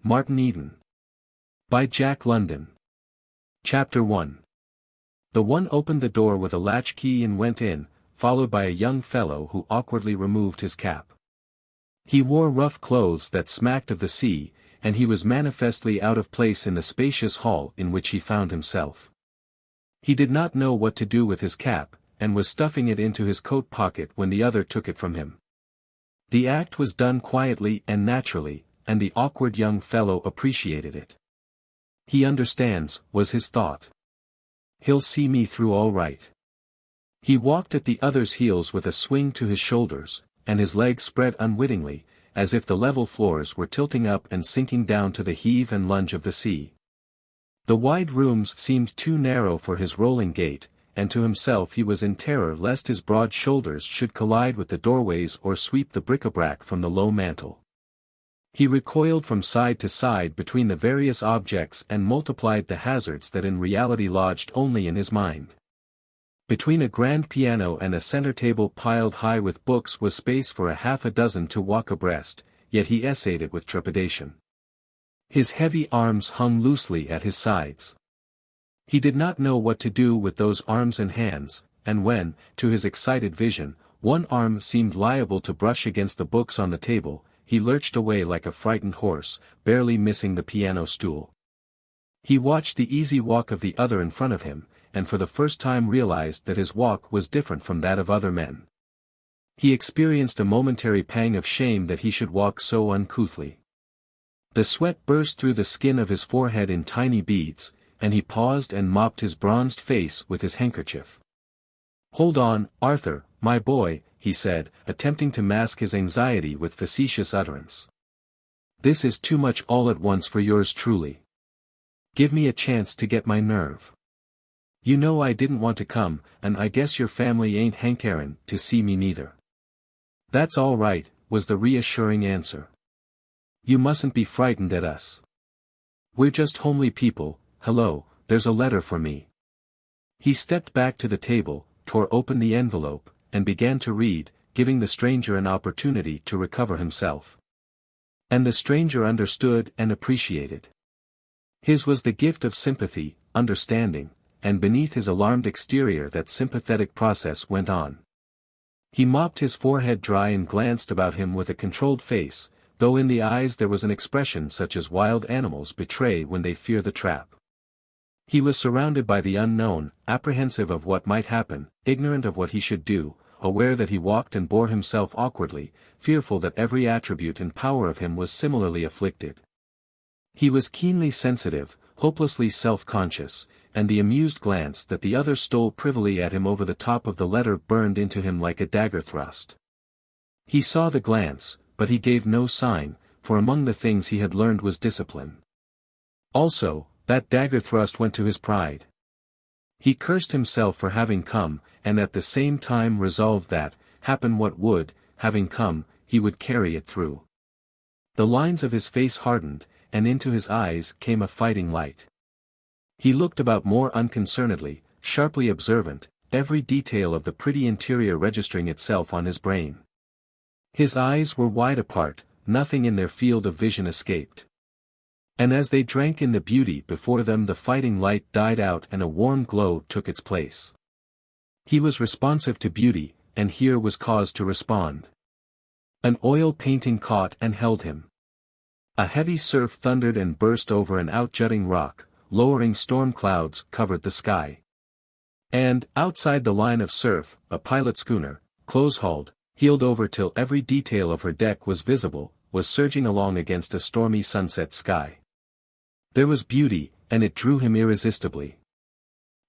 Martin Eden. By Jack London. Chapter 1. The one opened the door with a latchkey and went in, followed by a young fellow who awkwardly removed his cap. He wore rough clothes that smacked of the sea, and he was manifestly out of place in the spacious hall in which he found himself. He did not know what to do with his cap, and was stuffing it into his coat pocket when the other took it from him. The act was done quietly and naturally, and the awkward young fellow appreciated it. "He understands," was his thought. "He'll see me through all right." He walked at the other's heels with a swing to his shoulders, and his legs spread unwittingly, as if the level floors were tilting up and sinking down to the heave and lunge of the sea. The wide rooms seemed too narrow for his rolling gait, and to himself he was in terror lest his broad shoulders should collide with the doorways or sweep the bric-a-brac from the low mantel. He recoiled from side to side between the various objects and multiplied the hazards that in reality lodged only in his mind. Between a grand piano and a center table piled high with books was space for half a dozen to walk abreast, yet he essayed it with trepidation. His heavy arms hung loosely at his sides. He did not know what to do with those arms and hands, and when, to his excited vision, one arm seemed liable to brush against the books on the table, he lurched away like a frightened horse, barely missing the piano stool. He watched the easy walk of the other in front of him, and for the first time realized that his walk was different from that of other men. He experienced a momentary pang of shame that he should walk so uncouthly. The sweat burst through the skin of his forehead in tiny beads, and he paused and mopped his bronzed face with his handkerchief. "Hold on, Arthur, my boy," he said, attempting to mask his anxiety with facetious utterance. "This is too much all at once for yours truly. Give me a chance to get my nerve. You know I didn't want to come, and I guess your family ain't hankerin' to see me neither." "That's all right," was the reassuring answer. "You mustn't be frightened at us. We're just homely people. Hello, there's a letter for me." He stepped back to the table, tore open the envelope, and began to read, giving the stranger an opportunity to recover himself. And the stranger understood and appreciated. His was the gift of sympathy, understanding, and beneath his alarmed exterior that sympathetic process went on. He mopped his forehead dry and glanced about him with a controlled face, though in the eyes there was an expression such as wild animals betray when they fear the trap. He was surrounded by the unknown, apprehensive of what might happen, ignorant of what he should do, aware that he walked and bore himself awkwardly, fearful that every attribute and power of him was similarly afflicted. He was keenly sensitive, hopelessly self-conscious, and the amused glance that the other stole privily at him over the top of the letter burned into him like a dagger thrust. He saw the glance, but he gave no sign, for among the things he had learned was discipline. Also, that dagger thrust went to his pride. He cursed himself for having come, and at the same time resolved that, happen what would, having come, he would carry it through. The lines of his face hardened, and into his eyes came a fighting light. He looked about more unconcernedly, sharply observant, every detail of the pretty interior registering itself on his brain. His eyes were wide apart, nothing in their field of vision escaped. And as they drank in the beauty before them, the fighting light died out and a warm glow took its place. He was responsive to beauty, and here was cause to respond. An oil painting caught and held him. A heavy surf thundered and burst over an outjutting rock, lowering storm clouds covered the sky. And, outside the line of surf, a pilot schooner, close-hauled, heeled over till every detail of her deck was visible, was surging along against a stormy sunset sky. There was beauty, and it drew him irresistibly.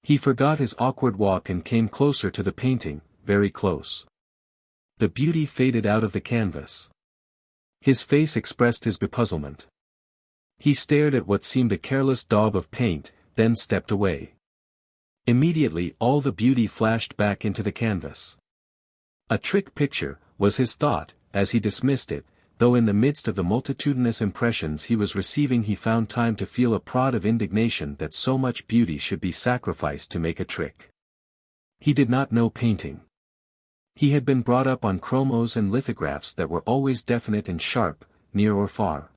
He forgot his awkward walk and came closer to the painting, very close. The beauty faded out of the canvas. His face expressed his bepuzzlement. He stared at what seemed a careless daub of paint, then stepped away. Immediately all the beauty flashed back into the canvas. A trick picture, was his thought, as he dismissed it, though in the midst of the multitudinous impressions he was receiving he found time to feel a prod of indignation that so much beauty should be sacrificed to make a trick. He did not know painting. He had been brought up on chromos and lithographs that were always definite and sharp, near or far.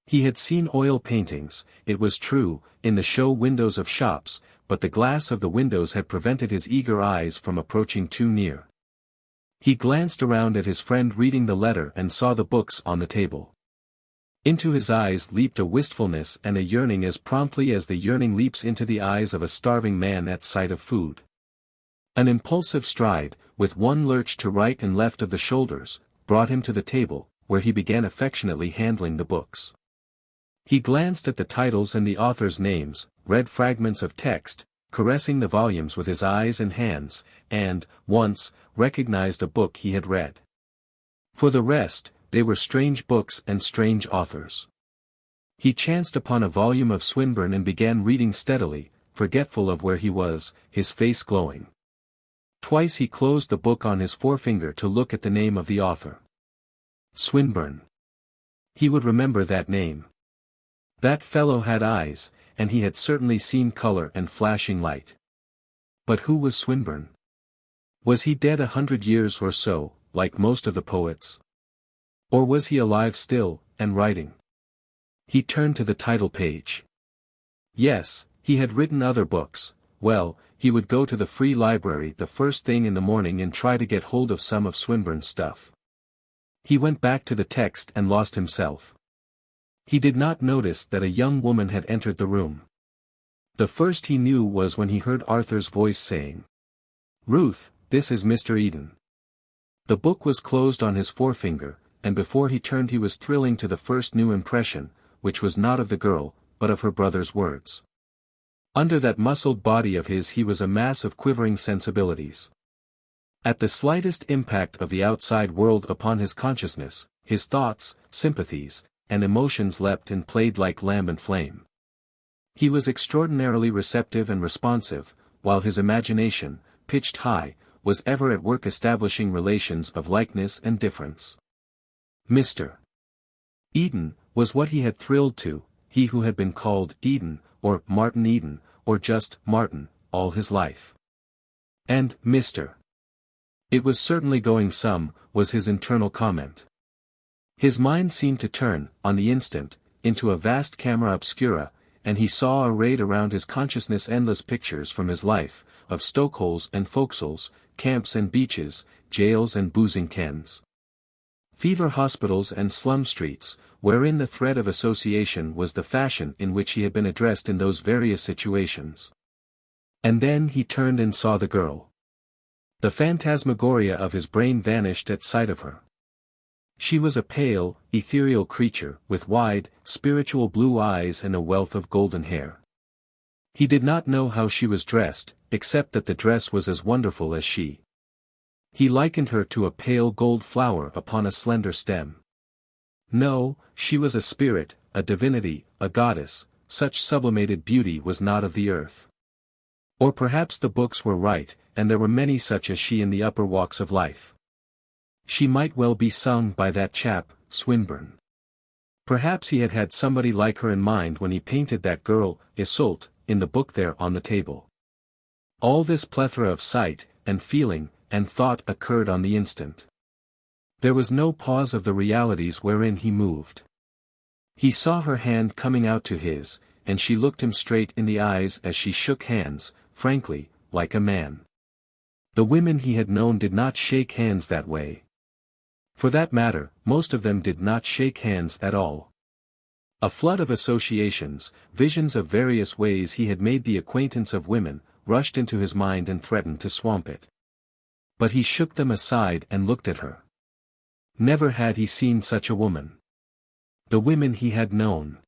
He had seen oil paintings, it was true, in the show windows of shops, but the glass of the windows had prevented his eager eyes from approaching too near. He glanced around at his friend reading the letter and saw the books on the table. Into his eyes leaped a wistfulness and a yearning as promptly as the yearning leaps into the eyes of a starving man at sight of food. An impulsive stride, with one lurch to right and left of the shoulders, brought him to the table, where he began affectionately handling the books. He glanced at the titles and the authors' names, read fragments of text, caressing the volumes with his eyes and hands, and, once, recognized a book he had read. For the rest, they were strange books and strange authors. He chanced upon a volume of Swinburne and began reading steadily, forgetful of where he was, his face glowing. Twice he closed the book on his forefinger to look at the name of the author. Swinburne. He would remember that name. That fellow had eyes, and he had certainly seen color and flashing light. But who was Swinburne? Was he dead 100 years or so, like most of the poets? Or was he alive still, and writing? He turned to the title page. Yes, he had written other books. Well, he would go to the free library the first thing in the morning and try to get hold of some of Swinburne's stuff. He went back to the text and lost himself. He did not notice that a young woman had entered the room. The first he knew was when he heard Arthur's voice saying, "Ruth, this is Mr. Eden." The book was closed on his forefinger, and before he turned he was thrilling to the first new impression, which was not of the girl, but of her brother's words. Under that muscled body of his he was a mass of quivering sensibilities. At the slightest impact of the outside world upon his consciousness, his thoughts, sympathies, and emotions leapt and played like lambent flame. He was extraordinarily receptive and responsive, while his imagination, pitched high, was ever at work establishing relations of likeness and difference. Mr. Eden was what he had thrilled to, he who had been called Eden, or Martin Eden, or just Martin, all his life. And Mr. It was certainly going some, was his internal comment. His mind seemed to turn, on the instant, into a vast camera obscura, and he saw arrayed around his consciousness endless pictures from his life, of stokeholes and forecastles, camps and beaches, jails and boozing kens. Fever hospitals and slum streets, wherein the thread of association was the fashion in which he had been addressed in those various situations. And then he turned and saw the girl. The phantasmagoria of his brain vanished at sight of her. She was a pale, ethereal creature, with wide, spiritual blue eyes and a wealth of golden hair. He did not know how she was dressed, except that the dress was as wonderful as she. He likened her to a pale gold flower upon a slender stem. No, she was a spirit, a divinity, a goddess, such sublimated beauty was not of the earth. Or perhaps the books were right, and there were many such as she in the upper walks of life. She might well be sung by that chap, Swinburne. Perhaps he had had somebody like her in mind when he painted that girl, Iseult, in the book there on the table. All this plethora of sight, and feeling, and thought occurred on the instant. There was no pause of the realities wherein he moved. He saw her hand coming out to his, and she looked him straight in the eyes as she shook hands, frankly, like a man. The women he had known did not shake hands that way. For that matter, most of them did not shake hands at all. A flood of associations, visions of various ways he had made the acquaintance of women, rushed into his mind and threatened to swamp it. But he shook them aside and looked at her. Never had he seen such a woman. The women he had known.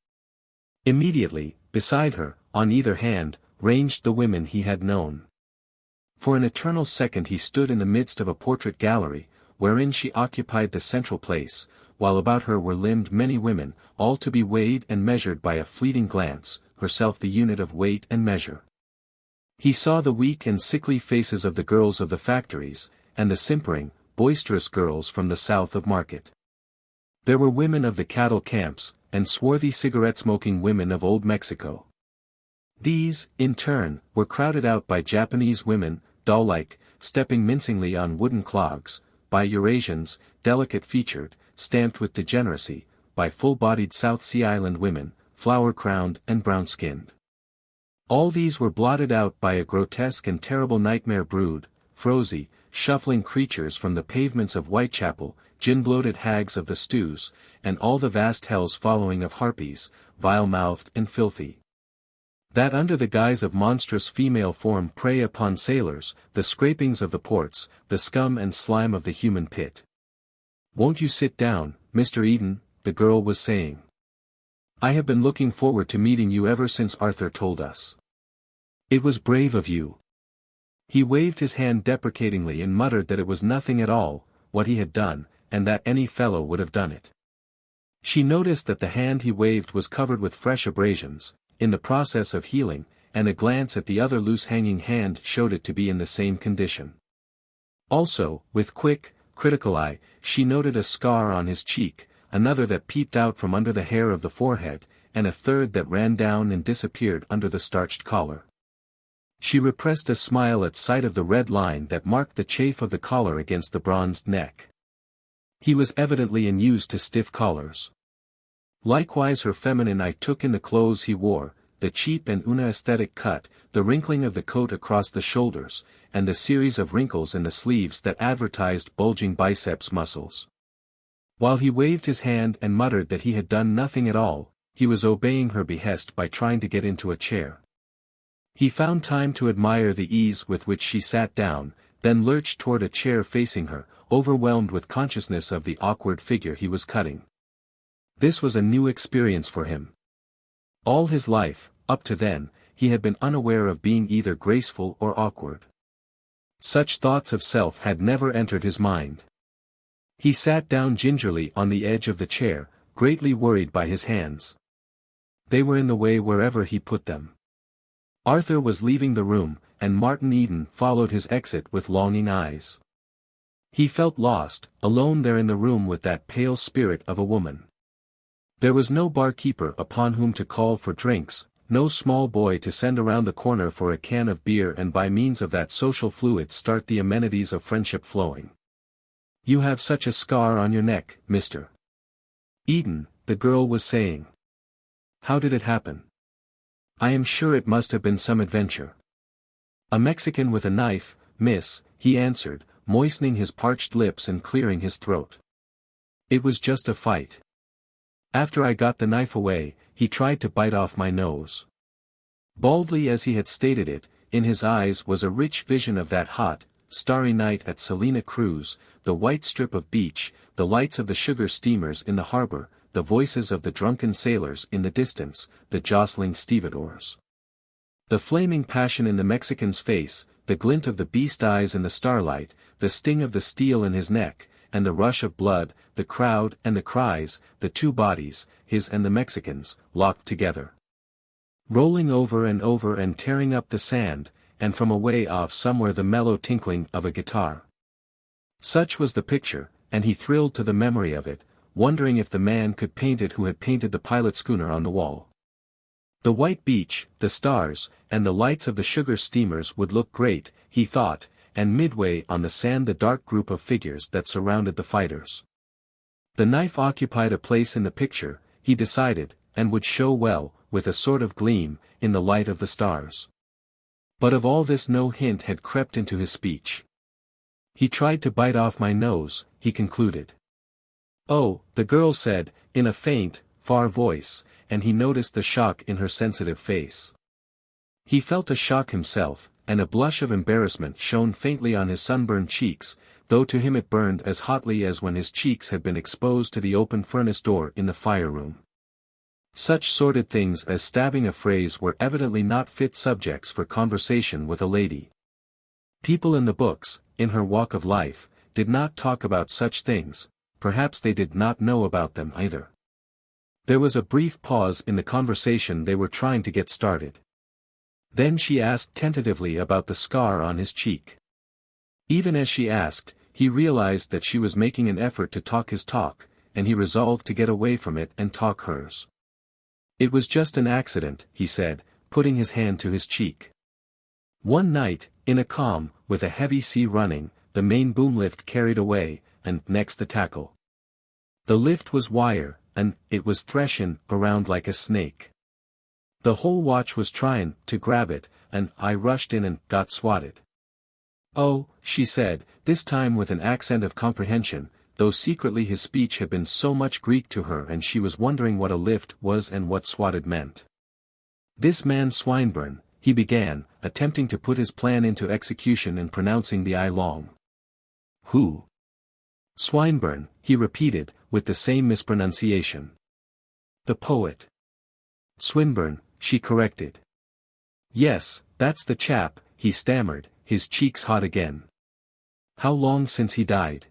Immediately, beside her, on either hand, ranged the women he had known. For an eternal second he stood in the midst of a portrait gallery, wherein she occupied the central place, while about her were limned many women, all to be weighed and measured by a fleeting glance, herself the unit of weight and measure. He saw the weak and sickly faces of the girls of the factories, and the simpering, boisterous girls from the south of Market. There were women of the cattle camps, and swarthy cigarette-smoking women of old Mexico. These, in turn, were crowded out by Japanese women, doll-like, stepping mincingly on wooden clogs, by Eurasians, delicate-featured, stamped with degeneracy, by full-bodied South Sea Island women, flower-crowned and brown-skinned. All these were blotted out by a grotesque and terrible nightmare brood, frowsy, shuffling creatures from the pavements of Whitechapel, gin-bloated hags of the stews, and all the vast hells following of harpies, vile-mouthed and filthy. That under the guise of monstrous female form prey upon sailors, the scrapings of the ports, the scum and slime of the human pit. "Won't you sit down, Mr. Eden?" the girl was saying. "I have been looking forward to meeting you ever since Arthur told us. It was brave of you." He waved his hand deprecatingly and muttered that it was nothing at all, what he had done, and that any fellow would have done it. She noticed that the hand he waved was covered with fresh abrasions, in the process of healing, and a glance at the other loose-hanging hand showed it to be in the same condition. Also, with quick, critical eye, she noted a scar on his cheek, another that peeped out from under the hair of the forehead, and a third that ran down and disappeared under the starched collar. She repressed a smile at sight of the red line that marked the chafe of the collar against the bronzed neck. He was evidently unused to stiff collars. Likewise her feminine eye took in the clothes he wore, the cheap and unaesthetic cut, the wrinkling of the coat across the shoulders, and the series of wrinkles in the sleeves that advertised bulging biceps muscles. While he waved his hand and muttered that he had done nothing at all, he was obeying her behest by trying to get into a chair. He found time to admire the ease with which she sat down, then lurched toward a chair facing her, overwhelmed with consciousness of the awkward figure he was cutting. This was a new experience for him. All his life, up to then, he had been unaware of being either graceful or awkward. Such thoughts of self had never entered his mind. He sat down gingerly on the edge of the chair, greatly worried by his hands. They were in the way wherever he put them. Arthur was leaving the room, and Martin Eden followed his exit with longing eyes. He felt lost, alone there in the room with that pale spirit of a woman. There was no barkeeper upon whom to call for drinks, no small boy to send around the corner for a can of beer and by means of that social fluid start the amenities of friendship flowing. "You have such a scar on your neck, Mr. Eden," the girl was saying. "How did it happen?" "I am sure it must have been some adventure." "A Mexican with a knife, miss," he answered, moistening his parched lips and clearing his throat. "It was just a fight. After I got the knife away, he tried to bite off my nose." Baldly as he had stated it, in his eyes was a rich vision of that hot, starry night at Salina Cruz, the white strip of beach, the lights of the sugar steamers in the harbor, the voices of the drunken sailors in the distance, the jostling stevedores. The flaming passion in the Mexican's face, the glint of the beast eyes in the starlight, the sting of the steel in his neck, and the rush of blood, the crowd and the cries, the two bodies, his and the Mexican's, locked together. Rolling over and tearing up the sand, and from away off somewhere the mellow tinkling of a guitar. Such was the picture, and he thrilled to the memory of it, wondering if the man could paint it who had painted the pilot schooner on the wall. The white beach, the stars, and the lights of the sugar steamers would look great, he thought, and midway on the sand the dark group of figures that surrounded the fighters. The knife occupied a place in the picture, he decided, and would show well, with a sort of gleam, in the light of the stars. But of all this no hint had crept into his speech. "He tried to bite off my nose," he concluded. "Oh," the girl said, in a faint, far voice, and he noticed the shock in her sensitive face. He felt a shock himself, and a blush of embarrassment shone faintly on his sunburned cheeks, though to him it burned as hotly as when his cheeks had been exposed to the open furnace door in the fire-room. Such sordid things as stabbing a phrase were evidently not fit subjects for conversation with a lady. People in the books, in her walk of life, did not talk about such things, perhaps they did not know about them either. There was a brief pause in the conversation they were trying to get started. Then she asked tentatively about the scar on his cheek. Even as she asked, he realized that she was making an effort to talk his talk, and he resolved to get away from it and talk hers. "It was just an accident," he said, putting his hand to his cheek. "One night, in a calm, with a heavy sea running, the main boom lift carried away, and next the tackle. The lift was wire, and it was threshing around like a snake. The whole watch was trying to grab it, and I rushed in and got swatted. Oh, she said, this time with an accent of comprehension, though secretly his speech had been so much Greek to her and she was wondering what a lift was and what swatted meant. This man Swinburne, he began, attempting to put his plan into execution and pronouncing the I long. Who? Swinburne, he repeated, with the same mispronunciation. The poet. Swinburne, she corrected. Yes, that's the chap, he stammered, his cheeks hot again. How long since he died?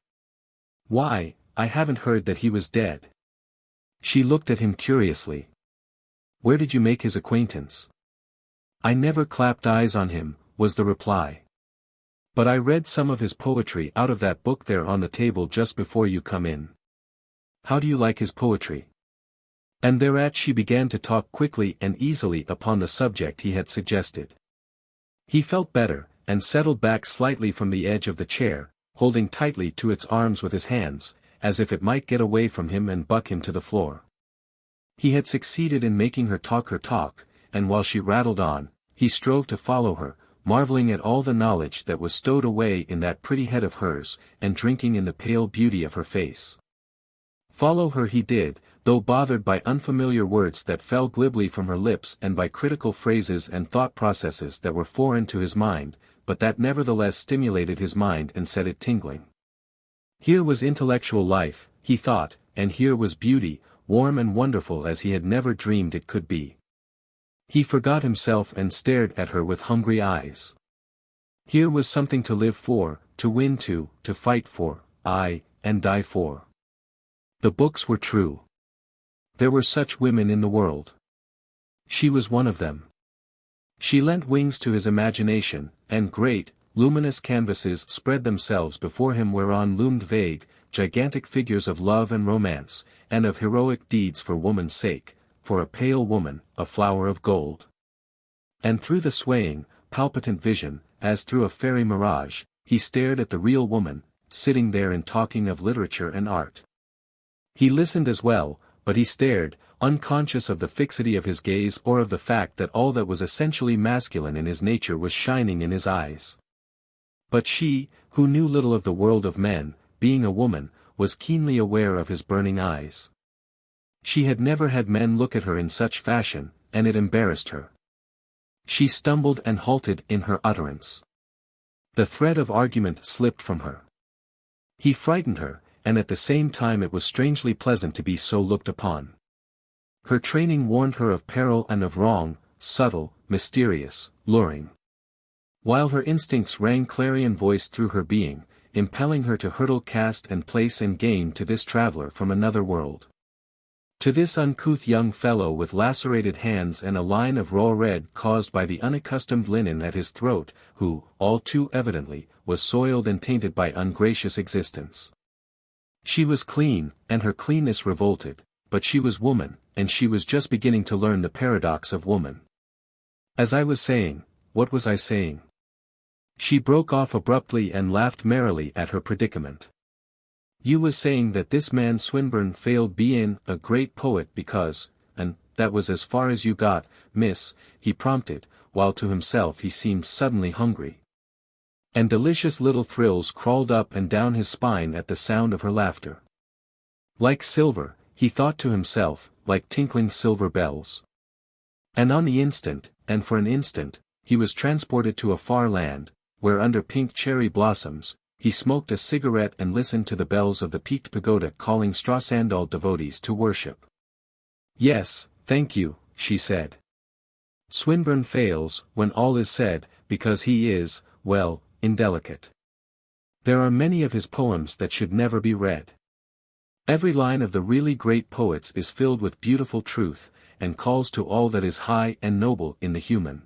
Why, I haven't heard that he was dead. She looked at him curiously. Where did you make his acquaintance? I never clapped eyes on him, was the reply. But I read some of his poetry out of that book there on the table just before you come in. How do you like his poetry? And thereat she began to talk quickly and easily upon the subject he had suggested. He felt better, and settled back slightly from the edge of the chair, holding tightly to its arms with his hands, as if it might get away from him and buck him to the floor. He had succeeded in making her talk, and while she rattled on, he strove to follow her, marveling at all the knowledge that was stowed away in that pretty head of hers, and drinking in the pale beauty of her face. Follow her he did, though bothered by unfamiliar words that fell glibly from her lips and by critical phrases and thought processes that were foreign to his mind, but that nevertheless stimulated his mind and set it tingling. Here was intellectual life, he thought, and here was beauty, warm and wonderful as he had never dreamed it could be. He forgot himself and stared at her with hungry eyes. Here was something to live for, to win to fight for, aye, and die for. The books were true. There were such women in the world. She was one of them. She lent wings to his imagination, and great, luminous canvases spread themselves before him whereon loomed vague, gigantic figures of love and romance, and of heroic deeds for woman's sake, for a pale woman, a flower of gold. And through the swaying, palpitant vision, as through a fairy mirage, he stared at the real woman, sitting there and talking of literature and art. He listened as well, but he stared, unconscious of the fixity of his gaze or of the fact that all that was essentially masculine in his nature was shining in his eyes. But she, who knew little of the world of men, being a woman, was keenly aware of his burning eyes. She had never had men look at her in such fashion, and it embarrassed her. She stumbled and halted in her utterance. The thread of argument slipped from her. He frightened her, and at the same time it was strangely pleasant to be so looked upon. Her training warned her of peril and of wrong, subtle, mysterious, luring. While her instincts rang clarion-voiced through her being, impelling her to hurdle caste and place and gain to this traveler from another world. To this uncouth young fellow with lacerated hands and a line of raw red caused by the unaccustomed linen at his throat, who, all too evidently, was soiled and tainted by ungracious existence. She was clean, and her cleanness revolted, but she was woman, and she was just beginning to learn the paradox of woman. As I was saying, what was I saying? She broke off abruptly and laughed merrily at her predicament. You was saying that this man Swinburne failed being a great poet because, and that was as far as you got, miss, he prompted, while to himself he seemed suddenly hungry. And delicious little thrills crawled up and down his spine at the sound of her laughter. Like silver, he thought to himself, like tinkling silver bells. And on the instant, and for an instant, he was transported to a far land, where under pink cherry blossoms, he smoked a cigarette and listened to the bells of the peaked pagoda calling Strasandal devotees to worship. Yes, thank you, she said. Swinburne fails, when all is said, because he is, well, indelicate. There are many of his poems that should never be read. Every line of the really great poets is filled with beautiful truth, and calls to all that is high and noble in the human.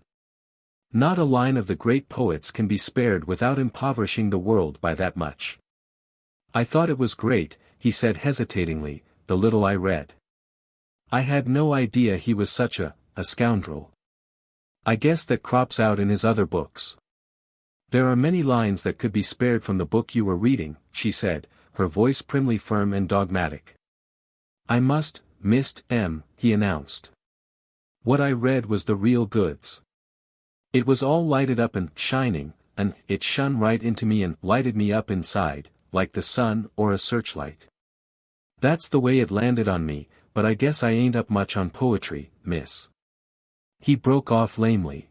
Not a line of the great poets can be spared without impoverishing the world by that much. I thought it was great, he said hesitatingly, the little I read. I had no idea he was such a scoundrel. I guess that crops out in his other books. There are many lines that could be spared from the book you were reading, she said, her voice primly firm and dogmatic. I must, Missed M, he announced. What I read was the real goods. It was all lighted up and shining, and it shone right into me and lighted me up inside, like the sun or a searchlight. That's the way it landed on me, but I guess I ain't up much on poetry, miss. He broke off lamely.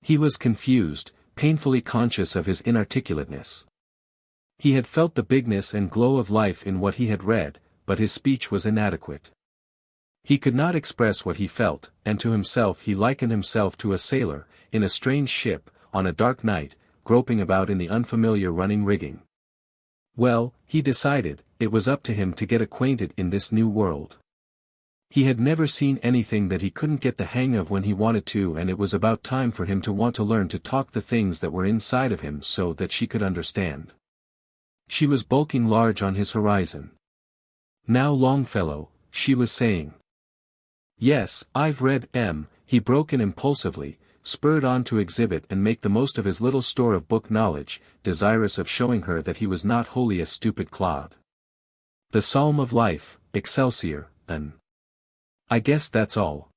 He was confused, painfully conscious of his inarticulateness. He had felt the bigness and glow of life in what he had read, but his speech was inadequate. He could not express what he felt, and to himself he likened himself to a sailor, in a strange ship, on a dark night, groping about in the unfamiliar running rigging. Well, he decided, it was up to him to get acquainted in this new world. He had never seen anything that he couldn't get the hang of when he wanted to, and it was about time for him to want to learn to talk the things that were inside of him so that she could understand. She was bulking large on his horizon. Now Longfellow, she was saying. Yes, I've read M, he broke in impulsively, spurred on to exhibit and make the most of his little store of book knowledge, desirous of showing her that he was not wholly a stupid clod. The Psalm of Life, Excelsior, and I guess that's all.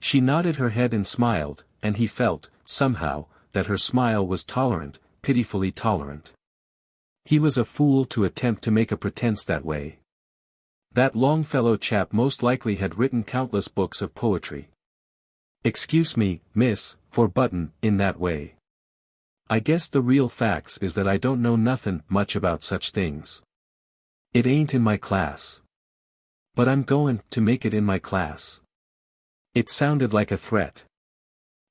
She nodded her head and smiled, and he felt, somehow, that her smile was tolerant, pitifully tolerant. He was a fool to attempt to make a pretense that way. That Longfellow chap most likely had written countless books of poetry. Excuse me, miss, for buttin' in that way. I guess the real facts is that I don't know nothin' much about such things. It ain't in my class. But I'm goin' to make it in my class. It sounded like a threat.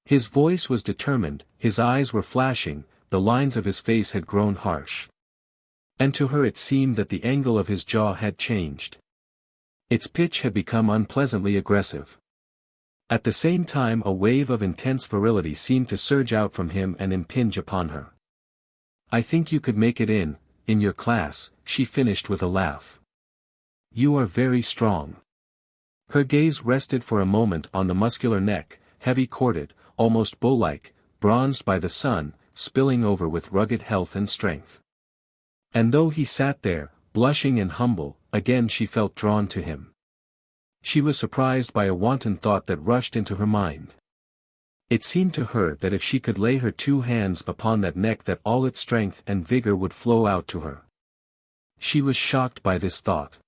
His voice was determined, his eyes were flashing, the lines of his face had grown harsh. And to her it seemed that the angle of his jaw had changed. Its pitch had become unpleasantly aggressive. At the same time a wave of intense virility seemed to surge out from him and impinge upon her. I think you could make it in your class, she finished with a laugh. You are very strong. Her gaze rested for a moment on the muscular neck, heavy-corded, almost bow-like, bronzed by the sun, spilling over with rugged health and strength. And though he sat there, blushing and humble, again she felt drawn to him. She was surprised by a wanton thought that rushed into her mind. It seemed to her that if she could lay her two hands upon that neck that all its strength and vigor would flow out to her. She was shocked by this thought.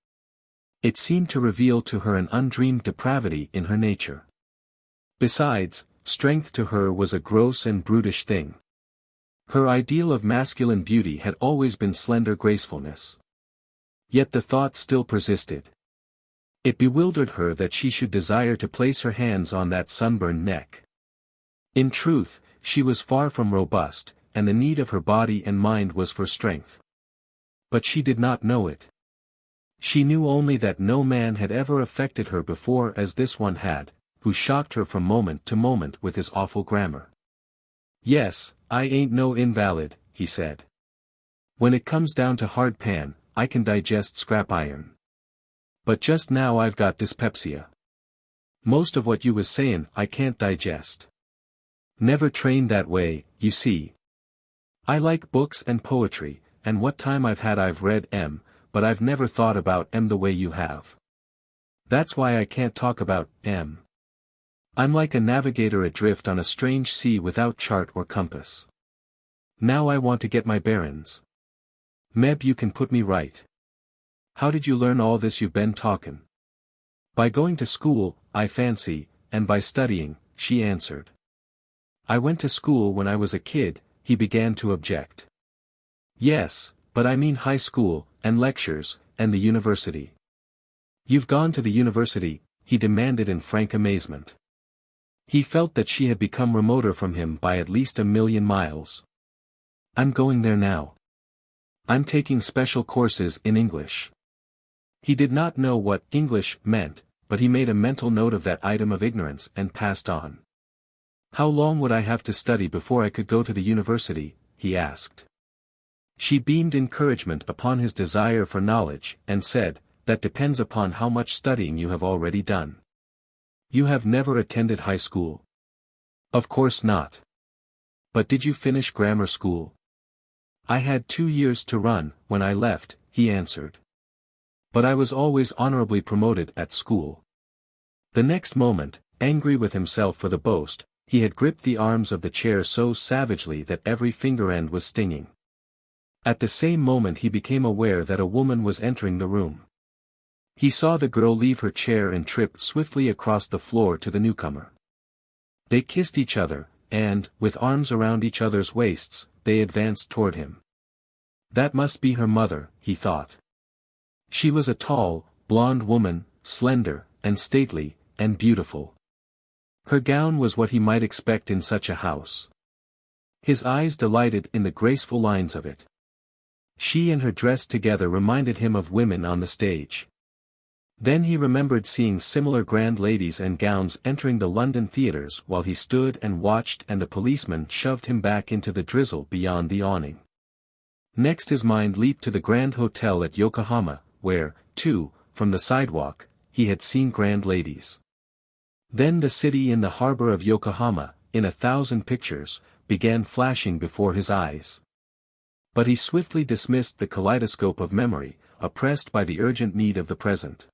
It seemed to reveal to her an undreamed depravity in her nature. Besides, strength to her was a gross and brutish thing. Her ideal of masculine beauty had always been slender gracefulness. Yet the thought still persisted. It bewildered her that she should desire to place her hands on that sunburned neck. In truth, she was far from robust, and the need of her body and mind was for strength. But she did not know it. She knew only that no man had ever affected her before as this one had, who shocked her from moment to moment with his awful grammar. Yes, I ain't no invalid, he said. When it comes down to hard pan, I can digest scrap iron. But just now I've got dyspepsia. Most of what you was sayin' I can't digest. Never trained that way, you see. I like books and poetry, and what time I've read M, but I've never thought about M the way you have. That's why I can't talk about M. I'm like a navigator adrift on a strange sea without chart or compass. Now I want to get my bearings. Meb, you can put me right. How did you learn all this you've been talkin'? By going to school, I fancy, and by studying, she answered. I went to school when I was a kid, he began to object. Yes, but I mean high school, and lectures, and the university. You've gone to the university, he demanded in frank amazement. He felt that she had become remoter from him by at least 1,000,000 miles. I'm going there now. I'm taking special courses in English. He did not know what English meant, but he made a mental note of that item of ignorance and passed on. How long would I have to study before I could go to the university, he asked. She beamed encouragement upon his desire for knowledge, and said, that depends upon how much studying you have already done. You have never attended high school? Of course not. But did you finish grammar school? I had 2 years to run, when I left, he answered. But I was always honorably promoted at school. The next moment, angry with himself for the boast, he had gripped the arms of the chair so savagely that every finger end was stinging. At the same moment he became aware that a woman was entering the room. He saw the girl leave her chair and trip swiftly across the floor to the newcomer. They kissed each other, and, with arms around each other's waists, they advanced toward him. That must be her mother, he thought. She was a tall, blonde woman, slender, and stately, and beautiful. Her gown was what he might expect in such a house. His eyes delighted in the graceful lines of it. She and her dress together reminded him of women on the stage. Then he remembered seeing similar grand ladies and gowns entering the London theatres while he stood and watched, and a policeman shoved him back into the drizzle beyond the awning. Next his mind leaped to the Grand Hotel at Yokohama, where, too, from the sidewalk, he had seen grand ladies. Then the city in the harbor of Yokohama, in 1,000 pictures, began flashing before his eyes. But he swiftly dismissed the kaleidoscope of memory, oppressed by the urgent need of the present.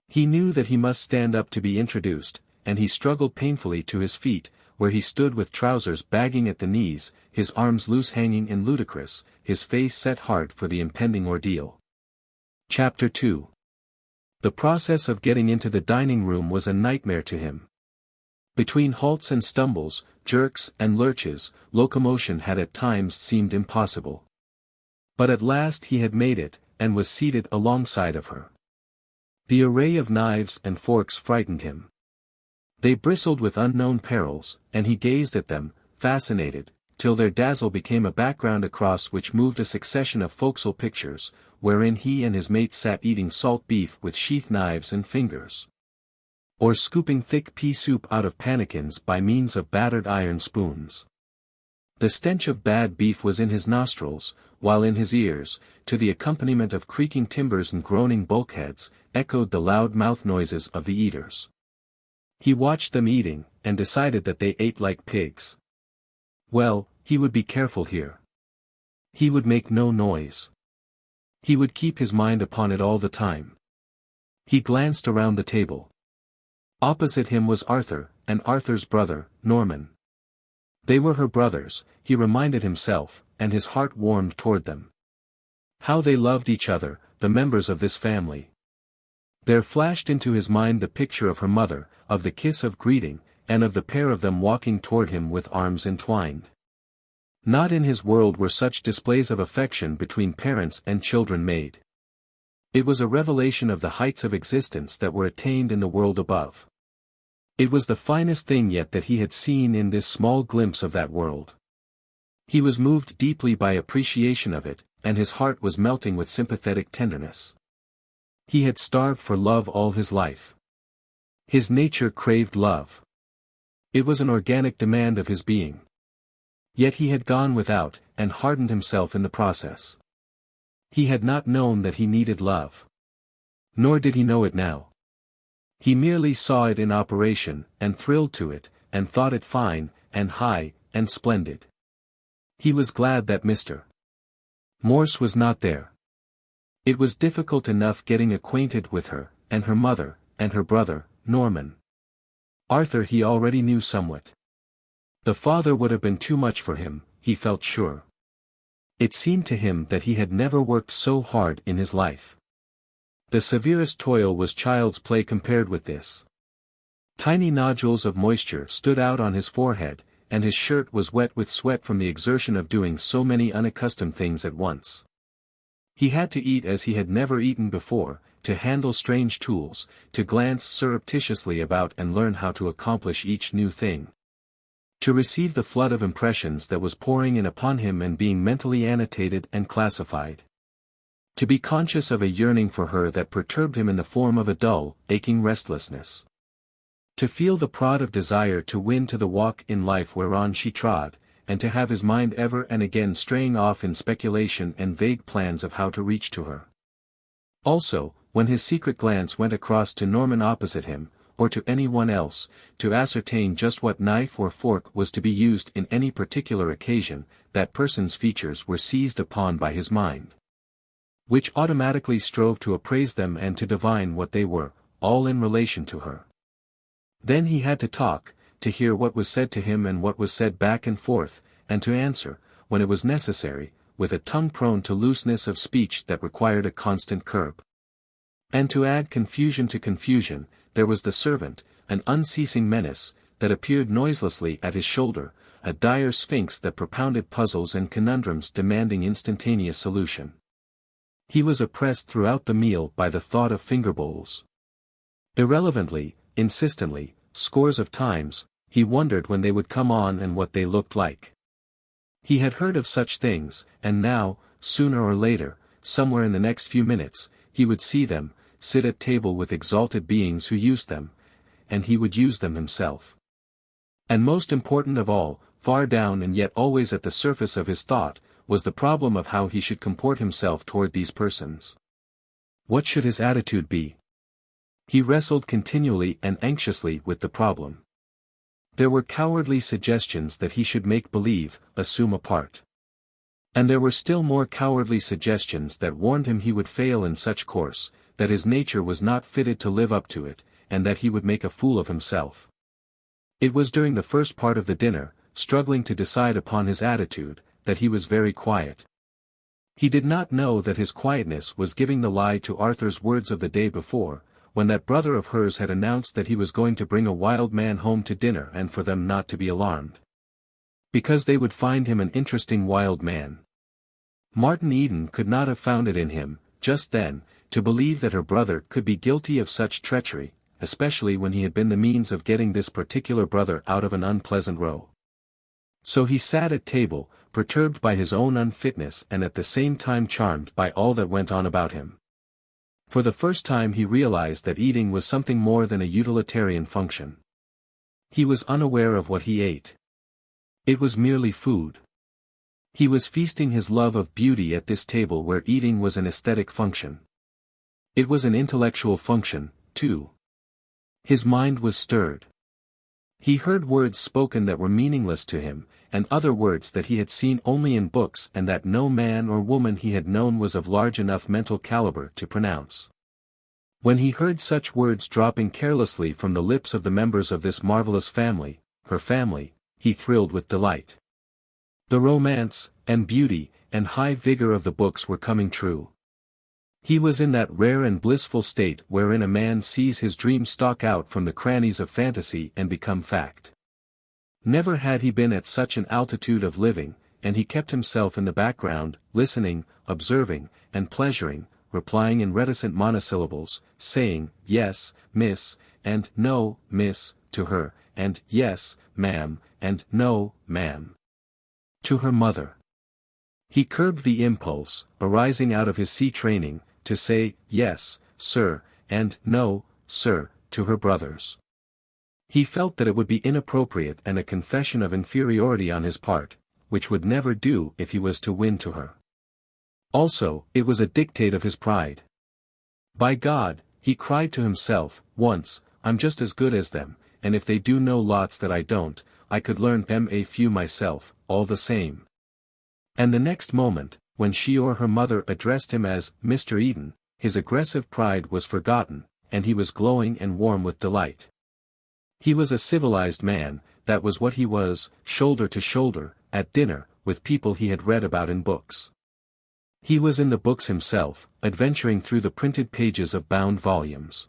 He knew that he must stand up to be introduced, and he struggled painfully to his feet, where he stood with trousers bagging at the knees, his arms loose hanging and ludicrous, his face set hard for the impending ordeal. Chapter 2. The process of getting into the dining room was a nightmare to him. Between halts and stumbles, jerks and lurches, locomotion had at times seemed impossible. But at last he had made it, and was seated alongside of her. The array of knives and forks frightened him. They bristled with unknown perils, and he gazed at them, fascinated, till their dazzle became a background across which moved a succession of forecastle pictures, wherein he and his mate sat eating salt beef with sheath knives and fingers. Or scooping thick pea soup out of pannikins by means of battered iron spoons. The stench of bad beef was in his nostrils, while in his ears, to the accompaniment of creaking timbers and groaning bulkheads, echoed the loud mouth noises of the eaters. He watched them eating, and decided that they ate like pigs. Well, he would be careful here. He would make no noise. He would keep his mind upon it all the time. He glanced around the table. Opposite him was Arthur, and Arthur's brother, Norman. They were her brothers, he reminded himself, and his heart warmed toward them. How they loved each other, the members of this family. There flashed into his mind the picture of her mother, of the kiss of greeting, and of the pair of them walking toward him with arms entwined. Not in his world were such displays of affection between parents and children made. It was a revelation of the heights of existence that were attained in the world above. It was the finest thing yet that he had seen in this small glimpse of that world. He was moved deeply by appreciation of it, and his heart was melting with sympathetic tenderness. He had starved for love all his life. His nature craved love. It was an organic demand of his being. Yet he had gone without, and hardened himself in the process. He had not known that he needed love. Nor did he know it now. He merely saw it in operation, and thrilled to it, and thought it fine, and high, and splendid. He was glad that Mr. Morse was not there. It was difficult enough getting acquainted with her, and her mother, and her brother, Norman. Arthur he already knew somewhat. The father would have been too much for him, he felt sure. It seemed to him that he had never worked so hard in his life. The severest toil was child's play compared with this. Tiny nodules of moisture stood out on his forehead, and his shirt was wet with sweat from the exertion of doing so many unaccustomed things at once. He had to eat as he had never eaten before, to handle strange tools, to glance surreptitiously about and learn how to accomplish each new thing. To receive the flood of impressions that was pouring in upon him and being mentally annotated and classified. To be conscious of a yearning for her that perturbed him in the form of a dull, aching restlessness. To feel the prod of desire to win to the walk in life whereon she trod, and to have his mind ever and again straying off in speculation and vague plans of how to reach to her. Also, when his secret glance went across to Norman opposite him, or to anyone else, to ascertain just what knife or fork was to be used in any particular occasion, that person's features were seized upon by his mind. which automatically strove to appraise them and to divine what they were, all in relation to her. Then he had to talk, to hear what was said to him and what was said back and forth, and to answer, when it was necessary, with a tongue prone to looseness of speech that required a constant curb. And to add confusion to confusion, there was the servant, an unceasing menace, that appeared noiselessly at his shoulder, a dire sphinx that propounded puzzles and conundrums demanding instantaneous solution. He was oppressed throughout the meal by the thought of finger bowls. Irrelevantly, insistently, scores of times, he wondered when they would come on and what they looked like. He had heard of such things, and now, sooner or later, somewhere in the next few minutes, he would see them, sit at table with exalted beings who used them, and he would use them himself. And most important of all, far down and yet always at the surface of his thought, was the problem of how he should comport himself toward these persons. What should his attitude be? He wrestled continually and anxiously with the problem. There were cowardly suggestions that he should make believe, assume a part. And there were still more cowardly suggestions that warned him he would fail in such course, that his nature was not fitted to live up to it, and that he would make a fool of himself. It was during the first part of the dinner, struggling to decide upon his attitude, that he was very quiet. He did not know that his quietness was giving the lie to Arthur's words of the day before, when that brother of hers had announced that he was going to bring a wild man home to dinner and for them not to be alarmed. Because they would find him an interesting wild man. Martin Eden could not have found it in him, just then, to believe that her brother could be guilty of such treachery, especially when he had been the means of getting this particular brother out of an unpleasant row. So he sat at table, perturbed by his own unfitness and at the same time charmed by all that went on about him. For the first time he realized that eating was something more than a utilitarian function. He was unaware of what he ate. It was merely food. He was feasting his love of beauty at this table where eating was an aesthetic function. It was an intellectual function, too. His mind was stirred. He heard words spoken that were meaningless to him, and other words that he had seen only in books and that no man or woman he had known was of large enough mental caliber to pronounce. When he heard such words dropping carelessly from the lips of the members of this marvelous family, her family, he thrilled with delight. The romance, and beauty, and high vigor of the books were coming true. He was in that rare and blissful state wherein a man sees his dream stalk out from the crannies of fantasy and become fact. Never had he been at such an altitude of living, and he kept himself in the background, listening, observing, and pleasuring, replying in reticent monosyllables, saying, "Yes, miss," and "No, miss," to her, and "Yes, ma'am," and "No, ma'am," to her mother. He curbed the impulse, arising out of his sea training, to say, "Yes, sir," and "No, sir," to her brothers. He felt that it would be inappropriate and a confession of inferiority on his part, which would never do if he was to win to her. Also, it was a dictate of his pride. "By God," he cried to himself, once, "I'm just as good as them, and if they do know lots that I don't, I could learn a few myself, all the same." And the next moment, when she or her mother addressed him as Mr. Eden, his aggressive pride was forgotten, and he was glowing and warm with delight. He was a civilized man, that was what he was, shoulder to shoulder, at dinner, with people he had read about in books. He was in the books himself, adventuring through the printed pages of bound volumes.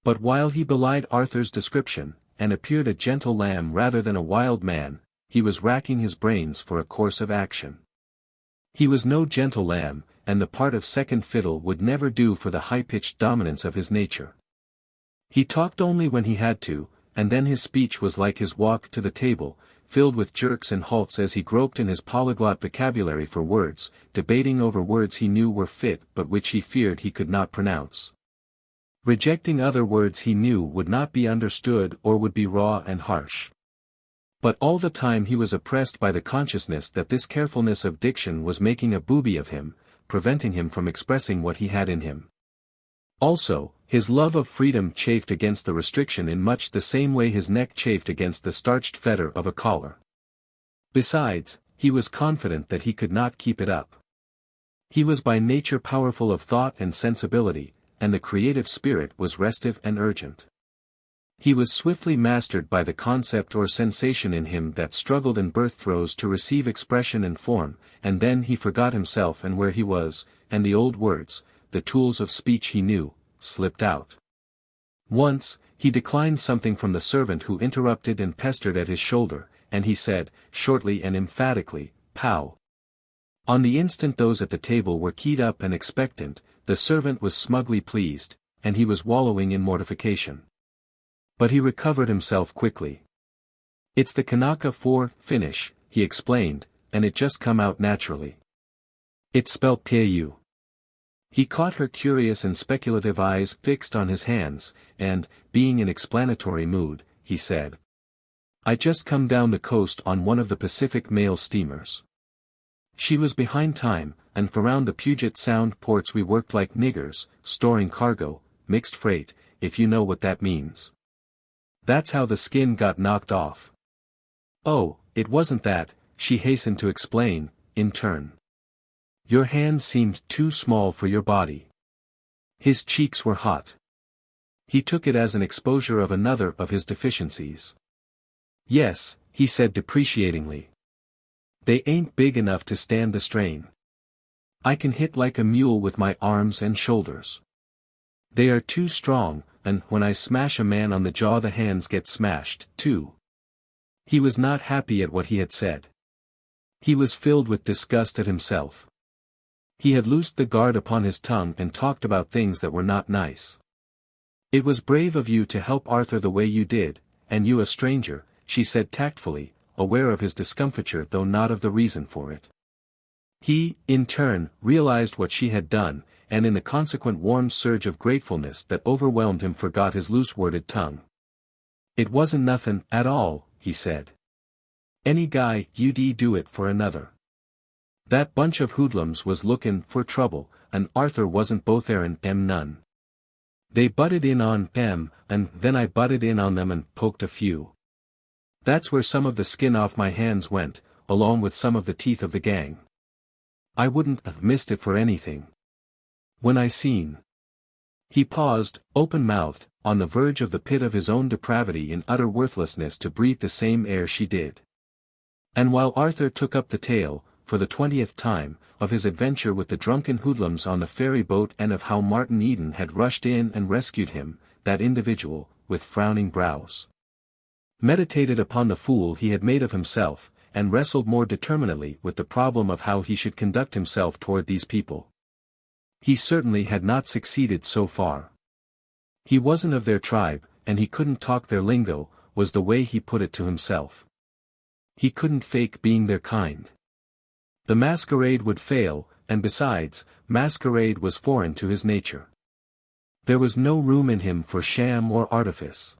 But while he belied Arthur's description, and appeared a gentle lamb rather than a wild man, he was racking his brains for a course of action. He was no gentle lamb, and the part of second fiddle would never do for the high-pitched dominance of his nature. He talked only when he had to, and then his speech was like his walk to the table, filled with jerks and halts as he groped in his polyglot vocabulary for words, debating over words he knew were fit but which he feared he could not pronounce. Rejecting other words he knew would not be understood or would be raw and harsh. But all the time he was oppressed by the consciousness that this carefulness of diction was making a booby of him, preventing him from expressing what he had in him. Also, his love of freedom chafed against the restriction in much the same way his neck chafed against the starched fetter of a collar. Besides, he was confident that he could not keep it up. He was by nature powerful of thought and sensibility, and the creative spirit was restive and urgent. He was swiftly mastered by the concept or sensation in him that struggled in birth throes to receive expression and form, and then he forgot himself and where he was, and the old words, the tools of speech he knew, slipped out. Once, he declined something from the servant who interrupted and pestered at his shoulder, and he said, shortly and emphatically, "Pow." On the instant those at the table were keyed up and expectant, the servant was smugly pleased, and he was wallowing in mortification. But he recovered himself quickly. "It's the Kanaka for finish," he explained, "and it just come out naturally. It's spelt Pu." He caught her curious and speculative eyes fixed on his hands, and, being in explanatory mood, he said, "I just come down the coast on one of the Pacific mail steamers. She was behind time, and around the Puget Sound ports we worked like niggers, storing cargo, mixed freight, if you know what that means. That's how the skin got knocked off." "Oh, it wasn't that," she hastened to explain, in turn. "Your hands seemed too small for your body." His cheeks were hot. He took it as an exposure of another of his deficiencies. "Yes," he said depreciatingly. "They ain't big enough to stand the strain. I can hit like a mule with my arms and shoulders. They are too strong, and when I smash a man on the jaw the hands get smashed, too." He was not happy at what he had said. He was filled with disgust at himself. He had loosed the guard upon his tongue and talked about things that were not nice. "It was brave of you to help Arthur the way you did, and you a stranger," she said tactfully, aware of his discomfiture though not of the reason for it. He, in turn, realized what she had done, and in the consequent warm surge of gratefulness that overwhelmed him forgot his loose-worded tongue. "It wasn't nothin' at all," he said. "Any guy you'd do it for another. That bunch of hoodlums was lookin' for trouble, and Arthur wasn't both there and none. They butted in on and then I butted in on them and poked a few. That's where some of the skin off my hands went, along with some of the teeth of the gang. I wouldn't have missed it for anything. When I seen—" He paused, open-mouthed, on the verge of the pit of his own depravity in utter worthlessness to breathe the same air she did. And while Arthur took up the tale, for the 20th time, of his adventure with the drunken hoodlums on the ferry boat and of how Martin Eden had rushed in and rescued him, that individual, with frowning brows, meditated upon the fool he had made of himself, and wrestled more determinedly with the problem of how he should conduct himself toward these people. He certainly had not succeeded so far. He wasn't of their tribe, and he couldn't talk their lingo, was the way he put it to himself. He couldn't fake being their kind. The masquerade would fail, and besides, masquerade was foreign to his nature. There was no room in him for sham or artifice.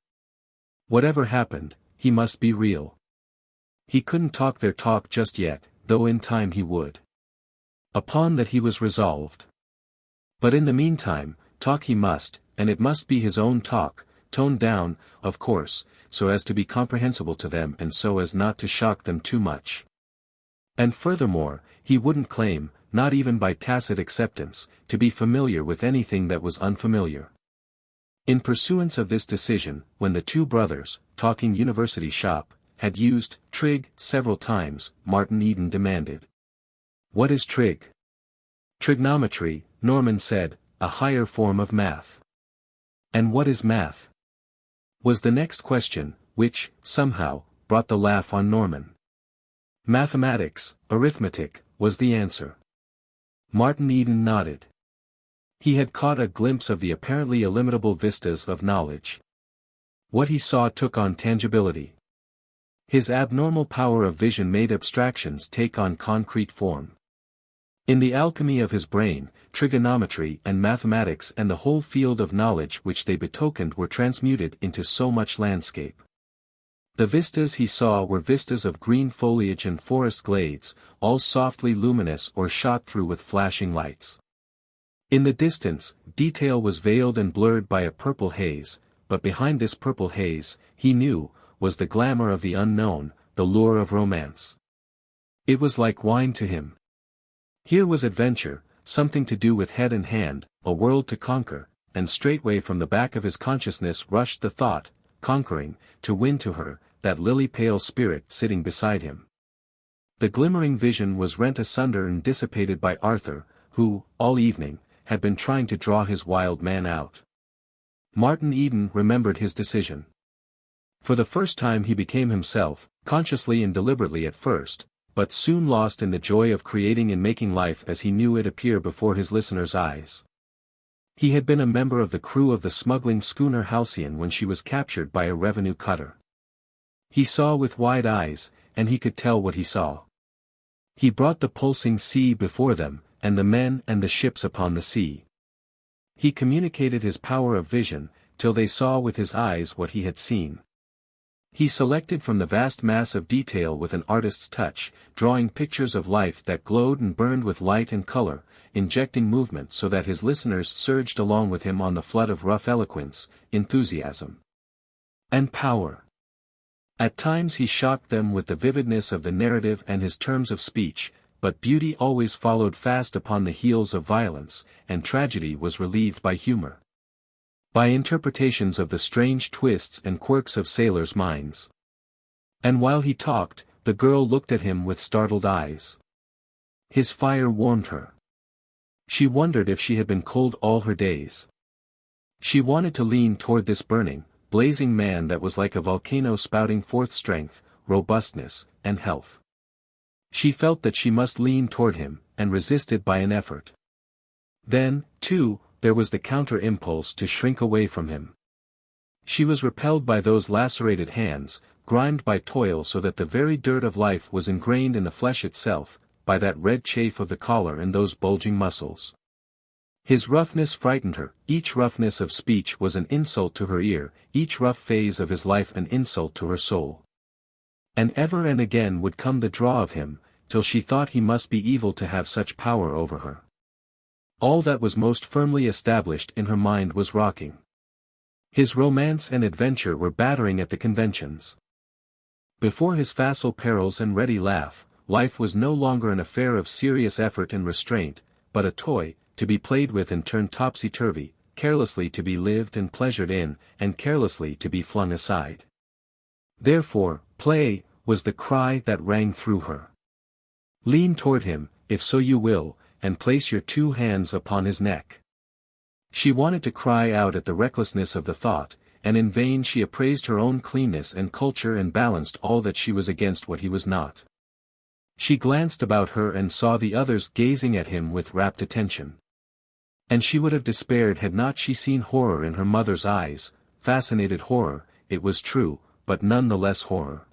Whatever happened, he must be real. He couldn't talk their talk just yet, though in time he would. Upon that he was resolved. But in the meantime, talk he must, and it must be his own talk, toned down, of course, so as to be comprehensible to them and so as not to shock them too much. And furthermore, he wouldn't claim, not even by tacit acceptance, to be familiar with anything that was unfamiliar. In pursuance of this decision, when the two brothers, talking university shop, had used trig several times, Martin Eden demanded, "What is trig?" "Trigonometry," Norman said, "a higher form of math." "And what is math?" was the next question, which, somehow, brought the laugh on Norman. "Mathematics, arithmetic," was the answer. Martin Eden nodded. He had caught a glimpse of the apparently illimitable vistas of knowledge. What he saw took on tangibility. His abnormal power of vision made abstractions take on concrete form. In the alchemy of his brain, trigonometry and mathematics and the whole field of knowledge which they betokened were transmuted into so much landscape. The vistas he saw were vistas of green foliage and forest glades, all softly luminous or shot through with flashing lights. In the distance, detail was veiled and blurred by a purple haze, but behind this purple haze, he knew, was the glamour of the unknown, the lure of romance. It was like wine to him. Here was adventure, something to do with head and hand, a world to conquer, and straightway from the back of his consciousness rushed the thought, conquering, to win to her, that lily-pale spirit sitting beside him. The glimmering vision was rent asunder and dissipated by Arthur, who, all evening, had been trying to draw his wild man out. Martin Eden remembered his decision. For the first time he became himself, consciously and deliberately at first, but soon lost in the joy of creating and making life as he knew it appear before his listeners' eyes. He had been a member of the crew of the smuggling schooner Halcyon when she was captured by a revenue cutter. He saw with wide eyes, and he could tell what he saw. He brought the pulsing sea before them, and the men and the ships upon the sea. He communicated his power of vision, till they saw with his eyes what he had seen. He selected from the vast mass of detail with an artist's touch, drawing pictures of life that glowed and burned with light and color, injecting movement so that his listeners surged along with him on the flood of rough eloquence, enthusiasm, and power. At times he shocked them with the vividness of the narrative and his terms of speech, but beauty always followed fast upon the heels of violence, and tragedy was relieved by humor. By interpretations of the strange twists and quirks of sailors' minds. And while he talked, the girl looked at him with startled eyes. His fire warmed her. She wondered if she had been cold all her days. She wanted to lean toward this burning, blazing man that was like a volcano spouting forth strength, robustness, and health. She felt that she must lean toward him, and resisted by an effort. Then, too, there was the counter-impulse to shrink away from him. She was repelled by those lacerated hands, grimed by toil so that the very dirt of life was ingrained in the flesh itself, by that red chafe of the collar and those bulging muscles. His roughness frightened her, each roughness of speech was an insult to her ear, each rough phase of his life an insult to her soul. And ever and again would come the draw of him, till she thought he must be evil to have such power over her. All that was most firmly established in her mind was rocking. His romance and adventure were battering at the conventions. Before his facile perils and ready laugh, life was no longer an affair of serious effort and restraint, but a toy, to be played with and turned topsy-turvy, carelessly to be lived and pleasured in, and carelessly to be flung aside. Therefore, play, was the cry that rang through her. Lean toward him, if so you will, and place your two hands upon his neck. She wanted to cry out at the recklessness of the thought, and in vain she appraised her own cleanness and culture and balanced all that she was against what he was not. She glanced about her and saw the others gazing at him with rapt attention. And she would have despaired had not she seen horror in her mother's eyes, fascinated horror, it was true, but none the less horror.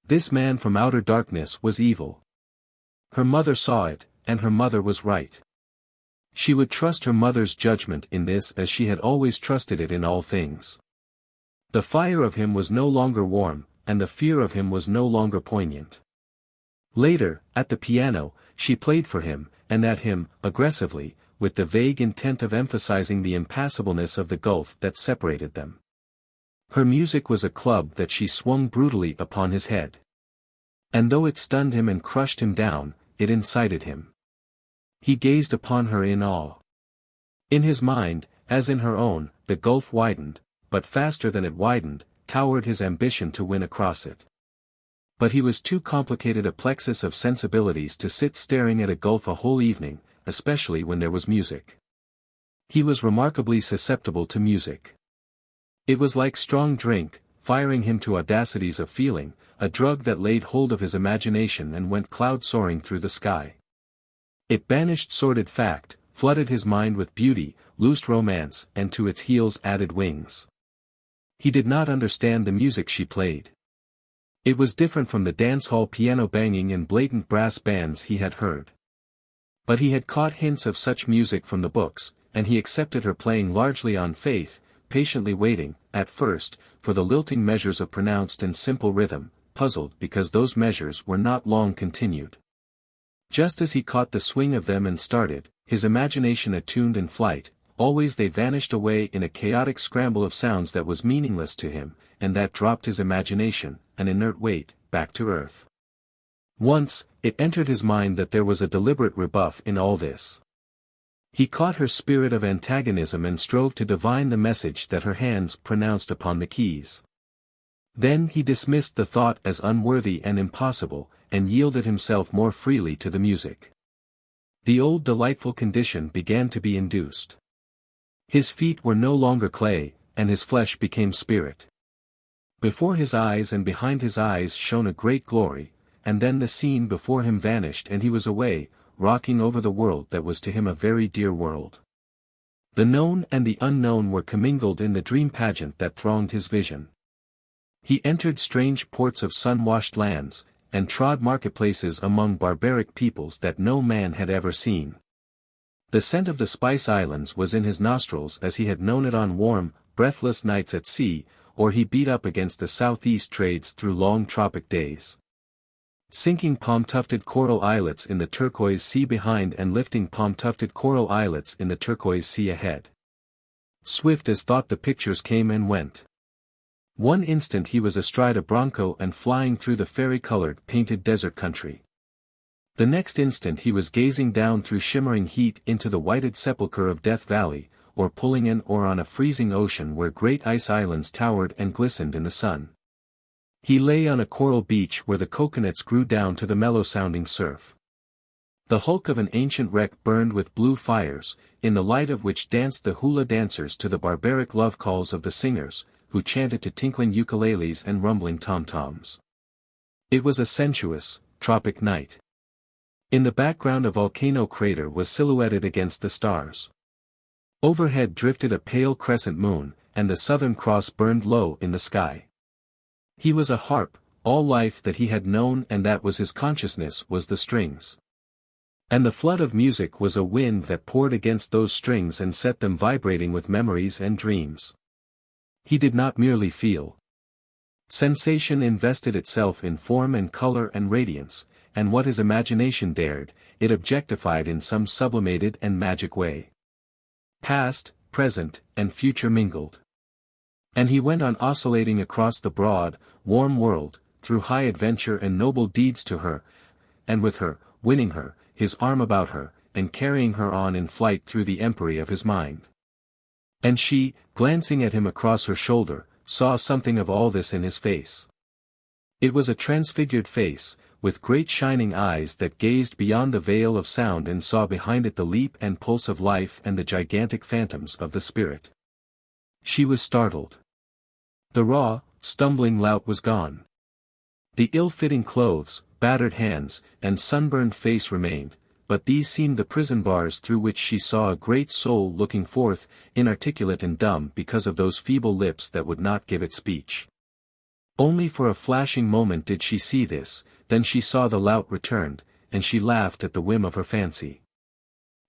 This man from outer darkness was evil. Her mother saw it, and her mother was right. She would trust her mother's judgment in this as she had always trusted it in all things. The fire of him was no longer warm, and the fear of him was no longer poignant. Later, at the piano, she played for him, and at him, aggressively, with the vague intent of emphasizing the impassableness of the gulf that separated them. Her music was a club that she swung brutally upon his head. And though it stunned him and crushed him down, it incited him. He gazed upon her in awe. In his mind, as in her own, the gulf widened, but faster than it widened, towered his ambition to win across it. But he was too complicated a plexus of sensibilities to sit staring at a gulf a whole evening, especially when there was music. He was remarkably susceptible to music. It was like strong drink, firing him to audacities of feeling, a drug that laid hold of his imagination and went cloud-soaring through the sky. It banished sordid fact, flooded his mind with beauty, loosed romance, and to its heels added wings. He did not understand the music she played. It was different from the dance-hall piano banging and blatant brass bands he had heard. But he had caught hints of such music from the books, and he accepted her playing largely on faith, patiently waiting, at first, for the lilting measures of pronounced and simple rhythm, puzzled because those measures were not long continued. Just as he caught the swing of them and started, his imagination attuned in flight, always they vanished away in a chaotic scramble of sounds that was meaningless to him, and that dropped his imagination, an inert weight, back to earth. Once, it entered his mind that there was a deliberate rebuff in all this. He caught her spirit of antagonism and strove to divine the message that her hands pronounced upon the keys. Then he dismissed the thought as unworthy and impossible, and yielded himself more freely to the music. The old delightful condition began to be induced. His feet were no longer clay, and his flesh became spirit. Before his eyes and behind his eyes shone a great glory, and then the scene before him vanished and he was away, rocking over the world that was to him a very dear world. The known and the unknown were commingled in the dream pageant that thronged his vision. He entered strange ports of sun-washed lands, and trod marketplaces among barbaric peoples that no man had ever seen. The scent of the Spice Islands was in his nostrils as he had known it on warm, breathless nights at sea, or he beat up against the southeast trades through long tropic days. Sinking palm-tufted coral islets in the turquoise sea behind and lifting palm-tufted coral islets in the turquoise sea ahead. Swift as thought the pictures came and went. One instant he was astride a bronco and flying through the fairy-colored painted desert country. The next instant he was gazing down through shimmering heat into the whited sepulchre of Death Valley, or pulling in or on a freezing ocean where great ice islands towered and glistened in the sun. He lay on a coral beach where the coconuts grew down to the mellow-sounding surf. The hulk of an ancient wreck burned with blue fires, in the light of which danced the hula dancers to the barbaric love calls of the singers, who chanted to tinkling ukuleles and rumbling tom-toms. It was a sensuous, tropic night. In the background a volcano crater was silhouetted against the stars. Overhead drifted a pale crescent moon, and the Southern Cross burned low in the sky. He was a harp, all life that he had known and that was his consciousness was the strings. And the flood of music was a wind that poured against those strings and set them vibrating with memories and dreams. He did not merely feel. Sensation invested itself in form and color and radiance, and what his imagination dared, it objectified in some sublimated and magic way. Past, present, and future mingled. And he went on oscillating across the broad, warm world, through high adventure and noble deeds to her, and with her, winning her, his arm about her, and carrying her on in flight through the empery of his mind. And she, glancing at him across her shoulder, saw something of all this in his face. It was a transfigured face, with great shining eyes that gazed beyond the veil of sound and saw behind it the leap and pulse of life and the gigantic phantoms of the spirit. She was startled. The raw, stumbling lout was gone. The ill-fitting clothes, battered hands, and sunburned face remained, but these seemed the prison bars through which she saw a great soul looking forth, inarticulate and dumb because of those feeble lips that would not give it speech. Only for a flashing moment did she see this, then she saw the lout returned, and she laughed at the whim of her fancy.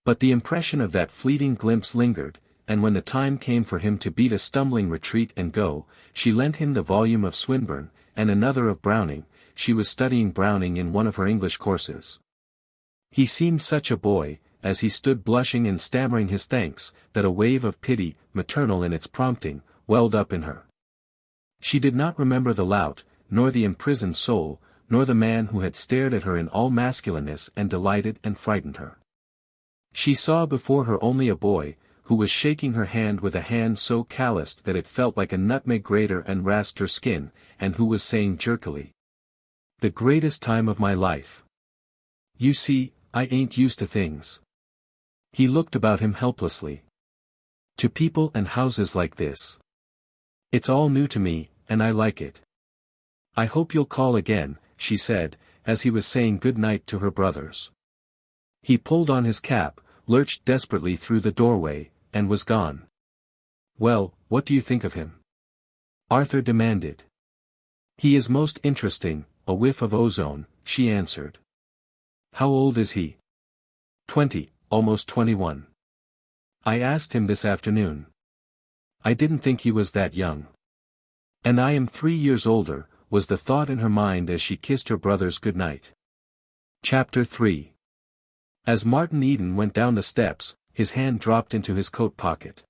But the impression of that fleeting glimpse lingered, and when the time came for him to beat a stumbling retreat and go, she lent him the volume of Swinburne, and another of Browning. She was studying Browning in one of her English courses. He seemed such a boy, as he stood blushing and stammering his thanks, that a wave of pity, maternal in its prompting, welled up in her. She did not remember the lout, nor the imprisoned soul, nor the man who had stared at her in all masculineness and delighted and frightened her. She saw before her only a boy, who was shaking her hand with a hand so calloused that it felt like a nutmeg grater and rasped her skin, and who was saying jerkily, "The greatest time of my life. You see, I ain't used to things." He looked about him helplessly. "To people and houses like this. It's all new to me, and I like it. I hope you'll call again," she said, as he was saying good night to her brothers. He pulled on his cap, lurched desperately through the doorway, and was gone. "Well, what do you think of him?" Arthur demanded. "He is most interesting, a whiff of ozone," she answered. "How old is he?" 20, almost 21. "I asked him this afternoon. I didn't think he was that young." "And I am 3 years older," was the thought in her mind as she kissed her brothers good night. Chapter 3. As Martin Eden went down the steps, his hand dropped into his coat pocket.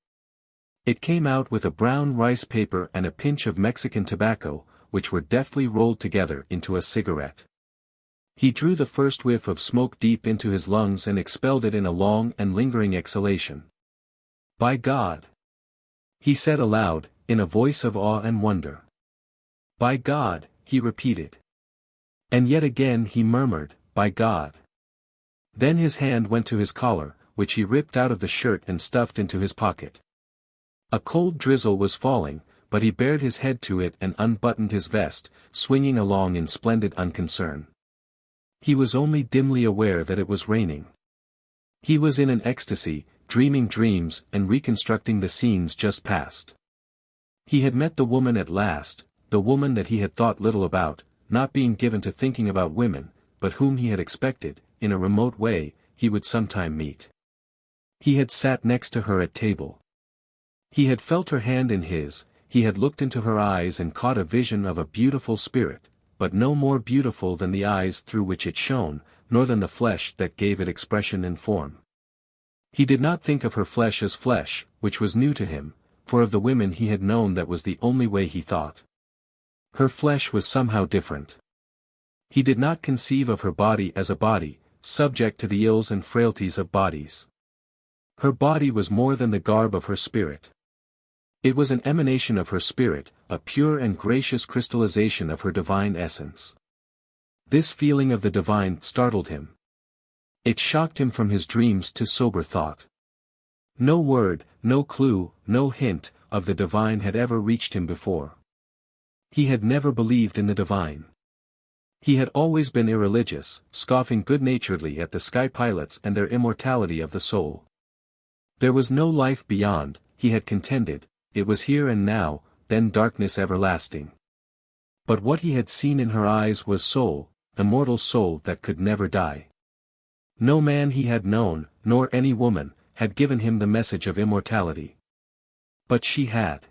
It came out with a brown rice paper and a pinch of Mexican tobacco, which were deftly rolled together into a cigarette. He drew the first whiff of smoke deep into his lungs and expelled it in a long and lingering exhalation. "By God!" he said aloud, in a voice of awe and wonder. "By God!" he repeated. And yet again he murmured, "By God!" Then his hand went to his collar, which he ripped out of the shirt and stuffed into his pocket. A cold drizzle was falling, but he bared his head to it and unbuttoned his vest, swinging along in splendid unconcern. He was only dimly aware that it was raining. He was in an ecstasy, dreaming dreams and reconstructing the scenes just past. He had met the woman at last, the woman that he had thought little about, not being given to thinking about women, but whom he had expected, in a remote way, he would sometime meet. He had sat next to her at table. He had felt her hand in his, he had looked into her eyes and caught a vision of a beautiful spirit, but no more beautiful than the eyes through which it shone, nor than the flesh that gave it expression and form. He did not think of her flesh as flesh, which was new to him, for of the women he had known that was the only way he thought. Her flesh was somehow different. He did not conceive of her body as a body, subject to the ills and frailties of bodies. Her body was more than the garb of her spirit. It was an emanation of her spirit, a pure and gracious crystallization of her divine essence. This feeling of the divine startled him. It shocked him from his dreams to sober thought. No word, no clue, no hint, of the divine had ever reached him before. He had never believed in the divine. He had always been irreligious, scoffing good-naturedly at the sky pilots and their immortality of the soul. There was no life beyond, he had contended, it was here and now, then darkness everlasting. But what he had seen in her eyes was soul, immortal soul that could never die. No man he had known, nor any woman, had given him the message of immortality. But she had.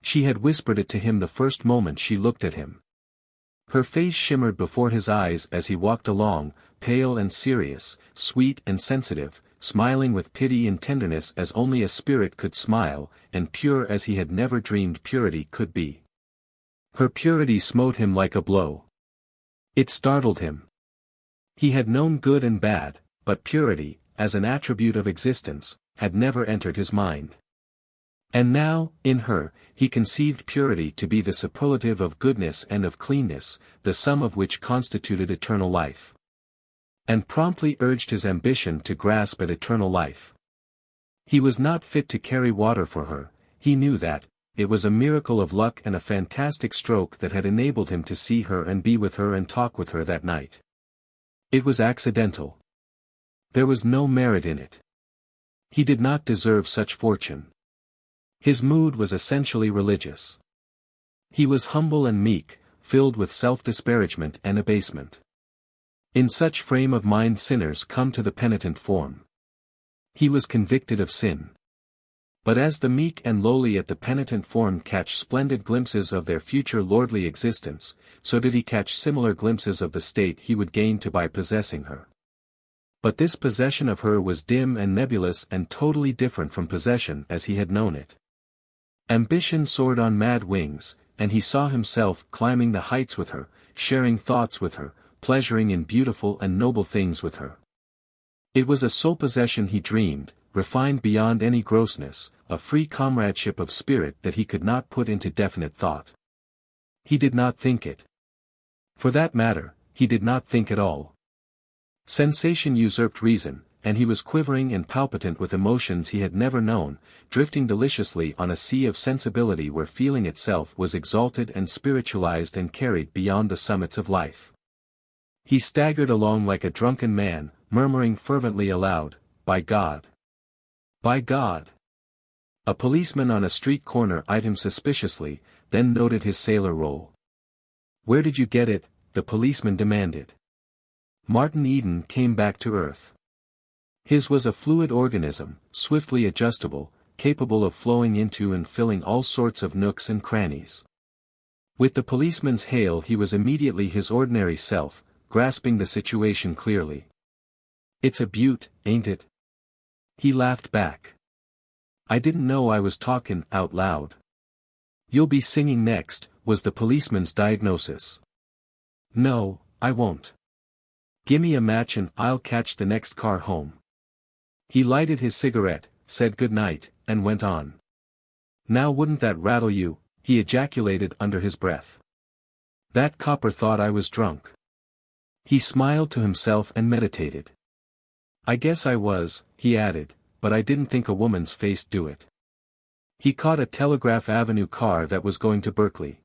She had whispered it to him the first moment she looked at him. Her face shimmered before his eyes as he walked along, pale and serious, sweet and sensitive, smiling with pity and tenderness as only a spirit could smile, and pure as he had never dreamed purity could be. Her purity smote him like a blow. It startled him. He had known good and bad, but purity, as an attribute of existence, had never entered his mind. And now, in her, he conceived purity to be the superlative of goodness and of cleanness, the sum of which constituted eternal life. And promptly urged his ambition to grasp at eternal life. He was not fit to carry water for her, he knew that. It was a miracle of luck and a fantastic stroke that had enabled him to see her and be with her and talk with her that night. It was accidental. There was no merit in it. He did not deserve such fortune. His mood was essentially religious. He was humble and meek, filled with self-disparagement and abasement. In such frame of mind sinners come to the penitent form. He was convicted of sin. But as the meek and lowly at the penitent form catch splendid glimpses of their future lordly existence, so did he catch similar glimpses of the state he would gain by possessing her. But this possession of her was dim and nebulous and totally different from possession as he had known it. Ambition soared on mad wings, and he saw himself climbing the heights with her, sharing thoughts with her, pleasuring in beautiful and noble things with her. It was a sole possession he dreamed, refined beyond any grossness, a free comradeship of spirit that he could not put into definite thought. He did not think it. For that matter, he did not think at all. Sensation usurped reason, and he was quivering and palpitant with emotions he had never known, drifting deliciously on a sea of sensibility where feeling itself was exalted and spiritualized and carried beyond the summits of life. He staggered along like a drunken man, murmuring fervently aloud, "By God! By God!" A policeman on a street corner eyed him suspiciously, then noted his sailor roll. "Where did you get it?" the policeman demanded. Martin Eden came back to earth. His was a fluid organism, swiftly adjustable, capable of flowing into and filling all sorts of nooks and crannies. With the policeman's hail he was immediately his ordinary self, grasping the situation clearly. "It's a beaut, ain't it?" He laughed back. "I didn't know I was talkin' out loud." "You'll be singing next," was the policeman's diagnosis. "No, I won't. Gimme a match and I'll catch the next car home. He lighted his cigarette, said good night, and went on. Now wouldn't that rattle you, he ejaculated under his breath. That copper thought I was drunk. He smiled to himself and meditated. I guess I was, he added, but I didn't think a woman's face'd do it. He caught a Telegraph Avenue car that was going to Berkeley.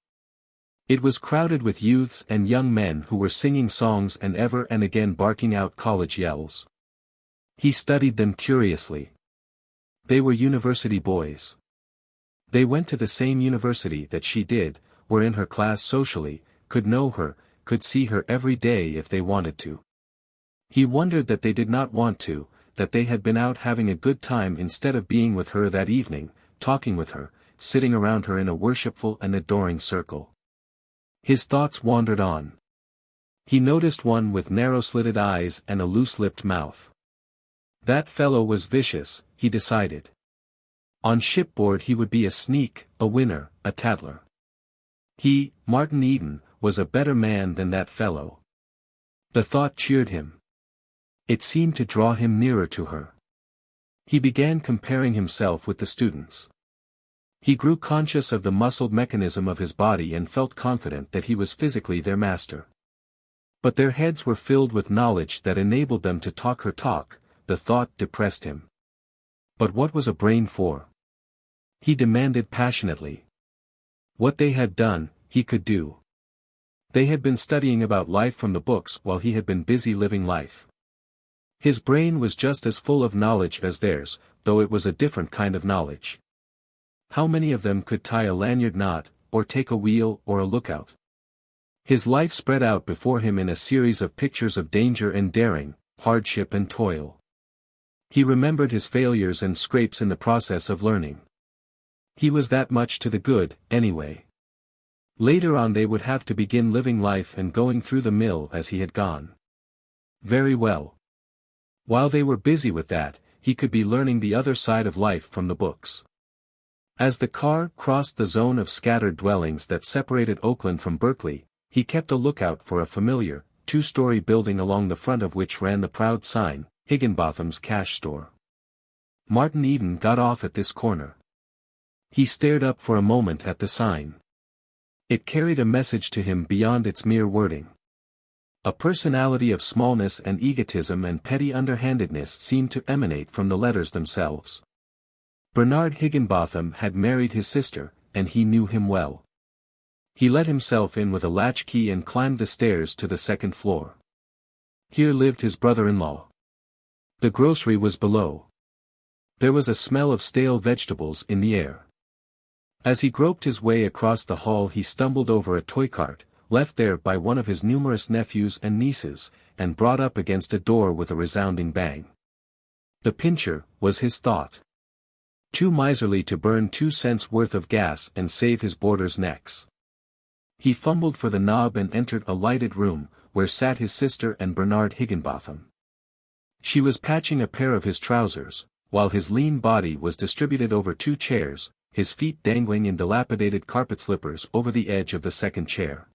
It was crowded with youths and young men who were singing songs and ever and again barking out college yells. He studied them curiously. They were university boys. They went to the same university that she did, were in her class socially, could know her, could see her every day if they wanted to. He wondered that they did not want to, that they had been out having a good time instead of being with her that evening, talking with her, sitting around her in a worshipful and adoring circle. His thoughts wandered on. He noticed one with narrow-slitted eyes and a loose-lipped mouth. That fellow was vicious, he decided. On shipboard he would be a sneak, a winner, a tattler. He, Martin Eden, was a better man than that fellow. The thought cheered him. It seemed to draw him nearer to her. He began comparing himself with the students. He grew conscious of the muscled mechanism of his body and felt confident that he was physically their master. But their heads were filled with knowledge that enabled them to talk her talk. The thought depressed him. But what was a brain for? He demanded passionately. What they had done, he could do. They had been studying about life from the books while he had been busy living life. His brain was just as full of knowledge as theirs, though it was a different kind of knowledge. How many of them could tie a lanyard knot, or take a wheel or a lookout? His life spread out before him in a series of pictures of danger and daring, hardship and toil. He remembered his failures and scrapes in the process of learning. He was that much to the good, anyway. Later on they would have to begin living life and going through the mill as he had gone. Very well. While they were busy with that, he could be learning the other side of life from the books. As the car crossed the zone of scattered dwellings that separated Oakland from Berkeley, he kept a lookout for a familiar, two-story building along the front of which ran the proud sign, Higginbotham's Cash Store. Martin Eden got off at this corner. He stared up for a moment at the sign. It carried a message to him beyond its mere wording. A personality of smallness and egotism and petty underhandedness seemed to emanate from the letters themselves. Bernard Higginbotham had married his sister, and he knew him well. He let himself in with a latchkey and climbed the stairs to the second floor. Here lived his brother-in-law. The grocery was below. There was a smell of stale vegetables in the air. As he groped his way across the hall he stumbled over a toy cart, left there by one of his numerous nephews and nieces, and brought up against a door with a resounding bang. The pincher, was his thought. Too miserly to burn 2 cents worth of gas and save his boarders' necks. He fumbled for the knob and entered a lighted room, where sat his sister and Bernard Higginbotham. She was patching a pair of his trousers, while his lean body was distributed over 2 chairs, his feet dangling in dilapidated carpet slippers over the edge of the second chair.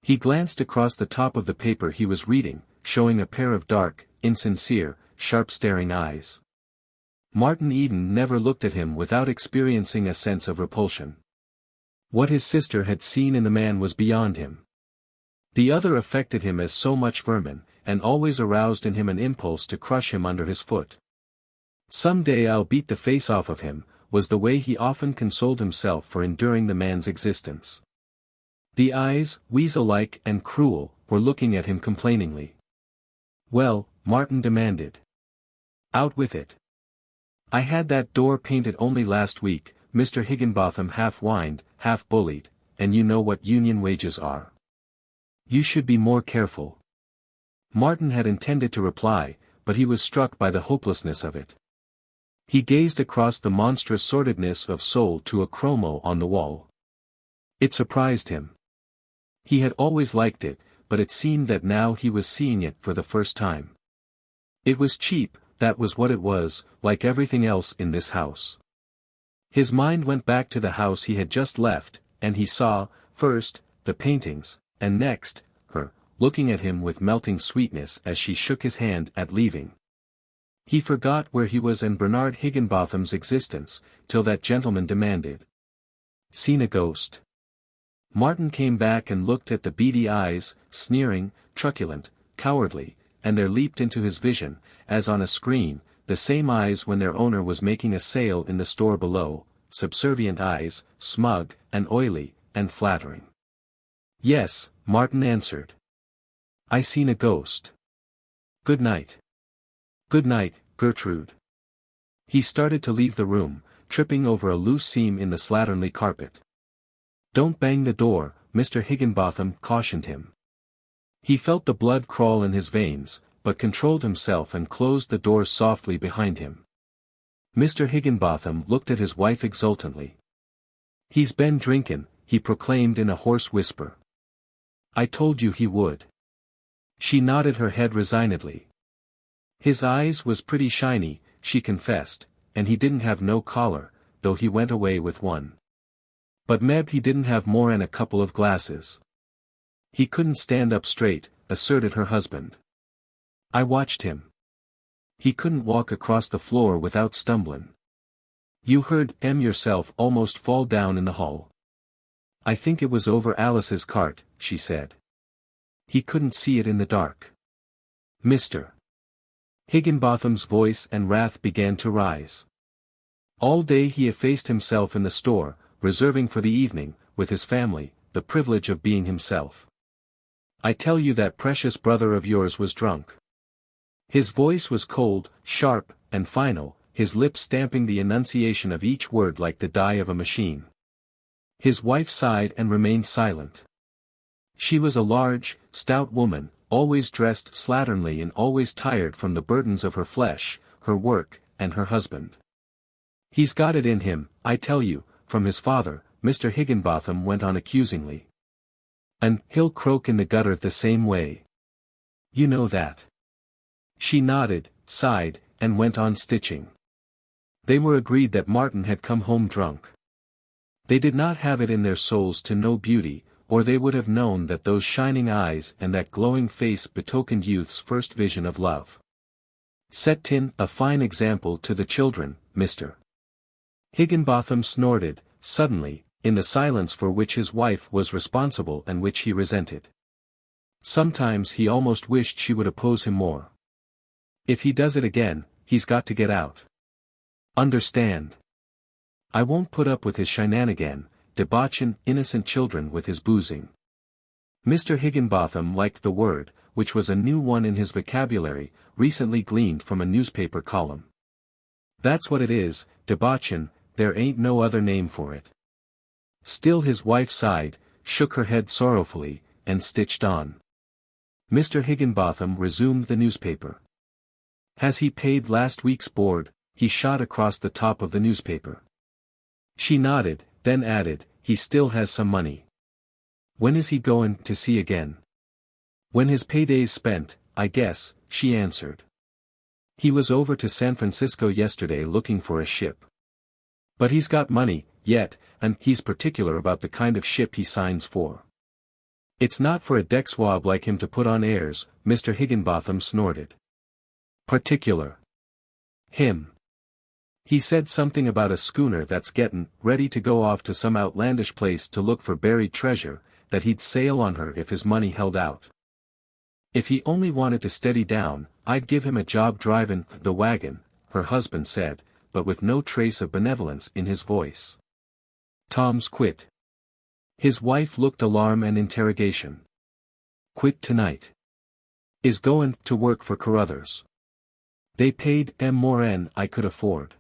He glanced across the top of the paper he was reading, showing a pair of dark, insincere, sharp-staring eyes. Martin Eden never looked at him without experiencing a sense of repulsion. What his sister had seen in the man was beyond him. The other affected him as so much vermin, and always aroused in him an impulse to crush him under his foot. "Some day I'll beat the face off of him," was the way he often consoled himself for enduring the man's existence. The eyes, weasel-like and cruel, were looking at him complainingly. "Well," Martin demanded. "Out with it." "I had that door painted only last week," Mr. Higginbotham half whined, half bullied, "and you know what union wages are. You should be more careful." Martin had intended to reply, but he was struck by the hopelessness of it. He gazed across the monstrous sordidness of soul to a chromo on the wall. It surprised him. He had always liked it, but it seemed that now he was seeing it for the first time. It was cheap, that was what it was, like everything else in this house. His mind went back to the house he had just left, and he saw, first, the paintings, and next, her, looking at him with melting sweetness as she shook his hand at leaving. He forgot where he was and Bernard Higginbotham's existence, till that gentleman demanded, "Seen a ghost?" Martin came back and looked at the beady eyes, sneering, truculent, cowardly, and there leaped into his vision, as on a screen, the same eyes when their owner was making a sale in the store below, subservient eyes, smug, and oily, and flattering. "Yes," Martin answered. "I seen a ghost. Good night." "Good night, Gertrude." He started to leave the room, tripping over a loose seam in the slatternly carpet. "Don't bang the door," Mr. Higginbotham cautioned him. He felt the blood crawl in his veins, but controlled himself and closed the door softly behind him. Mr. Higginbotham looked at his wife exultantly. "He's been drinkin'," he proclaimed in a hoarse whisper. "I told you he would." She nodded her head resignedly. His eyes was pretty shiny, she confessed, and he didn't have no collar, though he went away with one. But meb he didn't have more'n a couple of glasses. He couldn't stand up straight, asserted her husband. "I watched him. He couldn't walk across the floor without stumbling. You heard yourself almost fall down in the hall." "I think it was over Alice's cart," she said. "He couldn't see it in the dark." "Mr. Higginbotham's voice and wrath began to rise. All day he effaced himself in the store, reserving for the evening, with his family, the privilege of being himself. "I tell you that precious brother of yours was drunk." His voice was cold, sharp, and final, his lips stamping the enunciation of each word like the die of a machine. His wife sighed and remained silent. She was a large, stout woman, always dressed slatternly and always tired from the burdens of her flesh, her work, and her husband. "He's got it in him, I tell you, from his father," Mr. Higginbotham went on accusingly. "And he'll croak in the gutter the same way. You know that." She nodded, sighed, and went on stitching. They were agreed that Martin had come home drunk. They did not have it in their souls to know beauty, or they would have known that those shining eyes and that glowing face betokened youth's first vision of love. "Set a fine example to the children, Mr. Higginbotham snorted, suddenly, in the silence for which his wife was responsible and which he resented. Sometimes he almost wished she would oppose him more. "If he does it again, he's got to get out. Understand? I won't put up with his shenanigan, debauching innocent children with his boozing." Mr. Higginbotham liked the word, which was a new one in his vocabulary, recently gleaned from a newspaper column. "That's what it is, debauchin', there ain't no other name for it." Still his wife sighed, shook her head sorrowfully, and stitched on. Mr. Higginbotham resumed the newspaper. "Has he paid last week's board?" he shot across the top of the newspaper. She nodded, then added, "He still has some money. When is he goin' to sea again?" "When his payday's spent, I guess," she answered. "He was over to San Francisco yesterday looking for a ship. But he's got money, yet, and he's particular about the kind of ship he signs for. It's not for a deck swab like him to put on airs," Mr. Higginbotham snorted. "Particular. Him. He said something about a schooner that's gettin' ready to go off to some outlandish place to look for buried treasure, that he'd sail on her if his money held out. If he only wanted to steady down, I'd give him a job drivin' the wagon," her husband said, but with no trace of benevolence in his voice. "Tom's quit." His wife looked alarm and interrogation. "Quit tonight. Is goin' to work for Carruthers. They paid more'n I could afford.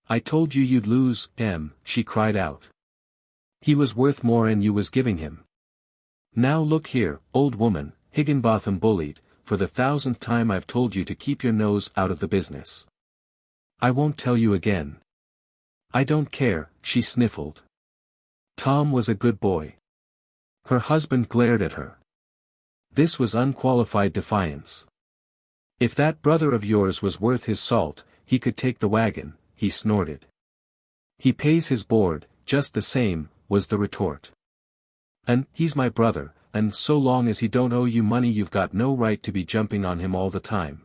I told you you'd lose, she cried out. He was worth more'n you was giving him. Now look here, old woman, Higginbotham bullied, for the 1000th time I've told you to keep your nose out of the business. I won't tell you again. I don't care, she sniffled. Tom was a good boy. Her husband glared at her. This was unqualified defiance. If that brother of yours was worth his salt, he could take the wagon, he snorted. He pays his board, just the same, was the retort. And he's my brother, and so long as he don't owe you money you've got no right to be jumping on him all the time.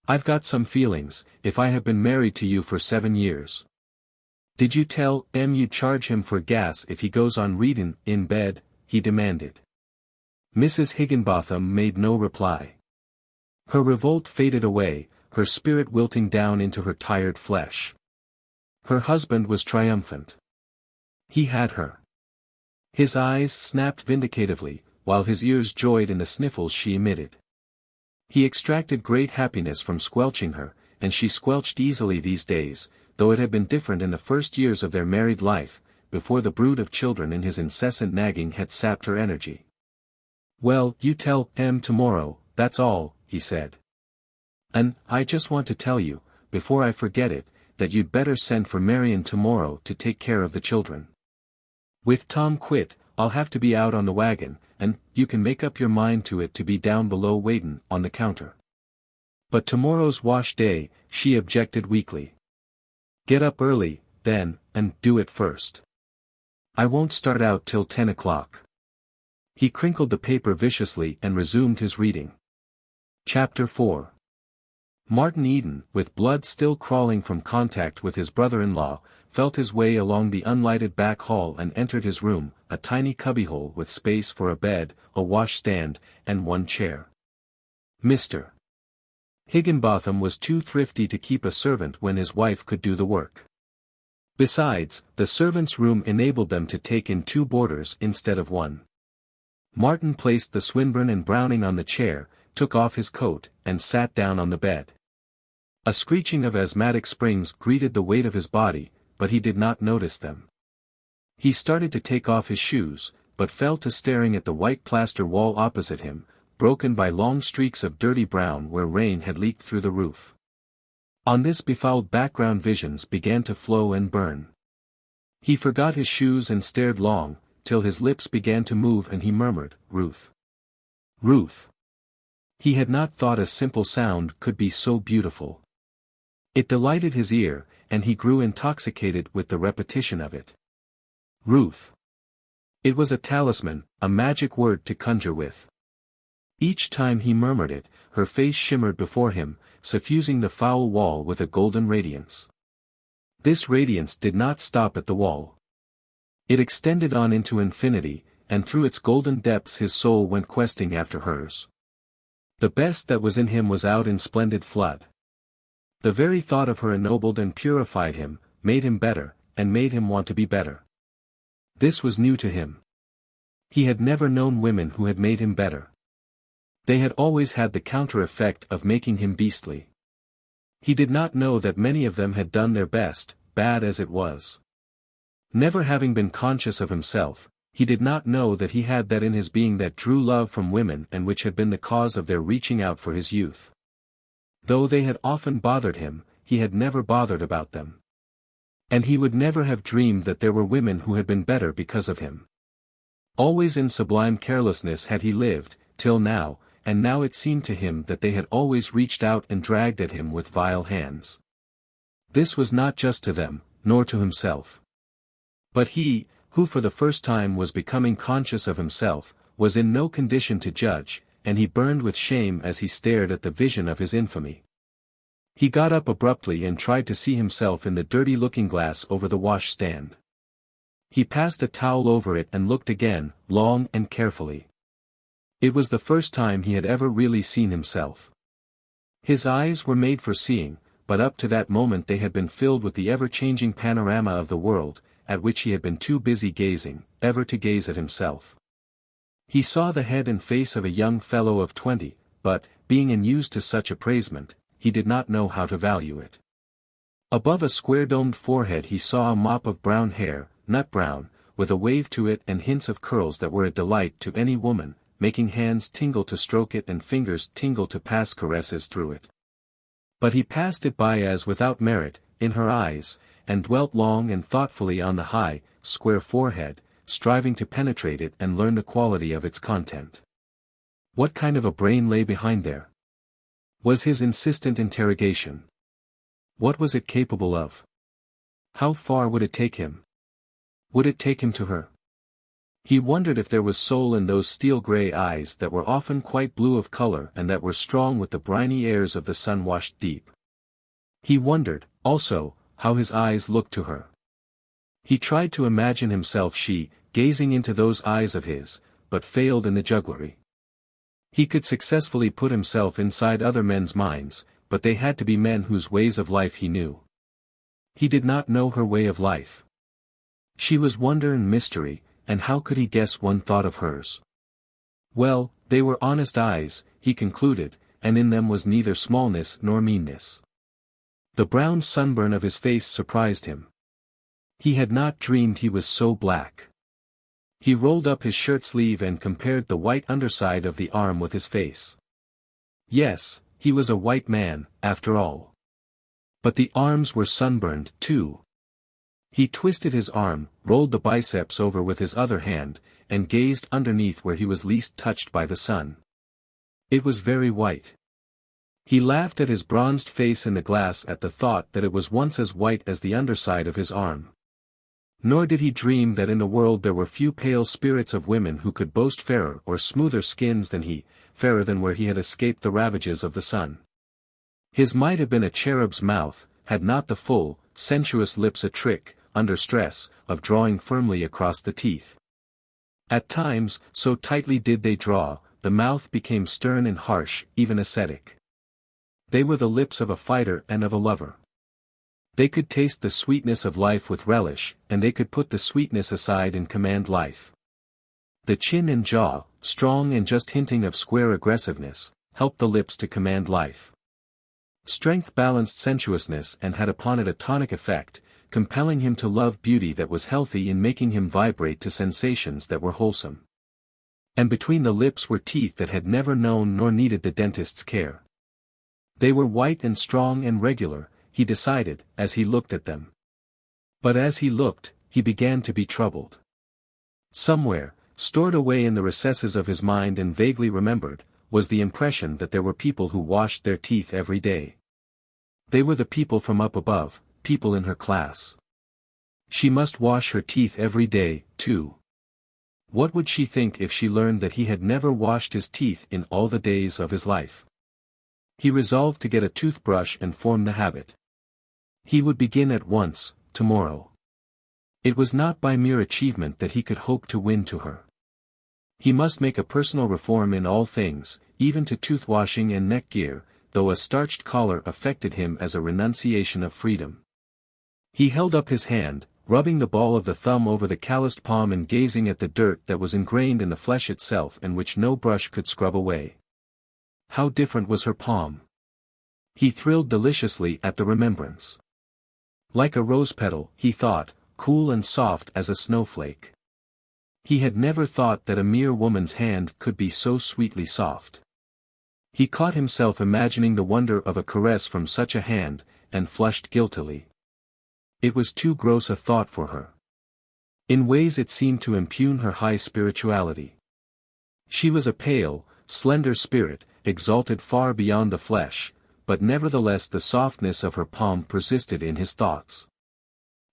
I've got some feelings, if I have been married to you for 7 years. Did you tell you'd charge him for gas if he goes on reading in bed? He demanded. Mrs. Higginbotham made no reply. Her revolt faded away, her spirit wilting down into her tired flesh. Her husband was triumphant. He had her. His eyes snapped vindictively, while his ears joyed in the sniffles she emitted. He extracted great happiness from squelching her, and she squelched easily these days, though it had been different in the first years of their married life, before the brood of children and his incessant nagging had sapped her energy. Well, you tell tomorrow, that's all, he said. And I just want to tell you, before I forget it, that you'd better send for Marion tomorrow to take care of the children. With Tom quit, I'll have to be out on the wagon, and you can make up your mind to it to be down below waitin' on the counter. But tomorrow's wash day, she objected weakly. Get up early, then, and do it first. I won't start out till 10 o'clock. He crinkled the paper viciously and resumed his reading. Chapter 4. Martin Eden, with blood still crawling from contact with his brother-in-law, felt his way along the unlighted back hall and entered his room, a tiny cubbyhole with space for a bed, a washstand, and one chair. Mr. Higginbotham was too thrifty to keep a servant when his wife could do the work. Besides, the servants' room enabled them to take in 2 boarders instead of 1. Martin placed the Swinburne and Browning on the chair, took off his coat, and sat down on the bed. A screeching of asthmatic springs greeted the weight of his body, but he did not notice them. He started to take off his shoes, but fell to staring at the white plaster wall opposite him, broken by long streaks of dirty brown where rain had leaked through the roof. On this befouled background visions began to flow and burn. He forgot his shoes and stared long, till his lips began to move and he murmured, "Ruth. Ruth." He had not thought a simple sound could be so beautiful. It delighted his ear, and he grew intoxicated with the repetition of it. Ruth. It was a talisman, a magic word to conjure with. Each time he murmured it, her face shimmered before him, suffusing the foul wall with a golden radiance. This radiance did not stop at the wall. It extended on into infinity, and through its golden depths his soul went questing after hers. The best that was in him was out in splendid flood. The very thought of her ennobled and purified him, made him better, and made him want to be better. This was new to him. He had never known women who had made him better. They had always had the counter effect of making him beastly. He did not know that many of them had done their best, bad as it was. Never having been conscious of himself, he did not know that he had that in his being that drew love from women and which had been the cause of their reaching out for his youth. Though they had often bothered him, he had never bothered about them. And he would never have dreamed that there were women who had been better because of him. Always in sublime carelessness had he lived, till now, and now it seemed to him that they had always reached out and dragged at him with vile hands. This was not just to them, nor to himself. But he, who for the first time was becoming conscious of himself, was in no condition to judge, and he burned with shame as he stared at the vision of his infamy. He got up abruptly and tried to see himself in the dirty looking-glass over the wash-stand. He passed a towel over it and looked again, long and carefully. It was the first time he had ever really seen himself. His eyes were made for seeing, but up to that moment they had been filled with the ever-changing panorama of the world, at which he had been too busy gazing, ever to gaze at himself. He saw the head and face of a young fellow of 20, but, being unused to such appraisement, he did not know how to value it. Above a square-domed forehead he saw a mop of brown hair, nut-brown, with a wave to it and hints of curls that were a delight to any woman, making hands tingle to stroke it and fingers tingle to pass caresses through it. But he passed it by as without merit, in her eyes, and dwelt long and thoughtfully on the high, square forehead, striving to penetrate it and learn the quality of its content. What kind of a brain lay behind there? Was his insistent interrogation. What was it capable of? How far would it take him? Would it take him to her? He wondered if there was soul in those steel-gray eyes that were often quite blue of color and that were strong with the briny airs of the sun-washed deep. He wondered, also, how his eyes looked to her. He tried to imagine himself gazing into those eyes of his, but failed in the jugglery. He could successfully put himself inside other men's minds, but they had to be men whose ways of life he knew. He did not know her way of life. She was wonder and mystery, and how could he guess one thought of hers? Well, they were honest eyes, he concluded, and in them was neither smallness nor meanness. The brown sunburn of his face surprised him. He had not dreamed he was so black. He rolled up his shirt sleeve and compared the white underside of the arm with his face. Yes, he was a white man, after all. But the arms were sunburned, too. He twisted his arm, rolled the biceps over with his other hand, and gazed underneath where he was least touched by the sun. It was very white. He laughed at his bronzed face in the glass at the thought that it was once as white as the underside of his arm. Nor did he dream that in the world there were few pale spirits of women who could boast fairer or smoother skins than he, fairer than where he had escaped the ravages of the sun. His might have been a cherub's mouth, had not the full, sensuous lips a trick, under stress, of drawing firmly across the teeth. At times, so tightly did they draw, the mouth became stern and harsh, even ascetic. They were the lips of a fighter and of a lover. They could taste the sweetness of life with relish, and they could put the sweetness aside and command life. The chin and jaw, strong and just hinting of square aggressiveness, helped the lips to command life. Strength balanced sensuousness and had upon it a tonic effect, compelling him to love beauty that was healthy in making him vibrate to sensations that were wholesome. And between the lips were teeth that had never known nor needed the dentist's care. They were white and strong and regular, he decided, as he looked at them. But as he looked, he began to be troubled. Somewhere, stored away in the recesses of his mind and vaguely remembered, was the impression that there were people who washed their teeth every day. They were the people from up above, people in her class. She must wash her teeth every day, too. What would she think if she learned that he had never washed his teeth in all the days of his life? He resolved to get a toothbrush and form the habit. He would begin at once, tomorrow. It was not by mere achievement that he could hope to win to her. He must make a personal reform in all things, even to toothwashing and neck gear, though a starched collar affected him as a renunciation of freedom. He held up his hand, rubbing the ball of the thumb over the calloused palm and gazing at the dirt that was ingrained in the flesh itself and which no brush could scrub away. How different was her palm! He thrilled deliciously at the remembrance. Like a rose petal, he thought, cool and soft as a snowflake. He had never thought that a mere woman's hand could be so sweetly soft. He caught himself imagining the wonder of a caress from such a hand, and flushed guiltily. It was too gross a thought for her. In ways it seemed to impugn her high spirituality. She was a pale, slender spirit, exalted far beyond the flesh, but nevertheless the softness of her palm persisted in his thoughts.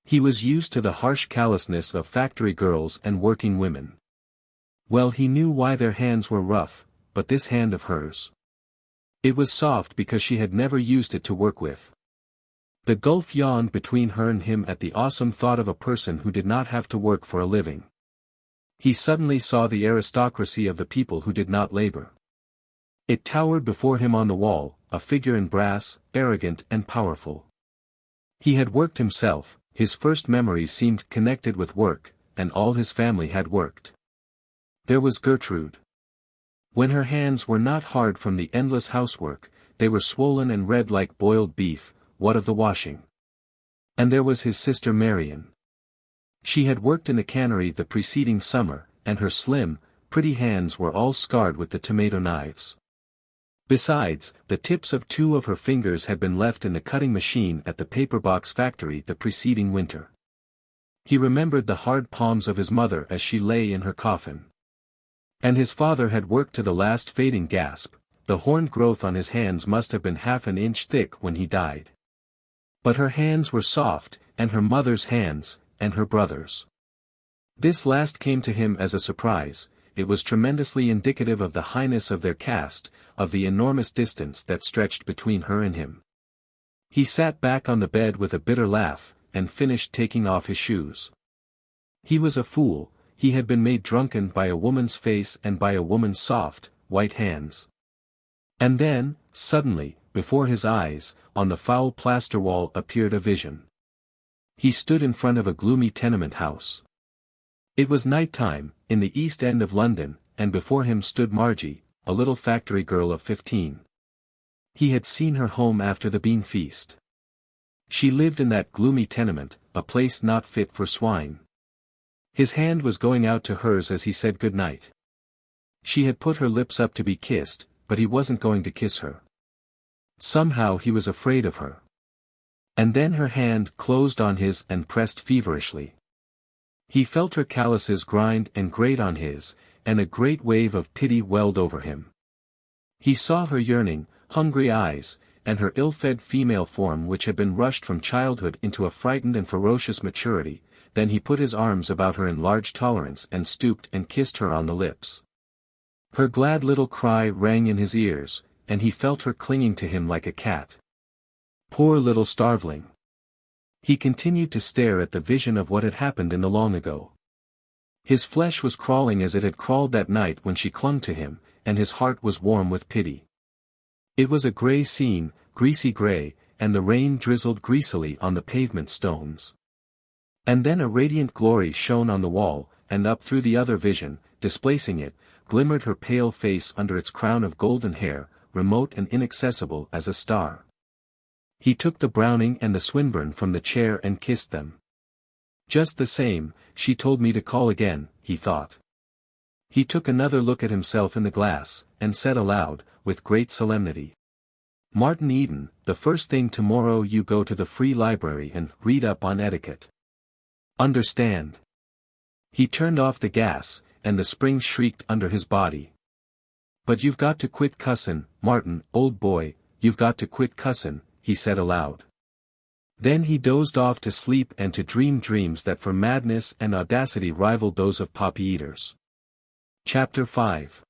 He was used to the harsh callousness of factory girls and working women. Well, he knew why their hands were rough, but this hand of hers. It was soft because she had never used it to work with. The gulf yawned between her and him at the awesome thought of a person who did not have to work for a living. He suddenly saw the aristocracy of the people who did not labor. It towered before him on the wall, a figure in brass, arrogant and powerful. He had worked himself, his first memories seemed connected with work, and all his family had worked. There was Gertrude. When her hands were not hard from the endless housework, they were swollen and red like boiled beef, what of the washing? And there was his sister Marion. She had worked in the cannery the preceding summer, and her slim, pretty hands were all scarred with the tomato knives. Besides, the tips of 2 of her fingers had been left in the cutting machine at the paper box factory the preceding winter. He remembered the hard palms of his mother as she lay in her coffin. And his father had worked to the last fading gasp. The horned growth on his hands must have been half an inch thick when he died. But her hands were soft, and her mother's hands, and her brother's. This last came to him as a surprise. It was tremendously indicative of the highness of their caste, of the enormous distance that stretched between her and him. He sat back on the bed with a bitter laugh, and finished taking off his shoes. He was a fool. He had been made drunken by a woman's face and by a woman's soft, white hands. And then, suddenly, before his eyes, on the foul plaster wall appeared a vision. He stood in front of a gloomy tenement house. It was night time, in the East End of London, and before him stood Margie, a little factory girl of 15. He had seen her home after the bean feast. She lived in that gloomy tenement, a place not fit for swine. His hand was going out to hers as he said good night. She had put her lips up to be kissed, but he wasn't going to kiss her. Somehow he was afraid of her. And then her hand closed on his and pressed feverishly. He felt her calluses grind and grate on his, and a great wave of pity welled over him. He saw her yearning, hungry eyes, and her ill-fed female form which had been rushed from childhood into a frightened and ferocious maturity. Then he put his arms about her in large tolerance and stooped and kissed her on the lips. Her glad little cry rang in his ears, and he felt her clinging to him like a cat. Poor little starveling. He continued to stare at the vision of what had happened in the long ago. His flesh was crawling as it had crawled that night when she clung to him, and his heart was warm with pity. It was a grey scene, greasy grey, and the rain drizzled greasily on the pavement stones. And then a radiant glory shone on the wall, and up through the other vision, displacing it, glimmered her pale face under its crown of golden hair, remote and inaccessible as a star. He took the Browning and the Swinburne from the chair and kissed them. Just the same, she told me to call again, he thought. He took another look at himself in the glass, and said aloud, with great solemnity. Martin Eden, the first thing tomorrow you go to the Free Library and read up on etiquette. Understand? He turned off the gas, and the springs shrieked under his body. But you've got to quit cussin', Martin, old boy, you've got to quit cussin', he said aloud. Then he dozed off to sleep and to dream dreams that for madness and audacity rivaled those of poppy-eaters. Chapter 5.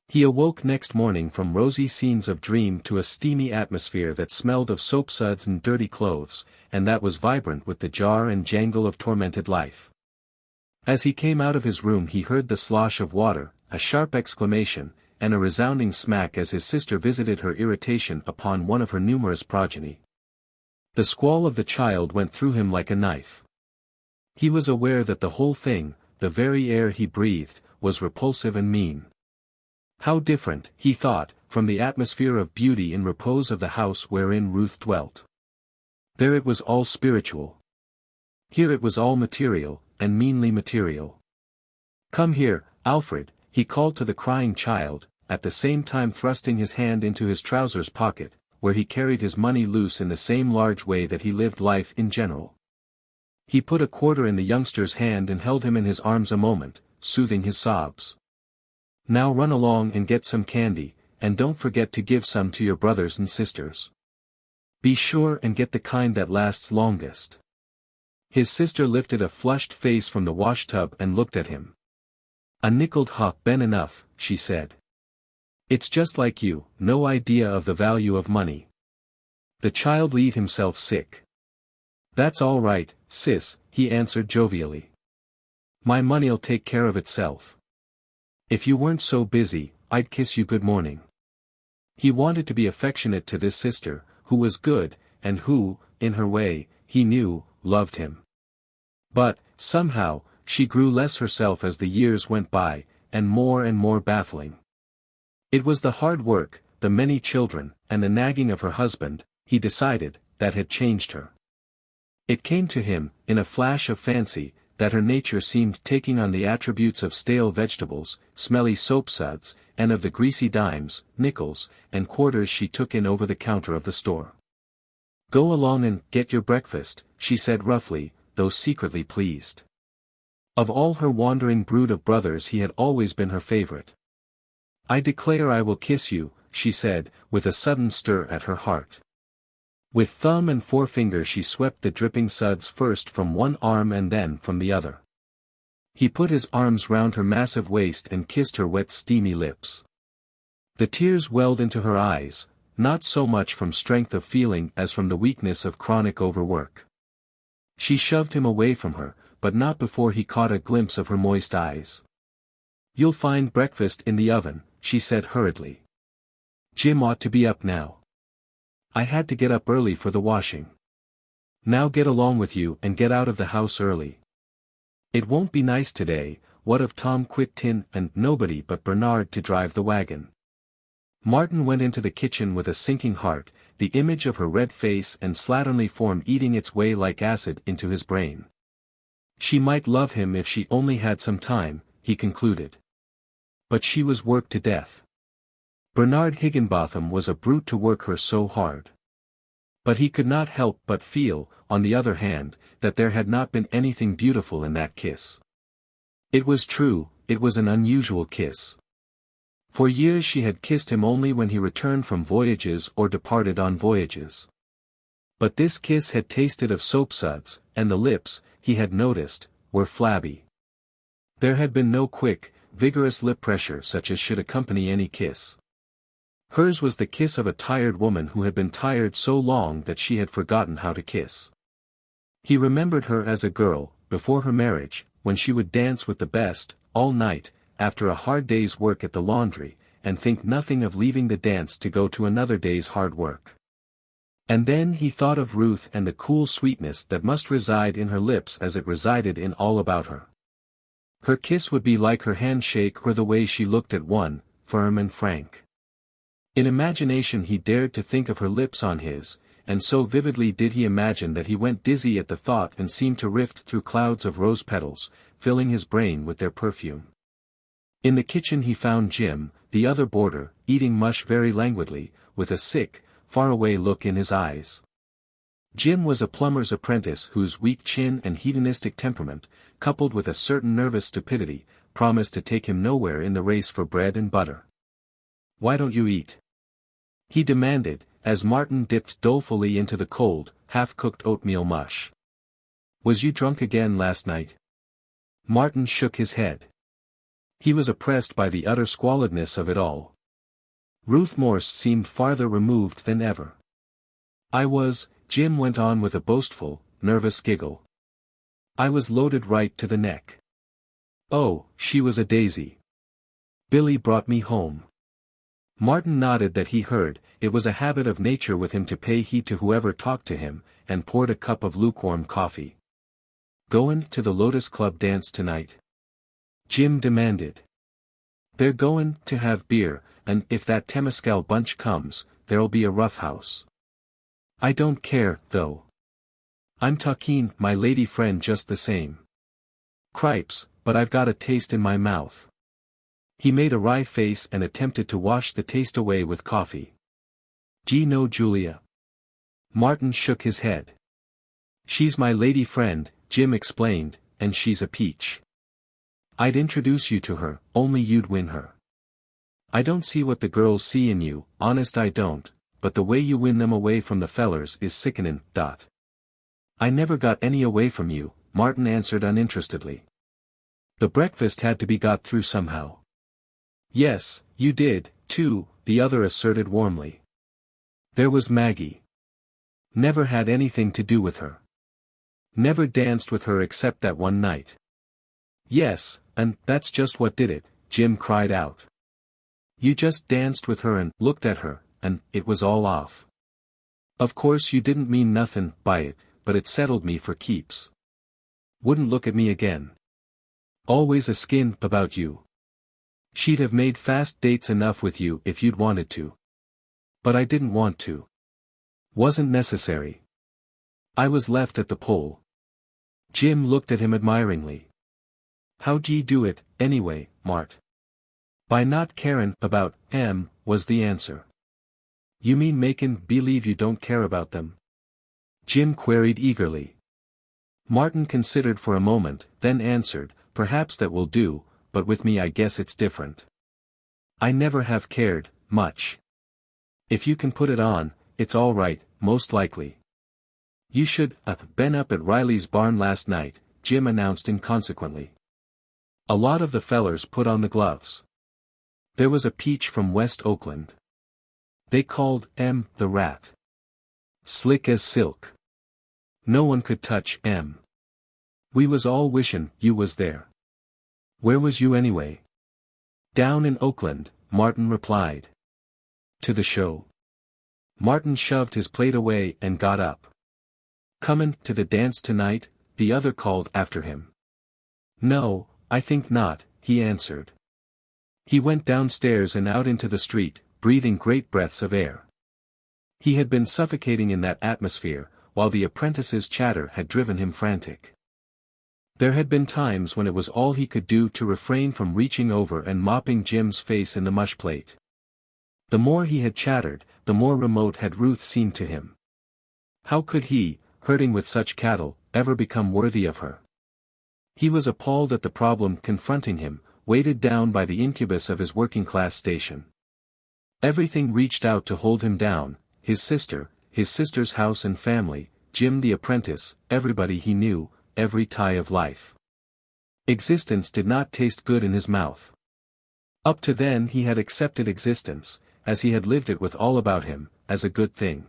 He awoke next morning from rosy scenes of dream to a steamy atmosphere that smelled of soapsuds and dirty clothes, and that was vibrant with the jar and jangle of tormented life. As he came out of his room he heard the slosh of water, a sharp exclamation, and a resounding smack as his sister visited her irritation upon one of her numerous progeny. The squall of the child went through him like a knife. He was aware that the whole thing, the very air he breathed, was repulsive and mean. How different, he thought, from the atmosphere of beauty and repose of the house wherein Ruth dwelt. There it was all spiritual. Here it was all material, and meanly material. Come here, Alfred, he called to the crying child, at the same time thrusting his hand into his trousers pocket, where he carried his money loose in the same large way that he lived life in general. He put a quarter in the youngster's hand and held him in his arms a moment, soothing his sobs. Now run along and get some candy, and don't forget to give some to your brothers and sisters. Be sure and get the kind that lasts longest. His sister lifted a flushed face from the washtub and looked at him. A nickeled hop ben enough, she said. It's just like you, no idea of the value of money. The child leave himself sick. That's all right, sis, he answered jovially. My money'll take care of itself. If you weren't so busy, I'd kiss you good morning. He wanted to be affectionate to this sister, who was good, and who, in her way, he knew, loved him. But, somehow, she grew less herself as the years went by, and more baffling. It was the hard work, the many children, and the nagging of her husband, he decided, that had changed her. It came to him, in a flash of fancy, that her nature seemed taking on the attributes of stale vegetables, smelly soapsuds, and of the greasy dimes, nickels, and quarters she took in over the counter of the store. Go along and get your breakfast, she said roughly, though secretly pleased. Of all her wandering brood of brothers he had always been her favorite. I declare I will kiss you, she said, with a sudden stir at her heart. With thumb and forefinger she swept the dripping suds first from one arm and then from the other. He put his arms round her massive waist and kissed her wet steamy lips. The tears welled into her eyes, not so much from strength of feeling as from the weakness of chronic overwork. She shoved him away from her, but not before he caught a glimpse of her moist eyes. "You'll find breakfast in the oven," she said hurriedly. "Jim ought to be up now. I had to get up early for the washing. Now get along with you and get out of the house early. It won't be nice today, what of Tom Quittin and nobody but Bernard to drive the wagon." Martin went into the kitchen with a sinking heart, the image of her red face and slatternly form eating its way like acid into his brain. She might love him if she only had some time, he concluded. But she was worked to death. Bernard Higginbotham was a brute to work her so hard. But he could not help but feel, on the other hand, that there had not been anything beautiful in that kiss. It was true, it was an unusual kiss. For years she had kissed him only when he returned from voyages or departed on voyages. But this kiss had tasted of soapsuds, and the lips, he had noticed, were flabby. There had been no quick, vigorous lip pressure such as should accompany any kiss. Hers was the kiss of a tired woman who had been tired so long that she had forgotten how to kiss. He remembered her as a girl, before her marriage, when she would dance with the best, all night, after a hard day's work at the laundry, and think nothing of leaving the dance to go to another day's hard work. And then he thought of Ruth and the cool sweetness that must reside in her lips as it resided in all about her. Her kiss would be like her handshake or the way she looked at one, firm and frank. In imagination he dared to think of her lips on his, and so vividly did he imagine that he went dizzy at the thought and seemed to rift through clouds of rose petals, filling his brain with their perfume. In the kitchen he found Jim, the other boarder, eating mush very languidly, with a sick, far-away look in his eyes. Jim was a plumber's apprentice whose weak chin and hedonistic temperament, coupled with a certain nervous stupidity, promised to take him nowhere in the race for bread and butter. "Why don't you eat?" he demanded, as Martin dipped dolefully into the cold, half-cooked oatmeal mush. "Was you drunk again last night?" Martin shook his head. He was oppressed by the utter squalidness of it all. Ruth Morse seemed farther removed than ever. "I was," Jim went on with a boastful, nervous giggle. "I was loaded right to the neck. Oh, she was a daisy. Billy brought me home." Martin nodded that he heard. It was a habit of nature with him to pay heed to whoever talked to him, and poured a cup of lukewarm coffee. "Goin' to the Lotus Club dance tonight?" Jim demanded. "They're goin' to have beer, and if that Temescal bunch comes, there'll be a rough house. I don't care, though. I'm talking my lady friend just the same. Cripes, but I've got a taste in my mouth." He made a wry face and attempted to wash the taste away with coffee. "Gee no, Julia." Martin shook his head. "She's my lady friend," Jim explained, "and she's a peach. I'd introduce you to her, only you'd win her. I don't see what the girls see in you, honest I don't, but the way you win them away from the fellers is sickenin'. "I never got any away from you," Martin answered uninterestedly. "The breakfast had to be got through somehow." "Yes, you did, too," the other asserted warmly. "There was Maggie. Never had anything to do with her. Never danced with her except that one night." "Yes, and that's just what did it," Jim cried out. "You just danced with her and looked at her, and it was all off. Of course you didn't mean nothin' by it, but it settled me for keeps. Wouldn't look at me again. Always a skin about you. She'd have made fast dates enough with you if you'd wanted to. But I didn't want to. Wasn't necessary. I was left at the pole." Jim looked at him admiringly. "How'd ye do it, anyway, Mart?" "By not carin' about 'em," was the answer. "You mean makin' believe you don't care about them?" Jim queried eagerly. Martin considered for a moment, then answered, "Perhaps that will do, but with me I guess it's different. I never have cared, much. If you can put it on, it's all right, most likely." "You should, been up at Riley's barn last night," Jim announced inconsequently. A lot of the fellers put on the gloves. There was a peach from West Oakland. They called the rat. Slick as silk. No one could touch We was all wishin' you was there. Where was you anyway? Down in Oakland, Martin replied. To the show. Martin shoved his plate away and got up. Comin' to the dance tonight? The other called after him. No, I think not, he answered. He went downstairs and out into the street, breathing great breaths of air. He had been suffocating in that atmosphere, while the apprentices' chatter had driven him frantic. There had been times when it was all he could do to refrain from reaching over and mopping Jim's face in the mush plate. The more he had chattered, the more remote had Ruth seemed to him. How could he, herding with such cattle, ever become worthy of her? He was appalled at the problem confronting him, weighted down by the incubus of his working-class station. Everything reached out to hold him down, his sister, his sister's house and family, Jim the apprentice, everybody he knew, every tie of life. Existence did not taste good in his mouth. Up to then he had accepted existence, as he had lived it with all about him, as a good thing.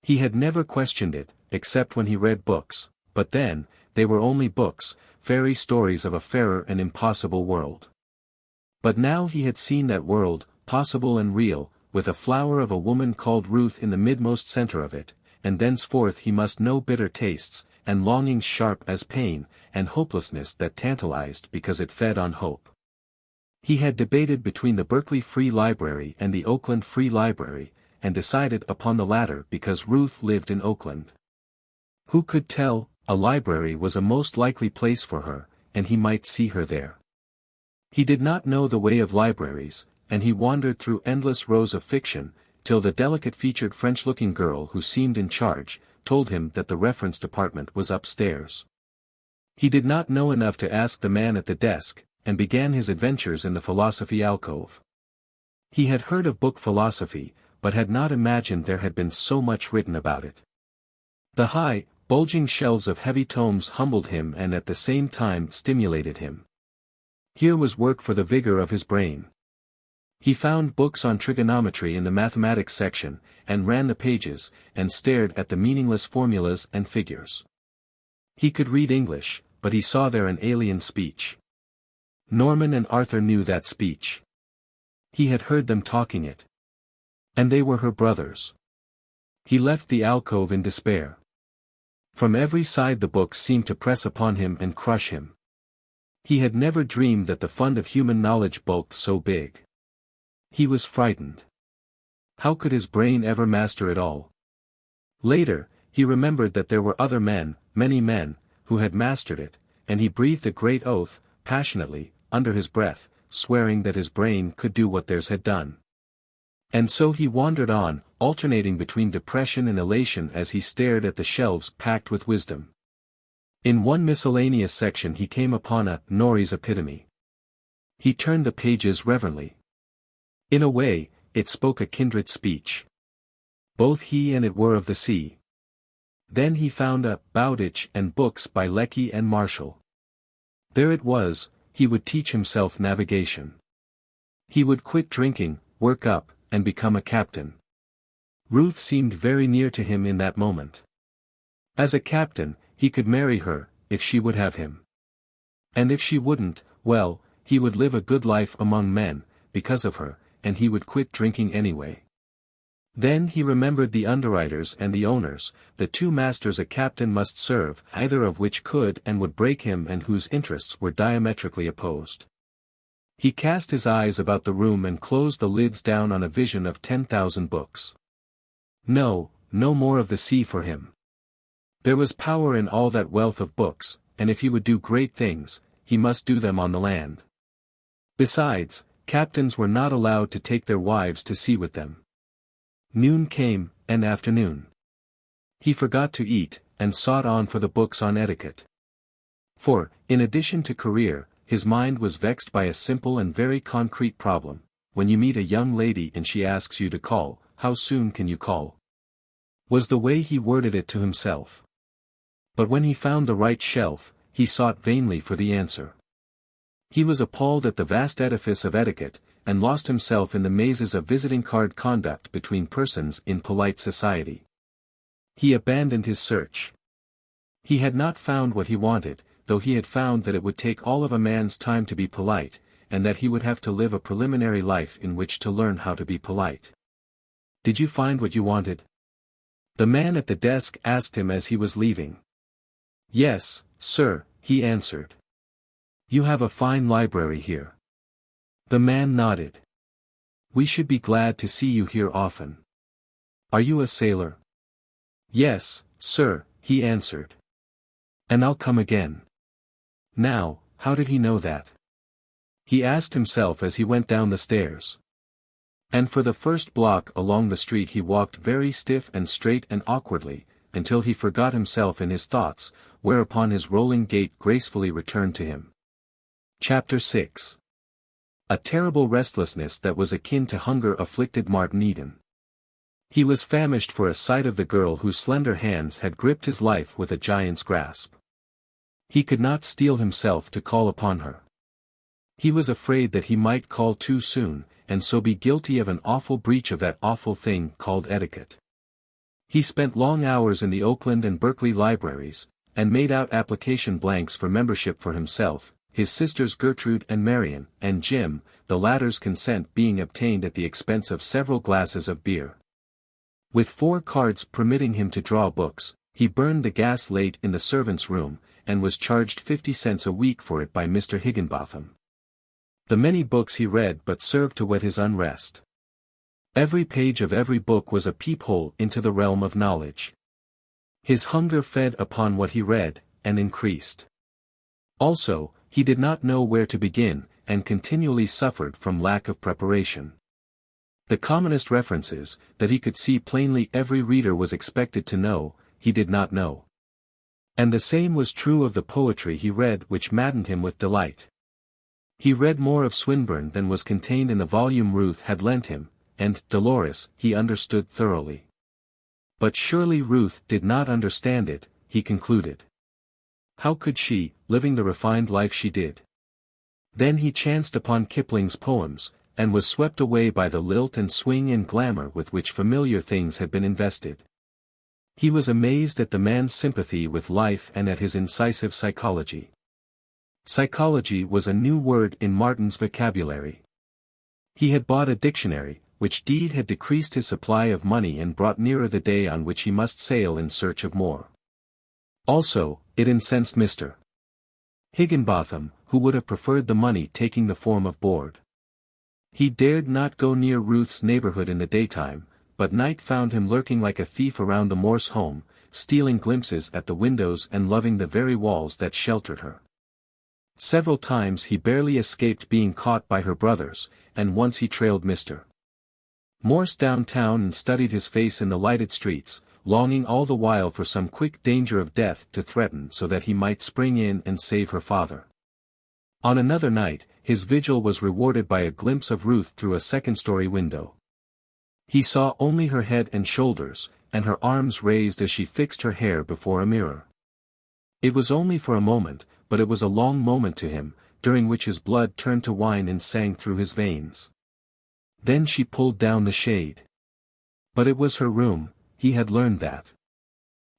He had never questioned it, except when he read books, but then, they were only books, fairy stories of a fairer and impossible world. But now he had seen that world, possible and real, with a flower of a woman called Ruth in the midmost center of it, and thenceforth he must know bitter tastes, and longings sharp as pain, and hopelessness that tantalized because it fed on hope. He had debated between the Berkeley Free Library and the Oakland Free Library, and decided upon the latter because Ruth lived in Oakland. Who could tell, a library was a most likely place for her, and he might see her there. He did not know the way of libraries, and he wandered through endless rows of fiction, till the delicate-featured French-looking girl who seemed in charge, told him that the reference department was upstairs. He did not know enough to ask the man at the desk, and began his adventures in the philosophy alcove. He had heard of book philosophy, but had not imagined there had been so much written about it. The high, bulging shelves of heavy tomes humbled him and at the same time stimulated him. Here was work for the vigor of his brain. He found books on trigonometry in the mathematics section, and ran the pages, and stared at the meaningless formulas and figures. He could read English, but he saw there an alien speech. Norman and Arthur knew that speech. He had heard them talking it. And they were her brothers. He left the alcove in despair. From every side the books seemed to press upon him and crush him. He had never dreamed that the fund of human knowledge bulked so big. He was frightened. How could his brain ever master it all? Later, he remembered that there were other men, many men, who had mastered it, and he breathed a great oath, passionately, under his breath, swearing that his brain could do what theirs had done. And so he wandered on, alternating between depression and elation as he stared at the shelves packed with wisdom. In one miscellaneous section he came upon a Norie's epitome. He turned the pages reverently. In a way, it spoke a kindred speech. Both he and it were of the sea. Then he found a Bowditch and books by Lecky and Marshall. There it was, he would teach himself navigation. He would quit drinking, work up, and become a captain. Ruth seemed very near to him in that moment. As a captain, he could marry her, if she would have him. And if she wouldn't, well, he would live a good life among men, because of her, and he would quit drinking anyway. Then he remembered the underwriters and the owners, the two masters a captain must serve, either of which could and would break him and whose interests were diametrically opposed. He cast his eyes about the room and closed the lids down on a vision of 10,000 books. No more of the sea for him. There was power in all that wealth of books, and if he would do great things, he must do them on the land. Besides, captains were not allowed to take their wives to sea with them. Noon came, and afternoon. He forgot to eat, and sought on for the books on etiquette. For, in addition to career, his mind was vexed by a simple and very concrete problem. When you meet a young lady and she asks you to call, how soon can you call? Was the way he worded it to himself. But when he found the right shelf, he sought vainly for the answer. He was appalled at the vast edifice of etiquette, and lost himself in the mazes of visiting card conduct between persons in polite society. He abandoned his search. He had not found what he wanted, though he had found that it would take all of a man's time to be polite, and that he would have to live a preliminary life in which to learn how to be polite. "Did you find what you wanted?" the man at the desk asked him as he was leaving. "Yes, sir," he answered. "You have a fine library here." The man nodded. "We should be glad to see you here often. Are you a sailor?" "Yes, sir," he answered. "And I'll come again." Now, how did he know that? He asked himself as he went down the stairs. And for the first block along the street he walked very stiff and straight and awkwardly, until he forgot himself in his thoughts, whereupon his rolling gait gracefully returned to him. Chapter 6. A terrible restlessness that was akin to hunger afflicted Martin Eden. He was famished for a sight of the girl whose slender hands had gripped his life with a giant's grasp. He could not steel himself to call upon her. He was afraid that he might call too soon, and so be guilty of an awful breach of that awful thing called etiquette. He spent long hours in the Oakland and Berkeley libraries, and made out application blanks for membership for himself, his sisters Gertrude and Marion, and Jim, the latter's consent being obtained at the expense of several glasses of beer. With 4 cards permitting him to draw books, he burned the gas late in the servants' room, and was charged 50 cents a week for it by Mr. Higginbotham. The many books he read but served to whet his unrest. Every page of every book was a peephole into the realm of knowledge. His hunger fed upon what he read, and increased. Also, he did not know where to begin, and continually suffered from lack of preparation. The commonest references, that he could see plainly every reader was expected to know, he did not know. And the same was true of the poetry he read which maddened him with delight. He read more of Swinburne than was contained in the volume Ruth had lent him, and Dolores he understood thoroughly. But surely Ruth did not understand it, he concluded. How could she, living the refined life she did? Then he chanced upon Kipling's poems, and was swept away by the lilt and swing and glamour with which familiar things had been invested. He was amazed at the man's sympathy with life and at his incisive psychology. Psychology was a new word in Martin's vocabulary. He had bought a dictionary, which deed had decreased his supply of money and brought nearer the day on which he must sail in search of more. Also, it incensed Mr. Higginbotham, who would have preferred the money taking the form of board. He dared not go near Ruth's neighborhood in the daytime, but night found him lurking like a thief around the Morse home, stealing glimpses at the windows and loving the very walls that sheltered her. Several times he barely escaped being caught by her brothers, and once he trailed Mr. Morse downtown and studied his face in the lighted streets, longing all the while for some quick danger of death to threaten so that he might spring in and save her father. On another night, his vigil was rewarded by a glimpse of Ruth through a second-story window. He saw only her head and shoulders, and her arms raised as she fixed her hair before a mirror. It was only for a moment, but it was a long moment to him, during which his blood turned to wine and sang through his veins. Then she pulled down the shade. But it was her room, he had learned that.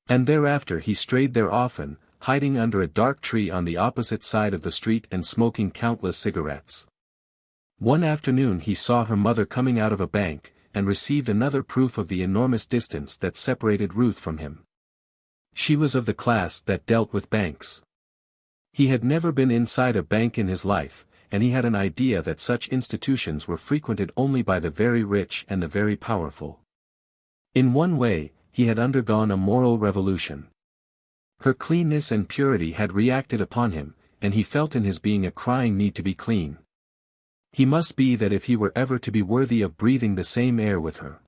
And thereafter he strayed there often, hiding under a dark tree on the opposite side of the street and smoking countless cigarettes. One afternoon he saw her mother coming out of a bank, and received another proof of the enormous distance that separated Ruth from him. She was of the class that dealt with banks. He had never been inside a bank in his life, and he had an idea that such institutions were frequented only by the very rich and the very powerful. In one way, he had undergone a moral revolution. Her cleanness and purity had reacted upon him, and he felt in his being a crying need to be clean. He must be that if he were ever to be worthy of breathing the same air with her.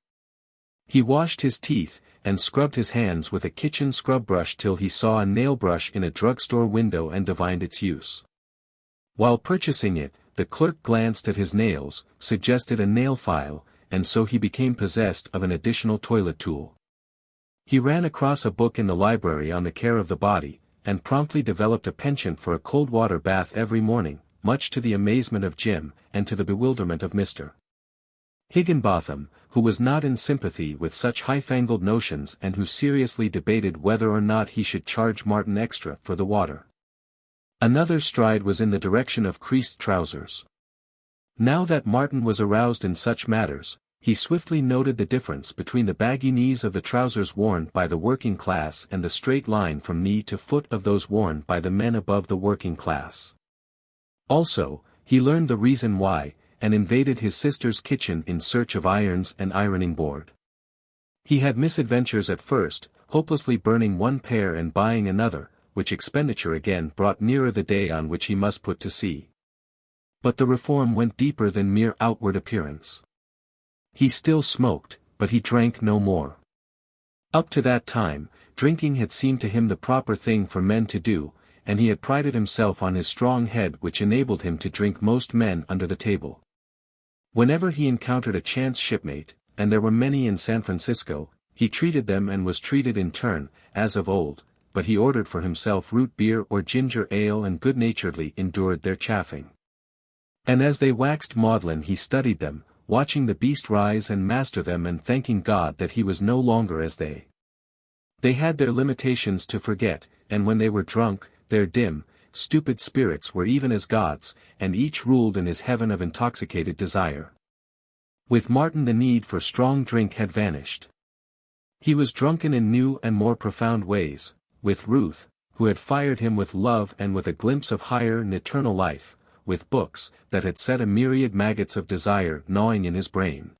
He washed his teeth, and scrubbed his hands with a kitchen scrub brush till he saw a nail brush in a drugstore window and divined its use. While purchasing it, the clerk glanced at his nails, suggested a nail file, and so he became possessed of an additional toilet tool. He ran across a book in the library on the care of the body, and promptly developed a penchant for a cold water bath every morning, much to the amazement of Jim, and to the bewilderment of Mr. Higginbotham, who was not in sympathy with such high-fangled notions and who seriously debated whether or not he should charge Martin extra for the water. Another stride was in the direction of creased trousers. Now that Martin was aroused in such matters, he swiftly noted the difference between the baggy knees of the trousers worn by the working class and the straight line from knee to foot of those worn by the men above the working class. Also, he learned the reason why, and invaded his sister's kitchen in search of irons and ironing board. He had misadventures at first, hopelessly burning one pair and buying another, which expenditure again brought nearer the day on which he must put to sea. But the reform went deeper than mere outward appearance. He still smoked, but he drank no more. Up to that time, drinking had seemed to him the proper thing for men to do, and he had prided himself on his strong head which enabled him to drink most men under the table. Whenever he encountered a chance shipmate, and there were many in San Francisco, he treated them and was treated in turn, as of old, but he ordered for himself root beer or ginger ale and good-naturedly endured their chaffing. And as they waxed maudlin he studied them, watching the beast rise and master them and thanking God that he was no longer as they. They had their limitations to forget, and when they were drunk, their dim, stupid spirits were even as gods, and each ruled in his heaven of intoxicated desire. With Martin the need for strong drink had vanished. He was drunken in new and more profound ways, with Ruth, who had fired him with love and with a glimpse of higher and eternal life, with books, that had set a myriad maggots of desire gnawing in his brain.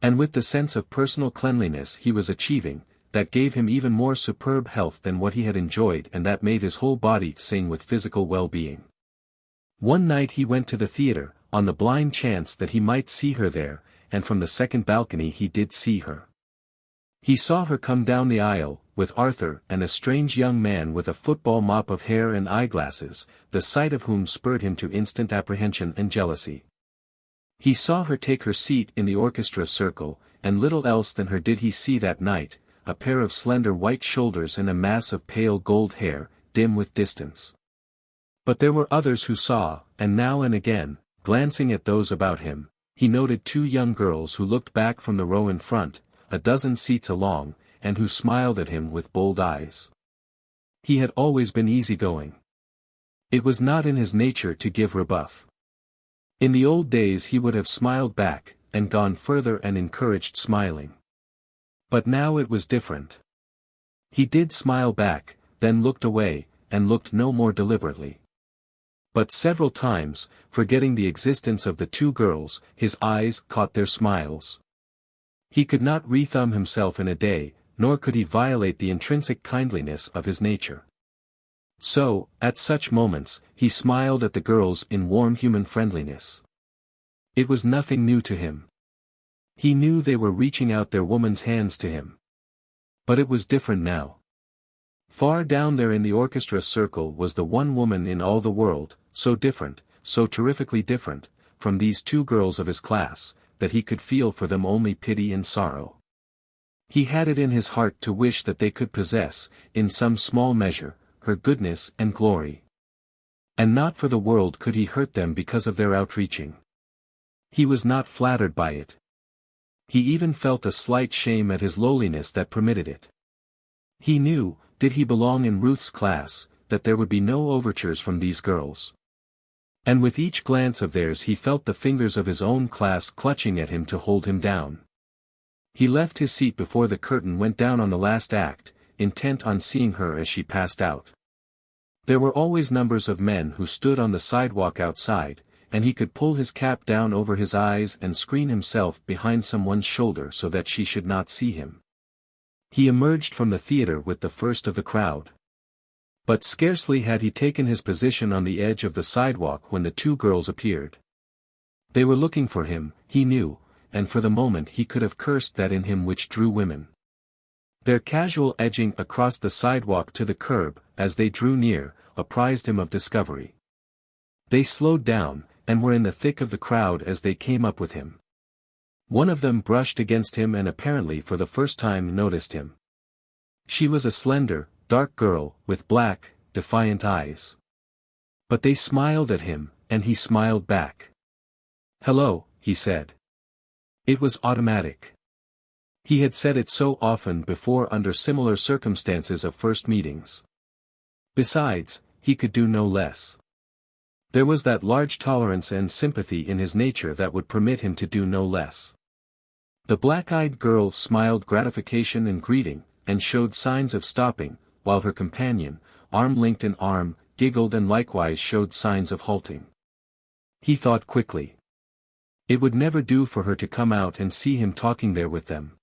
And with the sense of personal cleanliness he was achieving, that gave him even more superb health than what he had enjoyed and that made his whole body sing with physical well-being. One night he went to the theater, on the blind chance that he might see her there, and from the second balcony he did see her. He saw her come down the aisle, with Arthur and a strange young man with a football mop of hair and eyeglasses, the sight of whom spurred him to instant apprehension and jealousy. He saw her take her seat in the orchestra circle, and little else than her did he see that night, a pair of slender white shoulders and a mass of pale gold hair, dim with distance. But there were others who saw, and now and again, glancing at those about him, he noted two young girls who looked back from the row in front, a dozen seats along, and who smiled at him with bold eyes. He had always been easygoing. It was not in his nature to give rebuff. In the old days he would have smiled back, and gone further and encouraged smiling. But now it was different. He did smile back, then looked away, and looked no more deliberately. But several times, forgetting the existence of the two girls, his eyes caught their smiles. He could not rethumb himself in a day, nor could he violate the intrinsic kindliness of his nature. So, at such moments, he smiled at the girls in warm human friendliness. It was nothing new to him. He knew they were reaching out their woman's hands to him. But it was different now. Far down there in the orchestra circle was the one woman in all the world, so different, so terrifically different, from these two girls of his class, that he could feel for them only pity and sorrow. He had it in his heart to wish that they could possess, in some small measure, her goodness and glory. And not for the world could he hurt them because of their outreaching. He was not flattered by it. He even felt a slight shame at his lowliness that permitted it. He knew, did he belong in Ruth's class, that there would be no overtures from these girls. And with each glance of theirs he felt the fingers of his own class clutching at him to hold him down. He left his seat before the curtain went down on the last act, intent on seeing her as she passed out. There were always numbers of men who stood on the sidewalk outside, and he could pull his cap down over his eyes and screen himself behind someone's shoulder so that she should not see him. He emerged from the theater with the first of the crowd. But scarcely had he taken his position on the edge of the sidewalk when the two girls appeared. They were looking for him, he knew, and for the moment he could have cursed that in him which drew women. Their casual edging across the sidewalk to the curb, as they drew near, apprised him of discovery. They slowed down, and were in the thick of the crowd as they came up with him. One of them brushed against him and apparently for the first time noticed him. She was a slender, dark girl, with black, defiant eyes. But they smiled at him, and he smiled back. "Hello," he said. It was automatic. He had said it so often before under similar circumstances of first meetings. Besides, he could do no less. There was that large tolerance and sympathy in his nature that would permit him to do no less. The black-eyed girl smiled gratification and greeting, and showed signs of stopping, while her companion, arm linked in arm, giggled and likewise showed signs of halting. He thought quickly. It would never do for her to come out and see him talking there with them.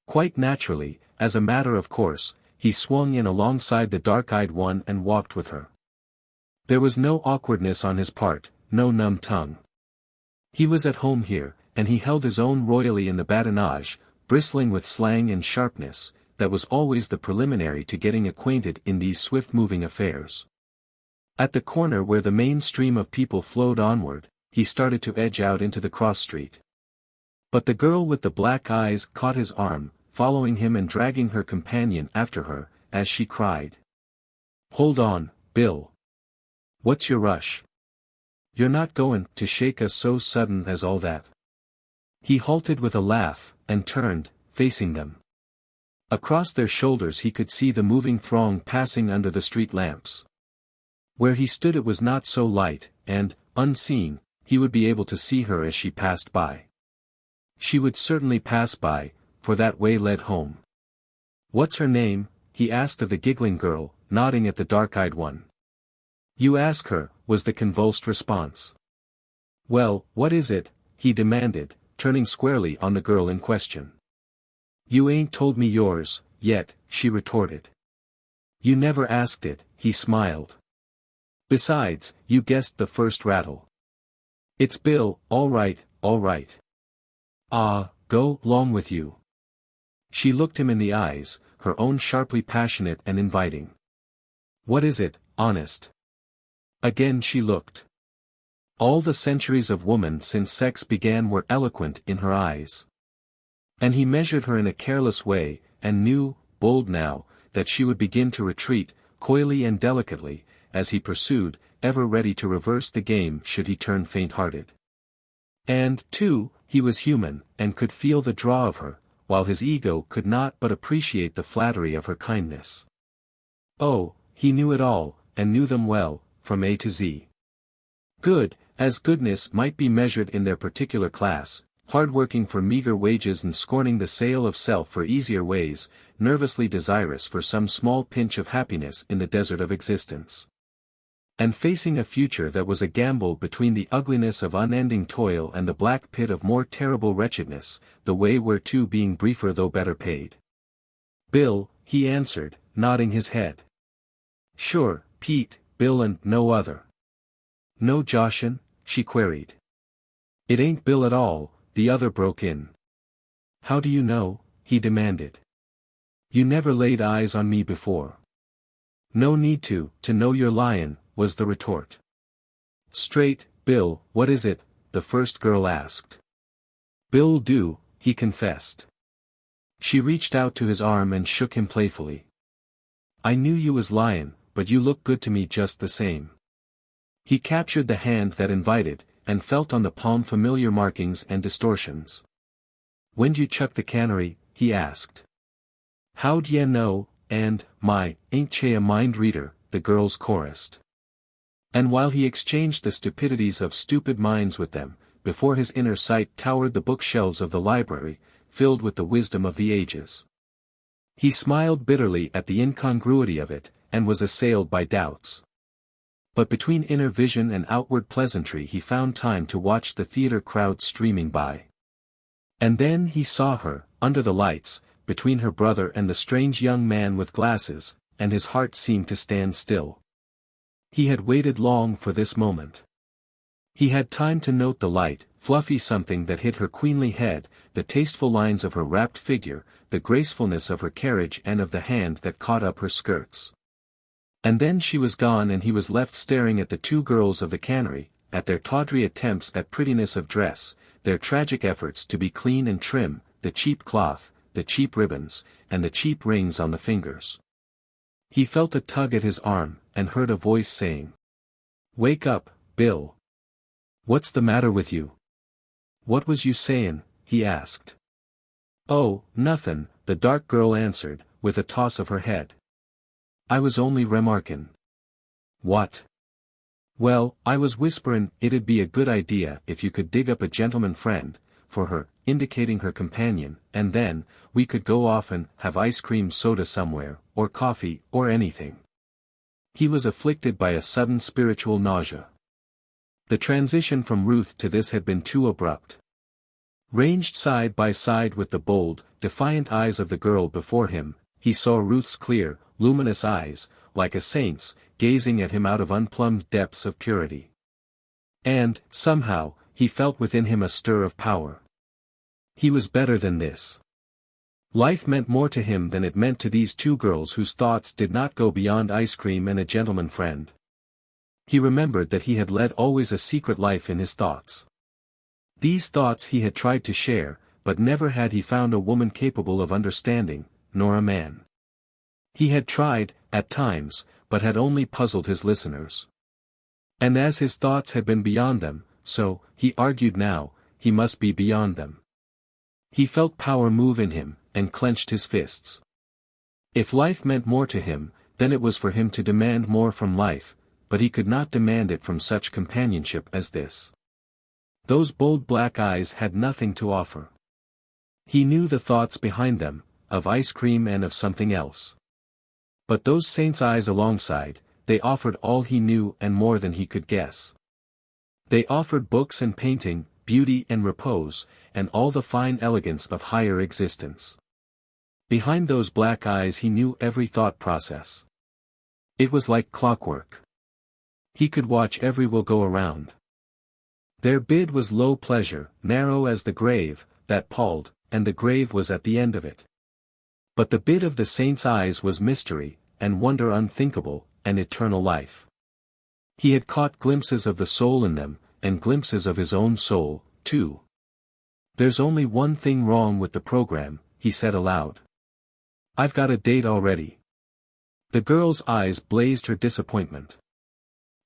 Quite naturally, as a matter of course, he swung in alongside the dark-eyed one and walked with her. There was no awkwardness on his part, no numb tongue. He was at home here, and he held his own royally in the badinage, bristling with slang and sharpness, that was always the preliminary to getting acquainted in these swift-moving affairs. At the corner where the main stream of people flowed onward, he started to edge out into the cross-street. But the girl with the black eyes caught his arm, following him and dragging her companion after her, as she cried. "Hold on, Bill. What's your rush? You're not goin' to shake us so sudden as all that." He halted with a laugh, and turned, facing them. Across their shoulders he could see the moving throng passing under the street lamps. Where he stood it was not so light, and, unseen, he would be able to see her as she passed by. She would certainly pass by, for that way led home. "What's her name?" he asked of the giggling girl, nodding at the dark-eyed one. "You ask her," was the convulsed response. "Well, what is it?" he demanded, turning squarely on the girl in question. "You ain't told me yours, yet," she retorted. "You never asked it," he smiled. "Besides, you guessed the first rattle. It's Bill, all right, all right." "Ah, go 'long with you." She looked him in the eyes, her own sharply passionate and inviting. "What is it, honest?" Again she looked. All the centuries of woman since sex began were eloquent in her eyes. And he measured her in a careless way, and knew, bold now, that she would begin to retreat, coyly and delicately, as he pursued, ever ready to reverse the game should he turn faint-hearted. And, too, he was human, and could feel the draw of her, while his ego could not but appreciate the flattery of her kindness. Oh, he knew it all, and knew them well, from A to Z. Good, as goodness might be measured in their particular class, hard-working for meager wages and scorning the sale of self for easier ways, nervously desirous for some small pinch of happiness in the desert of existence. And facing a future that was a gamble between the ugliness of unending toil and the black pit of more terrible wretchedness, the way whereto being briefer though better paid. "Bill," he answered, nodding his head. "Sure, Pete, Bill and no other." "No Joshin?" she queried. "It ain't Bill at all," the other broke in. "How do you know?" he demanded. "You never laid eyes on me before." "No need to know you're lyin'," was the retort. "Straight, Bill, what is it?" the first girl asked. "Bill'll do," he confessed. She reached out to his arm and shook him playfully. "I knew you was lyin', but you look good to me just the same." He captured the hand that invited, and felt on the palm familiar markings and distortions. "When'd you chuck the cannery?" he asked. "How'd ye know, and, my, ain't che a mind reader," the girls chorused. And while he exchanged the stupidities of stupid minds with them, before his inner sight towered the bookshelves of the library, filled with the wisdom of the ages. He smiled bitterly at the incongruity of it, and was assailed by doubts. But between inner vision and outward pleasantry he found time to watch the theater crowd streaming by. And then he saw her, under the lights, between her brother and the strange young man with glasses, and his heart seemed to stand still. He had waited long for this moment. He had time to note the light, fluffy something that hit her queenly head, the tasteful lines of her wrapped figure, the gracefulness of her carriage and of the hand that caught up her skirts. And then she was gone and he was left staring at the two girls of the cannery, at their tawdry attempts at prettiness of dress, their tragic efforts to be clean and trim, the cheap cloth, the cheap ribbons, and the cheap rings on the fingers. He felt a tug at his arm, and heard a voice saying, "Wake up, Bill." "What's the matter with you? What was you sayin'?" he asked. "Oh, nothin'," the dark girl answered, with a toss of her head. "I was only remarkin'." "What?" "Well, I was whisperin' it'd be a good idea if you could dig up a gentleman friend, for her," indicating her companion, "and then, we could go off and have ice cream soda somewhere, or coffee, or anything." He was afflicted by a sudden spiritual nausea. The transition from Ruth to this had been too abrupt. Ranged side by side with the bold, defiant eyes of the girl before him, he saw Ruth's clear, luminous eyes, like a saint's, gazing at him out of unplumbed depths of purity. And, somehow, he felt within him a stir of power. He was better than this. Life meant more to him than it meant to these two girls whose thoughts did not go beyond ice cream and a gentleman friend. He remembered that he had led always a secret life in his thoughts. These thoughts he had tried to share, but never had he found a woman capable of understanding, nor a man. He had tried, at times, but had only puzzled his listeners. And as his thoughts had been beyond them, so, he argued now, he must be beyond them. He felt power move in him, and clenched his fists. If life meant more to him, then it was for him to demand more from life, but he could not demand it from such companionship as this. Those bold black eyes had nothing to offer. He knew the thoughts behind them, of ice cream and of something else. But those saints' eyes alongside, they offered all he knew and more than he could guess. They offered books and painting, beauty and repose, and all the fine elegance of higher existence. Behind those black eyes he knew every thought process. It was like clockwork. He could watch every will go around. Their bid was low pleasure, narrow as the grave, that palled, and the grave was at the end of it. But the bid of the saint's eyes was mystery, and wonder unthinkable, and eternal life. He had caught glimpses of the soul in them, and glimpses of his own soul, too. "There's only one thing wrong with the program," he said aloud. "I've got a date already." The girl's eyes blazed her disappointment.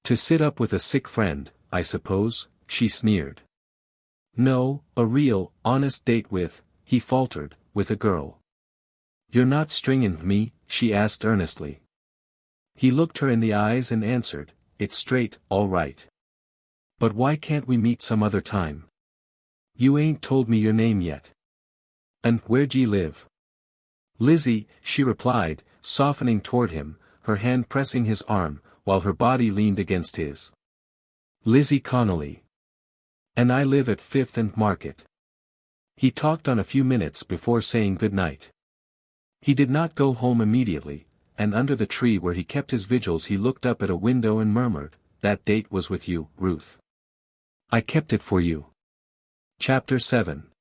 "To sit up with a sick friend, I suppose," she sneered. "No, a real, honest date with," he faltered, "with a girl." "You're not stringin' me?" she asked earnestly. He looked her in the eyes and answered, "It's straight, all right. But why can't we meet some other time? You ain't told me your name yet. And where'd ye live?" "Lizzie," she replied, softening toward him, her hand pressing his arm, while her body leaned against his. "Lizzie Connolly. And I live at 5th and Market." He talked on a few minutes before saying good night. He did not go home immediately, and under the tree where he kept his vigils he looked up at a window and murmured, "That date was with you, Ruth. I kept it for you." Chapter 7.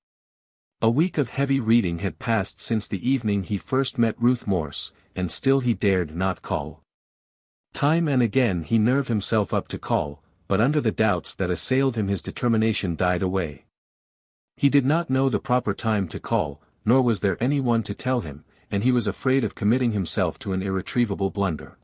A week of heavy reading had passed since the evening he first met Ruth Morse, and still he dared not call. Time and again he nerved himself up to call, but under the doubts that assailed him his determination died away. He did not know the proper time to call, nor was there any one to tell him, and he was afraid of committing himself to an irretrievable blunder.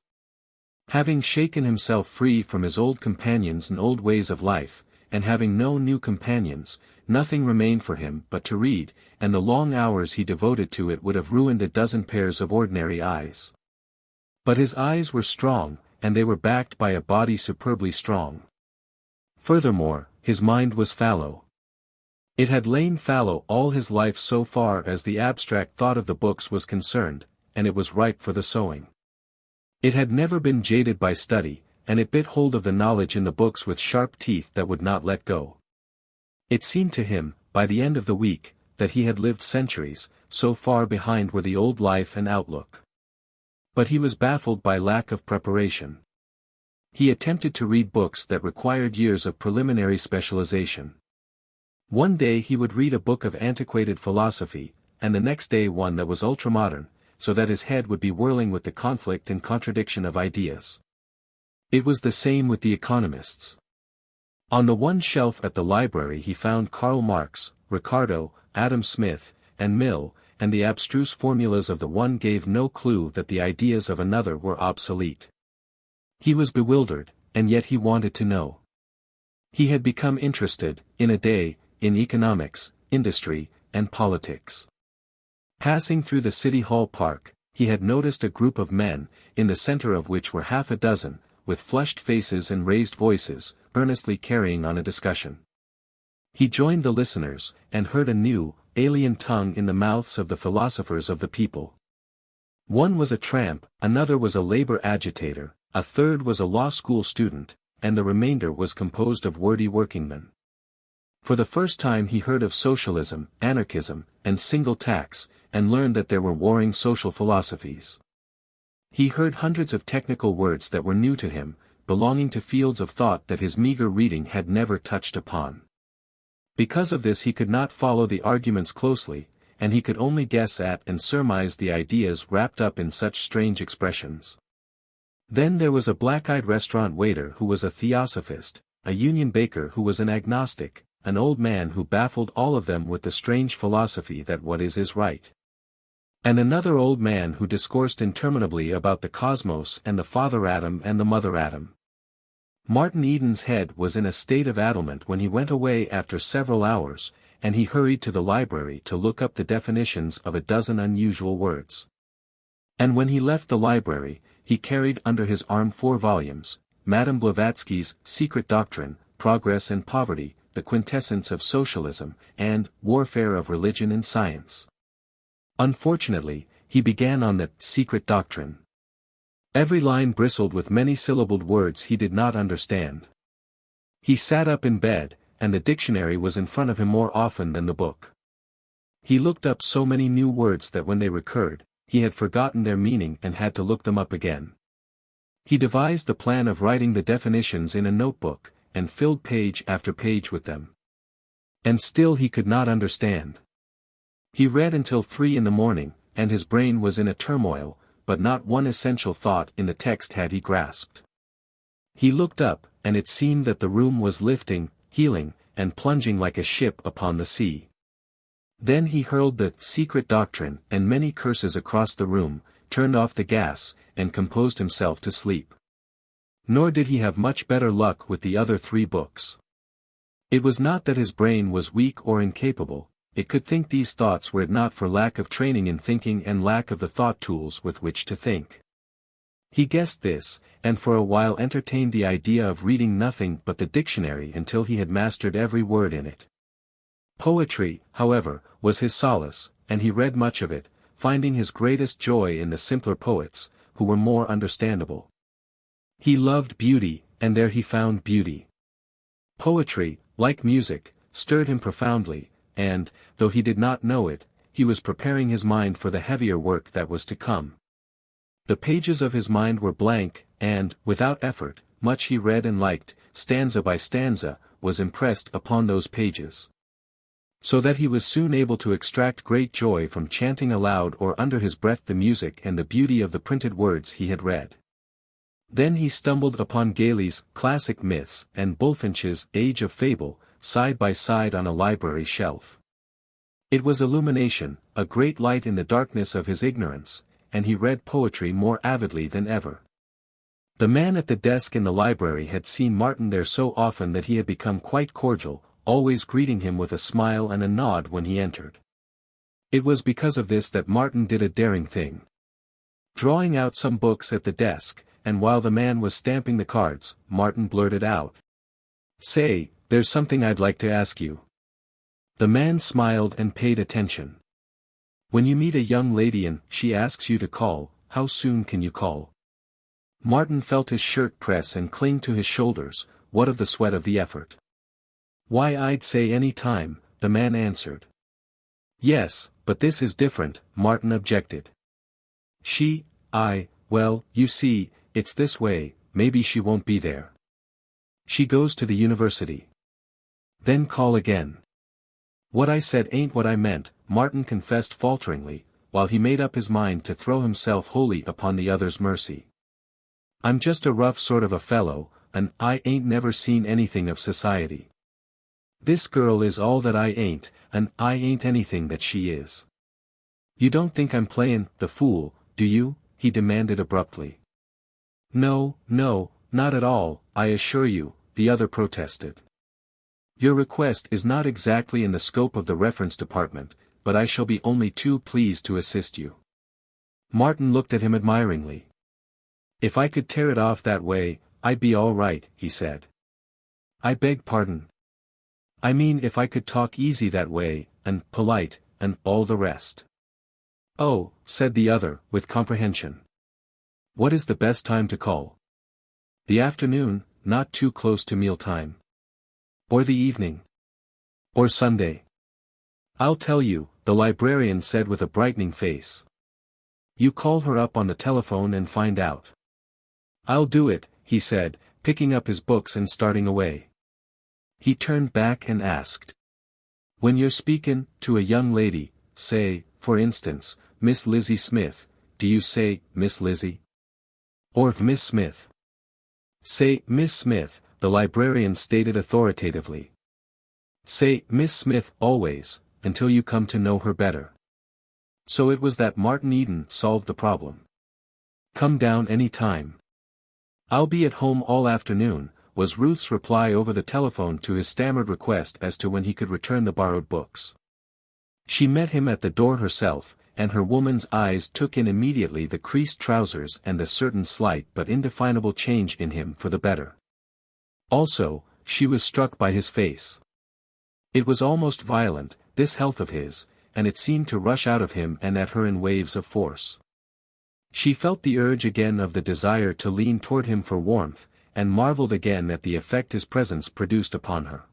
Having shaken himself free from his old companions and old ways of life, and having no new companions, nothing remained for him but to read, and the long hours he devoted to it would have ruined a dozen pairs of ordinary eyes. But his eyes were strong, and they were backed by a body superbly strong. Furthermore, his mind was fallow. It had lain fallow all his life so far as the abstract thought of the books was concerned, and it was ripe for the sowing. It had never been jaded by study, and it bit hold of the knowledge in the books with sharp teeth that would not let go. It seemed to him, by the end of the week, that he had lived centuries, so far behind were the old life and outlook. But he was baffled by lack of preparation. He attempted to read books that required years of preliminary specialization. One day he would read a book of antiquated philosophy, and the next day one that was ultramodern, so that his head would be whirling with the conflict and contradiction of ideas. It was the same with the economists. On the one shelf at the library he found Karl Marx, Ricardo, Adam Smith, and Mill, and the abstruse formulas of the one gave no clue that the ideas of another were obsolete. He was bewildered, and yet he wanted to know. He had become interested, in a day, in economics, industry, and politics. Passing through the City Hall Park, he had noticed a group of men, in the center of which were half a dozen, with flushed faces and raised voices, earnestly carrying on a discussion. He joined the listeners, and heard a new, alien tongue in the mouths of the philosophers of the people. One was a tramp, another was a labor agitator, a third was a law school student, and the remainder was composed of wordy workingmen. For the first time he heard of socialism, anarchism, and single tax, and learned that there were warring social philosophies. He heard hundreds of technical words that were new to him, belonging to fields of thought that his meager reading had never touched upon. Because of this he could not follow the arguments closely, and he could only guess at and surmise the ideas wrapped up in such strange expressions. Then there was a black-eyed restaurant waiter who was a theosophist, a union baker who was an agnostic, an old man who baffled all of them with the strange philosophy that what is right. And another old man who discoursed interminably about the cosmos and the father atom and the mother atom. Martin Eden's head was in a state of addlement when he went away after several hours, and he hurried to the library to look up the definitions of a dozen unusual words. And when he left the library, he carried under his arm 4 volumes, Madame Blavatsky's Secret Doctrine, Progress and Poverty, The Quintessence of Socialism, and Warfare of Religion and Science. Unfortunately, he began on the Secret Doctrine. Every line bristled with many-syllabled words he did not understand. He sat up in bed, and the dictionary was in front of him more often than the book. He looked up so many new words that when they recurred, he had forgotten their meaning and had to look them up again. He devised the plan of writing the definitions in a notebook, and filled page after page with them. And still he could not understand. He read until 3 in the morning, and his brain was in a turmoil, but not one essential thought in the text had he grasped. He looked up, and it seemed that the room was lifting, heeling, and plunging like a ship upon the sea. Then he hurled the Secret Doctrine and many curses across the room, turned off the gas, and composed himself to sleep. Nor did he have much better luck with the other 3 books. It was not that his brain was weak or incapable, it could think these thoughts were it not for lack of training in thinking and lack of the thought tools with which to think. He guessed this, and for a while entertained the idea of reading nothing but the dictionary until he had mastered every word in it. Poetry, however, was his solace, and he read much of it, finding his greatest joy in the simpler poets, who were more understandable. He loved beauty, and there he found beauty. Poetry, like music, stirred him profoundly, and, though he did not know it, he was preparing his mind for the heavier work that was to come. The pages of his mind were blank, and, without effort, much he read and liked, stanza by stanza, was impressed upon those pages. So that he was soon able to extract great joy from chanting aloud or under his breath the music and the beauty of the printed words he had read. Then he stumbled upon Gailey's Classic Myths and Bulfinch's Age of Fable, side by side on a library shelf. It was illumination, a great light in the darkness of his ignorance, and he read poetry more avidly than ever. The man at the desk in the library had seen Martin there so often that he had become quite cordial, always greeting him with a smile and a nod when he entered. It was because of this that Martin did a daring thing. Drawing out some books at the desk, and while the man was stamping the cards, Martin blurted out, "Say, there's something I'd like to ask you." The man smiled and paid attention. "When you meet a young lady and she asks you to call, how soon can you call?" Martin felt his shirt press and cling to his shoulders, what of the sweat of the effort? "Why, I'd say any time," the man answered. "Yes, but this is different," Martin objected. Well, you see, it's this way, maybe she won't be there. She goes to the university." "Then call again." "What I said ain't what I meant," Martin confessed falteringly, while he made up his mind to throw himself wholly upon the other's mercy. "I'm just a rough sort of a fellow, and I ain't never seen anything of society. This girl is all that I ain't, and I ain't anything that she is. You don't think I'm playin' the fool, do you?" he demanded abruptly. No, not at all, I assure you," the other protested. Your request is not exactly in the scope of the reference department, but I shall be only too pleased to assist you. Martin looked at him admiringly. If I could tear it off that way, I'd be all right, he said. I beg pardon. I mean if I could talk easy that way, and polite, and all the rest. Oh, said the other, with comprehension. What is the best time to call? The afternoon, not too close to mealtime. Or the evening? Or Sunday? I'll tell you, the librarian said with a brightening face. You call her up on the telephone and find out. I'll do it, he said, picking up his books and starting away. He turned back and asked. When you're speakin' to a young lady, say, for instance, Miss Lizzie Smith, do you say, Miss Lizzie? Or Miss Smith? Say, Miss Smith, the librarian stated authoritatively. Say, Miss Smith, always, until you come to know her better. So it was that Martin Eden solved the problem. Come down any time. I'll be at home all afternoon, was Ruth's reply over the telephone to his stammered request as to when he could return the borrowed books. She met him at the door herself, and her woman's eyes took in immediately the creased trousers and the certain slight but indefinable change in him for the better. Also, she was struck by his face. It was almost violent, this health of his, and it seemed to rush out of him and at her in waves of force. She felt the urge again of the desire to lean toward him for warmth, and marveled again at the effect his presence produced upon her.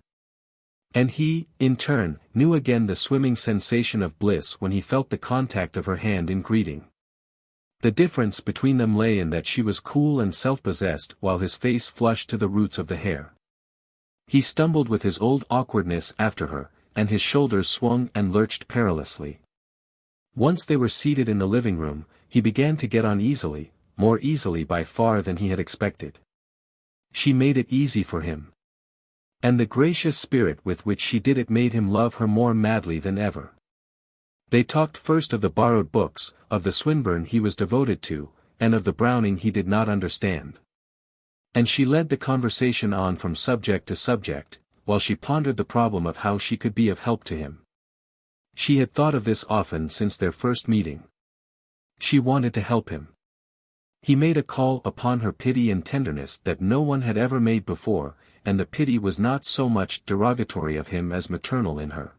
And he, in turn, knew again the swimming sensation of bliss when he felt the contact of her hand in greeting. The difference between them lay in that she was cool and self-possessed while his face flushed to the roots of the hair. He stumbled with his old awkwardness after her, and his shoulders swung and lurched perilously. Once they were seated in the living room, he began to get on easily, more easily by far than he had expected. She made it easy for him. And the gracious spirit with which she did it made him love her more madly than ever. They talked first of the borrowed books, of the Swinburne he was devoted to, and of the Browning he did not understand. And she led the conversation on from subject to subject, while she pondered the problem of how she could be of help to him. She had thought of this often since their first meeting. She wanted to help him. He made a call upon her pity and tenderness that no one had ever made before, and the pity was not so much derogatory of him as maternal in her.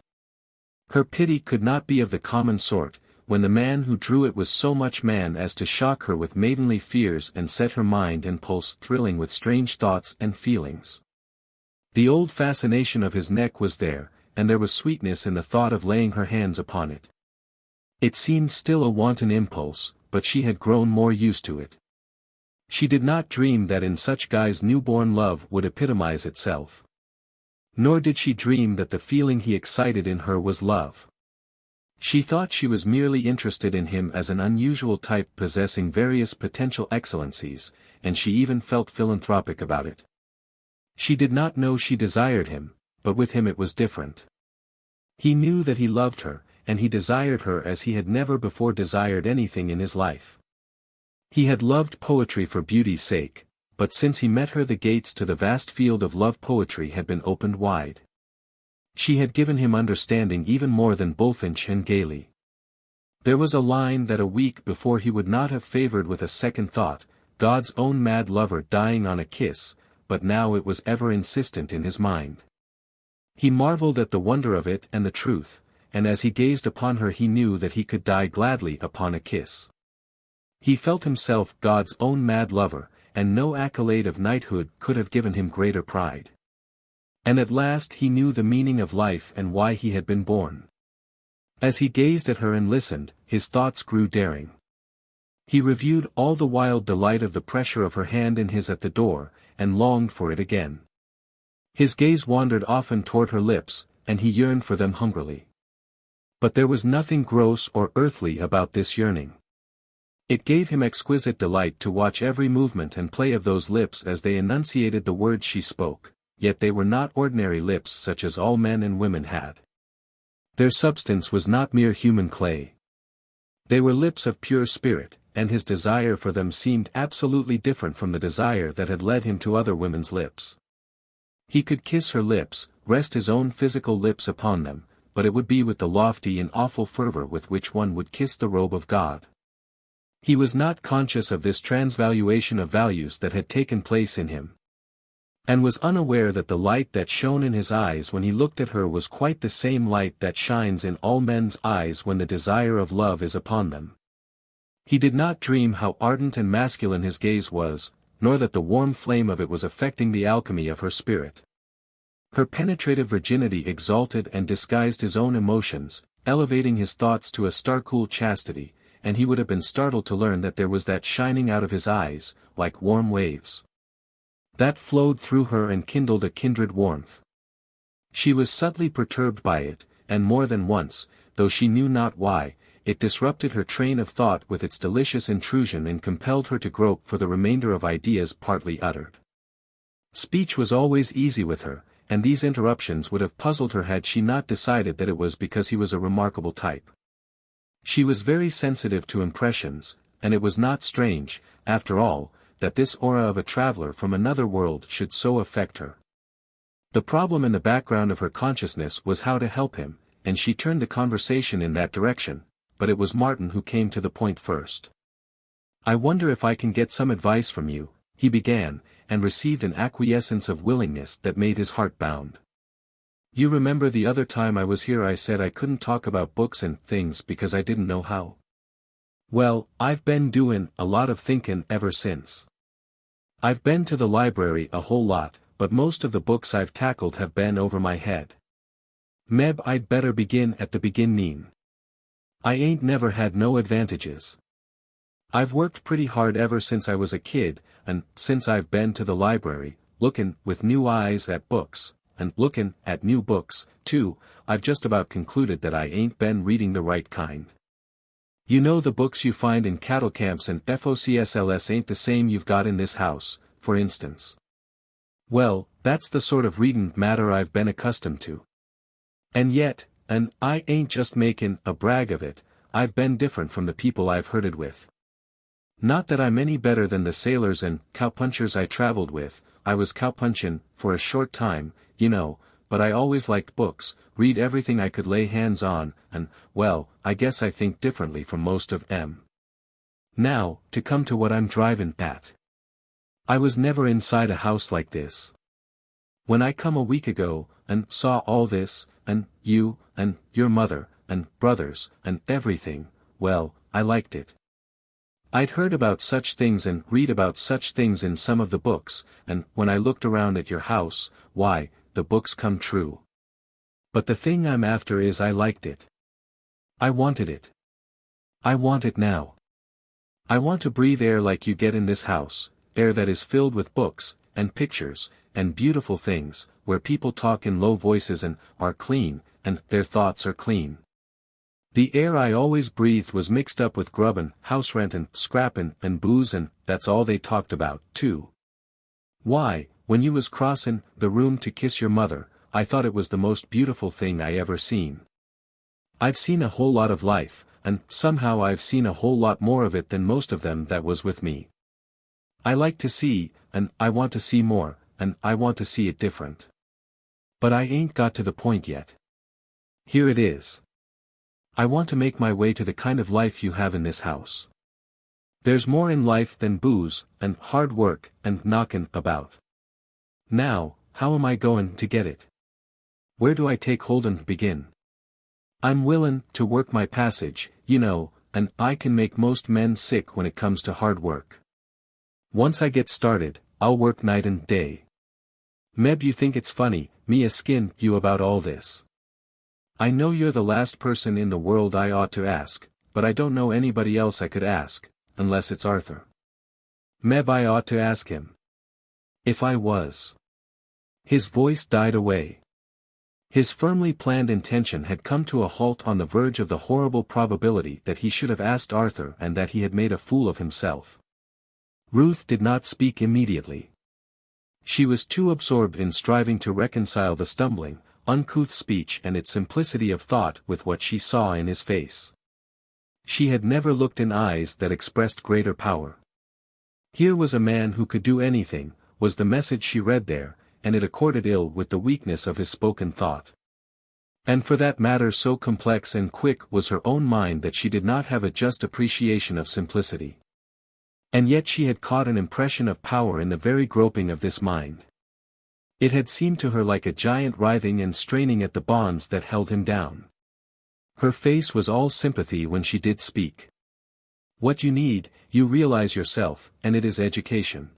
Her pity could not be of the common sort, when the man who drew it was so much man as to shock her with maidenly fears and set her mind and pulse thrilling with strange thoughts and feelings. The old fascination of his neck was there, and there was sweetness in the thought of laying her hands upon it. It seemed still a wanton impulse, but she had grown more used to it. She did not dream that in such guise newborn love would epitomize itself. Nor did she dream that the feeling he excited in her was love. She thought she was merely interested in him as an unusual type possessing various potential excellencies, and she even felt philanthropic about it. She did not know she desired him, but with him it was different. He knew that he loved her, and he desired her as he had never before desired anything in his life. He had loved poetry for beauty's sake, but since he met her the gates to the vast field of love poetry had been opened wide. She had given him understanding even more than Bulfinch and Gayley. There was a line that a week before he would not have favored with a second thought, God's own mad lover dying on a kiss, but now it was ever insistent in his mind. He marveled at the wonder of it and the truth, and as he gazed upon her he knew that he could die gladly upon a kiss. He felt himself God's own mad lover, and no accolade of knighthood could have given him greater pride. And at last he knew the meaning of life and why he had been born. As he gazed at her and listened, his thoughts grew daring. He reviewed all the wild delight of the pressure of her hand in his at the door, and longed for it again. His gaze wandered often toward her lips, and he yearned for them hungrily. But there was nothing gross or earthly about this yearning. It gave him exquisite delight to watch every movement and play of those lips as they enunciated the words she spoke, yet they were not ordinary lips such as all men and women had. Their substance was not mere human clay. They were lips of pure spirit, and his desire for them seemed absolutely different from the desire that had led him to other women's lips. He could kiss her lips, rest his own physical lips upon them, but it would be with the lofty and awful fervor with which one would kiss the robe of God. He was not conscious of this transvaluation of values that had taken place in him, and was unaware that the light that shone in his eyes when he looked at her was quite the same light that shines in all men's eyes when the desire of love is upon them. He did not dream how ardent and masculine his gaze was, nor that the warm flame of it was affecting the alchemy of her spirit. Her penetrative virginity exalted and disguised his own emotions, elevating his thoughts to a star-cool chastity, and he would have been startled to learn that there was that shining out of his eyes, like warm waves, that flowed through her and kindled a kindred warmth. She was subtly perturbed by it, and more than once, though she knew not why, it disrupted her train of thought with its delicious intrusion and compelled her to grope for the remainder of ideas partly uttered. Speech was always easy with her, and these interruptions would have puzzled her had she not decided that it was because he was a remarkable type. She was very sensitive to impressions, and it was not strange, after all, that this aura of a traveler from another world should so affect her. The problem in the background of her consciousness was how to help him, and she turned the conversation in that direction, but it was Martin who came to the point first. "I wonder if I can get some advice from you," he began, and received an acquiescence of willingness that made his heart bound. "You remember the other time I was here I said I couldn't talk about books and things because I didn't know how? Well, I've been doin' a lot of thinkin' ever since. I've been to the library a whole lot, but most of the books I've tackled have been over my head. Meb, I'd better begin at the beginning. I ain't never had no advantages. I've worked pretty hard ever since I was a kid, and since I've been to the library, lookin' with new eyes at books, and lookin' at new books, too, I've just about concluded that I ain't been reading the right kind. You know the books you find in cattle camps and FOCSLS ain't the same you've got in this house, for instance. Well, that's the sort of readin' matter I've been accustomed to. And yet, and I ain't just makin' a brag of it, I've been different from the people I've herded with. Not that I'm any better than the sailors and cowpunchers I traveled with, I was cowpunchin' for a short time, you know, but I always liked books, read everything I could lay hands on, and, well, I guess I think differently from most of 'em. Now, to come to what I'm drivin' at. I was never inside a house like this. When I come a week ago, and saw all this, and you, and your mother, and brothers, and everything, well, I liked it. I'd heard about such things and read about such things in some of the books, and when I looked around at your house, why, the books come true. But the thing I'm after is I liked it. I wanted it. I want it now. I want to breathe air like you get in this house, air that is filled with books, and pictures, and beautiful things, where people talk in low voices and are clean, and their thoughts are clean. The air I always breathed was mixed up with grubbin', house rentin', scrappin', and booze, and that's all they talked about, too. Why, when you was crossin' the room to kiss your mother, I thought it was the most beautiful thing I ever seen. I've seen a whole lot of life, and somehow I've seen a whole lot more of it than most of them that was with me. I like to see, and I want to see more, and I want to see it different. But I ain't got to the point yet. Here it is. I want to make my way to the kind of life you have in this house. There's more in life than booze, and hard work, and knockin' about. Now, how am I goin' to get it? Where do I take hold and begin? I'm willin' to work my passage, you know, and I can make most men sick when it comes to hard work. Once I get started, I'll work night and day. Meb, you think it's funny, me askin' you about all this. I know you're the last person in the world I ought to ask, but I don't know anybody else I could ask, unless it's Arthur. Meb, I ought to ask him. If I was. His voice died away. His firmly planned intention had come to a halt on the verge of the horrible probability that he should have asked Arthur and that he had made a fool of himself. Ruth did not speak immediately. She was too absorbed in striving to reconcile the stumbling, uncouth speech and its simplicity of thought with what she saw in his face. She had never looked in eyes that expressed greater power. Here was a man who could do anything, was the message she read there, and it accorded ill with the weakness of his spoken thought. And for that matter, so complex and quick was her own mind that she did not have a just appreciation of simplicity. And yet she had caught an impression of power in the very groping of this mind. It had seemed to her like a giant writhing and straining at the bonds that held him down. Her face was all sympathy when she did speak. What you need, you realize yourself, and it is education.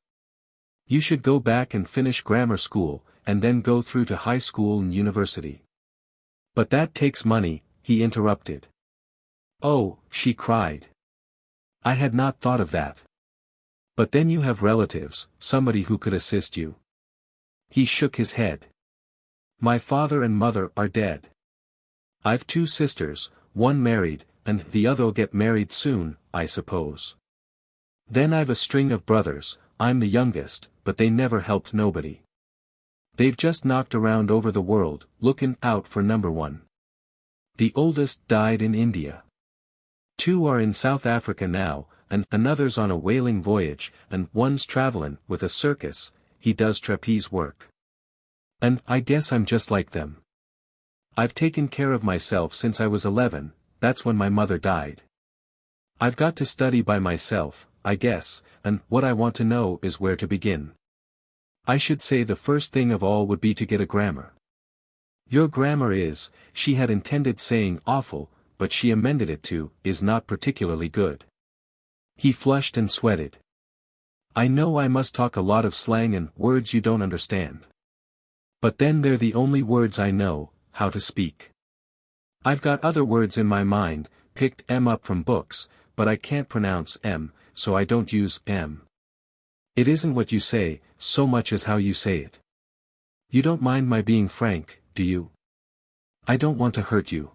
You should go back and finish grammar school, and then go through to high school and university. But that takes money, he interrupted. Oh, she cried. I had not thought of that. But then you have relatives, somebody who could assist you. He shook his head. My father and mother are dead. I've 2 sisters, one married, and the other'll get married soon, I suppose. Then I've a string of brothers, I'm the youngest, but they never helped nobody. They've just knocked around over the world, looking out for number 1. The oldest died in India. 2 are in South Africa now, and another's on a whaling voyage, and one's travelin' with a circus, he does trapeze work. And I guess I'm just like them. I've taken care of myself since I was 11, that's when my mother died. I've got to study by myself, I guess, and what I want to know is where to begin. I should say the first thing of all would be to get a grammar. Your grammar is, she had intended saying awful, but she amended it to, is not particularly good. He flushed and sweated. I know I must talk a lot of slang and words you don't understand. But then they're the only words I know how to speak. I've got other words in my mind, picked M up from books, but I can't pronounce M, so I don't use M. It isn't what you say, so much as how you say it. You don't mind my being frank, do you? I don't want to hurt you.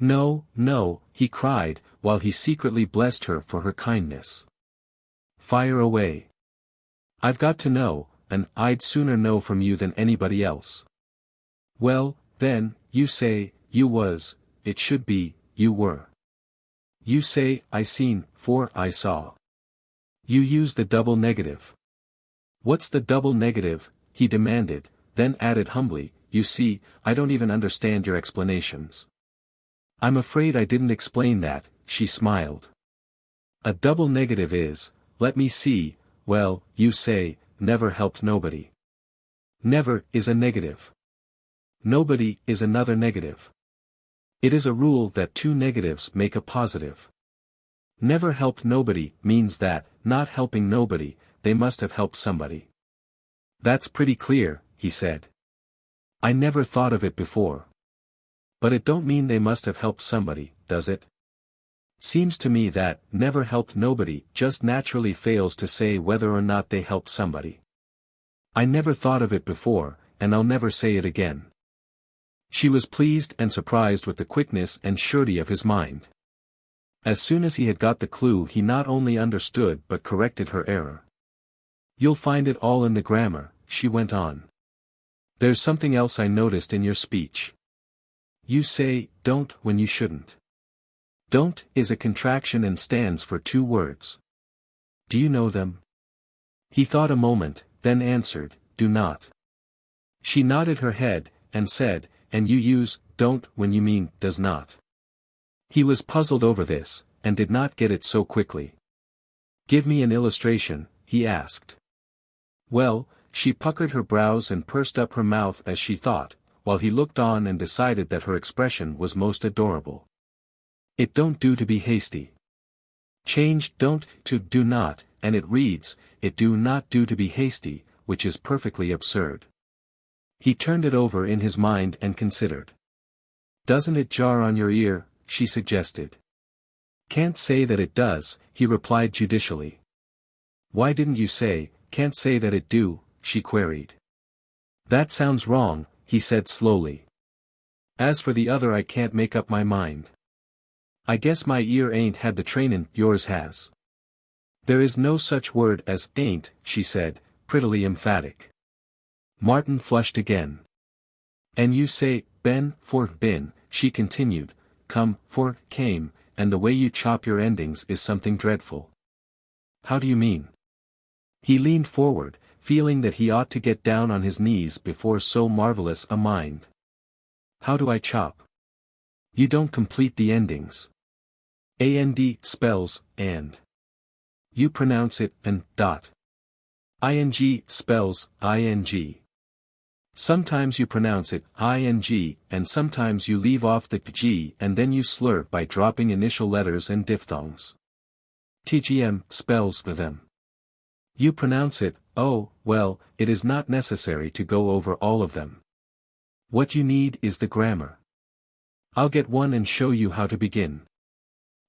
No, no, he cried, while he secretly blessed her for her kindness. Fire away. I've got to know, and I'd sooner know from you than anybody else. Well, then, you say, you was, it should be, you were. You say, I seen, for I saw. You use the double negative. What's the double negative? He demanded, then added humbly, you see, I don't even understand your explanations. I'm afraid I didn't explain that, she smiled. A double negative is, let me see, well, you say, never helped nobody. Never is a negative. Nobody is another negative. It is a rule that 2 negatives make a positive. Never helped nobody means that, not helping nobody, they must have helped somebody. That's pretty clear, he said. I never thought of it before. But it don't mean they must have helped somebody, does it? Seems to me that, never helped nobody, just naturally fails to say whether or not they helped somebody. I never thought of it before, and I'll never say it again. She was pleased and surprised with the quickness and surety of his mind. As soon as he had got the clue, he not only understood but corrected her error. You'll find it all in the grammar, she went on. There's something else I noticed in your speech. You say, don't when you shouldn't. Don't is a contraction and stands for 2 words. Do you know them? He thought a moment, then answered, do not. She nodded her head, and said, and you use, don't when you mean, does not. He was puzzled over this, and did not get it so quickly. Give me an illustration, he asked. Well, she puckered her brows and pursed up her mouth as she thought, while he looked on and decided that her expression was most adorable. It don't do to be hasty. Change don't to do not, and it reads, it do not do to be hasty, which is perfectly absurd. He turned it over in his mind and considered. Doesn't it jar on your ear? She suggested. Can't say that it does, he replied judicially. Why didn't you say, can't say that it do, she queried. That sounds wrong, he said slowly. As for the other, I can't make up my mind. I guess my ear ain't had the trainin' yours has. There is no such word as ain't, she said, prettily emphatic. Martin flushed again. And you say, been, for been, she continued, come, for came, and the way you chop your endings is something dreadful. How do you mean? He leaned forward, feeling that he ought to get down on his knees before so marvelous a mind. How do I chop? You don't complete the endings. And spells, and. You pronounce it, and, dot. Ing spells, ing. Sometimes you pronounce it, ing, and sometimes you leave off the g and then you slur by dropping initial letters and diphthongs. Tgm spells them. You pronounce it, oh, well, it is not necessary to go over all of them. What you need is the grammar. I'll get one and show you how to begin.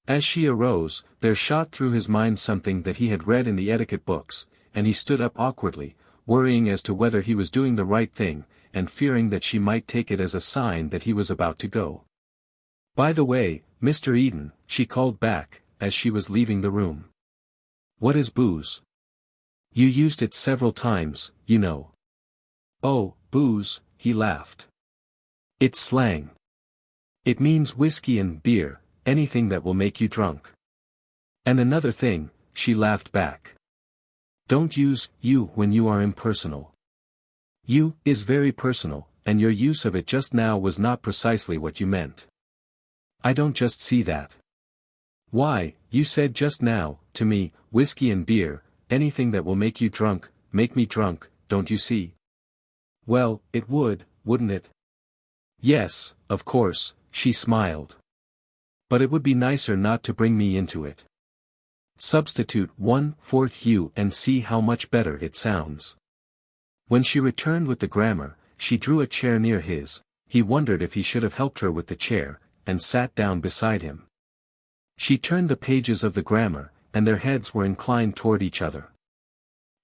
As she arose, there shot through his mind something that he had read in the etiquette books, and he stood up awkwardly, worrying as to whether he was doing the right thing, and fearing that she might take it as a sign that he was about to go. By the way, Mr. Eden, she called back, as she was leaving the room. What is booze? You used it several times, you know. Oh, booze, he laughed. It's slang. It means whiskey and beer, anything that will make you drunk. And another thing, she laughed back. Don't use you when you are impersonal. You is very personal, and your use of it just now was not precisely what you meant. I don't just see that. Why, you said just now, to me, whiskey and beer, anything that will make you drunk, make me drunk, don't you see? Well, it would, wouldn't it? Yes, of course, she smiled. But it would be nicer not to bring me into it. Substitute 1/4 you and see how much better it sounds. When she returned with the grammar, she drew a chair near his. He wondered if he should have helped her with the chair, and sat down beside him. She turned the pages of the grammar, and their heads were inclined toward each other.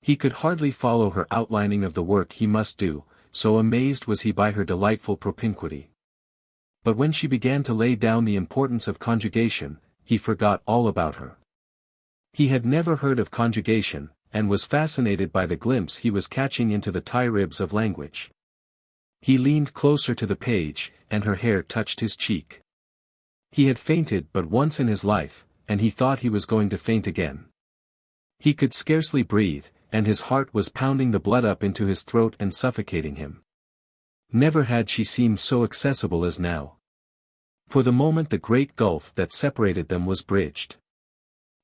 He could hardly follow her outlining of the work he must do, so amazed was he by her delightful propinquity. But when she began to lay down the importance of conjugation, he forgot all about her. He had never heard of conjugation, and was fascinated by the glimpse he was catching into the tie-ribs of language. He leaned closer to the page, and her hair touched his cheek. He had fainted but once in his life, and he thought he was going to faint again. He could scarcely breathe, and his heart was pounding the blood up into his throat and suffocating him. Never had she seemed so accessible as now. For the moment the great gulf that separated them was bridged.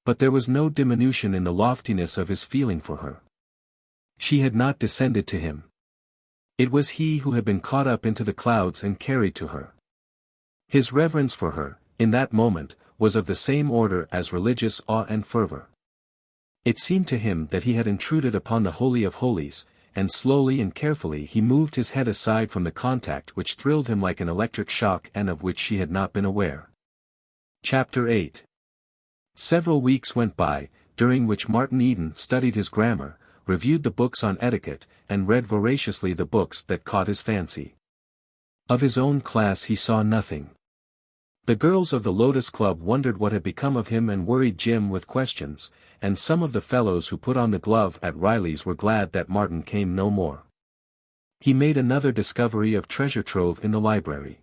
But there was no diminution in the loftiness of his feeling for her. She had not descended to him. It was he who had been caught up into the clouds and carried to her. His reverence for her, in that moment, was of the same order as religious awe and fervor. It seemed to him that he had intruded upon the Holy of Holies, and slowly and carefully he moved his head aside from the contact which thrilled him like an electric shock and of which she had not been aware. Chapter 8. Several weeks went by, during which Martin Eden studied his grammar, reviewed the books on etiquette, and read voraciously the books that caught his fancy. Of his own class he saw nothing. The girls of the Lotus Club wondered what had become of him and worried Jim with questions, and some of the fellows who put on the glove at Riley's were glad that Martin came no more. He made another discovery of treasure trove in the library.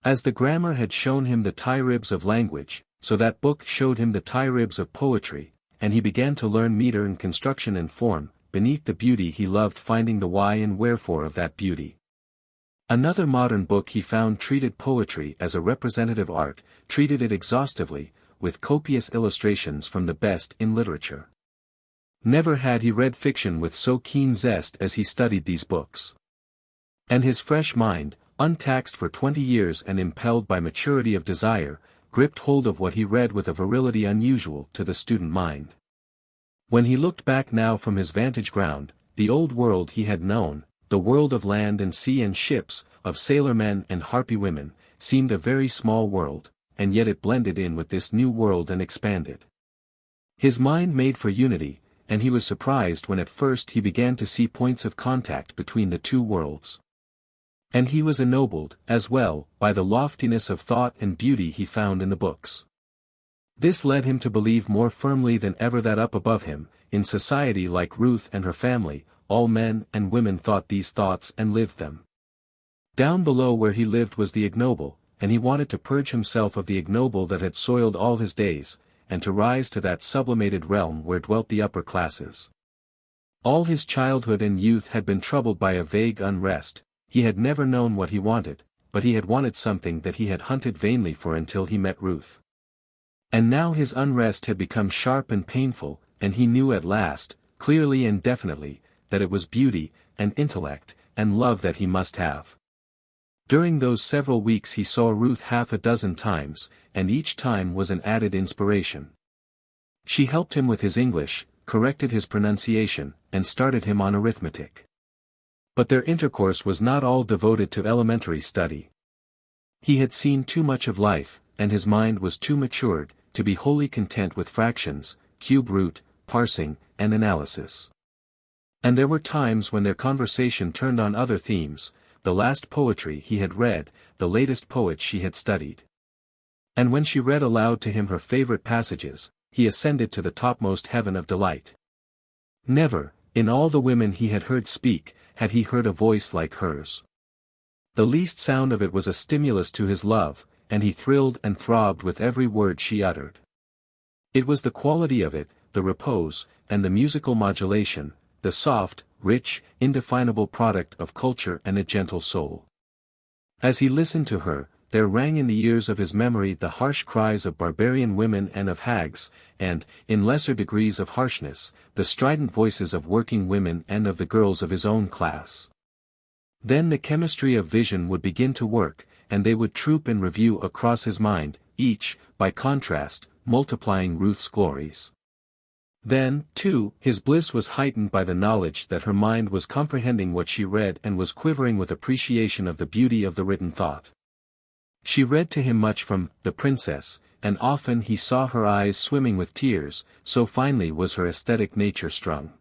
As the grammar had shown him the tie-ribs of language, so that book showed him the tie-ribs of poetry, and he began to learn meter and construction and form, beneath the beauty he loved finding the why and wherefore of that beauty. Another modern book he found treated poetry as a representative art, treated it exhaustively, with copious illustrations from the best in literature. Never had he read fiction with so keen zest as he studied these books. And his fresh mind, untaxed for 20 years and impelled by maturity of desire, gripped hold of what he read with a virility unusual to the student mind. When he looked back now from his vantage ground, the old world he had known, the world of land and sea and ships, of sailor-men and harpy women, seemed a very small world, and yet it blended in with this new world and expanded. His mind made for unity, and he was surprised when at first he began to see points of contact between the two worlds. And he was ennobled, as well, by the loftiness of thought and beauty he found in the books. This led him to believe more firmly than ever that up above him, in society like Ruth and her family, all men and women thought these thoughts and lived them. Down below where he lived was the ignoble, and he wanted to purge himself of the ignoble that had soiled all his days, and to rise to that sublimated realm where dwelt the upper classes. All his childhood and youth had been troubled by a vague unrest. He had never known what he wanted, but he had wanted something that he had hunted vainly for until he met Ruth. And now his unrest had become sharp and painful, and he knew at last, clearly and definitely, that it was beauty, and intellect, and love that he must have. During those several weeks he saw Ruth half a dozen times, and each time was an added inspiration. She helped him with his English, corrected his pronunciation, and started him on arithmetic. But their intercourse was not all devoted to elementary study. He had seen too much of life, and his mind was too matured, to be wholly content with fractions, cube root, parsing, and analysis. And there were times when their conversation turned on other themes, the last poetry he had read, the latest poet she had studied. And when she read aloud to him her favorite passages, he ascended to the topmost heaven of delight. Never, in all the women he had heard speak, had he heard a voice like hers. The least sound of it was a stimulus to his love, and he thrilled and throbbed with every word she uttered. It was the quality of it, the repose, and the musical modulation, the soft, rich, indefinable product of culture and a gentle soul. As he listened to her, there rang in the ears of his memory the harsh cries of barbarian women and of hags, and, in lesser degrees of harshness, the strident voices of working women and of the girls of his own class. Then the chemistry of vision would begin to work, and they would troop in review across his mind, each, by contrast, multiplying Ruth's glories. Then, too, his bliss was heightened by the knowledge that her mind was comprehending what she read and was quivering with appreciation of the beauty of the written thought. She read to him much from The Princess, and often he saw her eyes swimming with tears, so finely was her aesthetic nature strung.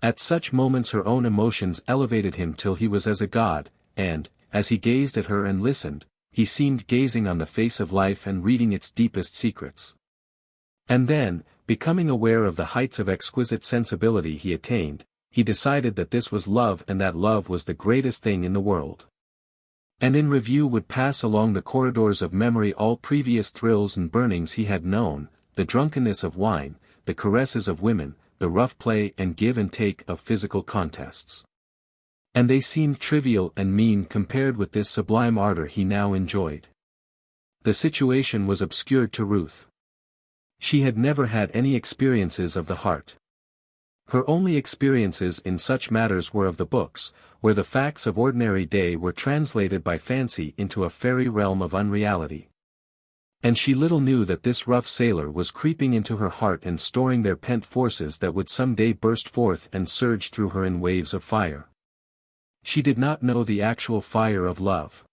At such moments her own emotions elevated him till he was as a god, and, as he gazed at her and listened, he seemed gazing on the face of life and reading its deepest secrets. And then, becoming aware of the heights of exquisite sensibility he attained, he decided that this was love and that love was the greatest thing in the world. And in review would pass along the corridors of memory all previous thrills and burnings he had known, the drunkenness of wine, the caresses of women, the rough play and give and take of physical contests. And they seemed trivial and mean compared with this sublime ardor he now enjoyed. The situation was obscured to Ruth. She had never had any experiences of the heart. Her only experiences in such matters were of the books, where the facts of ordinary day were translated by fancy into a fairy realm of unreality. And she little knew that this rough sailor was creeping into her heart and storing their pent forces that would some day burst forth and surge through her in waves of fire. She did not know the actual fire of love.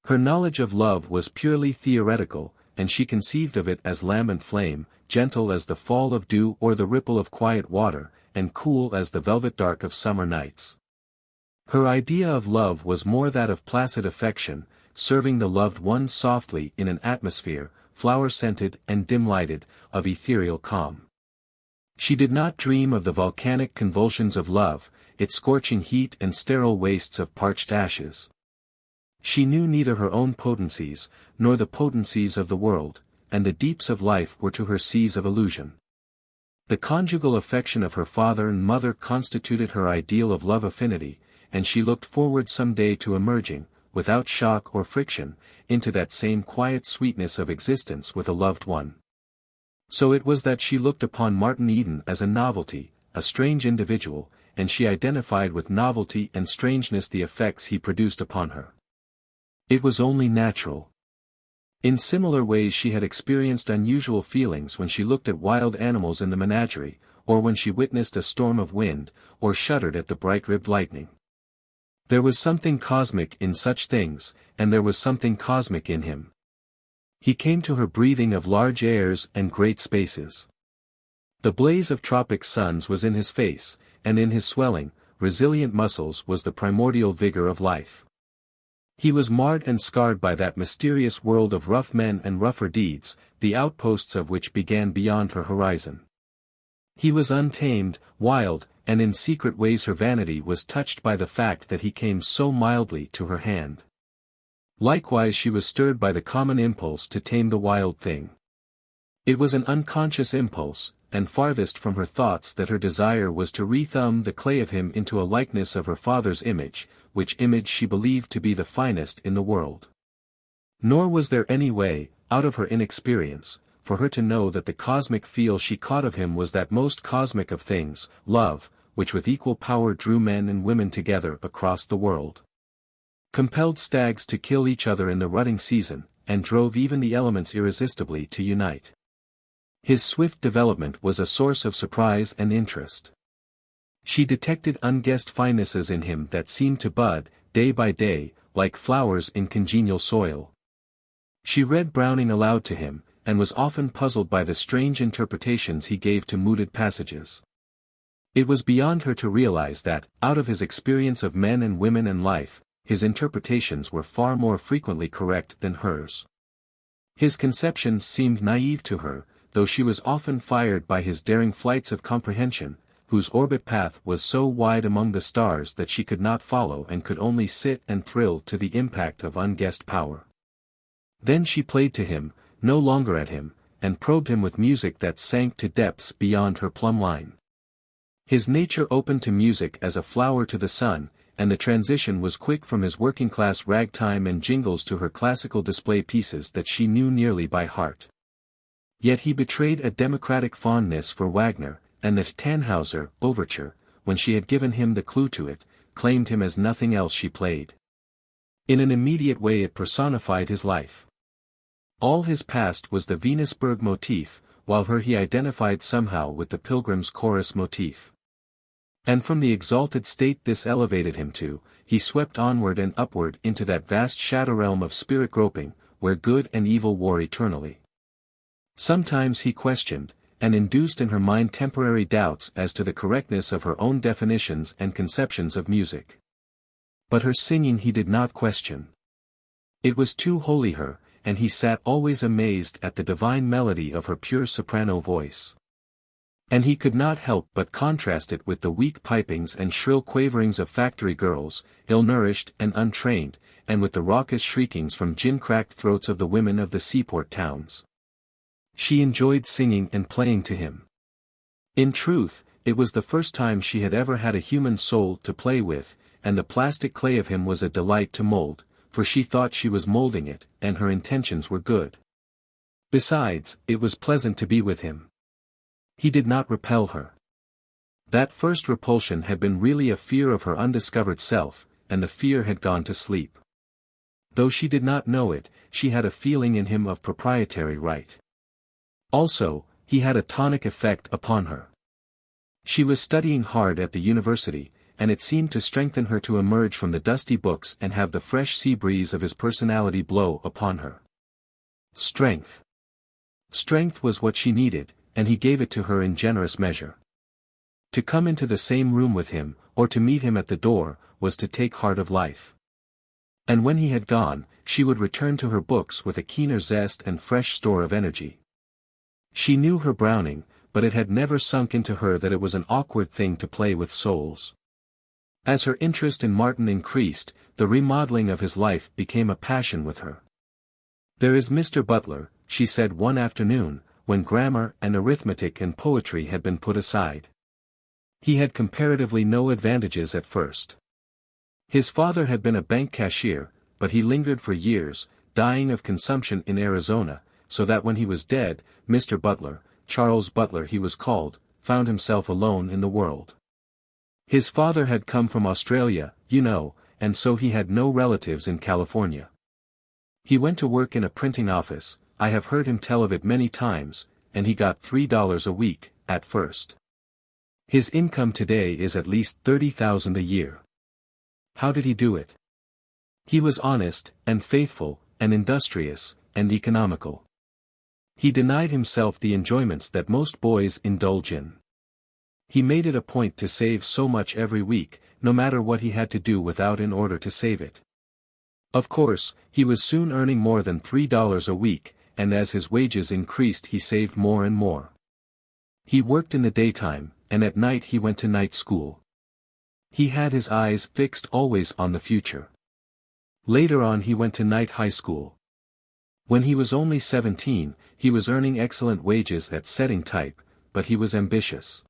Her knowledge of love was purely theoretical, and she conceived of it as lambent flame, gentle as the fall of dew or the ripple of quiet water, and cool as the velvet dark of summer nights. Her idea of love was more that of placid affection, serving the loved one softly in an atmosphere, flower-scented and dim-lighted, of ethereal calm. She did not dream of the volcanic convulsions of love, its scorching heat and sterile wastes of parched ashes. She knew neither her own potencies, nor the potencies of the world, and the deeps of life were to her seas of illusion. The conjugal affection of her father and mother constituted her ideal of love affinity, and she looked forward some day to emerging, without shock or friction, into that same quiet sweetness of existence with a loved one. So it was that she looked upon Martin Eden as a novelty, a strange individual, and she identified with novelty and strangeness the effects he produced upon her. It was only natural. In similar ways she had experienced unusual feelings when she looked at wild animals in the menagerie, or when she witnessed a storm of wind, or shuddered at the bright-ribbed lightning. There was something cosmic in such things, and there was something cosmic in him. He came to her breathing of large airs and great spaces. The blaze of tropic suns was in his face, and in his swelling, resilient muscles was the primordial vigor of life. He was marred and scarred by that mysterious world of rough men and rougher deeds, the outposts of which began beyond her horizon. He was untamed, wild, and in secret ways her vanity was touched by the fact that he came so mildly to her hand. Likewise she was stirred by the common impulse to tame the wild thing. It was an unconscious impulse, and farthest from her thoughts that her desire was to re-thumb the clay of him into a likeness of her father's image, which image she believed to be the finest in the world. Nor was there any way, out of her inexperience, for her to know that the cosmic feel she caught of him was that most cosmic of things, love, which with equal power drew men and women together across the world. Compelled stags to kill each other in the rutting season, and drove even the elements irresistibly to unite. His swift development was a source of surprise and interest. She detected unguessed finenesses in him that seemed to bud, day by day, like flowers in congenial soil. She read Browning aloud to him, and was often puzzled by the strange interpretations he gave to mooted passages. It was beyond her to realize that, out of his experience of men and women and life, his interpretations were far more frequently correct than hers. His conceptions seemed naive to her, though she was often fired by his daring flights of comprehension, whose orbit path was so wide among the stars that she could not follow and could only sit and thrill to the impact of unguessed power. Then she played to him, no longer at him, and probed him with music that sank to depths beyond her plumb line. His nature opened to music as a flower to the sun, and the transition was quick from his working-class ragtime and jingles to her classical display pieces that she knew nearly by heart. Yet he betrayed a democratic fondness for Wagner, and the Tannhauser overture, when she had given him the clue to it, claimed him as nothing else she played. In an immediate way it personified his life. All his past was the Venusberg motif, while her he identified somehow with the Pilgrim's Chorus motif. And from the exalted state this elevated him to, he swept onward and upward into that vast shadow realm of spirit groping, where good and evil war eternally. Sometimes he questioned, and induced in her mind temporary doubts as to the correctness of her own definitions and conceptions of music. But her singing he did not question. It was too holy her, and he sat always amazed at the divine melody of her pure soprano voice. And he could not help but contrast it with the weak pipings and shrill quaverings of factory girls, ill-nourished and untrained, and with the raucous shriekings from gin-cracked throats of the women of the seaport towns. She enjoyed singing and playing to him. In truth, it was the first time she had ever had a human soul to play with, and the plastic clay of him was a delight to mold, for she thought she was molding it, and her intentions were good. Besides, it was pleasant to be with him. He did not repel her. That first repulsion had been really a fear of her undiscovered self, and the fear had gone to sleep. Though she did not know it, she had a feeling in him of proprietary right. Also, he had a tonic effect upon her. She was studying hard at the university, and it seemed to strengthen her to emerge from the dusty books and have the fresh sea breeze of his personality blow upon her. Strength. Strength was what she needed, and he gave it to her in generous measure. To come into the same room with him, or to meet him at the door, was to take heart of life. And when he had gone, she would return to her books with a keener zest and fresh store of energy. She knew her Browning, but it had never sunk into her that it was an awkward thing to play with souls. As her interest in Martin increased, the remodeling of his life became a passion with her. "There is Mr. Butler," she said one afternoon, when grammar and arithmetic and poetry had been put aside. He had comparatively no advantages at first. His father had been a bank cashier, but he lingered for years, dying of consumption in Arizona, so that when he was dead, Mr. Butler, Charles Butler he was called, found himself alone in the world. His father had come from Australia, you know, and so he had no relatives in California. He went to work in a printing office, I have heard him tell of it many times, and he got $3 a week, at first. His income today is at least $30,000 a year. How did he do it? He was honest, and faithful, and industrious, and economical. He denied himself the enjoyments that most boys indulge in. He made it a point to save so much every week, no matter what he had to do without in order to save it. Of course, he was soon earning more than $3 a week, and as his wages increased he saved more and more. He worked in the daytime, and at night he went to night school. He had his eyes fixed always on the future. Later on he went to night high school. When he was only 17, he was earning excellent wages at setting type, but he was ambitious.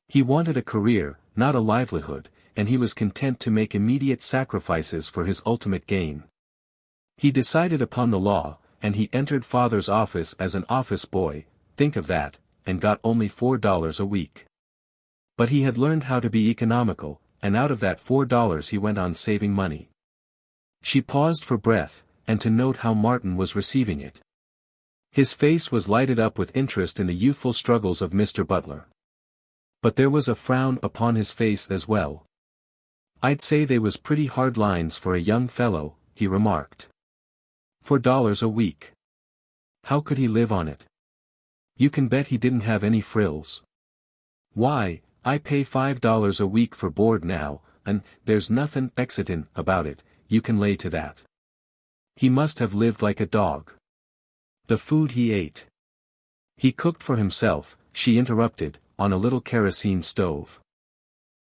He wanted a career, not a livelihood, and he was content to make immediate sacrifices for his ultimate gain. He decided upon the law, and he entered father's office as an office boy, think of that, and got only $4 a week. But he had learned how to be economical, and out of that $4 he went on saving money. She paused for breath, and to note how Martin was receiving it. His face was lighted up with interest in the youthful struggles of Mr. Butler. But there was a frown upon his face as well. "I'd say they was pretty hard lines for a young fellow," he remarked. $4 a week. How could he live on it? You can bet he didn't have any frills. "Why, I pay $5 a week for board now, and there's nothin' XXIII about it, you can lay to that." He must have lived like a dog. The food he ate. He cooked for himself, she interrupted, on a little kerosene stove.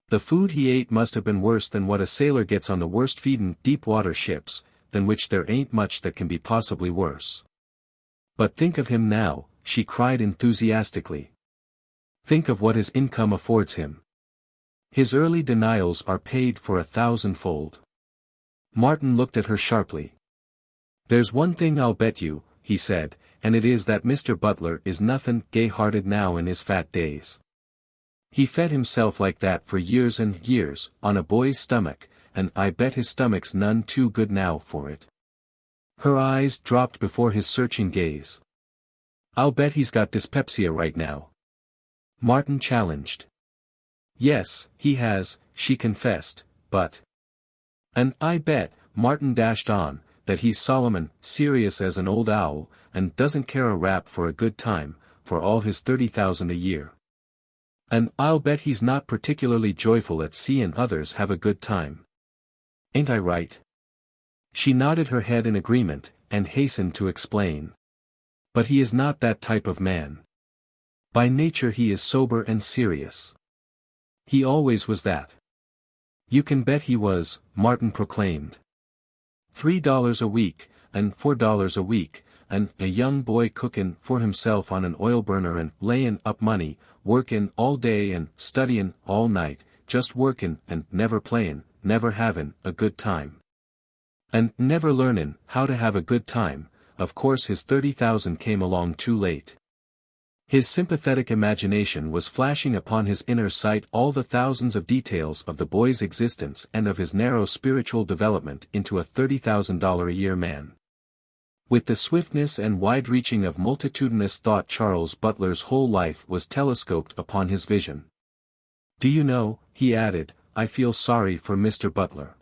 The food he ate must have been worse than what a sailor gets on the worst feedin' deep-water ships, than which there ain't much that can be possibly worse. But think of him now, she cried enthusiastically. Think of what his income affords him. His early denials are paid for 1,000-fold. Martin looked at her sharply. "There's one thing I'll bet you," he said, "and it is that Mr. Butler is nothin' gay-hearted now in his fat days. He fed himself like that for years and years, on a boy's stomach, and I bet his stomach's none too good now for it." Her eyes dropped before his searching gaze. "I'll bet he's got dyspepsia right now," Martin challenged. "Yes, he has," she confessed, "but—" "And I bet," Martin dashed on, "that he's solemn and serious as an old owl, and doesn't care a rap for a good time, for all his 30,000 a year. And I'll bet he's not particularly joyful at seein' others have a good time. Ain't I right?" She nodded her head in agreement, and hastened to explain. "But he is not that type of man. By nature he is sober and serious. He always was that." "You can bet he was," Martin proclaimed. $3 a week, and $4 a week, and a young boy cookin' for himself on an oil burner and layin' up money, workin' all day and studyin' all night, just workin' and never playin', never havin' a good time. And never learnin' how to have a good time. Of course his 30,000 came along too late." His sympathetic imagination was flashing upon his inner sight all the thousands of details of the boy's existence and of his narrow spiritual development into a $30,000 a year man. With the swiftness and wide-reaching of multitudinous thought, Charles Butler's whole life was telescoped upon his vision. "Do you know," he added, "I feel sorry for Mr. Butler.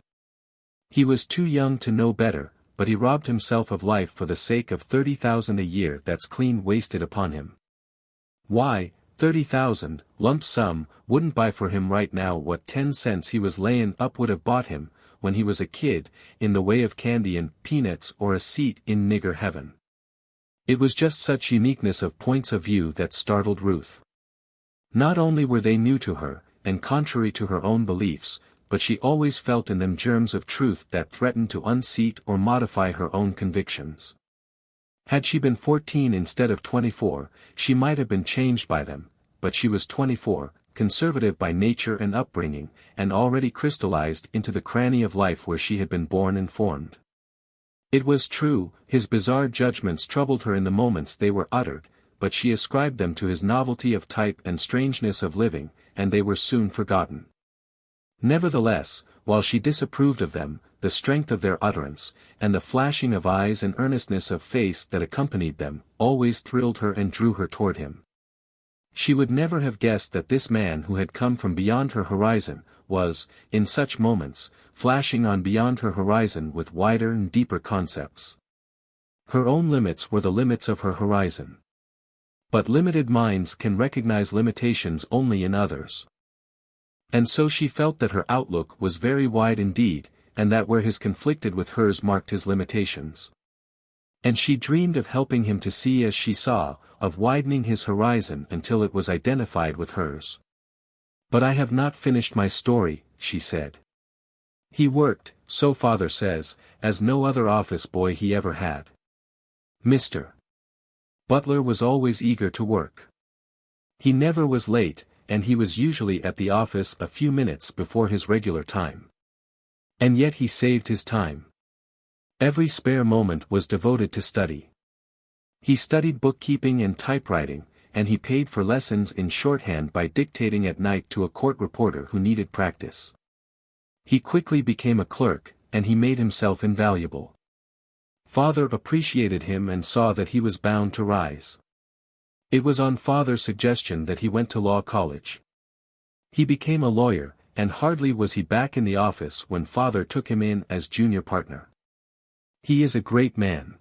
He was too young to know better, but he robbed himself of life for the sake of 30,000 a year that's clean wasted upon him. Why, 30,000, lump sum, wouldn't buy for him right now what 10 cents he was layin' up would have bought him, when he was a kid, in the way of candy and peanuts or a seat in nigger heaven." It was just such uniqueness of points of view that startled Ruth. Not only were they new to her, and contrary to her own beliefs, but she always felt in them germs of truth that threatened to unseat or modify her own convictions. Had she been 14 instead of 24, she might have been changed by them, but she was 24, conservative by nature and upbringing, and already crystallized into the cranny of life where she had been born and formed. It was true, his bizarre judgments troubled her in the moments they were uttered, but she ascribed them to his novelty of type and strangeness of living, and they were soon forgotten. Nevertheless, while she disapproved of them, the strength of their utterance, and the flashing of eyes and earnestness of face that accompanied them, always thrilled her and drew her toward him. She would never have guessed that this man who had come from beyond her horizon, was, in such moments, flashing on beyond her horizon with wider and deeper concepts. Her own limits were the limits of her horizon. But limited minds can recognize limitations only in others. And so she felt that her outlook was very wide indeed, and that where his conflicted with hers marked his limitations. And she dreamed of helping him to see as she saw, of widening his horizon until it was identified with hers. "But I have not finished my story," she said. "He worked, so father says, as no other office boy he ever had. Mr. Butler was always eager to work. He never was late, and he was usually at the office a few minutes before his regular time. And yet he saved his time. Every spare moment was devoted to study. He studied bookkeeping and typewriting, and he paid for lessons in shorthand by dictating at night to a court reporter who needed practice. He quickly became a clerk, and he made himself invaluable. Father appreciated him and saw that he was bound to rise. It was on Father's suggestion that he went to law college. He became a lawyer, and hardly was he back in the office when Father took him in as junior partner. He is a great man.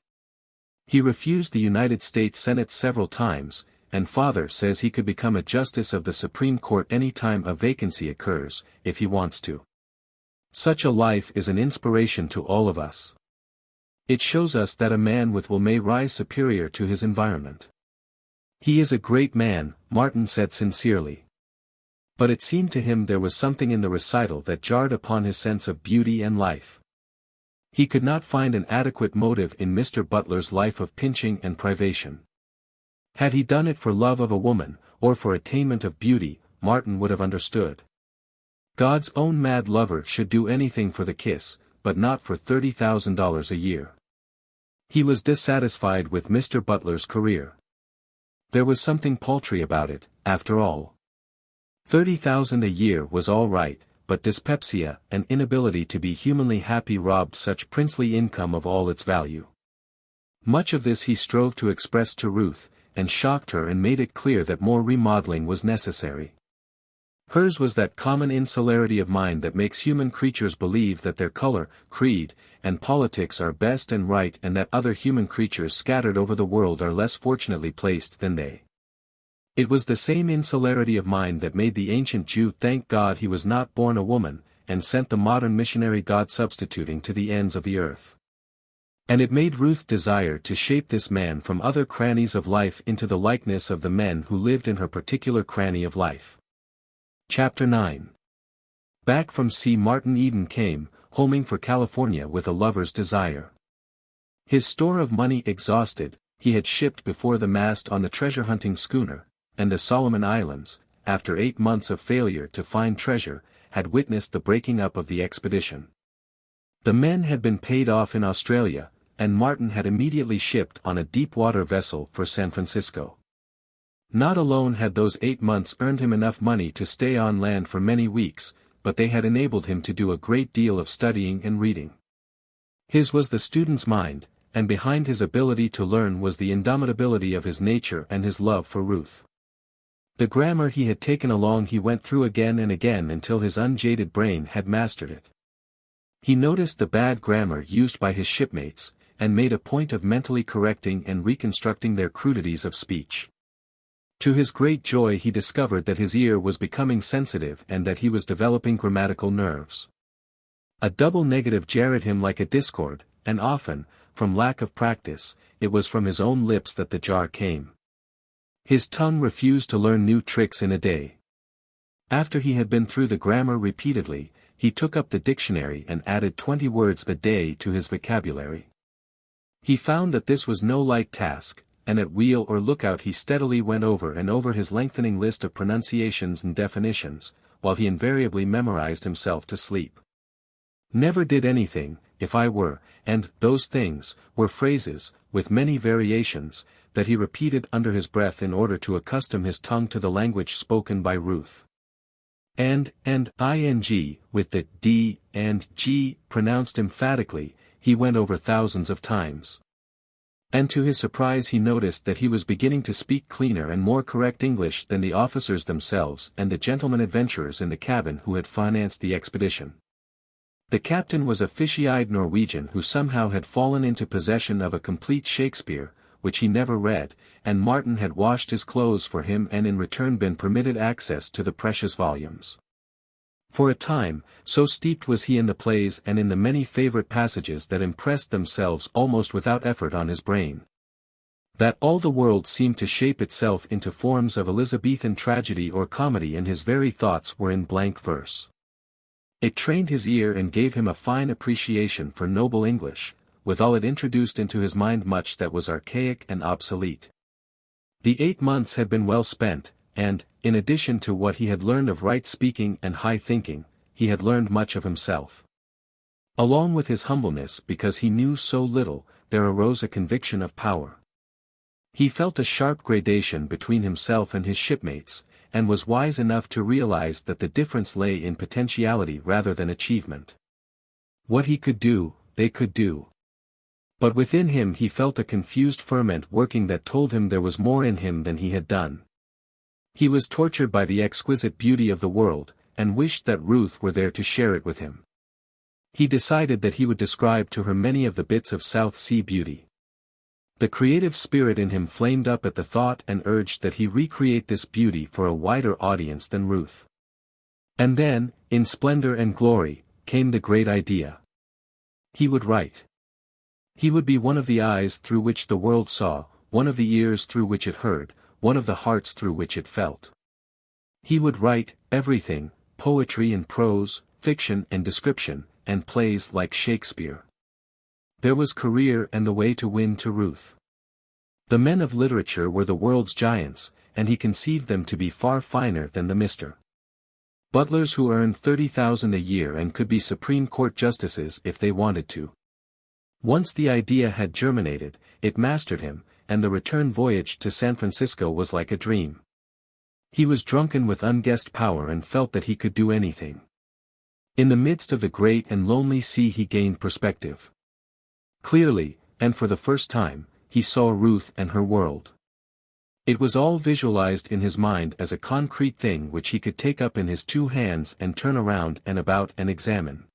He refused the United States Senate several times, and Father says he could become a justice of the Supreme Court any time a vacancy occurs, if he wants to. Such a life is an inspiration to all of us. It shows us that a man with will may rise superior to his environment. He is a great man, Martin said sincerely. But it seemed to him there was something in the recital that jarred upon his sense of beauty and life. He could not find an adequate motive in Mr. Butler's life of pinching and privation. Had he done it for love of a woman, or for attainment of beauty, Martin would have understood. God's own mad lover should do anything for the kiss, but not for $30,000 a year. He was dissatisfied with Mr. Butler's career. There was something paltry about it, after all. $30,000 a year was all right, but dyspepsia and inability to be humanly happy robbed such princely income of all its value. Much of this he strove to express to Ruth, and shocked her and made it clear that more remodeling was necessary. Hers was that common insularity of mind that makes human creatures believe that their color, creed, and politics are best and right and that other human creatures scattered over the world are less fortunately placed than they. It was the same insularity of mind that made the ancient Jew thank God he was not born a woman, and sent the modern missionary God substituting to the ends of the earth. And it made Ruth desire to shape this man from other crannies of life into the likeness of the men who lived in her particular cranny of life. Chapter 9. Back from sea Martin Eden came, homing for California with a lover's desire. His store of money exhausted, he had shipped before the mast on the treasure-hunting schooner, and the Solomon Islands, after 8 months of failure to find treasure, had witnessed the breaking up of the expedition. The men had been paid off in Australia, and Martin had immediately shipped on a deep-water vessel for San Francisco. Not alone had those 8 months earned him enough money to stay on land for many weeks, but they had enabled him to do a great deal of studying and reading. His was the student's mind, and behind his ability to learn was the indomitability of his nature and his love for Ruth. The grammar he had taken along he went through again and again until his unjaded brain had mastered it. He noticed the bad grammar used by his shipmates, and made a point of mentally correcting and reconstructing their crudities of speech. To his great joy he discovered that his ear was becoming sensitive and that he was developing grammatical nerves. A double negative jarred him like a discord, and often, from lack of practice, it was from his own lips that the jar came. His tongue refused to learn new tricks in a day. After he had been through the grammar repeatedly, he took up the dictionary and added 20 words a day to his vocabulary. He found that this was no light task, and at wheel or lookout he steadily went over and over his lengthening list of pronunciations and definitions, while he invariably memorized himself to sleep. Never did anything, if I were, and those things, were phrases, with many variations, that he repeated under his breath in order to accustom his tongue to the language spoken by Ruth. And ing, with the d and g pronounced emphatically, he went over thousands of times. And to his surprise he noticed that he was beginning to speak cleaner and more correct English than the officers themselves and the gentlemen adventurers in the cabin who had financed the expedition. The captain was a fishy-eyed Norwegian who somehow had fallen into possession of a complete Shakespeare, which he never read, and Martin had washed his clothes for him and in return been permitted access to the precious volumes. For a time, so steeped was he in the plays and in the many favorite passages that impressed themselves almost without effort on his brain, that all the world seemed to shape itself into forms of Elizabethan tragedy or comedy and his very thoughts were in blank verse. It trained his ear and gave him a fine appreciation for noble English, withal it introduced into his mind much that was archaic and obsolete. The 8 months had been well spent, and, in addition to what he had learned of right speaking and high thinking, he had learned much of himself. Along with his humbleness because he knew so little, there arose a conviction of power. He felt a sharp gradation between himself and his shipmates, and was wise enough to realize that the difference lay in potentiality rather than achievement. What he could do, they could do. But within him he felt a confused ferment working that told him there was more in him than he had done. He was tortured by the exquisite beauty of the world, and wished that Ruth were there to share it with him. He decided that he would describe to her many of the bits of South Sea beauty. The creative spirit in him flamed up at the thought and urged that he recreate this beauty for a wider audience than Ruth. And then, in splendor and glory, came the great idea. He would write. He would be one of the eyes through which the world saw, one of the ears through which it heard, one of the hearts through which it felt. He would write everything, poetry and prose, fiction and description, and plays like Shakespeare. There was career and the way to win to Ruth. The men of literature were the world's giants, and he conceived them to be far finer than the Mr. Butlers who earned $30,000 a year and could be Supreme Court justices if they wanted to. Once the idea had germinated, it mastered him, and the return voyage to San Francisco was like a dream. He was drunken with unguessed power and felt that he could do anything. In the midst of the great and lonely sea he gained perspective. Clearly, and for the first time, he saw Ruth and her world. It was all visualized in his mind as a concrete thing which he could take up in his two hands and turn around and about and examine.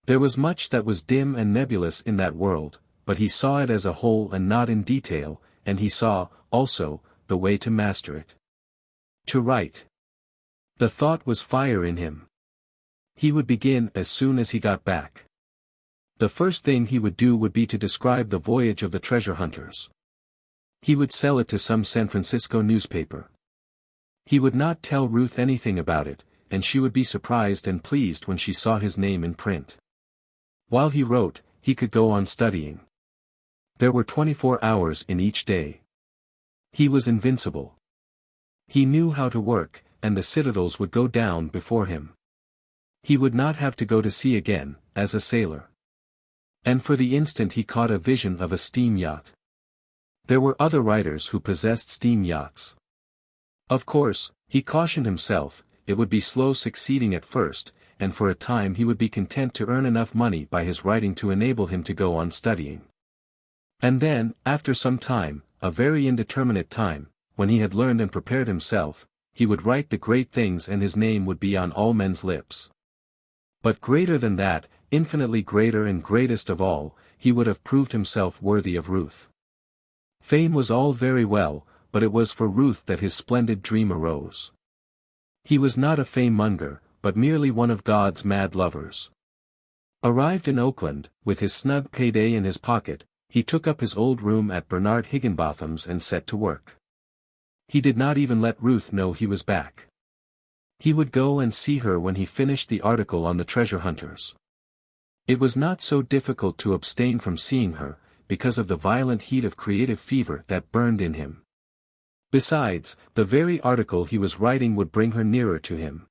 There was much that was dim and nebulous in that world, but he saw it as a whole and not in detail, and he saw, also, the way to master it. To write. The thought was fire in him. He would begin as soon as he got back. The first thing he would do would be to describe the voyage of the treasure hunters. He would sell it to some San Francisco newspaper. He would not tell Ruth anything about it, and she would be surprised and pleased when she saw his name in print. While he wrote, he could go on studying. There were 24 hours in each day. He was invincible. He knew how to work, and the citadels would go down before him. He would not have to go to sea again, as a sailor. And for the instant he caught a vision of a steam yacht. There were other writers who possessed steam yachts. Of course, he cautioned himself, it would be slow succeeding at first, and for a time he would be content to earn enough money by his writing to enable him to go on studying. And then, after some time, a very indeterminate time, when he had learned and prepared himself, he would write the great things and his name would be on all men's lips. But greater than that, infinitely greater and greatest of all, he would have proved himself worthy of Ruth. Fame was all very well, but it was for Ruth that his splendid dream arose. He was not a fame-monger, but merely one of God's mad lovers. Arrived in Oakland, with his snug payday in his pocket, he took up his old room at Bernard Higginbotham's and set to work. He did not even let Ruth know he was back. He would go and see her when he finished the article on the treasure hunters. It was not so difficult to abstain from seeing her, because of the violent heat of creative fever that burned in him. Besides, the very article he was writing would bring her nearer to him.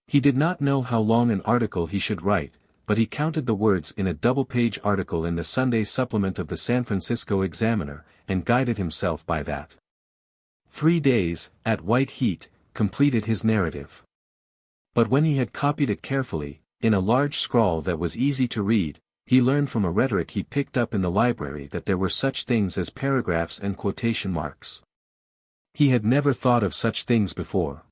He did not know how long an article he should write, but he counted the words in a double-page article in the Sunday supplement of the San Francisco Examiner, and guided himself by that. 3 days, at white heat, completed his narrative. But when he had copied it carefully, in a large scrawl that was easy to read, he learned from a rhetoric he picked up in the library that there were such things as paragraphs and quotation marks. He had never thought of such things before.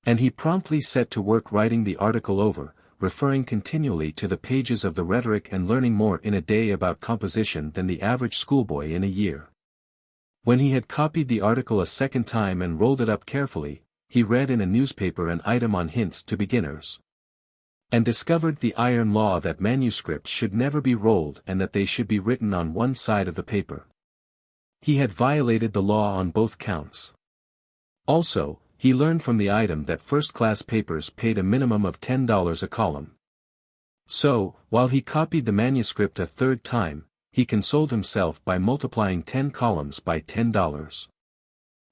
And he promptly set to work writing the article over, referring continually to the pages of the rhetoric and learning more in a day about composition than the average schoolboy in a year. When he had copied the article a second time and rolled it up carefully, he read in a newspaper an item on hints to beginners. And discovered the iron law that manuscripts should never be rolled and that they should be written on one side of the paper. He had violated the law on both counts. Also, he learned from the item that first-class papers paid a minimum of $10 a column. So, while he copied the manuscript a third time, he consoled himself by multiplying 10 columns by $10.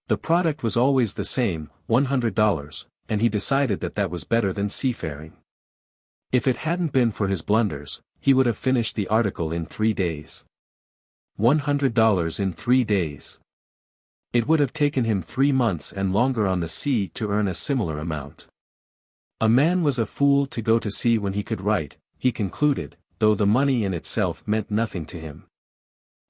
The product was always the same, $100, and he decided that that was better than seafaring. If it hadn't been for his blunders, he would have finished the article in 3 days. $100 in 3 days. It would have taken him 3 months and longer on the sea to earn a similar amount. A man was a fool to go to sea when he could write, he concluded, though the money in itself meant nothing to him.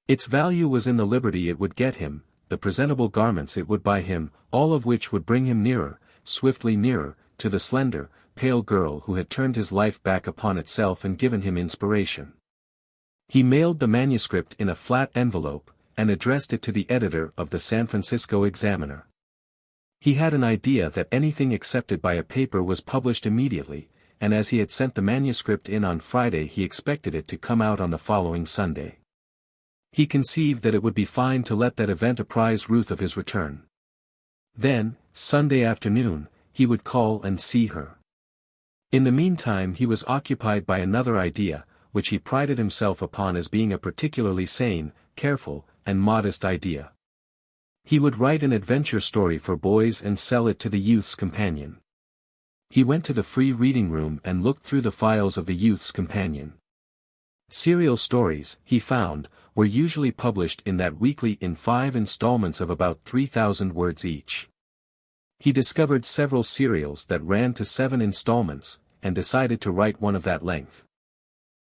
Its value was in the liberty it would get him, the presentable garments it would buy him, all of which would bring him nearer, swiftly nearer, to the slender, pale girl who had turned his life back upon itself and given him inspiration. He mailed the manuscript in a flat envelope, and addressed it to the editor of the San Francisco Examiner. He had an idea that anything accepted by a paper was published immediately, and as he had sent the manuscript in on Friday he expected it to come out on the following Sunday. He conceived that it would be fine to let that event apprise Ruth of his return. Then, Sunday afternoon, he would call and see her. In the meantime he was occupied by another idea, which he prided himself upon as being a particularly sane, careful, and modest idea. He would write an adventure story for boys and sell it to the Youth's Companion. He went to the free reading room and looked through the files of the Youth's Companion. Serial stories, he found, were usually published in that weekly in 5 installments of about 3,000 words each. He discovered several serials that ran to 7 installments, and decided to write one of that length.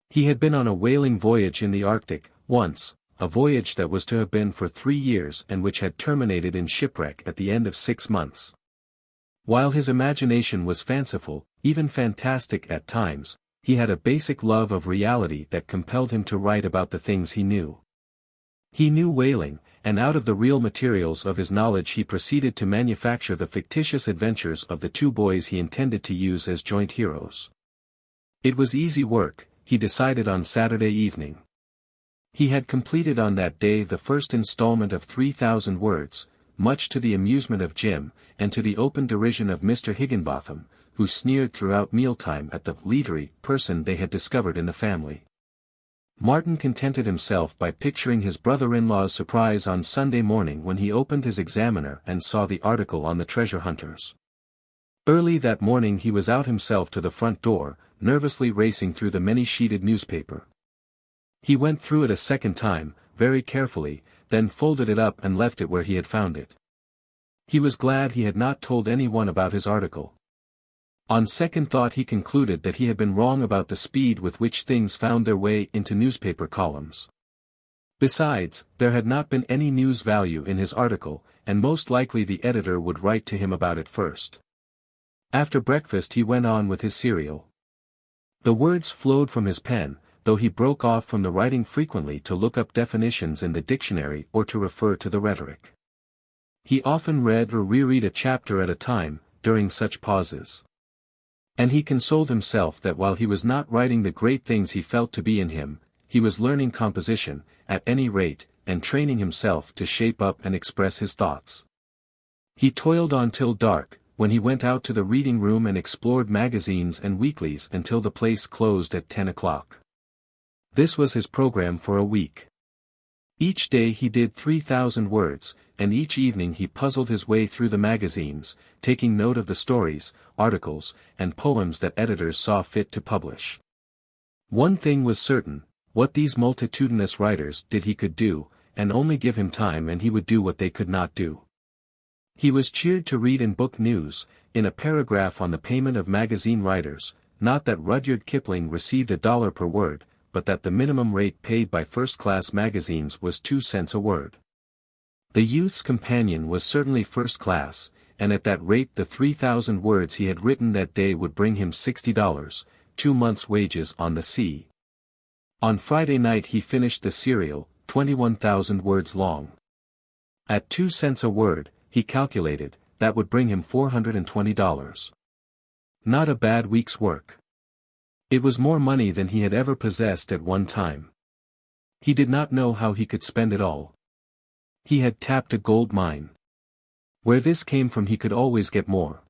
He had been on a whaling voyage in the Arctic, once, a voyage that was to have been for 3 years and which had terminated in shipwreck at the end of 6 months. While his imagination was fanciful, even fantastic at times, he had a basic love of reality that compelled him to write about the things he knew. He knew whaling, and out of the real materials of his knowledge he proceeded to manufacture the fictitious adventures of the 2 boys he intended to use as joint heroes. It was easy work, he decided on Saturday evening. He had completed on that day the first installment of 3,000 words, much to the amusement of Jim, and to the open derision of Mr. Higginbotham, who sneered throughout mealtime at the literary person they had discovered in the family. Martin contented himself by picturing his brother-in-law's surprise on Sunday morning when he opened his Examiner and saw the article on the treasure hunters. Early that morning he was out himself to the front door, nervously racing through the many-sheeted newspaper. He went through it a second time, very carefully, then folded it up and left it where he had found it. He was glad he had not told anyone about his article. On second thought he concluded that he had been wrong about the speed with which things found their way into newspaper columns. Besides, there had not been any news value in his article, and most likely the editor would write to him about it first. After breakfast he went on with his serial. The words flowed from his pen, though he broke off from the writing frequently to look up definitions in the dictionary or to refer to the rhetoric. He often read or reread a chapter at a time, during such pauses. And he consoled himself that while he was not writing the great things he felt to be in him, he was learning composition, at any rate, and training himself to shape up and express his thoughts. He toiled on till dark, when he went out to the reading room and explored magazines and weeklies until the place closed at 10 o'clock. This was his program for a week. Each day he did 3,000 words, and each evening he puzzled his way through the magazines, taking note of the stories, articles, and poems that editors saw fit to publish. One thing was certain, what these multitudinous writers did he could do, and only give him time and he would do what they could not do. He was cheered to read in book news, in a paragraph on the payment of magazine writers, not that Rudyard Kipling received $1 per word, but that the minimum rate paid by first-class magazines was 2 cents a word. The Youth's Companion was certainly first class, and at that rate the 3,000 words he had written that day would bring him $60, 2 months' wages on the sea. On Friday night he finished the serial, 21,000 words long. At 2 cents a word, he calculated, that would bring him $420. Not a bad week's work. It was more money than he had ever possessed at one time. He did not know how he could spend it all. He had tapped a gold mine. Where this came from he could always get more.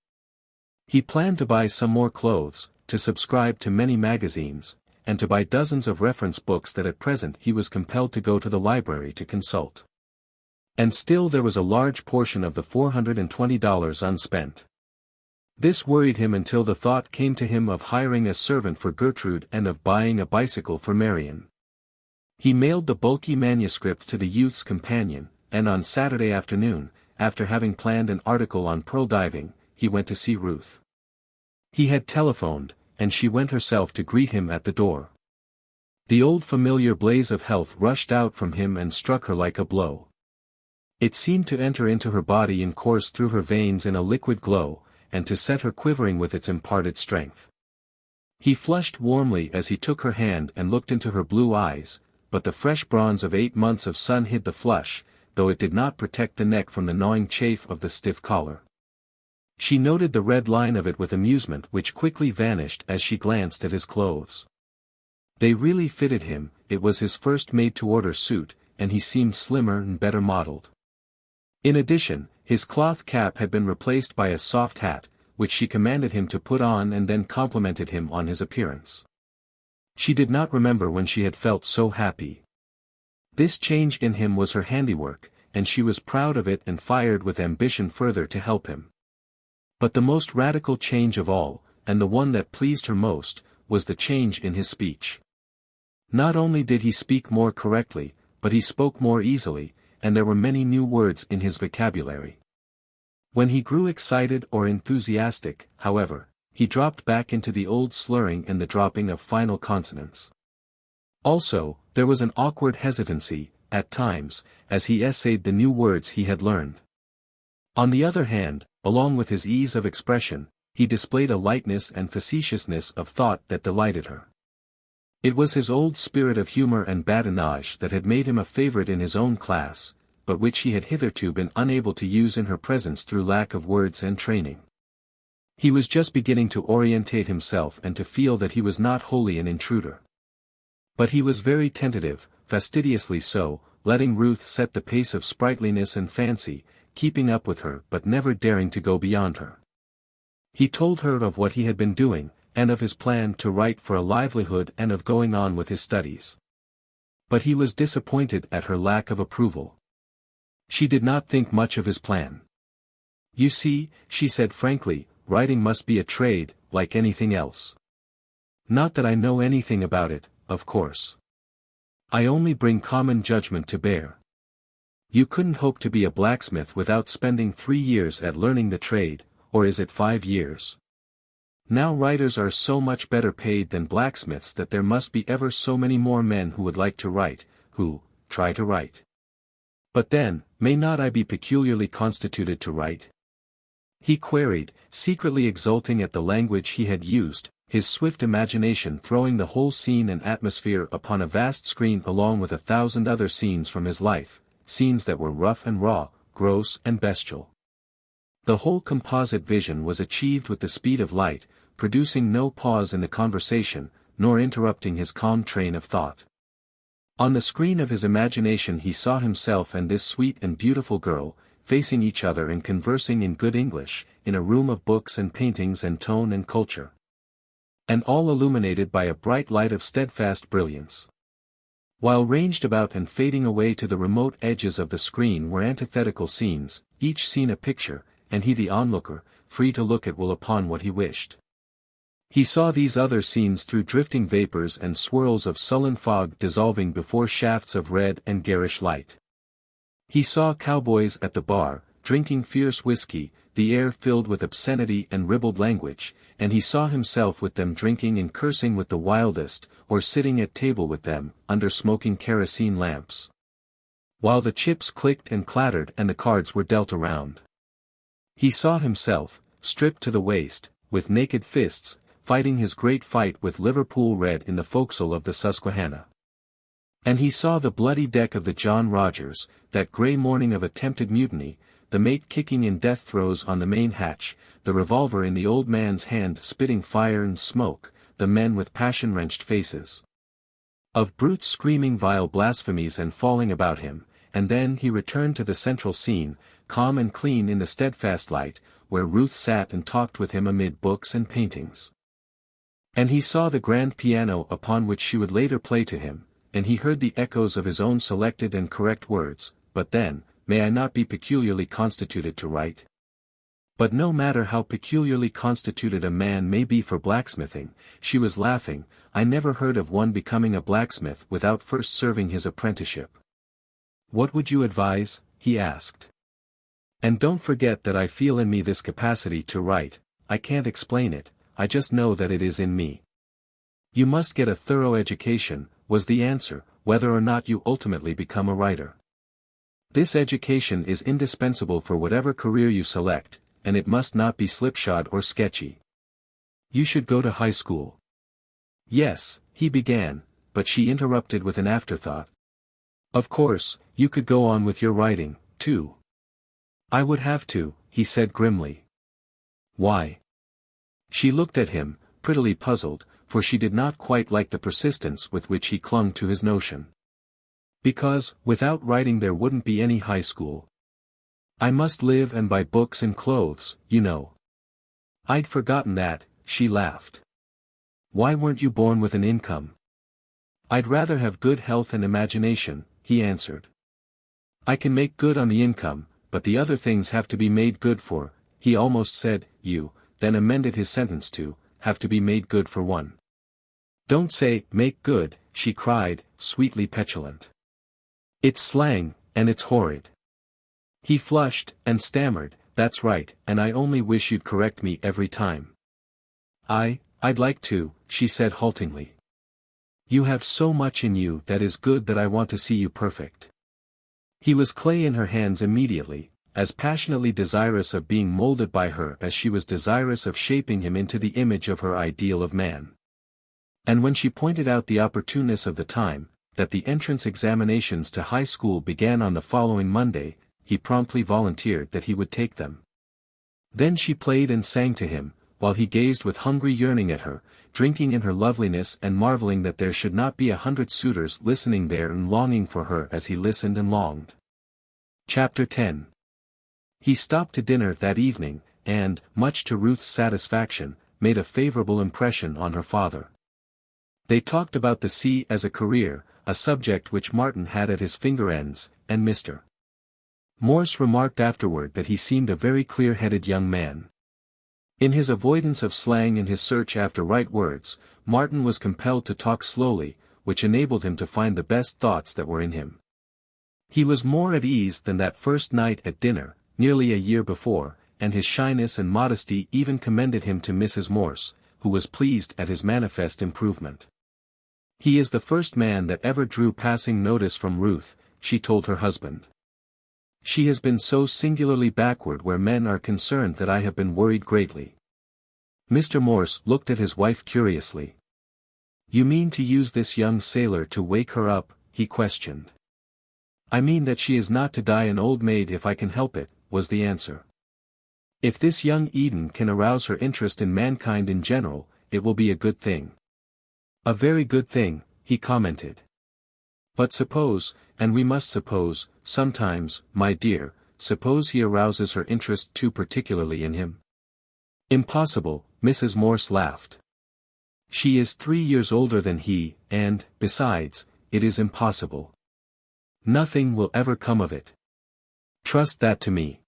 He planned to buy some more clothes, to subscribe to many magazines, and to buy dozens of reference books that at present he was compelled to go to the library to consult. And still there was a large portion of the $420 unspent. This worried him until the thought came to him of hiring a servant for Gertrude and of buying a bicycle for Marion. He mailed the bulky manuscript to the Youth's Companion, and on Saturday afternoon, after having planned an article on pearl diving, he went to see Ruth. He had telephoned, and she went herself to greet him at the door. The old familiar blaze of health rushed out from him and struck her like a blow. It seemed to enter into her body and course through her veins in a liquid glow, and to set her quivering with its imparted strength. He flushed warmly as he took her hand and looked into her blue eyes, but the fresh bronze of 8 months of sun hid the flush, though it did not protect the neck from the gnawing chafe of the stiff collar. She noted the red line of it with amusement which quickly vanished as she glanced at his clothes. They really fitted him, it was his first made-to-order suit, and he seemed slimmer and better modeled. In addition, his cloth cap had been replaced by a soft hat, which she commanded him to put on and then complimented him on his appearance. She did not remember when she had felt so happy. This change in him was her handiwork, and she was proud of it and fired with ambition further to help him. But the most radical change of all, and the one that pleased her most, was the change in his speech. Not only did he speak more correctly, but he spoke more easily, and there were many new words in his vocabulary. When he grew excited or enthusiastic, however, he dropped back into the old slurring and the dropping of final consonants. Also, there was an awkward hesitancy, at times, as he essayed the new words he had learned. On the other hand, along with his ease of expression, he displayed a lightness and facetiousness of thought that delighted her. It was his old spirit of humor and badinage that had made him a favorite in his own class, but which he had hitherto been unable to use in her presence through lack of words and training. He was just beginning to orientate himself and to feel that he was not wholly an intruder. But he was very tentative, fastidiously so, letting Ruth set the pace of sprightliness and fancy, keeping up with her but never daring to go beyond her. He told her of what he had been doing, and of his plan to write for a livelihood and of going on with his studies. But he was disappointed at her lack of approval. She did not think much of his plan. "You see," she said frankly, "writing must be a trade, like anything else. Not that I know anything about it, of course. I only bring common judgment to bear. You couldn't hope to be a blacksmith without spending 3 years at learning the trade, or is it 5 years? Now writers are so much better paid than blacksmiths that there must be ever so many more men who would like to write, who try to write. But then, may not I be peculiarly constituted to write?" He queried, secretly exulting at the language he had used, his swift imagination throwing the whole scene and atmosphere upon a vast screen along with 1,000 other scenes from his life, scenes that were rough and raw, gross and bestial. The whole composite vision was achieved with the speed of light, producing no pause in the conversation, nor interrupting his calm train of thought. On the screen of his imagination he saw himself and this sweet and beautiful girl, facing each other and conversing in good English, in a room of books and paintings and tone and culture. And all illuminated by a bright light of steadfast brilliance. While ranged about and fading away to the remote edges of the screen were antithetical scenes, each scene a picture, and he the onlooker, free to look at will upon what he wished. He saw these other scenes through drifting vapors and swirls of sullen fog dissolving before shafts of red and garish light. He saw cowboys at the bar, drinking fierce whiskey, the air filled with obscenity and ribald language, and he saw himself with them drinking and cursing with the wildest, or sitting at table with them, under smoking kerosene lamps. While the chips clicked and clattered and the cards were dealt around. He saw himself, stripped to the waist, with naked fists, fighting his great fight with Liverpool Red in the forecastle of the Susquehanna. And he saw the bloody deck of the John Rogers, that grey morning of attempted mutiny, the mate kicking in death throes on the main hatch, the revolver in the old man's hand spitting fire and smoke, the men with passion-wrenched faces. Of brutes screaming vile blasphemies and falling about him, and then he returned to the central scene, calm and clean in the steadfast light, where Ruth sat and talked with him amid books and paintings. And he saw the grand piano upon which she would later play to him, and he heard the echoes of his own selected and correct words, but then, may I not be peculiarly constituted to write? But no matter how peculiarly constituted a man may be for blacksmithing, she was laughing, I never heard of one becoming a blacksmith without first serving his apprenticeship. What would you advise? He asked. And don't forget that I feel in me this capacity to write. I can't explain it, I just know that it is in me. You must get a thorough education, was the answer, whether or not you ultimately become a writer. This education is indispensable for whatever career you select, and it must not be slipshod or sketchy. You should go to high school. Yes, he began, but she interrupted with an afterthought. Of course, you could go on with your writing, too. I would have to, he said grimly. Why? She looked at him, prettily puzzled, for she did not quite like the persistence with which he clung to his notion. Because, without writing there wouldn't be any high school. I must live and buy books and clothes, you know. I'd forgotten that, she laughed. Why weren't you born with an income? I'd rather have good health and imagination, he answered. I can make good on the income, but the other things have to be made good for, he almost said, you, then amended his sentence to, have to be made good for one. Don't say, make good, she cried, sweetly petulant. It's slang, and it's horrid. He flushed, and stammered, that's right, and I only wish you'd correct me every time. I'd like to, she said haltingly. You have so much in you that is good that I want to see you perfect. He was clay in her hands immediately, as passionately desirous of being molded by her as she was desirous of shaping him into the image of her ideal of man. And when she pointed out the opportuneness of the time, that the entrance examinations to high school began on the following Monday, he promptly volunteered that he would take them. Then she played and sang to him, while he gazed with hungry yearning at her, drinking in her loveliness and marveling that there should not be 100 suitors listening there and longing for her as he listened and longed. Chapter 10. He stopped to dinner that evening, and, much to Ruth's satisfaction, made a favorable impression on her father. They talked about the sea as a career, a subject which Martin had at his finger ends, and Mr. Morse remarked afterward that he seemed a very clear-headed young man. In his avoidance of slang and his search after right words, Martin was compelled to talk slowly, which enabled him to find the best thoughts that were in him. He was more at ease than that first night at dinner, nearly a year before, and his shyness and modesty even commended him to Mrs. Morse, who was pleased at his manifest improvement. He is the first man that ever drew passing notice from Ruth, she told her husband. She has been so singularly backward where men are concerned that I have been worried greatly. Mr. Morse looked at his wife curiously. You mean to use this young sailor to wake her up, he questioned. I mean that she is not to die an old maid if I can help it, was the answer. If this young Eden can arouse her interest in mankind in general, it will be a good thing. A very good thing, he commented. But suppose, and we must suppose, sometimes, my dear, suppose he arouses her interest too particularly in him. Impossible, Mrs. Morse laughed. She is 3 years older than he, and, besides, it is impossible. Nothing will ever come of it. Trust that to me.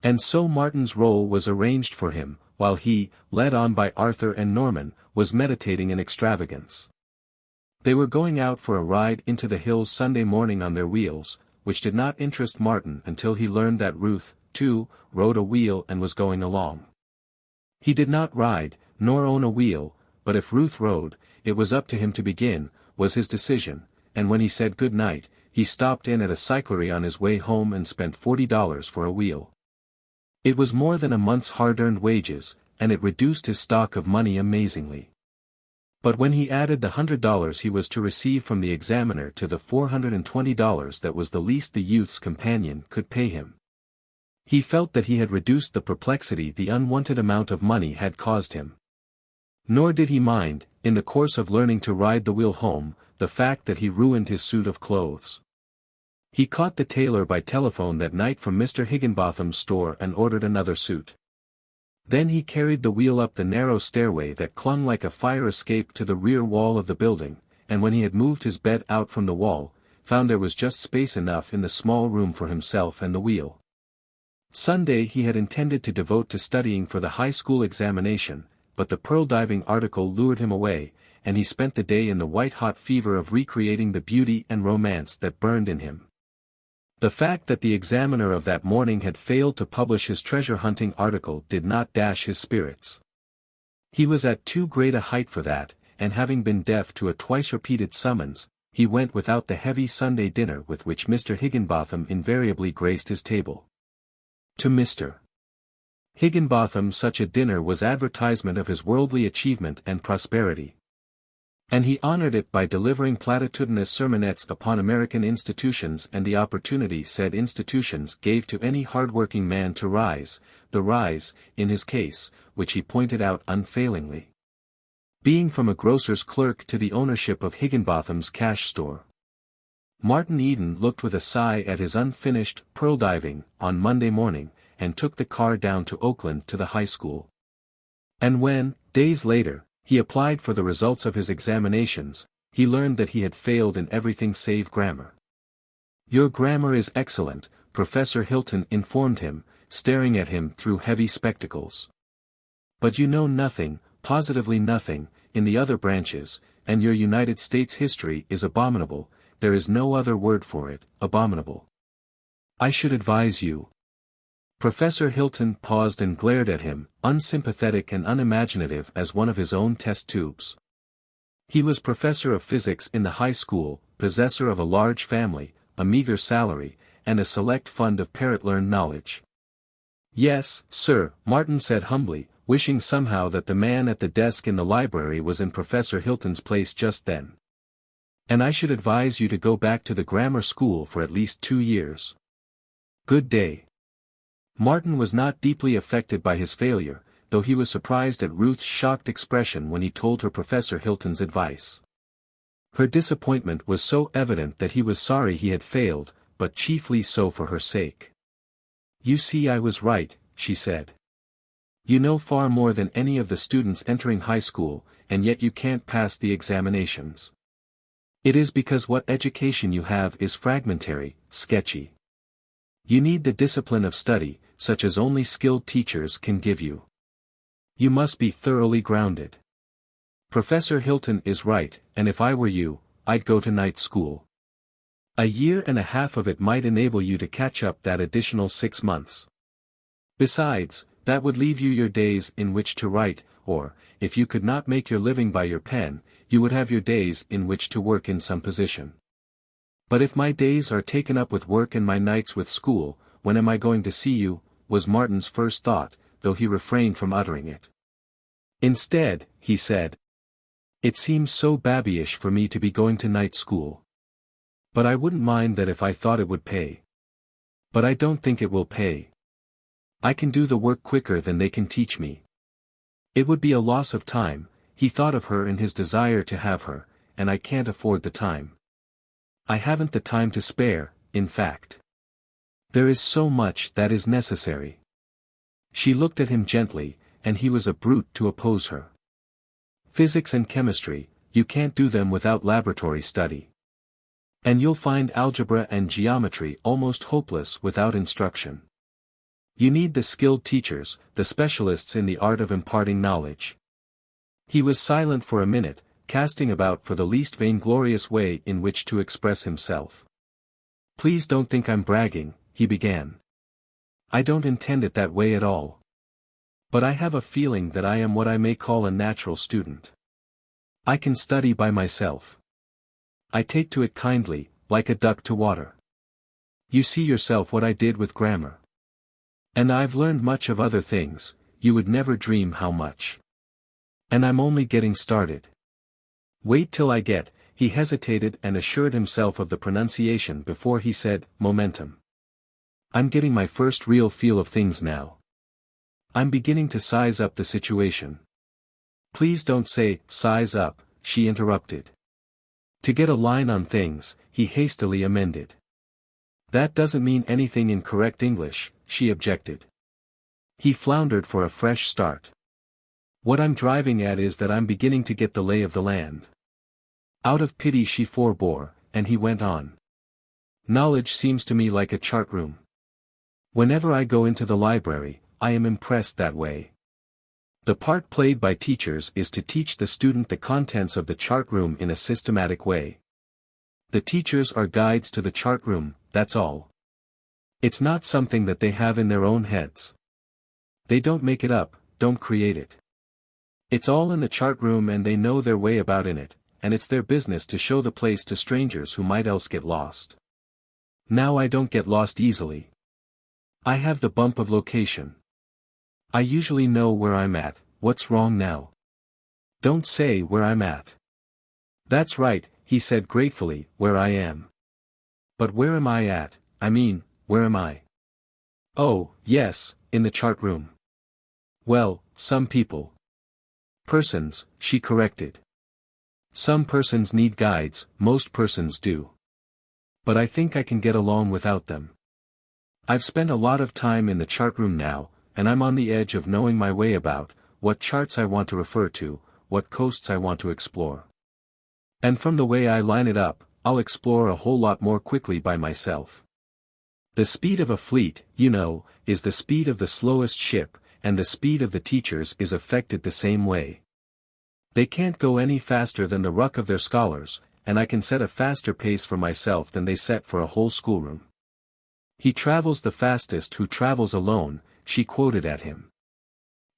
And so Martin's role was arranged for him, while he, led on by Arthur and Norman, was meditating an extravagance. They were going out for a ride into the hills Sunday morning on their wheels, which did not interest Martin until he learned that Ruth, too, rode a wheel and was going along. He did not ride, nor own a wheel, but if Ruth rode, it was up to him to begin, was his decision, and when he said good night, he stopped in at a cyclery on his way home and spent $40 for a wheel. It was more than a month's hard-earned wages, and it reduced his stock of money amazingly. But when he added the $100 he was to receive from the examiner to the $420 that was the least the youth's companion could pay him, he felt that he had reduced the perplexity the unwanted amount of money had caused him. Nor did he mind, in the course of learning to ride the wheel home, the fact that he ruined his suit of clothes. He caught the tailor by telephone that night from Mr. Higginbotham's store and ordered another suit. Then he carried the wheel up the narrow stairway that clung like a fire escape to the rear wall of the building, and when he had moved his bed out from the wall, found there was just space enough in the small room for himself and the wheel. Sunday he had intended to devote to studying for the high school examination, but the pearl diving article lured him away, and he spent the day in the white-hot fever of recreating the beauty and romance that burned in him. The fact that the Examiner of that morning had failed to publish his treasure-hunting article did not dash his spirits. He was at too great a height for that, and having been deaf to a twice-repeated summons, he went without the heavy Sunday dinner with which Mr. Higginbotham invariably graced his table. To Mr. Higginbotham such a dinner was advertisement of his worldly achievement and prosperity. And he honored it by delivering platitudinous sermonettes upon American institutions and the opportunity said institutions gave to any hard-working man to rise, the rise, in his case, which he pointed out unfailingly, being from a grocer's clerk to the ownership of Higginbotham's cash store. Martin Eden looked with a sigh at his unfinished pearl diving on Monday morning, and took the car down to Oakland to the high school. And when, days later, he applied for the results of his examinations, he learned that he had failed in everything save grammar. "Your grammar is excellent," Professor Hilton informed him, staring at him through heavy spectacles. "But you know nothing, positively nothing, in the other branches, and your United States history is abominable, there is no other word for it, abominable. I should advise you." Professor Hilton paused and glared at him, unsympathetic and unimaginative as one of his own test tubes. He was professor of physics in the high school, possessor of a large family, a meager salary, and a select fund of parrot-learned knowledge. "Yes, sir," Martin said humbly, wishing somehow that the man at the desk in the library was in Professor Hilton's place just then. "And I should advise you to go back to the grammar school for at least 2 years. Good day." Martin was not deeply affected by his failure, though he was surprised at Ruth's shocked expression when he told her Professor Hilton's advice. Her disappointment was so evident that he was sorry he had failed, but chiefly so for her sake. "You see I was right," she said. "You know far more than any of the students entering high school, and yet you can't pass the examinations. It is because what education you have is fragmentary, sketchy. You need the discipline of study, such as only skilled teachers can give you. You must be thoroughly grounded. Professor Hilton is right, and if I were you, I'd go to night school. A year and a half of it might enable you to catch up that additional 6 months. Besides, that would leave you your days in which to write, or, if you could not make your living by your pen, you would have your days in which to work in some position. But if my days are taken up with work and my nights with school, when am I going to see you?" was Martin's first thought, though he refrained from uttering it. Instead, he said, "It seems so babyish for me to be going to night school. But I wouldn't mind that if I thought it would pay. But I don't think it will pay. I can do the work quicker than they can teach me. It would be a loss of time," he thought of her in his desire to have her, "and I can't afford the time. I haven't the time to spare, in fact. There is so much that is necessary." She looked at him gently, and he was a brute to oppose her. "Physics and chemistry, you can't do them without laboratory study. And you'll find algebra and geometry almost hopeless without instruction. You need the skilled teachers, the specialists in the art of imparting knowledge." He was silent for a minute, casting about for the least vainglorious way in which to express himself. "Please don't think I'm bragging," he began. "I don't intend it that way at all. But I have a feeling that I am what I may call a natural student. I can study by myself. I take to it kindly, like a duck to water. You see yourself what I did with grammar. And I've learned much of other things, you would never dream how much. And I'm only getting started. Wait till I get," he hesitated and assured himself of the pronunciation before he said, "momentum. I'm getting my first real feel of things now. I'm beginning to size up the situation." "Please don't say, size up," she interrupted. "To get a line on things," he hastily amended. "That doesn't mean anything in correct English," she objected. He floundered for a fresh start. "What I'm driving at is that I'm beginning to get the lay of the land." Out of pity she forbore, and he went on. Knowledge seems to me like a chart room. Whenever I go into the library, I am impressed that way. The part played by teachers is to teach the student the contents of the chart room in a systematic way. The teachers are guides to the chart room, that's all. It's not something that they have in their own heads. They don't make it up, don't create it. It's all in the chart room and they know their way about in it, and it's their business to show the place to strangers who might else get lost. Now I don't get lost easily. I have the bump of location. I usually know where I'm at. What's wrong now? Don't say where I'm at. That's right, he said gratefully, where I am. But where am I at? I mean, where am I? Oh, yes, in the chart room. Well, some people. Persons, she corrected. Some persons need guides, most persons do. But I think I can get along without them. I've spent a lot of time in the chart room now, and I'm on the edge of knowing my way about, what charts I want to refer to, what coasts I want to explore. And from the way I line it up, I'll explore a whole lot more quickly by myself. The speed of a fleet, you know, is the speed of the slowest ship, and the speed of the teachers is affected the same way. They can't go any faster than the ruck of their scholars, and I can set a faster pace for myself than they set for a whole schoolroom. He travels the fastest who travels alone, she quoted at him.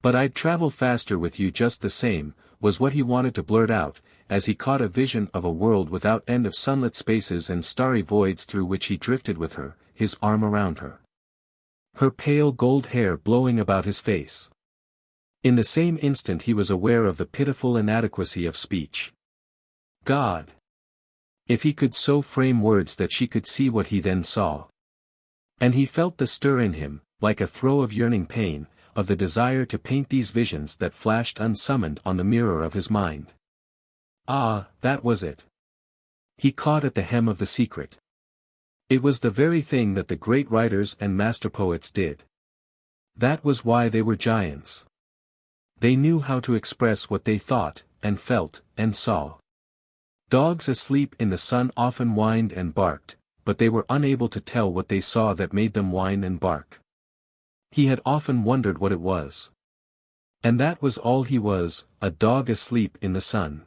But I'd travel faster with you just the same, was what he wanted to blurt out, as he caught a vision of a world without end of sunlit spaces and starry voids through which he drifted with her, his arm around her. Her pale gold hair blowing about his face. In the same instant he was aware of the pitiful inadequacy of speech. God! If he could so frame words that she could see what he then saw. And he felt the stir in him, like a throe of yearning pain, of the desire to paint these visions that flashed unsummoned on the mirror of his mind. Ah, that was it. He caught at the hem of the secret. It was the very thing that the great writers and master poets did. That was why they were giants. They knew how to express what they thought, and felt, and saw. Dogs asleep in the sun often whined and barked, but they were unable to tell what they saw that made them whine and bark. He had often wondered what it was. And that was all he was, a dog asleep in the sun.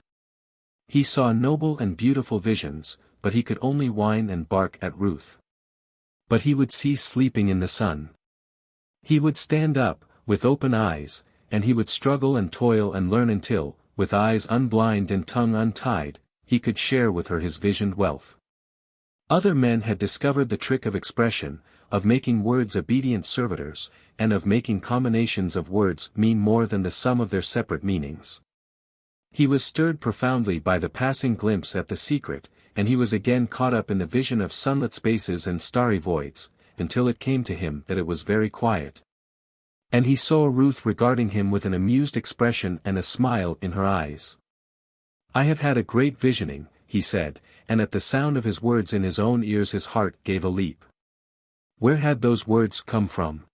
He saw noble and beautiful visions, but he could only whine and bark at Ruth. But he would cease sleeping in the sun. He would stand up, with open eyes, and he would struggle and toil and learn until, with eyes unblind and tongue untied, he could share with her his visioned wealth. Other men had discovered the trick of expression, of making words obedient servitors, and of making combinations of words mean more than the sum of their separate meanings. He was stirred profoundly by the passing glimpse at the secret, and he was again caught up in the vision of sunlit spaces and starry voids, until it came to him that it was very quiet. And he saw Ruth regarding him with an amused expression and a smile in her eyes. I have had a great visioning, he said, and at the sound of his words in his own ears his heart gave a leap. Where had those words come from?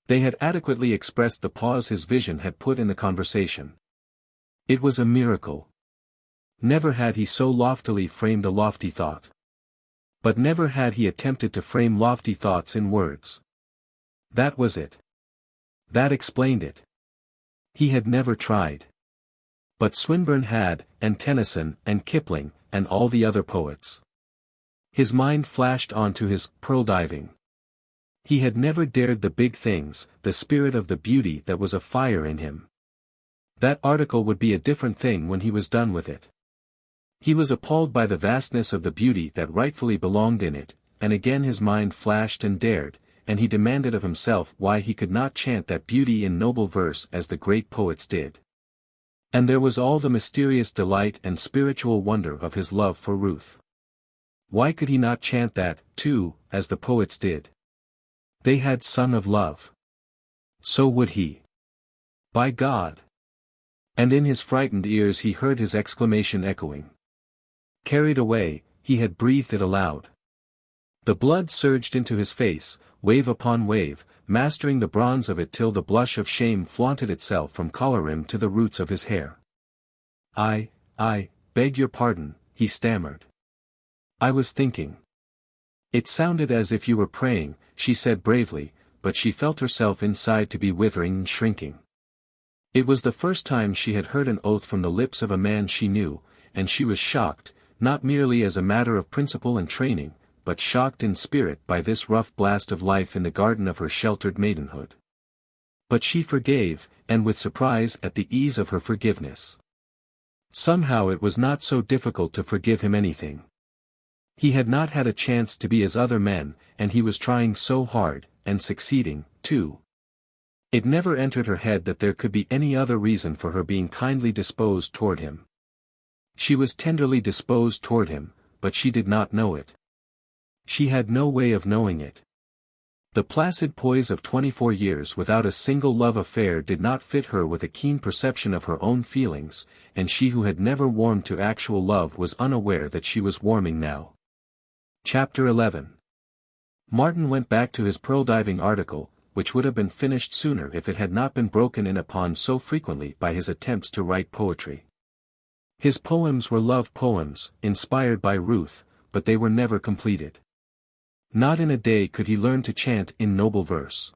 They had adequately expressed the pause his vision had put in the conversation. It was a miracle. Never had he so loftily framed a lofty thought. But never had he attempted to frame lofty thoughts in words. That was it. That explained it. He had never tried. But Swinburne had, and Tennyson, and Kipling, and all the other poets. His mind flashed on to his pearl diving. He had never dared the big things, the spirit of the beauty that was a fire in him. That article would be a different thing when he was done with it. He was appalled by the vastness of the beauty that rightfully belonged in it, and again his mind flashed and dared, and he demanded of himself why he could not chant that beauty in noble verse as the great poets did. And there was all the mysterious delight and spiritual wonder of his love for Ruth. Why could he not chant that, too, as the poets did? They had sung of love. So would he. By God! And in his frightened ears he heard his exclamation echoing. Carried away, he had breathed it aloud. The blood surged into his face, wave upon wave, mastering the bronze of it till the blush of shame flaunted itself from collar rim to the roots of his hair. I beg your pardon, he stammered. I was thinking. It sounded as if you were praying, she said bravely, but she felt herself inside to be withering and shrinking. It was the first time she had heard an oath from the lips of a man she knew, and she was shocked, not merely as a matter of principle and training, but shocked in spirit by this rough blast of life in the garden of her sheltered maidenhood. But she forgave, and with surprise at the ease of her forgiveness. Somehow it was not so difficult to forgive him anything. He had not had a chance to be as other men, and he was trying so hard, and succeeding, too. It never entered her head that there could be any other reason for her being kindly disposed toward him. She was tenderly disposed toward him, but she did not know it. She had no way of knowing it. The placid poise of 24 years without a single love affair did not fit her with a keen perception of her own feelings, and she who had never warmed to actual love was unaware that she was warming now. Chapter 11. Martin went back to his pearl-diving article, which would have been finished sooner if it had not been broken in upon so frequently by his attempts to write poetry. His poems were love poems, inspired by Ruth, but they were never completed. Not in a day could he learn to chant in noble verse.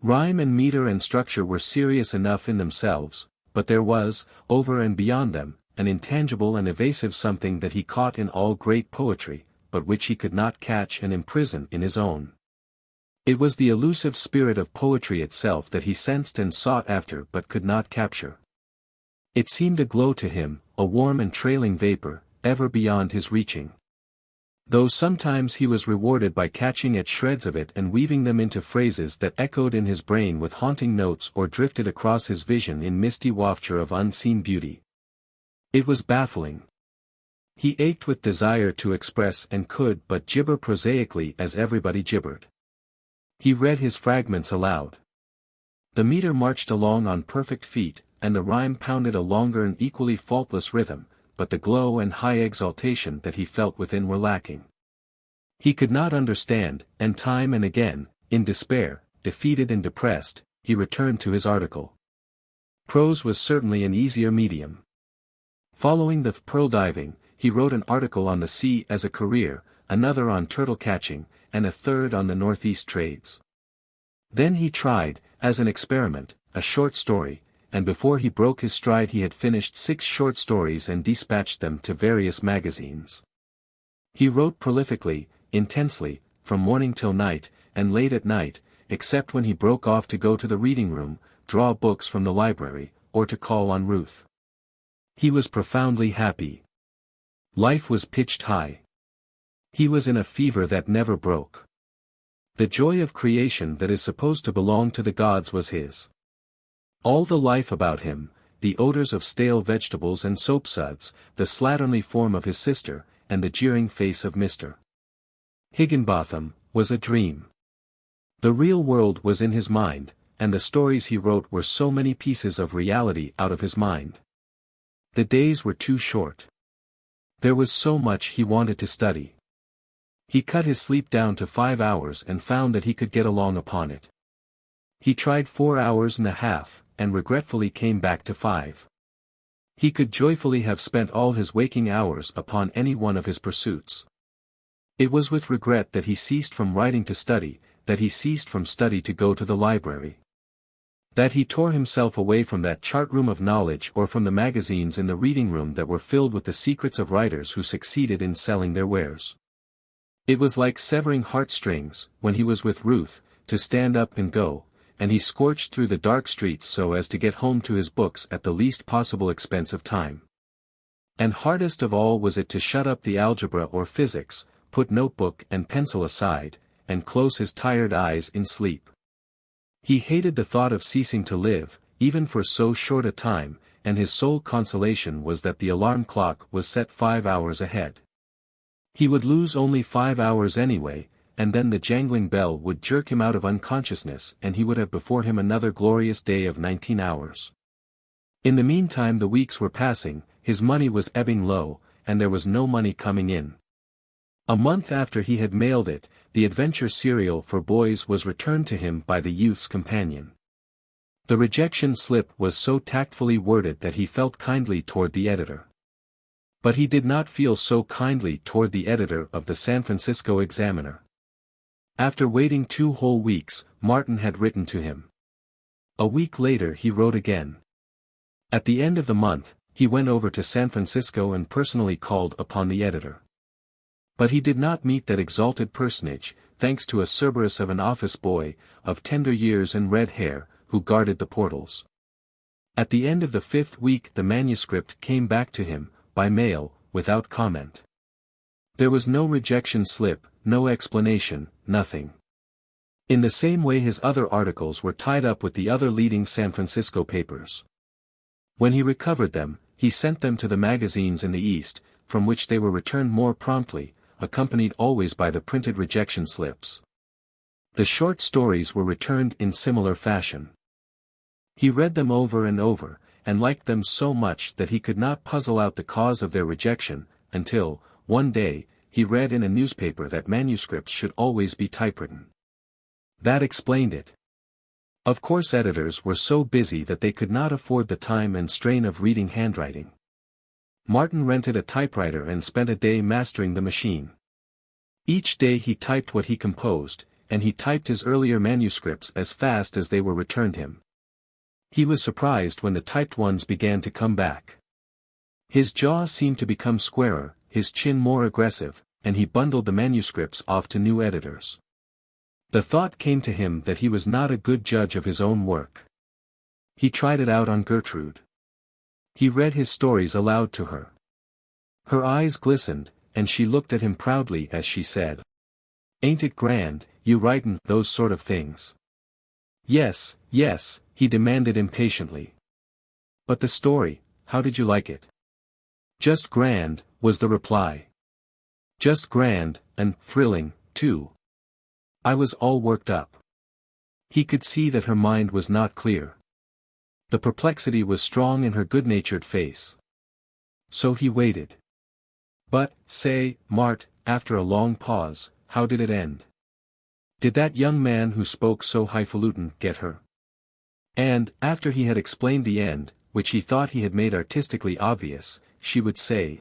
Rhyme and meter and structure were serious enough in themselves, but there was, over and beyond them, an intangible and evasive something that he caught in all great poetry, but which he could not catch and imprison in his own. It was the elusive spirit of poetry itself that he sensed and sought after but could not capture. It seemed a glow to him, a warm and trailing vapor, ever beyond his reaching. Though sometimes he was rewarded by catching at shreds of it and weaving them into phrases that echoed in his brain with haunting notes or drifted across his vision in misty wafture of unseen beauty. It was baffling. He ached with desire to express and could but gibber prosaically as everybody gibbered. He read his fragments aloud. The meter marched along on perfect feet, and the rhyme pounded a longer and equally faultless rhythm, but the glow and high exaltation that he felt within were lacking. He could not understand, and time and again, in despair, defeated and depressed, he returned to his article. Prose was certainly an easier medium. Following the pearl diving, he wrote an article on the sea as a career, another on turtle catching, and a third on the northeast trades. Then he tried, as an experiment, a short story, and before he broke his stride he had finished 6 short stories and dispatched them to various magazines. He wrote prolifically, intensely, from morning till night, and late at night, except when he broke off to go to the reading room, draw books from the library, or to call on Ruth. He was profoundly happy. Life was pitched high. He was in a fever that never broke. The joy of creation that is supposed to belong to the gods was his. All the life about him, the odors of stale vegetables and soapsuds, the slatternly form of his sister, and the jeering face of Mr. Higginbotham, was a dream. The real world was in his mind, and the stories he wrote were so many pieces of reality out of his mind. The days were too short. There was so much he wanted to study. He cut his sleep down to 5 hours and found that he could get along upon it. He tried 4 hours and a half, and regretfully came back to 5. He could joyfully have spent all his waking hours upon any one of his pursuits. It was with regret that he ceased from writing to study, that he ceased from study to go to the library. That he tore himself away from that chart-room of knowledge or from the magazines in the reading room that were filled with the secrets of writers who succeeded in selling their wares. It was like severing heartstrings, when he was with Ruth, to stand up and go, and he scorched through the dark streets so as to get home to his books at the least possible expense of time. And hardest of all was it to shut up the algebra or physics, put notebook and pencil aside, and close his tired eyes in sleep. He hated the thought of ceasing to live, even for so short a time, and his sole consolation was that the alarm clock was set 5 hours ahead. He would lose only 5 hours anyway, and then the jangling bell would jerk him out of unconsciousness and he would have before him another glorious day of 19 hours. In the meantime the weeks were passing, his money was ebbing low, and there was no money coming in. A month after he had mailed it, the adventure serial for boys was returned to him by the Youth's Companion. The rejection slip was so tactfully worded that he felt kindly toward the editor. But he did not feel so kindly toward the editor of the San Francisco Examiner. After waiting 2 whole weeks, Martin had written to him. A week later he wrote again. At the end of the month, he went over to San Francisco and personally called upon the editor. But he did not meet that exalted personage, thanks to a Cerberus of an office boy, of tender years and red hair, who guarded the portals. At the end of the 5th week the manuscript came back to him, by mail, without comment. There was no rejection slip, no explanation, nothing. In the same way his other articles were tied up with the other leading San Francisco papers. When he recovered them, he sent them to the magazines in the East, from which they were returned more promptly, accompanied always by the printed rejection slips. The short stories were returned in similar fashion. He read them over and over, and liked them so much that he could not puzzle out the cause of their rejection, until, one day, he read in a newspaper that manuscripts should always be typewritten. That explained it. Of course editors were so busy that they could not afford the time and strain of reading handwriting. Martin rented a typewriter and spent a day mastering the machine. Each day he typed what he composed, and he typed his earlier manuscripts as fast as they were returned him. He was surprised when the typed ones began to come back. His jaw seemed to become squarer, his chin more aggressive, and he bundled the manuscripts off to new editors. The thought came to him that he was not a good judge of his own work. He tried it out on Gertrude. He read his stories aloud to her. Her eyes glistened, and she looked at him proudly as she said, "Ain't it grand, you writin' those sort of things?" "Yes, yes," he demanded impatiently. "But the story, how did you like it?" "Just grand," was the reply. "Just grand, and thrilling, too. I was all worked up." He could see that her mind was not clear. The perplexity was strong in her good-natured face. So he waited. "But, say, Mart," after a long pause, "how did it end? Did that young man who spoke so highfalutin get her?" And, after he had explained the end, which he thought he had made artistically obvious, she would say,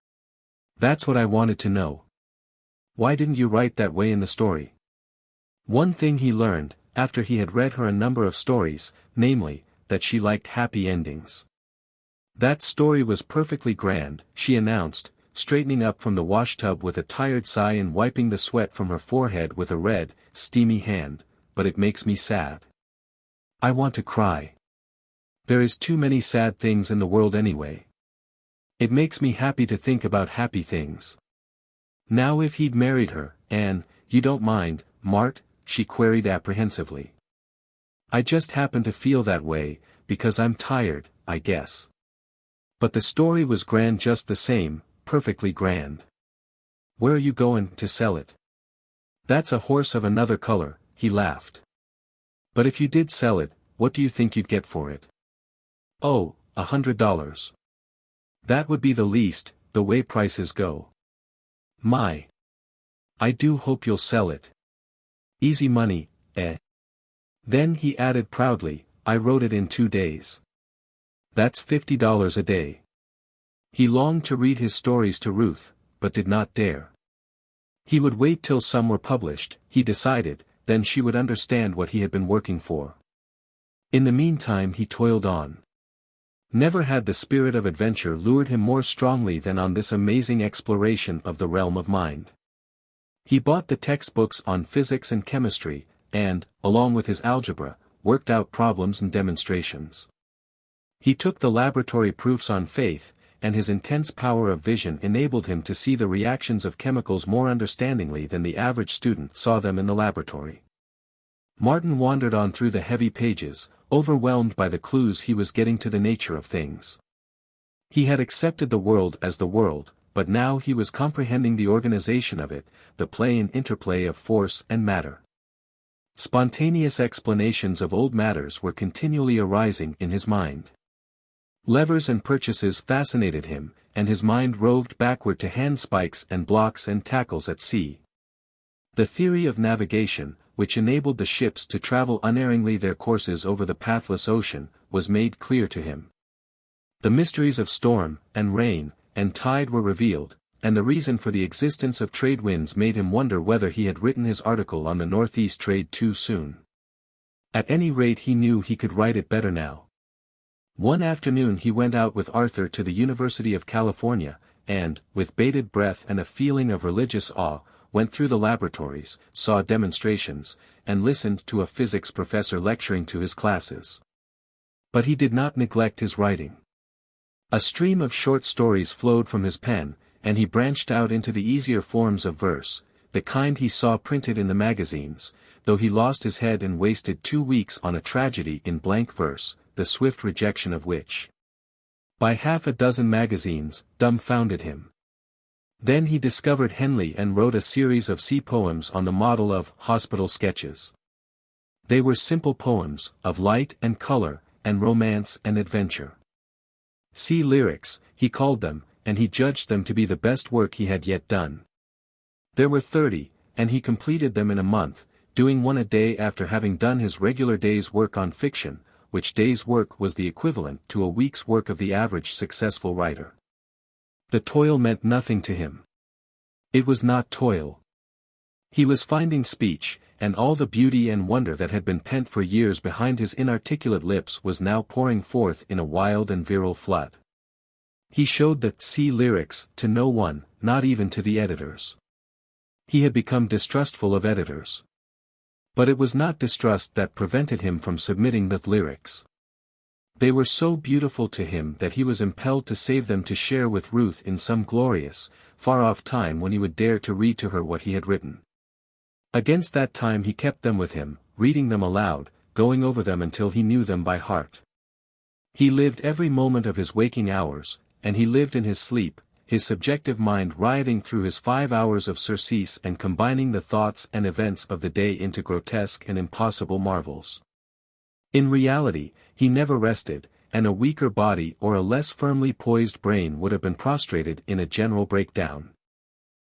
"That's what I wanted to know. Why didn't you write that way in the story?" One thing he learned, after he had read her a number of stories, namely, that she liked happy endings. "That story was perfectly grand," she announced, straightening up from the washtub with a tired sigh and wiping the sweat from her forehead with a red, steamy hand, "but it makes me sad. I want to cry. There is too many sad things in the world anyway. It makes me happy to think about happy things." Now if he'd married her, and, "You don't mind, Mart?" she queried apprehensively. "I just happen to feel that way, because I'm tired, I guess." But the story was grand just the same, perfectly grand. "Where are you goin' to sell it?" "That's a horse of another color," he laughed. "But if you did sell it, what do you think you'd get for it?" "Oh, $100. That would be the least, the way prices go." "My! I do hope you'll sell it. Easy money, eh?" Then he added proudly, "I wrote it in 2 days. That's $50 a day." He longed to read his stories to Ruth, but did not dare. He would wait till some were published, he decided, then she would understand what he had been working for. In the meantime he toiled on. Never had the spirit of adventure lured him more strongly than on this amazing exploration of the realm of mind. He bought the textbooks on physics and chemistry, and, along with his algebra, worked out problems and demonstrations. He took the laboratory proofs on faith, and his intense power of vision enabled him to see the reactions of chemicals more understandingly than the average student saw them in the laboratory. Martin wandered on through the heavy pages, overwhelmed by the clues he was getting to the nature of things. He had accepted the world as the world, but now he was comprehending the organization of it, the play and interplay of force and matter. Spontaneous explanations of old matters were continually arising in his mind. Levers and purchases fascinated him, and his mind roved backward to handspikes and blocks and tackles at sea. The theory of navigation, which enabled the ships to travel unerringly their courses over the pathless ocean, was made clear to him. The mysteries of storm, and rain, and tide were revealed, and the reason for the existence of trade winds made him wonder whether he had written his article on the Northeast trade too soon. At any rate he knew he could write it better now. One afternoon he went out with Arthur to the University of California, and, with bated breath and a feeling of religious awe, went through the laboratories, saw demonstrations, and listened to a physics professor lecturing to his classes. But he did not neglect his writing. A stream of short stories flowed from his pen, and he branched out into the easier forms of verse, the kind he saw printed in the magazines, though he lost his head and wasted 2 weeks on a tragedy in blank verse, the swift rejection of which, by half a dozen magazines, dumbfounded him. Then he discovered Henley and wrote a series of sea poems on the model of hospital sketches. They were simple poems, of light and color, and romance and adventure. Sea lyrics, he called them, and he judged them to be the best work he had yet done. There were 30, and he completed them in a month, doing one a day after having done his regular day's work on fiction, which day's work was the equivalent to a week's work of the average successful writer. The toil meant nothing to him. It was not toil. He was finding speech, and all the beauty and wonder that had been pent for years behind his inarticulate lips was now pouring forth in a wild and virile flood. He showed the sea lyrics to no one, not even to the editors. He had become distrustful of editors. But it was not distrust that prevented him from submitting the lyrics. They were so beautiful to him that he was impelled to save them to share with Ruth in some glorious, far-off time when he would dare to read to her what he had written. Against that time he kept them with him, reading them aloud, going over them until he knew them by heart. He lived every moment of his waking hours, and he lived in his sleep, his subjective mind rioting through his 5 hours of surcease and combining the thoughts and events of the day into grotesque and impossible marvels. In reality, he never rested, and a weaker body or a less firmly poised brain would have been prostrated in a general breakdown.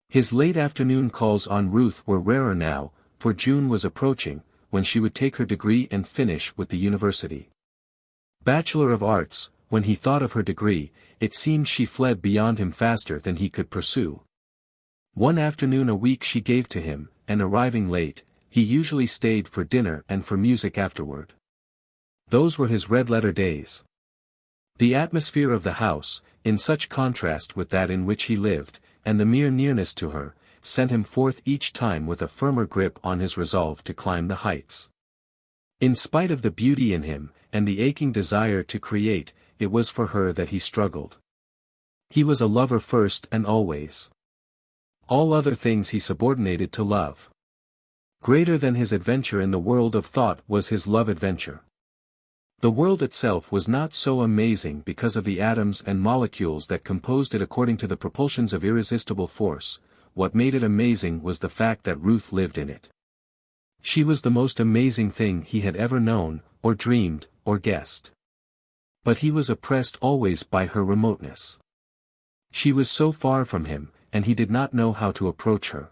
His late afternoon calls on Ruth were rarer now, for June was approaching, when she would take her degree and finish with the university. Bachelor of Arts, when he thought of her degree, it seemed she fled beyond him faster than he could pursue. One afternoon a week she gave to him, and arriving late, he usually stayed for dinner and for music afterward. Those were his red-letter days. The atmosphere of the house, in such contrast with that in which he lived, and the mere nearness to her, sent him forth each time with a firmer grip on his resolve to climb the heights. In spite of the beauty in him, and the aching desire to create, it was for her that he struggled. He was a lover first and always. All other things he subordinated to love. Greater than his adventure in the world of thought was his love-adventure. The world itself was not so amazing because of the atoms and molecules that composed it according to the propulsions of irresistible force. What made it amazing was the fact that Ruth lived in it. She was the most amazing thing he had ever known, or dreamed, or guessed. But he was oppressed always by her remoteness. She was so far from him, and he did not know how to approach her.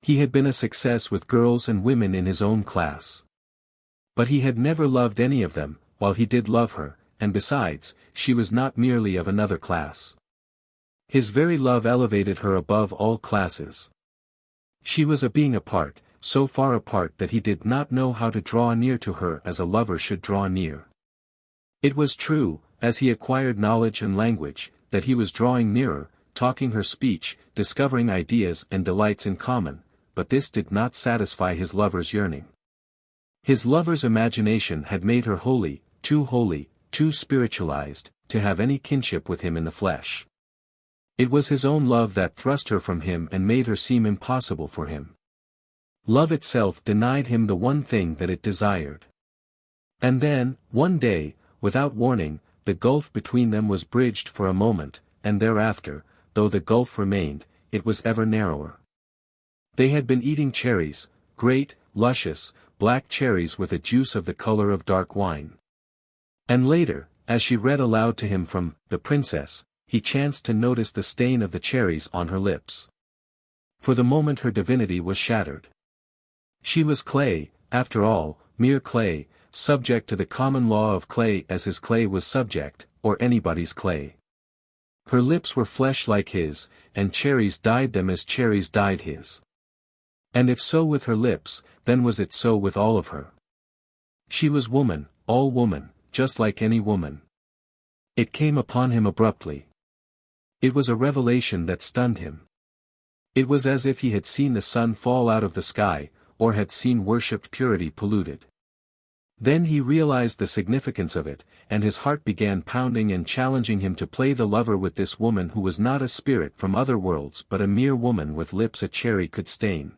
He had been a success with girls and women in his own class. But he had never loved any of them, while he did love her, and besides, she was not merely of another class. His very love elevated her above all classes. She was a being apart, so far apart that he did not know how to draw near to her as a lover should draw near. It was true, as he acquired knowledge and language, that he was drawing nearer, talking her speech, discovering ideas and delights in common, but this did not satisfy his lover's yearning. His lover's imagination had made her holy, too spiritualized, to have any kinship with him in the flesh. It was his own love that thrust her from him and made her seem impossible for him. Love itself denied him the one thing that it desired. And then, one day, without warning, the gulf between them was bridged for a moment, and thereafter, though the gulf remained, it was ever narrower. They had been eating cherries, great, luscious, black cherries with a juice of the color of dark wine. And later, as she read aloud to him from The Princess, he chanced to notice the stain of the cherries on her lips. For the moment her divinity was shattered. She was clay, after all, mere clay, subject to the common law of clay as his clay was subject, or anybody's clay. Her lips were flesh like his, and cherries dyed them as cherries dyed his. And if so with her lips, then was it so with all of her. She was woman, all woman, just like any woman. It came upon him abruptly. It was a revelation that stunned him. It was as if he had seen the sun fall out of the sky, or had seen worshipped purity polluted. Then he realized the significance of it, and his heart began pounding and challenging him to play the lover with this woman who was not a spirit from other worlds but a mere woman with lips a cherry could stain.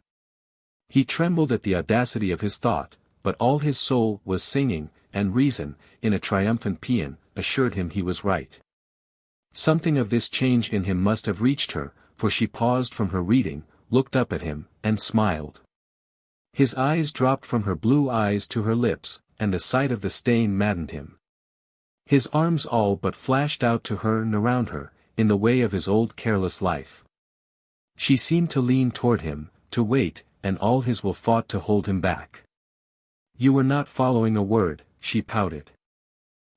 He trembled at the audacity of his thought, but all his soul was singing, and reason, in a triumphant paean, assured him he was right. Something of this change in him must have reached her, for she paused from her reading, looked up at him, and smiled. His eyes dropped from her blue eyes to her lips, and the sight of the stain maddened him. His arms all but flashed out to her and around her, in the way of his old careless life. She seemed to lean toward him, to wait, and all his will fought to hold him back. "You were not following a word," she pouted.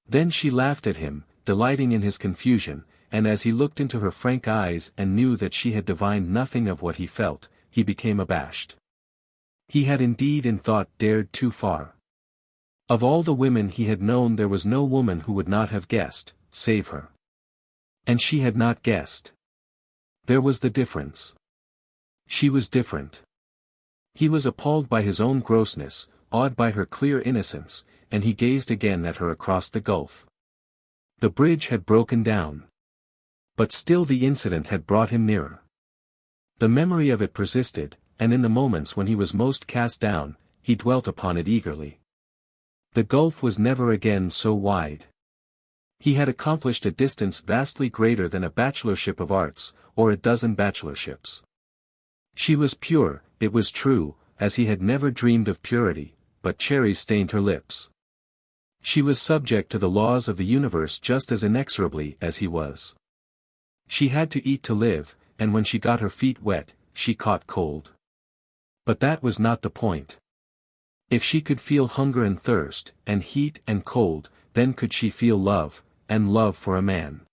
Then she laughed at him, delighting in his confusion, and as he looked into her frank eyes and knew that she had divined nothing of what he felt, he became abashed. He had indeed in thought dared too far. Of all the women he had known there was no woman who would not have guessed, save her. And she had not guessed. There was the difference. She was different. He was appalled by his own grossness, awed by her clear innocence, and he gazed again at her across the gulf. The bridge had broken down. But still the incident had brought him nearer. The memory of it persisted, and in the moments when he was most cast down, he dwelt upon it eagerly. The gulf was never again so wide. He had accomplished a distance vastly greater than a bachelorship of arts, or a dozen bachelorships. She was pure, it was true, as he had never dreamed of purity, but cherries stained her lips. She was subject to the laws of the universe just as inexorably as he was. She had to eat to live, and when she got her feet wet, she caught cold. But that was not the point. If she could feel hunger and thirst, and heat and cold, then could she feel love, and love for a man.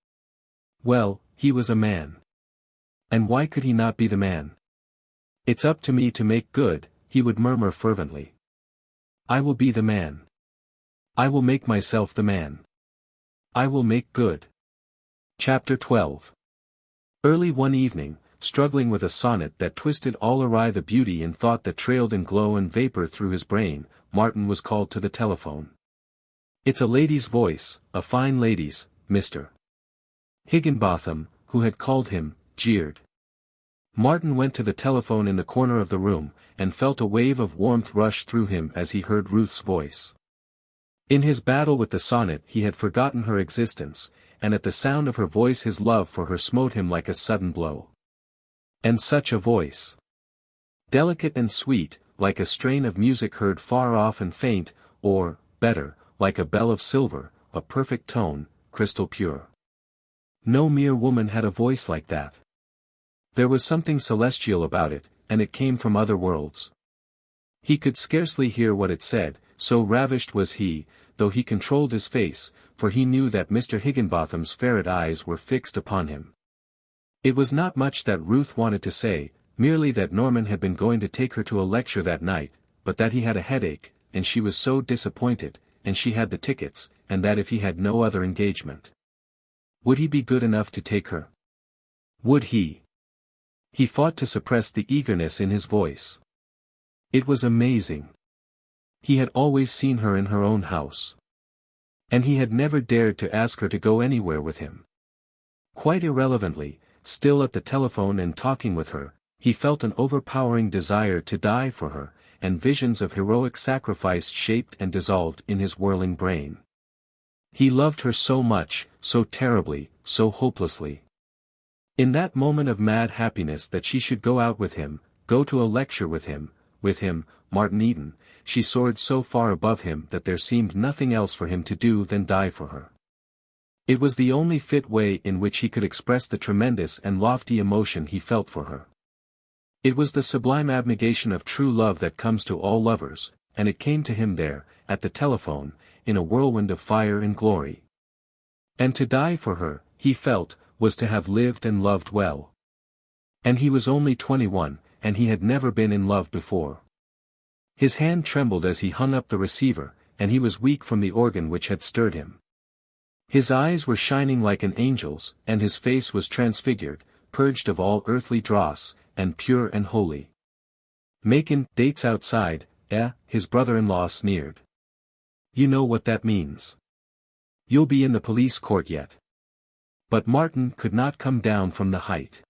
Well, he was a man. And why could he not be the man? "It's up to me to make good," he would murmur fervently. "I will be the man. I will make myself the man. I will make good." Chapter 12. Early one evening, struggling with a sonnet that twisted all awry the beauty and thought that trailed in glow and vapor through his brain, Martin was called to the telephone. "It's a lady's voice, a fine lady's, Mr. Higginbotham," who had called him, jeered. Martin went to the telephone in the corner of the room, and felt a wave of warmth rush through him as he heard Ruth's voice. In his battle with the sonnet he had forgotten her existence, and at the sound of her voice his love for her smote him like a sudden blow. And such a voice! Delicate and sweet, like a strain of music heard far off and faint, or, better, like a bell of silver, a perfect tone, crystal pure. No mere woman had a voice like that. There was something celestial about it, and it came from other worlds. He could scarcely hear what it said, so ravished was he, though he controlled his face, for he knew that Mr. Higginbotham's ferret eyes were fixed upon him. It was not much that Ruth wanted to say, merely that Norman had been going to take her to a lecture that night, but that he had a headache, and she was so disappointed, and she had the tickets, and that if he had no other engagement. Would he be good enough to take her? Would he? He fought to suppress the eagerness in his voice. It was amazing. He had always seen her in her own house. And he had never dared to ask her to go anywhere with him. Quite irrelevantly, still at the telephone and talking with her, he felt an overpowering desire to die for her, and visions of heroic sacrifice shaped and dissolved in his whirling brain. He loved her so much, so terribly, so hopelessly. In that moment of mad happiness that she should go out with him, go to a lecture with him, Martin Eden, she soared so far above him that there seemed nothing else for him to do than die for her. It was the only fit way in which he could express the tremendous and lofty emotion he felt for her. It was the sublime abnegation of true love that comes to all lovers, and it came to him there, at the telephone, in a whirlwind of fire and glory. And to die for her, he felt, was to have lived and loved well. And he was only 21, and he had never been in love before. His hand trembled as he hung up the receiver, and he was weak from the organ which had stirred him. His eyes were shining like an angel's, and his face was transfigured, purged of all earthly dross, and pure and holy. "Makin' dates outside, eh?" his brother-in-law sneered. "You know what that means. You'll be in the police court yet." But Martin could not come down from the height.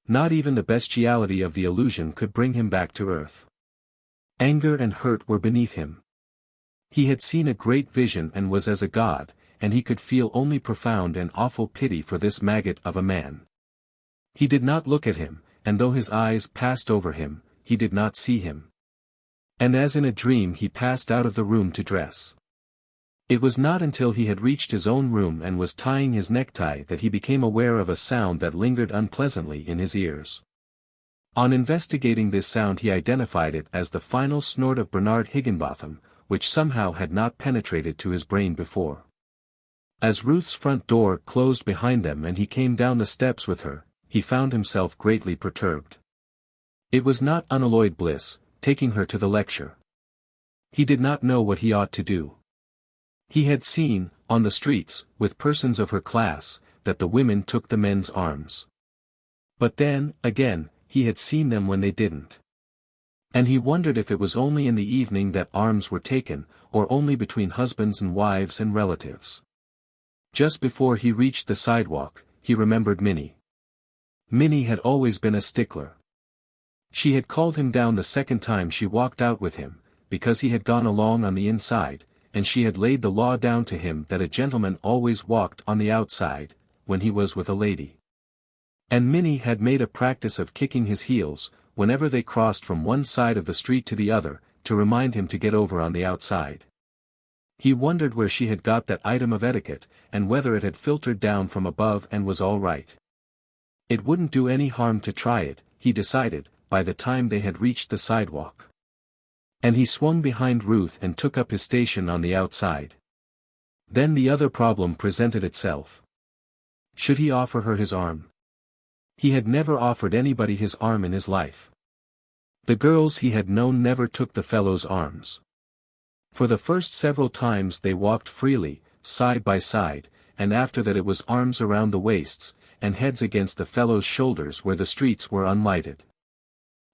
Not even the bestiality of the illusion could bring him back to earth. Anger and hurt were beneath him. He had seen a great vision and was as a god, and he could feel only profound and awful pity for this maggot of a man. He did not look at him, and though his eyes passed over him, he did not see him. And as in a dream he passed out of the room to dress. It was not until he had reached his own room and was tying his necktie that he became aware of a sound that lingered unpleasantly in his ears. On investigating this sound he identified it as the final snort of Bernard Higginbotham, which somehow had not penetrated to his brain before. As Ruth's front door closed behind them and he came down the steps with her, he found himself greatly perturbed. It was not unalloyed bliss, taking her to the lecture. He did not know what he ought to do. He had seen, on the streets, with persons of her class, that the women took the men's arms. But then, again, he had seen them when they didn't. And he wondered if it was only in the evening that arms were taken, or only between husbands and wives and relatives. Just before he reached the sidewalk, he remembered Minnie. Minnie had always been a stickler. She had called him down the second time she walked out with him, because he had gone along on the inside, and she had laid the law down to him that a gentleman always walked on the outside, when he was with a lady. And Minnie had made a practice of kicking his heels, whenever they crossed from one side of the street to the other, to remind him to get over on the outside. He wondered where she had got that item of etiquette, and whether it had filtered down from above and was all right. It wouldn't do any harm to try it, he decided, by the time they had reached the sidewalk. And he swung behind Ruth and took up his station on the outside. Then the other problem presented itself. Should he offer her his arm? He had never offered anybody his arm in his life. The girls he had known never took the fellow's arms. For the first several times they walked freely, side by side, and after that it was arms around the waists, and heads against the fellow's shoulders where the streets were unlighted.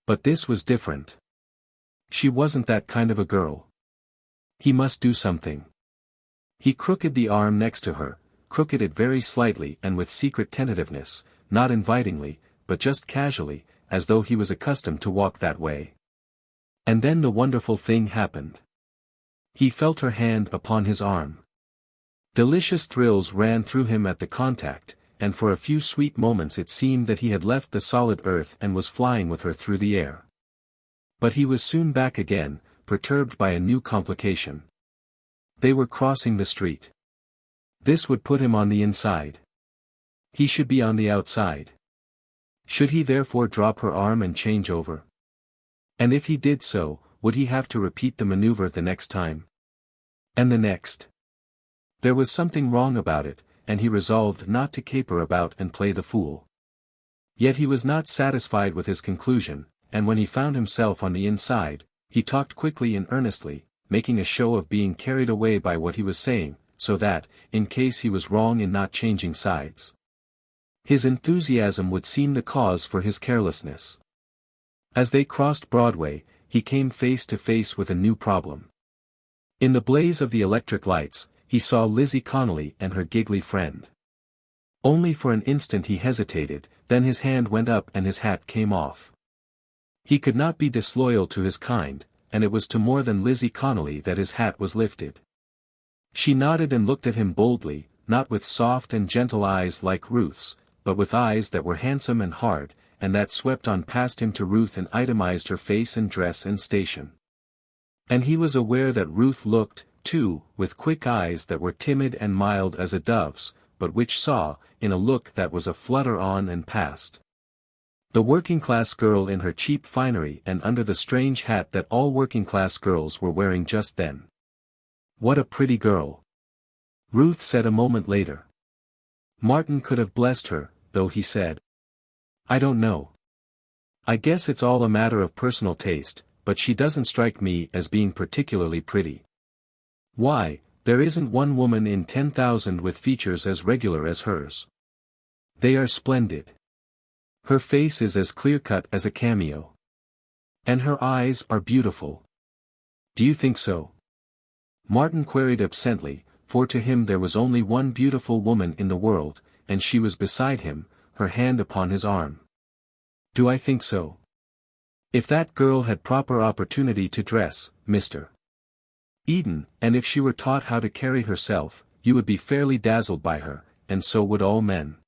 But this was different. She wasn't that kind of a girl. He must do something. He crooked the arm next to her, crooked it very slightly and with secret tentativeness, not invitingly, but just casually, as though he was accustomed to walk that way. And then the wonderful thing happened. He felt her hand upon his arm. Delicious thrills ran through him at the contact, and for a few sweet moments it seemed that he had left the solid earth and was flying with her through the air. But he was soon back again, perturbed by a new complication. They were crossing the street. This would put him on the inside. He should be on the outside. Should he therefore drop her arm and change over? And if he did so, would he have to repeat the maneuver the next time? And the next? There was something wrong about it, and he resolved not to caper about and play the fool. Yet he was not satisfied with his conclusion, and when he found himself on the inside, he talked quickly and earnestly, making a show of being carried away by what he was saying, so that, in case he was wrong in not changing sides, his enthusiasm would seem the cause for his carelessness. As they crossed Broadway, he came face to face with a new problem. In the blaze of the electric lights, he saw Lizzie Connolly and her giggly friend. Only for an instant he hesitated, then his hand went up and his hat came off. He could not be disloyal to his kind, and it was to more than Lizzie Connolly that his hat was lifted. She nodded and looked at him boldly, not with soft and gentle eyes like Ruth's, but with eyes that were handsome and hard, and that swept on past him to Ruth and itemized her face and dress and station. And he was aware that Ruth looked, too, with quick eyes that were timid and mild as a dove's, but which saw, in a look that was a flutter on and past, the working-class girl in her cheap finery and under the strange hat that all working-class girls were wearing just then. "What a pretty girl!" Ruth said a moment later. Martin could have blessed her, though he said, "I don't know. I guess it's all a matter of personal taste, but she doesn't strike me as being particularly pretty. Why, there isn't one woman in 10,000 with features as regular as hers. They are splendid. Her face is as clear-cut as a cameo. And her eyes are beautiful. Do you think so?" Martin queried absently, for to him there was only one beautiful woman in the world, and she was beside him, her hand upon his arm. "Do I think so? If that girl had proper opportunity to dress, Mr. Eden, and if she were taught how to carry herself, you would be fairly dazzled by her, and so would all men."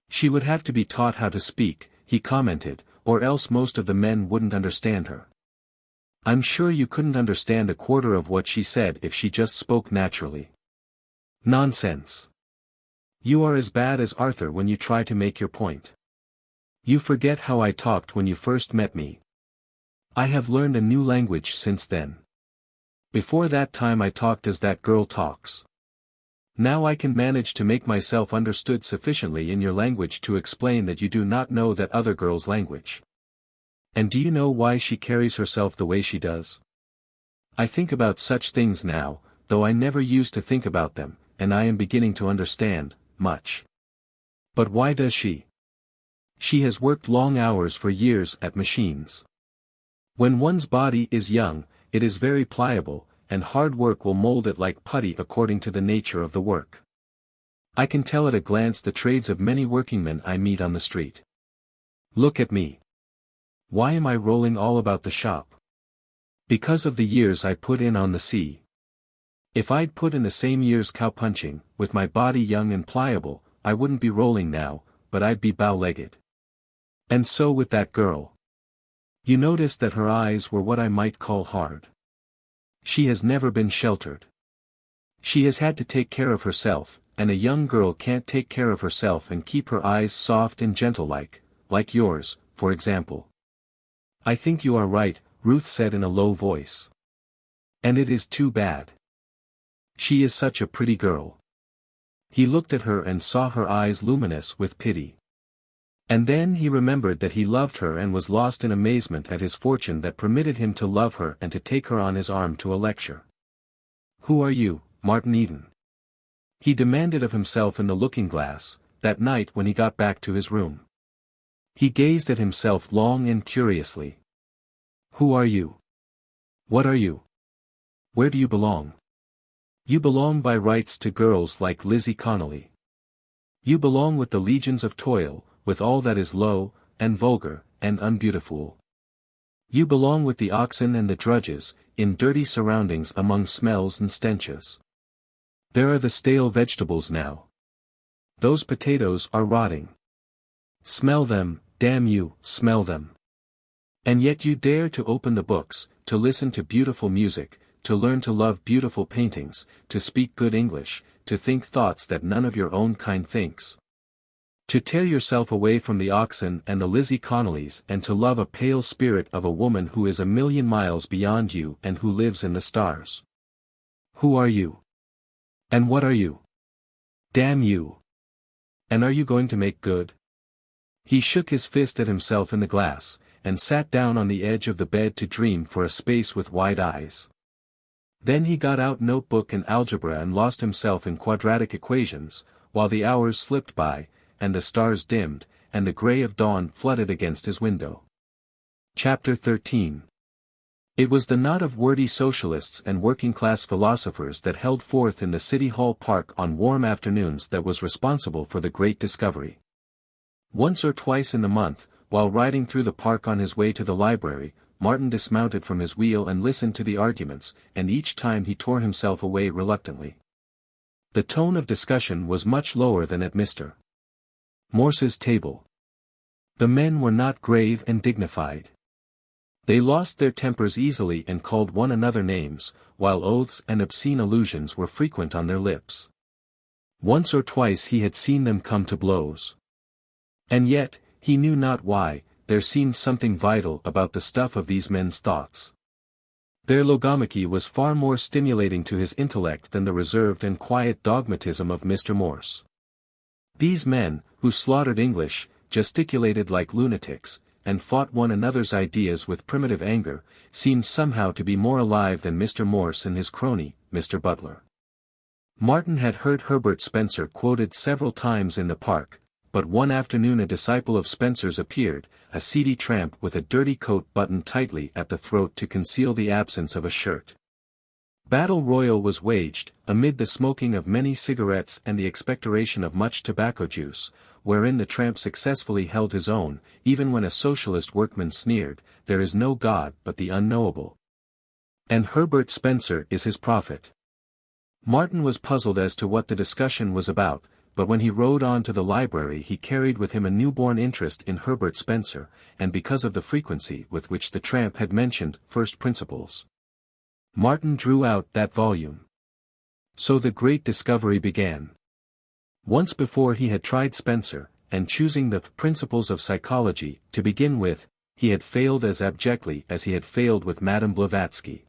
"She would have to be taught how to speak," he commented, "or else most of the men wouldn't understand her. I'm sure you couldn't understand a quarter of what she said if she just spoke naturally." "Nonsense. You are as bad as Arthur when you try to make your point. You forget how I talked when you first met me. I have learned a new language since then. Before that time I talked as that girl talks. Now I can manage to make myself understood sufficiently in your language to explain that you do not know that other girl's language. And do you know why she carries herself the way she does? I think about such things now, though I never used to think about them, and I am beginning to understand, much. But why does she? She has worked long hours for years at machines. When one's body is young, it is very pliable, and hard work will mold it like putty according to the nature of the work. I can tell at a glance the trades of many workingmen I meet on the street. Look at me. Why am I rolling all about the shop? Because of the years I put in on the sea. If I'd put in the same years cowpunching, with my body young and pliable, I wouldn't be rolling now, but I'd be bow-legged. And so with that girl. You notice that her eyes were what I might call hard. She has never been sheltered. She has had to take care of herself, and a young girl can't take care of herself and keep her eyes soft and gentle like yours, for example." "I think you are right," Ruth said in a low voice. "And it is too bad. She is such a pretty girl." He looked at her and saw her eyes luminous with pity. And then he remembered that he loved her and was lost in amazement at his fortune that permitted him to love her and to take her on his arm to a lecture. "Who are you, Martin Eden?" he demanded of himself in the looking-glass, that night when he got back to his room. He gazed at himself long and curiously. "Who are you? What are you? Where do you belong? You belong by rights to girls like Lizzie Connolly. You belong with the legions of toil, with all that is low, and vulgar, and unbeautiful. You belong with the oxen and the drudges, in dirty surroundings among smells and stenches. There are the stale vegetables now. Those potatoes are rotting. Smell them, damn you, smell them. And yet you dare to open the books, to listen to beautiful music, to learn to love beautiful paintings, to speak good English, to think thoughts that none of your own kind thinks. To tear yourself away from the oxen and the Lizzie Connollys and to love a pale spirit of a woman who is a million miles beyond you and who lives in the stars. Who are you? And what are you? Damn you! And are you going to make good?" He shook his fist at himself in the glass, and sat down on the edge of the bed to dream for a space with wide eyes. Then he got out notebook and algebra and lost himself in quadratic equations, while the hours slipped by, and the stars dimmed, and the grey of dawn flooded against his window. Chapter 13. It was the knot of wordy socialists and working-class philosophers that held forth in the City Hall Park on warm afternoons that was responsible for the great discovery. Once or twice in the month, while riding through the park on his way to the library, Martin dismounted from his wheel and listened to the arguments, and each time he tore himself away reluctantly. The tone of discussion was much lower than at Mr. Morse's table. The men were not grave and dignified. They lost their tempers easily and called one another names, while oaths and obscene allusions were frequent on their lips. Once or twice he had seen them come to blows. And yet, he knew not why, there seemed something vital about the stuff of these men's thoughts. Their logomachy was far more stimulating to his intellect than the reserved and quiet dogmatism of Mr. Morse. These men, who slaughtered English, gesticulated like lunatics, and fought one another's ideas with primitive anger, seemed somehow to be more alive than Mr. Morse and his crony, Mr. Butler. Martin had heard Herbert Spencer quoted several times in the park, but one afternoon a disciple of Spencer's appeared, a seedy tramp with a dirty coat buttoned tightly at the throat to conceal the absence of a shirt. Battle royal was waged, amid the smoking of many cigarettes and the expectoration of much tobacco juice, wherein the tramp successfully held his own, even when a socialist workman sneered, "There is no God but the unknowable. And Herbert Spencer is his prophet." Martin was puzzled as to what the discussion was about, but when he rode on to the library he carried with him a newborn interest in Herbert Spencer, and because of the frequency with which the tramp had mentioned First Principles, Martin drew out that volume. So the great discovery began. Once before he had tried Spencer, and choosing the Principles of Psychology, to begin with, he had failed as abjectly as he had failed with Madame Blavatsky.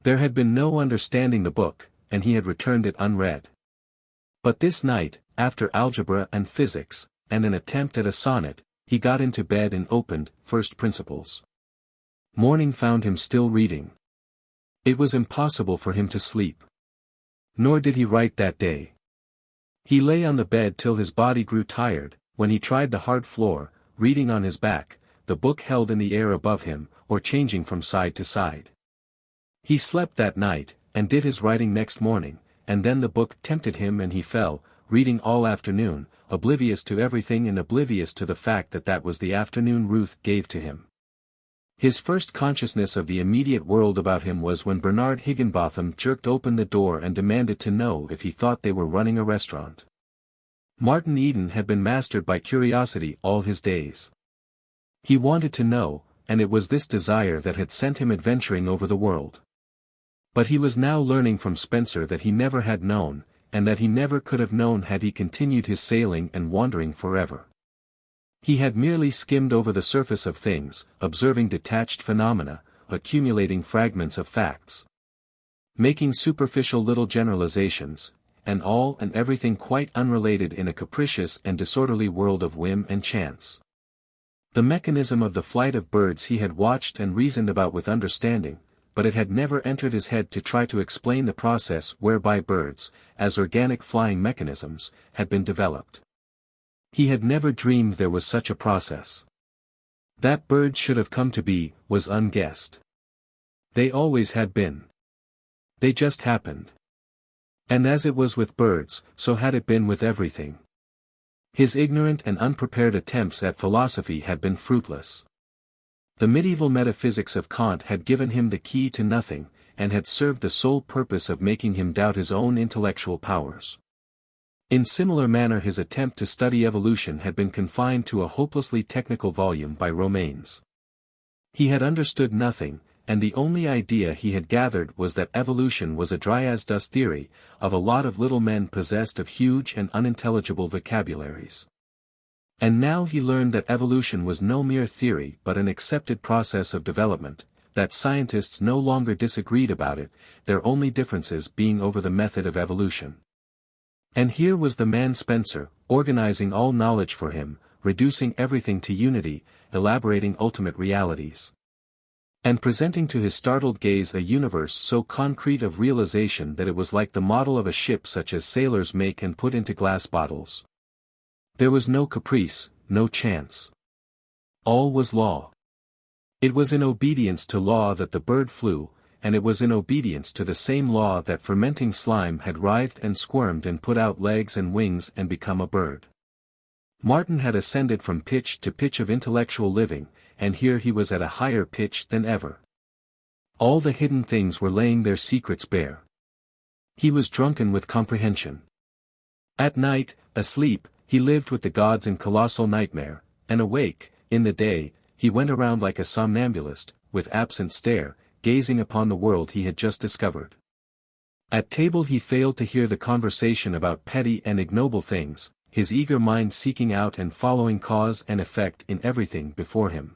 There had been no understanding the book, and he had returned it unread. But this night, after algebra and physics, and an attempt at a sonnet, he got into bed and opened First Principles. Morning found him still reading. It was impossible for him to sleep. Nor did he write that day. He lay on the bed till his body grew tired, when he tried the hard floor, reading on his back, the book held in the air above him, or changing from side to side. He slept that night, and did his writing next morning, and then the book tempted him and he fell, reading all afternoon, oblivious to everything and oblivious to the fact that that was the afternoon Ruth gave to him. His first consciousness of the immediate world about him was when Bernard Higginbotham jerked open the door and demanded to know if he thought they were running a restaurant. Martin Eden had been mastered by curiosity all his days. He wanted to know, and it was this desire that had sent him adventuring over the world. But he was now learning from Spencer that he never had known, and that he never could have known had he continued his sailing and wandering forever. He had merely skimmed over the surface of things, observing detached phenomena, accumulating fragments of facts, making superficial little generalizations, and all and everything quite unrelated in a capricious and disorderly world of whim and chance. The mechanism of the flight of birds he had watched and reasoned about with understanding, but it had never entered his head to try to explain the process whereby birds, as organic flying mechanisms, had been developed. He had never dreamed there was such a process. That birds should have come to be, was unguessed. They always had been. They just happened. And as it was with birds, so had it been with everything. His ignorant and unprepared attempts at philosophy had been fruitless. The medieval metaphysics of Kant had given him the key to nothing, and had served the sole purpose of making him doubt his own intellectual powers. In similar manner his attempt to study evolution had been confined to a hopelessly technical volume by Romanes. He had understood nothing, and the only idea he had gathered was that evolution was a dry-as-dust theory, of a lot of little men possessed of huge and unintelligible vocabularies. And now he learned that evolution was no mere theory but an accepted process of development, that scientists no longer disagreed about it, their only differences being over the method of evolution. And here was the man Spencer, organizing all knowledge for him, reducing everything to unity, elaborating ultimate realities, and presenting to his startled gaze a universe so concrete of realization that it was like the model of a ship such as sailors make and put into glass bottles. There was no caprice, no chance. All was law. It was in obedience to law that the bird flew, and it was in obedience to the same law that fermenting slime had writhed and squirmed and put out legs and wings and become a bird. Martin had ascended from pitch to pitch of intellectual living, and here he was at a higher pitch than ever. All the hidden things were laying their secrets bare. He was drunken with comprehension. At night, asleep, he lived with the gods in colossal nightmare, and awake, in the day, he went around like a somnambulist, with absent stare, gazing upon the world he had just discovered. At table he failed to hear the conversation about petty and ignoble things, his eager mind seeking out and following cause and effect in everything before him.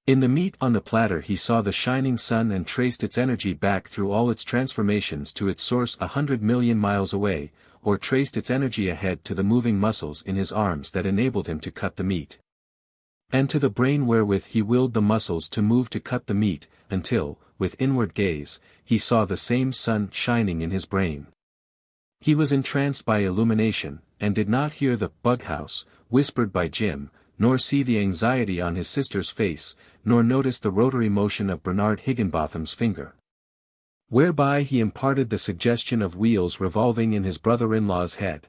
In the meat on the platter he saw the shining sun and traced its energy back through all its transformations to its source 100 million miles away, or traced its energy ahead to the moving muscles in his arms that enabled him to cut the meat. And to the brain wherewith he willed the muscles to move to cut the meat, until, with inward gaze, he saw the same sun shining in his brain. He was entranced by illumination, and did not hear the "bughouse" whispered by Jim, nor see the anxiety on his sister's face, nor notice the rotary motion of Bernard Higginbotham's finger, whereby he imparted the suggestion of wheels revolving in his brother-in-law's head.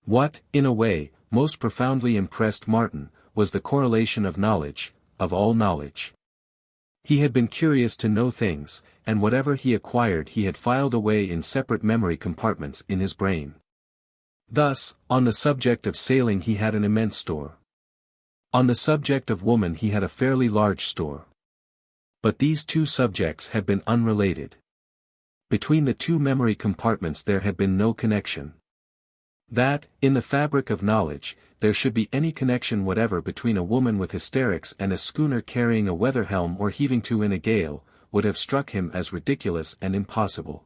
What, in a way, most profoundly impressed Martin, was the correlation of knowledge, of all knowledge. He had been curious to know things, and whatever he acquired he had filed away in separate memory compartments in his brain. Thus, on the subject of sailing he had an immense store. On the subject of woman he had a fairly large store. But these two subjects had been unrelated. Between the two memory compartments there had been no connection. That, in the fabric of knowledge, there should be any connection whatever between a woman with hysterics and a schooner carrying a weather helm or heaving to in a gale, would have struck him as ridiculous and impossible.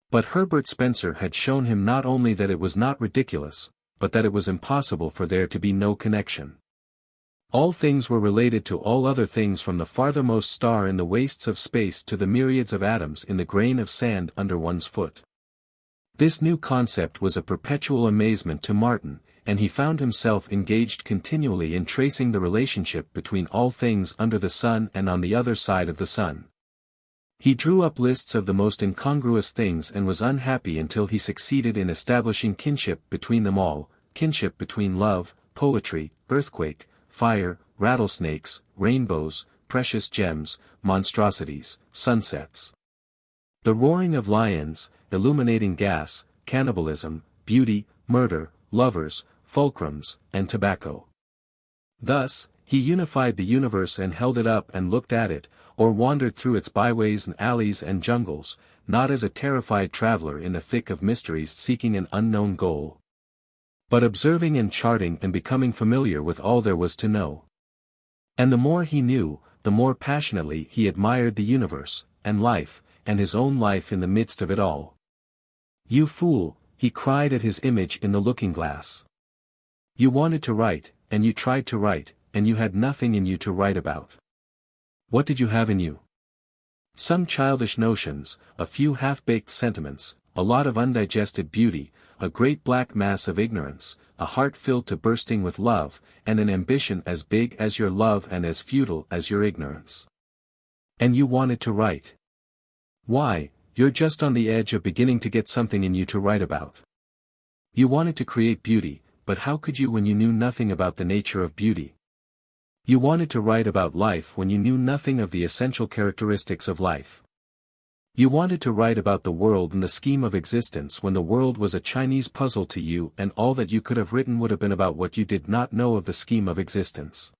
But Herbert Spencer had shown him not only that it was not ridiculous, but that it was impossible for there to be no connection. All things were related to all other things from the farthermost star in the wastes of space to the myriads of atoms in the grain of sand under one's foot. This new concept was a perpetual amazement to Martin, and he found himself engaged continually in tracing the relationship between all things under the sun and on the other side of the sun. He drew up lists of the most incongruous things and was unhappy until he succeeded in establishing kinship between them all, kinship between love, poetry, earthquake, fire, rattlesnakes, rainbows, precious gems, monstrosities, sunsets. The roaring of lions, illuminating gas, cannibalism, beauty, murder, lovers, fulcrums, and tobacco. Thus, he unified the universe and held it up and looked at it, or wandered through its byways and alleys and jungles, not as a terrified traveler in the thick of mysteries seeking an unknown goal, but observing and charting and becoming familiar with all there was to know. And the more he knew, the more passionately he admired the universe, and life, and his own life in the midst of it all. "You fool," he cried at his image in the looking-glass. "You wanted to write, and you tried to write, and you had nothing in you to write about. What did you have in you? Some childish notions, a few half-baked sentiments, a lot of undigested beauty, a great black mass of ignorance, a heart filled to bursting with love, and an ambition as big as your love and as futile as your ignorance. And you wanted to write. Why, you're just on the edge of beginning to get something in you to write about. You wanted to create beauty, but how could you when you knew nothing about the nature of beauty? You wanted to write about life when you knew nothing of the essential characteristics of life. You wanted to write about the world and the scheme of existence when the world was a Chinese puzzle to you, and all that you could have written would have been about what you did not know of the scheme of existence.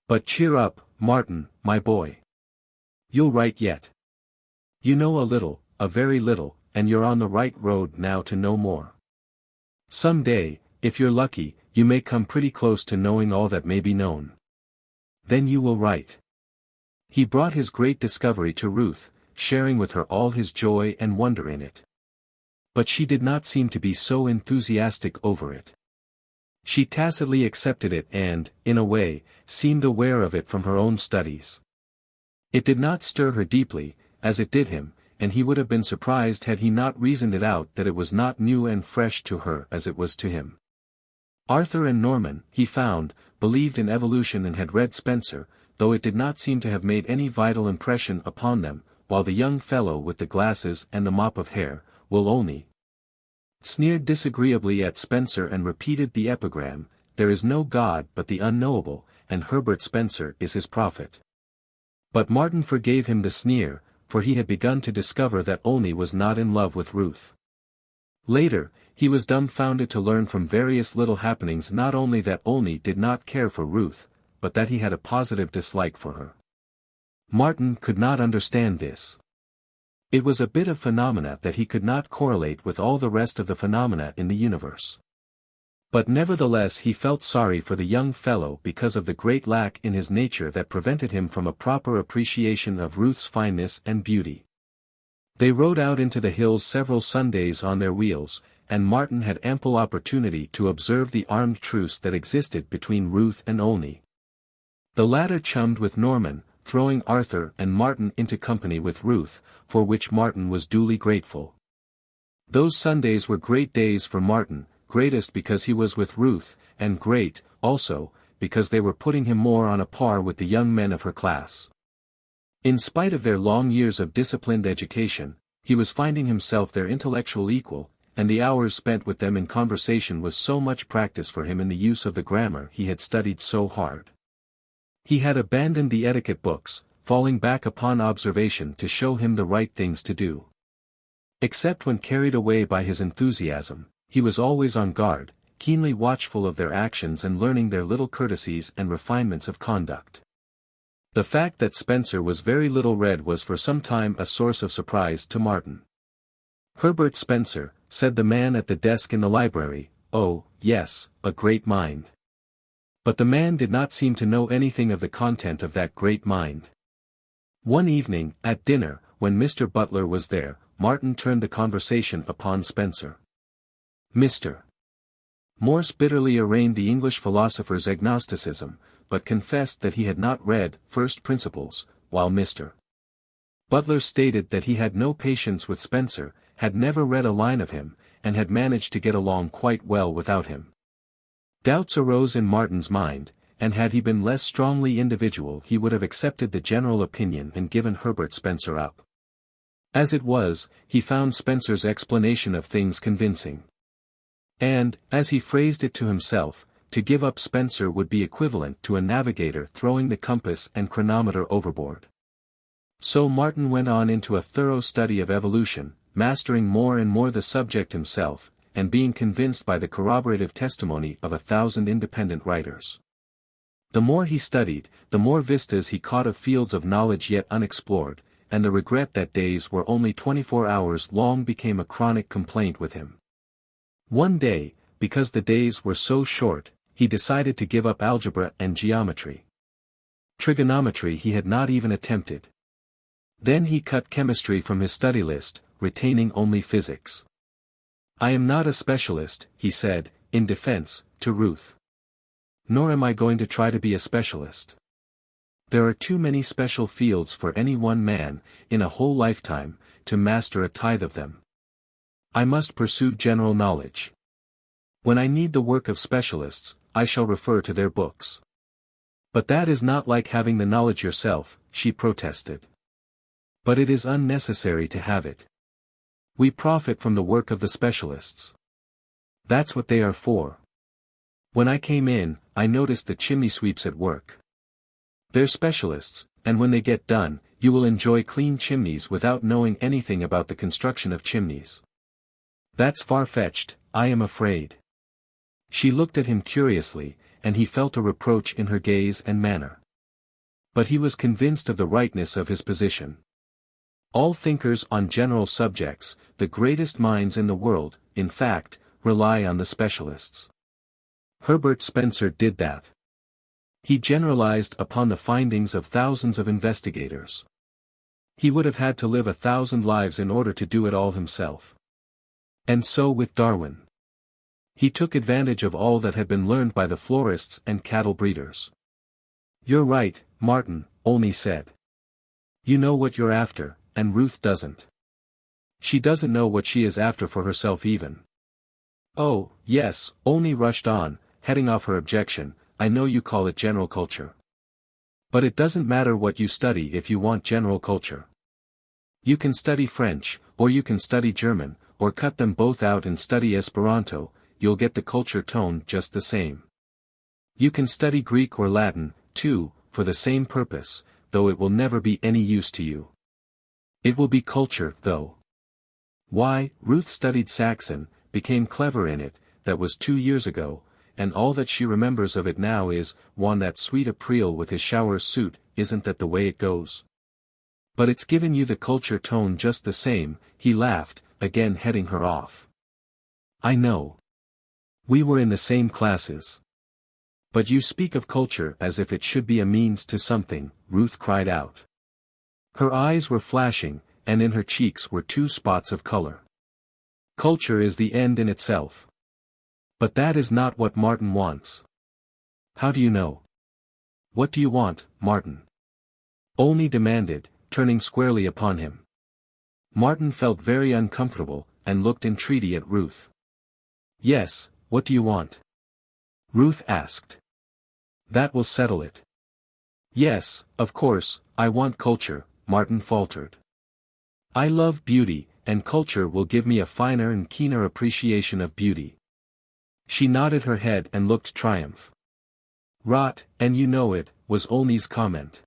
But cheer up, Martin, my boy. You'll write yet. You know a little, a very little, and you're on the right road now to know more. Some day, if you're lucky, you may come pretty close to knowing all that may be known. Then you will write." He brought his great discovery to Ruth, sharing with her all his joy and wonder in it. But she did not seem to be so enthusiastic over it. She tacitly accepted it and, in a way, seemed aware of it from her own studies. It did not stir her deeply, as it did him, and he would have been surprised had he not reasoned it out that it was not new and fresh to her as it was to him. Arthur and Norman, he found, believed in evolution and had read Spencer, though it did not seem to have made any vital impression upon them, while the young fellow with the glasses and the mop of hair, Will only sneered disagreeably at Spencer and repeated the epigram, "There is no God but the unknowable, and Herbert Spencer is his prophet." But Martin forgave him the sneer, for he had begun to discover that Olney was not in love with Ruth. Later, he was dumbfounded to learn from various little happenings not only that Olney did not care for Ruth, but that he had a positive dislike for her. Martin could not understand this. It was a bit of phenomena that he could not correlate with all the rest of the phenomena in the universe. But nevertheless he felt sorry for the young fellow because of the great lack in his nature that prevented him from a proper appreciation of Ruth's fineness and beauty. They rode out into the hills several Sundays on their wheels, and Martin had ample opportunity to observe the armed truce that existed between Ruth and Olney. The latter chummed with Norman, throwing Arthur and Martin into company with Ruth, for which Martin was duly grateful. Those Sundays were great days for Martin, greatest because he was with Ruth, and great, also, because they were putting him more on a par with the young men of her class. In spite of their long years of disciplined education, he was finding himself their intellectual equal, and the hours spent with them in conversation was so much practice for him in the use of the grammar he had studied so hard. He had abandoned the etiquette books, falling back upon observation to show him the right things to do. Except when carried away by his enthusiasm, he was always on guard, keenly watchful of their actions and learning their little courtesies and refinements of conduct. The fact that Spencer was very little read was for some time a source of surprise to Martin. "Herbert Spencer," said the man at the desk in the library, "oh, yes, a great mind." But the man did not seem to know anything of the content of that great mind. One evening, at dinner, when Mr. Butler was there, Martin turned the conversation upon Spencer. Mr. Morse bitterly arraigned the English philosopher's agnosticism, but confessed that he had not read First Principles, while Mr. Butler stated that he had no patience with Spencer, had never read a line of him, and had managed to get along quite well without him. Doubts arose in Martin's mind, and had he been less strongly individual he would have accepted the general opinion and given Herbert Spencer up. As it was, he found Spencer's explanation of things convincing. And, as he phrased it to himself, to give up Spencer would be equivalent to a navigator throwing the compass and chronometer overboard. So Martin went on into a thorough study of evolution, mastering more and more the subject himself, and being convinced by the corroborative testimony of 1,000 independent writers. The more he studied, the more vistas he caught of fields of knowledge yet unexplored, and the regret that days were only 24 hours long became a chronic complaint with him. One day, because the days were so short, he decided to give up algebra and geometry. Trigonometry he had not even attempted. Then he cut chemistry from his study list, retaining only physics. "I am not a specialist," he said, in defense, to Ruth. "Nor am I going to try to be a specialist. There are too many special fields for any one man, in a whole lifetime, to master a tithe of them. I must pursue general knowledge. When I need the work of specialists, I shall refer to their books." "But that is not like having the knowledge yourself," she protested. "But it is unnecessary to have it. We profit from the work of the specialists. That's what they are for. When I came in, I noticed the chimney sweeps at work. They're specialists, and when they get done, you will enjoy clean chimneys without knowing anything about the construction of chimneys. That's far-fetched, I am afraid." She looked at him curiously, and he felt a reproach in her gaze and manner. But he was convinced of the rightness of his position. All thinkers on general subjects, the greatest minds in the world, in fact, rely on the specialists. Herbert Spencer did that. He generalized upon the findings of thousands of investigators. He would have had to live 1,000 lives in order to do it all himself. And so with Darwin. He took advantage of all that had been learned by the florists and cattle breeders. "You're right, Martin," Olney said. "You know what you're after, and Ruth doesn't. She doesn't know what she is after for herself even." "Oh, yes," Olney rushed on, heading off her objection, "I know you call it general culture. But it doesn't matter what you study if you want general culture. You can study French, or you can study German, or cut them both out and study Esperanto, you'll get the culture tone just the same. You can study Greek or Latin, too, for the same purpose, though it will never be any use to you. It will be culture, though. Why, Ruth studied Saxon, became clever in it, that was 2 years ago, and all that she remembers of it now is, won that sweet April with his shower suit, isn't that the way it goes? But it's given you the culture tone just the same," he laughed, again heading her off. "I know. We were in the same classes. But you speak of culture as if it should be a means to something, Ruth cried out. Her eyes were flashing, and in her cheeks were 2 spots of color. Culture is the end in itself. But that is not what Martin wants. How do you know? What do you want, Martin? Olney demanded, turning squarely upon him. Martin felt very uncomfortable, and looked entreaty at Ruth. Yes, what do you want? Ruth asked. That will settle it. Yes, of course, I want culture, Martin faltered. I love beauty, and culture will give me a finer and keener appreciation of beauty. She nodded her head and looked triumph. Rot, and you know it, was Olney's comment.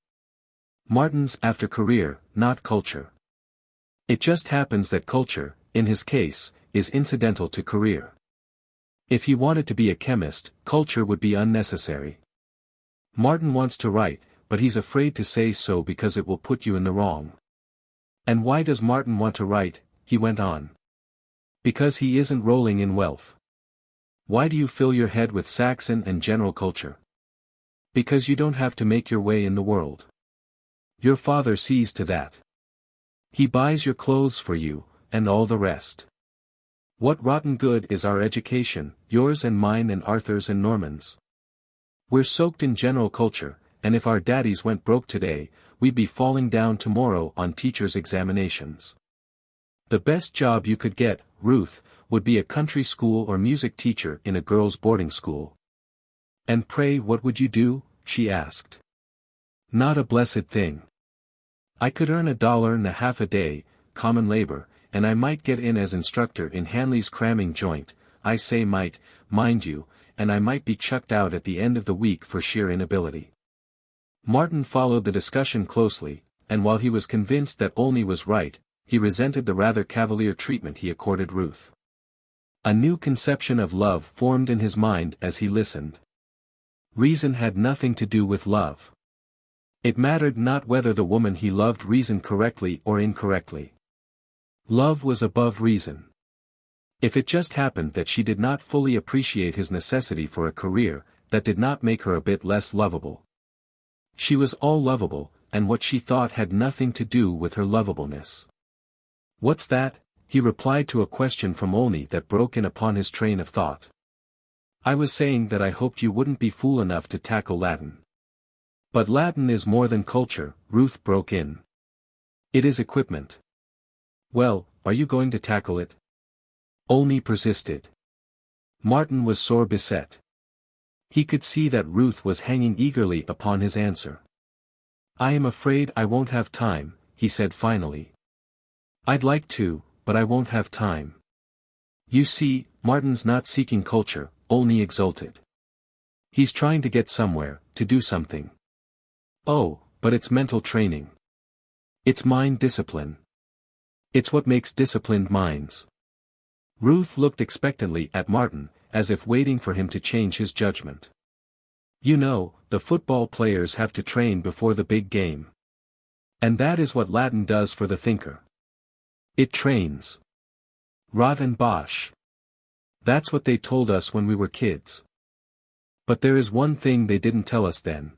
Martin's after career, not culture. It just happens that culture, in his case, is incidental to career. If he wanted to be a chemist, culture would be unnecessary. Martin wants to write, but he's afraid to say so because it will put you in the wrong. And why does Martin want to write, he went on. Because he isn't rolling in wealth. Why do you fill your head with Saxon and general culture? Because you don't have to make your way in the world. Your father sees to that. He buys your clothes for you, and all the rest. What rotten good is our education, yours and mine and Arthur's and Norman's? We're soaked in general culture, and if our daddies went broke today, we'd be falling down tomorrow on teachers' examinations. The best job you could get, Ruth, would be a country school or music teacher in a girls' boarding school. And pray what would you do? She asked. Not a blessed thing. I could earn $1.50 a day, common labor, and I might get in as instructor in Hanley's cramming joint, I say might, mind you, and I might be chucked out at the end of the week for sheer inability. Martin followed the discussion closely, and while he was convinced that Olney was right, he resented the rather cavalier treatment he accorded Ruth. A new conception of love formed in his mind as he listened. Reason had nothing to do with love. It mattered not whether the woman he loved reasoned correctly or incorrectly. Love was above reason. If it just happened that she did not fully appreciate his necessity for a career, that did not make her a bit less lovable. She was all lovable, and what she thought had nothing to do with her lovableness. What's that? He replied to a question from Olney that broke in upon his train of thought. I was saying that I hoped you wouldn't be fool enough to tackle Latin. But Latin is more than culture, Ruth broke in. It is equipment. Well, are you going to tackle it? Olney persisted. Martin was sore beset. He could see that Ruth was hanging eagerly upon his answer. I am afraid I won't have time, he said finally. I'd like to, but I won't have time. You see, Martin's not seeking culture, Olney exulted. He's trying to get somewhere, to do something. Oh, but it's mental training. It's mind discipline. It's what makes disciplined minds. Ruth looked expectantly at Martin, as if waiting for him to change his judgment. You know, the football players have to train before the big game. And that is what Latin does for the thinker. It trains. Rot and bosh. That's what they told us when we were kids. But there is one thing they didn't tell us then.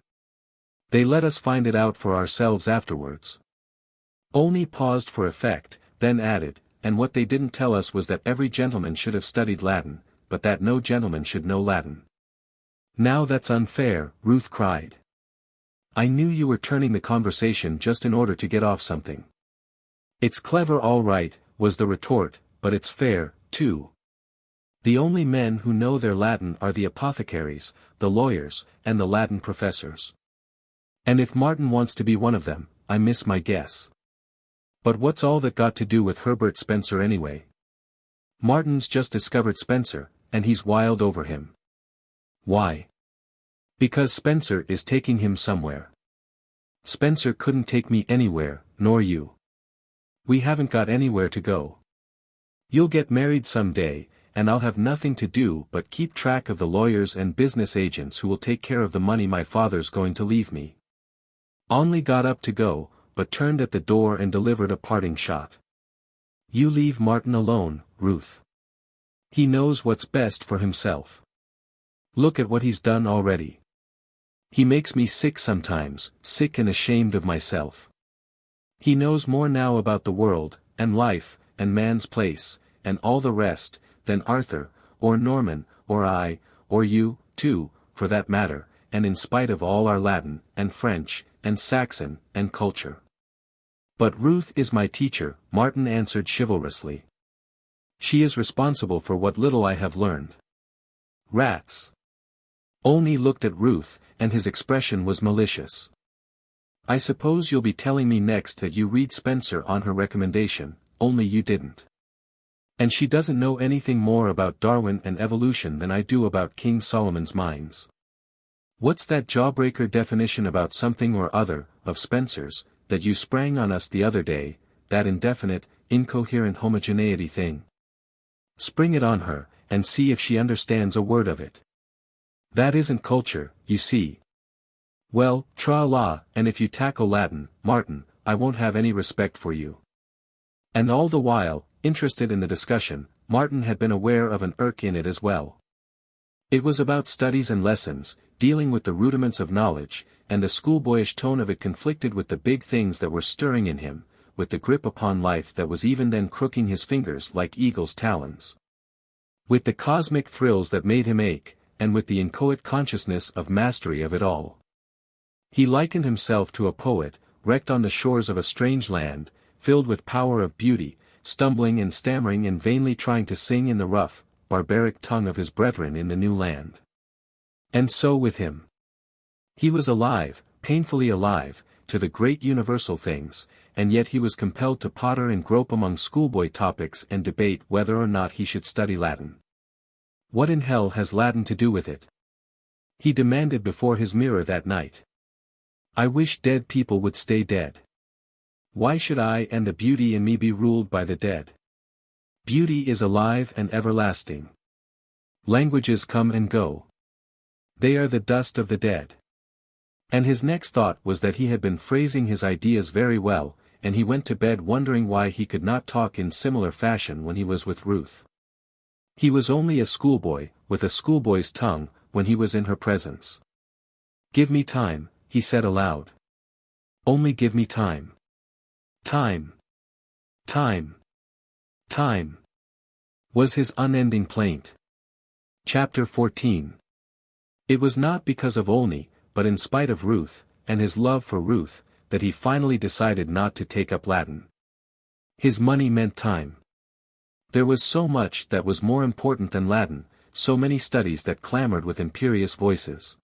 They let us find it out for ourselves afterwards. Olney paused for effect, then added, and what they didn't tell us was that every gentleman should have studied Latin, but that no gentleman should know Latin. Now that's unfair, Ruth cried. I knew you were turning the conversation just in order to get off something. It's clever all right, was the retort, but it's fair, too. The only men who know their Latin are the apothecaries, the lawyers, and the Latin professors. And if Martin wants to be one of them, I miss my guess. But what's all that got to do with Herbert Spencer anyway? Martin's just discovered Spencer, and he's wild over him. Why? Because Spencer is taking him somewhere. Spencer couldn't take me anywhere, nor you. We haven't got anywhere to go. You'll get married someday, and I'll have nothing to do but keep track of the lawyers and business agents who will take care of the money my father's going to leave me. Olney got up to go, but turned at the door and delivered a parting shot. You leave Martin alone, Ruth. He knows what's best for himself. Look at what he's done already. He makes me sick sometimes, sick and ashamed of myself. He knows more now about the world, and life, and man's place, and all the rest, than Arthur, or Norman, or I, or you, too, for that matter, and in spite of all our Latin, and French, and Saxon, and culture. But Ruth is my teacher, Martin answered chivalrously. She is responsible for what little I have learned. Rats. Olney looked at Ruth, and his expression was malicious. I suppose you'll be telling me next that you read Spencer on her recommendation, only you didn't. And she doesn't know anything more about Darwin and evolution than I do about King Solomon's mines. What's that jawbreaker definition about something or other, of Spencer's, that you sprang on us the other day, that indefinite, incoherent homogeneity thing? Spring it on her, and see if she understands a word of it. That isn't culture, you see. Well, tra-la, and if you tackle Latin, Martin, I won't have any respect for you. And all the while, interested in the discussion, Martin had been aware of an irk in it as well. It was about studies and lessons, dealing with the rudiments of knowledge, and the schoolboyish tone of it conflicted with the big things that were stirring in him, with the grip upon life that was even then crooking his fingers like eagle's talons. With the cosmic thrills that made him ache, and with the inchoate consciousness of mastery of it all. He likened himself to a poet, wrecked on the shores of a strange land, filled with power of beauty, stumbling and stammering and vainly trying to sing in the rough, barbaric tongue of his brethren in the new land. And so with him. He was alive, painfully alive, to the great universal things, and yet he was compelled to potter and grope among schoolboy topics and debate whether or not he should study Latin. What in hell has Latin to do with it? He demanded before his mirror that night. I wish dead people would stay dead. Why should I and the beauty in me be ruled by the dead? Beauty is alive and everlasting. Languages come and go. They are the dust of the dead. And his next thought was that he had been phrasing his ideas very well, and he went to bed wondering why he could not talk in similar fashion when he was with Ruth. He was only a schoolboy, with a schoolboy's tongue, when he was in her presence. Give me time, he said aloud. Only give me time. Time. Time. Time. Was his unending plaint. Chapter 14. It was not because of Olney, but in spite of Ruth, and his love for Ruth, that he finally decided not to take up Latin. His money meant time. There was so much that was more important than Latin, so many studies that clamored with imperious voices.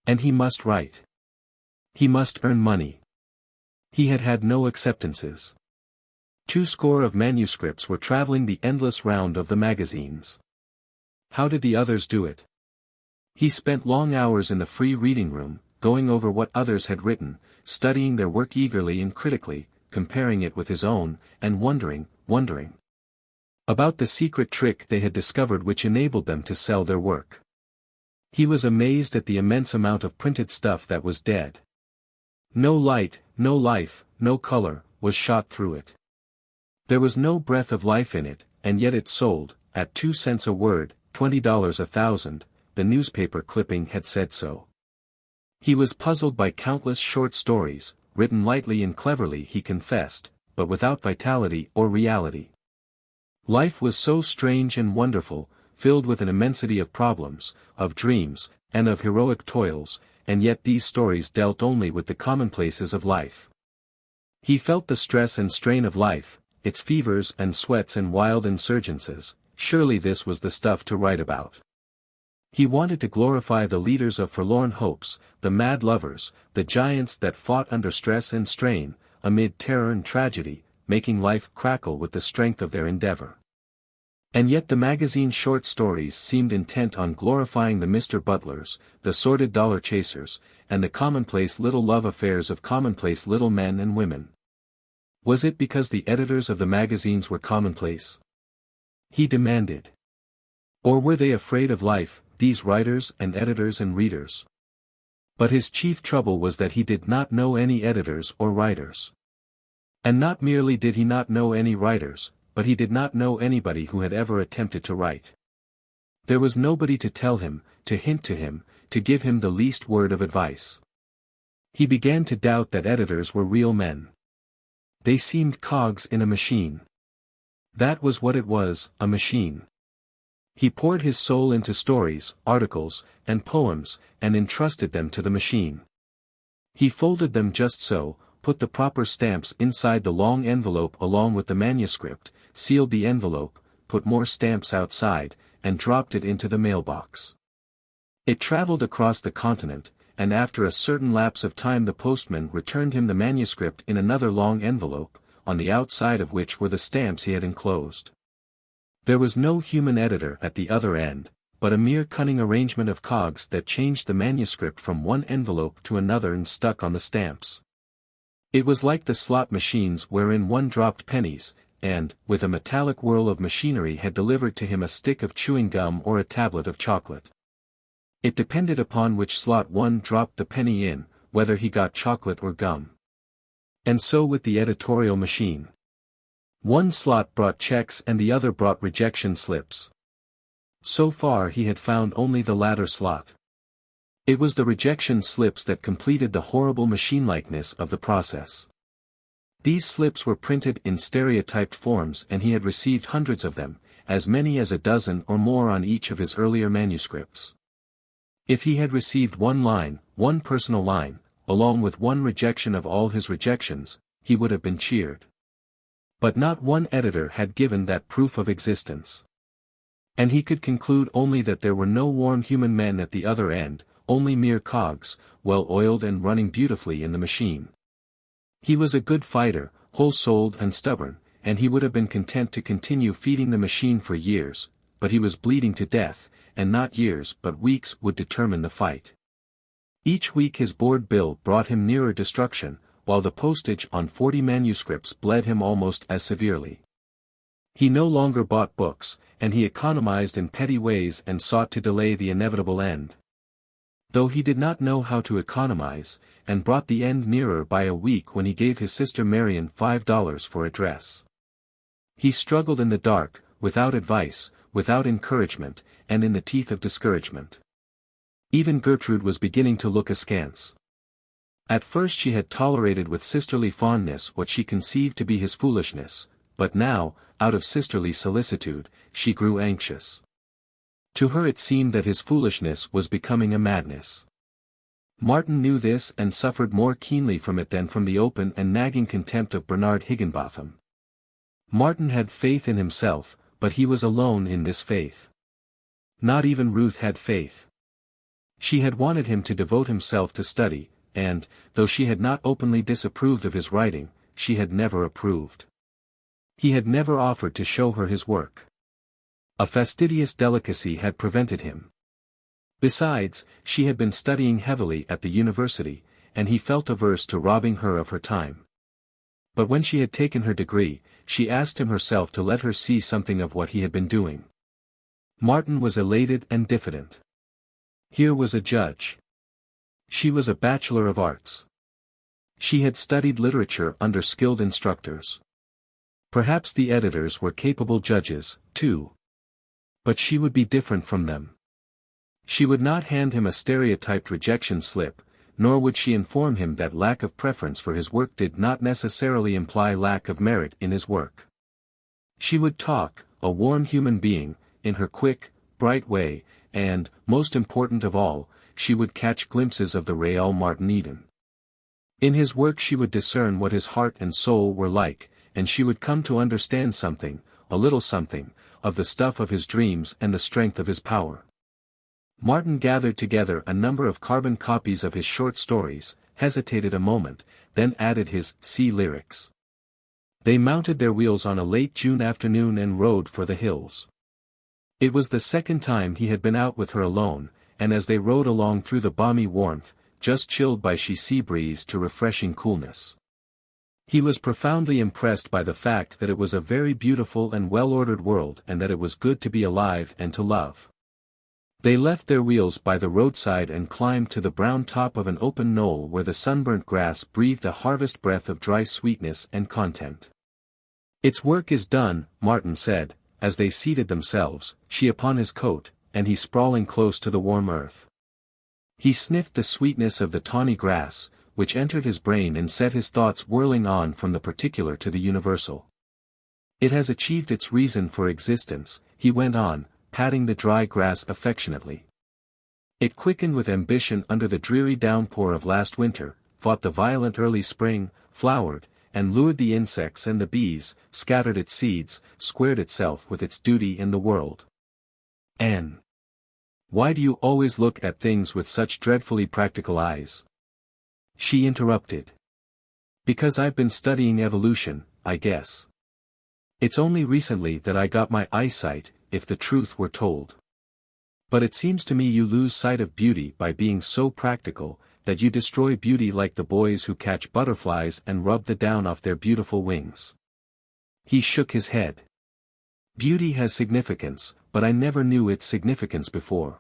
And he must write. He must earn money. He had had no acceptances. 20 of manuscripts were traveling the endless round of the magazines. How did the others do it? He spent long hours in the free reading room, going over what others had written, studying their work eagerly and critically, comparing it with his own, and wondering about the secret trick they had discovered which enabled them to sell their work. He was amazed at the immense amount of printed stuff that was dead. No light, no life, no color, was shot through it. There was no breath of life in it, and yet it sold, at 2 cents a word, $20 a thousand, the newspaper clipping had said so. He was puzzled by countless short stories, written lightly and cleverly he confessed, but without vitality or reality. Life was so strange and wonderful, filled with an immensity of problems, of dreams, and of heroic toils, and yet these stories dealt only with the commonplaces of life. He felt the stress and strain of life, its fevers and sweats and wild insurgences. Surely this was the stuff to write about. He wanted to glorify the leaders of forlorn hopes, the mad lovers, the giants that fought under stress and strain, amid terror and tragedy, making life crackle with the strength of their endeavor. And yet the magazine short stories seemed intent on glorifying the Mr. Butlers, the sordid dollar chasers, and the commonplace little love affairs of commonplace little men and women. Was it because the editors of the magazines were commonplace? He demanded. Or were they afraid of life, these writers and editors and readers? But his chief trouble was that he did not know any editors or writers. And not merely did he not know any writers, but he did not know anybody who had ever attempted to write. There was nobody to tell him, to hint to him, to give him the least word of advice. He began to doubt that editors were real men. They seemed cogs in a machine. That was what it was, a machine. He poured his soul into stories, articles, and poems, and entrusted them to the machine. He folded them just so, put the proper stamps inside the long envelope along with the manuscript, sealed the envelope, put more stamps outside, and dropped it into the mailbox. It traveled across the continent, and after a certain lapse of time the postman returned him the manuscript in another long envelope, on the outside of which were the stamps he had enclosed. There was no human editor at the other end, but a mere cunning arrangement of cogs that changed the manuscript from one envelope to another and stuck on the stamps. It was like the slot machines wherein one dropped pennies, and, with a metallic whirl of machinery had delivered to him a stick of chewing gum or a tablet of chocolate. It depended upon which slot one dropped the penny in, whether he got chocolate or gum. And so with the editorial machine. One slot brought checks and the other brought rejection slips. So far he had found only the latter slot. It was the rejection slips that completed the horrible machine-likeness of the process. These slips were printed in stereotyped forms and he had received hundreds of them, as many as a dozen or more on each of his earlier manuscripts. If he had received one line, one personal line, along with one rejection of all his rejections, he would have been cheered. But not one editor had given that proof of existence. And he could conclude only that there were no warm human men at the other end, only mere cogs, well oiled and running beautifully in the machine. He was a good fighter, whole-souled and stubborn, and he would have been content to continue feeding the machine for years, but he was bleeding to death, and not years but weeks would determine the fight. Each week his board bill brought him nearer destruction, while the postage on 40 manuscripts bled him almost as severely. He no longer bought books, and he economized in petty ways and sought to delay the inevitable end. Though he did not know how to economize, and brought the end nearer by a week when he gave his sister Marion $5 for a dress. He struggled in the dark, without advice, without encouragement, and in the teeth of discouragement. Even Gertrude was beginning to look askance. At first she had tolerated with sisterly fondness what she conceived to be his foolishness, but now, out of sisterly solicitude, she grew anxious. To her it seemed that his foolishness was becoming a madness. Martin knew this and suffered more keenly from it than from the open and nagging contempt of Bernard Higginbotham. Martin had faith in himself, but he was alone in this faith. Not even Ruth had faith. She had wanted him to devote himself to study, and, though she had not openly disapproved of his writing, she had never approved. He had never offered to show her his work. A fastidious delicacy had prevented him. Besides, she had been studying heavily at the university, and he felt averse to robbing her of her time. But when she had taken her degree, she asked him herself to let her see something of what he had been doing. Martin was elated and diffident. Here was a judge. She was a Bachelor of Arts. She had studied literature under skilled instructors. Perhaps the editors were capable judges, too. But she would be different from them. She would not hand him a stereotyped rejection slip, nor would she inform him that lack of preference for his work did not necessarily imply lack of merit in his work. She would talk, a warm human being, in her quick, bright way, and, most important of all, she would catch glimpses of the real Martin Eden. In his work she would discern what his heart and soul were like, and she would come to understand something, a little something, of the stuff of his dreams and the strength of his power. Martin gathered together a number of carbon copies of his short stories, hesitated a moment, then added his sea lyrics. They mounted their wheels on a late June afternoon and rode for the hills. It was the second time he had been out with her alone, and as they rode along through the balmy warmth, just chilled by sea breeze to refreshing coolness, he was profoundly impressed by the fact that it was a very beautiful and well-ordered world and that it was good to be alive and to love. They left their wheels by the roadside and climbed to the brown top of an open knoll where the sunburnt grass breathed a harvest breath of dry sweetness and content. Its work is done, Martin said, as they seated themselves, she upon his coat, and he sprawling close to the warm earth. He sniffed the sweetness of the tawny grass, which entered his brain and set his thoughts whirling on from the particular to the universal. It has achieved its reason for existence, he went on, patting the dry grass affectionately. It quickened with ambition under the dreary downpour of last winter, fought the violent early spring, flowered, and lured the insects and the bees, scattered its seeds, squared itself with its duty in the world. Anne. Why do you always look at things with such dreadfully practical eyes? She interrupted. Because I've been studying evolution, I guess. It's only recently that I got my eyesight, if the truth were told. But it seems to me you lose sight of beauty by being so practical, that you destroy beauty like the boys who catch butterflies and rub the down off their beautiful wings. He shook his head. Beauty has significance, but I never knew its significance before.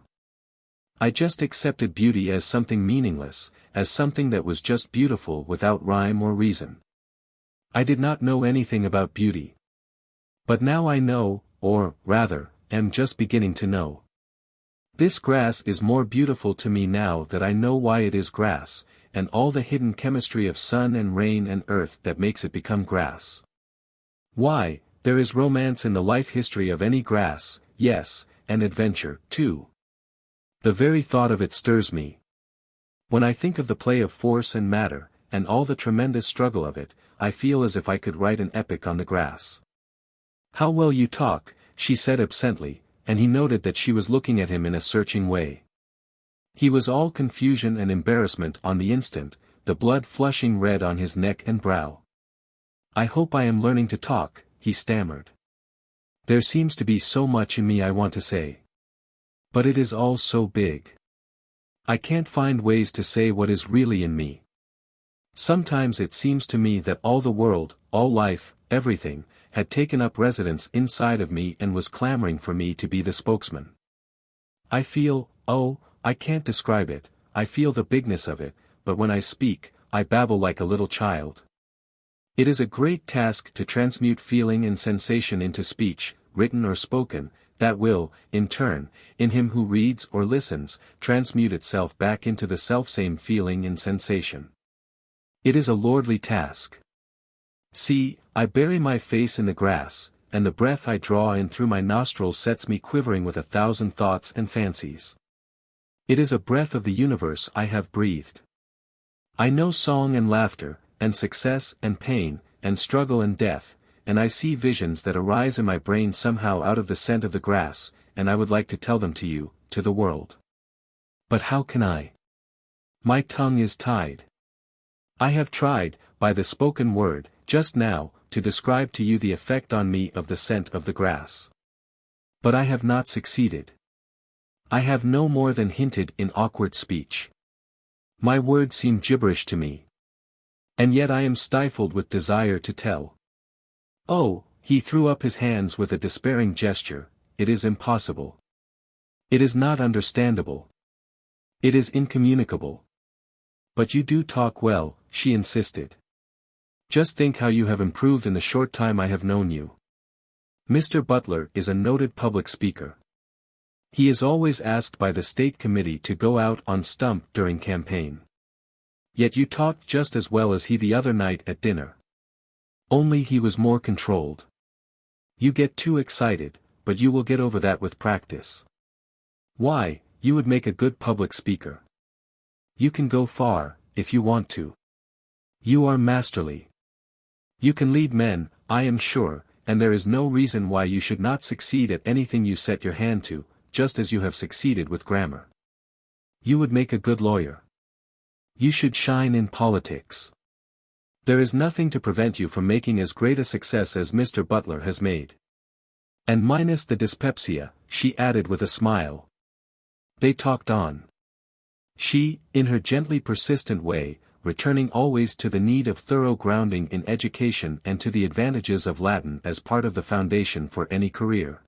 I just accepted beauty as something meaningless, as something that was just beautiful without rhyme or reason. I did not know anything about beauty. But now I know, or, rather, am just beginning to know. This grass is more beautiful to me now that I know why it is grass, and all the hidden chemistry of sun and rain and earth that makes it become grass. Why, there is romance in the life history of any grass, yes, and adventure, too. The very thought of it stirs me. When I think of the play of force and matter, and all the tremendous struggle of it, I feel as if I could write an epic on the grass. How well you talk, she said absently, and he noted that she was looking at him in a searching way. He was all confusion and embarrassment on the instant, the blood flushing red on his neck and brow. I hope I am learning to talk, he stammered. There seems to be so much in me I want to say. But it is all so big. I can't find ways to say what is really in me. Sometimes it seems to me that all the world, all life, everything, had taken up residence inside of me and was clamoring for me to be the spokesman. I feel, oh, I can't describe it, I feel the bigness of it, but when I speak, I babble like a little child. It is a great task to transmute feeling and sensation into speech, written or spoken, that will, in turn, in him who reads or listens, transmute itself back into the selfsame feeling and sensation. It is a lordly task. See, I bury my face in the grass, and the breath I draw in through my nostrils sets me quivering with 1,000 thoughts and fancies. It is a breath of the universe I have breathed. I know song and laughter, and success and pain, and struggle and death, and I see visions that arise in my brain somehow out of the scent of the grass, and I would like to tell them to you, to the world. But how can I? My tongue is tied. I have tried, by the spoken word, just now, to describe to you the effect on me of the scent of the grass. But I have not succeeded. I have no more than hinted in awkward speech. My words seem gibberish to me. And yet I am stifled with desire to tell. Oh, he threw up his hands with a despairing gesture, it is impossible. It is not understandable. It is incommunicable. But you do talk well, she insisted. Just think how you have improved in the short time I have known you. Mr. Butler is a noted public speaker. He is always asked by the state committee to go out on stump during campaign. Yet you talked just as well as he the other night at dinner. Only he was more controlled. You get too excited, but you will get over that with practice. Why, you would make a good public speaker. You can go far, if you want to. You are masterly. You can lead men, I am sure, and there is no reason why you should not succeed at anything you set your hand to, just as you have succeeded with grammar. You would make a good lawyer. You should shine in politics. There is nothing to prevent you from making as great a success as Mr. Butler has made. And minus the dyspepsia, she added with a smile. They talked on. She, in her gently persistent way, returning always to the need of thorough grounding in education and to the advantages of Latin as part of the foundation for any career.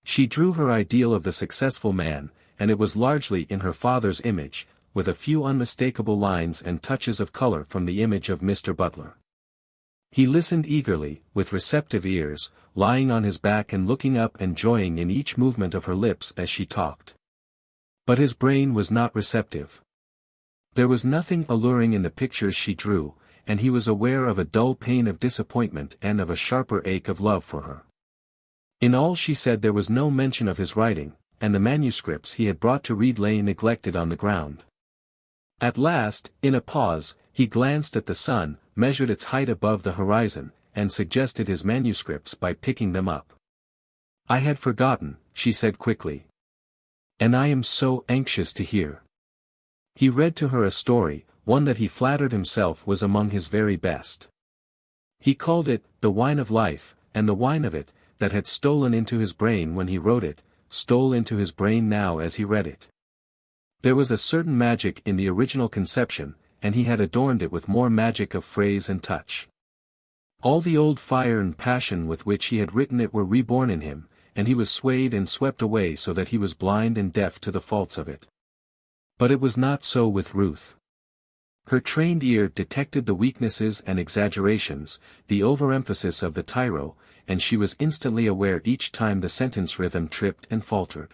She drew her ideal of the successful man, and it was largely in her father's image, with a few unmistakable lines and touches of color from the image of Mr. Butler. He listened eagerly, with receptive ears, lying on his back and looking up and joying in each movement of her lips as she talked. But his brain was not receptive. There was nothing alluring in the pictures she drew, and he was aware of a dull pain of disappointment and of a sharper ache of love for her. In all she said there was no mention of his writing, and the manuscripts he had brought to read lay neglected on the ground. At last, in a pause, he glanced at the sun, measured its height above the horizon, and suggested his manuscripts by picking them up. "I had forgotten," she said quickly. "And I am so anxious to hear." He read to her a story, one that he flattered himself was among his very best. He called it, "The Wine of Life," and the wine of it, that had stolen into his brain when he wrote it, stole into his brain now as he read it. There was a certain magic in the original conception, and he had adorned it with more magic of phrase and touch. All the old fire and passion with which he had written it were reborn in him, and he was swayed and swept away so that he was blind and deaf to the faults of it. But it was not so with Ruth. Her trained ear detected the weaknesses and exaggerations, the overemphasis of the tyro, and she was instantly aware each time the sentence rhythm tripped and faltered.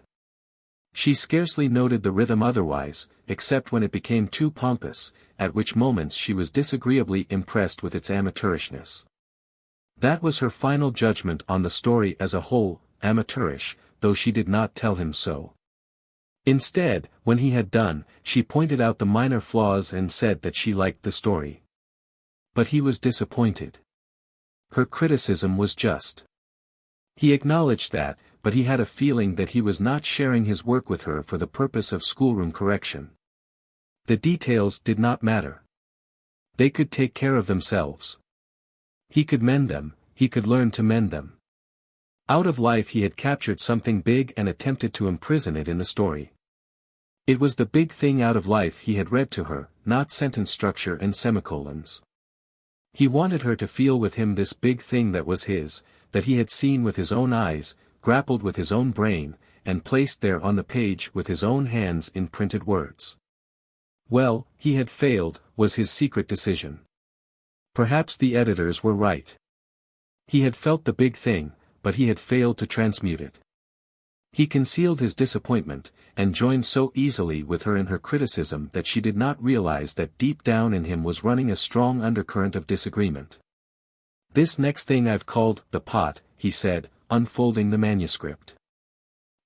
She scarcely noted the rhythm otherwise, except when it became too pompous, at which moments she was disagreeably impressed with its amateurishness. That was her final judgment on the story as a whole, amateurish, though she did not tell him so. Instead, when he had done, she pointed out the minor flaws and said that she liked the story. But he was disappointed. Her criticism was just. He acknowledged that, but he had a feeling that he was not sharing his work with her for the purpose of schoolroom correction. The details did not matter. They could take care of themselves. He could mend them, he could learn to mend them. Out of life he had captured something big and attempted to imprison it in the story. It was the big thing out of life he had read to her, not sentence structure and semicolons. He wanted her to feel with him this big thing that was his, that he had seen with his own eyes, grappled with his own brain, and placed there on the page with his own hands in printed words. Well, he had failed, was his secret decision. Perhaps the editors were right. He had felt the big thing, but he had failed to transmute it. He concealed his disappointment, and joined so easily with her in her criticism that she did not realize that deep down in him was running a strong undercurrent of disagreement. "This next thing I've called The Pot," he said, unfolding the manuscript.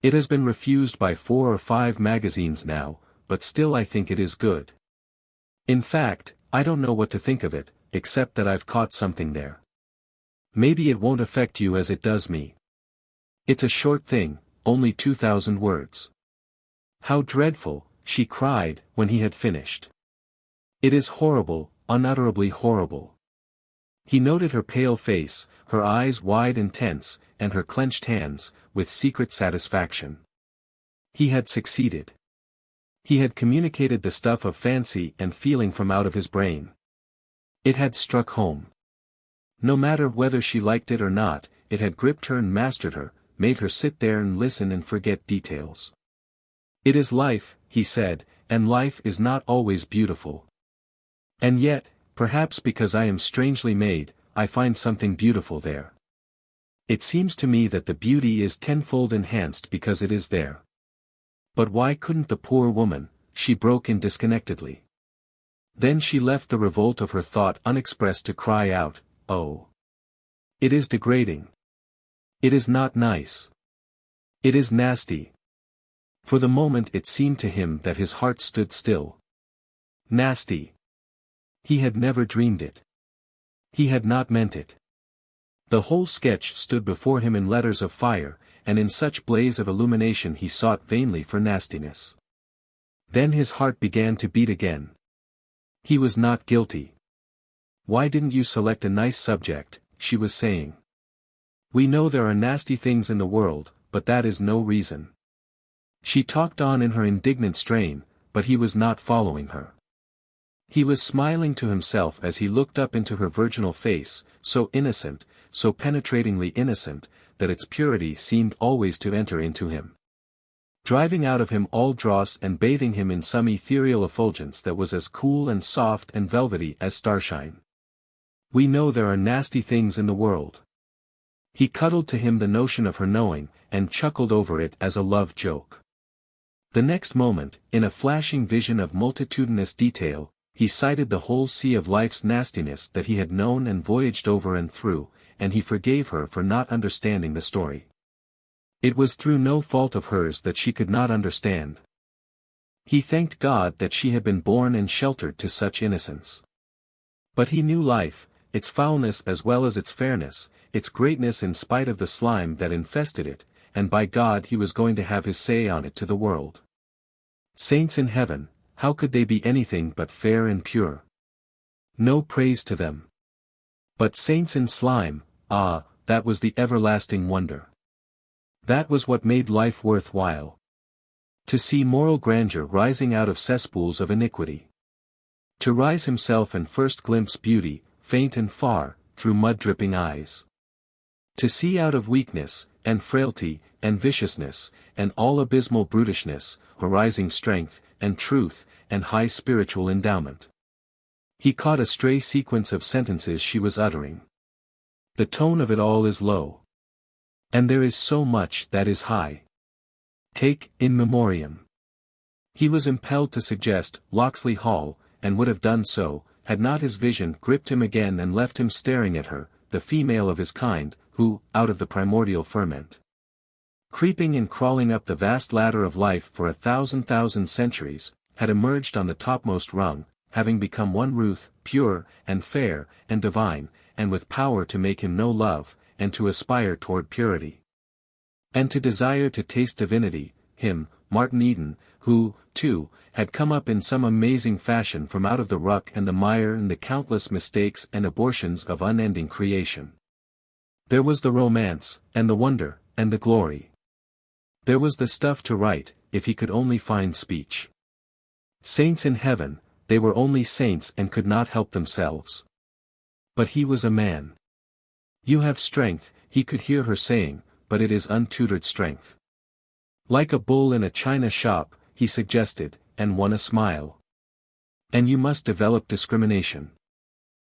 "It has been refused by 4 or 5 magazines now, but still I think it is good. In fact, I don't know what to think of it, except that I've caught something there. Maybe it won't affect you as it does me. It's a short thing, only 2,000 words. How dreadful," she cried, when he had finished. "It is horrible, unutterably horrible." He noted her pale face, her eyes wide and tense, and her clenched hands, with secret satisfaction. He had succeeded. He had communicated the stuff of fancy and feeling from out of his brain. It had struck home. No matter whether she liked it or not, it had gripped her and mastered her, made her sit there and listen and forget details. "It is life," he said, "and life is not always beautiful. And yet, perhaps because I am strangely made, I find something beautiful there. It seems to me that the beauty is tenfold enhanced because it is there. But why couldn't the poor woman," she broke in disconnectedly. Then she left the revolt of her thought unexpressed to cry out, "Oh! It is degrading. It is not nice. It is nasty." For the moment it seemed to him that his heart stood still. Nasty. He had never dreamed it. He had not meant it. The whole sketch stood before him in letters of fire, and in such blaze of illumination he sought vainly for nastiness. Then his heart began to beat again. He was not guilty. "Why didn't you select a nice subject?" she was saying. "We know there are nasty things in the world, but that is no reason." She talked on in her indignant strain, but he was not following her. He was smiling to himself as he looked up into her virginal face, so innocent, so penetratingly innocent, that its purity seemed always to enter into him, driving out of him all dross and bathing him in some ethereal effulgence that was as cool and soft and velvety as starshine. We know there are nasty things in the world. He cuddled to him the notion of her knowing, and chuckled over it as a love joke. The next moment, in a flashing vision of multitudinous detail, he cited the whole sea of life's nastiness that he had known and voyaged over and through, and he forgave her for not understanding the story. It was through no fault of hers that she could not understand. He thanked God that she had been born and sheltered to such innocence. But he knew life, its foulness as well as its fairness, its greatness in spite of the slime that infested it, and by God he was going to have his say on it to the world. Saints in heaven, how could they be anything but fair and pure? No praise to them. But saints in slime, ah, that was the everlasting wonder. That was what made life worth while. To see moral grandeur rising out of cesspools of iniquity. To rise himself and first glimpse beauty, faint and far, through mud-dripping eyes. To see out of weakness, and frailty, and viciousness, and all abysmal brutishness, arising strength, and truth, and high spiritual endowment. He caught a stray sequence of sentences she was uttering. The tone of it all is low. And there is so much that is high. Take, in memoriam. He was impelled to suggest Locksley Hall, and would have done so, had not his vision gripped him again and left him staring at her, the female of his kind, who, out of the primordial ferment, creeping and crawling up the vast ladder of life for 1,000,000 centuries, had emerged on the topmost rung, having become one Ruth, pure, and fair, and divine, and with power to make him know love, and to aspire toward purity. And to desire to taste divinity, him, Martin Eden, who, too, had come up in some amazing fashion from out of the ruck and the mire and the countless mistakes and abortions of unending creation. There was the romance, and the wonder, and the glory. There was the stuff to write, if he could only find speech. Saints in heaven, they were only saints and could not help themselves. But he was a man. You have strength, he could hear her saying, but it is untutored strength. Like a bull in a china shop, he suggested, and won a smile. And you must develop discrimination.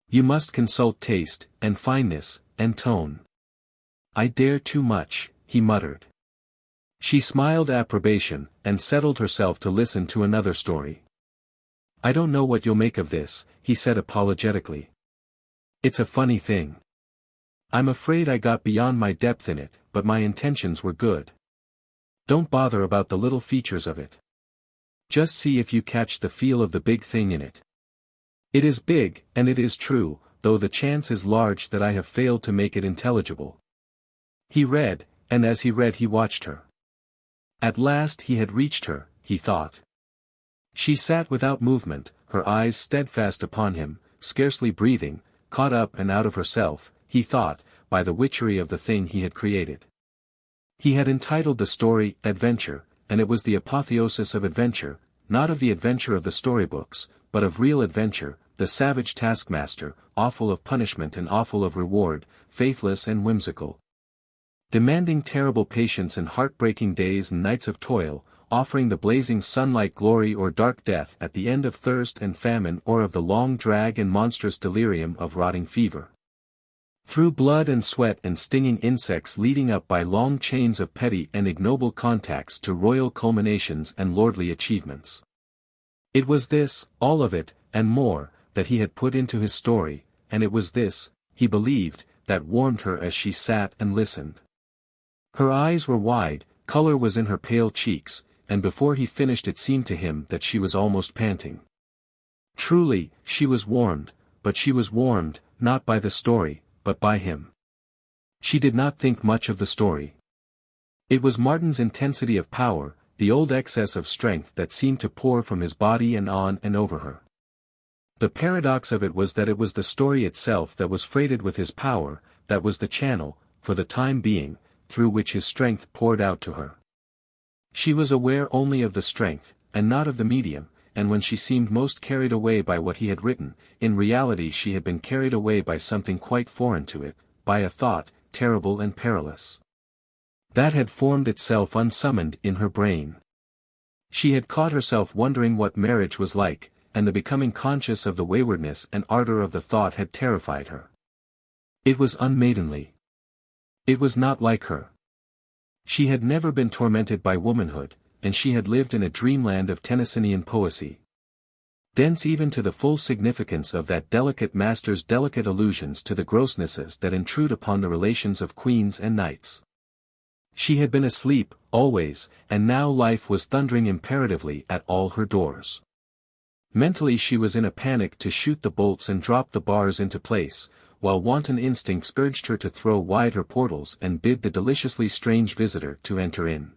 You must consult taste, and fineness, and tone. I dare too much, he muttered. She smiled approbation, and settled herself to listen to another story. I don't know what you'll make of this, he said apologetically. It's a funny thing. I'm afraid I got beyond my depth in it, but my intentions were good. Don't bother about the little features of it. Just see if you catch the feel of the big thing in it. It is big, and it is true, though the chance is large that I have failed to make it intelligible. He read, and as he read he watched her. At last he had reached her, he thought. She sat without movement, her eyes steadfast upon him, scarcely breathing, caught up and out of herself, he thought, by the witchery of the thing he had created. He had entitled the story, Adventure, and it was the apotheosis of adventure, not of the adventure of the storybooks, but of real adventure, the savage taskmaster, awful of punishment and awful of reward, faithless and whimsical. Demanding terrible patience and heartbreaking days and nights of toil, offering the blazing sunlight glory or dark death at the end of thirst and famine or of the long drag and monstrous delirium of rotting fever. Through blood and sweat and stinging insects leading up by long chains of petty and ignoble contacts to royal culminations and lordly achievements. It was this, all of it, and more, that he had put into his story, and it was this, he believed, that warmed her as she sat and listened. Her eyes were wide, color was in her pale cheeks, and before he finished it seemed to him that she was almost panting. Truly, she was warmed, but she was warmed, not by the story, but by him. She did not think much of the story. It was Martin's intensity of power, the old excess of strength that seemed to pour from his body and on and over her. The paradox of it was that it was the story itself that was freighted with his power, that was the channel, for the time being, through which his strength poured out to her. She was aware only of the strength, and not of the medium, and when she seemed most carried away by what he had written, in reality she had been carried away by something quite foreign to it, by a thought, terrible and perilous, that had formed itself unsummoned in her brain. She had caught herself wondering what marriage was like, and the becoming conscious of the waywardness and ardor of the thought had terrified her. It was unmaidenly. It was not like her. She had never been tormented by womanhood, and she had lived in a dreamland of Tennysonian poesy, dense even to the full significance of that delicate master's delicate allusions to the grossnesses that intrude upon the relations of queens and knights. She had been asleep, always, and now life was thundering imperatively at all her doors. Mentally she was in a panic to shoot the bolts and drop the bars into place, while wanton instincts urged her to throw wide her portals and bid the deliciously strange visitor to enter in.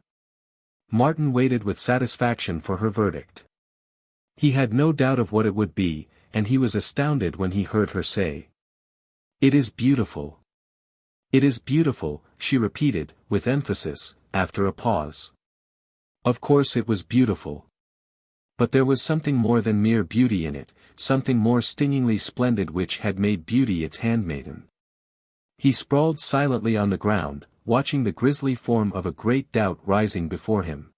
Martin waited with satisfaction for her verdict. He had no doubt of what it would be, and he was astounded when he heard her say, "It is beautiful. It is beautiful," she repeated, with emphasis, after a pause. Of course it was beautiful. But there was something more than mere beauty in it, something more stingingly splendid which had made beauty its handmaiden. He sprawled silently on the ground, watching the grisly form of a great doubt rising before him.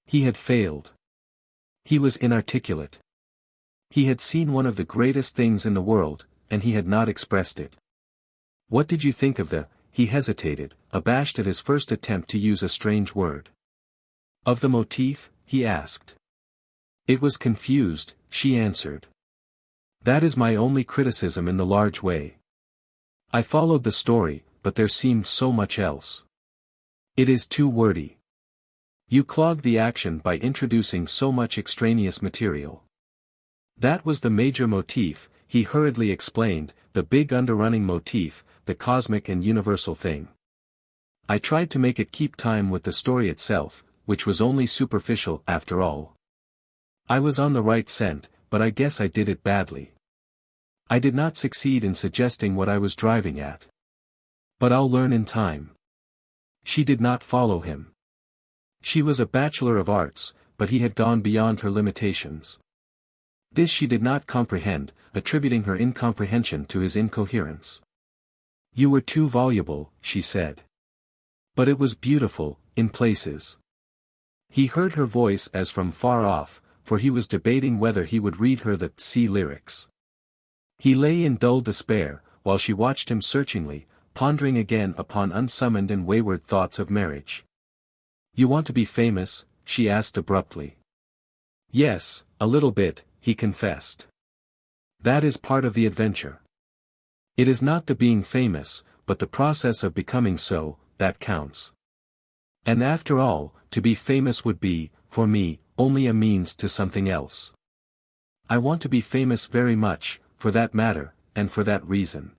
He had failed. He was inarticulate. He had seen one of the greatest things in the world, and he had not expressed it. "What did you think of the—" he hesitated, abashed at his first attempt to use a strange word. "Of the motif?" he asked. "It was confused," she answered. "That is my only criticism in the large way. I followed the story, but there seemed so much else. It is too wordy. You clogged the action by introducing so much extraneous material. That was the major motif," he hurriedly explained, "the big underrunning motif, the cosmic and universal thing. I tried to make it keep time with the story itself, which was only superficial after all. I was on the right scent, but I guess I did it badly. I did not succeed in suggesting what I was driving at. But I'll learn in time." She did not follow him. She was a bachelor of arts, but he had gone beyond her limitations. This she did not comprehend, attributing her incomprehension to his incoherence. "You were too voluble," she said. "But it was beautiful, in places." He heard her voice as from far off, for he was debating whether he would read her the sea lyrics. He lay in dull despair, while she watched him searchingly, pondering again upon unsummoned and wayward thoughts of marriage. "You want to be famous?" she asked abruptly. "Yes, a little bit," he confessed. "That is part of the adventure. It is not the being famous, but the process of becoming so, that counts. And after all, to be famous would be, for me, only a means to something else. I want to be famous very much, for that matter, and for that reason."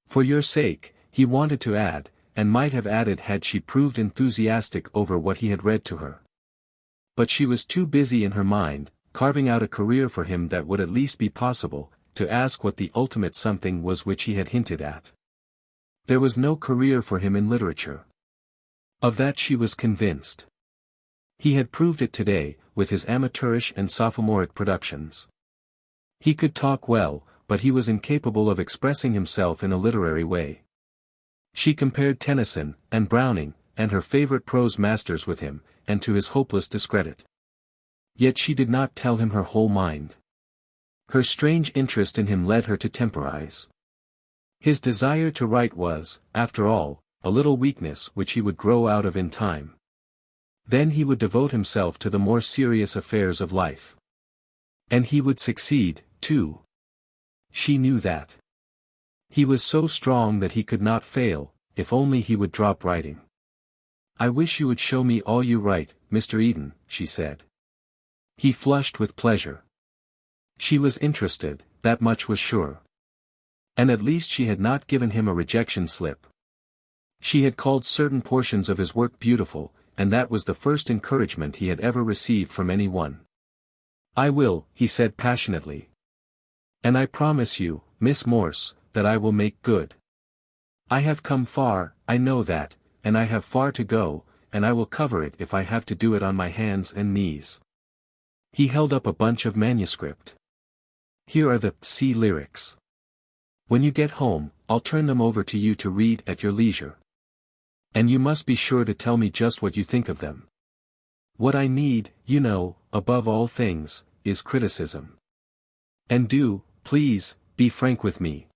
"For your sake," he wanted to add, and might have added had she proved enthusiastic over what he had read to her. But she was too busy in her mind, carving out a career for him that would at least be possible, to ask what the ultimate something was which he had hinted at. There was no career for him in literature. Of that she was convinced. He had proved it today, with his amateurish and sophomoric productions. He could talk well, but he was incapable of expressing himself in a literary way. She compared Tennyson, and Browning, and her favorite prose masters with him, and to his hopeless discredit. Yet she did not tell him her whole mind. Her strange interest in him led her to temporize. His desire to write was, after all, a little weakness which he would grow out of in time. Then he would devote himself to the more serious affairs of life. And he would succeed, too. She knew that. He was so strong that he could not fail, if only he would drop writing. "I wish you would show me all you write, Mr. Eden," she said. He flushed with pleasure. She was interested, that much was sure. And at least she had not given him a rejection slip. She had called certain portions of his work beautiful, and that was the first encouragement he had ever received from any one. "I will," he said passionately. "And I promise you, Miss Morse, that I will make good. I have come far, I know that, and I have far to go, and I will cover it if I have to do it on my hands and knees." He held up a bunch of manuscript. "Here are the sea lyrics. When you get home, I'll turn them over to you to read at your leisure. And you must be sure to tell me just what you think of them. What I need, you know, above all things, is criticism. And do, please, be frank with me.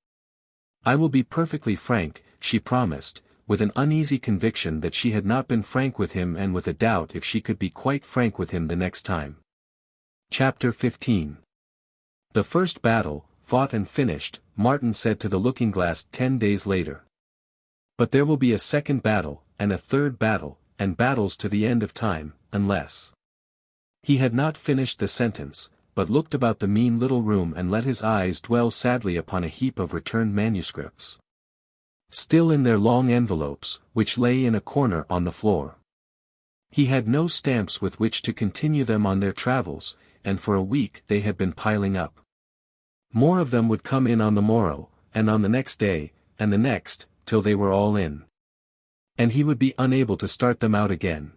I will be perfectly frank, she promised, with an uneasy conviction that she had not been frank with him and with a doubt if she could be quite frank with him the next time. Chapter 15. The first battle, fought and finished, Martin said to the looking-glass 10 days later. But there will be a second battle, and a third battle, and battles to the end of time, unless. He had not finished the sentence, but looked about the mean little room and let his eyes dwell sadly upon a heap of returned manuscripts. Still in their long envelopes, which lay in a corner on the floor. He had no stamps with which to continue them on their travels, and for a week they had been piling up. More of them would come in on the morrow, and on the next day, and the next, till they were all in. And he would be unable to start them out again.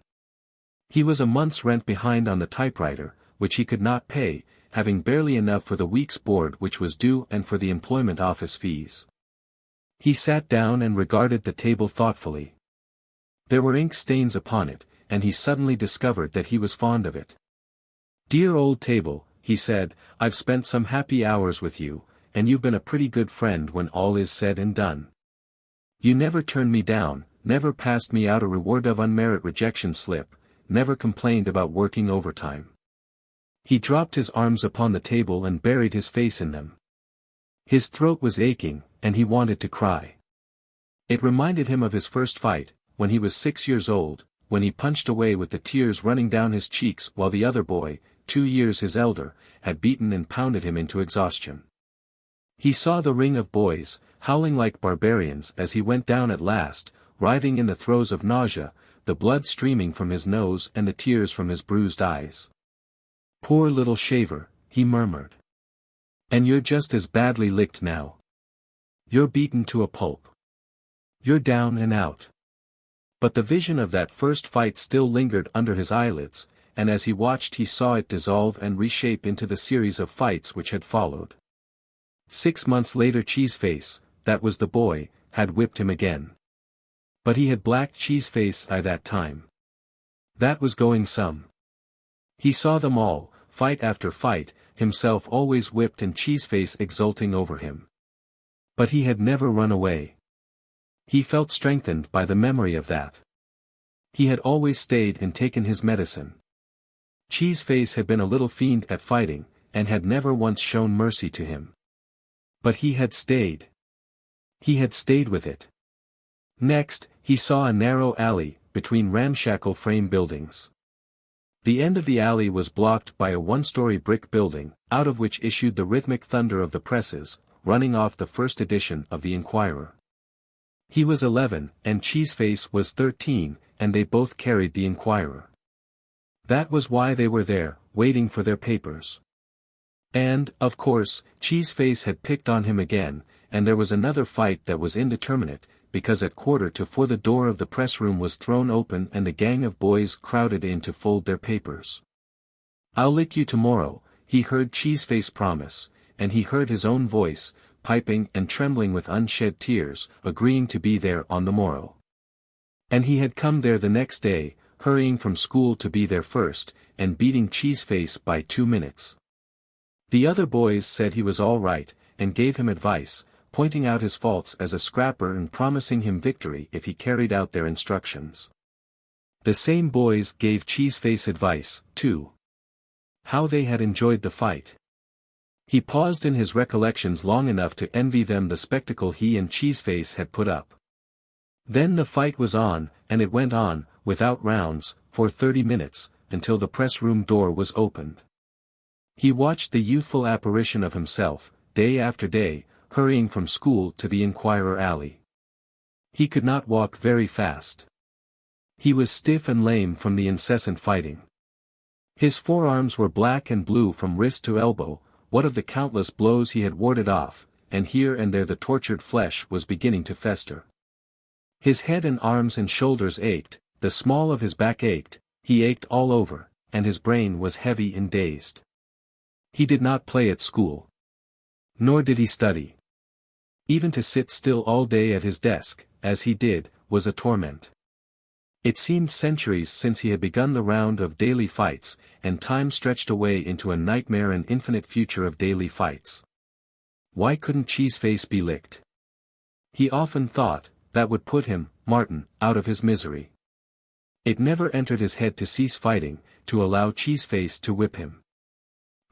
He was a month's rent behind on the typewriter, which he could not pay, having barely enough for the week's board which was due and for the employment office fees. He sat down and regarded the table thoughtfully. There were ink stains upon it, and he suddenly discovered that he was fond of it. "Dear old table," he said, "I've spent some happy hours with you, and you've been a pretty good friend when all is said and done. You never turned me down, never passed me out a reward of unmerit rejection slip, never complained about working overtime." He dropped his arms upon the table and buried his face in them. His throat was aching, and he wanted to cry. It reminded him of his first fight, when he was 6 years old, when he punched away with the tears running down his cheeks while the other boy, 2 years his elder, had beaten and pounded him into exhaustion. He saw the ring of boys, howling like barbarians as he went down at last, writhing in the throes of nausea, the blood streaming from his nose and the tears from his bruised eyes. "Poor little shaver," he murmured. "And you're just as badly licked now. You're beaten to a pulp. You're down and out." But the vision of that first fight still lingered under his eyelids, and as he watched he saw it dissolve and reshape into the series of fights which had followed. 6 months later Cheeseface, that was the boy, had whipped him again. But he had blacked Cheeseface by that time. That was going some. He saw them all, fight after fight, himself always whipped and Cheeseface exulting over him. But he had never run away. He felt strengthened by the memory of that. He had always stayed and taken his medicine. Cheeseface had been a little fiend at fighting, and had never once shown mercy to him. But he had stayed. He had stayed with it. Next, he saw a narrow alley, between ramshackle frame buildings. The end of the alley was blocked by a one-story brick building, out of which issued the rhythmic thunder of the presses, running off the first edition of the Inquirer. He was 11, and Cheeseface was 13, and they both carried the Inquirer. That was why they were there, waiting for their papers. And, of course, Cheeseface had picked on him again, and there was another fight that was indeterminate, because at 3:45 the door of the press room was thrown open and a gang of boys crowded in to fold their papers. "I'll lick you tomorrow," he heard Cheeseface promise, and he heard his own voice, piping and trembling with unshed tears, agreeing to be there on the morrow. And he had come there the next day, hurrying from school to be there first, and beating Cheeseface by 2 minutes. The other boys said he was all right, and gave him advice, pointing out his faults as a scrapper and promising him victory if he carried out their instructions. The same boys gave Cheeseface advice, too. How they had enjoyed the fight. He paused in his recollections long enough to envy them the spectacle he and Cheeseface had put up. Then the fight was on, and it went on, without rounds, for 30 minutes, until the press-room door was opened. He watched the youthful apparition of himself, day after day, hurrying from school to the Inquirer alley. He could not walk very fast. He was stiff and lame from the incessant fighting. His forearms were black and blue from wrist to elbow, what of the countless blows he had warded off, and here and there the tortured flesh was beginning to fester. His head and arms and shoulders ached, the small of his back ached, he ached all over, and his brain was heavy and dazed. He did not play at school. Nor did he study. Even to sit still all day at his desk, as he did, was a torment. It seemed centuries since he had begun the round of daily fights, and time stretched away into a nightmare and infinite future of daily fights. Why couldn't Cheeseface be licked? He often thought, that would put him, Martin, out of his misery. It never entered his head to cease fighting, to allow Cheeseface to whip him.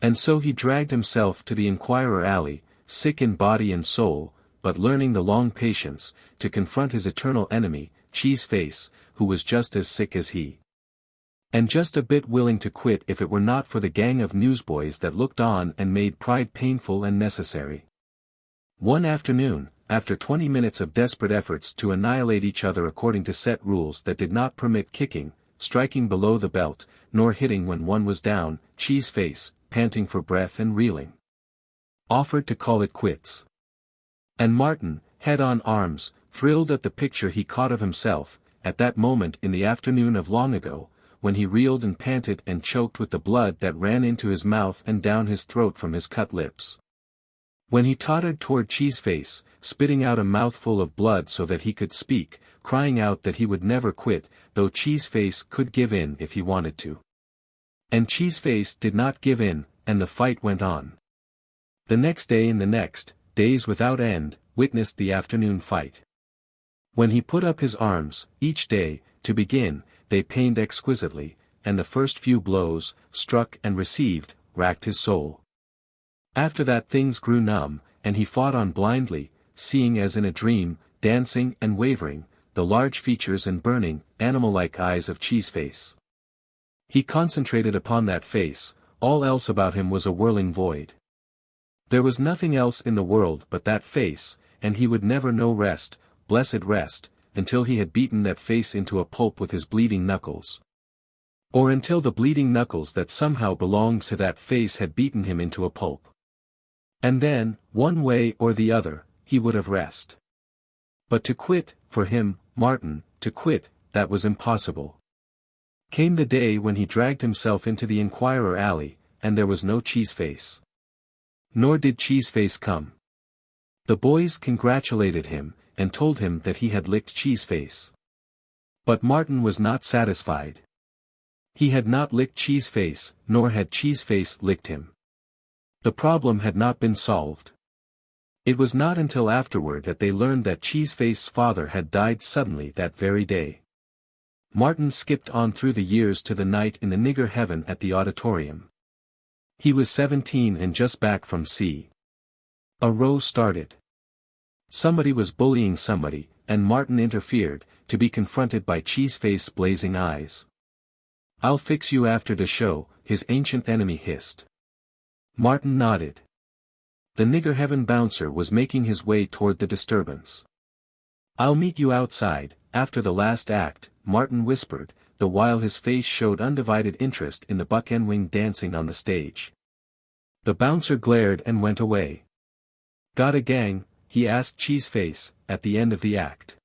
And so he dragged himself to the Inquirer Alley, sick in body and soul, but learning the long patience, to confront his eternal enemy, Cheeseface, who was just as sick as he. And just a bit willing to quit if it were not for the gang of newsboys that looked on and made pride painful and necessary. One afternoon, after 20 minutes of desperate efforts to annihilate each other according to set rules that did not permit kicking, striking below the belt, nor hitting when one was down, Cheeseface, panting for breath and reeling, offered to call it quits. And Martin, head on arms, thrilled at the picture he caught of himself, at that moment in the afternoon of long ago, when he reeled and panted and choked with the blood that ran into his mouth and down his throat from his cut lips. When he tottered toward Cheeseface, spitting out a mouthful of blood so that he could speak, crying out that he would never quit, though Cheeseface could give in if he wanted to. And Cheeseface did not give in, and the fight went on. The next day and the next, days without end, witnessed the afternoon fight. When he put up his arms, each day, to begin, they pained exquisitely, and the first few blows, struck and received, racked his soul. After that things grew numb, and he fought on blindly, seeing as in a dream, dancing and wavering, the large features and burning, animal-like eyes of Cheeseface. He concentrated upon that face, all else about him was a whirling void. There was nothing else in the world but that face, and he would never know rest, blessed rest, until he had beaten that face into a pulp with his bleeding knuckles. Or until the bleeding knuckles that somehow belonged to that face had beaten him into a pulp. And then, one way or the other, he would have rest. But to quit, for him, Martin, to quit, that was impossible. Came the day when he dragged himself into the Inquirer Alley, and there was no Cheeseface. Nor did Cheeseface come. The boys congratulated him, and told him that he had licked Cheeseface. But Martin was not satisfied. He had not licked Cheeseface, nor had Cheeseface licked him. The problem had not been solved. It was not until afterward that they learned that Cheeseface's father had died suddenly that very day. Martin skipped on through the years to the night in the nigger heaven at the auditorium. He was 17 and just back from sea. A row started. Somebody was bullying somebody, and Martin interfered, to be confronted by Cheeseface's blazing eyes. "I'll fix you after the show," his ancient enemy hissed. Martin nodded. The nigger heaven bouncer was making his way toward the disturbance. "I'll meet you outside, after the last act," Martin whispered, the while his face showed undivided interest in the buck-and-wing dancing on the stage. The bouncer glared and went away. "Got a gang?" he asked Cheeseface, at the end of the act.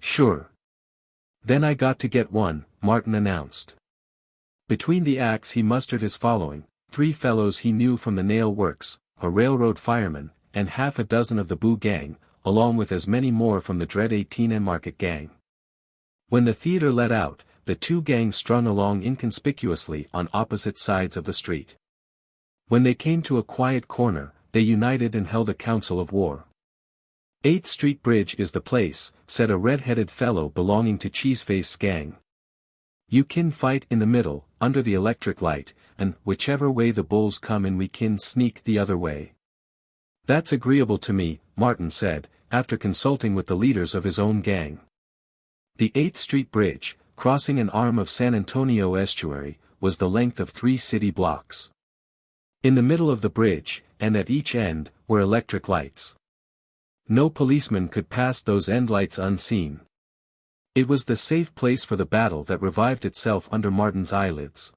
"Sure. Then I got to get one," Martin announced. Between the acts he mustered his following: 3 fellows he knew from the nail works, a railroad fireman, and half a dozen of the Boo gang, along with as many more from the dread XVIII Market gang. When the theater let out, the 2 gangs strung along inconspicuously on opposite sides of the street. When they came to a quiet corner, they united and held a council of war. 8th Street Bridge is the place, said a red-headed fellow belonging to Cheeseface's gang. "You kin fight in the middle, under the electric light, and whichever way the bulls come in we kin sneak the other way." "That's agreeable to me," Martin said, after consulting with the leaders of his own gang. The 8th Street Bridge, crossing an arm of San Antonio estuary, was the length of 3 city blocks. In the middle of the bridge, and at each end, were electric lights. No policeman could pass those end lights unseen. It was the safe place for the battle that revived itself under Martin's eyelids.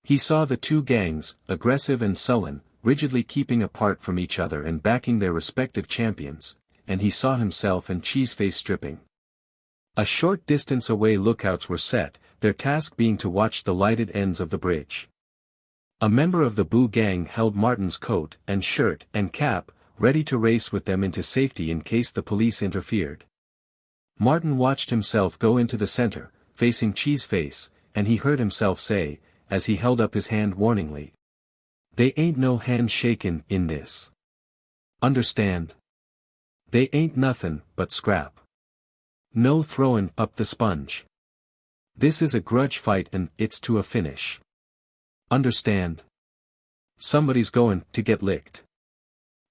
He saw the 2 gangs, aggressive and sullen, rigidly keeping apart from each other and backing their respective champions, and he saw himself and Cheeseface stripping. A short distance away lookouts were set, their task being to watch the lighted ends of the bridge. A member of the Boo gang held Martin's coat and shirt and cap, ready to race with them into safety in case the police interfered. Martin watched himself go into the center, facing Cheeseface, and he heard himself say, as he held up his hand warningly. They ain't no handshakin' in this. Understand? They ain't nothin' but scrap. No throwin' up the sponge. This is a grudge fight and it's to a finish. Understand? Somebody's goin' to get licked.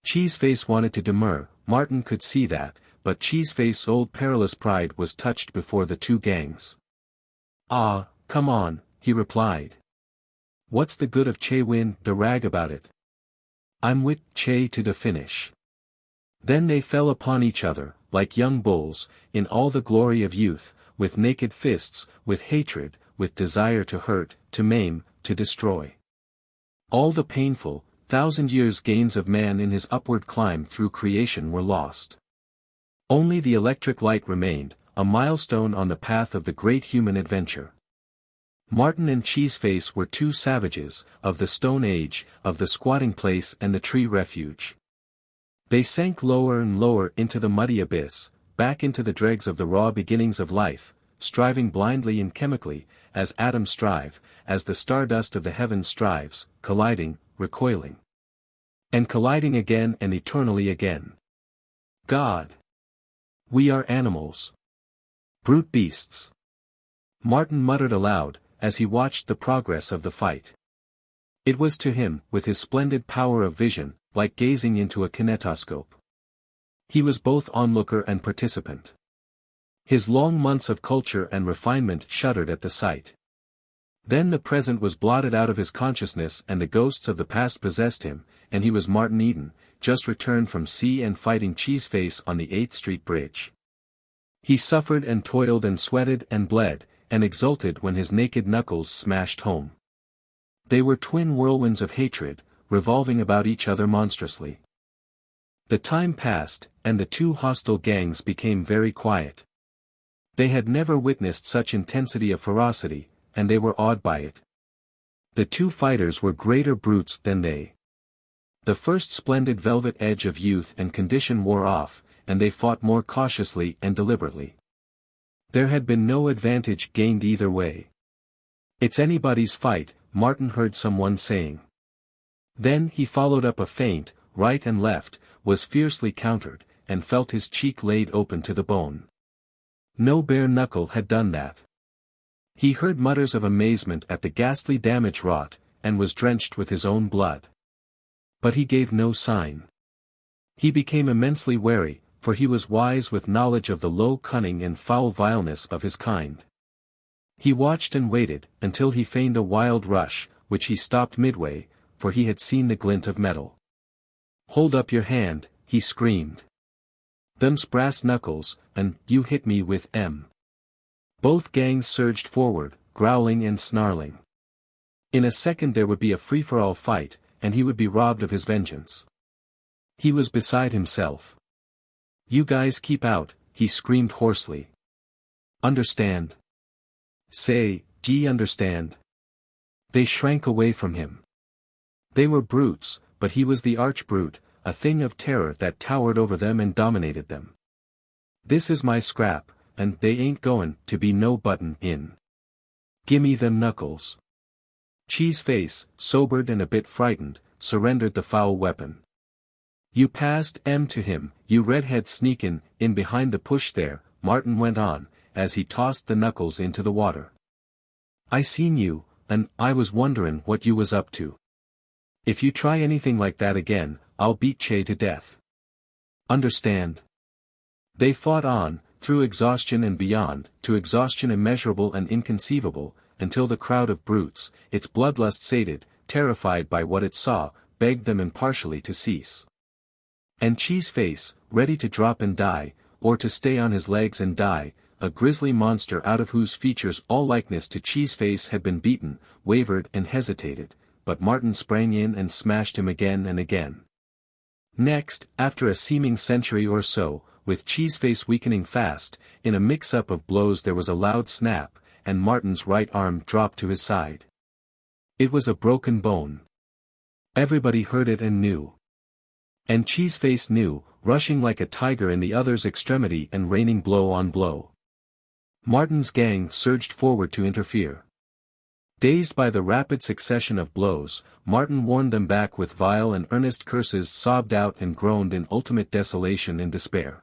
Cheeseface wanted to demur, Martin could see that, but Cheeseface's old perilous pride was touched before the two gangs. Ah, come on, he replied. What's the good of Che win the rag about it? I'm with Che to the finish. Then they fell upon each other, like young bulls, in all the glory of youth, with naked fists, with hatred, with desire to hurt, to maim, to destroy. All the painful, 1,000 years' gains of man in his upward climb through creation were lost. Only the electric light remained, a milestone on the path of the great human adventure. Martin and Cheeseface were two savages, of the Stone Age, of the squatting place and the tree refuge. They sank lower and lower into the muddy abyss, back into the dregs of the raw beginnings of life, striving blindly and chemically, as atoms strive, as the stardust of the heavens strives, colliding, recoiling. And colliding again and eternally again. God! We are animals. Brute beasts. Martin muttered aloud, as he watched the progress of the fight. It was to him, with his splendid power of vision, like gazing into a kinetoscope. He was both onlooker and participant. His long months of culture and refinement shuddered at the sight. Then the present was blotted out of his consciousness and the ghosts of the past possessed him, and he was Martin Eden, just returned from sea and fighting Cheeseface on the 8th Street Bridge. He suffered and toiled and sweated and bled, and exulted when his naked knuckles smashed home. They were twin whirlwinds of hatred, revolving about each other monstrously. The time passed, and the two hostile gangs became very quiet. They had never witnessed such intensity of ferocity, and they were awed by it. The two fighters were greater brutes than they. The first splendid velvet edge of youth and condition wore off, and they fought more cautiously and deliberately. There had been no advantage gained either way. It's anybody's fight, Martin heard someone saying. Then he followed up a feint, right and left, was fiercely countered, and felt his cheek laid open to the bone. No bare knuckle had done that. He heard mutters of amazement at the ghastly damage wrought, and was drenched with his own blood. But he gave no sign. He became immensely wary, for he was wise with knowledge of the low cunning and foul vileness of his kind. He watched and waited, until he feigned a wild rush, which he stopped midway, for he had seen the glint of metal. "Hold up your hand," he screamed. "Them's brass knuckles, and you hit me with 'em." Both gangs surged forward, growling and snarling. In a second there would be a free-for-all fight, and he would be robbed of his vengeance. He was beside himself. "You guys keep out," he screamed hoarsely. "Understand? Say, d'ye understand?" They shrank away from him. They were brutes, but he was the arch-brute, a thing of terror that towered over them and dominated them. "This is my scrap, and they ain't goin' to be no button in. Gimme them knuckles." Cheeseface, sobered and a bit frightened, surrendered the foul weapon. "You passed 'em to him, you redhead sneakin' in behind the push there," Martin went on, as he tossed the knuckles into the water. "I seen you, and I was wonderin' what you was up to. If you try anything like that again, I'll beat Che to death. Understand?" They fought on, through exhaustion and beyond, to exhaustion immeasurable and inconceivable, until the crowd of brutes, its bloodlust sated, terrified by what it saw, begged them impartially to cease. And Cheeseface, ready to drop and die, or to stay on his legs and die, a grisly monster out of whose features all likeness to Cheeseface had been beaten, wavered and hesitated, but Martin sprang in and smashed him again and again. Next, after a seeming century or so, with Cheeseface weakening fast, in a mix-up of blows there was a loud snap, and Martin's right arm dropped to his side. It was a broken bone. Everybody heard it and knew. And Cheeseface knew, rushing like a tiger in the other's extremity and raining blow on blow. Martin's gang surged forward to interfere. Dazed by the rapid succession of blows, Martin warned them back with vile and earnest curses sobbed out and groaned in ultimate desolation and despair.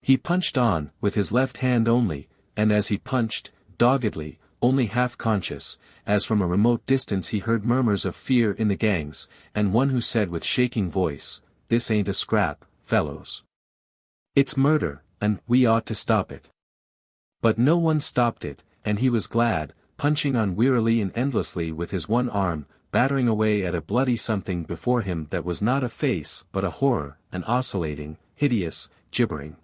He punched on, with his left hand only, and as he punched, doggedly, only half conscious, as from a remote distance he heard murmurs of fear in the gangs, and one who said with shaking voice, "This ain't a scrap, fellows. It's murder, and we ought to stop it." But no one stopped it, and he was glad, punching on wearily and endlessly with his one arm, battering away at a bloody something before him that was not a face but a horror, an oscillating, hideous, gibbering,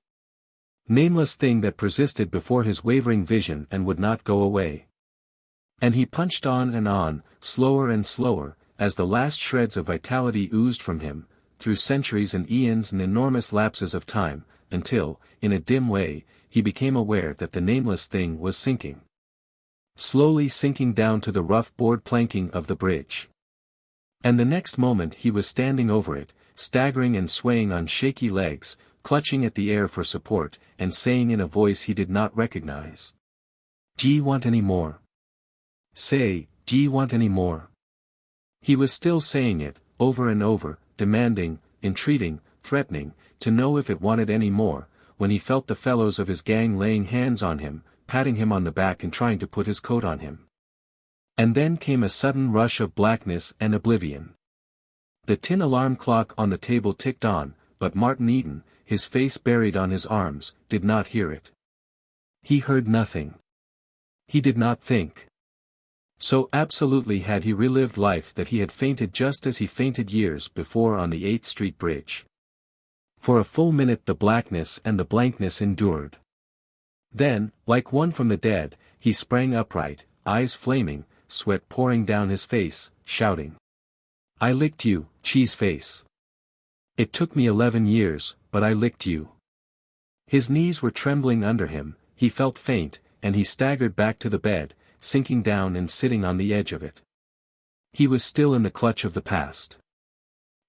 nameless thing that persisted before his wavering vision and would not go away. And he punched on, slower and slower, as the last shreds of vitality oozed from him, through centuries and eons and enormous lapses of time, until, in a dim way, he became aware that the nameless thing was sinking. Slowly sinking down to the rough board planking of the bridge. And the next moment he was standing over it, staggering and swaying on shaky legs, clutching at the air for support, and saying in a voice he did not recognize, "D'ye want any more? Say, d'ye want any more?" He was still saying it, over and over, demanding, entreating, threatening, to know if it wanted any more, when he felt the fellows of his gang laying hands on him, patting him on the back and trying to put his coat on him. And then came a sudden rush of blackness and oblivion. The tin alarm clock on the table ticked on, but Martin Eden, his face buried on his arms, did not hear it. He heard nothing. He did not think. So absolutely had he relived life that he had fainted just as he fainted years before on the 8th Street Bridge. For a full minute the blackness and the blankness endured. Then, like one from the dead, he sprang upright, eyes flaming, sweat pouring down his face, shouting, "I licked you, Cheeseface. It took me 11 years, but I licked you." His knees were trembling under him, he felt faint, and he staggered back to the bed, sinking down and sitting on the edge of it. He was still in the clutch of the past.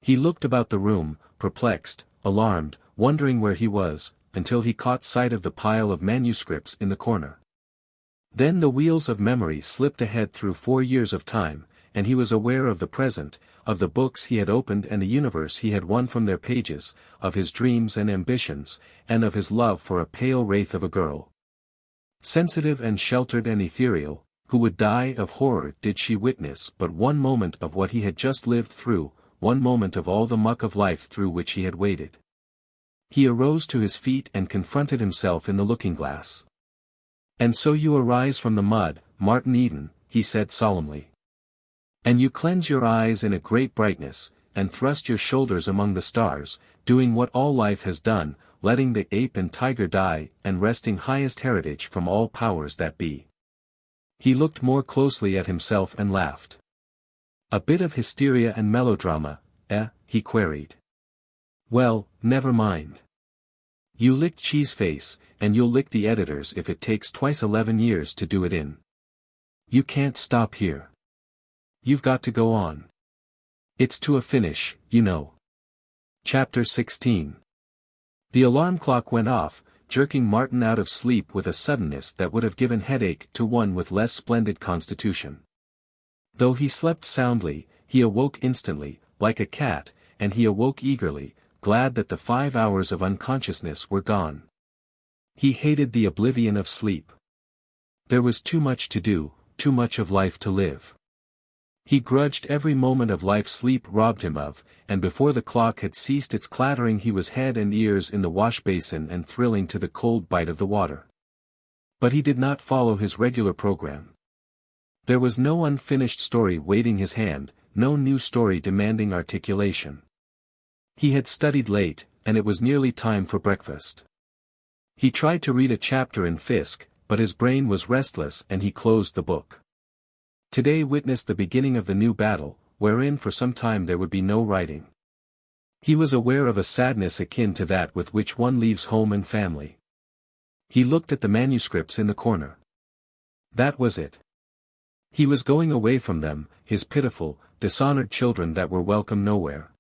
He looked about the room, perplexed, alarmed, wondering where he was, until he caught sight of the pile of manuscripts in the corner. Then the wheels of memory slipped ahead through 4 years of time, and he was aware of the present, of the books he had opened and the universe he had won from their pages, of his dreams and ambitions, and of his love for a pale wraith of a girl. Sensitive and sheltered and ethereal, who would die of horror did she witness but one moment of what he had just lived through, one moment of all the muck of life through which he had waded. He arose to his feet and confronted himself in the looking-glass. "And so you arise from the mud, Martin Eden," he said solemnly. "And you cleanse your eyes in a great brightness, and thrust your shoulders among the stars, doing what all life has done, letting the ape and tiger die, and wresting highest heritage from all powers that be." He looked more closely at himself and laughed. "A bit of hysteria and melodrama, eh?" he queried. "Well, never mind. You licked Cheeseface, and you'll lick the editors if it takes twice 11 years to do it in. You can't stop here. You've got to go on. It's to a finish, you know." Chapter 16. The alarm clock went off, jerking Martin out of sleep with a suddenness that would have given headache to one with less splendid constitution. Though he slept soundly, he awoke instantly, like a cat, and he awoke eagerly, glad that the 5 hours of unconsciousness were gone. He hated the oblivion of sleep. There was too much to do, too much of life to live. He grudged every moment of life sleep robbed him of, and before the clock had ceased its clattering he was head and ears in the wash basin and thrilling to the cold bite of the water. But he did not follow his regular program. There was no unfinished story waiting his hand, no new story demanding articulation. He had studied late, and it was nearly time for breakfast. He tried to read a chapter in Fisk, but his brain was restless and he closed the book. Today witnessed the beginning of the new battle, wherein for some time there would be no writing. He was aware of a sadness akin to that with which one leaves home and family. He looked at the manuscripts in the corner. That was it. He was going away from them, his pitiful, dishonored children that were welcome nowhere.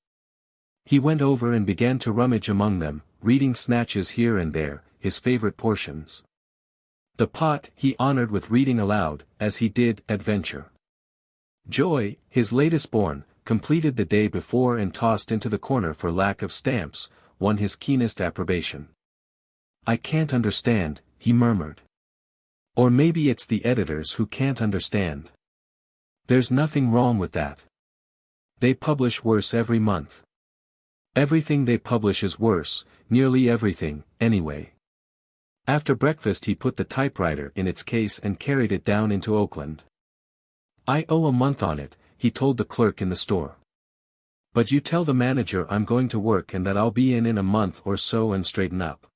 He went over and began to rummage among them, reading snatches here and there, his favorite portions. The pot he honored with reading aloud, as he did Adventure. Joy, his latest born, completed the day before and tossed into the corner for lack of stamps, won his keenest approbation. "I can't understand," he murmured. "Or maybe it's the editors who can't understand. There's nothing wrong with that. They publish worse every month. Everything they publish is worse, nearly everything, anyway." After breakfast he put the typewriter in its case and carried it down into Oakland. "I owe a month on it," he told the clerk in the store. "But you tell the manager I'm going to work and that I'll be in a month or so and straighten up."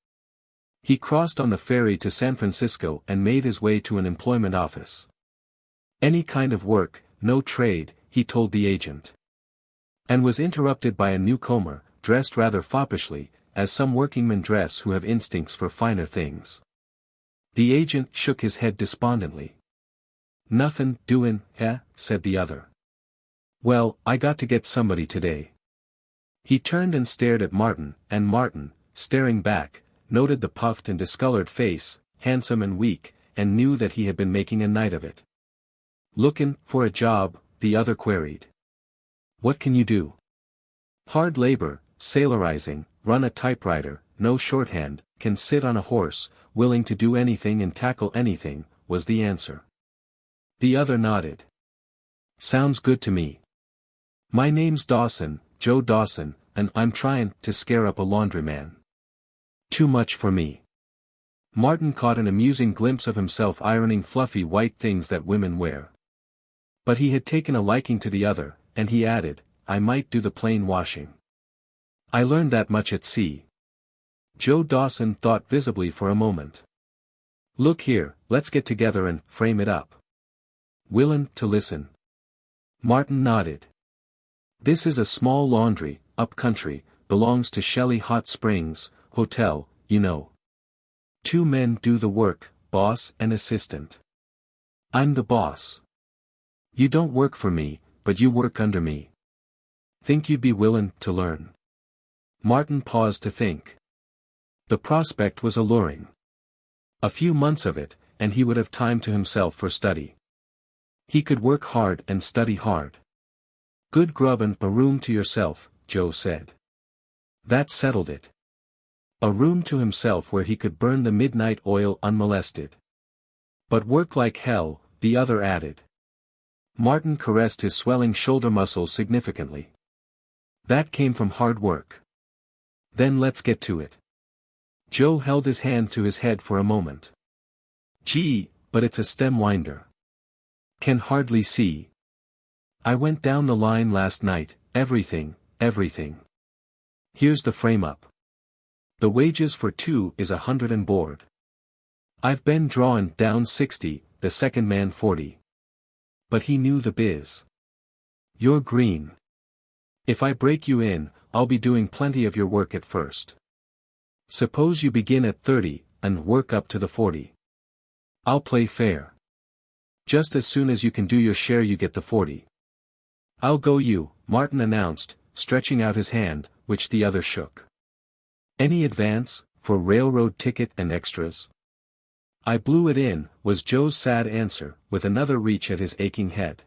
He crossed on the ferry to San Francisco and made his way to an employment office. Any kind of work, no trade, he told the agent. And was interrupted by a newcomer, dressed rather foppishly, as some workingmen dress who have instincts for finer things. The agent shook his head despondently. "Nothin' doin', said the other. "Well, I got to get somebody today." He turned and stared at Martin, and Martin, staring back, noted the puffed and discolored face, handsome and weak, and knew that he had been making a night of it. "Lookin' for a job?" the other queried. "What can you do?" "Hard labor, sailorizing, run a typewriter, no shorthand, can sit on a horse, willing to do anything and tackle anything," was the answer. The other nodded. "Sounds good to me. My name's Dawson, Joe Dawson, and I'm tryin' to scare up a laundryman." "Too much for me." Martin caught an amusing glimpse of himself ironing fluffy white things that women wear. But he had taken a liking to the other, and he added, "I might do the plain washing. I learned that much at sea." Joe Dawson thought visibly for a moment. "Look here, let's get together and frame it up." "Willin' to listen." Martin nodded. "This is a small laundry, up country, belongs to Shelley Hot Springs Hotel, you know. 2 men do the work, boss and assistant. I'm the boss. You don't work for me, but you work under me. Think you'd be willin' to learn?" Martin paused to think. The prospect was alluring. A few months of it, and he would have time to himself for study. He could work hard and study hard. "Good grub and a room to yourself," Joe said. That settled it. A room to himself where he could burn the midnight oil unmolested. "But work like hell," the other added. Martin caressed his swelling shoulder muscles significantly. "That came from hard work." "Then let's get to it." Joe held his hand to his head for a moment. "Gee, but it's a stem winder. Can hardly see. I went down the line last night, everything. Here's the frame-up. The wages for 2 is 100 and board. I've been drawin' down 60, the second man 40. But he knew the biz. You're green. If I break you in, I'll be doing plenty of your work at first. Suppose you begin at 30, and work up to the 40. I'll play fair. Just as soon as you can do your share you get the 40. I'll go you," Martin announced, stretching out his hand, which the other shook. "Any advance, for railroad ticket and extras?" "I blew it in," was Joe's sad answer, with another reach at his aching head.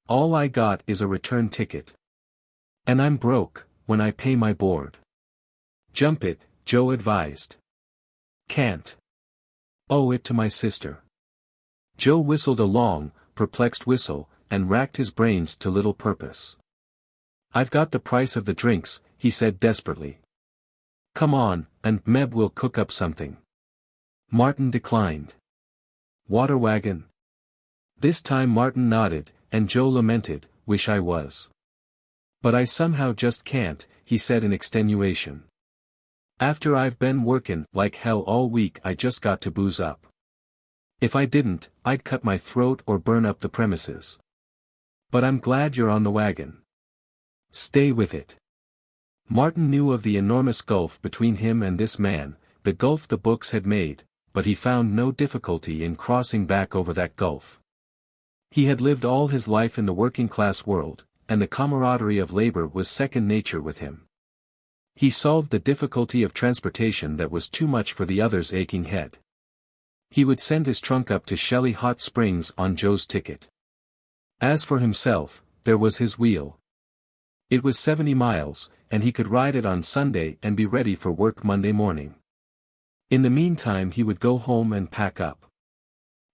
"All I got is a return ticket. And I'm broke, when I pay my board." "Jump it," Joe advised. "Can't. Owe it to my sister." Joe whistled a long, perplexed whistle, and racked his brains to little purpose. "I've got the price of the drinks," he said desperately. "Come on, and Meb will cook up something." Martin declined. "Water wagon?" This time Martin nodded, and Joe lamented, "Wish I was. But I somehow just can't," he said in extenuation. "After I've been workin' like hell all week I just got to booze up. If I didn't, I'd cut my throat or burn up the premises. But I'm glad you're on the wagon. Stay with it." Martin knew of the enormous gulf between him and this man, the gulf the books had made, but he found no difficulty in crossing back over that gulf. He had lived all his life in the working-class world, and the camaraderie of labor was second nature with him. He solved the difficulty of transportation that was too much for the other's aching head. He would send his trunk up to Shelley Hot Springs on Joe's ticket. As for himself, there was his wheel. It was 70 miles, and he could ride it on Sunday and be ready for work Monday morning. In the meantime he would go home and pack up.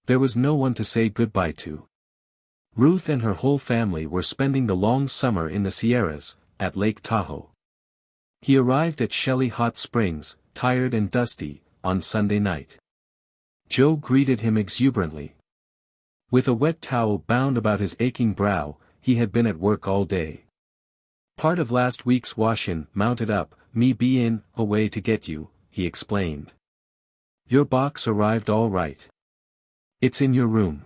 There was no one to say goodbye to. Ruth and her whole family were spending the long summer in the Sierras, at Lake Tahoe. He arrived at Shelley Hot Springs, tired and dusty, on Sunday night. Joe greeted him exuberantly. With a wet towel bound about his aching brow, he had been at work all day. "Part of last week's washin' mounted up, me bein' away to get you," he explained. "Your box arrived all right. It's in your room.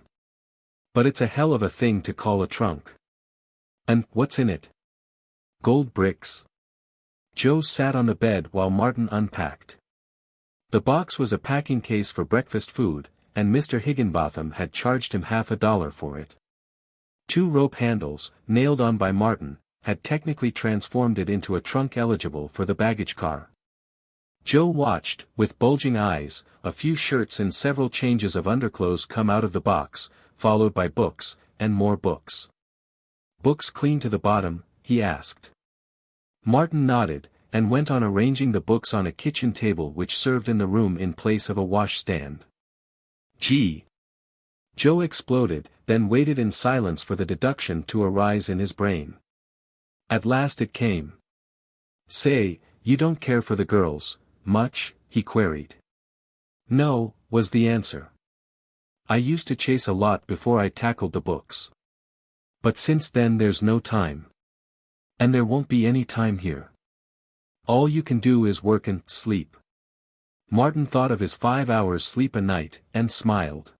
But it's a hell of a thing to call a trunk." "And what's in it?" "Gold bricks." Joe sat on the bed while Martin unpacked. The box was a packing case for breakfast food, and Mr. Higginbotham had charged him $50 for it. 2 rope handles, nailed on by Martin, had technically transformed it into a trunk eligible for the baggage car. Joe watched, with bulging eyes, a few shirts and several changes of underclothes come out of the box, followed by books, and more books. "Books clean to the bottom?" he asked. Martin nodded, and went on arranging the books on a kitchen table which served in the room in place of a washstand. "Gee!" Joe exploded, then waited in silence for the deduction to arise in his brain. At last it came. "Say, you don't care for the girls, much?" he queried. "No," was the answer. "I used to chase a lot before I tackled the books. But since then there's no time. And there won't be any time here. All you can do is work and sleep." Martin thought of his 5 hours sleep a night, and smiled.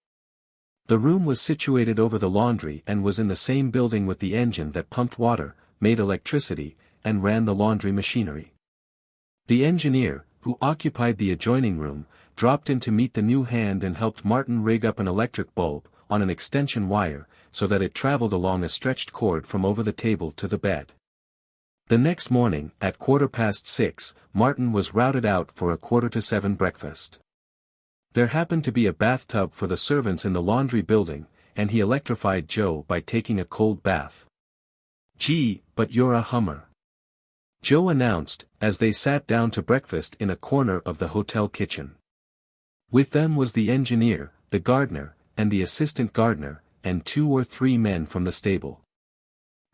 The room was situated over the laundry and was in the same building with the engine that pumped water, made electricity, and ran the laundry machinery. The engineer, who occupied the adjoining room, dropped in to meet the new hand and helped Martin rig up an electric bulb, on an extension wire, so that it traveled along a stretched cord from over the table to the bed. The next morning, at 6:15, Martin was routed out for a 6:45 breakfast. There happened to be a bathtub for the servants in the laundry building, and he electrified Joe by taking a cold bath. "Gee, but you're a hummer," Joe announced, as they sat down to breakfast in a corner of the hotel kitchen. With them was the engineer, the gardener, and the assistant gardener, and 2 or 3 men from the stable.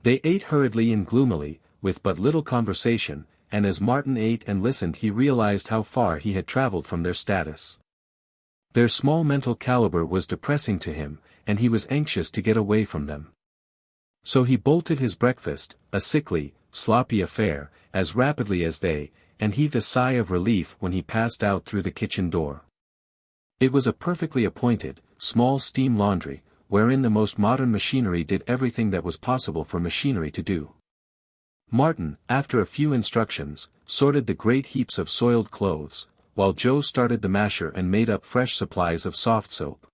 They ate hurriedly and gloomily, with but little conversation, and as Martin ate and listened he realized how far he had traveled from their status. Their small mental caliber was depressing to him, and he was anxious to get away from them. So he bolted his breakfast, a sickly, sloppy affair, as rapidly as they, and heaved a sigh of relief when he passed out through the kitchen door. It was a perfectly appointed, small steam laundry, wherein the most modern machinery did everything that was possible for machinery to do. Martin, after a few instructions, sorted the great heaps of soiled clothes, while Joe started the masher and made up fresh supplies of soft soap,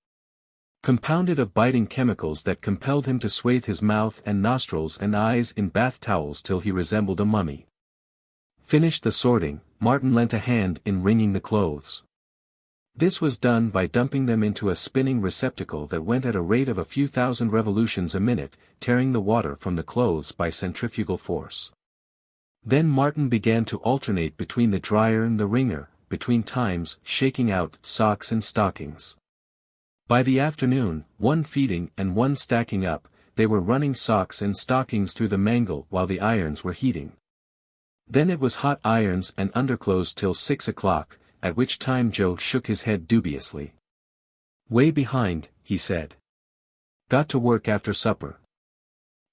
compounded of biting chemicals that compelled him to swathe his mouth and nostrils and eyes in bath towels till he resembled a mummy. Finished the sorting, Martin lent a hand in wringing the clothes. This was done by dumping them into a spinning receptacle that went at a rate of a few thousand revolutions a minute, tearing the water from the clothes by centrifugal force. Then Martin began to alternate between the dryer and the wringer, between times shaking out socks and stockings. By the afternoon, one feeding and one stacking up, they were running socks and stockings through the mangle while the irons were heating. Then it was hot irons and underclothes till 6 o'clock, at which time Joe shook his head dubiously. "Way behind," he said. "Got to work after supper."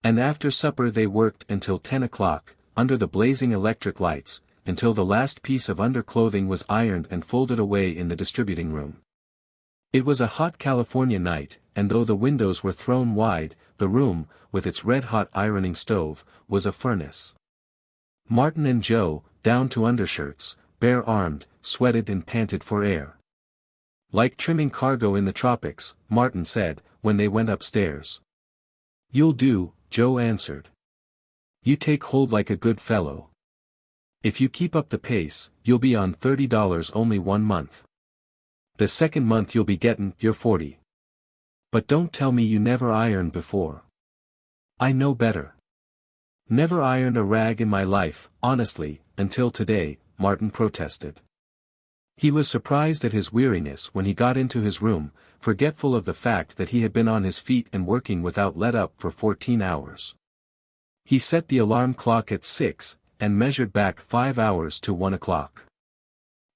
And after supper they worked until 10 o'clock, under the blazing electric lights, until the last piece of underclothing was ironed and folded away in the distributing room. It was a hot California night, and though the windows were thrown wide, the room, with its red-hot ironing stove, was a furnace. Martin and Joe, down to undershirts, bare-armed, sweated and panted for air. "Like trimming cargo in the tropics," Martin said, when they went upstairs. "You'll do," Joe answered. "You take hold like a good fellow." If you keep up the pace, you'll be on $30 only 1 month. The second month you'll be gettin' your 40. But don't tell me you never ironed before. I know better. Never ironed a rag in my life, honestly, until today, Martin protested. He was surprised at his weariness when he got into his room, forgetful of the fact that he had been on his feet and working without let up for 14 hours. He set the alarm clock at 6, and measured back 5 hours to 1 o'clock.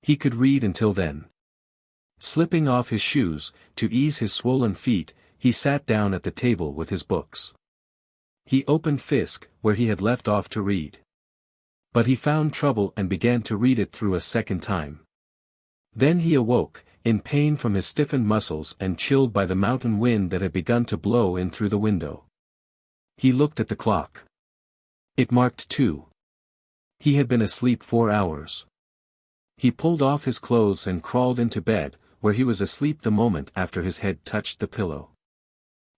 He could read until then. Slipping off his shoes, to ease his swollen feet, he sat down at the table with his books. He opened Fisk, where he had left off to read. But he found trouble and began to read it through a second time. Then he awoke, in pain from his stiffened muscles and chilled by the mountain wind that had begun to blow in through the window. He looked at the clock. It marked 2. He had been asleep 4 hours. He pulled off his clothes and crawled into bed, where he was asleep the moment after his head touched the pillow.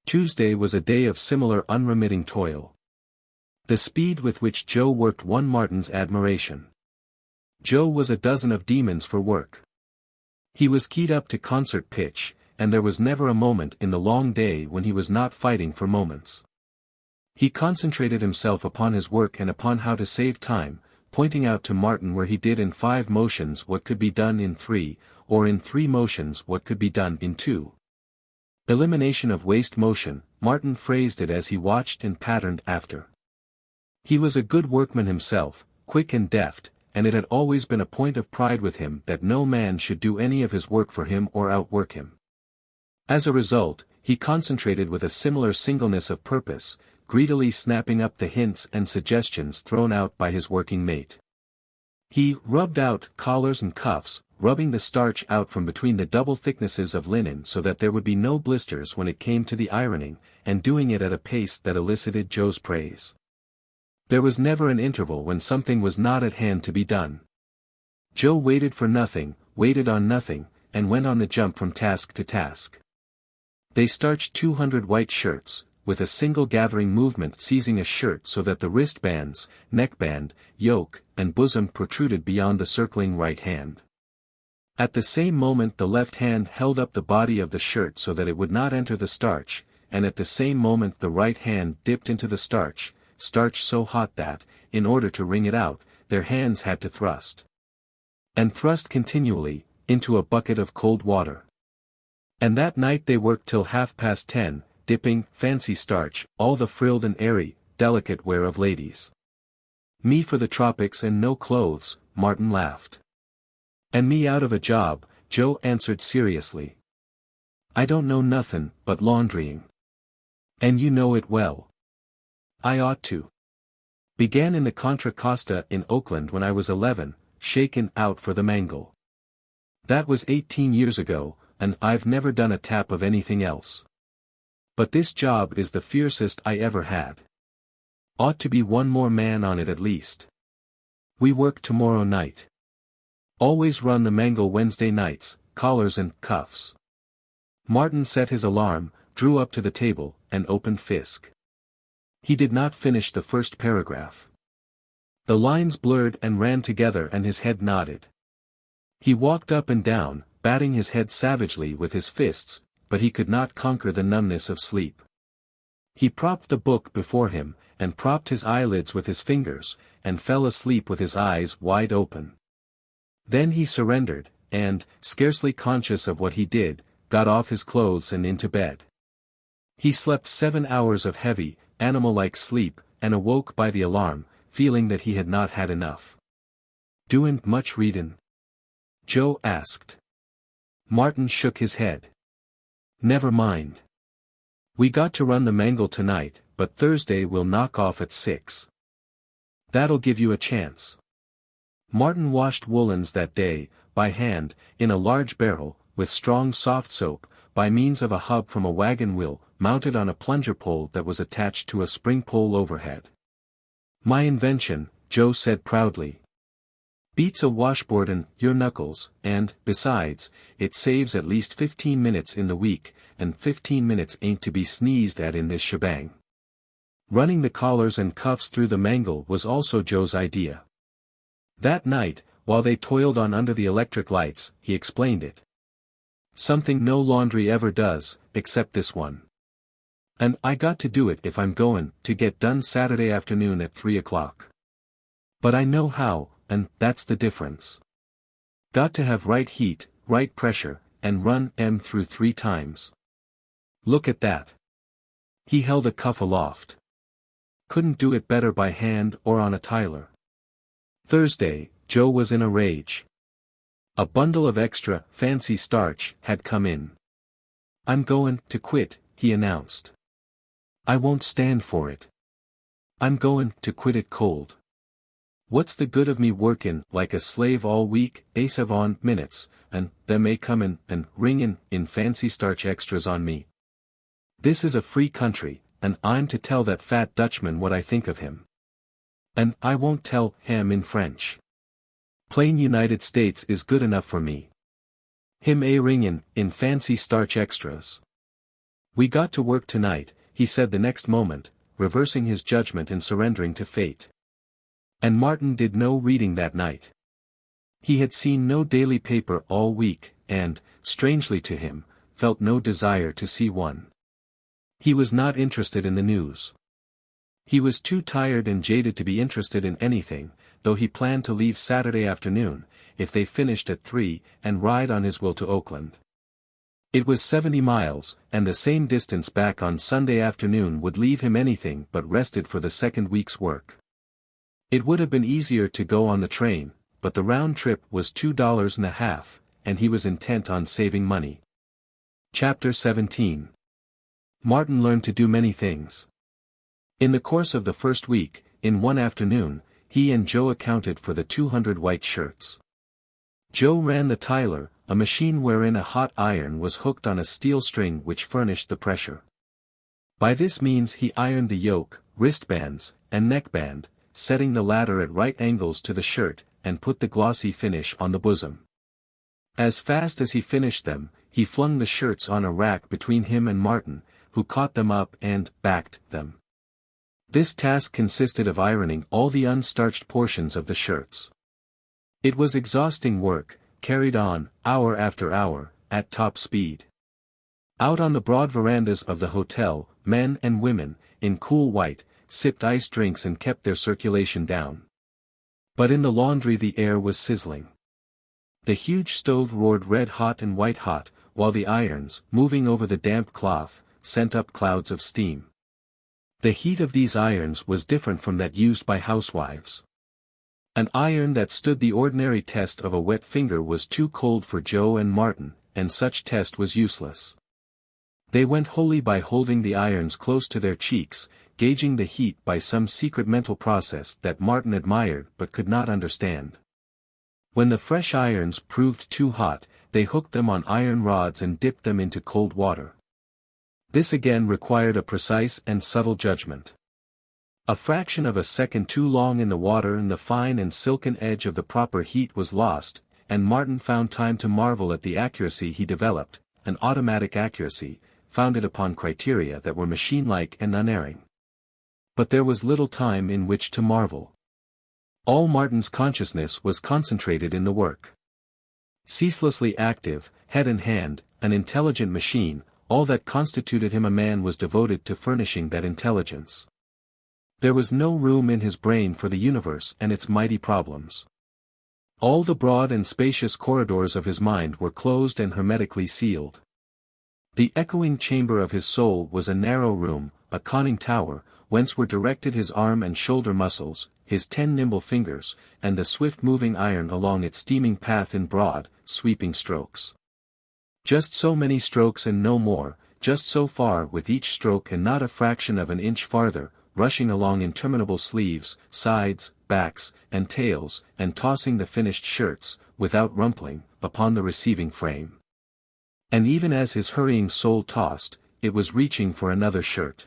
Tuesday was a day of similar unremitting toil. The speed with which Joe worked won Martin's admiration. Joe was a dozen of demons for work. He was keyed up to concert pitch, and there was never a moment in the long day when he was not fighting for moments. He concentrated himself upon his work and upon how to save time, pointing out to Martin where he did in 5 motions what could be done in 3, or in 3 motions what could be done in 2. Elimination of waste motion, Martin phrased it as he watched and patterned after. He was a good workman himself, quick and deft, and it had always been a point of pride with him that no man should do any of his work for him or outwork him. As a result, he concentrated with a similar singleness of purpose, greedily snapping up the hints and suggestions thrown out by his working mate. He rubbed out collars and cuffs, rubbing the starch out from between the double thicknesses of linen so that there would be no blisters when it came to the ironing, and doing it at a pace that elicited Joe's praise. There was never an interval when something was not at hand to be done. Joe waited for nothing, waited on nothing, and went on the jump from task to task. They starched 200 white shirts, with a single gathering movement seizing a shirt so that the wristbands, neckband, yoke, and bosom protruded beyond the circling right hand. At the same moment the left hand held up the body of the shirt so that it would not enter the starch, and at the same moment the right hand dipped into the starch so hot that, in order to wring it out, their hands had to thrust. And thrust continually, into a bucket of cold water. And that night they worked till 10:30, dipping, fancy starch, all the frilled and airy, delicate wear of ladies. Me for the tropics and no clothes, Martin laughed. And me out of a job, Joe answered seriously. I don't know nothin' but laundrying. And you know it well. I ought to. Began in the Contra Costa in Oakland when I was 11, shaken out for the mangle. That was 18 years ago, and I've never done a tap of anything else. But this job is the fiercest I ever had. Ought to be one more man on it at least. We work tomorrow night. Always run the mangle Wednesday nights, collars and cuffs. Martin set his alarm, drew up to the table, and opened Fisk. He did not finish the first paragraph. The lines blurred and ran together and his head nodded. He walked up and down, batting his head savagely with his fists, but he could not conquer the numbness of sleep. He propped the book before him, and propped his eyelids with his fingers, and fell asleep with his eyes wide open. Then he surrendered, and, scarcely conscious of what he did, got off his clothes and into bed. He slept 7 hours of heavy, animal-like sleep, and awoke by the alarm, feeling that he had not had enough. "Doin' much readin'?" Joe asked. Martin shook his head. "Never mind. We got to run the mangle tonight, but Thursday we'll knock off at 6. That'll give you a chance." Martin washed woolens that day, by hand, in a large barrel, with strong soft soap, by means of a hub from a wagon wheel, mounted on a plunger pole that was attached to a spring pole overhead. "My invention," Joe said proudly. "Beats a washboardin' your knuckles, and, besides, it saves at least 15 minutes in the week, and 15 minutes ain't to be sneezed at in this shebang." Running the collars and cuffs through the mangle was also Joe's idea. That night, while they toiled on under the electric lights, he explained it. Something no laundry ever does, except this one. And I got to do it if I'm goin' to get done Saturday afternoon at 3 o'clock. But I know how, and that's the difference. Got to have right heat, right pressure, and run 'em through 3 times. Look at that. He held a cuff aloft. Couldn't do it better by hand or on a tiler. Thursday, Joe was in a rage. A bundle of extra, fancy starch had come in. I'm goin' to quit, he announced. I won't stand for it. I'm goin' to quit it cold. What's the good of me workin' like a slave all week, 7 minutes, and them comin' and ringin' in fancy starch extras on me? This is a free country, and I'm to tell that fat Dutchman what I think of him. And I won't tell him in French. Plain United States is good enough for me. Him ringin' in fancy starch extras. We got to work tonight, he said the next moment, reversing his judgment and surrendering to fate. And Martin did no reading that night. He had seen no daily paper all week, and, strangely to him, felt no desire to see one. He was not interested in the news. He was too tired and jaded to be interested in anything, though he planned to leave Saturday afternoon, if they finished at 3, and ride on his will to Oakland. It was 70 miles, and the same distance back on Sunday afternoon would leave him anything but rested for the second week's work. It would have been easier to go on the train, but the round trip was $2.50, and he was intent on saving money. Chapter 17. Martin learned to do many things. In the course of the first week, in one afternoon, he and Joe accounted for the 200 white shirts. Joe ran the tiler, a machine wherein a hot iron was hooked on a steel string which furnished the pressure. By this means he ironed the yoke, wristbands, and neckband, setting the latter at right angles to the shirt, and put the glossy finish on the bosom. As fast as he finished them, he flung the shirts on a rack between him and Martin, who caught them up and backed them. This task consisted of ironing all the unstarched portions of the shirts. It was exhausting work, carried on, hour after hour, at top speed. Out on the broad verandas of the hotel, men and women, in cool white, sipped iced drinks and kept their circulation down. But in the laundry the air was sizzling. The huge stove roared red-hot and white-hot, while the irons, moving over the damp cloth, sent up clouds of steam. The heat of these irons was different from that used by housewives. An iron that stood the ordinary test of a wet finger was too cold for Joe and Martin, and such test was useless. They went wholly by holding the irons close to their cheeks, gauging the heat by some secret mental process that Martin admired but could not understand. When the fresh irons proved too hot, they hooked them on iron rods and dipped them into cold water. This again required a precise and subtle judgment. A fraction of a second too long in the water and the fine and silken edge of the proper heat was lost, and Martin found time to marvel at the accuracy he developed, an automatic accuracy, founded upon criteria that were machine-like and unerring. But there was little time in which to marvel. All Martin's consciousness was concentrated in the work. Ceaselessly active, head in hand, an intelligent machine, all that constituted him a man was devoted to furnishing that intelligence. There was no room in his brain for the universe and its mighty problems. All the broad and spacious corridors of his mind were closed and hermetically sealed. The echoing chamber of his soul was a narrow room, a conning tower, whence were directed his arm and shoulder muscles, his 10 nimble fingers, and the swift-moving iron along its steaming path in broad, sweeping strokes. Just so many strokes and no more, just so far with each stroke and not a fraction of an inch farther, rushing along interminable sleeves, sides, backs, and tails, and tossing the finished shirts, without rumpling, upon the receiving frame. And even as his hurrying soul tossed, it was reaching for another shirt.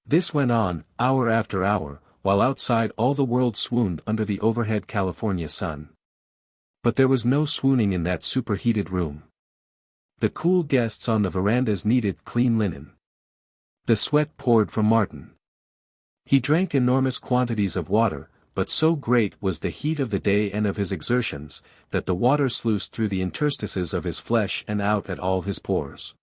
This went on, hour after hour, while outside all the world swooned under the overhead California sun. But there was no swooning in that superheated room. The cool guests on the verandas needed clean linen. The sweat poured from Martin. He drank enormous quantities of water, but so great was the heat of the day and of his exertions, that the water sluiced through the interstices of his flesh and out at all his pores.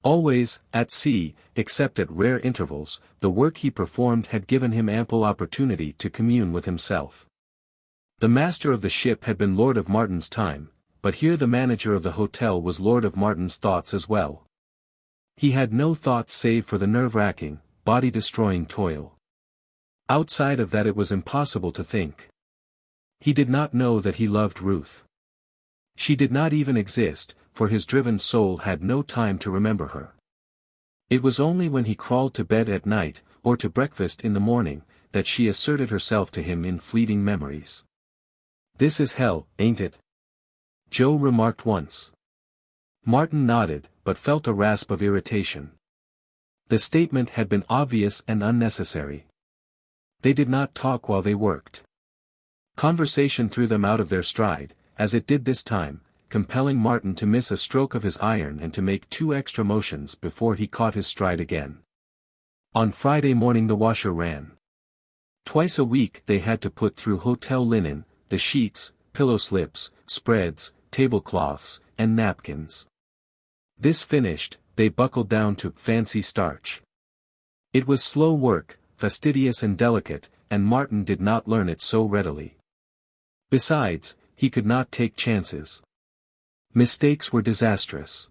Always, at sea, except at rare intervals, the work he performed had given him ample opportunity to commune with himself. The master of the ship had been lord of Martin's time, but here the manager of the hotel was lord of Martin's thoughts as well. He had no thoughts save for the nerve-wracking, body-destroying toil. Outside of that it was impossible to think. He did not know that he loved Ruth. She did not even exist, for his driven soul had no time to remember her. It was only when he crawled to bed at night, or to breakfast in the morning, that she asserted herself to him in fleeting memories. "This is hell, ain't it?" Joe remarked once. Martin nodded, but felt a rasp of irritation. The statement had been obvious and unnecessary. They did not talk while they worked. Conversation threw them out of their stride, as it did this time, compelling Martin to miss a stroke of his iron and to make 2 extra motions before he caught his stride again. On Friday morning the washer ran. Twice a week they had to put through hotel linen, the sheets, pillow slips, spreads, tablecloths, and napkins. This finished, they buckled down to fancy starch. It was slow work, fastidious and delicate, and Martin did not learn it so readily. Besides, he could not take chances. Mistakes were disastrous.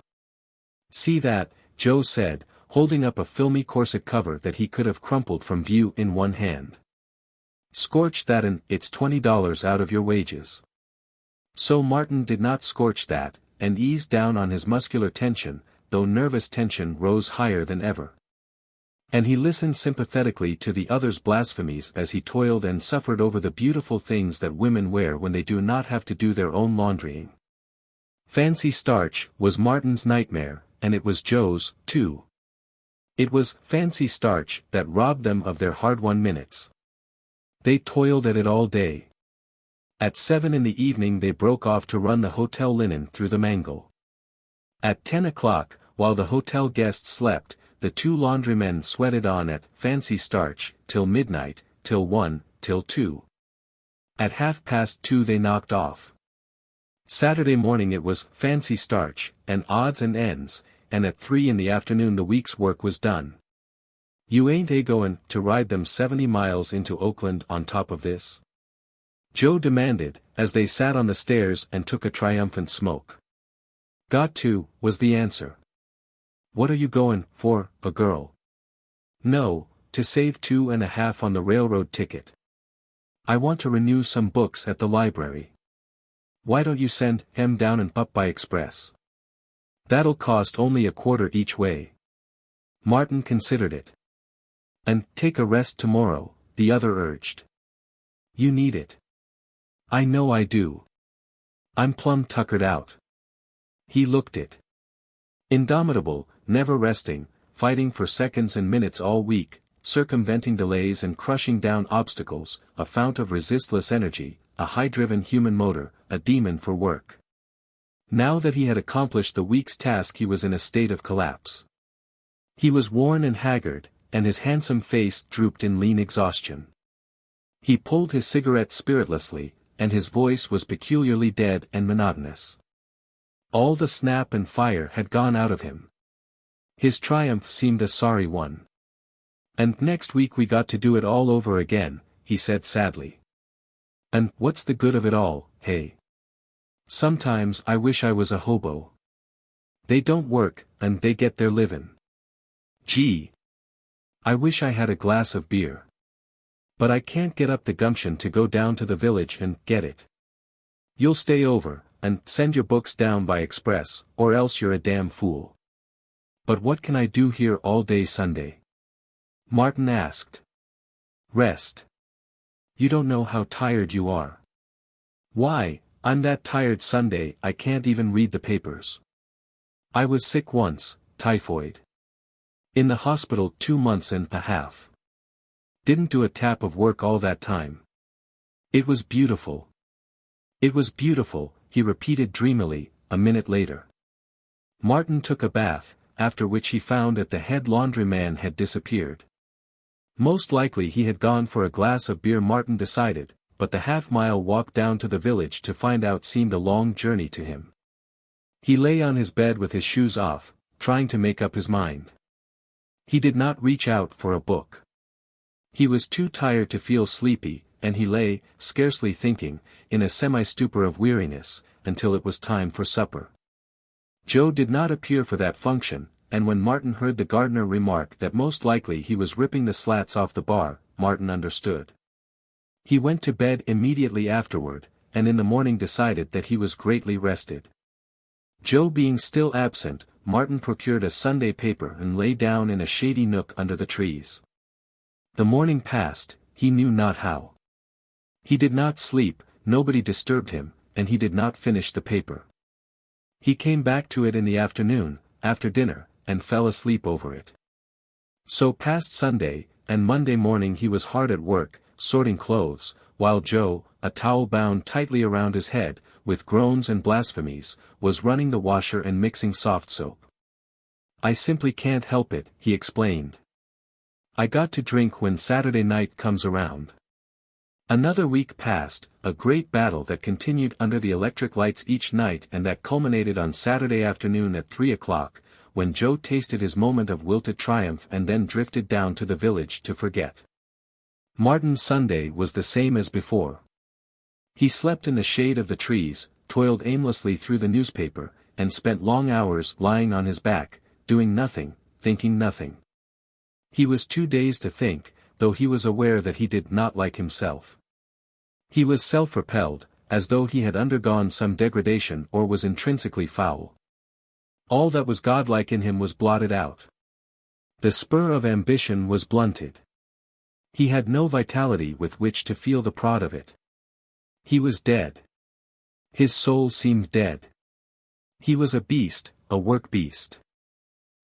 "See that," Joe said, holding up a filmy corset cover that he could have crumpled from view in one hand. "Scorch that and it's $20 out of your wages." So Martin did not scorch that, and eased down on his muscular tension, though nervous tension rose higher than ever. And he listened sympathetically to the other's blasphemies as he toiled and suffered over the beautiful things that women wear when they do not have to do their own laundrying. Fancy starch was Martin's nightmare, and it was Joe's, too. It was fancy starch that robbed them of their hard-won minutes. They toiled at it all day. At 7 in the evening they broke off to run the hotel linen through the mangle. At 10 o'clock, while the hotel guests slept, the 2 laundrymen sweated on at fancy starch, till midnight, till 1, till 2. At 2:30 they knocked off. Saturday morning it was fancy starch, and odds and ends, and at 3 in the afternoon the week's work was done. "You ain't a-goin' to ride them 70 miles into Oakland on top of this?" Joe demanded, as they sat on the stairs and took a triumphant smoke. "Got to," was the answer. "What are you goin' for, a girl?" "No, to save 2.5 on the railroad ticket. I want to renew some books at the library. Why don't you send 'em down and up by express? That'll cost only a quarter each way." Martin considered it. "And take a rest tomorrow," the other urged. "You need it." "I know I do. I'm plumb tuckered out." He looked it. Indomitable, never resting, fighting for seconds and minutes all week, circumventing delays and crushing down obstacles, a fount of resistless energy, a high-driven human motor, a demon for work. Now that he had accomplished the week's task he was in a state of collapse. He was worn and haggard, and his handsome face drooped in lean exhaustion. He pulled his cigarette spiritlessly, and his voice was peculiarly dead and monotonous. All the snap and fire had gone out of him. His triumph seemed a sorry one. "And next week we got to do it all over again," he said sadly. "And what's the good of it all, hey? Sometimes I wish I was a hobo. They don't work, and they get their livin'. Gee! I wish I had a glass of beer. But I can't get up the gumption to go down to the village and get it. You'll stay over, and send your books down by express, or else you're a damn fool." "But what can I do here all day Sunday?" Martin asked. "Rest. You don't know how tired you are. Why, I'm that tired Sunday I can't even read the papers. I was sick once, typhoid. In the hospital 2 months and a half. Didn't do a tap of work all that time. It was beautiful. It was beautiful," he repeated dreamily, a minute later. Martin took a bath, after which he found that the head laundryman had disappeared. Most likely he had gone for a glass of beer, Martin decided, but the half-mile walk down to the village to find out seemed a long journey to him. He lay on his bed with his shoes off, trying to make up his mind. He did not reach out for a book. He was too tired to feel sleepy, and he lay, scarcely thinking, in a semi-stupor of weariness, until it was time for supper. Joe did not appear for that function, and when Martin heard the gardener remark that most likely he was ripping the slats off the bar, Martin understood. He went to bed immediately afterward, and in the morning decided that he was greatly rested. Joe being still absent, Martin procured a Sunday paper and lay down in a shady nook under the trees. The morning passed, he knew not how. He did not sleep, nobody disturbed him, and he did not finish the paper. He came back to it in the afternoon, after dinner, and fell asleep over it. So passed Sunday, and Monday morning he was hard at work, sorting clothes, while Joe, a towel bound tightly around his head, with groans and blasphemies, was running the washer and mixing soft soap. "I simply can't help it," he explained. "I got to drink when Saturday night comes around." Another week passed, a great battle that continued under the electric lights each night and that culminated on Saturday afternoon at 3 o'clock, when Joe tasted his moment of wilted triumph and then drifted down to the village to forget. Martin's Sunday was the same as before. He slept in the shade of the trees, toiled aimlessly through the newspaper, and spent long hours lying on his back, doing nothing, thinking nothing. He was too dazed to think, though he was aware that he did not like himself. He was self-repelled, as though he had undergone some degradation or was intrinsically foul. All that was godlike in him was blotted out. The spur of ambition was blunted. He had no vitality with which to feel the prod of it. He was dead. His soul seemed dead. He was a beast, a work beast.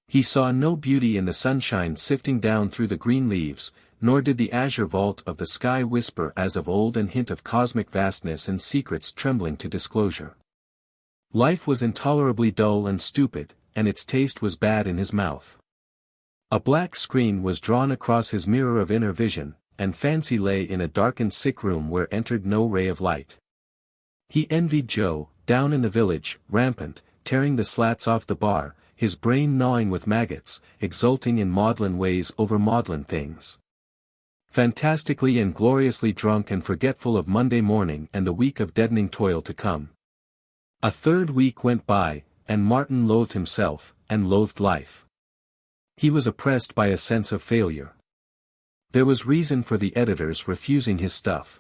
He saw no beauty in the sunshine sifting down through the green leaves, nor did the azure vault of the sky whisper as of old and hint of cosmic vastness and secrets trembling to disclosure. Life was intolerably dull and stupid, and its taste was bad in his mouth. A black screen was drawn across his mirror of inner vision, and fancy lay in a darkened sick room where entered no ray of light. He envied Joe, down in the village, rampant, tearing the slats off the bar, his brain gnawing with maggots, exulting in maudlin ways over maudlin things. Fantastically and gloriously drunk and forgetful of Monday morning and the week of deadening toil to come. A third week went by, and Martin loathed himself, and loathed life. He was oppressed by a sense of failure. There was reason for the editors refusing his stuff.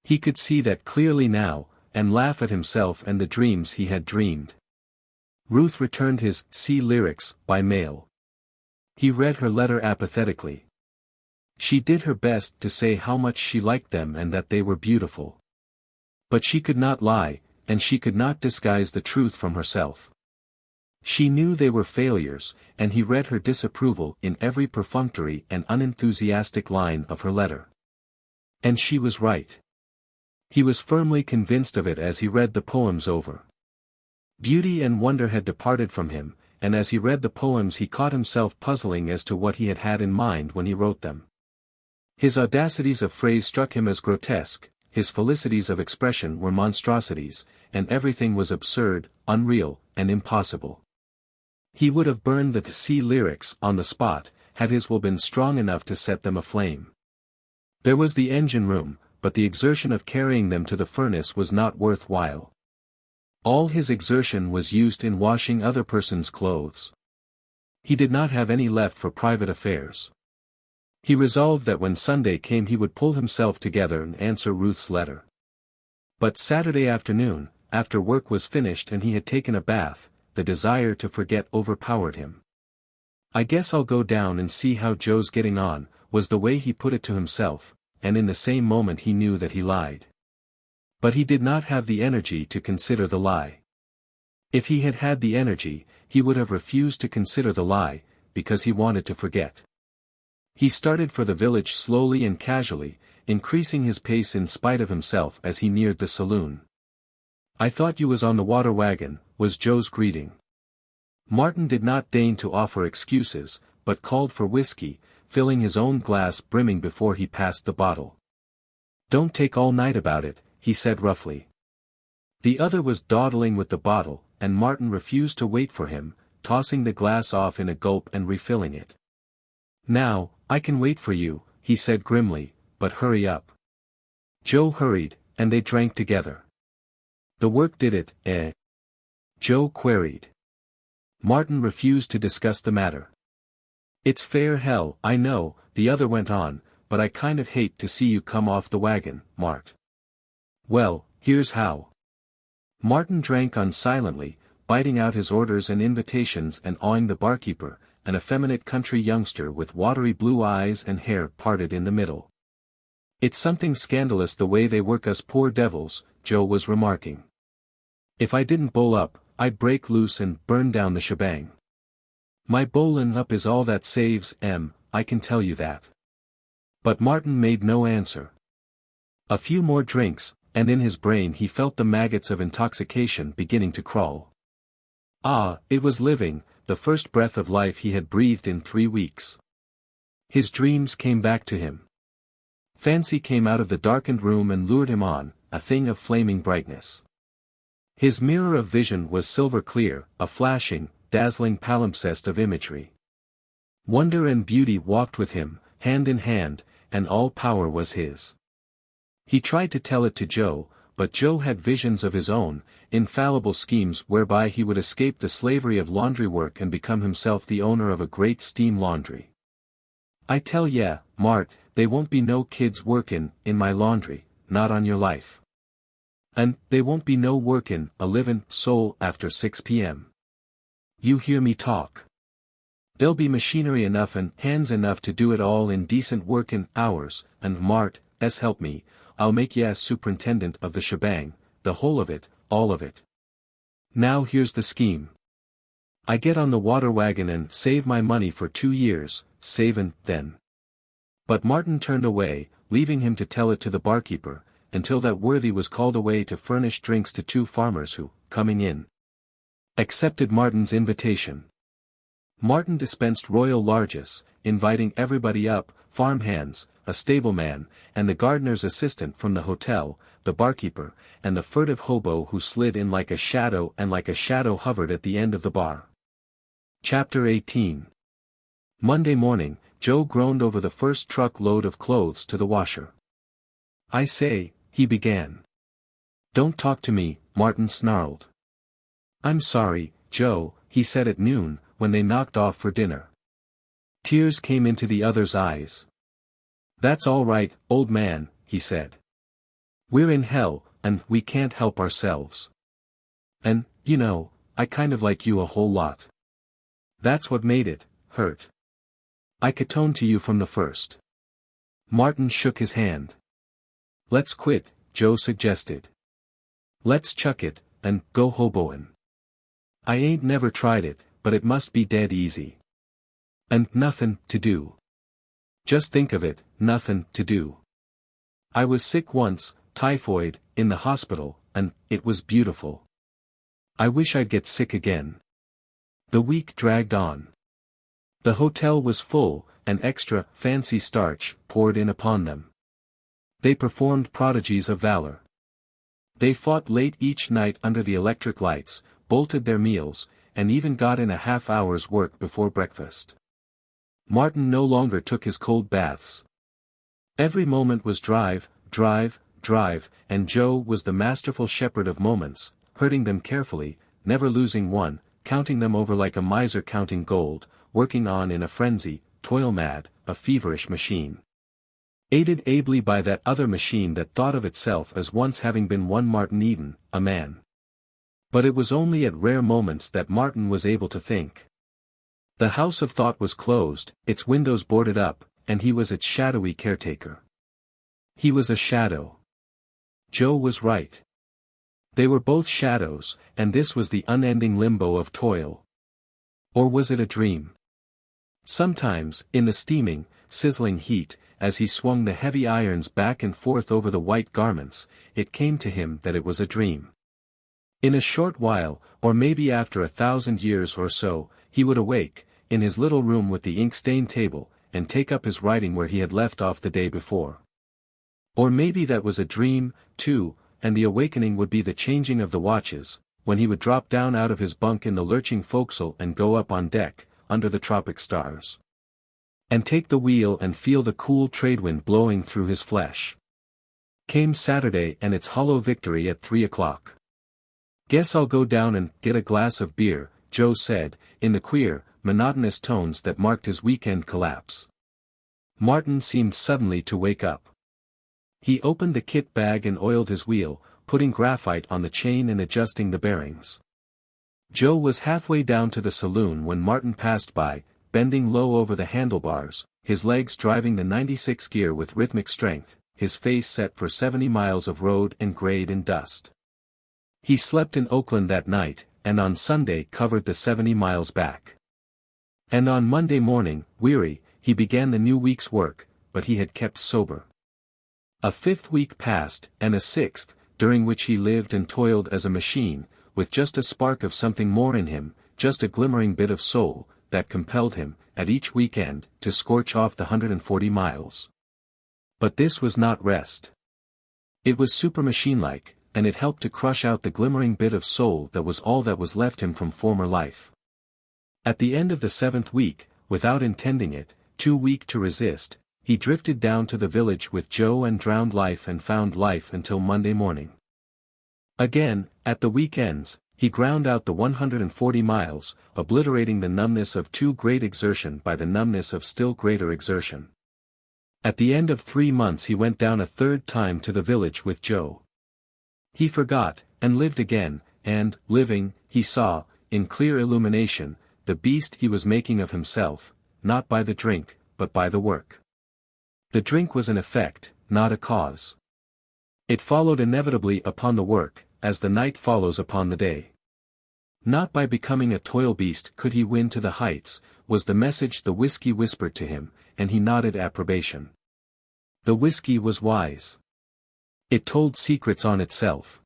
He could see that clearly now, and laugh at himself and the dreams he had dreamed. Ruth returned his "Sea Lyrics" by mail. He read her letter apathetically. She did her best to say how much she liked them and that they were beautiful. But she could not lie, and she could not disguise the truth from herself. She knew they were failures, and he read her disapproval in every perfunctory and unenthusiastic line of her letter. And she was right. He was firmly convinced of it as he read the poems over. Beauty and wonder had departed from him, and as he read the poems he caught himself puzzling as to what he had had in mind when he wrote them. His audacities of phrase struck him as grotesque, his felicities of expression were monstrosities, and everything was absurd, unreal, and impossible. He would have burned the "Sea Lyrics" on the spot, had his will been strong enough to set them aflame. There was the engine room, but the exertion of carrying them to the furnace was not worth while. All his exertion was used in washing other persons' clothes. He did not have any left for private affairs. He resolved that when Sunday came he would pull himself together and answer Ruth's letter. But Saturday afternoon, after work was finished and he had taken a bath, the desire to forget overpowered him. "I guess I'll go down and see how Joe's getting on," was the way he put it to himself, and in the same moment he knew that he lied. But he did not have the energy to consider the lie. If he had had the energy, he would have refused to consider the lie, because he wanted to forget. He started for the village slowly and casually, increasing his pace in spite of himself as he neared the saloon. "I thought you was on the water wagon," was Joe's greeting. Martin did not deign to offer excuses, but called for whiskey, filling his own glass brimming before he passed the bottle. "Don't take all night about it," he said roughly. The other was dawdling with the bottle, and Martin refused to wait for him, tossing the glass off in a gulp and refilling it. "Now, I can wait for you," he said grimly, "but hurry up." Joe hurried, and they drank together. "The work did it, eh?" Joe queried. Martin refused to discuss the matter. "It's fair hell, I know," the other went on, "but I kind of hate to see you come off the wagon, Mart." "Well, here's how." Martin drank on silently, biting out his orders and invitations and awing the barkeeper, an effeminate country youngster with watery blue eyes and hair parted in the middle. "It's something scandalous the way they work us poor devils," Joe was remarking. "If I didn't bowl up, I'd break loose and burn down the shebang. My bowlin' up is all that saves I can tell you that." But Martin made no answer. A few more drinks, and in his brain he felt the maggots of intoxication beginning to crawl. Ah, it was living, the first breath of life he had breathed in 3 weeks. His dreams came back to him. Fancy came out of the darkened room and lured him on, a thing of flaming brightness. His mirror of vision was silver clear, a flashing, dazzling palimpsest of imagery. Wonder and beauty walked with him, hand in hand, and all power was his. He tried to tell it to Joe, but Joe had visions of his own, infallible schemes whereby he would escape the slavery of laundry work and become himself the owner of a great steam laundry. "I tell ya, Mart, they won't be no kids workin' in my laundry, not on your life. And they won't be no workin' a livin' soul after 6 p.m. You hear me talk? There'll be machinery enough and hands enough to do it all in decent workin' hours, and Mart, s help me, I'll make ya superintendent of the shebang, the whole of it, all of it. Now here's the scheme. I get on the water wagon and save my money for 2 years, savin' then." But Martin turned away, leaving him to tell it to the barkeeper, until that worthy was called away to furnish drinks to 2 farmers who, coming in, accepted Martin's invitation. Martin dispensed royal largesse, inviting everybody up, farm hands, a stableman, and the gardener's assistant from the hotel, the barkeeper, and the furtive hobo who slid in like a shadow and like a shadow hovered at the end of the bar. Chapter 18. Monday morning, Joe groaned over the first truck load of clothes to the washer. "I say," he began. "Don't talk to me," Martin snarled. "I'm sorry, Joe," he said at noon, when they knocked off for dinner. Tears came into the other's eyes. "That's all right, old man," he said. "We're in hell, and we can't help ourselves. And, you know, I kind of like you a whole lot. That's what made it hurt. I catoned to you from the first." Martin shook his hand. "Let's quit," Joe suggested. "Let's chuck it, and go hoboin'. I ain't never tried it, but it must be dead easy. And nothin' to do. Just think of it, nothin' to do. I was sick once, typhoid, in the hospital, and it was beautiful. I wish I'd get sick again." The week dragged on. The hotel was full, and extra fancy starch poured in upon them. They performed prodigies of valor. They fought late each night under the electric lights, bolted their meals, and even got in a half-hour's work before breakfast. Martin no longer took his cold baths. Every moment was drive, drive, drive, and Joe was the masterful shepherd of moments, herding them carefully, never losing one, counting them over like a miser counting gold, working on in a frenzy, toil-mad, a feverish machine. Aided ably by that other machine that thought of itself as once having been one Martin Eden, a man. But it was only at rare moments that Martin was able to think. The house of thought was closed, its windows boarded up, and he was its shadowy caretaker. He was a shadow. Joe was right. They were both shadows, and this was the unending limbo of toil. Or was it a dream? Sometimes, in the steaming, sizzling heat, as he swung the heavy irons back and forth over the white garments, it came to him that it was a dream. In a short while, or maybe after 1,000 years or so, he would awake, in his little room with the ink-stained table, and take up his writing where he had left off the day before. Or maybe that was a dream, too, and the awakening would be the changing of the watches, when he would drop down out of his bunk in the lurching forecastle and go up on deck, under the tropic stars. And take the wheel and feel the cool tradewind blowing through his flesh. Came Saturday and its hollow victory at 3 o'clock. "Guess I'll go down and get a glass of beer," Joe said, in the queer, monotonous tones that marked his weekend collapse. Martin seemed suddenly to wake up. He opened the kit bag and oiled his wheel, putting graphite on the chain and adjusting the bearings. Joe was halfway down to the saloon when Martin passed by, bending low over the handlebars, his legs driving the 96 gear with rhythmic strength, his face set for 70 miles of road and grade and dust. He slept in Oakland that night, and on Sunday covered the 70 miles back. And on Monday morning, weary, he began the new week's work, but he had kept sober. A 5th week passed, and a 6th, during which he lived and toiled as a machine, with just a spark of something more in him, just a glimmering bit of soul, that compelled him, at each weekend, to scorch off the 140 miles. But this was not rest. It was super-machine-like, and it helped to crush out the glimmering bit of soul that was all that was left him from former life. At the end of the 7th week, without intending it, too weak to resist, he drifted down to the village with Joe and drowned life and found life until Monday morning. Again, at the weekends, he ground out the 140 miles, obliterating the numbness of too great exertion by the numbness of still greater exertion. At the end of 3 months he went down a 3rd time to the village with Joe. He forgot, and lived again, and, living, he saw, in clear illumination, the beast he was making of himself, not by the drink, but by the work. The drink was an effect, not a cause. It followed inevitably upon the work, as the night follows upon the day. Not by becoming a toil beast could he win to the heights, was the message the whiskey whispered to him, and he nodded approbation. The whiskey was wise. It told secrets on itself.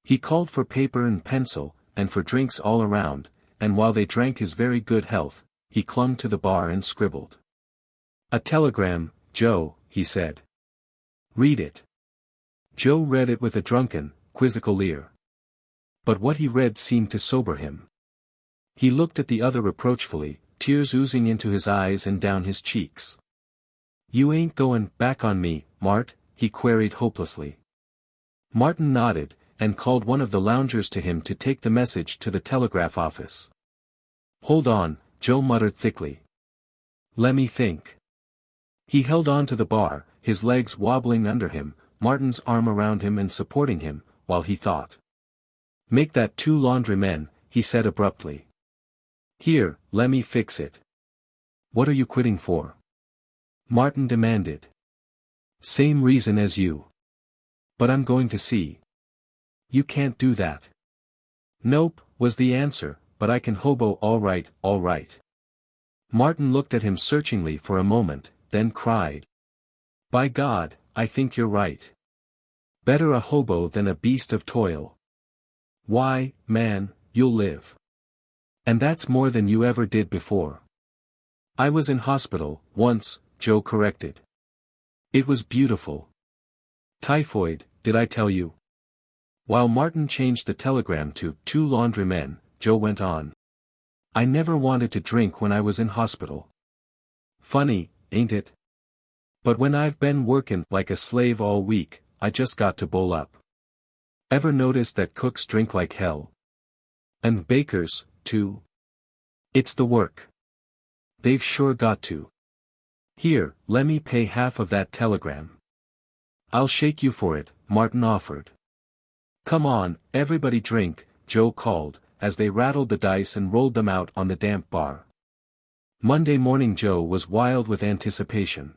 He called for paper and pencil, and for drinks all around, and while they drank his very good health, he clung to the bar and scribbled. "A telegram, Joe," he said. "Read it." Joe read it with a drunken, quizzical leer. But what he read seemed to sober him. He looked at the other reproachfully, tears oozing into his eyes and down his cheeks. "You ain't goin' back on me, Mart?" he queried hopelessly. Martin nodded, and called one of the loungers to him to take the message to the telegraph office. "Hold on," Joe muttered thickly. "Lemme think." He held on to the bar, his legs wobbling under him, Martin's arm around him and supporting him, while he thought. "Make that 2 laundrymen," he said abruptly. "Here, lemme fix it." "What are you quitting for?" Martin demanded. "Same reason as you." "But I'm going to see." "You can't do that." "Nope," was the answer, "but I can hobo all right, all right." Martin looked at him searchingly for a moment, then cried. "By God, I think you're right. Better a hobo than a beast of toil. Why, man, you'll live. And that's more than you ever did before." "I was in hospital, once," Joe corrected. "It was beautiful. Typhoid, did I tell you?" While Martin changed the telegram to 2 laundrymen, Joe went on. "I never wanted to drink when I was in hospital. Funny, ain't it? But when I've been workin' like a slave all week, I just got to bowl up. Ever notice that cooks drink like hell? And bakers, too? It's the work. They've sure got to. Here, lemme pay half of that telegram." "I'll shake you for it," Martin offered. "Come on, everybody drink," Joe called, as they rattled the dice and rolled them out on the damp bar. Monday morning Joe was wild with anticipation.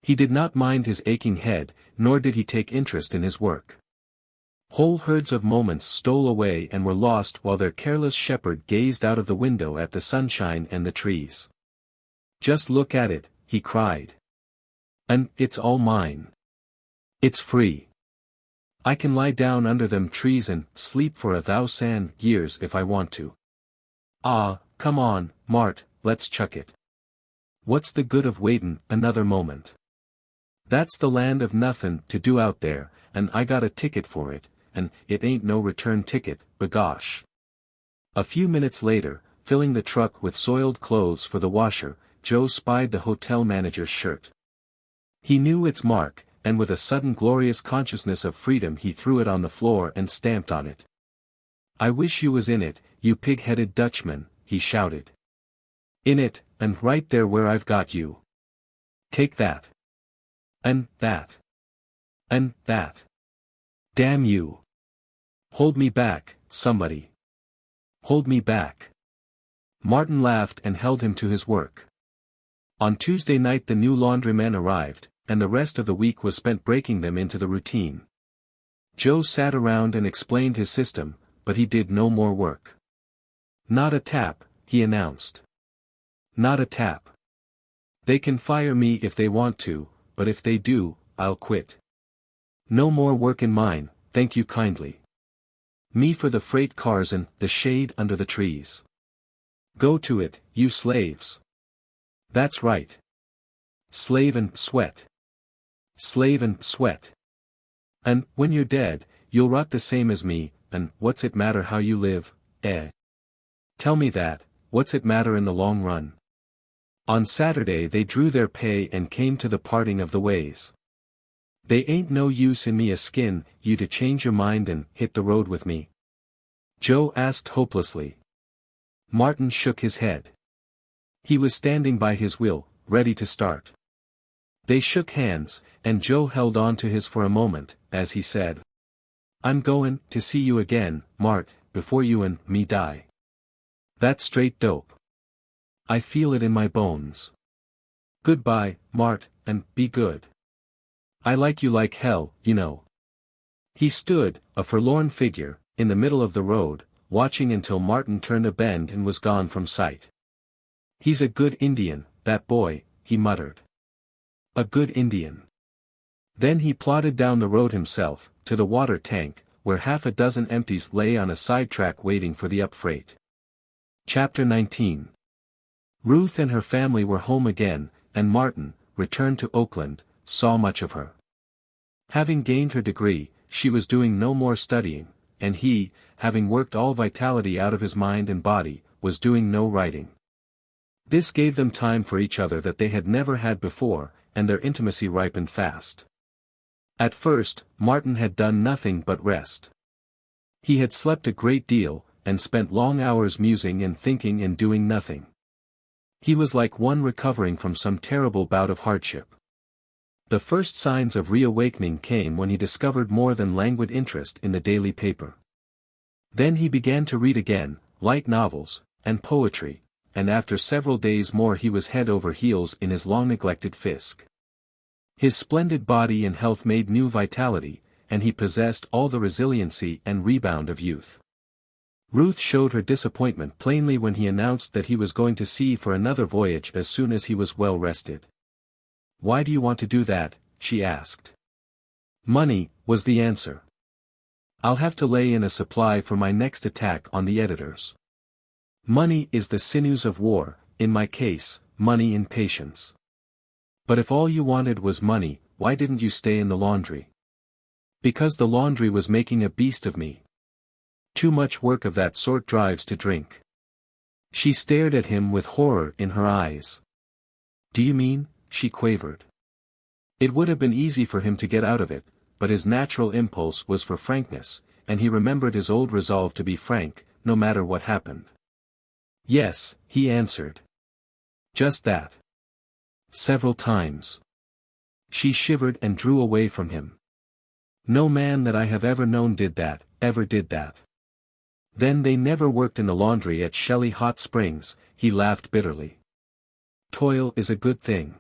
He did not mind his aching head, nor did he take interest in his work. Whole herds of moments stole away and were lost while their careless shepherd gazed out of the window at the sunshine and the trees. "Just look at it," he cried. "And it's all mine. It's free. I can lie down under them trees and sleep for 1,000 years if I want to. Ah, come on, Mart, let's chuck it." What's the good of waitin' another moment? That's the land of nothin' to do out there, and I got a ticket for it, and it ain't no return ticket, b'gosh. A few minutes later, filling the truck with soiled clothes for the washer, Joe spied the hotel manager's shirt. He knew its mark, and with a sudden glorious consciousness of freedom he threw it on the floor and stamped on it. "I wish you was in it, you pig-headed Dutchman," he shouted. "In it, and right there where I've got you. Take that. And that. And that. Damn you. Hold me back, somebody. Hold me back." Martin laughed and held him to his work. On Tuesday night the new laundrymen arrived, and the rest of the week was spent breaking them into the routine. Joe sat around and explained his system, but he did no more work. "Not a tap," he announced. "Not a tap. They can fire me if they want to, but if they do, I'll quit. No more work in mine, thank you kindly. Me for the freight cars and the shade under the trees. Go to it, you slaves. That's right. Slave and sweat. Slave and sweat. And, when you're dead, you'll rot the same as me, and what's it matter how you live, eh? Tell me that, what's it matter in the long run?" On Saturday they drew their pay and came to the parting of the ways. "They ain't no use in me a skin you to change your mind and hit the road with me?" Joe asked hopelessly. Martin shook his head. He was standing by his wheel, ready to start. They shook hands, and Joe held on to his for a moment, as he said, "I'm goin' to see you again, Mart, before you and me die. That's straight dope. I feel it in my bones. Goodbye, Mart, and be good. I like you like hell, you know." He stood, a forlorn figure, in the middle of the road, watching until Martin turned a bend and was gone from sight. "He's a good Indian, that boy," he muttered. "A good Indian." Then he plodded down the road himself, to the water tank, where half a dozen empties lay on a sidetrack waiting for the up freight. Chapter 19. Ruth and her family were home again, and Martin, returned to Oakland, saw much of her. Having gained her degree, she was doing no more studying, and he, having worked all vitality out of his mind and body, was doing no writing. This gave them time for each other that they had never had before, and their intimacy ripened fast. At first, Martin had done nothing but rest. He had slept a great deal, and spent long hours musing and thinking and doing nothing. He was like one recovering from some terrible bout of hardship. The first signs of reawakening came when he discovered more than languid interest in the daily paper. Then he began to read again, light novels, and poetry, and after several days more he was head over heels in his long-neglected Fisk. His splendid body and health made new vitality, and he possessed all the resiliency and rebound of youth. Ruth showed her disappointment plainly when he announced that he was going to sea for another voyage as soon as he was well rested. "Why do you want to do that?" she asked. "Money," was the answer. "I'll have to lay in a supply for my next attack on the editors. Money is the sinews of war, in my case, money in patience. But if all you wanted was money, why didn't you stay in the laundry?" "Because the laundry was making a beast of me. Too much work of that sort drives to drink." She stared at him with horror in her eyes. "Do you mean?" she quavered. It would have been easy for him to get out of it, but his natural impulse was for frankness, and he remembered his old resolve to be frank, no matter what happened. "Yes," he answered. "Just that. Several times." She shivered and drew away from him. "No man that I have ever known did that, ever did that." "Then they never worked in the laundry at Shelley Hot Springs," he laughed bitterly. "Toil is a good thing.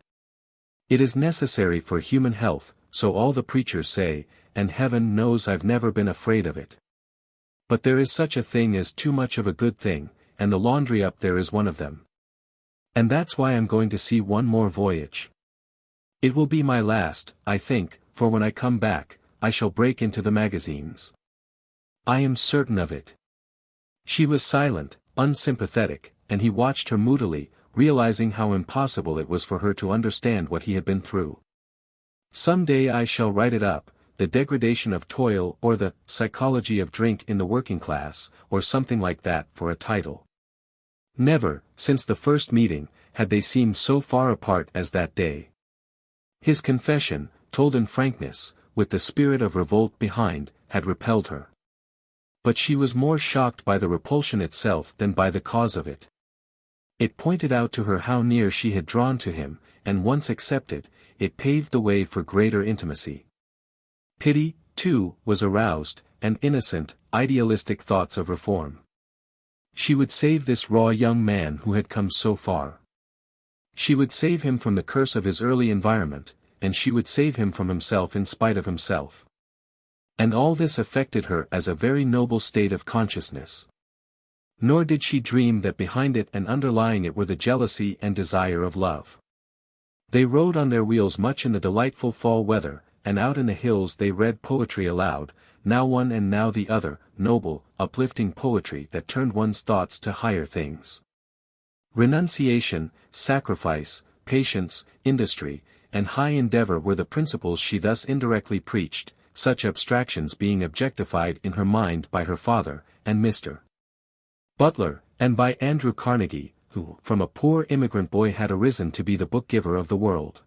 It is necessary for human health, so all the preachers say, and heaven knows I've never been afraid of it. But there is such a thing as too much of a good thing, and the laundry up there is one of them. And that's why I'm going to see one more voyage. It will be my last, I think, for when I come back, I shall break into the magazines. I am certain of it." She was silent, unsympathetic, and he watched her moodily, realizing how impossible it was for her to understand what he had been through. "Some day I shall write it up, The Degradation of Toil or The Psychology of Drink in the Working Class, or something like that for a title." Never, since the first meeting, had they seemed so far apart as that day. His confession, told in frankness, with the spirit of revolt behind, had repelled her. But she was more shocked by the repulsion itself than by the cause of it. It pointed out to her how near she had drawn to him, and once accepted, it paved the way for greater intimacy. Pity, too, was aroused, and innocent, idealistic thoughts of reform. She would save this raw young man who had come so far. She would save him from the curse of his early environment, and she would save him from himself in spite of himself. And all this affected her as a very noble state of consciousness. Nor did she dream that behind it and underlying it were the jealousy and desire of love. They rode on their wheels much in the delightful fall weather, and out in the hills they read poetry aloud, now one and now the other, noble, uplifting poetry that turned one's thoughts to higher things. Renunciation, sacrifice, patience, industry, and high endeavor were the principles she thus indirectly preached, such abstractions being objectified in her mind by her father, and Mr. Butler, and by Andrew Carnegie, who from a poor immigrant boy had arisen to be the book-giver of the world.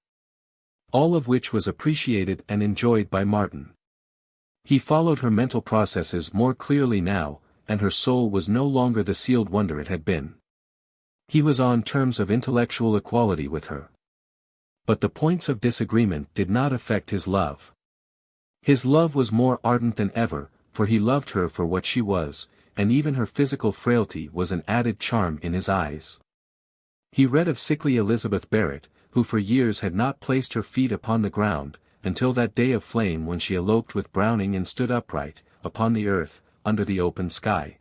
All of which was appreciated and enjoyed by Martin. He followed her mental processes more clearly now, and her soul was no longer the sealed wonder it had been. He was on terms of intellectual equality with her. But the points of disagreement did not affect his love. His love was more ardent than ever, for he loved her for what she was, and even her physical frailty was an added charm in his eyes. He read of sickly Elizabeth Barrett, who for years had not placed her feet upon the ground, until that day of flame when she eloped with Browning and stood upright, upon the earth, under the open sky.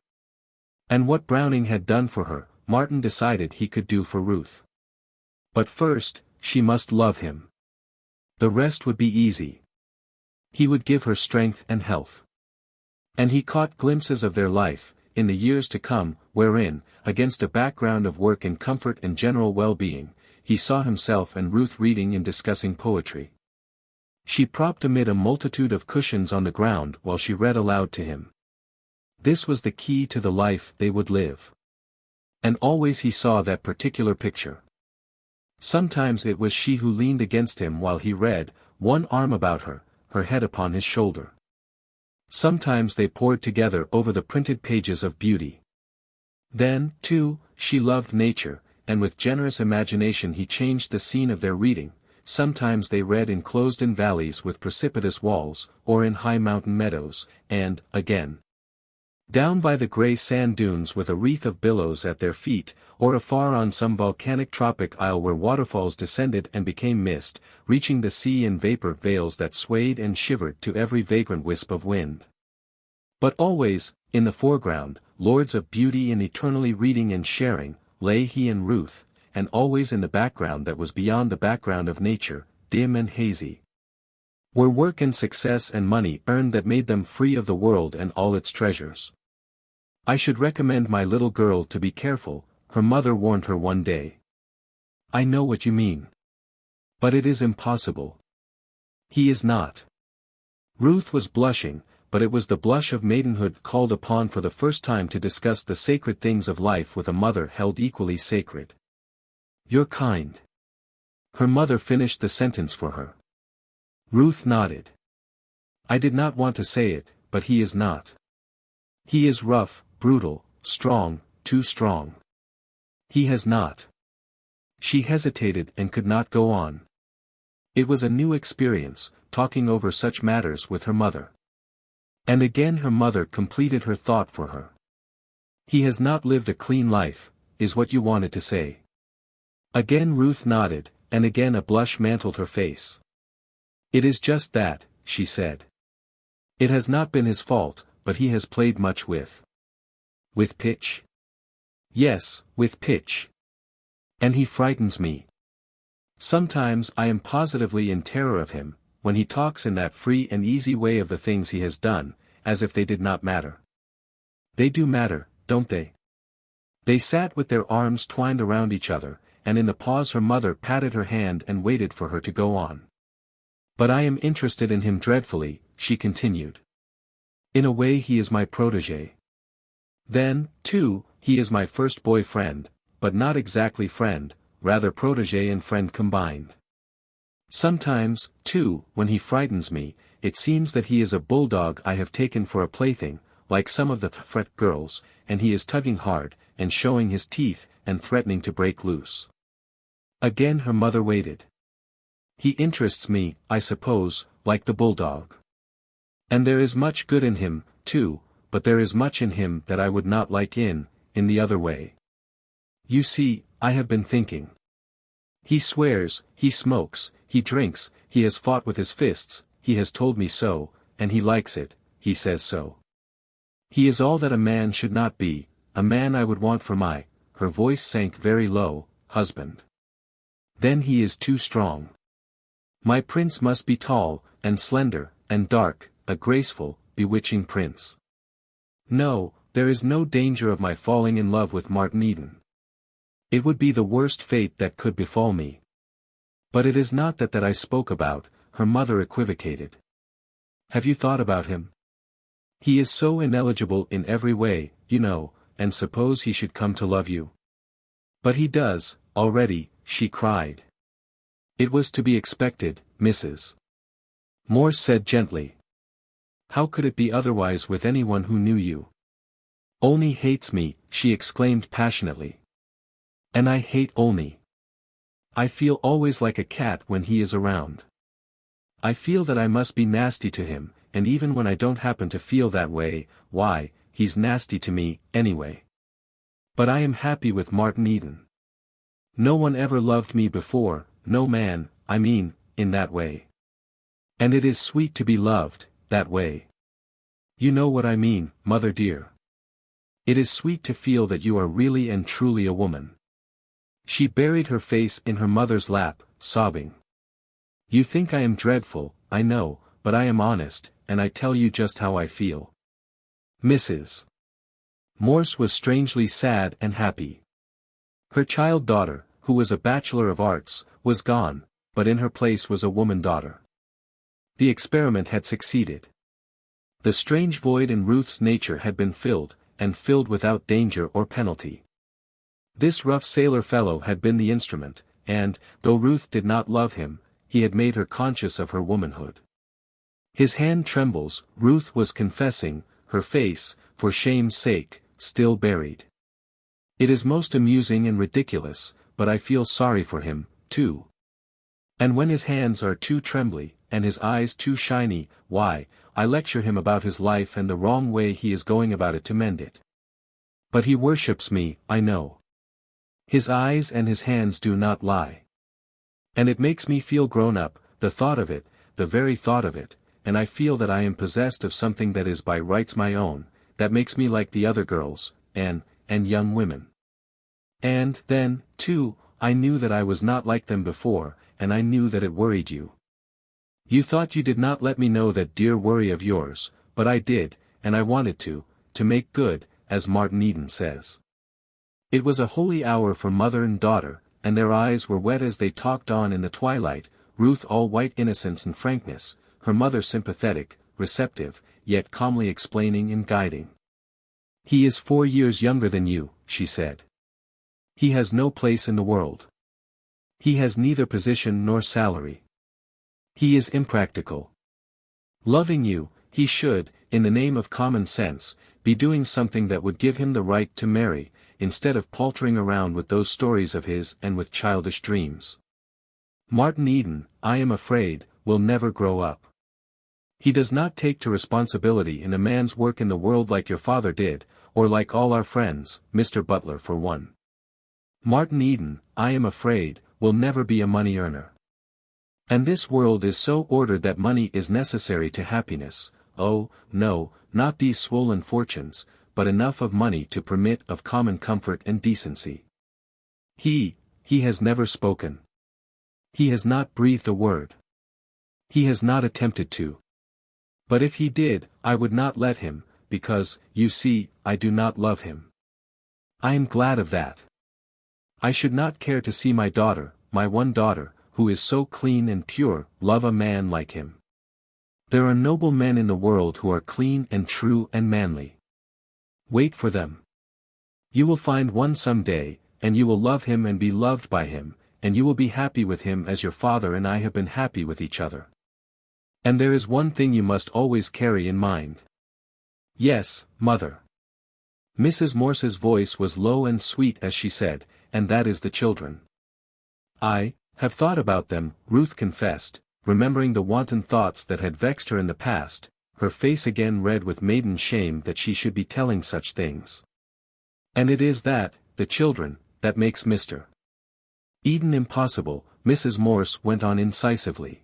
And what Browning had done for her, Martin decided he could do for Ruth. But first, she must love him. The rest would be easy. He would give her strength and health. And he caught glimpses of their life, in the years to come, wherein, against a background of work and comfort and general well-being, he saw himself and Ruth reading and discussing poetry. She propped amid a multitude of cushions on the ground while she read aloud to him. This was the key to the life they would live. And always he saw that particular picture. Sometimes it was she who leaned against him while he read, one arm about her, her head upon his shoulder. Sometimes they pored together over the printed pages of beauty. Then, too, she loved nature, and with generous imagination he changed the scene of their reading. Sometimes they read enclosed in valleys with precipitous walls, or in high mountain meadows, and, again, down by the grey sand dunes with a wreath of billows at their feet, or afar on some volcanic tropic isle where waterfalls descended and became mist, reaching the sea in vapor veils that swayed and shivered to every vagrant wisp of wind. But always, in the foreground, lords of beauty and eternally reading and sharing, lay he and Ruth, and always in the background that was beyond the background of nature, dim and hazy, were work and success and money earned that made them free of the world and all its treasures. "I should recommend my little girl to be careful," her mother warned her one day. "I know what you mean. But it is impossible. He is not." Ruth was blushing, but it was the blush of maidenhood called upon for the first time to discuss the sacred things of life with a mother held equally sacred. "You're kind." Her mother finished the sentence for her. Ruth nodded. "I did not want to say it, but he is not. He is rough, brutal, strong, too strong. He has not." She hesitated and could not go on. It was a new experience, talking over such matters with her mother. And again her mother completed her thought for her. "He has not lived a clean life, is what you wanted to say." Again Ruth nodded, and again a blush mantled her face. "It is just that," she said. "It has not been his fault, but he has played much with pitch. Yes, with pitch. And he frightens me. Sometimes I am positively in terror of him, when he talks in that free and easy way of the things he has done, as if they did not matter. They do matter, don't they?" They sat with their arms twined around each other, and in the pause her mother patted her hand and waited for her to go on. "But I am interested in him dreadfully," she continued. "In a way he is my protégé. Then, too, he is my first boy-friend, but not exactly friend, rather protégé and friend combined. Sometimes, too, when he frightens me, it seems that he is a bulldog I have taken for a plaything, like some of the fret girls, and he is tugging hard, and showing his teeth, and threatening to break loose." Again her mother waited. "He interests me, I suppose, like the bulldog. And there is much good in him, too, but there is much in him that I would not like in the other way. You see, I have been thinking. He swears, he smokes, he drinks, he has fought with his fists, he has told me so, and he likes it, he says so. He is all that a man should not be, a man I would want for my," her voice sank very low, "husband. Then he is too strong. My prince must be tall, and slender, and dark, a graceful, bewitching prince. No, there is no danger of my falling in love with Martin Eden. It would be the worst fate that could befall me. But it is not that I spoke about," her mother equivocated. "Have you thought about him? He is so ineligible in every way, you know, and suppose he should come to love you?" "But he does, already," she cried. "It was to be expected, Mrs. Morse said gently. "How could it be otherwise with anyone who knew you?" "Olney hates me," she exclaimed passionately. "And I hate Olney. I feel always like a cat when he is around. I feel that I must be nasty to him, and even when I don't happen to feel that way, why, he's nasty to me, anyway. But I am happy with Martin Eden. No one ever loved me before, no man, I mean, in that way. And it is sweet to be loved, that way. You know what I mean, mother dear. It is sweet to feel that you are really and truly a woman." She buried her face in her mother's lap, sobbing. "You think I am dreadful, I know, but I am honest, and I tell you just how I feel." Mrs. Morse was strangely sad and happy. Her child daughter, who was a Bachelor of Arts, was gone, but in her place was a woman daughter. The experiment had succeeded. The strange void in Ruth's nature had been filled, and filled without danger or penalty. This rough sailor fellow had been the instrument, and, though Ruth did not love him, he had made her conscious of her womanhood. "His hand trembles," Ruth was confessing, her face, for shame's sake, still buried. "It is most amusing and ridiculous, but I feel sorry for him, too. And when his hands are too trembly, and his eyes too shiny, why, I lecture him about his life and the wrong way he is going about it to mend it. But he worships me, I know. His eyes and his hands do not lie. And it makes me feel grown up, the thought of it, the very thought of it, and I feel that I am possessed of something that is by rights my own, that makes me like the other girls, and young women. And then, too, I knew that I was not like them before, and I knew that it worried you. You thought you did not let me know that dear worry of yours, but I did, and I wanted to make good, as Martin Eden says." It was a holy hour for mother and daughter, and their eyes were wet as they talked on in the twilight, Ruth all white innocence and frankness, her mother sympathetic, receptive, yet calmly explaining and guiding. "He is 4 years younger than you," she said. "He has no place in the world. He has neither position nor salary. He is impractical. Loving you, he should, in the name of common sense, be doing something that would give him the right to marry, instead of paltering around with those stories of his and with childish dreams. Martin Eden, I am afraid, will never grow up. He does not take to responsibility in a man's work in the world like your father did, or like all our friends, Mr. Butler for one. Martin Eden, I am afraid, will never be a money earner. And this world is so ordered that money is necessary to happiness. Oh, no, not these swollen fortunes, but enough of money to permit of common comfort and decency. He has never spoken. He has not breathed a word. He has not attempted to. But if he did, I would not let him, because, you see, I do not love him. I am glad of that. I should not care to see my daughter, my one daughter, who is so clean and pure, love a man like him. There are noble men in the world who are clean and true and manly. Wait for them. You will find one some day, and you will love him and be loved by him, and you will be happy with him as your father and I have been happy with each other. And there is one thing you must always carry in mind. Yes, mother. Mrs. Morse's voice was low and sweet as she said, and that is the children. I have thought about them, Ruth confessed, remembering the wanton thoughts that had vexed her in the past, her face again red with maiden shame that she should be telling such things. And it is that, the children, that makes Mr. Eden impossible, Mrs. Morse went on incisively.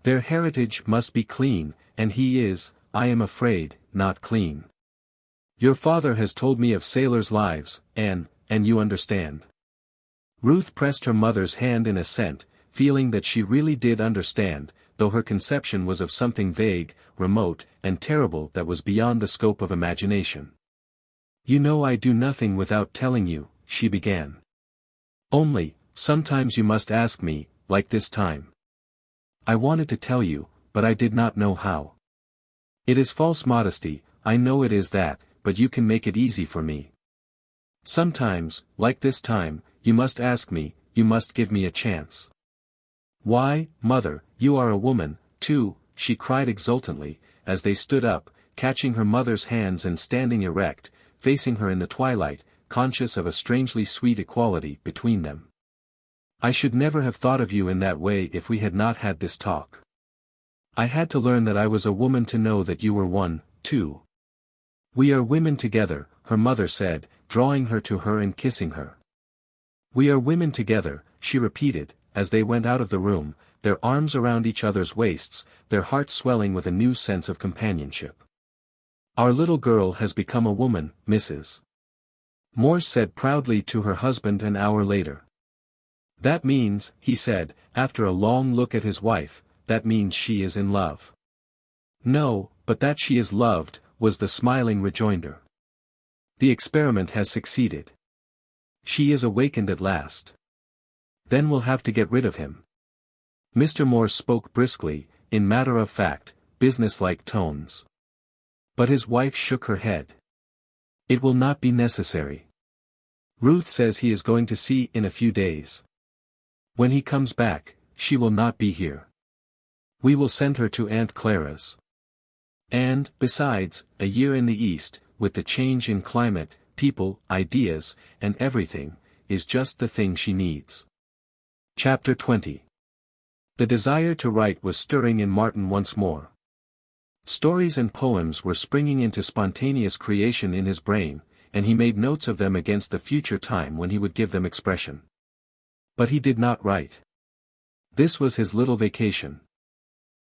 Their heritage must be clean, and he is, I am afraid, not clean. Your father has told me of sailors' lives, and you understand. Ruth pressed her mother's hand in assent, feeling that she really did understand, though her conception was of something vague, remote, and terrible that was beyond the scope of imagination. You know I do nothing without telling you, she began. Only, sometimes you must ask me, like this time. I wanted to tell you, but I did not know how. It is false modesty, I know it is that, but you can make it easy for me. Sometimes, like this time, you must ask me, you must give me a chance. Why, mother, you are a woman, too, she cried exultantly, as they stood up, catching her mother's hands and standing erect, facing her in the twilight, conscious of a strangely sweet equality between them. I should never have thought of you in that way if we had not had this talk. I had to learn that I was a woman to know that you were one, too. We are women together, her mother said, drawing her to her and kissing her. We are women together, she repeated, as they went out of the room, their arms around each other's waists, their hearts swelling with a new sense of companionship. Our little girl has become a woman, Mrs. Morse said proudly to her husband an hour later. That means, he said, after a long look at his wife, that means she is in love. No, but that she is loved, was the smiling rejoinder. The experiment has succeeded. She is awakened at last. Then we'll have to get rid of him. Mr. Morse spoke briskly, in matter-of-fact, business-like tones. But his wife shook her head. It will not be necessary. Ruth says he is going to sea in a few days. When he comes back, she will not be here. We will send her to Aunt Clara's. And, besides, a year in the East, with the change in climate, people, ideas, and everything, is just the thing she needs. Chapter 20. The desire to write was stirring in Martin once more. Stories and poems were springing into spontaneous creation in his brain, and he made notes of them against the future time when he would give them expression. But he did not write. This was his little vacation.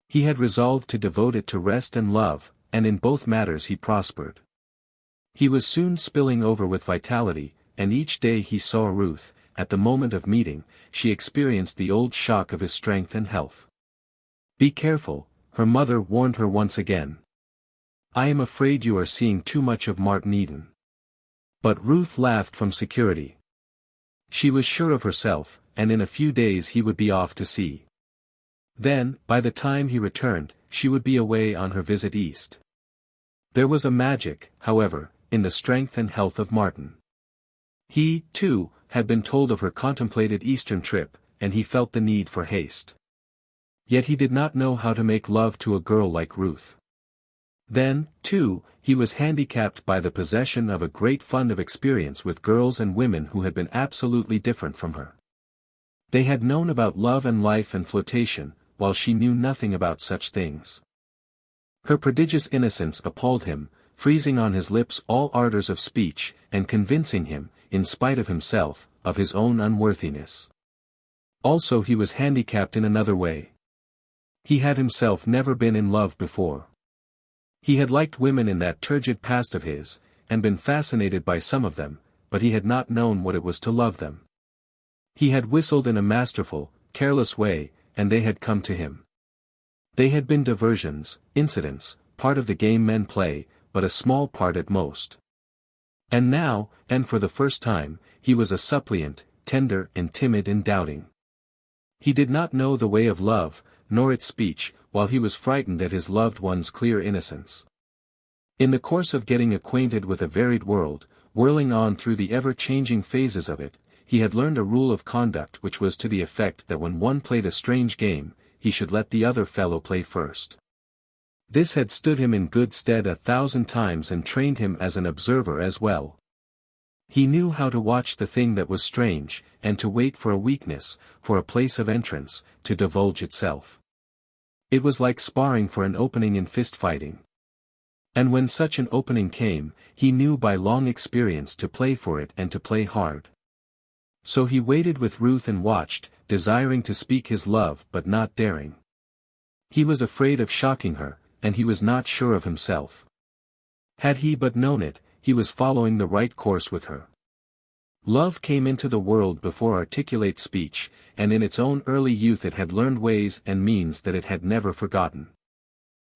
He had resolved to devote it to rest and love, and in both matters he prospered. He was soon spilling over with vitality, and each day he saw Ruth, at the moment of meeting, she experienced the old shock of his strength and health. Be careful, her mother warned her once again. I am afraid you are seeing too much of Martin Eden. But Ruth laughed from security. She was sure of herself, and in a few days he would be off to sea. Then, by the time he returned, she would be away on her visit east. There was a magic, however, in the strength and health of Martin. He, too, had been told of her contemplated eastern trip, and he felt the need for haste. Yet he did not know how to make love to a girl like Ruth. Then, too, he was handicapped by the possession of a great fund of experience with girls and women who had been absolutely different from her. They had known about love and life and flirtation, while she knew nothing about such things. Her prodigious innocence appalled him, freezing on his lips all ardors of speech, and convincing him, in spite of himself, of his own unworthiness. Also he was handicapped in another way. He had himself never been in love before. He had liked women in that turgid past of his, and been fascinated by some of them, but he had not known what it was to love them. He had whistled in a masterful, careless way, and they had come to him. They had been diversions, incidents, part of the game men play, but a small part at most. And now, and for the first time, he was a suppliant, tender and timid and doubting. He did not know the way of love, nor its speech, while he was frightened at his loved one's clear innocence. In the course of getting acquainted with a varied world, whirling on through the ever-changing phases of it, he had learned a rule of conduct which was to the effect that when one played a strange game, he should let the other fellow play first. This had stood him in good stead 1,000 times and trained him as an observer as well. He knew how to watch the thing that was strange, and to wait for a weakness, for a place of entrance, to divulge itself. It was like sparring for an opening in fist-fighting. And when such an opening came, he knew by long experience to play for it and to play hard. So he waited with Ruth and watched, desiring to speak his love but not daring. He was afraid of shocking her, and he was not sure of himself. Had he but known it, he was following the right course with her. Love came into the world before articulate speech, and in its own early youth it had learned ways and means that it had never forgotten.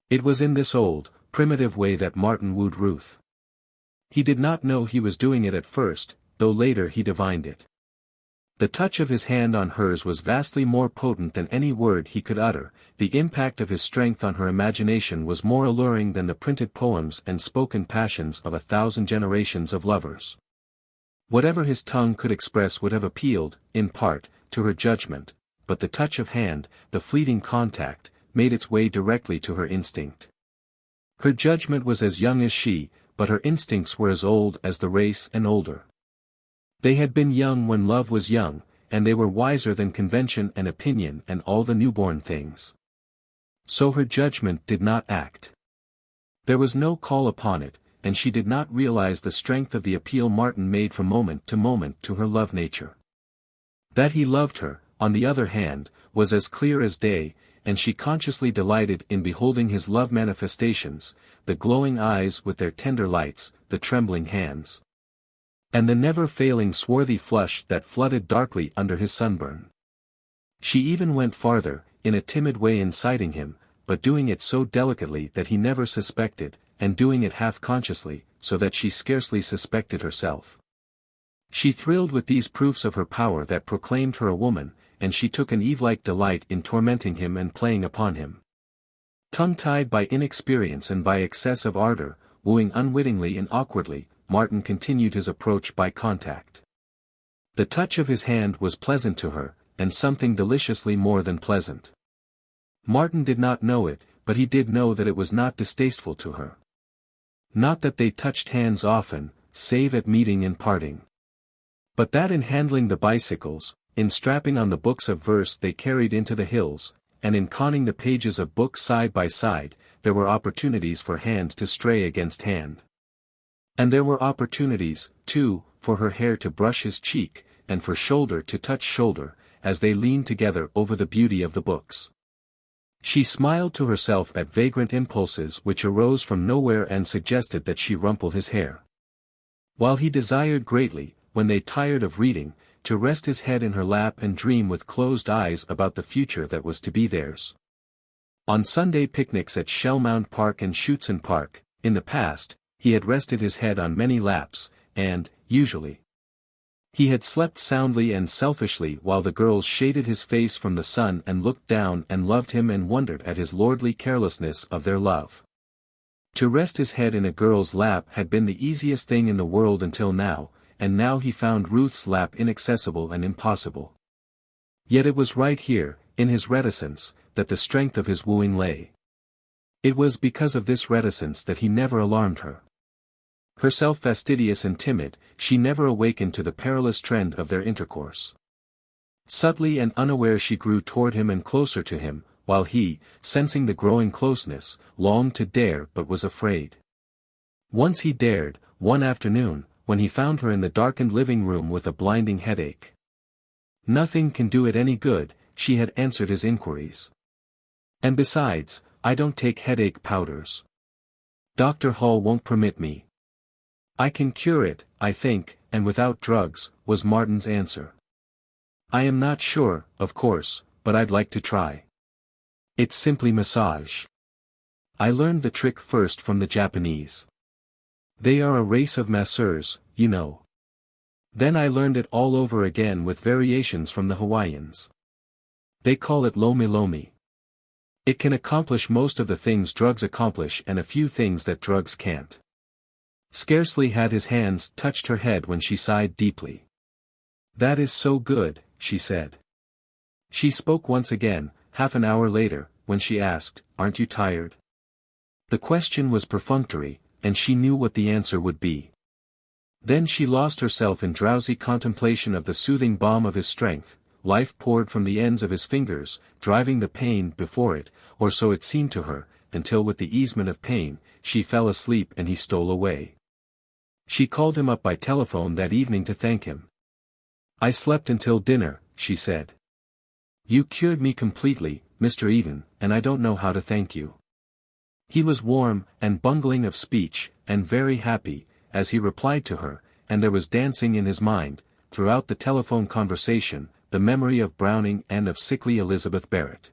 It was in this old, primitive way that Martin wooed Ruth. He did not know he was doing it at first, though later he divined it. The touch of his hand on hers was vastly more potent than any word he could utter, the impact of his strength on her imagination was more alluring than the printed poems and spoken passions of 1,000 generations of lovers. Whatever his tongue could express would have appealed, in part, to her judgment, but the touch of hand, the fleeting contact, made its way directly to her instinct. Her judgment was as young as she, but her instincts were as old as the race and older. They had been young when love was young, and they were wiser than convention and opinion and all the newborn things. So her judgment did not act. There was no call upon it, and she did not realize the strength of the appeal Martin made from moment to her love nature. That he loved her, on the other hand, was as clear as day, and she consciously delighted in beholding his love manifestations, the glowing eyes with their tender lights, the trembling hands, and the never-failing swarthy flush that flooded darkly under his sunburn. She even went farther, in a timid way inciting him, but doing it so delicately that he never suspected, and doing it half-consciously, so that she scarcely suspected herself. She thrilled with these proofs of her power that proclaimed her a woman, and she took an Eve-like delight in tormenting him and playing upon him. Tongue-tied by inexperience and by excess of ardor, wooing unwittingly and awkwardly, Martin continued his approach by contact. The touch of his hand was pleasant to her, and something deliciously more than pleasant. Martin did not know it, but he did know that it was not distasteful to her. Not that they touched hands often, save at meeting and parting. But that in handling the bicycles, in strapping on the books of verse they carried into the hills, and in conning the pages of books side by side, there were opportunities for hand to stray against hand. And there were opportunities, too, for her hair to brush his cheek, and for shoulder to touch shoulder, as they leaned together over the beauty of the books. She smiled to herself at vagrant impulses which arose from nowhere and suggested that she rumple his hair. While he desired greatly, when they tired of reading, to rest his head in her lap and dream with closed eyes about the future that was to be theirs. On Sunday picnics at Shellmound Park and Schuetzen Park, in the past, he had rested his head on many laps, and, usually, he had slept soundly and selfishly while the girls shaded his face from the sun and looked down and loved him and wondered at his lordly carelessness of their love. To rest his head in a girl's lap had been the easiest thing in the world until now, and now he found Ruth's lap inaccessible and impossible. Yet it was right here, in his reticence, that the strength of his wooing lay. It was because of this reticence that he never alarmed her. Herself fastidious and timid, she never awakened to the perilous trend of their intercourse. Subtly and unaware she grew toward him and closer to him, while he, sensing the growing closeness, longed to dare but was afraid. Once he dared, one afternoon, when he found her in the darkened living room with a blinding headache. "Nothing can do it any good," she had answered his inquiries. "And besides, I don't take headache powders. Dr. Hall won't permit me." "I can cure it, I think, and without drugs," was Martin's answer. "I am not sure, of course, but I'd like to try. It's simply massage. I learned the trick first from the Japanese. They are a race of masseurs, you know." Then I learned it all over again with variations from the Hawaiians. They call it lomi lomi. It can accomplish most of the things drugs accomplish and a few things that drugs can't. Scarcely had his hands touched her head when she sighed deeply. That is so good, she said. She spoke once again, half an hour later, when she asked, "Aren't you tired?" The question was perfunctory, and she knew what the answer would be. Then she lost herself in drowsy contemplation of the soothing balm of his strength. Life poured from the ends of his fingers, driving the pain before it, or so it seemed to her, until with the easement of pain, she fell asleep and he stole away. She called him up by telephone that evening to thank him. "I slept until dinner," she said. "You cured me completely, Mr. Eden, and I don't know how to thank you." He was warm, and bungling of speech, and very happy, as he replied to her, and there was dancing in his mind, throughout the telephone conversation, the memory of Browning and of sickly Elizabeth Barrett.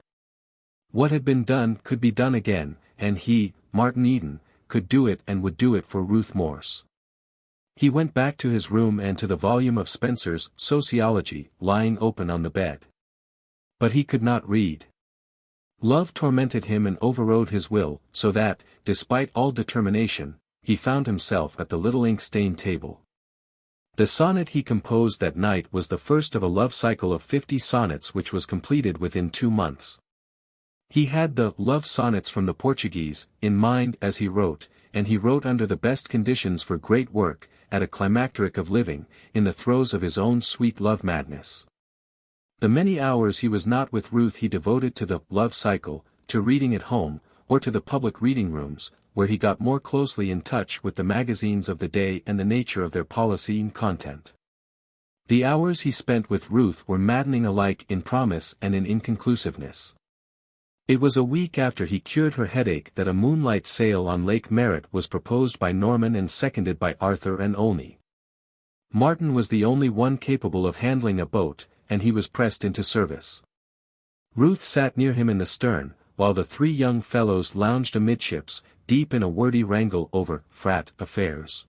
What had been done could be done again, and he, Martin Eden, could do it and would do it for Ruth Morse. He went back to his room and to the volume of Spencer's Sociology, lying open on the bed. But he could not read. Love tormented him and overrode his will, so that, despite all determination, he found himself at the little ink-stained table. The sonnet he composed that night was the first of a love cycle of 50 sonnets which was completed within 2 months. He had the love sonnets from the Portuguese in mind as he wrote, and he wrote under the best conditions for great work, at a climacteric of living, in the throes of his own sweet love madness. The many hours he was not with Ruth he devoted to the love cycle, to reading at home, or to the public reading rooms, where he got more closely in touch with the magazines of the day and the nature of their policy and content. The hours he spent with Ruth were maddening alike in promise and in inconclusiveness. It was a week after he cured her headache that a moonlight sail on Lake Merritt was proposed by Norman and seconded by Arthur and Olney. Martin was the only one capable of handling a boat, and he was pressed into service. Ruth sat near him in the stern, while the 3 young fellows lounged amidships, deep in a wordy wrangle over frat affairs.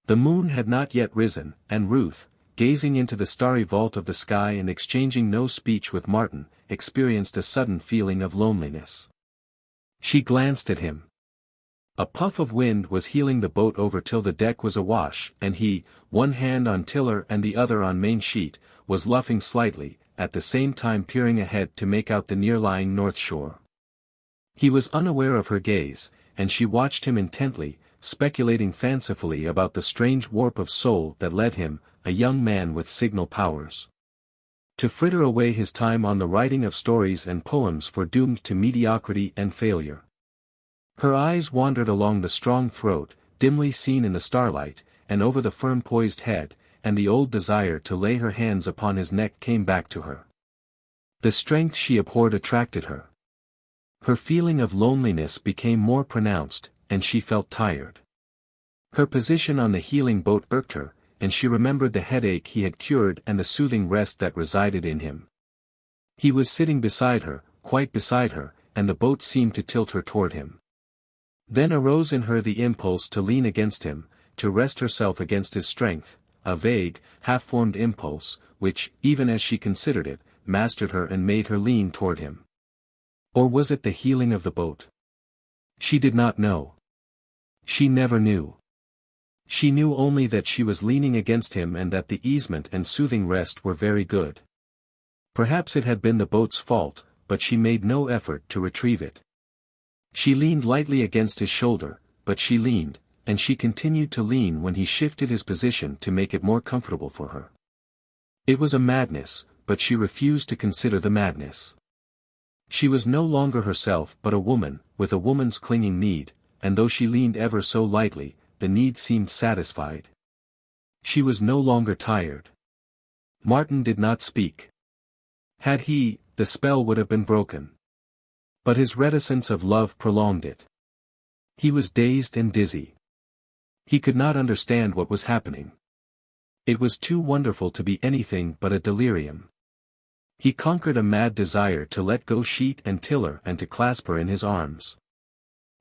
The moon had not yet risen, and Ruth, gazing into the starry vault of the sky and exchanging no speech with Martin, experienced a sudden feeling of loneliness. She glanced at him. A puff of wind was heeling the boat over till the deck was awash, and he, one hand on tiller and the other on main sheet, was luffing slightly, at the same time peering ahead to make out the near-lying north shore. He was unaware of her gaze, and she watched him intently, speculating fancifully about the strange warp of soul that led him, a young man with signal powers, to fritter away his time on the writing of stories and poems foredoomed to mediocrity and failure. Her eyes wandered along the strong throat, dimly seen in the starlight, and over the firm poised head, and the old desire to lay her hands upon his neck came back to her. The strength she abhorred attracted her. Her feeling of loneliness became more pronounced, and she felt tired. Her position on the healing boat irked her, and she remembered the headache he had cured and the soothing rest that resided in him. He was sitting beside her, quite beside her, and the boat seemed to tilt her toward him. Then arose in her the impulse to lean against him, to rest herself against his strength, a vague, half-formed impulse, which, even as she considered it, mastered her and made her lean toward him. Or was it the heeling of the boat? She did not know. She never knew. She knew only that she was leaning against him and that the easement and soothing rest were very good. Perhaps it had been the boat's fault, but she made no effort to retrieve it. She leaned lightly against his shoulder, but she leaned, and she continued to lean when he shifted his position to make it more comfortable for her. It was a madness, but she refused to consider the madness. She was no longer herself but a woman, with a woman's clinging need, and though she leaned ever so lightly, the need seemed satisfied. She was no longer tired. Martin did not speak. Had he, the spell would have been broken. But his reticence of love prolonged it. He was dazed and dizzy. He could not understand what was happening. It was too wonderful to be anything but a delirium. He conquered a mad desire to let go sheet and tiller and to clasp her in his arms.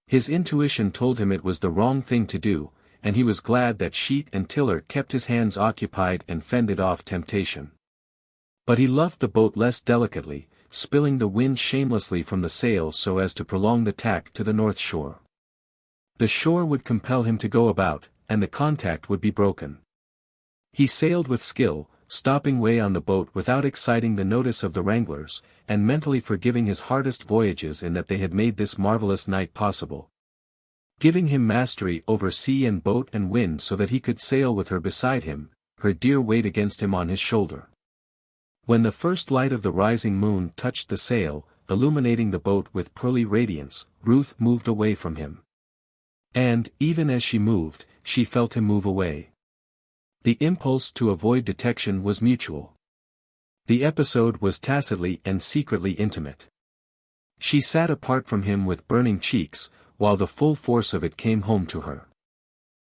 His intuition told him it was the wrong thing to do, and he was glad that sheet and tiller kept his hands occupied and fended off temptation. But he loved the boat less delicately, spilling the wind shamelessly from the sails so as to prolong the tack to the north shore. The shore would compel him to go about, and the contact would be broken. He sailed with skill, stopping way on the boat without exciting the notice of the wranglers, and mentally forgiving his hardest voyages in that they had made this marvelous night possible. Giving him mastery over sea and boat and wind so that he could sail with her beside him, her dear weight against him on his shoulder. When the first light of the rising moon touched the sail, illuminating the boat with pearly radiance, Ruth moved away from him. And, even as she moved, she felt him move away. The impulse to avoid detection was mutual. The episode was tacitly and secretly intimate. She sat apart from him with burning cheeks, while the full force of it came home to her.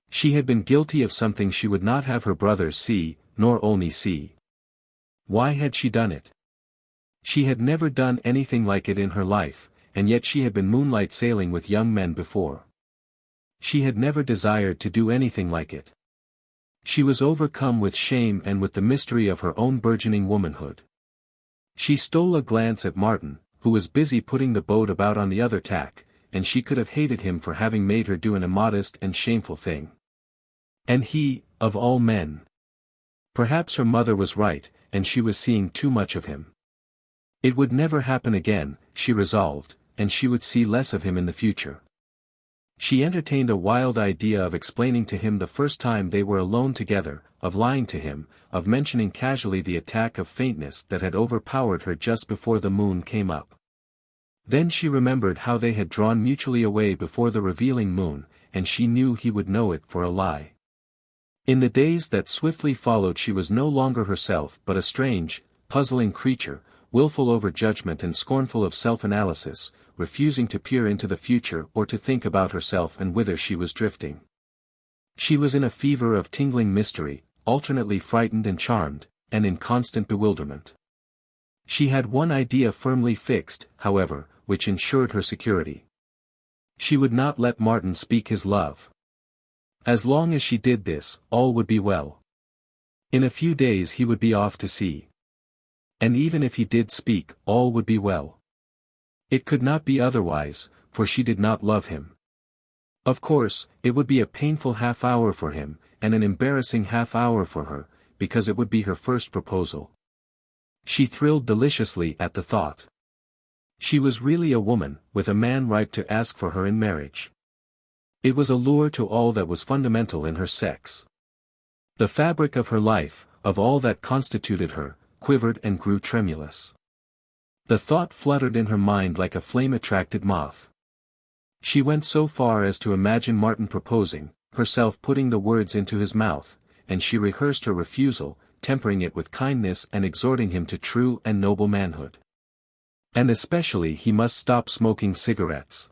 She had been guilty of something she would not have her brothers see, nor only see. Why had she done it? She had never done anything like it in her life, and yet she had been moonlight sailing with young men before. She had never desired to do anything like it. She was overcome with shame and with the mystery of her own burgeoning womanhood. She stole a glance at Martin, who was busy putting the boat about on the other tack, and she could have hated him for having made her do an immodest and shameful thing. And he, of all men. Perhaps her mother was right, and she was seeing too much of him. It would never happen again, she resolved, and she would see less of him in the future. She entertained a wild idea of explaining to him the first time they were alone together, of lying to him, of mentioning casually the attack of faintness that had overpowered her just before the moon came up. Then she remembered how they had drawn mutually away before the revealing moon, and she knew he would know it for a lie. In the days that swiftly followed she was no longer herself but a strange, puzzling creature, willful over judgment and scornful of self-analysis, refusing to peer into the future or to think about herself and whither she was drifting. She was in a fever of tingling mystery, alternately frightened and charmed, and in constant bewilderment. She had one idea firmly fixed, however, which ensured her security. She would not let Martin speak his love. As long as she did this, all would be well. In a few days he would be off to sea. And even if he did speak, all would be well. It could not be otherwise, for she did not love him. Of course, it would be a painful half-hour for him, and an embarrassing half-hour for her, because it would be her first proposal. She thrilled deliciously at the thought. She was really a woman, with a man ripe to ask for her in marriage. It was a lure to all that was fundamental in her sex. The fabric of her life, of all that constituted her, quivered and grew tremulous. The thought fluttered in her mind like a flame-attracted moth. She went so far as to imagine Martin proposing, herself putting the words into his mouth, and she rehearsed her refusal, tempering it with kindness and exhorting him to true and noble manhood. And especially he must stop smoking cigarettes.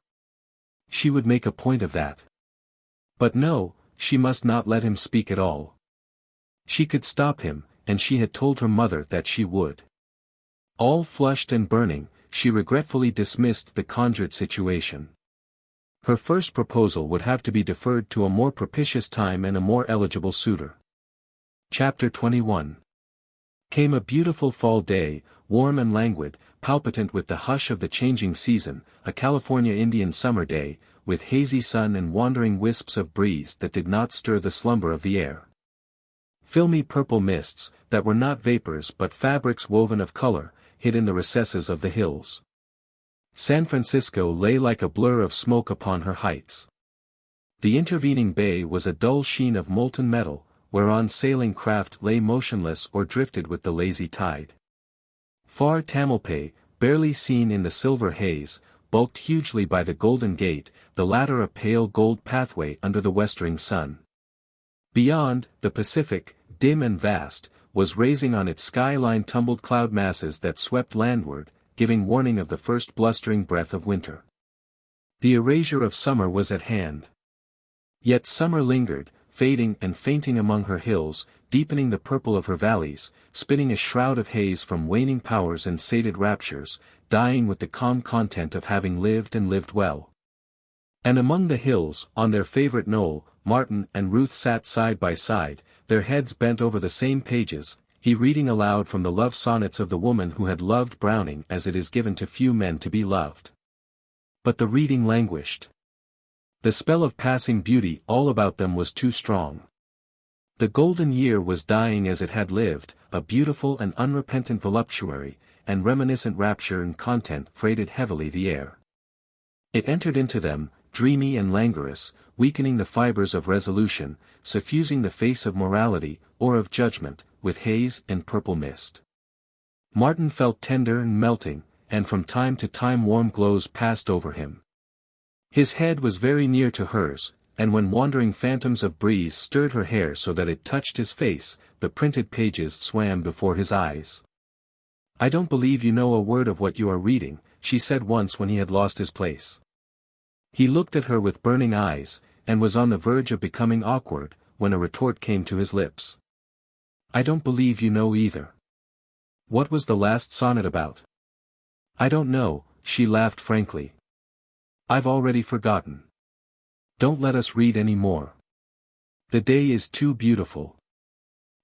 She would make a point of that. But no, she must not let him speak at all. She could stop him, and she had told her mother that she would. All flushed and burning, she regretfully dismissed the conjured situation. Her first proposal would have to be deferred to a more propitious time and a more eligible suitor. Chapter 21. Came a beautiful fall day, warm and languid, palpitant with the hush of the changing season, a California Indian summer day, with hazy sun and wandering wisps of breeze that did not stir the slumber of the air. Filmy purple mists, that were not vapors but fabrics woven of color, hid in the recesses of the hills. San Francisco lay like a blur of smoke upon her heights. The intervening bay was a dull sheen of molten metal, whereon sailing craft lay motionless or drifted with the lazy tide. Far Tamalpais, barely seen in the silver haze, bulked hugely by the Golden Gate, the latter a pale gold pathway under the westering sun. Beyond, the Pacific, dim and vast, was raising on its skyline tumbled cloud masses that swept landward, giving warning of the first blustering breath of winter. The erasure of summer was at hand. Yet summer lingered, fading and fainting among her hills, deepening the purple of her valleys, spinning a shroud of haze from waning powers and sated raptures, dying with the calm content of having lived and lived well. And among the hills, on their favorite knoll, Martin and Ruth sat side by side, their heads bent over the same pages, he reading aloud from the love sonnets of the woman who had loved Browning as it is given to few men to be loved. But the reading languished. The spell of passing beauty all about them was too strong. The golden year was dying as it had lived, a beautiful and unrepentant voluptuary, and reminiscent rapture and content freighted heavily the air. It entered into them, dreamy and languorous, weakening the fibers of resolution, suffusing the face of morality, or of judgment, with haze and purple mist. Martin felt tender and melting, and from time to time warm glows passed over him. His head was very near to hers, and when wandering phantoms of breeze stirred her hair so that it touched his face, the printed pages swam before his eyes. "I don't believe you know a word of what you are reading," she said once when he had lost his place. He looked at her with burning eyes, and was on the verge of becoming awkward, when a retort came to his lips. "I don't believe you know either. What was the last sonnet about?" "I don't know," she laughed frankly. "I've already forgotten. Don't let us read any more. The day is too beautiful.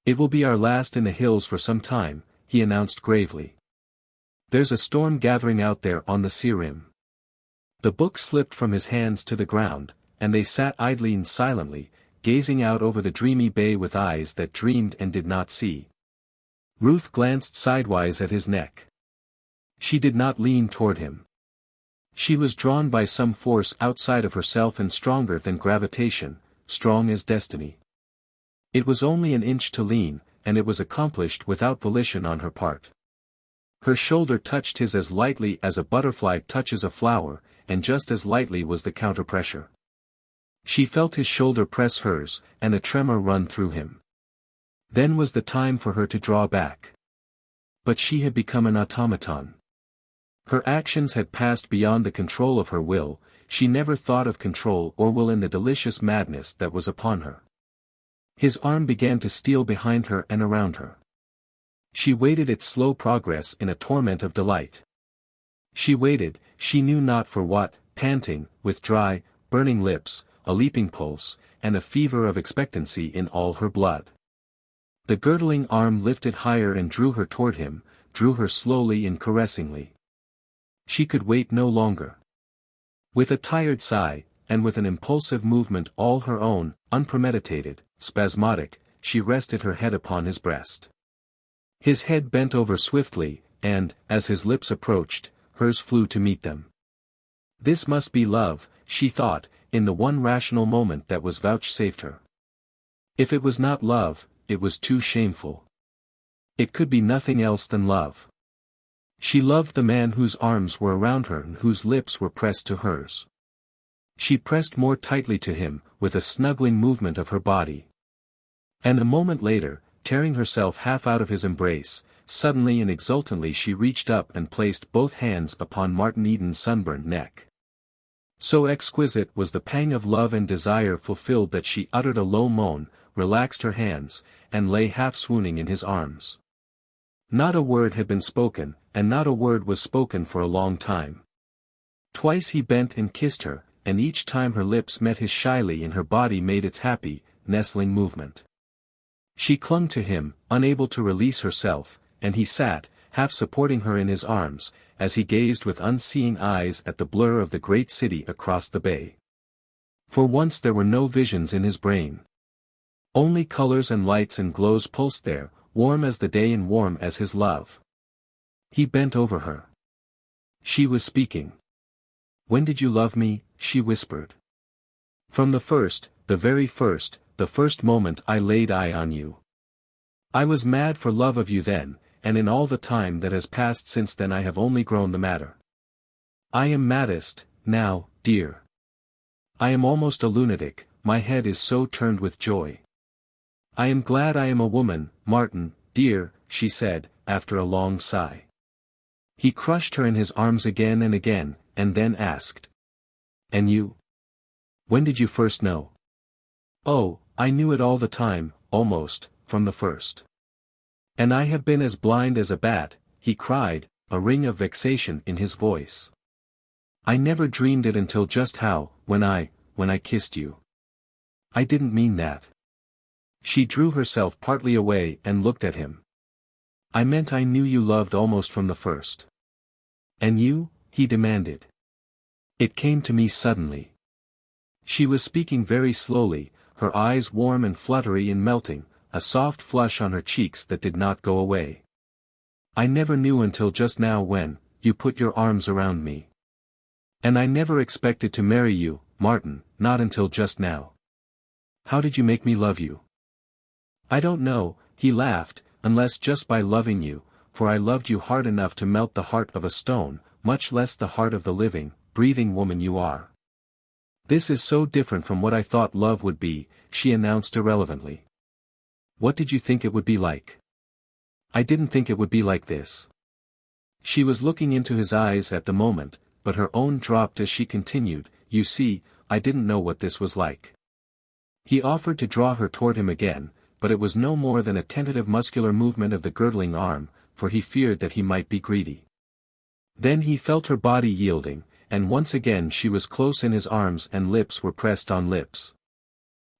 It will be our last in the hills for some time," he announced gravely. "There's a storm gathering out there on the sea rim." The book slipped from his hands to the ground, and they sat idly and silently, gazing out over the dreamy bay with eyes that dreamed and did not see. Ruth glanced sidewise at his neck. She did not lean toward him. She was drawn by some force outside of herself and stronger than gravitation, strong as destiny. It was only an inch to lean, and it was accomplished without volition on her part. Her shoulder touched his as lightly as a butterfly touches a flower, and just as lightly was the counterpressure. She felt his shoulder press hers, and a tremor run through him. Then was the time for her to draw back. But she had become an automaton. Her actions had passed beyond the control of her will, she never thought of control or will in the delicious madness that was upon her. His arm began to steal behind her and around her. She waited its slow progress in a torment of delight. She waited, she knew not for what, panting, with dry, burning lips, a leaping pulse, and a fever of expectancy in all her blood. The girdling arm lifted higher and drew her toward him, drew her slowly and caressingly. She could wait no longer. With a tired sigh, and with an impulsive movement all her own, unpremeditated, spasmodic, she rested her head upon his breast. His head bent over swiftly, and, as his lips approached, hers flew to meet them. This must be love, she thought, in the one rational moment that was vouchsafed her. If it was not love, it was too shameful. It could be nothing else than love. She loved the man whose arms were around her and whose lips were pressed to hers. She pressed more tightly to him, with a snuggling movement of her body. And a moment later, tearing herself half out of his embrace, suddenly and exultantly she reached up and placed both hands upon Martin Eden's sunburned neck. So exquisite was the pang of love and desire fulfilled that she uttered a low moan, relaxed her hands, and lay half swooning in his arms. Not a word had been spoken, and not a word was spoken for a long time. Twice he bent and kissed her, and each time her lips met his shyly and her body made its happy, nestling movement. She clung to him, unable to release herself, and he sat, half supporting her in his arms, as he gazed with unseeing eyes at the blur of the great city across the bay. For once there were no visions in his brain. Only colors and lights and glows pulsed there, warm as the day and warm as his love. He bent over her. She was speaking. "When did you love me?" she whispered. "From the first, the very first, the first moment I laid eye on you. I was mad for love of you then, and in all the time that has passed since then I have only grown the madder. I am maddest, now, dear. I am almost a lunatic, my head is so turned with joy. I am glad I am a woman, Martin, dear," she said, after a long sigh. He crushed her in his arms again, and then asked. "And you? When did you first know?" "Oh, I knew it all the time, almost, from the first. And I have been as blind as a bat," he cried, a ring of vexation in his voice. I never dreamed it until just how, when I kissed you. I didn't mean that. She drew herself partly away and looked at him. I meant I knew you loved almost from the first. And you? He demanded. It came to me suddenly. She was speaking very slowly, her eyes warm and fluttery and melting, a soft flush on her cheeks that did not go away. I never knew until just now when you put your arms around me. And I never expected to marry you, Martin, not until just now. How did you make me love you? I don't know, he laughed, unless just by loving you, for I loved you hard enough to melt the heart of a stone, much less the heart of the living, breathing woman you are. This is so different from what I thought love would be, she announced irrelevantly. What did you think it would be like? I didn't think it would be like this. She was looking into his eyes at the moment, but her own dropped as she continued, you see, I didn't know what this was like. He offered to draw her toward him again, but it was no more than a tentative muscular movement of the girdling arm, for he feared that he might be greedy. Then he felt her body yielding, and once again she was close in his arms and lips were pressed on lips.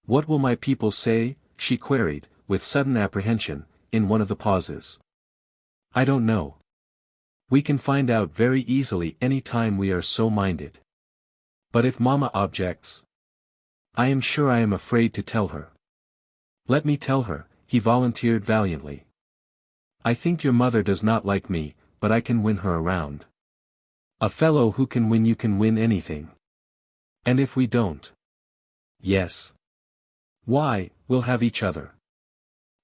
What will my people say? She queried, with sudden apprehension, in one of the pauses. I don't know. We can find out very easily any time we are so minded. But if Mama objects? I am sure I am afraid to tell her. Let me tell her, he volunteered valiantly. I think your mother does not like me, but I can win her around. A fellow who can win you can win anything. And if we don't? Yes. Why, we'll have each other.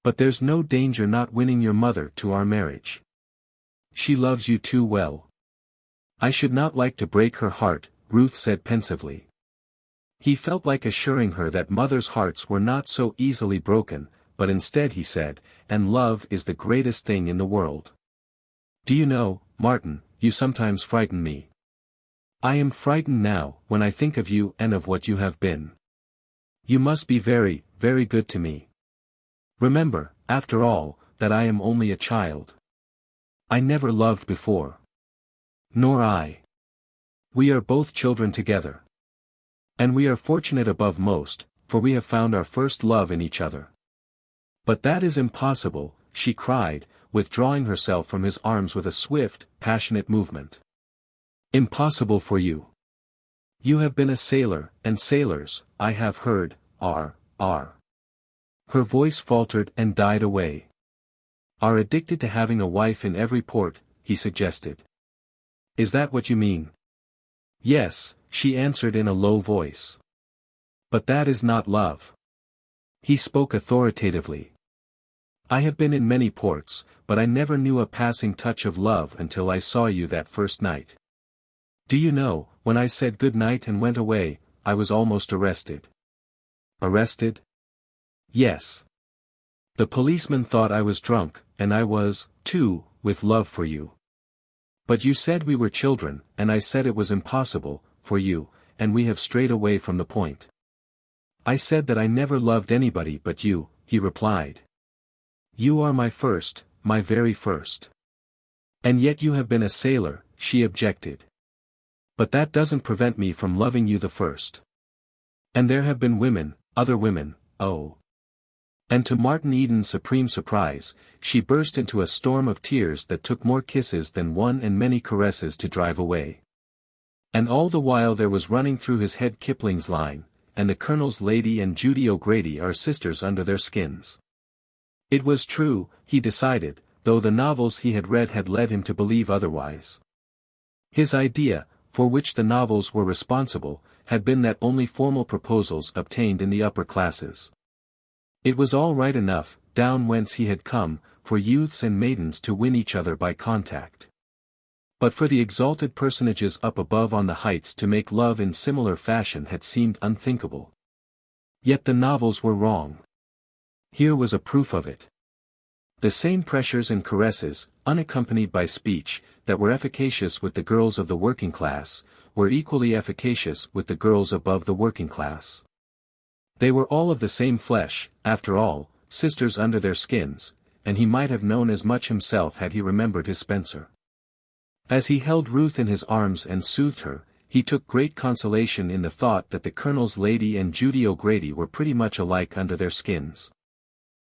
But there's no danger not winning your mother to our marriage. She loves you too well. I should not like to break her heart, Ruth said pensively. He felt like assuring her that mothers' hearts were not so easily broken, but instead he said, and love is the greatest thing in the world. Do you know, Martin, you sometimes frighten me. I am frightened now, when I think of you and of what you have been. You must be very, very good to me. Remember, after all, that I am only a child. I never loved before. Nor I. We are both children together. And we are fortunate above most, for we have found our first love in each other. But that is impossible, she cried, withdrawing herself from his arms with a swift, passionate movement. Impossible for you. You have been a sailor, and sailors, I have heard, are. Her voice faltered and died away. Are addicted to having a wife in every port, he suggested. Is that what you mean? Yes, she answered in a low voice. But that is not love. He spoke authoritatively. I have been in many ports, but I never knew a passing touch of love until I saw you that first night. Do you know, when I said good night and went away, I was almost arrested. Arrested? Yes. The policeman thought I was drunk, and I was, too, with love for you. But you said we were children, and I said it was impossible, for you, and we have strayed away from the point. I said that I never loved anybody but you, he replied. You are my first, my very first. And yet you have been a sailor, she objected. But that doesn't prevent me from loving you the first. And there have been women, other women, oh. And to Martin Eden's supreme surprise, she burst into a storm of tears that took more kisses than one and many caresses to drive away. And all the while there was running through his head Kipling's line, and the Colonel's Lady and Judy O'Grady are sisters under their skins. It was true, he decided, though the novels he had read had led him to believe otherwise. His idea, for which the novels were responsible, had been that only formal proposals obtained in the upper classes. It was all right enough, down whence he had come, for youths and maidens to win each other by contact. But for the exalted personages up above on the heights to make love in similar fashion had seemed unthinkable. Yet the novels were wrong. Here was a proof of it. The same pressures and caresses, unaccompanied by speech, that were efficacious with the girls of the working class, were equally efficacious with the girls above the working class. They were all of the same flesh, after all, sisters under their skins, and he might have known as much himself had he remembered his Spencer. As he held Ruth in his arms and soothed her, he took great consolation in the thought that the Colonel's lady and Judy O'Grady were pretty much alike under their skins.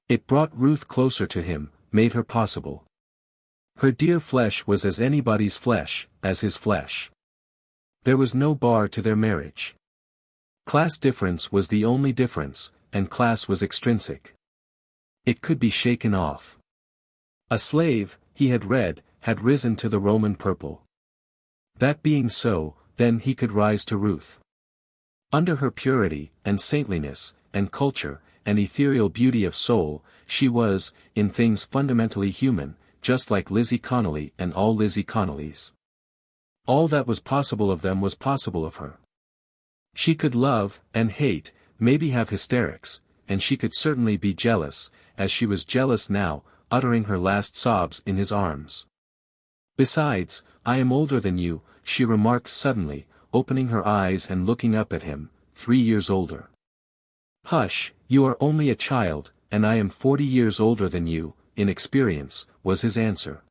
It brought Ruth closer to him, made her possible. Her dear flesh was as anybody's flesh, as his flesh. There was no bar to their marriage. Class difference was the only difference, and class was extrinsic. It could be shaken off. A slave, he had read, had risen to the Roman purple. That being so, then he could rise to Ruth. Under her purity, and saintliness, and culture, and ethereal beauty of soul, she was, in things fundamentally human, just like Lizzie Connolly and all Lizzie Connollys. All that was possible of them was possible of her. She could love, and hate, maybe have hysterics, and she could certainly be jealous, as she was jealous now, uttering her last sobs in his arms. Besides, I am older than you, she remarked suddenly, opening her eyes and looking up at him, 3 years older. Hush, you are only a child, and I am 40 years older than you, in experience, was his answer.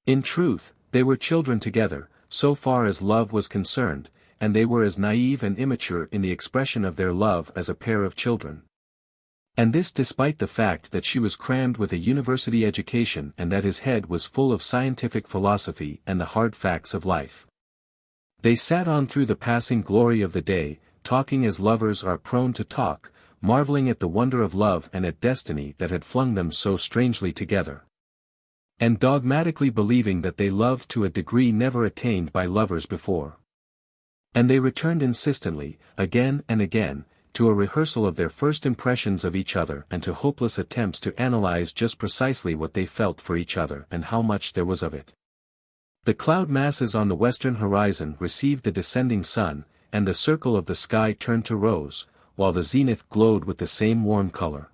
In truth, they were children together, so far as love was concerned, and they were as naive and immature in the expression of their love as a pair of children. And this despite the fact that she was crammed with a university education and that his head was full of scientific philosophy and the hard facts of life. They sat on through the passing glory of the day, talking as lovers are prone to talk, marveling at the wonder of love and at destiny that had flung them so strangely together. And dogmatically believing that they loved to a degree never attained by lovers before. And they returned insistently, again and again, to a rehearsal of their first impressions of each other and to hopeless attempts to analyze just precisely what they felt for each other and how much there was of it. The cloud masses on the western horizon received the descending sun, and the circle of the sky turned to rose, while the zenith glowed with the same warm color.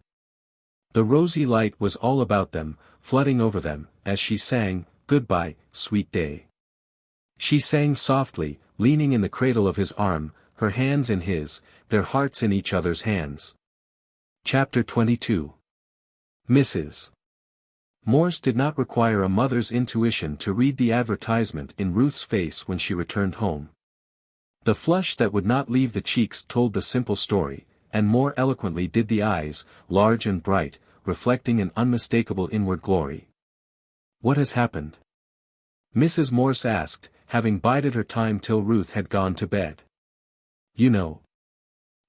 The rosy light was all about them, flooding over them, as she sang, "Goodbye, sweet day." She sang softly, leaning in the cradle of his arm, her hands in his, their hearts in each other's hands. Chapter 22. Mrs. Morse did not require a mother's intuition to read the advertisement in Ruth's face when she returned home. The flush that would not leave the cheeks told the simple story, and more eloquently did the eyes, large and bright, reflecting an unmistakable inward glory. "What has happened?" Mrs. Morse asked, having bided her time till Ruth had gone to bed. "You know?"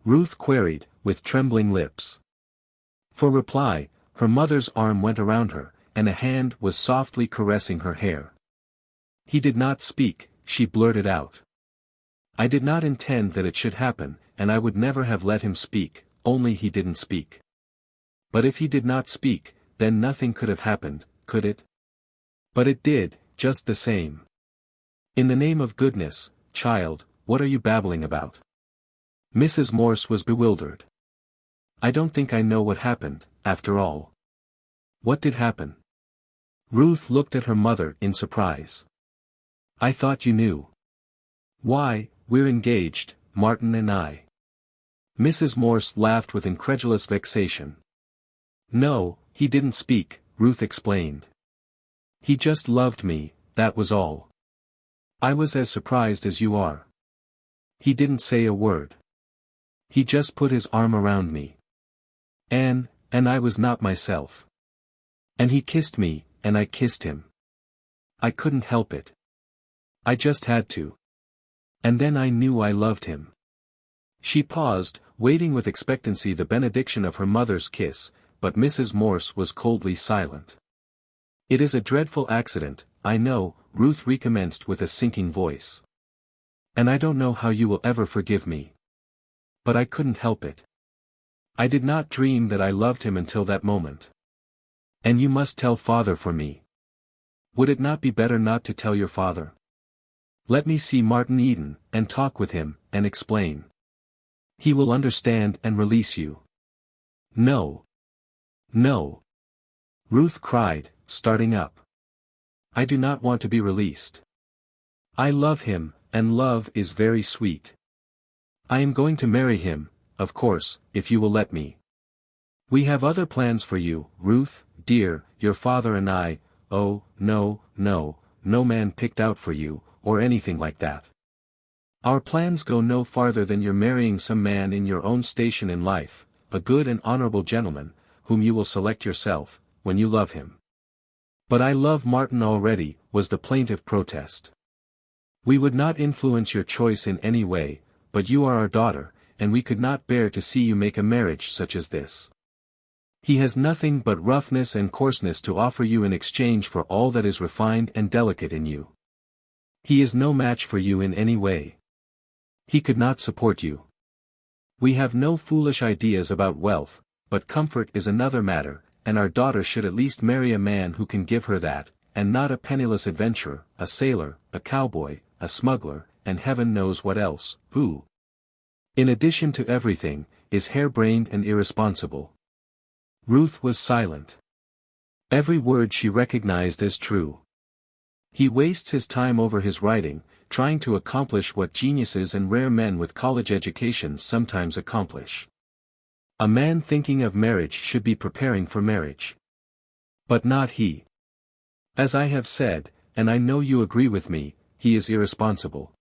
Ruth queried, with trembling lips. For reply, her mother's arm went around her, and a hand was softly caressing her hair. "He did not speak," she blurted out. "I did not intend that it should happen, and I would never have let him speak, only he didn't speak." "But if he did not speak, then nothing could have happened, could it?" "But it did, just the same." "In the name of goodness, child, what are you babbling about?" Mrs. Morse was bewildered. "I don't think I know what happened, after all." "What did happen?" Ruth looked at her mother in surprise. "I thought you knew." "Why, we're engaged, Martin and I." Mrs. Morse laughed with incredulous vexation. "No, he didn't speak," Ruth explained. "He just loved me, that was all. I was as surprised as you are. He didn't say a word. He just put his arm around me. And I was not myself. And he kissed me, and I kissed him. I couldn't help it. I just had to. And then I knew I loved him." She paused, waiting with expectancy the benediction of her mother's kiss, but Mrs. Morse was coldly silent. "It is a dreadful accident, I know," Ruth recommenced with a sinking voice. "And I don't know how you will ever forgive me. But I couldn't help it. I did not dream that I loved him until that moment. And you must tell father for me. Would it not be better not to tell your father? Let me see Martin Eden, and talk with him, and explain. He will understand and release you." "No. No." Ruth cried, starting up. "I do not want to be released. I love him, and love is very sweet. I am going to marry him, of course, if you will let me. We have other plans for you, Ruth, dear, your father and I. Oh, no, no, no man picked out for you, or anything like that. Our plans go no farther than your marrying some man in your own station in life, a good and honorable gentleman, whom you will select yourself, when you love him. But I love Martin already, was the plaintive protest. We would not influence your choice in any way, but you are our daughter, and we could not bear to see you make a marriage such as this. He has nothing but roughness and coarseness to offer you in exchange for all that is refined and delicate in you. He is no match for you in any way. He could not support you. We have no foolish ideas about wealth, but comfort is another matter, and our daughter should at least marry a man who can give her that, and not a penniless adventurer, a sailor, a cowboy, a smuggler, and heaven knows what else, who, in addition to everything, is harebrained and irresponsible. Ruth was silent. Every word she recognized as true. He wastes his time over his writing, trying to accomplish what geniuses and rare men with college educations sometimes accomplish. A man thinking of marriage should be preparing for marriage. But not he. As I have said, and I know you agree with me, he is irresponsible.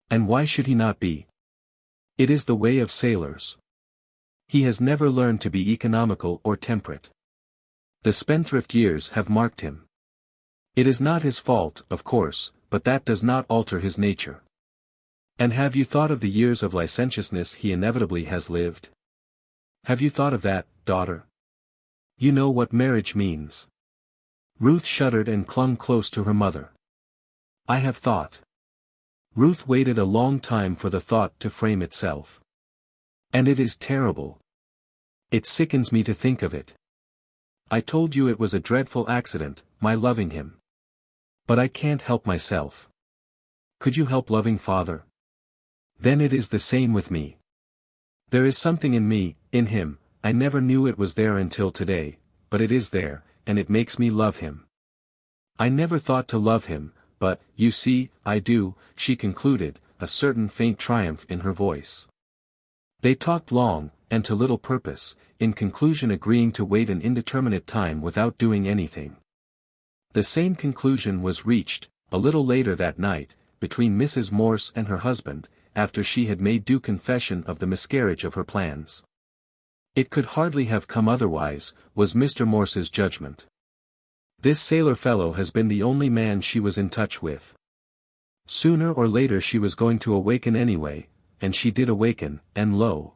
And why should he not be? It is the way of sailors. He has never learned to be economical or temperate. The spendthrift years have marked him. It is not his fault, of course, but that does not alter his nature. And have you thought of the years of licentiousness he inevitably has lived? Have you thought of that, daughter? You know what marriage means. Ruth shuddered and clung close to her mother. I have thought. Ruth waited a long time for the thought to frame itself. And it is terrible. It sickens me to think of it. I told you it was a dreadful accident, my loving him. But I can't help myself. Could you help loving father? Then it is the same with me. There is something in me, in him, I never knew it was there until today, but it is there, and it makes me love him. I never thought to love him, but, you see, I do, she concluded, a certain faint triumph in her voice. They talked long, and to little purpose, in conclusion agreeing to wait an indeterminate time without doing anything. The same conclusion was reached, a little later that night, between Mrs. Morse and her husband, after she had made due confession of the miscarriage of her plans. It could hardly have come otherwise, was Mr. Morse's judgment. This sailor fellow has been the only man she was in touch with. Sooner or later she was going to awaken anyway, and she did awaken, and lo!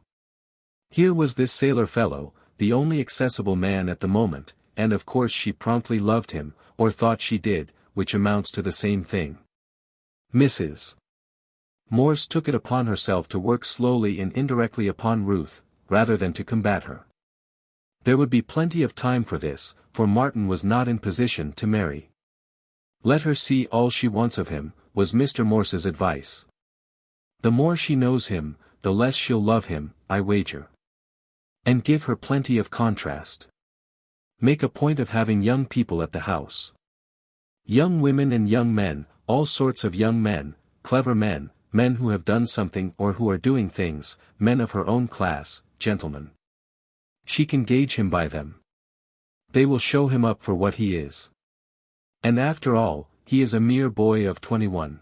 Here was this sailor fellow, the only accessible man at the moment, and of course she promptly loved him, or thought she did, which amounts to the same thing. Mrs. Morse took it upon herself to work slowly and indirectly upon Ruth, rather than to combat her. There would be plenty of time for this, for Martin was not in position to marry. Let her see all she wants of him, was Mr. Morse's advice. The more she knows him, the less she'll love him, I wager. And give her plenty of contrast. Make a point of having young people at the house. Young women and young men, all sorts of young men, clever men, men who have done something or who are doing things, men of her own class, gentlemen. She can gauge him by them. They will show him up for what he is. And after all, he is a mere boy of 21.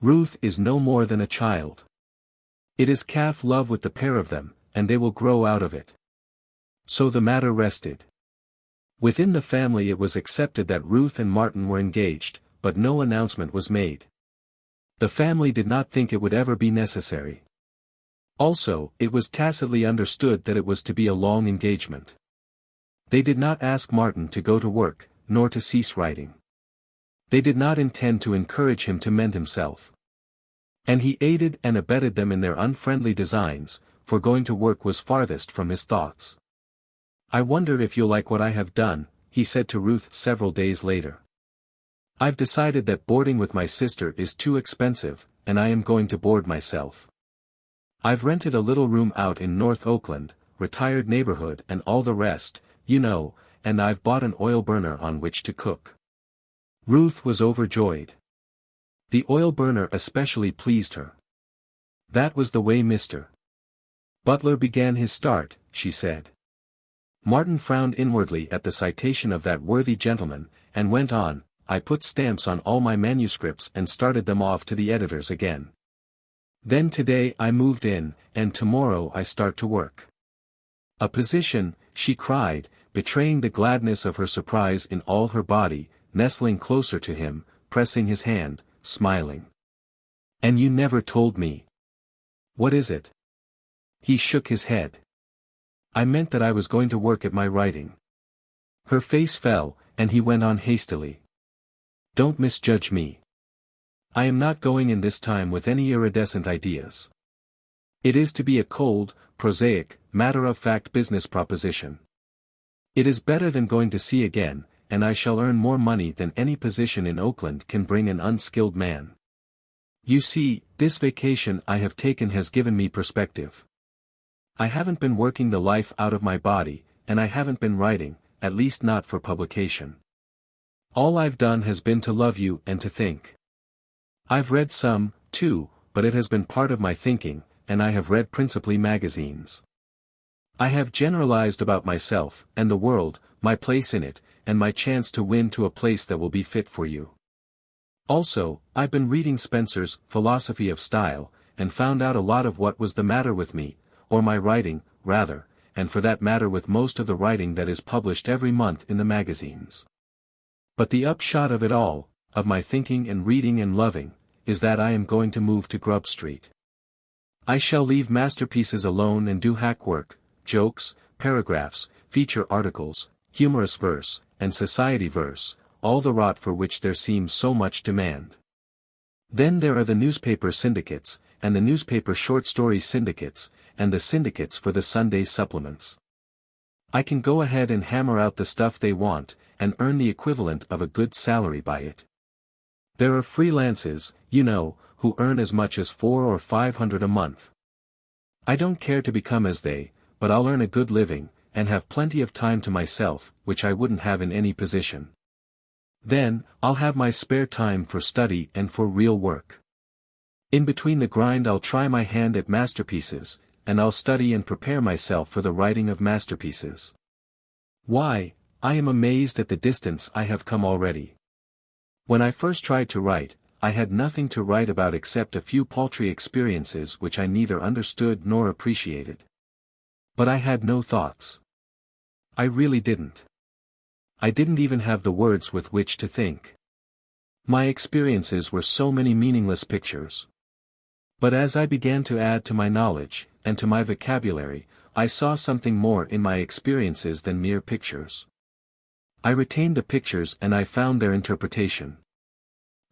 Ruth is no more than a child. It is calf love with the pair of them, and they will grow out of it. So the matter rested. Within the family it was accepted that Ruth and Martin were engaged, but no announcement was made. The family did not think it would ever be necessary. Also, it was tacitly understood that it was to be a long engagement. They did not ask Martin to go to work, nor to cease writing. They did not intend to encourage him to mend himself. And he aided and abetted them in their unfriendly designs, for going to work was farthest from his thoughts. I wonder if you'll like what I have done, he said to Ruth several days later. I've decided that boarding with my sister is too expensive, and I am going to board myself. I've rented a little room out in North Oakland, retired neighborhood and all the rest, you know, and I've bought an oil burner on which to cook. Ruth was overjoyed. The oil burner especially pleased her. That was the way Mr. Butler began his start, she said. Martin frowned inwardly at the citation of that worthy gentleman, and went on, I put stamps on all my manuscripts and started them off to the editors again. Then today I moved in, and tomorrow I start to work. A position, she cried, betraying the gladness of her surprise in all her body, nestling closer to him, pressing his hand, smiling. And you never told me. What is it? He shook his head. I meant that I was going to work at my writing. Her face fell, and he went on hastily. Don't misjudge me. I am not going in this time with any iridescent ideas. It is to be a cold, prosaic, matter-of-fact business proposition. It is better than going to sea again, and I shall earn more money than any position in Oakland can bring an unskilled man. You see, this vacation I have taken has given me perspective. I haven't been working the life out of my body, and I haven't been writing, at least not for publication. All I've done has been to love you and to think. I've read some, too, but it has been part of my thinking, and I have read principally magazines. I have generalized about myself, and the world, my place in it, and my chance to win to a place that will be fit for you. Also, I've been reading Spencer's Philosophy of Style, and found out a lot of what was the matter with me, or my writing, rather, and for that matter with most of the writing that is published every month in the magazines. But the upshot of it all, of my thinking and reading and loving, is that I am going to move to Grub Street. I shall leave masterpieces alone and do hack work, jokes, paragraphs, feature articles, humorous verse, and society verse, all the rot for which there seems so much demand. Then there are the newspaper syndicates, and the newspaper short story syndicates, and the syndicates for the Sunday supplements. I can go ahead and hammer out the stuff they want, and earn the equivalent of a good salary by it. There are freelances, you know, who earn as much as $400 or $500 a month. I don't care to become as they, but I'll earn a good living, and have plenty of time to myself, which I wouldn't have in any position. Then, I'll have my spare time for study and for real work. In between the grind I'll try my hand at masterpieces, and I'll study and prepare myself for the writing of masterpieces. Why, I am amazed at the distance I have come already. When I first tried to write, I had nothing to write about except a few paltry experiences which I neither understood nor appreciated. But I had no thoughts. I really didn't. I didn't even have the words with which to think. My experiences were so many meaningless pictures. But as I began to add to my knowledge, and to my vocabulary, I saw something more in my experiences than mere pictures. I retained the pictures and I found their interpretation.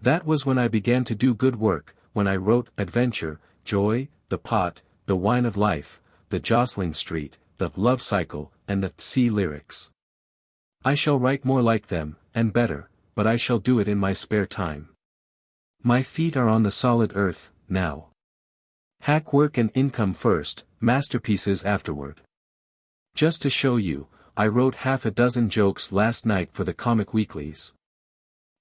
That was when I began to do good work, when I wrote Adventure, Joy, The Pot, The Wine of Life, The Jostling Street, The Love Cycle, and The Sea Lyrics. I shall write more like them, and better, but I shall do it in my spare time. My feet are on the solid earth, now. Hack work and income first, masterpieces afterward. Just to show you, I wrote half a dozen jokes last night for the comic weeklies.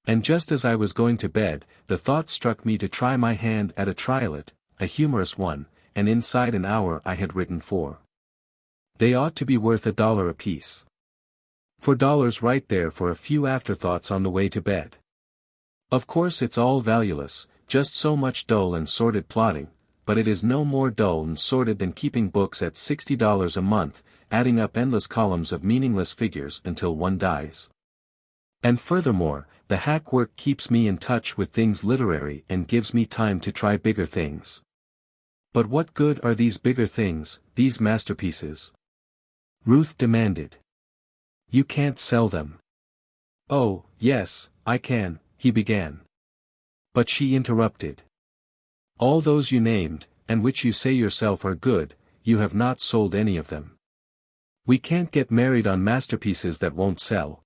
And just as I was going to bed, the thought struck me to try my hand at a triolet, a humorous one, and inside an hour I had written 4. They ought to be worth $1 apiece. $4 right there for a few afterthoughts on the way to bed. Of course it's all valueless, just so much dull and sordid plotting, but it is no more dull and sordid than keeping books at $60 a month, adding up endless columns of meaningless figures until one dies. And furthermore, the hack work keeps me in touch with things literary and gives me time to try bigger things. But what good are these bigger things, these masterpieces? Ruth demanded. You can't sell them. Oh, yes, I can, he began. But she interrupted. All those you named, and which you say yourself are good, you have not sold any of them. We can't get married on masterpieces that won't sell.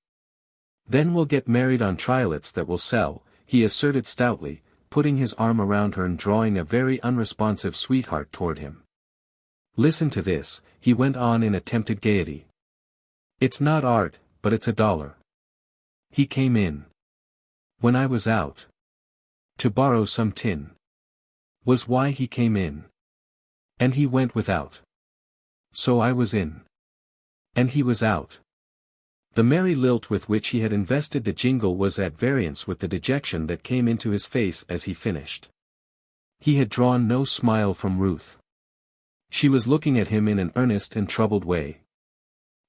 Then we'll get married on triolets that will sell, he asserted stoutly, putting his arm around her and drawing a very unresponsive sweetheart toward him. Listen to this, he went on in attempted gaiety. It's not art, but it's $1. He came in. When I was out. To borrow some tin. Was why he came in. And he went without. So I was in. And he was out. The merry lilt with which he had invested the jingle was at variance with the dejection that came into his face as he finished. He had drawn no smile from Ruth. She was looking at him in an earnest and troubled way.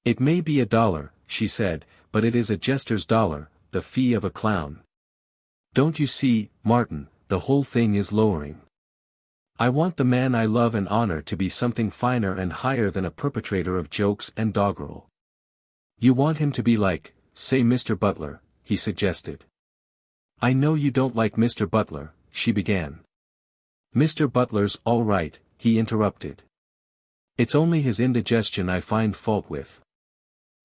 "It may be $1, she said, "but it is a jester's dollar, the fee of a clown. Don't you see, Martin, the whole thing is lowering. I want the man I love and honor to be something finer and higher than a perpetrator of jokes and doggerel. You want him to be like, say Mr. Butler," he suggested. "I know you don't like Mr. Butler," she began. "Mr. Butler's all right," he interrupted. "It's only his indigestion I find fault with.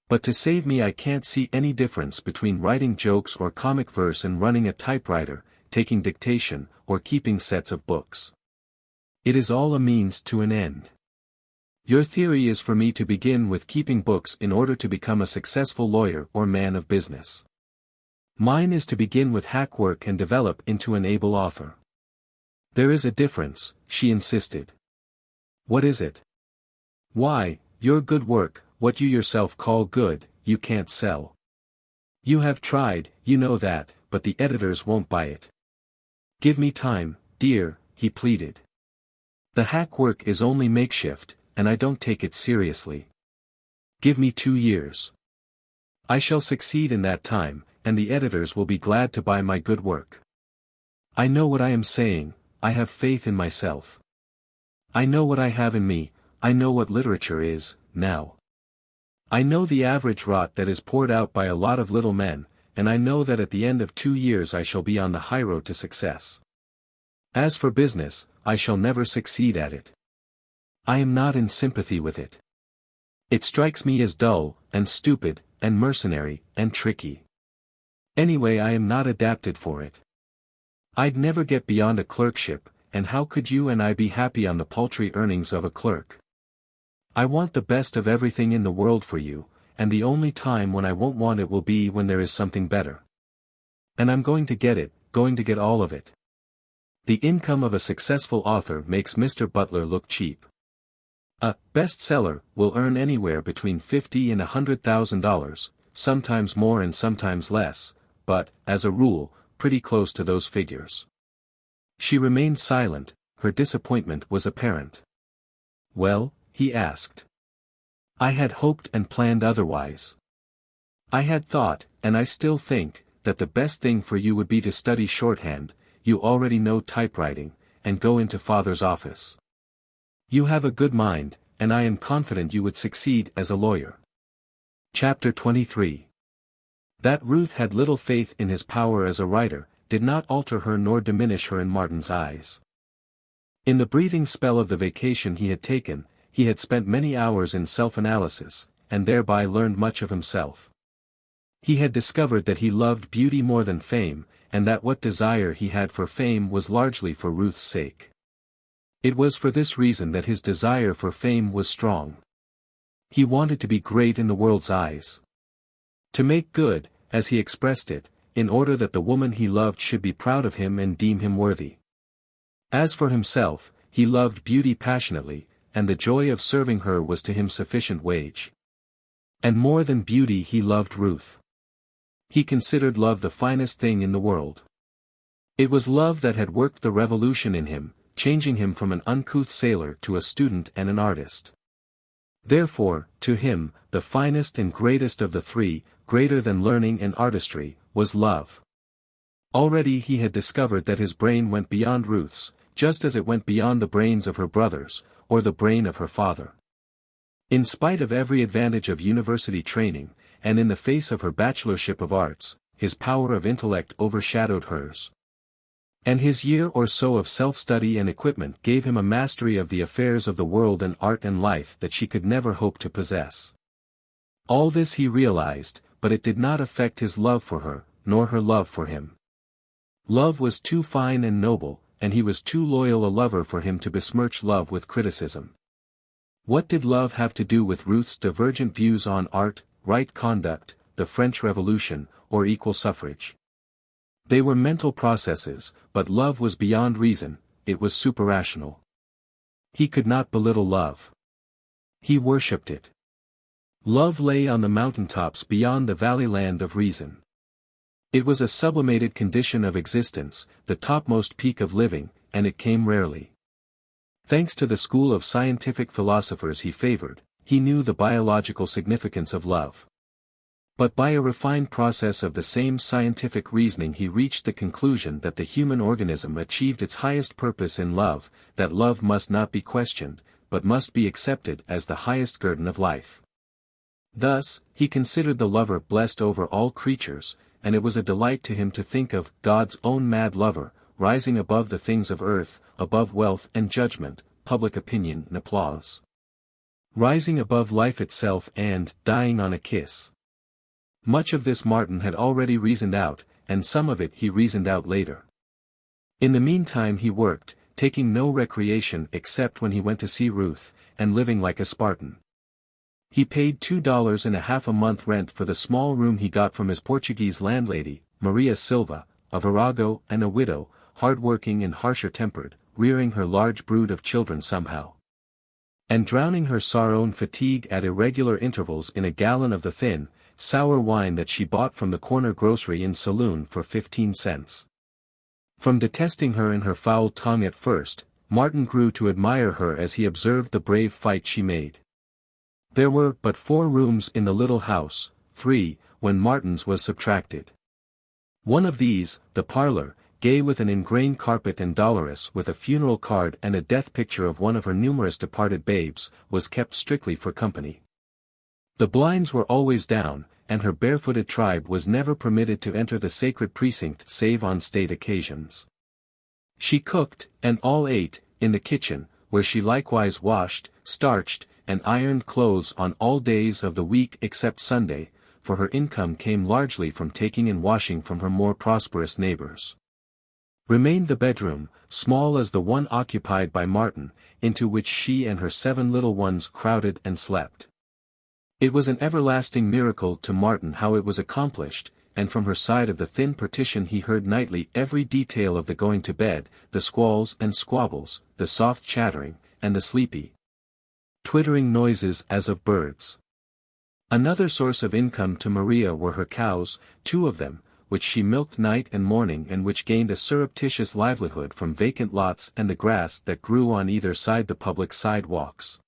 But to save me I can't see any difference between writing jokes or comic verse and running a typewriter, taking dictation, or keeping sets of books. It is all a means to an end. Your theory is for me to begin with keeping books in order to become a successful lawyer or man of business. Mine is to begin with hack work and develop into an able author." "There is a difference," she insisted. "What is it?" "Why, your good work, what you yourself call good, you can't sell. You have tried, you know that, but the editors won't buy it." "Give me time, dear," he pleaded. "The hack work is only makeshift, and I don't take it seriously. Give me 2 years. I shall succeed in that time, and the editors will be glad to buy my good work. I know what I am saying, I have faith in myself. I know what I have in me, I know what literature is, now. I know the average rot that is poured out by a lot of little men, and I know that at the end of 2 years I shall be on the highroad to success. As for business, I shall never succeed at it. I am not in sympathy with it. It strikes me as dull, and stupid, and mercenary, and tricky. Anyway, I am not adapted for it. I'd never get beyond a clerkship, and how could you and I be happy on the paltry earnings of a clerk? I want the best of everything in the world for you, and the only time when I won't want it will be when there is something better. And I'm going to get it, going to get all of it. The income of a successful author makes Mr. Butler look cheap. A bestseller will earn anywhere between $50,000 and $100,000, sometimes more and sometimes less, but, as a rule, pretty close to those figures." She remained silent, her disappointment was apparent. "Well?" he asked. "I had hoped and planned otherwise. I had thought, and I still think, that the best thing for you would be to study shorthand, you already know typewriting, and go into father's office. You have a good mind, and I am confident you would succeed as a lawyer." Chapter 23. That Ruth had little faith in his power as a writer, did not alter her nor diminish her in Martin's eyes. In the breathing spell of the vacation he had taken, he had spent many hours in self-analysis, and thereby learned much of himself. He had discovered that he loved beauty more than fame, and that what desire he had for fame was largely for Ruth's sake. It was for this reason that his desire for fame was strong. He wanted to be great in the world's eyes. To make good, as he expressed it, in order that the woman he loved should be proud of him and deem him worthy. As for himself, he loved beauty passionately, and the joy of serving her was to him sufficient wage. And more than beauty he loved Ruth. He considered love the finest thing in the world. It was love that had worked the revolution in him, changing him from an uncouth sailor to a student and an artist. Therefore, to him, the finest and greatest of the three, greater than learning and artistry, was love. Already he had discovered that his brain went beyond Ruth's, just as it went beyond the brains of her brothers, or the brain of her father. In spite of every advantage of university training, and in the face of her bachelorship of arts, his power of intellect overshadowed hers. And his year or so of self-study and equipment gave him a mastery of the affairs of the world and art and life that she could never hope to possess. All this he realized, but it did not affect his love for her, nor her love for him. Love was too fine and noble, and he was too loyal a lover for him to besmirch love with criticism. What did love have to do with Ruth's divergent views on art, right conduct, the French Revolution, or equal suffrage? They were mental processes, but love was beyond reason, it was superrational. He could not belittle love. He worshipped it. Love lay on the mountaintops beyond the valley land of reason. It was a sublimated condition of existence, the topmost peak of living, and it came rarely. Thanks to the school of scientific philosophers he favored, he knew the biological significance of love. But by a refined process of the same scientific reasoning he reached the conclusion that the human organism achieved its highest purpose in love, that love must not be questioned, but must be accepted as the highest guerdon of life. Thus, he considered the lover blessed over all creatures, and it was a delight to him to think of God's own mad lover, rising above the things of earth, above wealth and judgment, public opinion and applause. Rising above life itself and dying on a kiss. Much of this Martin had already reasoned out, and some of it he reasoned out later. In the meantime he worked, taking no recreation except when he went to see Ruth, and living like a Spartan. He paid $2.50 a month rent for the small room he got from his Portuguese landlady, Maria Silva, a virago and a widow, hard-working and harsher-tempered, rearing her large brood of children somehow, and drowning her sorrow and fatigue at irregular intervals in a gallon of the thin, sour wine that she bought from the corner grocery and saloon for 15 cents. From detesting her and her foul tongue at first, Martin grew to admire her as he observed the brave fight she made. There were but 4 rooms in the little house, 3, when Martin's was subtracted. One of these, the parlor, gay with an ingrained carpet and dolorous with a funeral card and a death picture of one of her numerous departed babes, was kept strictly for company. The blinds were always down, and her barefooted tribe was never permitted to enter the sacred precinct save on state occasions. She cooked, and all ate, in the kitchen, where she likewise washed, starched, and ironed clothes on all days of the week except Sunday, for her income came largely from taking and washing from her more prosperous neighbors. Remained the bedroom, small as the one occupied by Martin, into which she and her 7 little ones crowded and slept. It was an everlasting miracle to Martin how it was accomplished, and from her side of the thin partition he heard nightly every detail of the going to bed, the squalls and squabbles, the soft chattering, and the sleepy, twittering noises as of birds. Another source of income to Maria were her cows, 2 of them, which she milked night and morning and which gained a surreptitious livelihood from vacant lots and the grass that grew on either side the public sidewalks.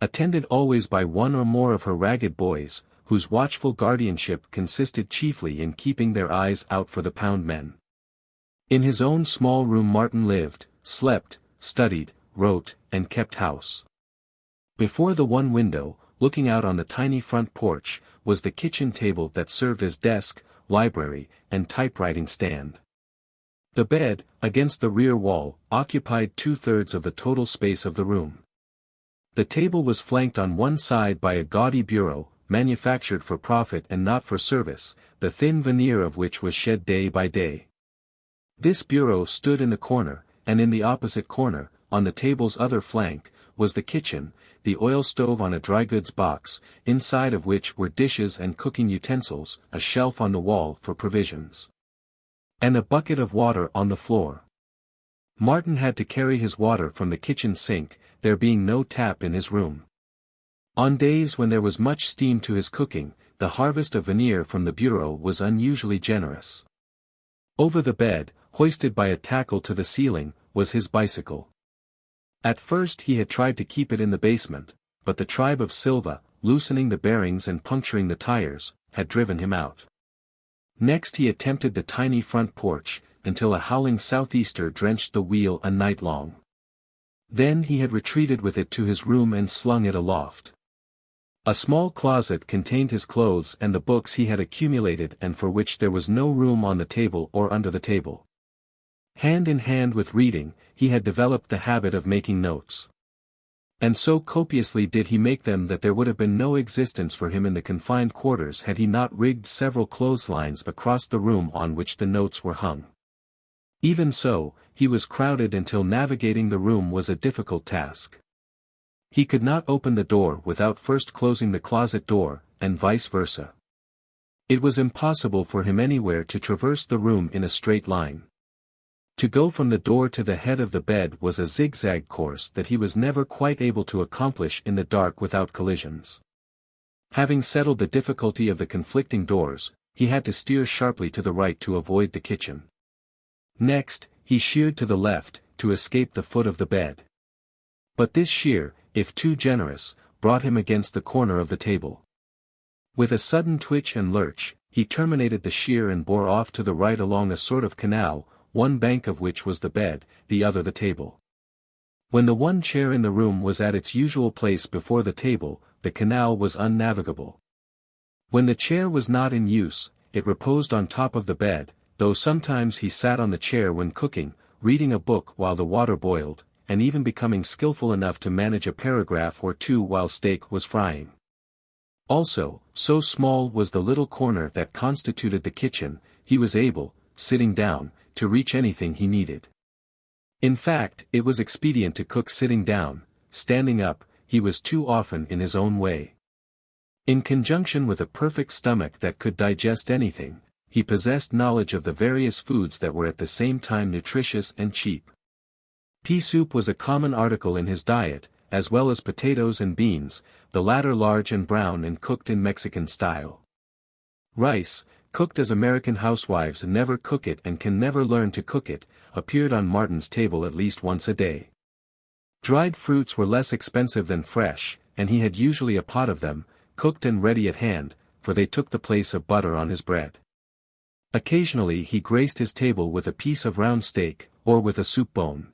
Attended always by 1 or more of her ragged boys, whose watchful guardianship consisted chiefly in keeping their eyes out for the pound men. In his own small room Martin lived, slept, studied, wrote, and kept house. Before the one window, looking out on the tiny front porch, was the kitchen table that served as desk, library, and typewriting stand. The bed, against the rear wall, occupied 2/3 of the total space of the room. The table was flanked on one side by a gaudy bureau, manufactured for profit and not for service, the thin veneer of which was shed day by day. This bureau stood in the corner, and in the opposite corner, on the table's other flank, was the kitchen, the oil stove on a dry goods box, inside of which were dishes and cooking utensils, a shelf on the wall for provisions, and a bucket of water on the floor. Martin had to carry his water from the kitchen sink, there being no tap in his room. On days when there was much steam to his cooking, the harvest of veneer from the bureau was unusually generous. Over the bed, hoisted by a tackle to the ceiling, was his bicycle. At first he had tried to keep it in the basement, but the tribe of Silva, loosening the bearings and puncturing the tires, had driven him out. Next he attempted the tiny front porch, until a howling southeaster drenched the wheel a night long. Then he had retreated with it to his room and slung it aloft. A small closet contained his clothes and the books he had accumulated and for which there was no room on the table or under the table. Hand in hand with reading, he had developed the habit of making notes. And so copiously did he make them that there would have been no existence for him in the confined quarters had he not rigged several clotheslines across the room on which the notes were hung. Even so, he was crowded until navigating the room was a difficult task. He could not open the door without first closing the closet door, and vice versa. It was impossible for him anywhere to traverse the room in a straight line. To go from the door to the head of the bed was a zigzag course that he was never quite able to accomplish in the dark without collisions. Having settled the difficulty of the conflicting doors, he had to steer sharply to the right to avoid the kitchen. Next, he sheered to the left, to escape the foot of the bed. But this sheer, if too generous, brought him against the corner of the table. With a sudden twitch and lurch, he terminated the sheer and bore off to the right along a sort of canal, one bank of which was the bed, the other the table. When the one chair in the room was at its usual place before the table, the canal was unnavigable. When the chair was not in use, it reposed on top of the bed, though sometimes he sat on the chair when cooking, reading a book while the water boiled, and even becoming skillful enough to manage a paragraph or two while steak was frying. Also, so small was the little corner that constituted the kitchen, he was able, sitting down, to reach anything he needed. In fact, it was expedient to cook sitting down; standing up, he was too often in his own way. In conjunction with a perfect stomach that could digest anything, he possessed knowledge of the various foods that were at the same time nutritious and cheap. Pea soup was a common article in his diet, as well as potatoes and beans, the latter large and brown and cooked in Mexican style. Rice, cooked as American housewives never cook it and can never learn to cook it, appeared on Martin's table at least once a day. Dried fruits were less expensive than fresh, and he had usually a pot of them, cooked and ready at hand, for they took the place of butter on his bread. Occasionally he graced his table with a piece of round steak, or with a soup bone.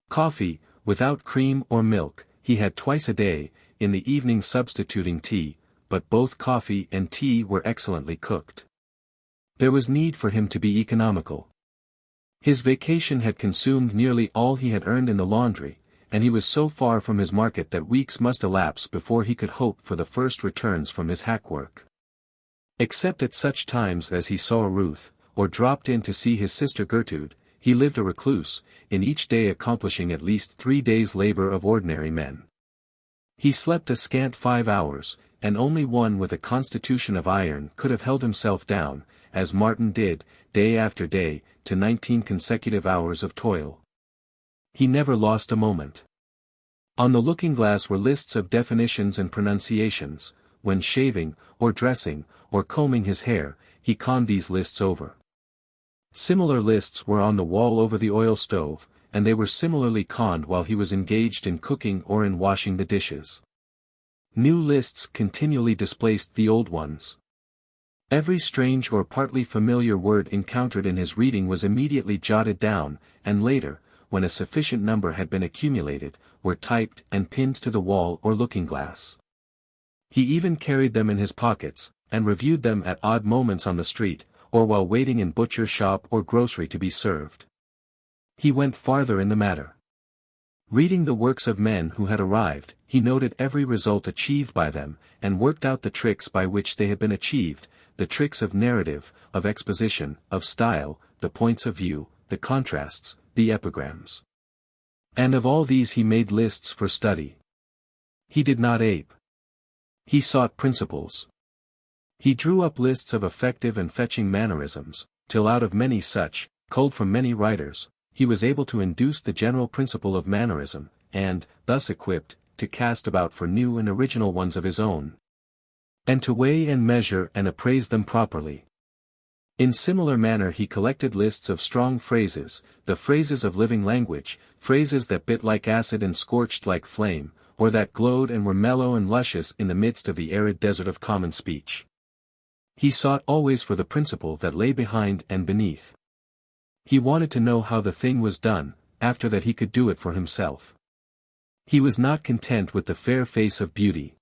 Coffee, without cream or milk, he had twice a day, in the evening substituting tea, but both coffee and tea were excellently cooked. There was need for him to be economical. His vacation had consumed nearly all he had earned in the laundry, and he was so far from his market that weeks must elapse before he could hope for the first returns from his hack work. Except at such times as he saw Ruth, or dropped in to see his sister Gertrude, he lived a recluse, in each day accomplishing at least 3 days' labor of ordinary men. He slept a scant 5 hours, and only one with a constitution of iron could have held himself down, as Martin did, day after day, to 19 consecutive hours of toil. He never lost a moment. On the looking-glass were lists of definitions and pronunciations; when shaving, or dressing, or combing his hair, he conned these lists over. Similar lists were on the wall over the oil stove, and they were similarly conned while he was engaged in cooking or in washing the dishes. New lists continually displaced the old ones. Every strange or partly familiar word encountered in his reading was immediately jotted down, and later, when a sufficient number had been accumulated, were typed and pinned to the wall or looking-glass. He even carried them in his pockets, and reviewed them at odd moments on the street, or while waiting in butcher shop or grocery to be served. He went farther in the matter. Reading the works of men who had arrived, he noted every result achieved by them, and worked out the tricks by which they had been achieved, the tricks of narrative, of exposition, of style, the points of view, the contrasts, the epigrams. And of all these he made lists for study. He did not ape. He sought principles. He drew up lists of effective and fetching mannerisms, till out of many such, culled from many writers, he was able to induce the general principle of mannerism, and, thus equipped, to cast about for new and original ones of his own, and to weigh and measure and appraise them properly. In similar manner he collected lists of strong phrases, the phrases of living language, phrases that bit like acid and scorched like flame, or that glowed and were mellow and luscious in the midst of the arid desert of common speech. He sought always for the principle that lay behind and beneath. He wanted to know how the thing was done; after that he could do it for himself. He was not content with the fair face of beauty.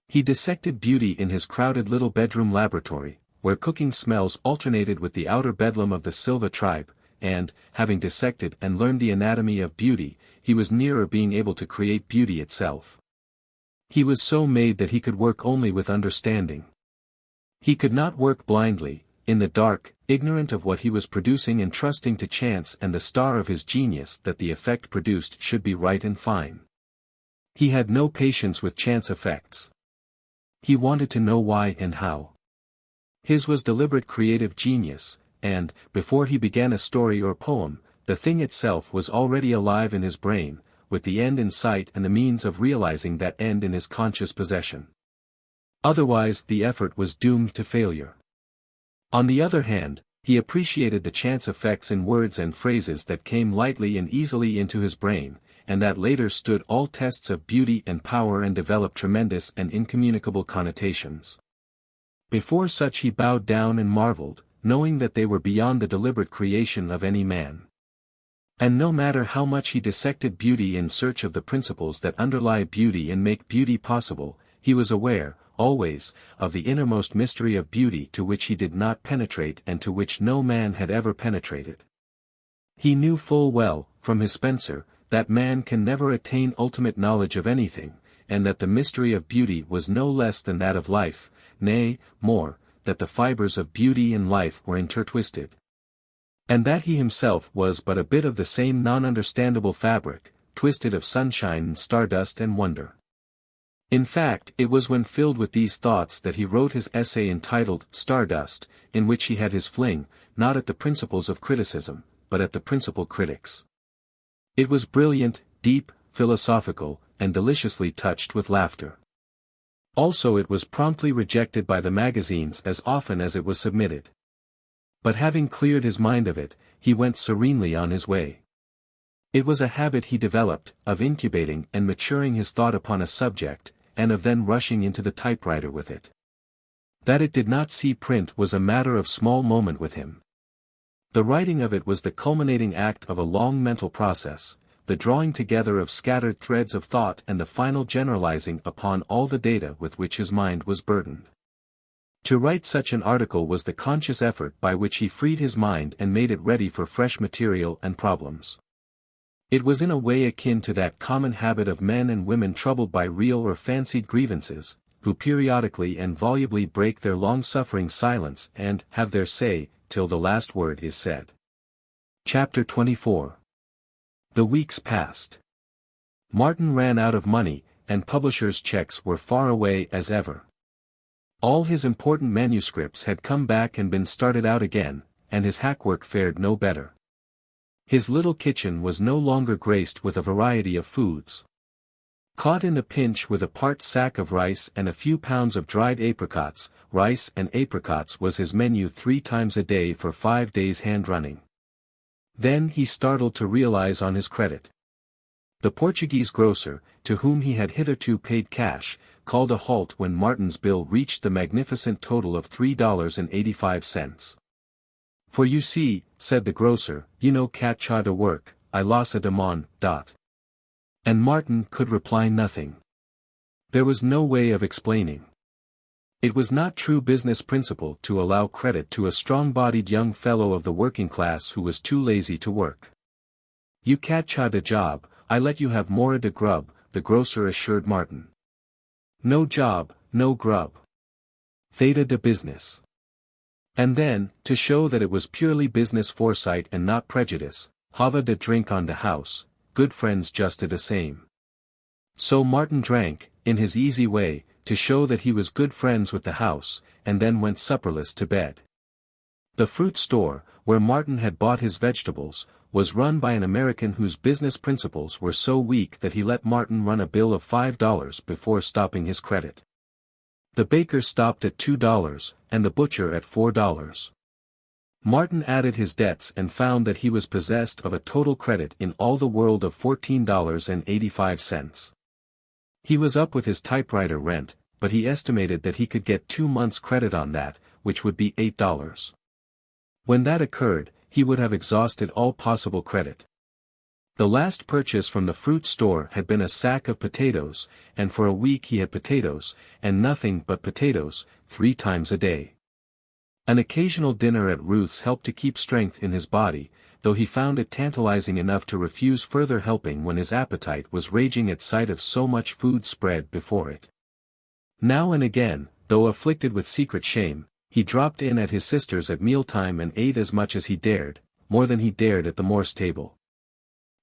He dissected beauty in his crowded little bedroom laboratory, where cooking smells alternated with the outer bedlam of the Silva tribe, and, having dissected and learned the anatomy of beauty, he was nearer being able to create beauty itself. He was so made that he could work only with understanding. He could not work blindly, in the dark, ignorant of what he was producing and trusting to chance and the star of his genius that the effect produced should be right and fine. He had no patience with chance effects. He wanted to know why and how. His was deliberate creative genius, and, before he began a story or poem, the thing itself was already alive in his brain, with the end in sight and the means of realizing that end in his conscious possession. Otherwise the effort was doomed to failure. On the other hand, He appreciated the chance effects in words and phrases that came lightly and easily into his brain, and that later stood all tests of beauty and power and developed tremendous and incommunicable connotations. Before such he bowed down and marveled, knowing that they were beyond the deliberate creation of any man. And no matter how much he dissected beauty in search of the principles that underlie beauty and make beauty possible, he was aware, always, of the innermost mystery of beauty to which he did not penetrate and to which no man had ever penetrated. He knew full well, from his Spencer, that man can never attain ultimate knowledge of anything, and that the mystery of beauty was no less than that of life, nay, more, that the fibers of beauty and life were intertwisted. And that he himself was but a bit of the same non-understandable fabric, twisted of sunshine and stardust and wonder. In fact, it was when filled with these thoughts that he wrote his essay entitled Stardust, in which he had his fling, not at the principles of criticism, but at the principal critics. It was brilliant, deep, philosophical, and deliciously touched with laughter. Also it was promptly rejected by the magazines as often as it was submitted. But having cleared his mind of it, he went serenely on his way. It was a habit he developed, of incubating and maturing his thought upon a subject, and of then rushing into the typewriter with it. That it did not see print was a matter of small moment with him. The writing of it was the culminating act of a long mental process, the drawing together of scattered threads of thought and the final generalizing upon all the data with which his mind was burdened. To write such an article was the conscious effort by which he freed his mind and made it ready for fresh material and problems. It was in a way akin to that common habit of men and women troubled by real or fancied grievances, who periodically and volubly break their long-suffering silence and have their say, till the last word is said. Chapter 24. The weeks passed. Martin ran out of money, and publishers' checks were far away as ever. All his important manuscripts had come back and been started out again, and his hackwork fared no better. His little kitchen was no longer graced with a variety of foods. Caught in the pinch with a part sack of rice and a few pounds of dried apricots, rice and apricots was his menu 3 times a day for 5 days hand-running. Then he startled to realize on his credit. The Portuguese grocer, to whom he had hitherto paid cash, called a halt when Martin's bill reached the magnificent total of $3.85. For you see, said the grocer, you know catcha de work, I lost a demon. And Martin could reply nothing. There was no way of explaining. It was not true business principle to allow credit to a strong-bodied young fellow of the working class who was too lazy to work. You catcha de job, I let you have more de grub, the grocer assured Martin. No job, no grub. Theta de business. And then, to show that it was purely business foresight and not prejudice, hava de drink on de house, good friends just the same. So Martin drank, in his easy way, to show that he was good friends with the house, and then went supperless to bed. The fruit store, where Martin had bought his vegetables, was run by an American whose business principles were so weak that he let Martin run a bill of $5 before stopping his credit. The baker stopped at $2, and the butcher at $4. Martin added his debts and found that he was possessed of a total credit in all the world of $14.85. He was up with his typewriter rent, but he estimated that he could get 2 months' credit on that, which would be $8. When that occurred, he would have exhausted all possible credit. The last purchase from the fruit store had been a sack of potatoes, and for a week he had potatoes, and nothing but potatoes, 3 times a day. An occasional dinner at Ruth's helped to keep strength in his body, though he found it tantalizing enough to refuse further helping when his appetite was raging at sight of so much food spread before it. Now and again, though afflicted with secret shame, he dropped in at his sister's at mealtime and ate as much as he dared, more than he dared at the Morse table.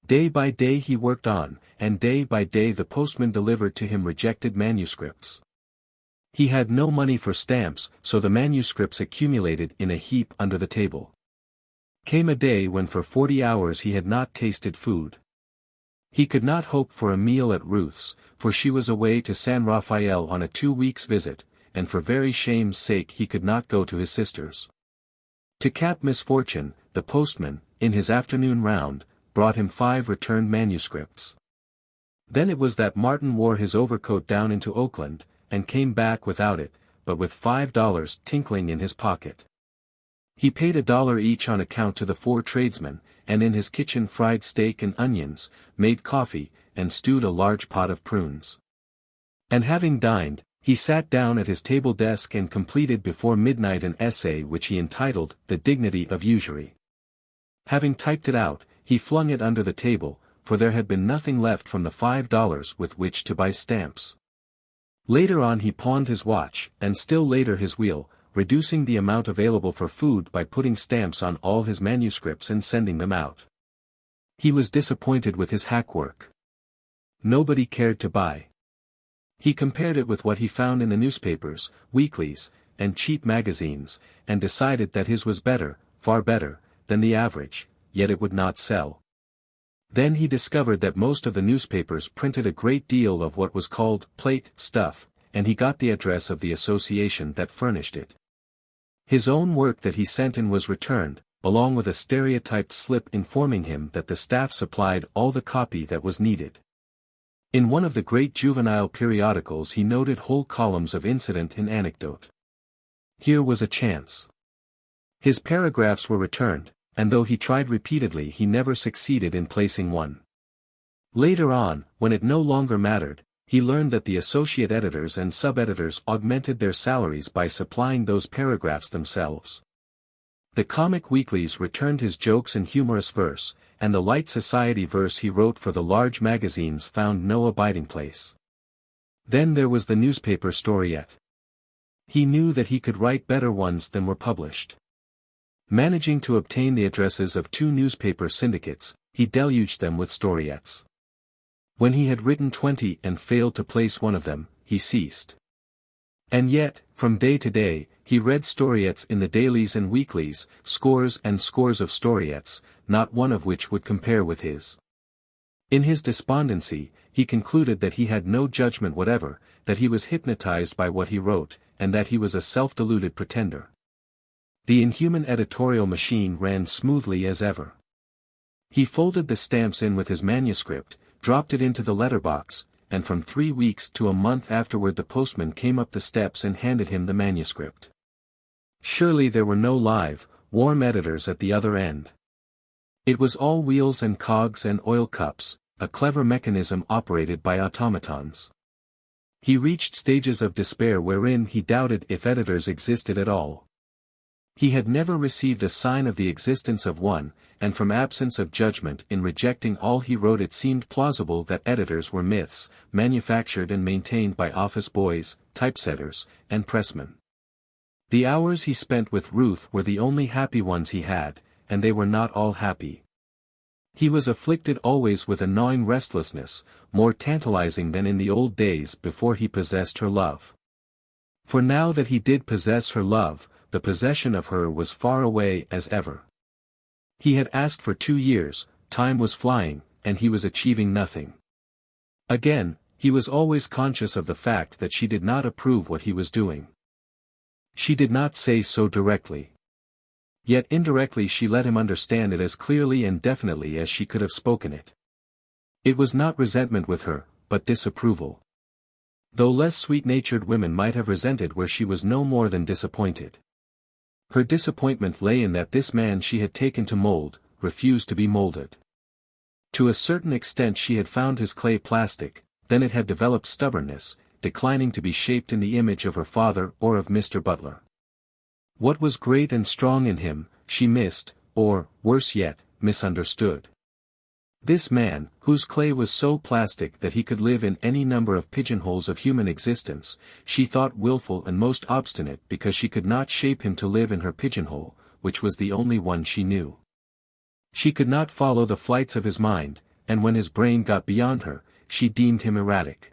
Day by day he worked on, and day by day the postman delivered to him rejected manuscripts. He had no money for stamps, so the manuscripts accumulated in a heap under the table. Came a day when for 40 hours he had not tasted food. He could not hope for a meal at Ruth's, for she was away to San Rafael on a 2 weeks' visit, and for very shame's sake he could not go to his sister's. To cap misfortune, the postman, in his afternoon round, brought him 5 returned manuscripts. Then it was that Martin wore his overcoat down into Oakland, and came back without it, but with $5 tinkling in his pocket. He paid $1 each on account to the 4 tradesmen, and in his kitchen fried steak and onions, made coffee, and stewed a large pot of prunes. And having dined, he sat down at his table desk and completed before midnight an essay which he entitled The Dignity of Usury. Having typed it out, he flung it under the table, for there had been nothing left from the $5 with which to buy stamps. Later on he pawned his watch, and still later his wheel, reducing the amount available for food by putting stamps on all his manuscripts and sending them out. He was disappointed with his hack work. Nobody cared to buy. He compared it with what he found in the newspapers, weeklies, and cheap magazines, and decided that his was better, far better, than the average, yet it would not sell. Then he discovered that most of the newspapers printed a great deal of what was called plate stuff, and he got the address of the association that furnished it. His own work that he sent in was returned, along with a stereotyped slip informing him that the staff supplied all the copy that was needed. In one of the great juvenile periodicals he noted whole columns of incident and anecdote. Here was a chance. His paragraphs were returned, and though he tried repeatedly he never succeeded in placing one. Later on, when it no longer mattered, he learned that the associate editors and sub-editors augmented their salaries by supplying those paragraphs themselves. The comic weeklies returned his jokes and humorous verse, and the light society verse he wrote for the large magazines found no abiding place. Then there was the newspaper storiette. He knew that he could write better ones than were published. Managing to obtain the addresses of 2 newspaper syndicates, he deluged them with storiettes. When he had written 20 and failed to place one of them, he ceased. And yet, from day to day, he read storiettes in the dailies and weeklies, scores and scores of storiettes, not one of which would compare with his. In his despondency, he concluded that he had no judgment whatever, that he was hypnotized by what he wrote, and that he was a self-deluded pretender. The inhuman editorial machine ran smoothly as ever. He folded the stamps in with his manuscript, dropped it into the letterbox, and from 3 weeks to a month afterward the postman came up the steps and handed him the manuscript. Surely there were no live, warm editors at the other end. It was all wheels and cogs and oil cups, a clever mechanism operated by automatons. He reached stages of despair wherein he doubted if editors existed at all. He had never received a sign of the existence of one, and from absence of judgment in rejecting all he wrote it seemed plausible that editors were myths, manufactured and maintained by office boys, typesetters, and pressmen. The hours he spent with Ruth were the only happy ones he had, and they were not all happy. He was afflicted always with a gnawing restlessness, more tantalizing than in the old days before he possessed her love. For now that he did possess her love, the possession of her was far away as ever. He had asked for 2 years, time was flying, and he was achieving nothing. Again, he was always conscious of the fact that she did not approve what he was doing. She did not say so directly. Yet indirectly she let him understand it as clearly and definitely as she could have spoken it. It was not resentment with her, but disapproval. Though less sweet-natured women might have resented where she was no more than disappointed. Her disappointment lay in that this man she had taken to mold, refused to be molded. To a certain extent she had found his clay plastic, then it had developed stubbornness, declining to be shaped in the image of her father or of Mr. Butler. What was great and strong in him, she missed, or, worse yet, misunderstood. This man, whose clay was so plastic that he could live in any number of pigeonholes of human existence, she thought willful and most obstinate because she could not shape him to live in her pigeonhole, which was the only one she knew. She could not follow the flights of his mind, and when his brain got beyond her, she deemed him erratic.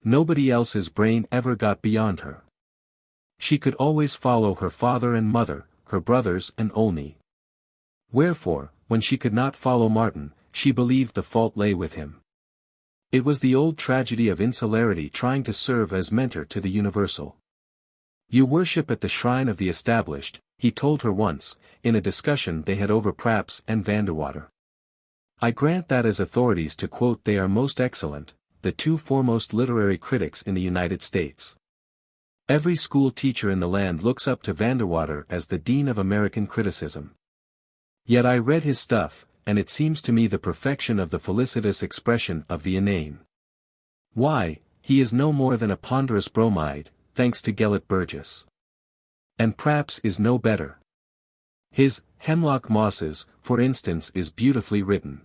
Nobody else's brain ever got beyond her. She could always follow her father and mother, her brothers and Olney. Wherefore, when she could not follow Martin, she believed the fault lay with him. It was the old tragedy of insularity trying to serve as mentor to the universal. You worship at the shrine of the established, he told her once, in a discussion they had over Praps and Vanderwater. I grant that as authorities to quote they are most excellent, the two foremost literary critics in the United States. Every school teacher in the land looks up to Vanderwater as the dean of American criticism. Yet I read his stuff, and it seems to me the perfection of the felicitous expression of the inane. Why, he is no more than a ponderous bromide, thanks to Gelett Burgess. And Praps is no better. His Hemlock Mosses, for instance, is beautifully written.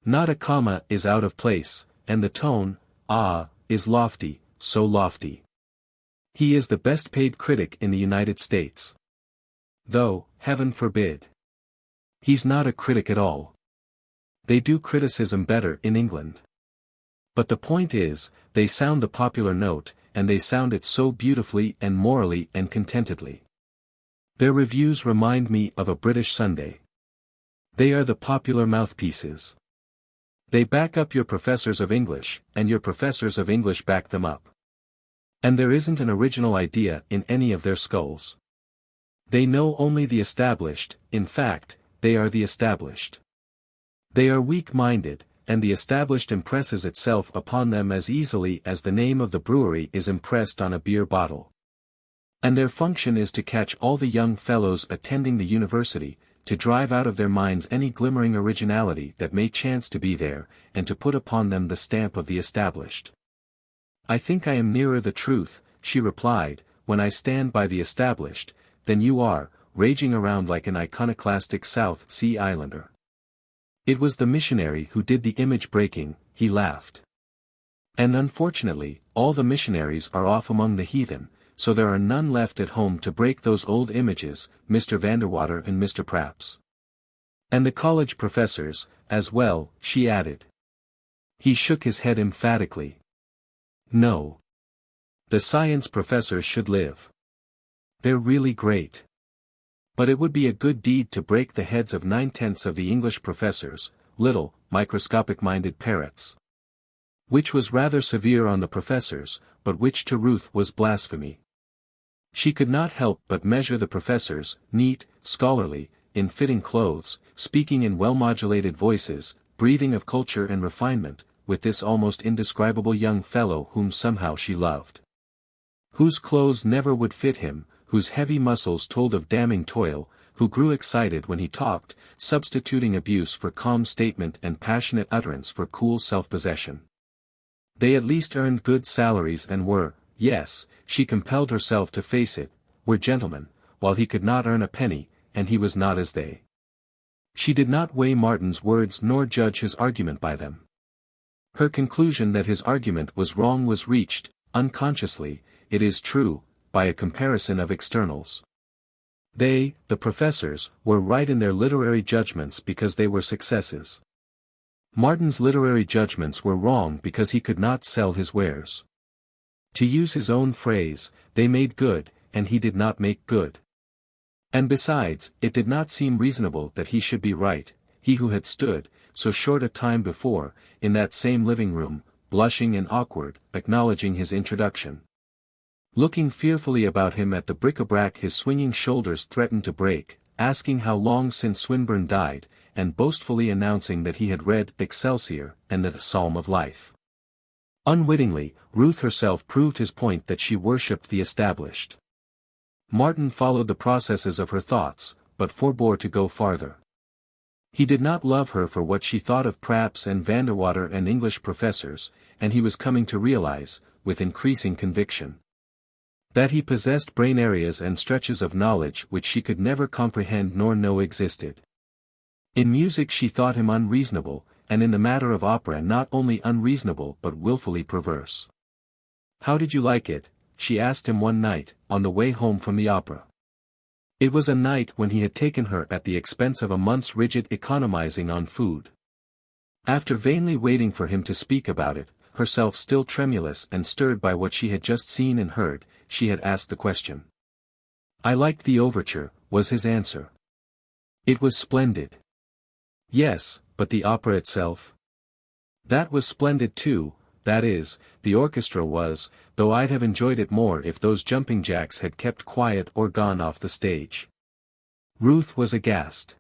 Not a comma is out of place, and the tone, is lofty, so lofty. He is the best paid critic in the United States. Though, heaven forbid. He's not a critic at all. They do criticism better in England. But the point is, they sound the popular note, and they sound it so beautifully and morally and contentedly. Their reviews remind me of a British Sunday. They are the popular mouthpieces. They back up your professors of English, and your professors of English back them up. And there isn't an original idea in any of their skulls. They know only the established, in fact, they are the established. They are weak-minded, and the established impresses itself upon them as easily as the name of the brewery is impressed on a beer bottle. And their function is to catch all the young fellows attending the university, to drive out of their minds any glimmering originality that may chance to be there, and to put upon them the stamp of the established. I think I am nearer the truth, she replied, when I stand by the established, than you are, raging around like an iconoclastic South Sea Islander. It was the missionary who did the image breaking, he laughed. And unfortunately, all the missionaries are off among the heathen, so there are none left at home to break those old images, Mr. Vanderwater and Mr. Praps. And the college professors, as well, she added. He shook his head emphatically. No. The science professors should live. They're really great. But it would be a good deed to break the heads of 9/10 of the English professors, little, microscopic-minded parrots. Which was rather severe on the professors, but which to Ruth was blasphemy. She could not help but measure the professors, neat, scholarly, in fitting clothes, speaking in well-modulated voices, breathing of culture and refinement, with this almost indescribable young fellow whom somehow she loved. Whose clothes never would fit him, whose heavy muscles told of damning toil, who grew excited when he talked, substituting abuse for calm statement and passionate utterance for cool self-possession. They at least earned good salaries and were, yes, she compelled herself to face it, were gentlemen, while he could not earn a penny, and he was not as they. She did not weigh Martin's words nor judge his argument by them. Her conclusion that his argument was wrong was reached, unconsciously, it is true, by a comparison of externals. They, the professors, were right in their literary judgments because they were successes. Martin's literary judgments were wrong because he could not sell his wares. To use his own phrase, they made good, and he did not make good. And besides, it did not seem reasonable that he should be right, he who had stood, so short a time before, in that same living room, blushing and awkward, acknowledging his introduction. Looking fearfully about him at the bric-a-brac his swinging shoulders threatened to break, asking how long since Swinburne died, and boastfully announcing that he had read Excelsior and the Psalm of Life. Unwittingly, Ruth herself proved his point that she worshipped the established. Martin followed the processes of her thoughts, but forbore to go farther. He did not love her for what she thought of Praps and Vanderwater and English professors, and he was coming to realize, with increasing conviction, that he possessed brain areas and stretches of knowledge which she could never comprehend nor know existed. In music she thought him unreasonable, and in the matter of opera not only unreasonable but willfully perverse. "How did you like it?" she asked him one night, on the way home from the opera. It was a night when he had taken her at the expense of a month's rigid economizing on food. After vainly waiting for him to speak about it, herself still tremulous and stirred by what she had just seen and heard, she had asked the question. "I liked the overture," was his answer. "It was splendid." "Yes, but the opera itself?" "That was splendid too, that is, the orchestra was, though I'd have enjoyed it more if those jumping jacks had kept quiet or gone off the stage. Ruth was aghast.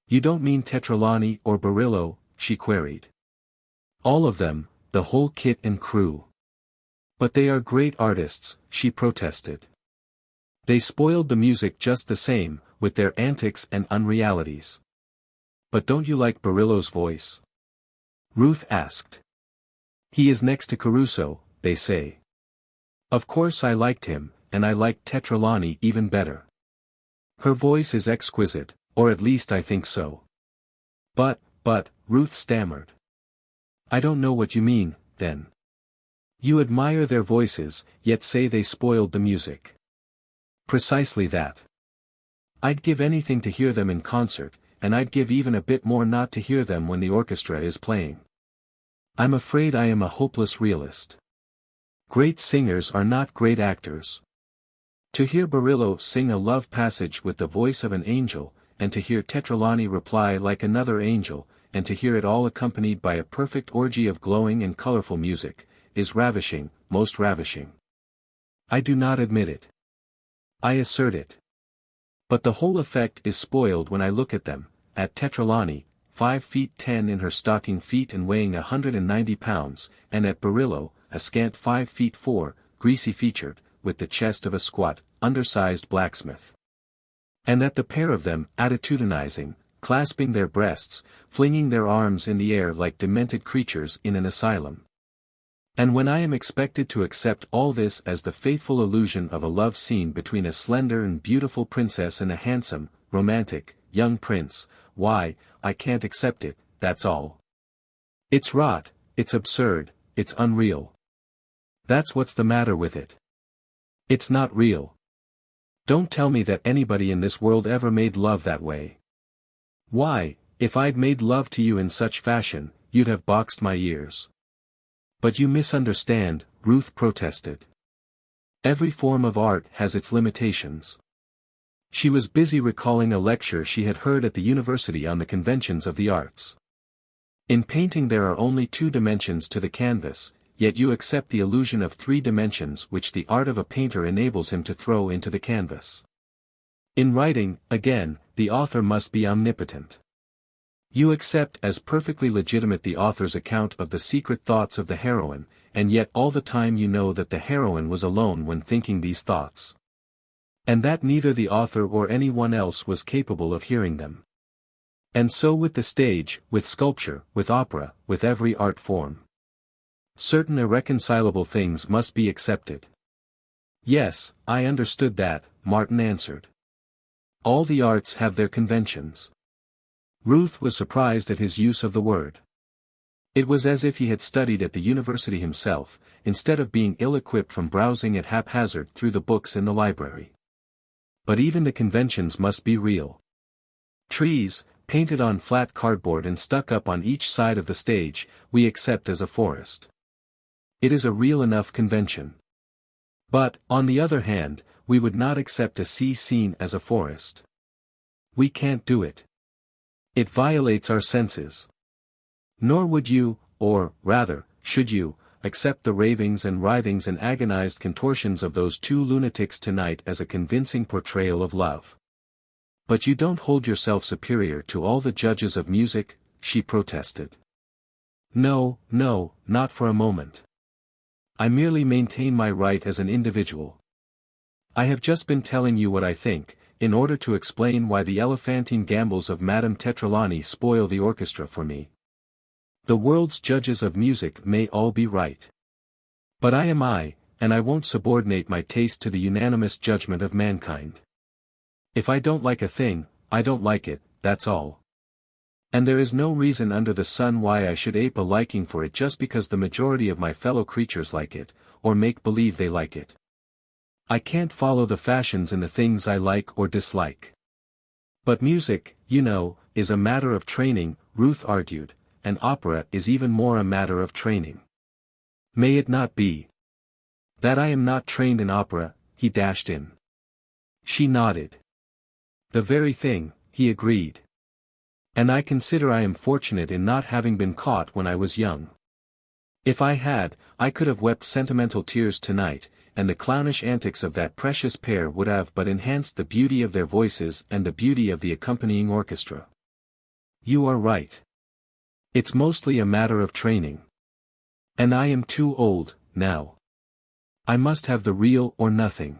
You don't mean Tetralani or Barillo, she queried. All of them, the whole kit and crew. But they are great artists, she protested. They spoiled the music just the same, with their antics and unrealities. But don't you like Barillo's voice? Ruth asked. He is next to Caruso, they say. Of course I liked him, and I liked Tetralani even better. Her voice is exquisite, or at least I think so. But, Ruth stammered. I don't know what you mean, then. You admire their voices, yet say they spoiled the music. Precisely that. I'd give anything to hear them in concert, and I'd give even a bit more not to hear them when the orchestra is playing. I'm afraid I am a hopeless realist. Great singers are not great actors. To hear Barillo sing a love passage with the voice of an angel, and to hear Tetralani reply like another angel, and to hear it all accompanied by a perfect orgy of glowing and colorful music, is ravishing, most ravishing. I do not admit it. I assert it. But the whole effect is spoiled when I look at them, at Tetralani, 5 feet 10 in her stocking feet and weighing 190 pounds, and at Barillo, a scant 5 feet 4, greasy-featured, with the chest of a squat, undersized blacksmith. And at the pair of them attitudinizing, clasping their breasts, flinging their arms in the air like demented creatures in an asylum. And when I am expected to accept all this as the faithful illusion of a love scene between a slender and beautiful princess and a handsome, romantic, young prince, why, I can't accept it, that's all. It's rot, it's absurd, it's unreal. That's what's the matter with it. It's not real. Don't tell me that anybody in this world ever made love that way. Why, if I'd made love to you in such fashion, you'd have boxed my ears. But you misunderstand, Ruth protested. Every form of art has its limitations. She was busy recalling a lecture she had heard at the university on the conventions of the arts. In painting there are only 2 dimensions to the canvas, yet you accept the illusion of 3 dimensions which the art of a painter enables him to throw into the canvas. In writing, again, the author must be omnipotent. You accept as perfectly legitimate the author's account of the secret thoughts of the heroine, and yet all the time you know that the heroine was alone when thinking these thoughts. And that neither the author or anyone else was capable of hearing them. And so with the stage, with sculpture, with opera, with every art form. Certain irreconcilable things must be accepted. Yes, I understood that, Martin answered. All the arts have their conventions. Ruth was surprised at his use of the word. It was as if he had studied at the university himself, instead of being ill-equipped from browsing at haphazard through the books in the library. But even the conventions must be real. Trees, painted on flat cardboard and stuck up on each side of the stage, we accept as a forest. It is a real enough convention. But, on the other hand, we would not accept a sea scene as a forest. We can't do it. It violates our senses. Nor would you, or, rather, should you, accept the ravings and writhings and agonized contortions of those 2 lunatics tonight as a convincing portrayal of love. But you don't hold yourself superior to all the judges of music, she protested. No, not for a moment. I merely maintain my right as an individual. I have just been telling you what I think, in order to explain why the elephantine gambols of Madame Tetralani spoil the orchestra for me. The world's judges of music may all be right. But I am I, and I won't subordinate my taste to the unanimous judgment of mankind. If I don't like a thing, I don't like it, that's all. And there is no reason under the sun why I should ape a liking for it just because the majority of my fellow creatures like it, or make believe they like it. I can't follow the fashions in the things I like or dislike. But music, you know, is a matter of training, Ruth argued, and opera is even more a matter of training. May it not be? That I am not trained in opera, he dashed in. She nodded. The very thing, he agreed. And I consider I am fortunate in not having been caught when I was young. If I had, I could have wept sentimental tears tonight, and the clownish antics of that precious pair would have but enhanced the beauty of their voices and the beauty of the accompanying orchestra. You are right. It's mostly a matter of training. And I am too old, now. I must have the real or nothing.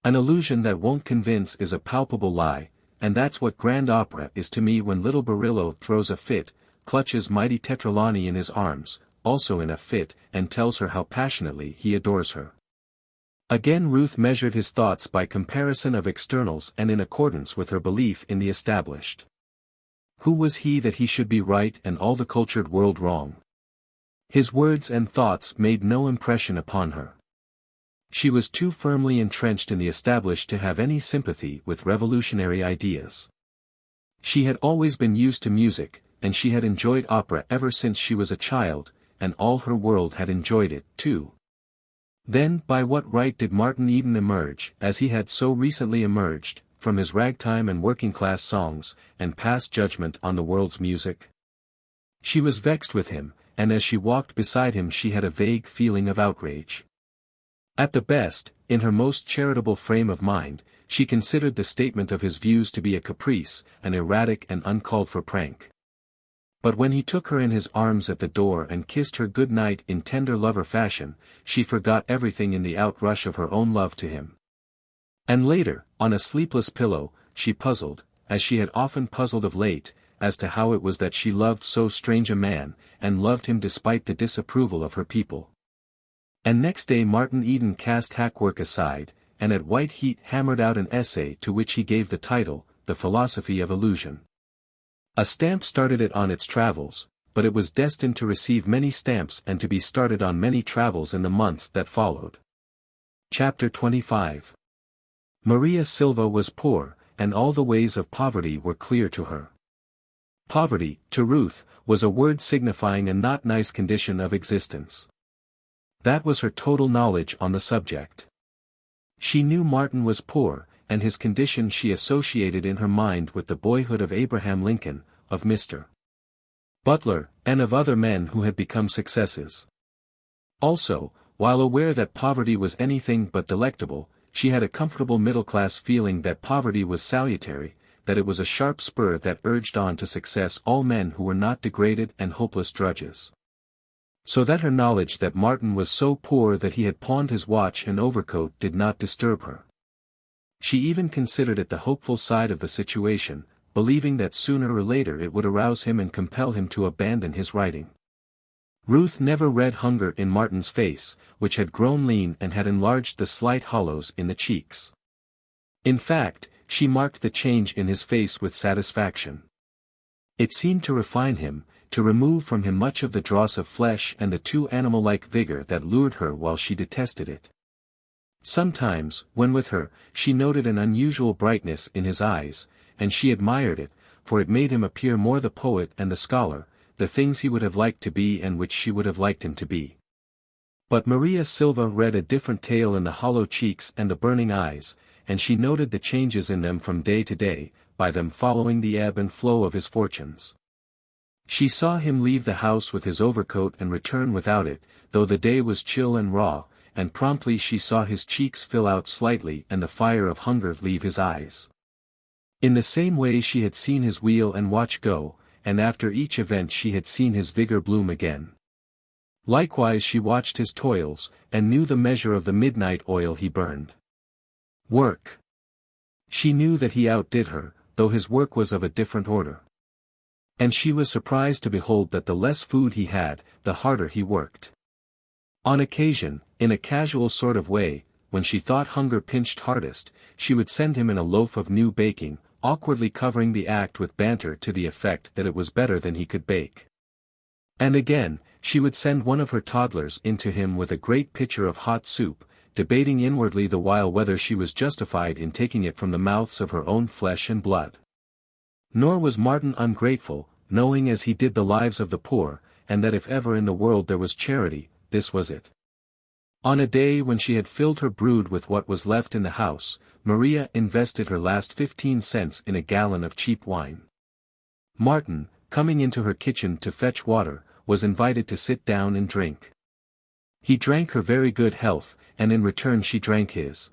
An illusion that won't convince is a palpable lie, and that's what grand opera is to me when little Barillo throws a fit, clutches mighty Tetralani in his arms, also in a fit, and tells her how passionately he adores her. Again Ruth measured his thoughts by comparison of externals and in accordance with her belief in the established. Who was he that he should be right and all the cultured world wrong? His words and thoughts made no impression upon her. She was too firmly entrenched in the established to have any sympathy with revolutionary ideas. She had always been used to music, and she had enjoyed opera ever since she was a child, and all her world had enjoyed it, too. Then by what right did Martin Eden emerge, as he had so recently emerged, from his ragtime and working-class songs, and pass judgment on the world's music? She was vexed with him, and as she walked beside him she had a vague feeling of outrage. At the best, in her most charitable frame of mind, she considered the statement of his views to be a caprice, an erratic and uncalled-for prank. But when he took her in his arms at the door and kissed her good night in tender lover fashion, she forgot everything in the outrush of her own love to him. And later, on a sleepless pillow, she puzzled, as she had often puzzled of late, as to how it was that she loved so strange a man, and loved him despite the disapproval of her people. And next day Martin Eden cast hack work aside, and at white heat hammered out an essay to which he gave the title, The Philosophy of Illusion. A stamp started it on its travels, but it was destined to receive many stamps and to be started on many travels in the months that followed. Chapter 25. Maria Silva was poor, and all the ways of poverty were clear to her. Poverty, to Ruth, was a word signifying a not nice condition of existence. That was her total knowledge on the subject. She knew Martin was poor, and his condition she associated in her mind with the boyhood of Abraham Lincoln, of Mr. Butler, and of other men who had become successes. Also, while aware that poverty was anything but delectable, she had a comfortable middle-class feeling that poverty was salutary, that it was a sharp spur that urged on to success all men who were not degraded and hopeless drudges. So that her knowledge that Martin was so poor that he had pawned his watch and overcoat did not disturb her. She even considered it the hopeful side of the situation, believing that sooner or later it would arouse him and compel him to abandon his writing. Ruth never read hunger in Martin's face, which had grown lean and had enlarged the slight hollows in the cheeks. In fact, she marked the change in his face with satisfaction. It seemed to refine him, to remove from him much of the dross of flesh and the too animal-like vigor that lured her while she detested it. Sometimes, when with her, she noted an unusual brightness in his eyes, and she admired it, for it made him appear more the poet and the scholar, the things he would have liked to be and which she would have liked him to be. But Maria Silva read a different tale in the hollow cheeks and the burning eyes, and she noted the changes in them from day to day, by them following the ebb and flow of his fortunes. She saw him leave the house with his overcoat and return without it, though the day was chill and raw, and promptly she saw his cheeks fill out slightly and the fire of hunger leave his eyes. In the same way she had seen his wheel and watch go, and after each event she had seen his vigor bloom again. Likewise she watched his toils, and knew the measure of the midnight oil he burned. Work. She knew that he outdid her, though his work was of a different order. And she was surprised to behold that the less food he had, the harder he worked. On occasion, in a casual sort of way, when she thought hunger pinched hardest, she would send him in a loaf of new baking, awkwardly covering the act with banter to the effect that it was better than he could bake. And again, she would send one of her toddlers in to him with a great pitcher of hot soup, debating inwardly the while whether she was justified in taking it from the mouths of her own flesh and blood. Nor was Martin ungrateful, knowing as he did the lives of the poor, and that if ever in the world there was charity, this was it. On a day when she had filled her brood with what was left in the house, Maria invested her last 15 cents in a gallon of cheap wine. Martin, coming into her kitchen to fetch water, was invited to sit down and drink. He drank her very good health, and in return she drank his.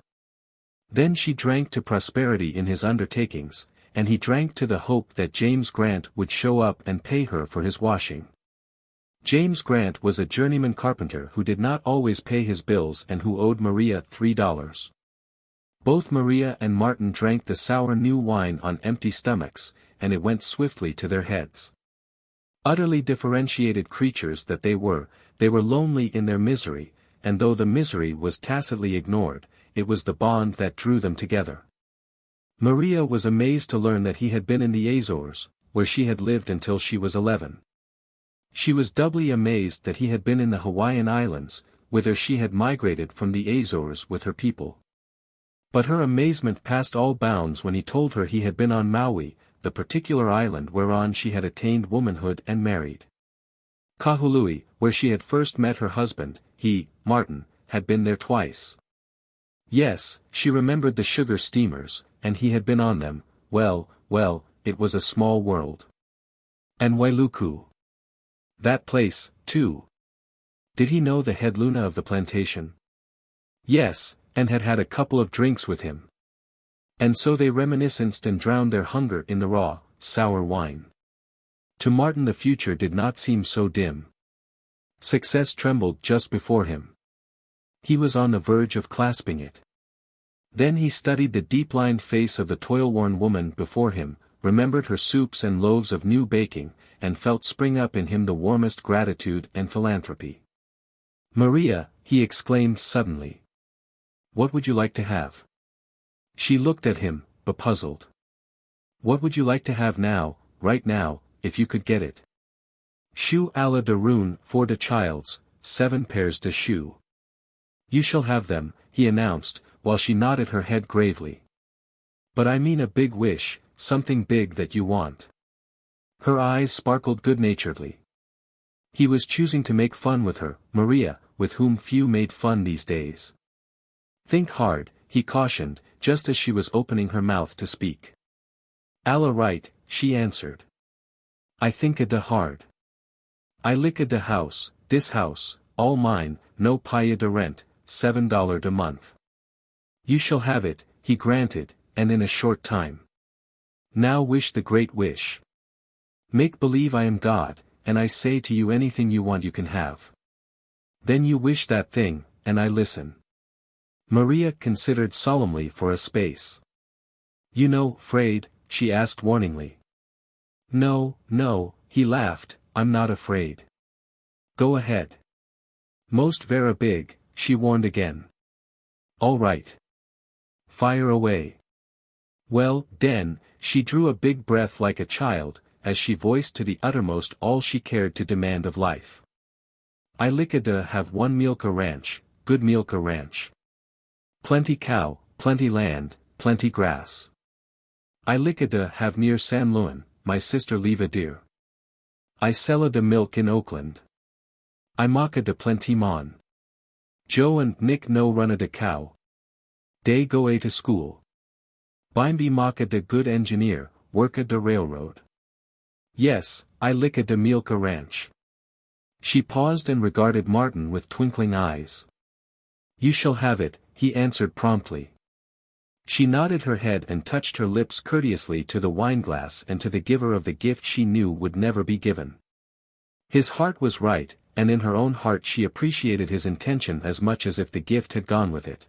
Then she drank to prosperity in his undertakings, and he drank to the hope that James Grant would show up and pay her for his washing. James Grant was a journeyman carpenter who did not always pay his bills and who owed Maria $3. Both Maria and Martin drank the sour new wine on empty stomachs, and it went swiftly to their heads. Utterly differentiated creatures that they were lonely in their misery, and though the misery was tacitly ignored, it was the bond that drew them together. Maria was amazed to learn that he had been in the Azores, where she had lived until she was 11. She was doubly amazed that he had been in the Hawaiian Islands, whither she had migrated from the Azores with her people. But her amazement passed all bounds when he told her he had been on Maui, the particular island whereon she had attained womanhood and married. Kahului, where she had first met her husband, he, Martin, had been there twice. Yes, she remembered the sugar steamers, and he had been on them. Well, it was a small world. And Wailuku. That place, too. Did he know the head Luna of the plantation? Yes, and had had a couple of drinks with him. And so they reminisced and drowned their hunger in the raw, sour wine. To Martin the future did not seem so dim. Success trembled just before him. He was on the verge of clasping it. Then he studied the deep-lined face of the toil-worn woman before him, remembered her soups and loaves of new baking, and felt spring up in him the warmest gratitude and philanthropy. "Maria," he exclaimed suddenly. "What would you like to have?" She looked at him, bepuzzled. "What would you like to have now, right now, if you could get it?" "Shoe à la de rune for de child's, 7 pairs de shoe." "You shall have them," he announced, while she nodded her head gravely. "But I mean a big wish, something big that you want." Her eyes sparkled good-naturedly. He was choosing to make fun with her, Maria, with whom few made fun these days. "Think hard," he cautioned, just as she was opening her mouth to speak. "Alla right," she answered. "I think a da hard. I lick a da house, dis house, all mine, no paya de rent, $7 a month." "You shall have it," he granted, "and in a short time. Now wish the great wish. Make believe I am God, and I say to you anything you want you can have. Then you wish that thing, and I listen." Maria considered solemnly for a space. "You know, Fraid?" she asked warningly. No, he laughed, "I'm not afraid." "Go ahead." "Most vera big," she warned again. "All right. Fire away." "Well, den," she drew a big breath like a child, as she voiced to the uttermost all she cared to demand of life. "I licka da have one milka ranch, good milka ranch. Plenty cow, plenty land, plenty grass. I licka da have near San Luan, my sister Leva dear. I sella da milk in Oakland. I maka da plenty mon. Joe and Nick no runna da cow. Dey go a to school. Bimby maka da good engineer, worka da railroad. Yes, I licka da milka ranch." She paused and regarded Martin with twinkling eyes. "You shall have it," he answered promptly. She nodded her head and touched her lips courteously to the wineglass and to the giver of the gift she knew would never be given. His heart was right, and in her own heart she appreciated his intention as much as if the gift had gone with it.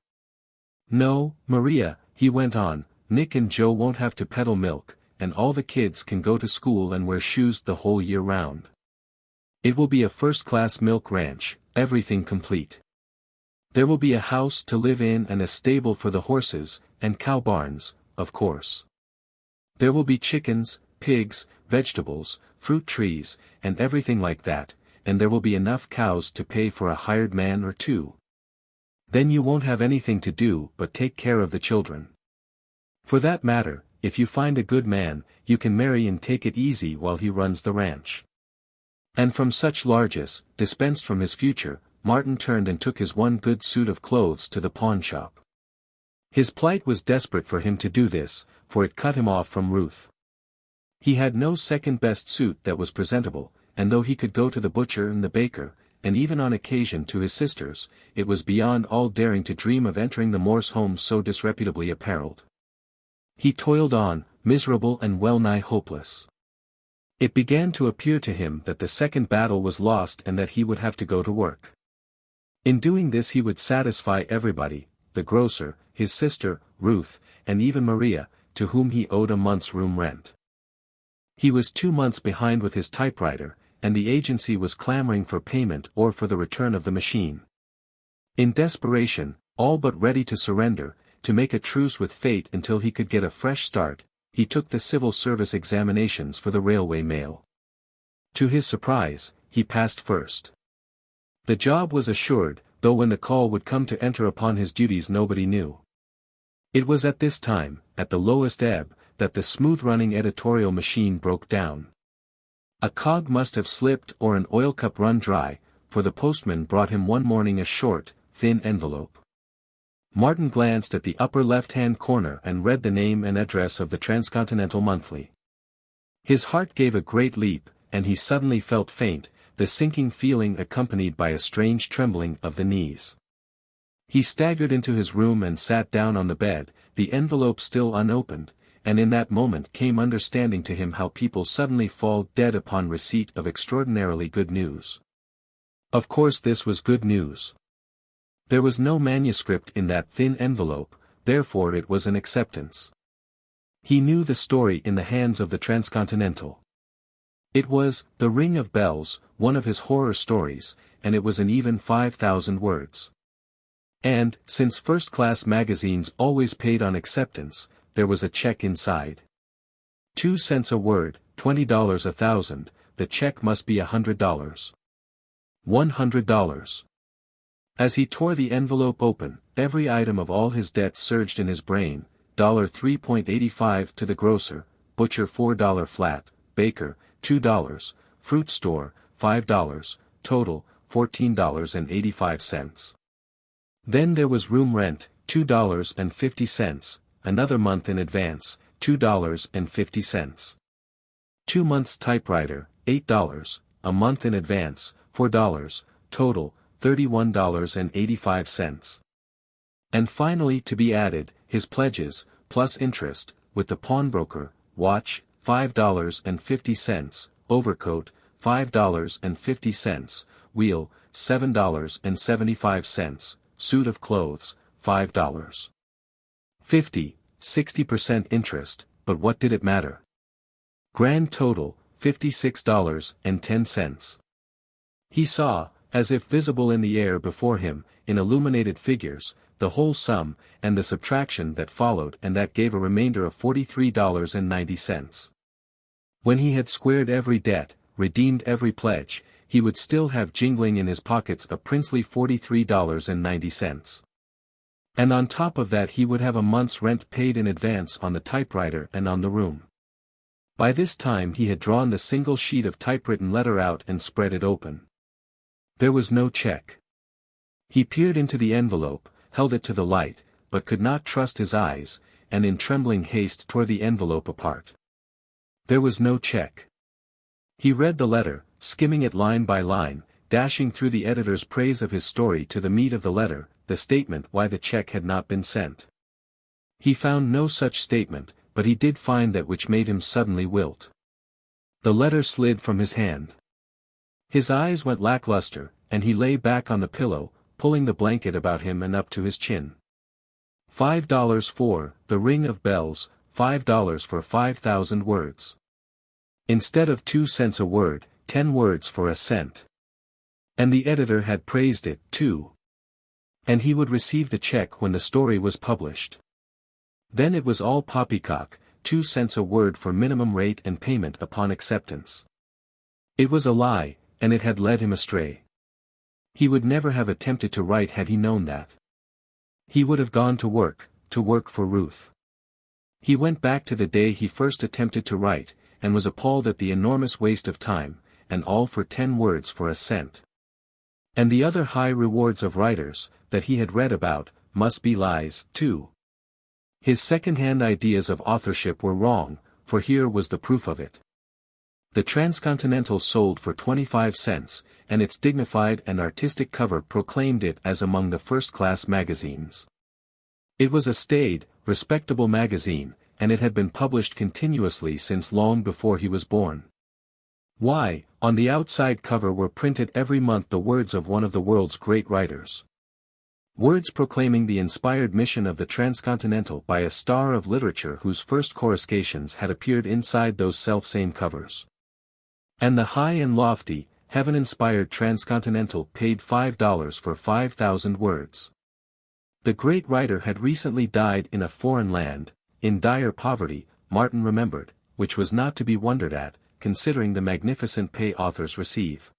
"No, Maria," he went on, "Nick and Joe won't have to peddle milk, and all the kids can go to school and wear shoes the whole year round. It will be a first-class milk ranch, everything complete. There will be a house to live in and a stable for the horses, and cow barns, of course. There will be chickens, pigs, vegetables, fruit trees, and everything like that, and there will be enough cows to pay for a hired man or two. Then you won't have anything to do but take care of the children. For that matter, if you find a good man, you can marry and take it easy while he runs the ranch." And from such largesse, dispensed from his future, Martin turned and took his one good suit of clothes to the pawnshop. His plight was desperate for him to do this, for it cut him off from Ruth. He had no second-best suit that was presentable, and though he could go to the butcher and the baker, and even on occasion to his sister's, it was beyond all daring to dream of entering the Morse home so disreputably apparelled. He toiled on, miserable and well-nigh hopeless. It began to appear to him that the second battle was lost and that he would have to go to work. In doing this he would satisfy everybody, the grocer, his sister, Ruth, and even Maria, to whom he owed a month's room rent. He was 2 months behind with his typewriter, and the agency was clamoring for payment or for the return of the machine. In desperation, all but ready to surrender, to make a truce with fate until he could get a fresh start, he took the civil service examinations for the railway mail. To his surprise, he passed first. The job was assured, though when the call would come to enter upon his duties nobody knew. It was at this time, at the lowest ebb, that the smooth-running editorial machine broke down. A cog must have slipped or an oil cup run dry, for the postman brought him one morning a short, thin envelope. Martin glanced at the upper left-hand corner and read the name and address of the Transcontinental Monthly. His heart gave a great leap, and he suddenly felt faint, the sinking feeling accompanied by a strange trembling of the knees. He staggered into his room and sat down on the bed, the envelope still unopened, and in that moment came understanding to him how people suddenly fall dead upon receipt of extraordinarily good news. Of course this was good news. There was no manuscript in that thin envelope, therefore it was an acceptance. He knew the story in the hands of the Transcontinental. It was The Ring of Bells, one of his horror stories, and it was an even 5,000 words. And, since first-class magazines always paid on acceptance, there was a check inside. 2 cents a word, $20 a thousand, the check must be $100. $100. As he tore the envelope open, every item of all his debts surged in his brain, $3.85 to the grocer, butcher $4 flat, baker, $2, fruit store, $5, total, $14.85. Then there was room rent, $2.50, another month in advance, $2.50. 2 months typewriter, $8, a month in advance, $4, total, $31.85. And finally to be added, his pledges, plus interest, with the pawnbroker, watch, $5.50, overcoat, $5.50, wheel, $7.75, suit of clothes, $5. 60% interest, but what did it matter? Grand total, $56.10. He saw, as if visible in the air before him, in illuminated figures, the whole sum, and the subtraction that followed, and that gave a remainder of $43.90. When he had squared every debt, redeemed every pledge, he would still have jingling in his pockets a princely $43.90. And on top of that he would have a month's rent paid in advance on the typewriter and on the room. By this time he had drawn the single sheet of typewritten letter out and spread it open. There was no check. He peered into the envelope, held it to the light, but could not trust his eyes, and in trembling haste tore the envelope apart. There was no check. He read the letter, skimming it line by line, dashing through the editor's praise of his story to the meat of the letter, the statement why the check had not been sent. He found no such statement, but he did find that which made him suddenly wilt. The letter slid from his hand. His eyes went lackluster, and he lay back on the pillow, pulling the blanket about him and up to his chin. $5 for The Ring of Bells, $5 for 5,000 words. Instead of 2 cents a word, 10 words for a cent. And the editor had praised it, too. And he would receive the check when the story was published. Then it was all poppycock, 2 cents a word for minimum rate and payment upon acceptance. It was a lie, and it had led him astray. He would never have attempted to write had he known that. He would have gone to work for Ruth. He went back to the day he first attempted to write, and was appalled at the enormous waste of time, and all for 10 words for a cent. And the other high rewards of writers, that he had read about, must be lies, too. His second-hand ideas of authorship were wrong, for here was the proof of it. The Transcontinental sold for 25 cents, and its dignified and artistic cover proclaimed it as among the first-class magazines. It was a staid, respectable magazine, and it had been published continuously since long before he was born. Why, on the outside cover were printed every month the words of one of the world's great writers. Words proclaiming the inspired mission of the Transcontinental by a star of literature whose first coruscations had appeared inside those selfsame covers. And the high and lofty, heaven-inspired Transcontinental paid $5 for 5,000 words. The great writer had recently died in a foreign land, in dire poverty, Martin remembered, which was not to be wondered at, considering the magnificent pay authors receive.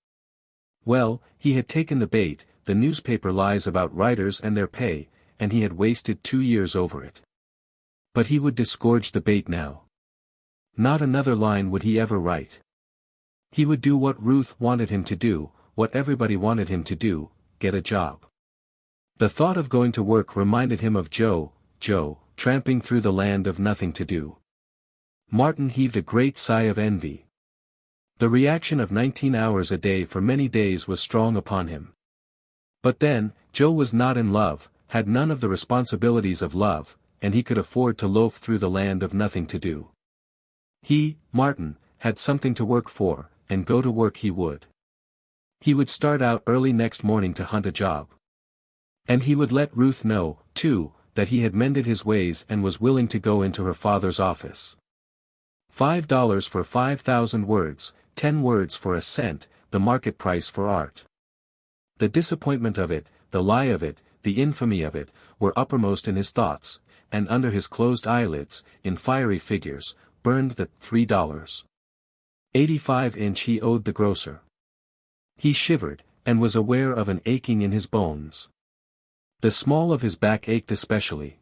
Well, he had taken the bait, the newspaper lies about writers and their pay, and he had wasted 2 years over it. But he would disgorge the bait now. Not another line would he ever write. He would do what Ruth wanted him to do, what everybody wanted him to do, get a job. The thought of going to work reminded him of Joe, tramping through the land of nothing to do. Martin heaved a great sigh of envy. The reaction of 19 hours a day for many days was strong upon him. But then, Joe was not in love, had none of the responsibilities of love, and he could afford to loaf through the land of nothing to do. He, Martin, had something to work for, and go to work he would. He would start out early next morning to hunt a job. And he would let Ruth know, too, that he had mended his ways and was willing to go into her father's office. $5 for 5,000 words, 10 words for a cent, the market price for art. The disappointment of it, the lie of it, the infamy of it, were uppermost in his thoughts, and under his closed eyelids, in fiery figures, burned the $3. 85-inch he owed the grocer. He shivered, and was aware of an aching in his bones. The small of his back ached especially.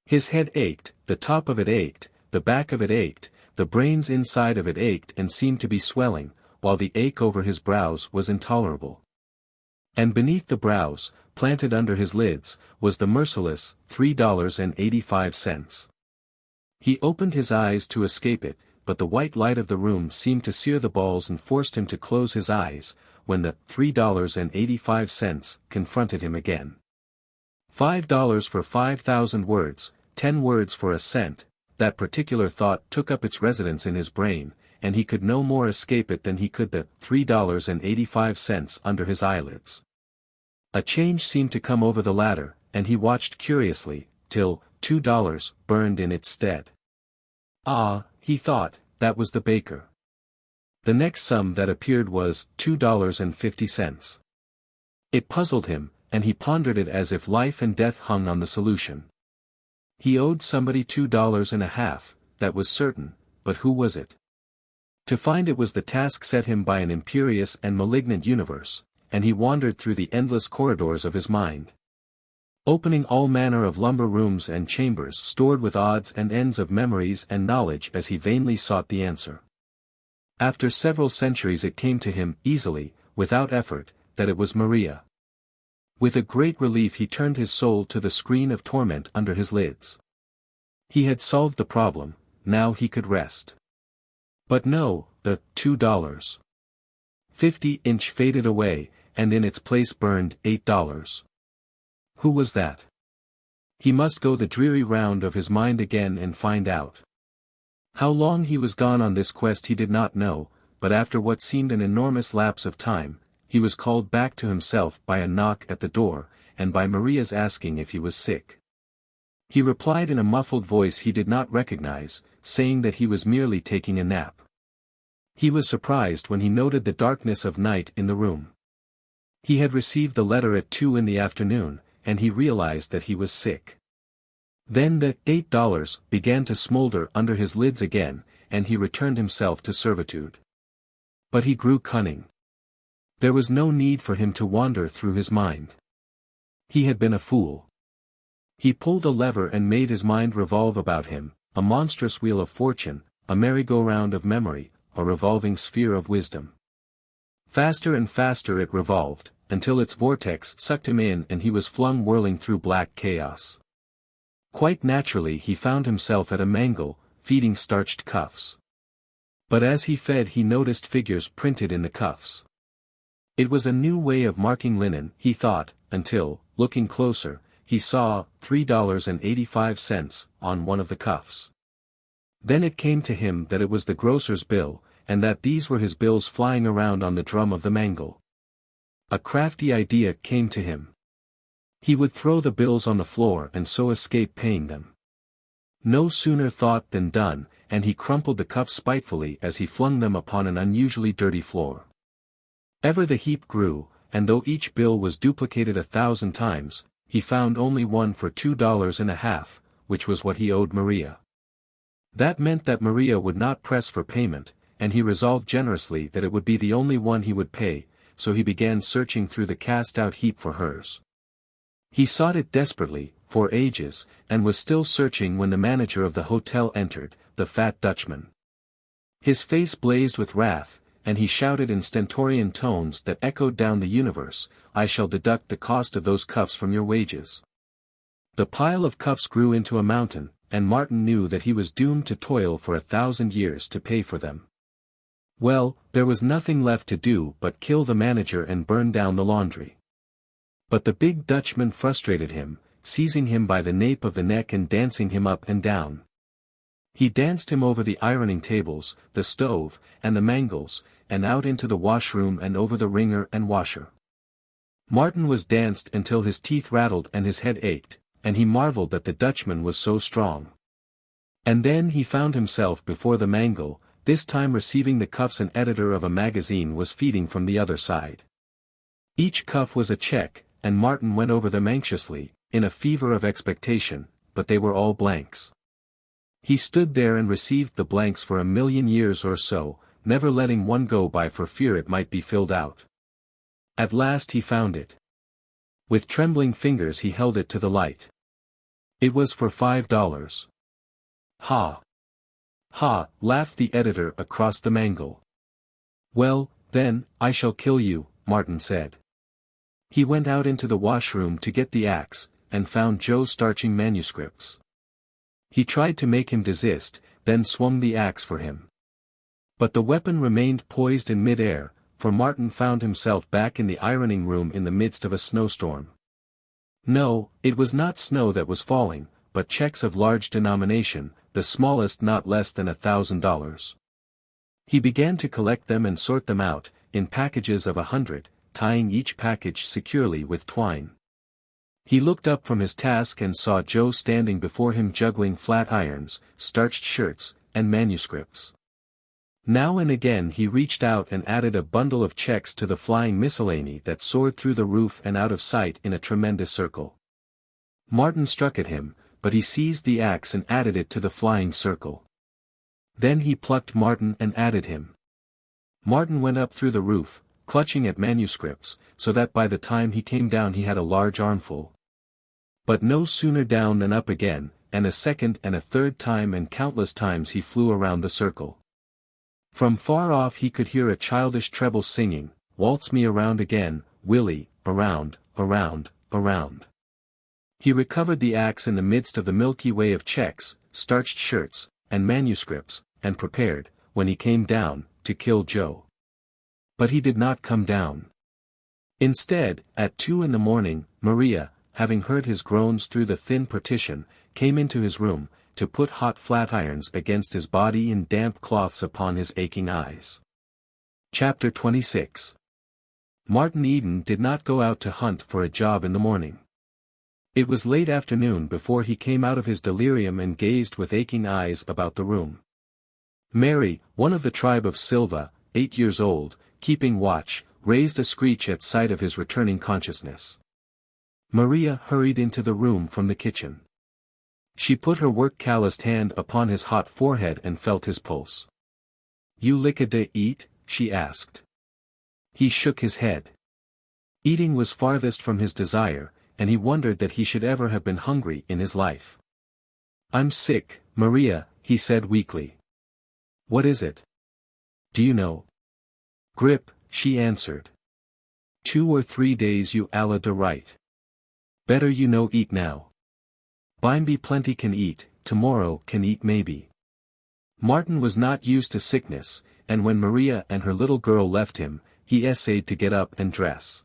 His head ached, the top of it ached, the back of it ached, the brains inside of it ached and seemed to be swelling, while the ache over his brows was intolerable. And beneath the brows, planted under his lids, was the merciless $3.85. He opened his eyes to escape it, but the white light of the room seemed to sear the balls and forced him to close his eyes, when the $3.85 confronted him again. $5 for 5,000 words, 10 words for a cent, that particular thought took up its residence in his brain, and he could no more escape it than he could the $3.85 under his eyelids. A change seemed to come over the latter, and he watched curiously, till $2 burned in its stead. Ah, he thought, that was the baker. The next sum that appeared was $2.50. It puzzled him, and he pondered it as if life and death hung on the solution. He owed somebody $2.50, that was certain, but who was it? To find it was the task set him by an imperious and malignant universe, and he wandered through the endless corridors of his mind, opening all manner of lumber rooms and chambers stored with odds and ends of memories and knowledge as he vainly sought the answer. After several centuries it came to him, easily, without effort, that it was Maria. With a great relief he turned his soul to the screen of torment under his lids. He had solved the problem, now he could rest. But no, the $2.50 faded away, and in its place burned $8. Who was that? He must go the dreary round of his mind again and find out. How long he was gone on this quest he did not know, but after what seemed an enormous lapse of time, he was called back to himself by a knock at the door, and by Maria's asking if he was sick. He replied in a muffled voice he did not recognize, saying that he was merely taking a nap. He was surprised when he noted the darkness of night in the room. He had received the letter at 2 in the afternoon, and he realized that he was sick. Then the $8 began to smolder under his lids again, and he returned himself to servitude. But he grew cunning. There was no need for him to wander through his mind. He had been a fool. He pulled a lever and made his mind revolve about him, a monstrous wheel of fortune, a merry-go-round of memory, a revolving sphere of wisdom. Faster and faster it revolved, until its vortex sucked him in and he was flung whirling through black chaos. Quite naturally he found himself at a mangle, feeding starched cuffs. But as he fed he noticed figures printed in the cuffs. It was a new way of marking linen, he thought, until, looking closer, he saw $3.85 on one of the cuffs. Then it came to him that it was the grocer's bill, and that these were his bills flying around on the drum of the mangle. A crafty idea came to him. He would throw the bills on the floor and so escape paying them. No sooner thought than done, and he crumpled the cuffs spitefully as he flung them upon an unusually dirty floor. Ever the heap grew, and though each bill was duplicated 1,000 times, he found only one for $2.50, which was what he owed Maria. That meant that Maria would not press for payment, and he resolved generously that it would be the only one he would pay, so he began searching through the cast-out heap for hers. He sought it desperately, for ages, and was still searching when the manager of the hotel entered, the fat Dutchman. His face blazed with wrath, and he shouted in stentorian tones that echoed down the universe, "I shall deduct the cost of those cuffs from your wages." The pile of cuffs grew into a mountain, and Martin knew that he was doomed to toil for 1,000 years to pay for them. Well, there was nothing left to do but kill the manager and burn down the laundry. But the big Dutchman frustrated him, seizing him by the nape of the neck and dancing him up and down. He danced him over the ironing tables, the stove, and the mangles, and out into the washroom and over the wringer and washer. Martin was danced until his teeth rattled and his head ached, and he marveled that the Dutchman was so strong. And then he found himself before the mangle, this time receiving the cuffs an editor of a magazine was feeding from the other side. Each cuff was a check, and Martin went over them anxiously, in a fever of expectation, but they were all blanks. He stood there and received the blanks for 1,000,000 years or so, never letting one go by for fear it might be filled out. At last he found it. With trembling fingers he held it to the light. It was for $5. "Ha! Ha!" laughed the editor across the mangle. "Well, then, I shall kill you," Martin said. He went out into the washroom to get the axe, and found Joe starching manuscripts. He tried to make him desist, then swung the axe for him. But the weapon remained poised in mid-air, for Martin found himself back in the ironing room in the midst of a snowstorm. No, it was not snow that was falling, but checks of large denomination, the smallest not less than $1,000. He began to collect them and sort them out, in packages of 100, tying each package securely with twine. He looked up from his task and saw Joe standing before him juggling flat irons, starched shirts, and manuscripts. Now and again he reached out and added a bundle of checks to the flying miscellany that soared through the roof and out of sight in a tremendous circle. Martin struck at him, but he seized the axe and added it to the flying circle. Then he plucked Martin and added him. Martin went up through the roof, clutching at manuscripts, so that by the time he came down he had a large armful. But no sooner down than up again, and a second and a third time and countless times he flew around the circle. From far off he could hear a childish treble singing, "Waltz me around again, Willie, around, around, around." He recovered the axe in the midst of the Milky Way of checks, starched shirts, and manuscripts, and prepared, when he came down, to kill Joe. But he did not come down. Instead, at 2 in the morning, Maria, having heard his groans through the thin partition, came into his room, to put hot flat irons against his body and damp cloths upon his aching eyes. Chapter 26. Martin Eden did not go out to hunt for a job in the morning. It was late afternoon before he came out of his delirium and gazed with aching eyes about the room. Mary, one of the tribe of Silva, 8 years old, keeping watch, raised a screech at sight of his returning consciousness. Maria hurried into the room from the kitchen. She put her work-calloused hand upon his hot forehead and felt his pulse. "You licka da eat?" she asked. He shook his head. Eating was farthest from his desire, and he wondered that he should ever have been hungry in his life. "I'm sick, Maria," he said weakly. "What is it? Do you know?" "Grip," she answered. 2 or 3 days you alla da right. Better you no eat now. Bimeby plenty can eat, tomorrow can eat maybe. Martin was not used to sickness, and when Maria and her little girl left him, he essayed to get up and dress.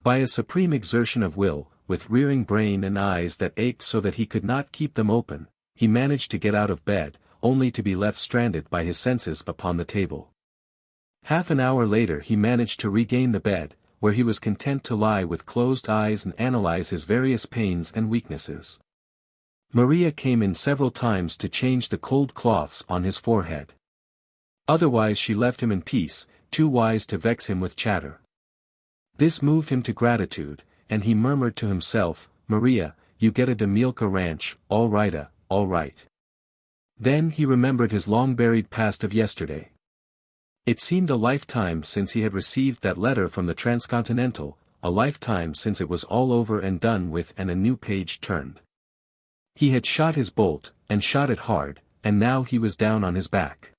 By a supreme exertion of will, with rearing brain and eyes that ached so that he could not keep them open, he managed to get out of bed, only to be left stranded by his senses upon the table. Half an hour later he managed to regain the bed, where he was content to lie with closed eyes and analyze his various pains and weaknesses. Maria came in several times to change the cold cloths on his forehead. Otherwise she left him in peace, too wise to vex him with chatter. This moved him to gratitude, and he murmured to himself, "Maria, you get a Demilka ranch, all right, all right." Then he remembered his long-buried past of yesterday. It seemed a lifetime since he had received that letter from the Transcontinental, a lifetime since it was all over and done with and a new page turned. He had shot his bolt, and shot it hard, and now he was down on his back.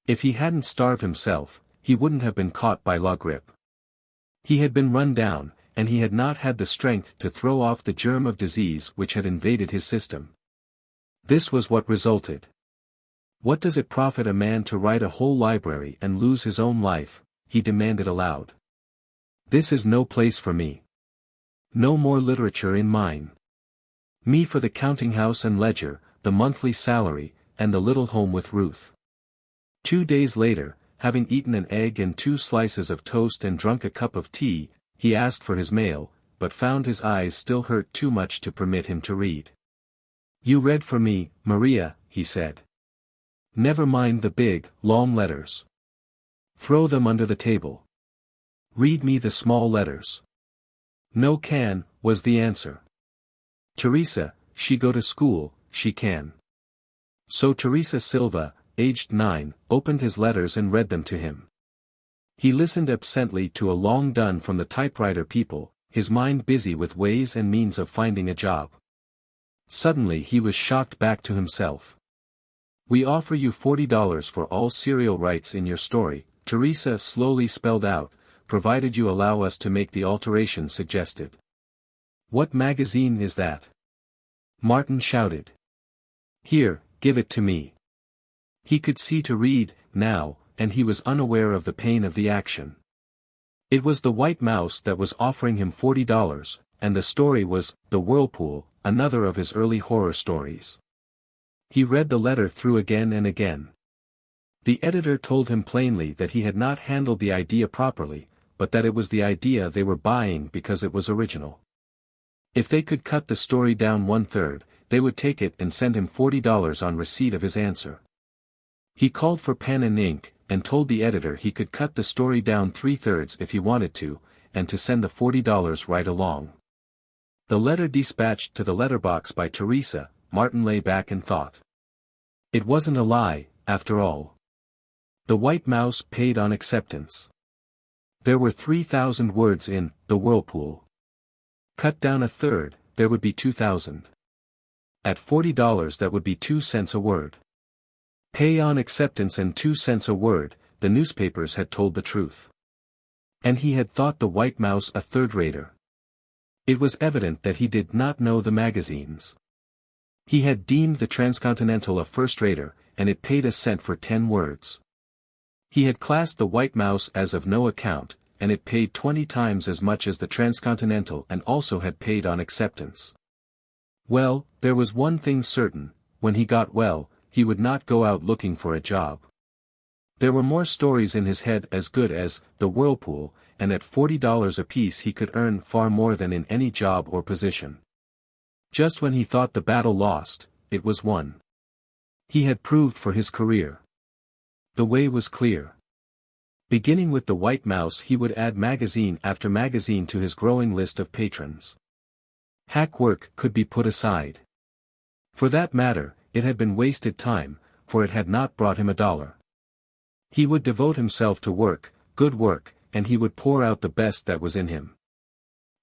If he hadn't starved himself, he wouldn't have been caught by La Grippe. He had been run down, and he had not had the strength to throw off the germ of disease which had invaded his system. This was what resulted. "What does it profit a man to write a whole library and lose his own life?" he demanded aloud. "This is no place for me. No more literature in mine. Me for the counting-house and ledger, the monthly salary, and the little home with Ruth." 2 days later, having eaten an egg and 2 slices of toast and drunk a cup of tea, he asked for his mail, but found his eyes still hurt too much to permit him to read. "You read for me, Maria," he said. "Never mind the big, long letters. Throw them under the table. Read me the small letters." "No can," was the answer. "Teresa, she go to school, she can." So Teresa Silva, aged 9, opened his letters and read them to him. He listened absently to a long dun from the typewriter people, his mind busy with ways and means of finding a job. Suddenly he was shocked back to himself. "We offer you $40 for all serial rights in your story," Teresa slowly spelled out, "provided you allow us to make the alterations suggested." "What magazine is that?" Martin shouted. "Here, give it to me." He could see to read, now, and he was unaware of the pain of the action. It was the White Mouse that was offering him $40, and the story was The Whirlpool, another of his early horror stories. He read the letter through again and again. The editor told him plainly that he had not handled the idea properly, but that it was the idea they were buying because it was original. If they could cut the story down 1/3, they would take it and send him $40 on receipt of his answer. He called for pen and ink, and told the editor he could cut the story down 3/3 if he wanted to, and to send the $40 right along. The letter dispatched to the letterbox by Teresa, Martin lay back and thought. It wasn't a lie, after all. The White Mouse paid on acceptance. There were 3,000 words in The Whirlpool. Cut down 1/3, there would be 2,000. At $40 that would be 2 cents a word. Pay on acceptance and 2 cents a word, the newspapers had told the truth. And he had thought the White Mouse a third-rater. It was evident that he did not know the magazines. He had deemed the Transcontinental a first-rater, and it paid a cent for 10 words. He had classed the White Mouse as of no account, and it paid 20 times as much as the Transcontinental and also had paid on acceptance. Well, there was one thing certain, when he got well, he would not go out looking for a job. There were more stories in his head as good as The Whirlpool, and at $40 apiece he could earn far more than in any job or position. Just when he thought the battle lost, it was won. He had proved for his career. The way was clear. Beginning with the White Mouse he would add magazine after magazine to his growing list of patrons. Hack work could be put aside. For that matter, it had been wasted time, for it had not brought him $1. He would devote himself to work, good work, and he would pour out the best that was in him.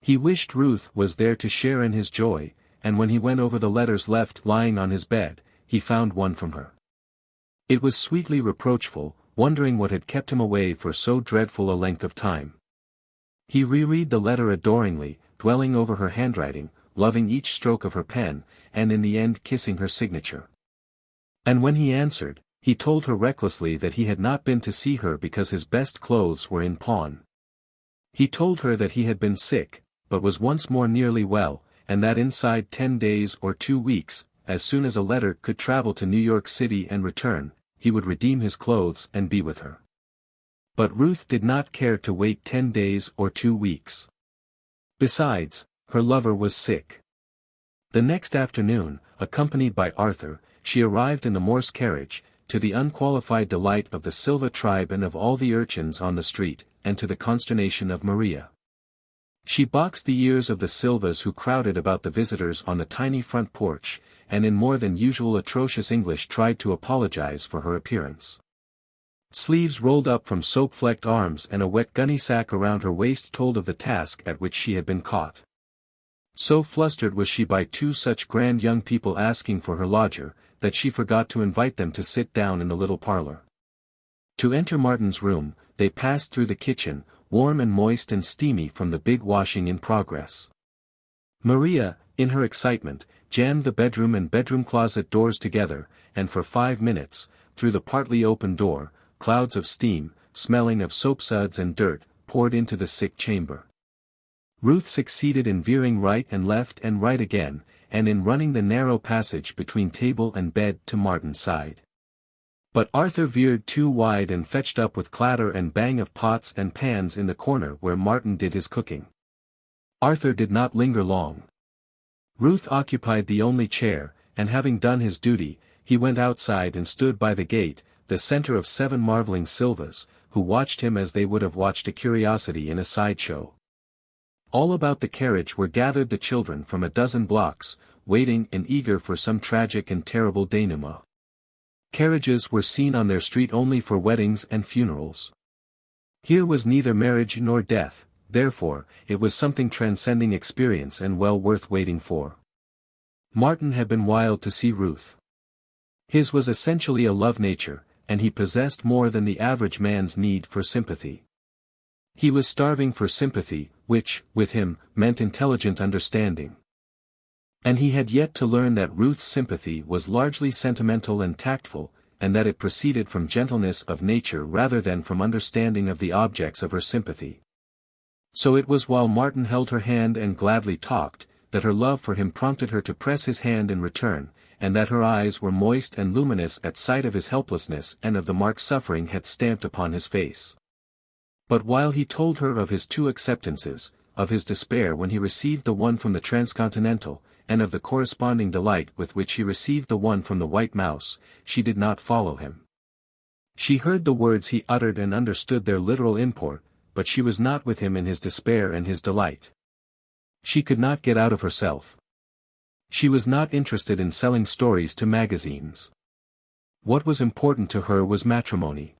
He wished Ruth was there to share in his joy, and when he went over the letters left lying on his bed, he found one from her. It was sweetly reproachful, wondering what had kept him away for so dreadful a length of time. He reread the letter adoringly, dwelling over her handwriting, loving each stroke of her pen, and in the end kissing her signature. And when he answered, he told her recklessly that he had not been to see her because his best clothes were in pawn. He told her that he had been sick, but was once more nearly well, and that inside 10 days or 2 weeks, as soon as a letter could travel to New York City and return, he would redeem his clothes and be with her. But Ruth did not care to wait 10 days or 2 weeks. Besides, her lover was sick. The next afternoon, accompanied by Arthur, she arrived in the Morse carriage, to the unqualified delight of the Silva tribe and of all the urchins on the street, and to the consternation of Maria. She boxed the ears of the Silvas who crowded about the visitors on the tiny front porch, and in more than usual atrocious English tried to apologize for her appearance. Sleeves rolled up from soap-flecked arms and a wet gunny sack around her waist told of the task at which she had been caught. So flustered was she by 2 such grand young people asking for her lodger, that she forgot to invite them to sit down in the little parlor. To enter Martin's room, they passed through the kitchen, warm and moist and steamy from the big washing in progress. Maria, in her excitement, jammed the bedroom and bedroom closet doors together, and for 5 minutes, through the partly open door, clouds of steam, smelling of soapsuds and dirt, poured into the sick chamber. Ruth succeeded in veering right and right again, and in running the narrow passage between table and bed to Martin's side. But Arthur veered too wide and fetched up with clatter and bang of pots and pans in the corner where Martin did his cooking. Arthur did not linger long. Ruth occupied the only chair, and having done his duty, he went outside and stood by the gate, the center of 7 marveling Silvas, who watched him as they would have watched a curiosity in a sideshow. All about the carriage were gathered the children from a dozen blocks, waiting and eager for some tragic and terrible denouement. Carriages were seen on their street only for weddings and funerals. Here was neither marriage nor death, therefore, it was something transcending experience and well worth waiting for. Martin had been wild to see Ruth. His was essentially a love nature, and he possessed more than the average man's need for sympathy. He was starving for sympathy, which, with him, meant intelligent understanding. And he had yet to learn that Ruth's sympathy was largely sentimental and tactful, and that it proceeded from gentleness of nature rather than from understanding of the objects of her sympathy. So it was while Martin held her hand and gladly talked, that her love for him prompted her to press his hand in return, and that her eyes were moist and luminous at sight of his helplessness and of the mark suffering had stamped upon his face. But while he told her of his 2 acceptances, of his despair when he received the one from the Transcontinental, and of the corresponding delight with which he received the one from the White Mouse, she did not follow him. She heard the words he uttered and understood their literal import, but she was not with him in his despair and his delight. She could not get out of herself. She was not interested in selling stories to magazines. What was important to her was matrimony.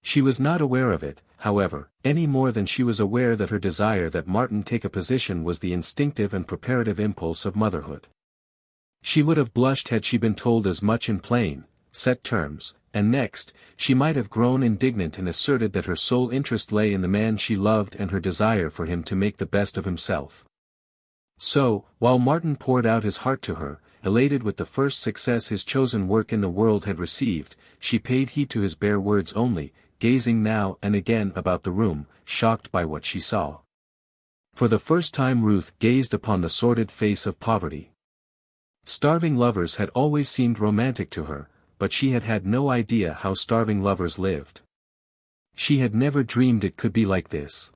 She was not aware of it, however, any more than she was aware that her desire that Martin take a position was the instinctive and preparative impulse of motherhood. She would have blushed had she been told as much in plain, set terms, and next, she might have grown indignant and asserted that her sole interest lay in the man she loved and her desire for him to make the best of himself. So, while Martin poured out his heart to her, elated with the first success his chosen work in the world had received, she paid heed to his bare words only, gazing now and again about the room, shocked by what she saw. For the first time Ruth gazed upon the sordid face of poverty. Starving lovers had always seemed romantic to her, but she had had no idea how starving lovers lived. She had never dreamed it could be like this.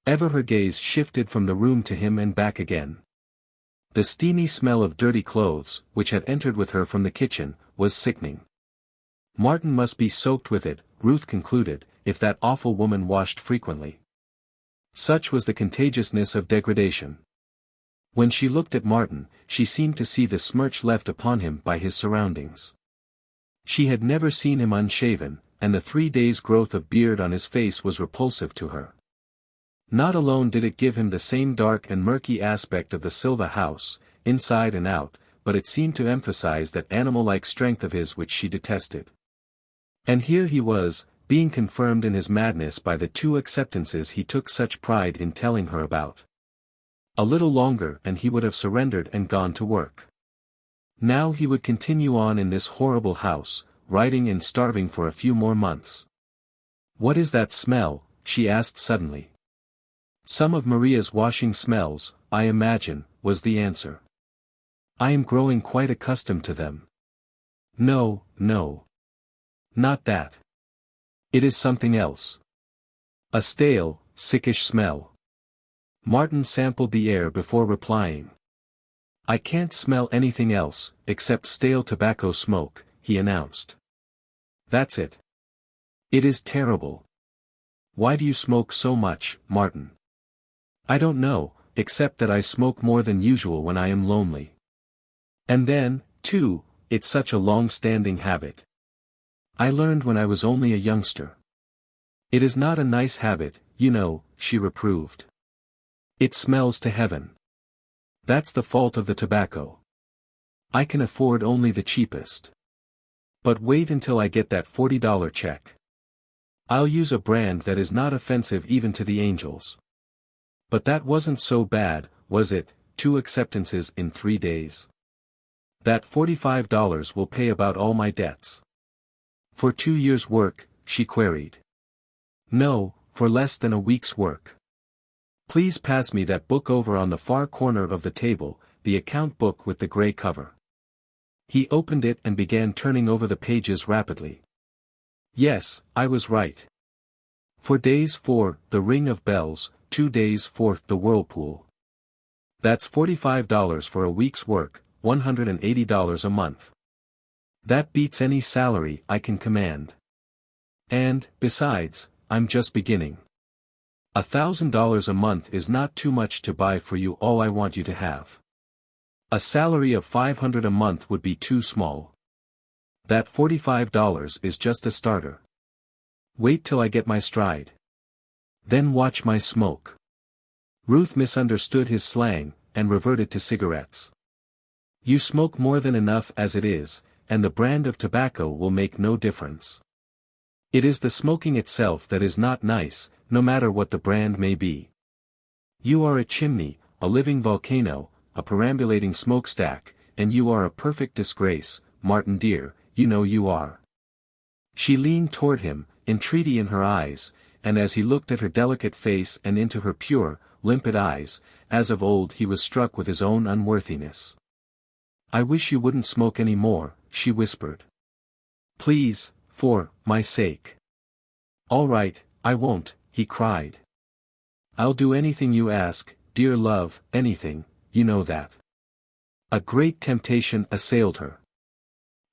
Ever her gaze shifted from the room to him and back again. The steamy smell of dirty clothes, which had entered with her from the kitchen, was sickening. Martin must be soaked with it, Ruth concluded, if that awful woman washed frequently. Such was the contagiousness of degradation. When she looked at Martin, she seemed to see the smirch left upon him by his surroundings. She had never seen him unshaven, and the 3 days' growth of beard on his face was repulsive to her. Not alone did it give him the same dark and murky aspect of the Silva house, inside and out, but it seemed to emphasize that animal-like strength of his which she detested. And here he was, being confirmed in his madness by the 2 acceptances he took such pride in telling her about. A little longer and he would have surrendered and gone to work. Now he would continue on in this horrible house, writing and starving for a few more months. "What is that smell?" she asked suddenly. "Some of Maria's washing smells, I imagine," was the answer. "I am growing quite accustomed to them." "No, no. Not that. It is something else. A stale, sickish smell." Martin sampled the air before replying. "I can't smell anything else, except stale tobacco smoke," he announced. "That's it. It is terrible. Why do you smoke so much, Martin?" "I don't know, except that I smoke more than usual when I am lonely. And then, too, it's such a long-standing habit. I learned when I was only a youngster." "It is not a nice habit, you know," she reproved. "It smells to heaven. That's the fault of the tobacco. I can afford only the cheapest. But wait until I get that $40 check. I'll use a brand that is not offensive even to the angels." But that wasn't so bad, was it? 2 acceptances in 3 days. "That $45 will pay about all my debts." "For 2 years' work?" she queried. "No, for less than a week's work. Please pass me that book over on the far corner of the table, the account book with the gray cover." He opened it and began turning over the pages rapidly. "Yes, I was right. 4 days for The Ring of Bells, 2 days for The Whirlpool. That's $45 for a week's work, $180 a month. That beats any salary I can command. And, besides, I'm just beginning. $1,000 a month is not too much to buy for you all I want you to have. A salary of $500 a month would be too small. That $45 is just a starter. Wait till I get my stride. Then watch my smoke." Ruth misunderstood his slang, and reverted to cigarettes. "You smoke more than enough as it is, and the brand of tobacco will make no difference. It is the smoking itself that is not nice, no matter what the brand may be. You are a chimney, a living volcano, a perambulating smokestack, and you are a perfect disgrace, Martin dear, you know you are." She leaned toward him, entreaty in her eyes, and as he looked at her delicate face and into her pure, limpid eyes, as of old he was struck with his own unworthiness. "I wish you wouldn't smoke any more," she whispered. "Please, for my sake." "All right, I won't," he cried. "I'll do anything you ask, dear love, anything, you know that." A great temptation assailed her.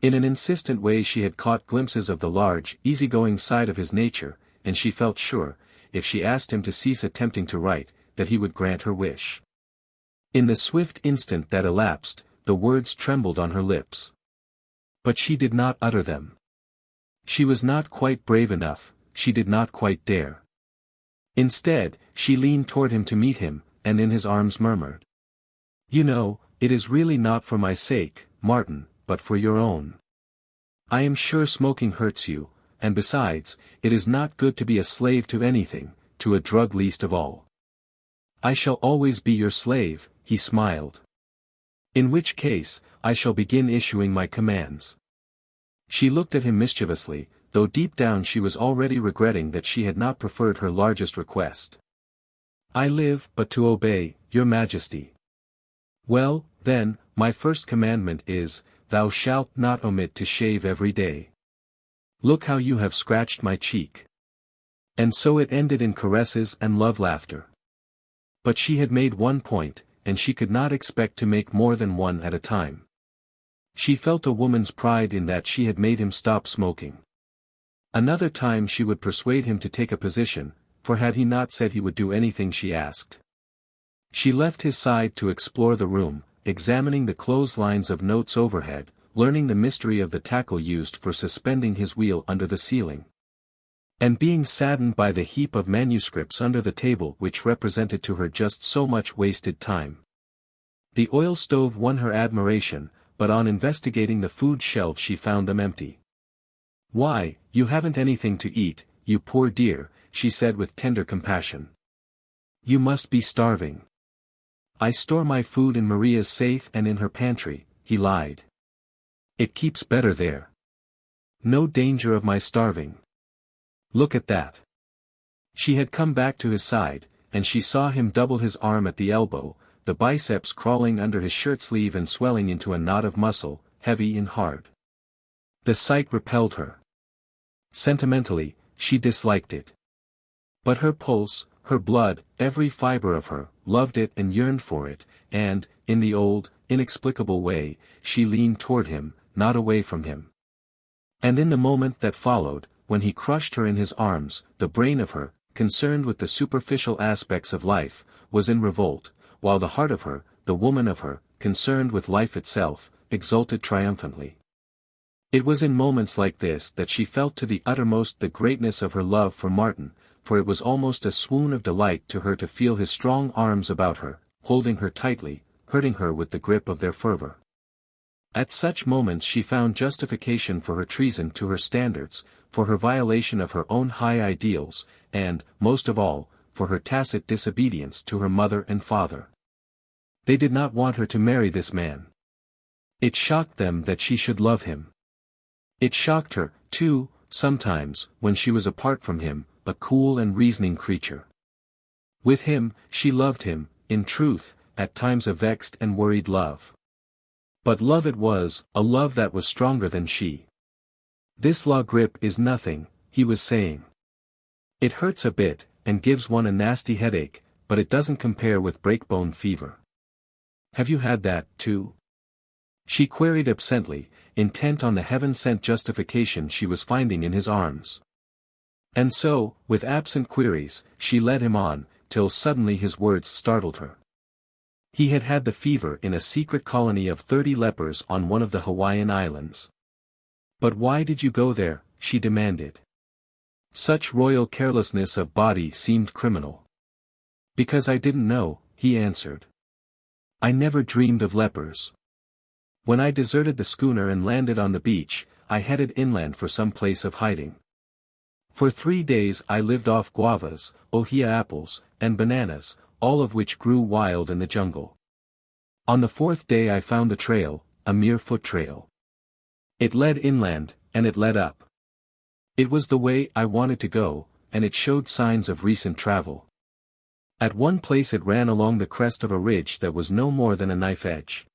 In an insistent way she had caught glimpses of the large, easygoing side of his nature, and she felt sure, if she asked him to cease attempting to write, that he would grant her wish. In the swift instant that elapsed, the words trembled on her lips. But she did not utter them. She was not quite brave enough, she did not quite dare. Instead, she leaned toward him to meet him, and in his arms murmured. "You know, it is really not for my sake, Martin, but for your own. I am sure smoking hurts you, and besides, it is not good to be a slave to anything, to a drug least of all." "I shall always be your slave," he smiled. "In which case, I shall begin issuing my commands." She looked at him mischievously, though deep down she was already regretting that she had not preferred her largest request. "I live but to obey, your Majesty." "Well, then, my first commandment is, thou shalt not omit to shave every day. Look how you have scratched my cheek." And so it ended in caresses and love-laughter. But she had made one point, and she could not expect to make more than one at a time. She felt a woman's pride in that she had made him stop smoking. Another time she would persuade him to take a position, for had he not said he would do anything she asked? She left his side to explore the room, examining the clotheslines of notes overhead, learning the mystery of the tackle used for suspending his wheel under the ceiling. And being saddened by the heap of manuscripts under the table which represented to her just so much wasted time. The oil stove won her admiration, but on investigating the food shelf she found them empty. "Why, you haven't anything to eat, you poor dear," she said with tender compassion. "You must be starving." "I store my food in Maria's safe and in her pantry," he lied. It keeps better there. No danger of my starving. Look at that. She had come back to his side, and she saw him double his arm at the elbow, the biceps crawling under his shirt sleeve and swelling into a knot of muscle, heavy and hard. The sight repelled her. Sentimentally, she disliked it. But her pulse, her blood, every fiber of her, loved it and yearned for it, and, in the old, inexplicable way, she leaned toward him, not away from him. And in the moment that followed, when he crushed her in his arms, the brain of her, concerned with the superficial aspects of life, was in revolt, while the heart of her, the woman of her, concerned with life itself, exulted triumphantly. It was in moments like this that she felt to the uttermost the greatness of her love for Martin, for it was almost a swoon of delight to her to feel his strong arms about her, holding her tightly, hurting her with the grip of their fervor. At such moments she found justification for her treason to her standards, for her violation of her own high ideals, and, most of all, for her tacit disobedience to her mother and father. They did not want her to marry this man. It shocked them that she should love him. It shocked her, too, sometimes, when she was apart from him, a cool and reasoning creature. With him, she loved him, in truth, at times a vexed and worried love. But love it was, a love that was stronger than she. This law grip is nothing, he was saying. It hurts a bit, and gives one a nasty headache, but it doesn't compare with breakbone fever. Have you had that, too? She queried absently, intent on the heaven-sent justification she was finding in his arms. And so, with absent queries, she led him on, till suddenly his words startled her. He had had the fever in a secret colony of 30 lepers on one of the Hawaiian Islands. But why did you go there, she demanded. Such royal carelessness of body seemed criminal. Because I didn't know, he answered. I never dreamed of lepers. When I deserted the schooner and landed on the beach, I headed inland for some place of hiding. For 3 days I lived off guavas, ohia apples, and bananas, all of which grew wild in the jungle. On the 4th day I found the trail, a mere foot trail. It led inland, and it led up. It was the way I wanted to go, and it showed signs of recent travel. At one place it ran along the crest of a ridge that was no more than a knife edge.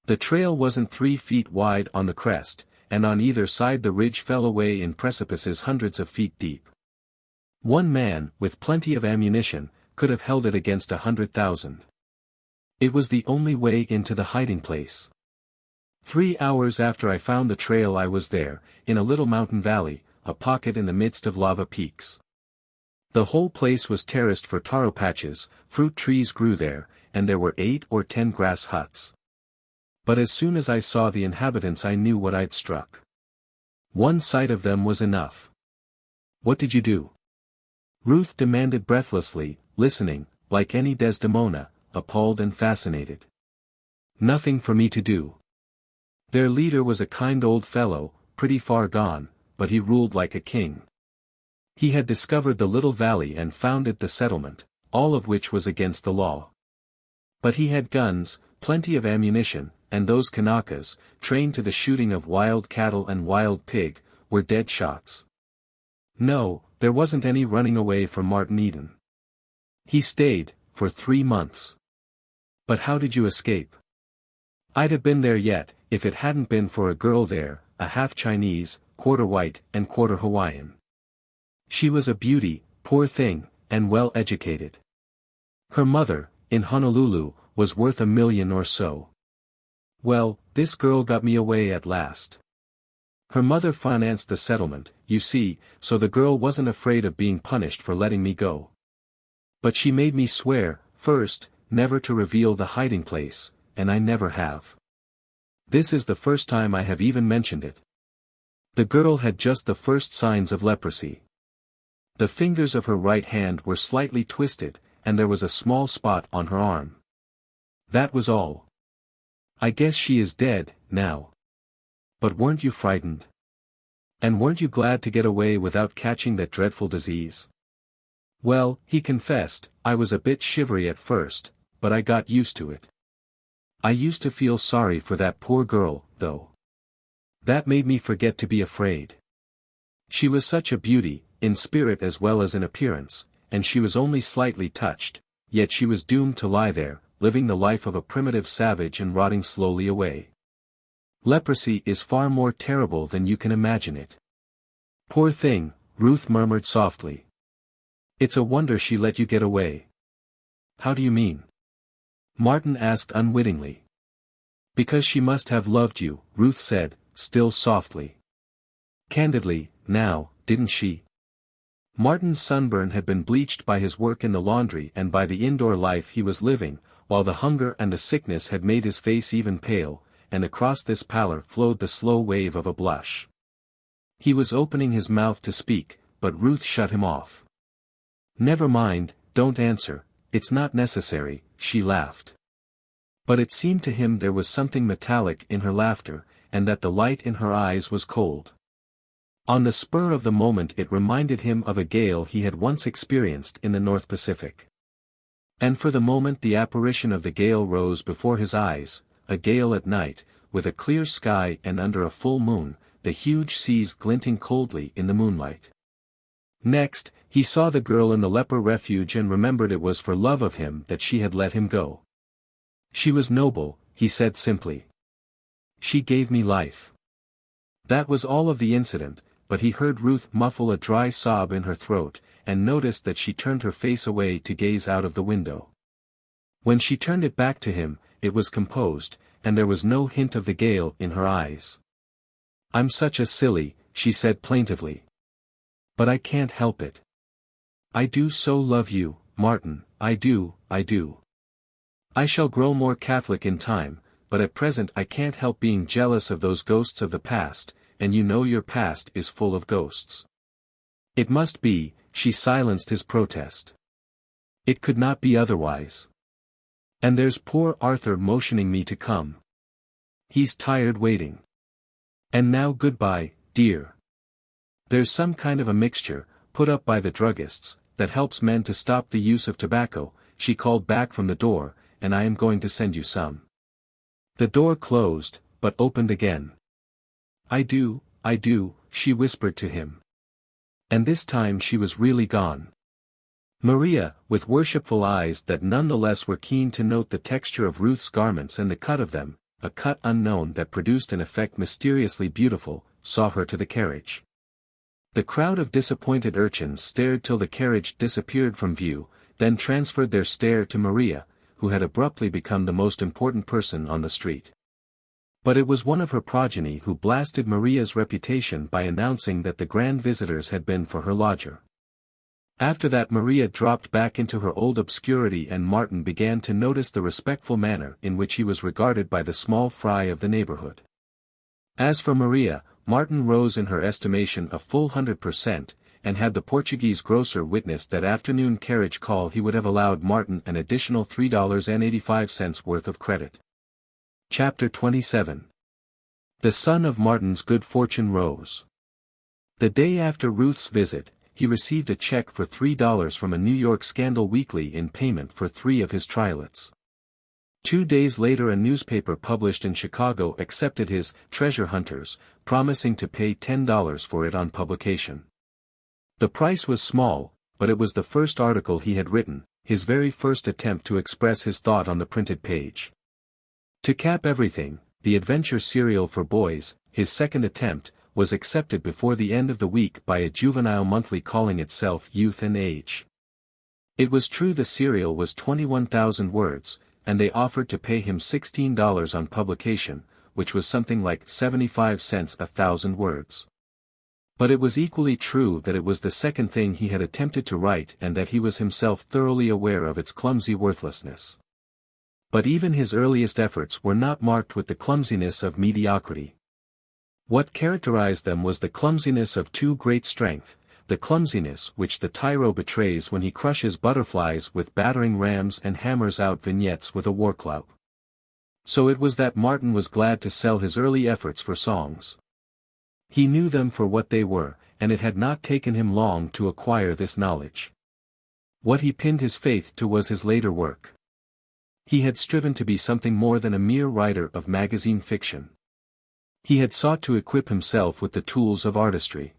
The trail wasn't 3 feet wide on the crest, and on either side the ridge fell away in precipices hundreds of feet deep. One man, with plenty of ammunition, could have held it against 100,000. It was the only way into the hiding place. 3 hours after I found the trail I was there, in a little mountain valley, a pocket in the midst of lava peaks. The whole place was terraced for taro patches, fruit trees grew there, and there were 8 or 10 grass huts. But as soon as I saw the inhabitants I knew what I'd struck. One sight of them was enough. What did you do? Ruth demanded breathlessly, listening, like any Desdemona, appalled and fascinated. Nothing for me to do. Their leader was a kind old fellow, pretty far gone, but he ruled like a king. He had discovered the little valley and founded the settlement, all of which was against the law. But he had guns, plenty of ammunition, and those Kanakas, trained to the shooting of wild cattle and wild pig, were dead shots. No, there wasn't any running away from Martin Eden. He stayed, for 3 months. But how did you escape? I'd have been there yet, if it hadn't been for a girl there, a half Chinese, quarter white and quarter Hawaiian. She was a beauty, poor thing, and well educated. Her mother, in Honolulu, was worth $1 million or so. Well, this girl got me away at last. Her mother financed the settlement, you see, so the girl wasn't afraid of being punished for letting me go. But she made me swear, first, never to reveal the hiding place, and I never have. This is the first time I have even mentioned it. The girl had just the first signs of leprosy. The fingers of her right hand were slightly twisted, and there was a small spot on her arm. That was all. I guess she is dead, now. But weren't you frightened? And weren't you glad to get away without catching that dreadful disease? Well, he confessed, I was a bit shivery at first, but I got used to it. I used to feel sorry for that poor girl, though. That made me forget to be afraid. She was such a beauty, in spirit as well as in appearance, and she was only slightly touched, yet she was doomed to lie there, living the life of a primitive savage and rotting slowly away. Leprosy is far more terrible than you can imagine it. Poor thing, Ruth murmured softly. It's a wonder she let you get away. How do you mean? Martin asked unwittingly. Because she must have loved you, Ruth said, still softly. Candidly, now, didn't she? Martin's sunburn had been bleached by his work in the laundry and by the indoor life he was living, while the hunger and the sickness had made his face even pale, and across this pallor flowed the slow wave of a blush. He was opening his mouth to speak, but Ruth shut him off. Never mind, don't answer, it's not necessary, she laughed. But it seemed to him there was something metallic in her laughter, and that the light in her eyes was cold. On the spur of the moment it reminded him of a gale he had once experienced in the North Pacific. And for the moment the apparition of the gale rose before his eyes, a gale at night, with a clear sky and under a full moon, the huge seas glinting coldly in the moonlight. Next, he saw the girl in the leper refuge and remembered it was for love of him that she had let him go. She was noble, he said simply. She gave me life. That was all of the incident, but he heard Ruth muffle a dry sob in her throat, and noticed that she turned her face away to gaze out of the window. When she turned it back to him, it was composed, and there was no hint of the gale in her eyes. I'm such a silly, she said plaintively. But I can't help it. I do so love you, Martin, I do, I do. I shall grow more Catholic in time, but at present I can't help being jealous of those ghosts of the past, and you know your past is full of ghosts. It must be, she silenced his protest. It could not be otherwise. And there's poor Arthur motioning me to come. He's tired waiting. And now goodbye, dear. There's some kind of a mixture, put up by the druggists, that helps men to stop the use of tobacco, she called back from the door, and I am going to send you some. The door closed, but opened again. I do, she whispered to him. And this time she was really gone. Maria, with worshipful eyes that none the less were keen to note the texture of Ruth's garments and the cut of them, a cut unknown that produced an effect mysteriously beautiful, saw her to the carriage. The crowd of disappointed urchins stared till the carriage disappeared from view, then transferred their stare to Maria, who had abruptly become the most important person on the street. But it was one of her progeny who blasted Maria's reputation by announcing that the grand visitors had been for her lodger. After that Maria dropped back into her old obscurity and Martin began to notice the respectful manner in which he was regarded by the small fry of the neighborhood. As for Maria, Martin rose in her estimation a full 100%, and had the Portuguese grocer witnessed that afternoon carriage call he would have allowed Martin an additional $3.85 worth of credit. Chapter 27. The sun of Martin's good fortune rose. The day after Ruth's visit, he received a check for $3 from a New York Scandal Weekly in payment for 3 of his triolets. 2 days later a newspaper published in Chicago accepted his Treasure Hunters, promising to pay $10 for it on publication. The price was small, but it was the first article he had written, his very first attempt to express his thought on the printed page. To cap everything, the adventure serial for boys, his second attempt, was accepted before the end of the week by a juvenile monthly calling itself Youth and Age. It was true the serial was 21,000 words, and they offered to pay him $16 on publication, which was something like 75 cents a thousand words. But it was equally true that it was the second thing he had attempted to write and that he was himself thoroughly aware of its clumsy worthlessness. But even his earliest efforts were not marked with the clumsiness of mediocrity. What characterized them was the clumsiness of too great strength, the clumsiness which the tyro betrays when he crushes butterflies with battering rams and hammers out vignettes with a war club. So it was that Martin was glad to sell his early efforts for songs. He knew them for what they were, and it had not taken him long to acquire this knowledge. What he pinned his faith to was his later work. He had striven to be something more than a mere writer of magazine fiction. He had sought to equip himself with the tools of artistry.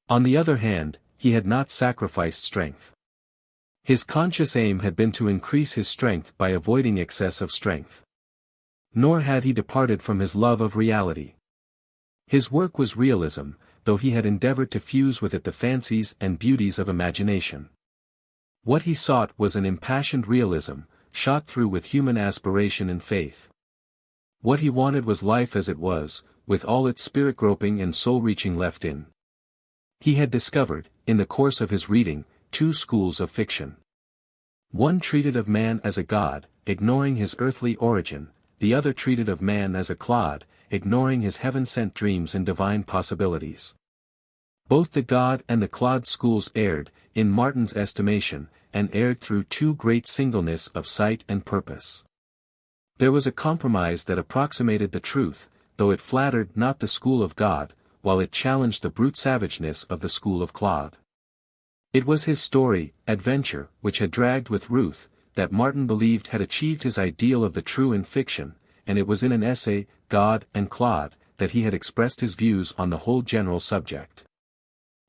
On the other hand, he had not sacrificed strength. His conscious aim had been to increase his strength by avoiding excess of strength. Nor had he departed from his love of reality. His work was realism, though he had endeavored to fuse with it the fancies and beauties of imagination. What he sought was an impassioned realism, shot through with human aspiration and faith. What he wanted was life as it was, with all its spirit-groping and soul-reaching left in. He had discovered, in the course of his reading, two schools of fiction. One treated of man as a god, ignoring his earthly origin, the other treated of man as a clod, ignoring his heaven-sent dreams and divine possibilities. Both the god and the clod schools erred, in Martin's estimation, and erred through too great singleness of sight and purpose. There was a compromise that approximated the truth, though it flattered not the school of God, while it challenged the brute savageness of the school of clod. It was his story, adventure, which had dragged with Ruth, that Martin believed had achieved his ideal of the true in fiction, and it was in an essay, God and Clod, that he had expressed his views on the whole general subject.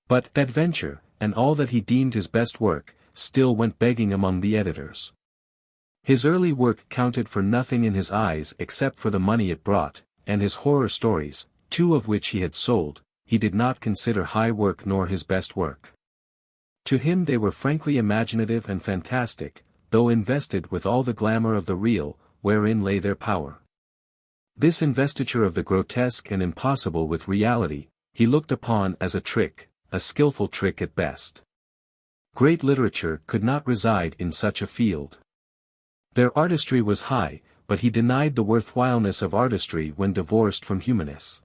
But adventure, and all that he deemed his best work, still went begging among the editors. His early work counted for nothing in his eyes except for the money it brought, and his horror stories, two of which he had sold, he did not consider high work nor his best work. To him they were frankly imaginative and fantastic, though invested with all the glamour of the real, wherein lay their power. This investiture of the grotesque and impossible with reality, he looked upon as a trick, a skillful trick at best. Great literature could not reside in such a field. Their artistry was high, but he denied the worthwhileness of artistry when divorced from humanness.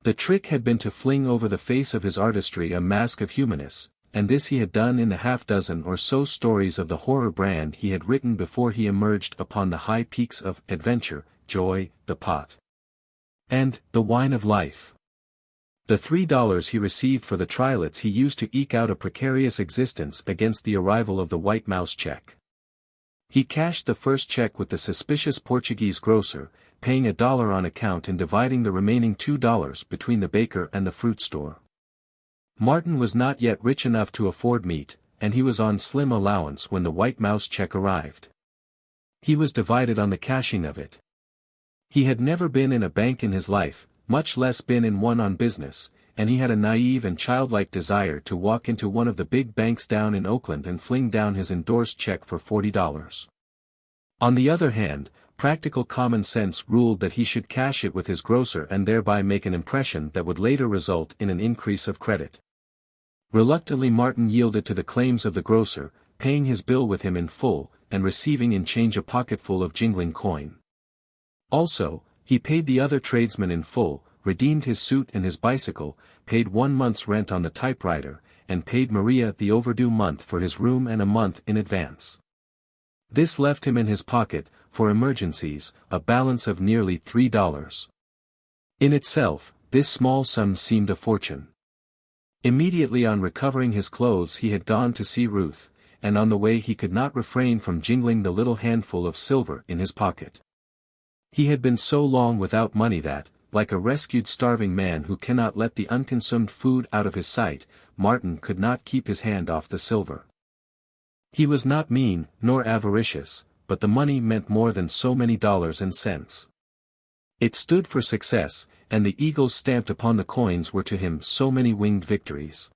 The trick had been to fling over the face of his artistry a mask of humanness, and this he had done in the half-dozen or so stories of the horror brand he had written before he emerged upon the high peaks of adventure, joy, the pot, and the wine of life. The $3 he received for the triolets he used to eke out a precarious existence against the arrival of the white mouse check. He cashed the first check with the suspicious Portuguese grocer, paying $1 on account and dividing the remaining $2 between the baker and the fruit store. Martin was not yet rich enough to afford meat, and he was on slim allowance when the white mouse check arrived. He was divided on the cashing of it. He had never been in a bank in his life, much less been in one on business, and he had a naive and childlike desire to walk into one of the big banks down in Oakland and fling down his endorsed check for $40. On the other hand, practical common sense ruled that he should cash it with his grocer and thereby make an impression that would later result in an increase of credit. Reluctantly Martin yielded to the claims of the grocer, paying his bill with him in full, and receiving in change a pocketful of jingling coin. Also, he paid the other tradesmen in full, redeemed his suit and his bicycle, paid 1 month's rent on the typewriter, and paid Maria the overdue month for his room and a month in advance. This left him in his pocket, for emergencies, a balance of nearly $3. In itself, this small sum seemed a fortune. Immediately on recovering his clothes he had gone to see Ruth, and on the way he could not refrain from jingling the little handful of silver in his pocket. He had been so long without money that, like a rescued starving man who cannot let the unconsumed food out of his sight, Martin could not keep his hand off the silver. He was not mean, nor avaricious, but the money meant more than so many dollars and cents. It stood for success, and the eagles stamped upon the coins were to him so many winged victories.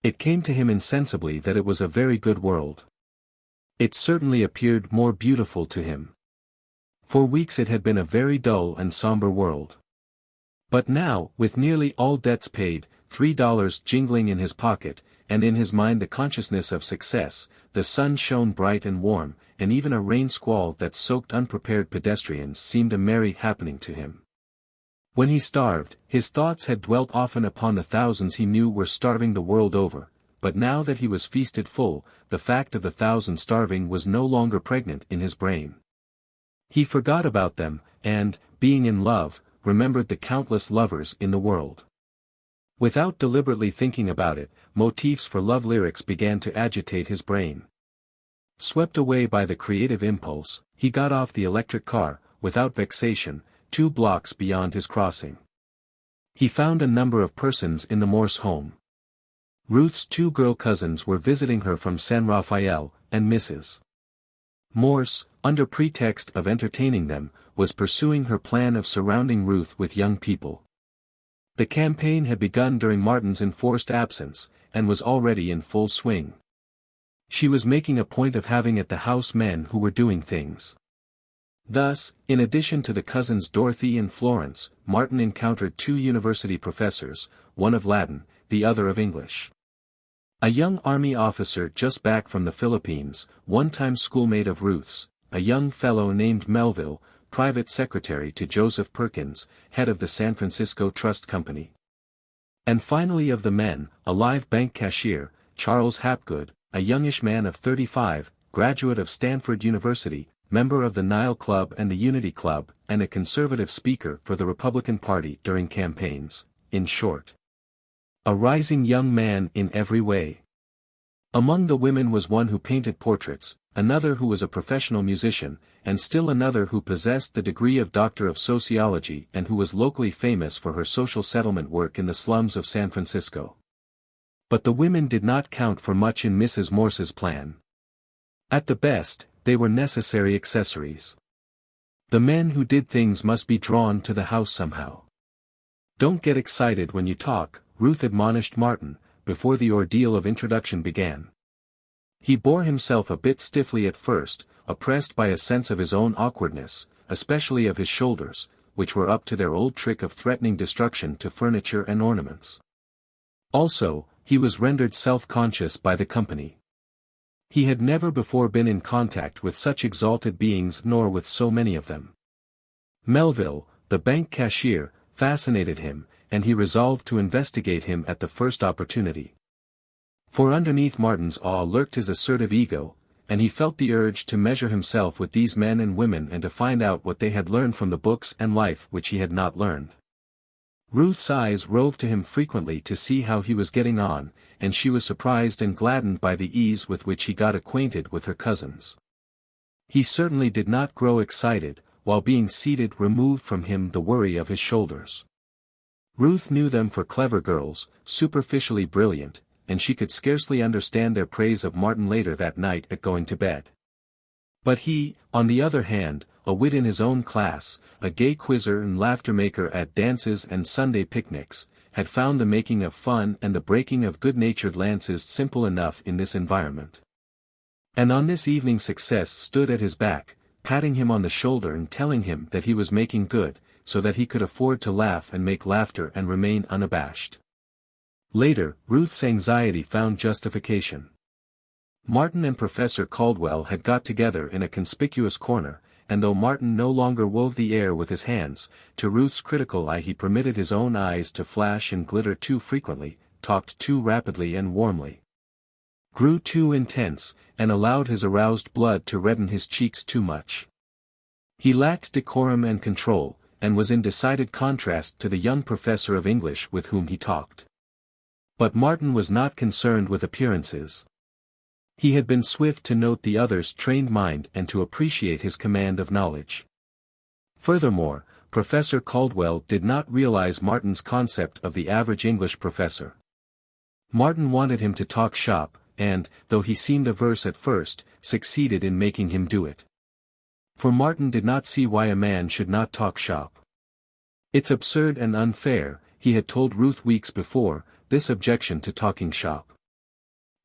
It came to him insensibly that it was a very good world. It certainly appeared more beautiful to him. For weeks it had been a very dull and somber world. But now, with nearly all debts paid, $3 jingling in his pocket, and in his mind the consciousness of success, the sun shone bright and warm, and even a rain squall that soaked unprepared pedestrians seemed a merry happening to him. When he starved, his thoughts had dwelt often upon the thousands he knew were starving the world over, but now that he was feasted full, the fact of the 1,000 starving was no longer pregnant in his brain. He forgot about them, and, being in love, remembered the countless lovers in the world. Without deliberately thinking about it, motifs for love lyrics began to agitate his brain. Swept away by the creative impulse, he got off the electric car, without vexation, 2 blocks beyond his crossing. He found a number of persons in the Morse home. Ruth's 2 girl cousins were visiting her from San Rafael, and Mrs. Morse, under pretext of entertaining them, was pursuing her plan of surrounding Ruth with young people. The campaign had begun during Martin's enforced absence, and was already in full swing. She was making a point of having at the house men who were doing things. Thus, in addition to the cousins Dorothy and Florence, Martin encountered 2 university professors, one of Latin, the other of English. A young army officer just back from the Philippines, one-time schoolmate of Ruth's, a young fellow named Melville, private secretary to Joseph Perkins, head of the San Francisco Trust Company. And finally of the men, a live bank cashier, Charles Hapgood, a youngish man of 35, graduate of Stanford University, member of the Nile Club and the Unity Club, and a conservative speaker for the Republican Party during campaigns, in short. A rising young man in every way. Among the women was one who painted portraits, another who was a professional musician, and still another who possessed the degree of Doctor of Sociology and who was locally famous for her social settlement work in the slums of San Francisco. But the women did not count for much in Mrs. Morse's plan. At the best, they were necessary accessories. The men who did things must be drawn to the house somehow. "Don't get excited when you talk," Ruth admonished Martin, before the ordeal of introduction began. He bore himself a bit stiffly at first, oppressed by a sense of his own awkwardness, especially of his shoulders, which were up to their old trick of threatening destruction to furniture and ornaments. Also, he was rendered self-conscious by the company. He had never before been in contact with such exalted beings nor with so many of them. Melville, the bank cashier, fascinated him, and he resolved to investigate him at the first opportunity. For underneath Martin's awe lurked his assertive ego, and he felt the urge to measure himself with these men and women and to find out what they had learned from the books and life which he had not learned. Ruth's eyes roved to him frequently to see how he was getting on, and she was surprised and gladdened by the ease with which he got acquainted with her cousins. He certainly did not grow excited, while being seated removed from him the worry of his shoulders. Ruth knew them for clever girls, superficially brilliant, and she could scarcely understand their praise of Martin later that night at going to bed. But he, on the other hand, a wit in his own class, a gay quizzer and laughter-maker at dances and Sunday picnics, had found the making of fun and the breaking of good-natured lances simple enough in this environment. And on this evening success stood at his back, patting him on the shoulder and telling him that he was making good, so that he could afford to laugh and make laughter and remain unabashed. Later, Ruth's anxiety found justification. Martin and Professor Caldwell had got together in a conspicuous corner, and though Martin no longer wove the air with his hands, to Ruth's critical eye he permitted his own eyes to flash and glitter too frequently, talked too rapidly and warmly, grew too intense, and allowed his aroused blood to redden his cheeks too much. He lacked decorum and control, and was in decided contrast to the young professor of English with whom he talked. But Martin was not concerned with appearances. He had been swift to note the other's trained mind and to appreciate his command of knowledge. Furthermore, Professor Caldwell did not realize Martin's concept of the average English professor. Martin wanted him to talk shop, and, though he seemed averse at first, succeeded in making him do it. For Martin did not see why a man should not talk shop. "It's absurd and unfair," he had told Ruth weeks before, this objection to talking shop.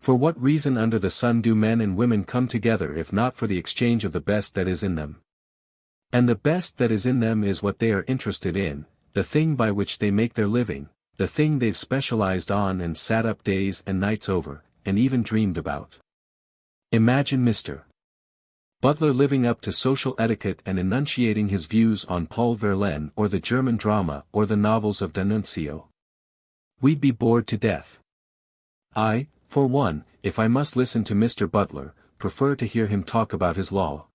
"For what reason under the sun do men and women come together if not for the exchange of the best that is in them? And the best that is in them is what they are interested in, the thing by which they make their living, the thing they've specialized on and sat up days and nights over, and even dreamed about. Imagine Mr. Butler living up to social etiquette and enunciating his views on Paul Verlaine or the German drama or the novels of D'Annunzio. We'd be bored to death. I, for one, if I must listen to Mr. Butler, prefer to hear him talk about his law.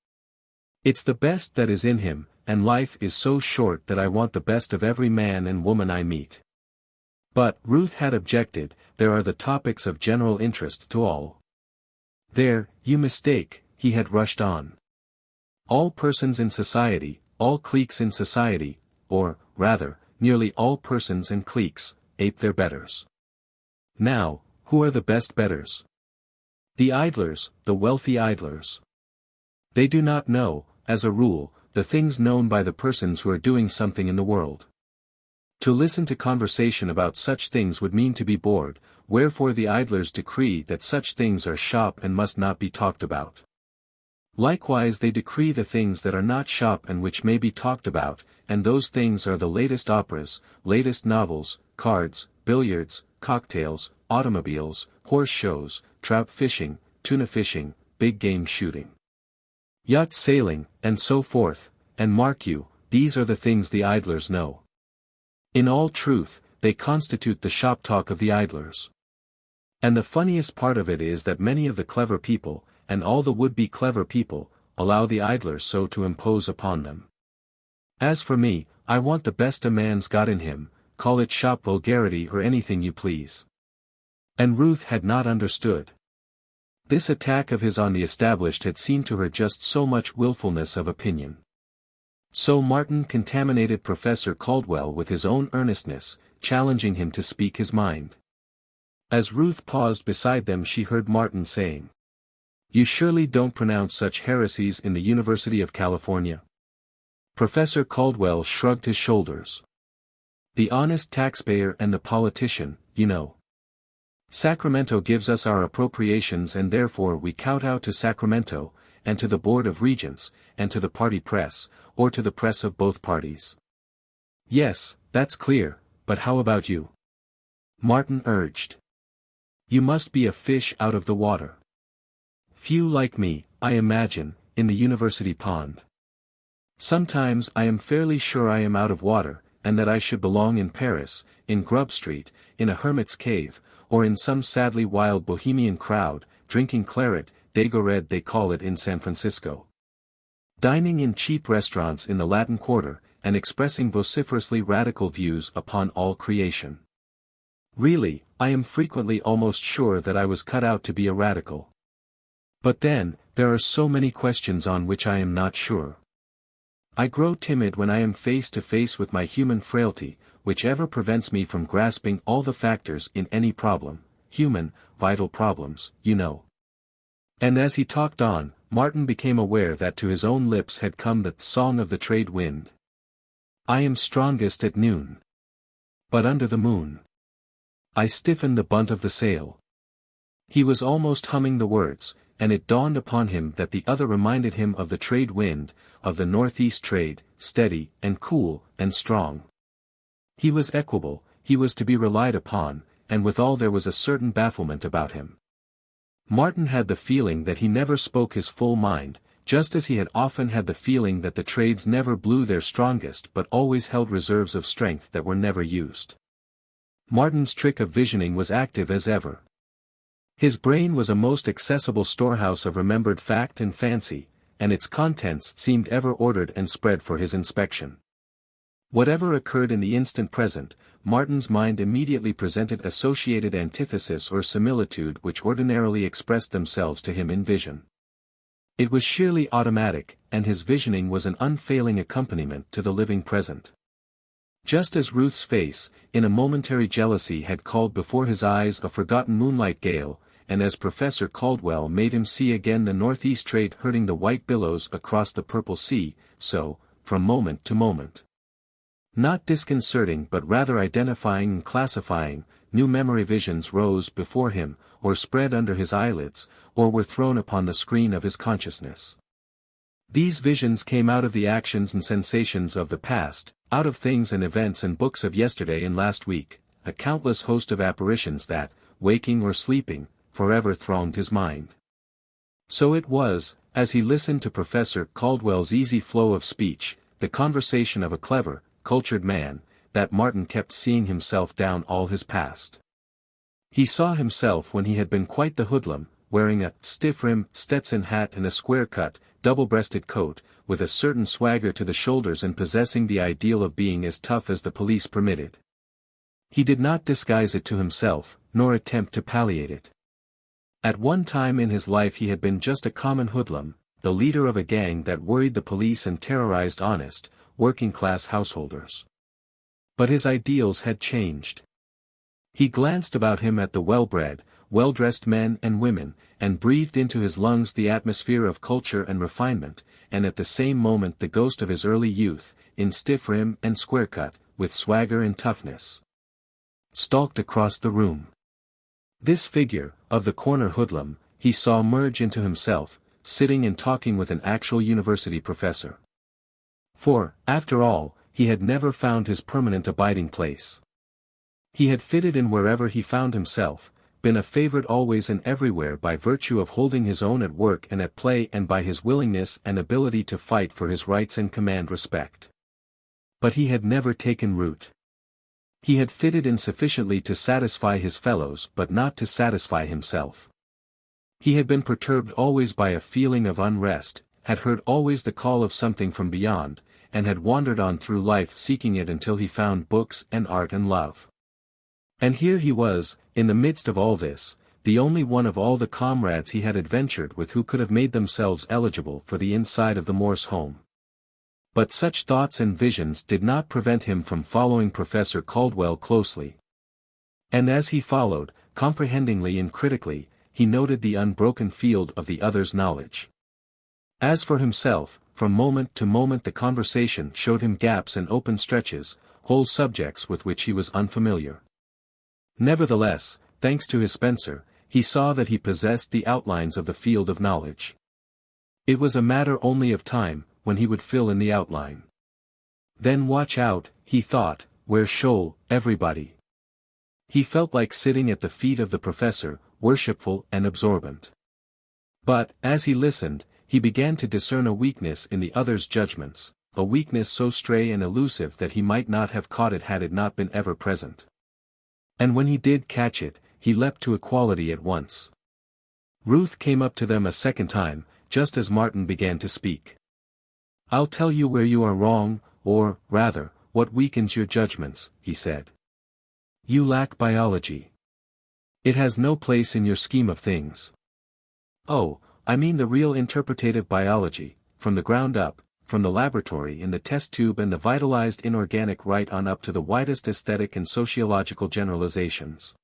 It's the best that is in him, and life is so short that I want the best of every man and woman I meet." But, Ruth had objected, there are the topics of general interest to all. "There, you mistake," he had rushed on. "All persons in society, all cliques in society, or, rather, nearly all persons and cliques, ape their betters. Now, who are the best betters? The idlers, the wealthy idlers. They do not know, as a rule, the things known by the persons who are doing something in the world. To listen to conversation about such things would mean to be bored, wherefore the idlers decree that such things are shop and must not be talked about. Likewise they decree the things that are not shop and which may be talked about, and those things are the latest operas, latest novels, cards, billiards, cocktails, automobiles, horse shows, trout fishing, tuna fishing, big game shooting, yacht sailing, and so forth, and mark you, these are the things the idlers know. In all truth, they constitute the shop talk of the idlers. And the funniest part of it is that many of the clever people, and all the would-be clever people, allow the idlers so to impose upon them. As for me, I want the best a man's got in him, call it shop vulgarity or anything you please. And Ruth had not understood. This attack of his on the established had seemed to her just so much willfulness of opinion. So Martin contaminated Professor Caldwell with his own earnestness, challenging him to speak his mind. As Ruth paused beside them she heard Martin saying, "You surely don't pronounce such heresies in the University of California?" Professor Caldwell shrugged his shoulders. "The honest taxpayer and the politician, you know. Sacramento gives us our appropriations and therefore we kowtow to Sacramento, and to the Board of Regents, and to the party press, or to the press of both parties." "Yes, that's clear, but how about you?" Martin urged. "You must be a fish out of the water. Few like me, I imagine, in the university pond. Sometimes I am fairly sure I am out of water, and that I should belong in Paris, in Grub Street, in a hermit's cave, or in some sadly wild bohemian crowd, drinking claret, Dagored they call it in San Francisco. Dining in cheap restaurants in the Latin Quarter, and expressing vociferously radical views upon all creation. Really, I am frequently almost sure that I was cut out to be a radical. But then, there are so many questions on which I am not sure. I grow timid when I am face to face with my human frailty, which ever prevents me from grasping all the factors in any problem, human, vital problems, you know." And as he talked on, Martin became aware that to his own lips had come the song of the trade wind. "I am strongest at noon. But under the moon I stiffen the bunt of the sail." He was almost humming the words, and it dawned upon him that the other reminded him of the trade wind, of the northeast trade, steady, and cool, and strong. He was equable, he was to be relied upon, and withal there was a certain bafflement about him. Martin had the feeling that he never spoke his full mind, just as he had often had the feeling that the trades never blew their strongest but always held reserves of strength that were never used. Martin's trick of visioning was active as ever. His brain was a most accessible storehouse of remembered fact and fancy, and its contents seemed ever ordered and spread for his inspection. Whatever occurred in the instant present, Martin's mind immediately presented associated antithesis or similitude which ordinarily expressed themselves to him in vision. It was sheerly automatic, and his visioning was an unfailing accompaniment to the living present. Just as Ruth's face, in a momentary jealousy had called before his eyes a forgotten moonlight gale, and as Professor Caldwell made him see again the northeast trade herding the white billows across the purple sea, so, from moment to moment, not disconcerting but rather identifying and classifying, new memory visions rose before him, or spread under his eyelids, or were thrown upon the screen of his consciousness. These visions came out of the actions and sensations of the past, out of things and events and books of yesterday and last week, a countless host of apparitions that, waking or sleeping, forever thronged his mind. So it was, as he listened to Professor Caldwell's easy flow of speech, the conversation of a clever, cultured man, that Martin kept seeing himself down all his past. He saw himself when he had been quite the hoodlum, wearing a stiff-rim Stetson hat and a square-cut, double-breasted coat, with a certain swagger to the shoulders and possessing the ideal of being as tough as the police permitted. He did not disguise it to himself, nor attempt to palliate it. At one time in his life he had been just a common hoodlum, the leader of a gang that worried the police and terrorized honest, working-class householders. But his ideals had changed. He glanced about him at the well-bred, well-dressed men and women, and breathed into his lungs the atmosphere of culture and refinement, and at the same moment the ghost of his early youth, in stiff rim and square cut, with swagger and toughness, stalked across the room. This figure, of the corner hoodlum, he saw merge into himself, sitting and talking with an actual university professor. For, after all, he had never found his permanent abiding place. He had fitted in wherever he found himself, been a favorite always and everywhere by virtue of holding his own at work and at play and by his willingness and ability to fight for his rights and command respect. But he had never taken root. He had fitted in sufficiently to satisfy his fellows but not to satisfy himself. He had been perturbed always by a feeling of unrest, had heard always the call of something from beyond, and had wandered on through life seeking it until he found books and art and love. And here he was, in the midst of all this, the only one of all the comrades he had adventured with who could have made themselves eligible for the inside of the Morse home. But such thoughts and visions did not prevent him from following Professor Caldwell closely. And as he followed, comprehendingly and critically, he noted the unbroken field of the other's knowledge. As for himself, from moment to moment the conversation showed him gaps and open stretches, whole subjects with which he was unfamiliar. Nevertheless, thanks to his Spencer, he saw that he possessed the outlines of the field of knowledge. It was a matter only of time, when he would fill in the outline. Then watch out, he thought, where shoal, everybody. He felt like sitting at the feet of the professor, worshipful and absorbent. But, as he listened, he began to discern a weakness in the other's judgments, a weakness so stray and elusive that he might not have caught it had it not been ever present. And when he did catch it, he leapt to equality at once. Ruth came up to them a second time, just as Martin began to speak. "I'll tell you where you are wrong, or, rather, what weakens your judgments," he said. "You lack biology. It has no place in your scheme of things. Oh, I mean the real interpretative biology, from the ground up, from the laboratory in the test tube and the vitalized inorganic right on up to the widest aesthetic and sociological generalizations."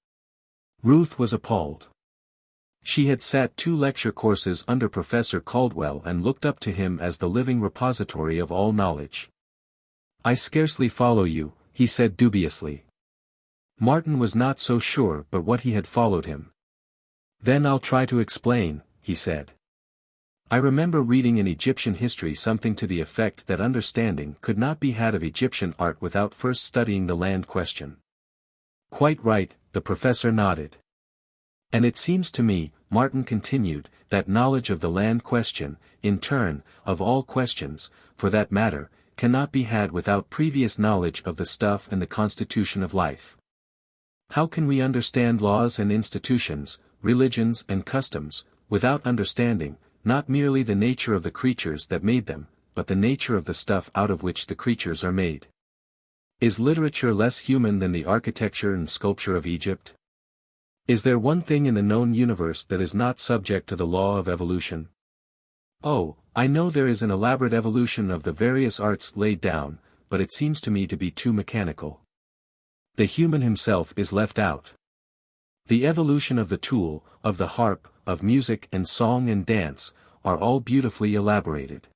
Ruth was appalled. She had sat 2 lecture courses under Professor Caldwell and looked up to him as the living repository of all knowledge. "I scarcely follow you," he said dubiously. Martin was not so sure but what he had followed him. "Then I'll try to explain," he said. "I remember reading in Egyptian history something to the effect that understanding could not be had of Egyptian art without first studying the land question." "Quite right," the professor nodded. "And it seems to me," Martin continued, "that knowledge of the land question, in turn, of all questions, for that matter, cannot be had without previous knowledge of the stuff and the constitution of life. How can we understand laws and institutions, religions and customs, without understanding, not merely the nature of the creatures that made them, but the nature of the stuff out of which the creatures are made? Is literature less human than the architecture and sculpture of Egypt? Is there one thing in the known universe that is not subject to the law of evolution? Oh, I know there is an elaborate evolution of the various arts laid down, but it seems to me to be too mechanical. The human himself is left out. The evolution of the tool, of the harp, of music and song and dance, are all beautifully elaborated.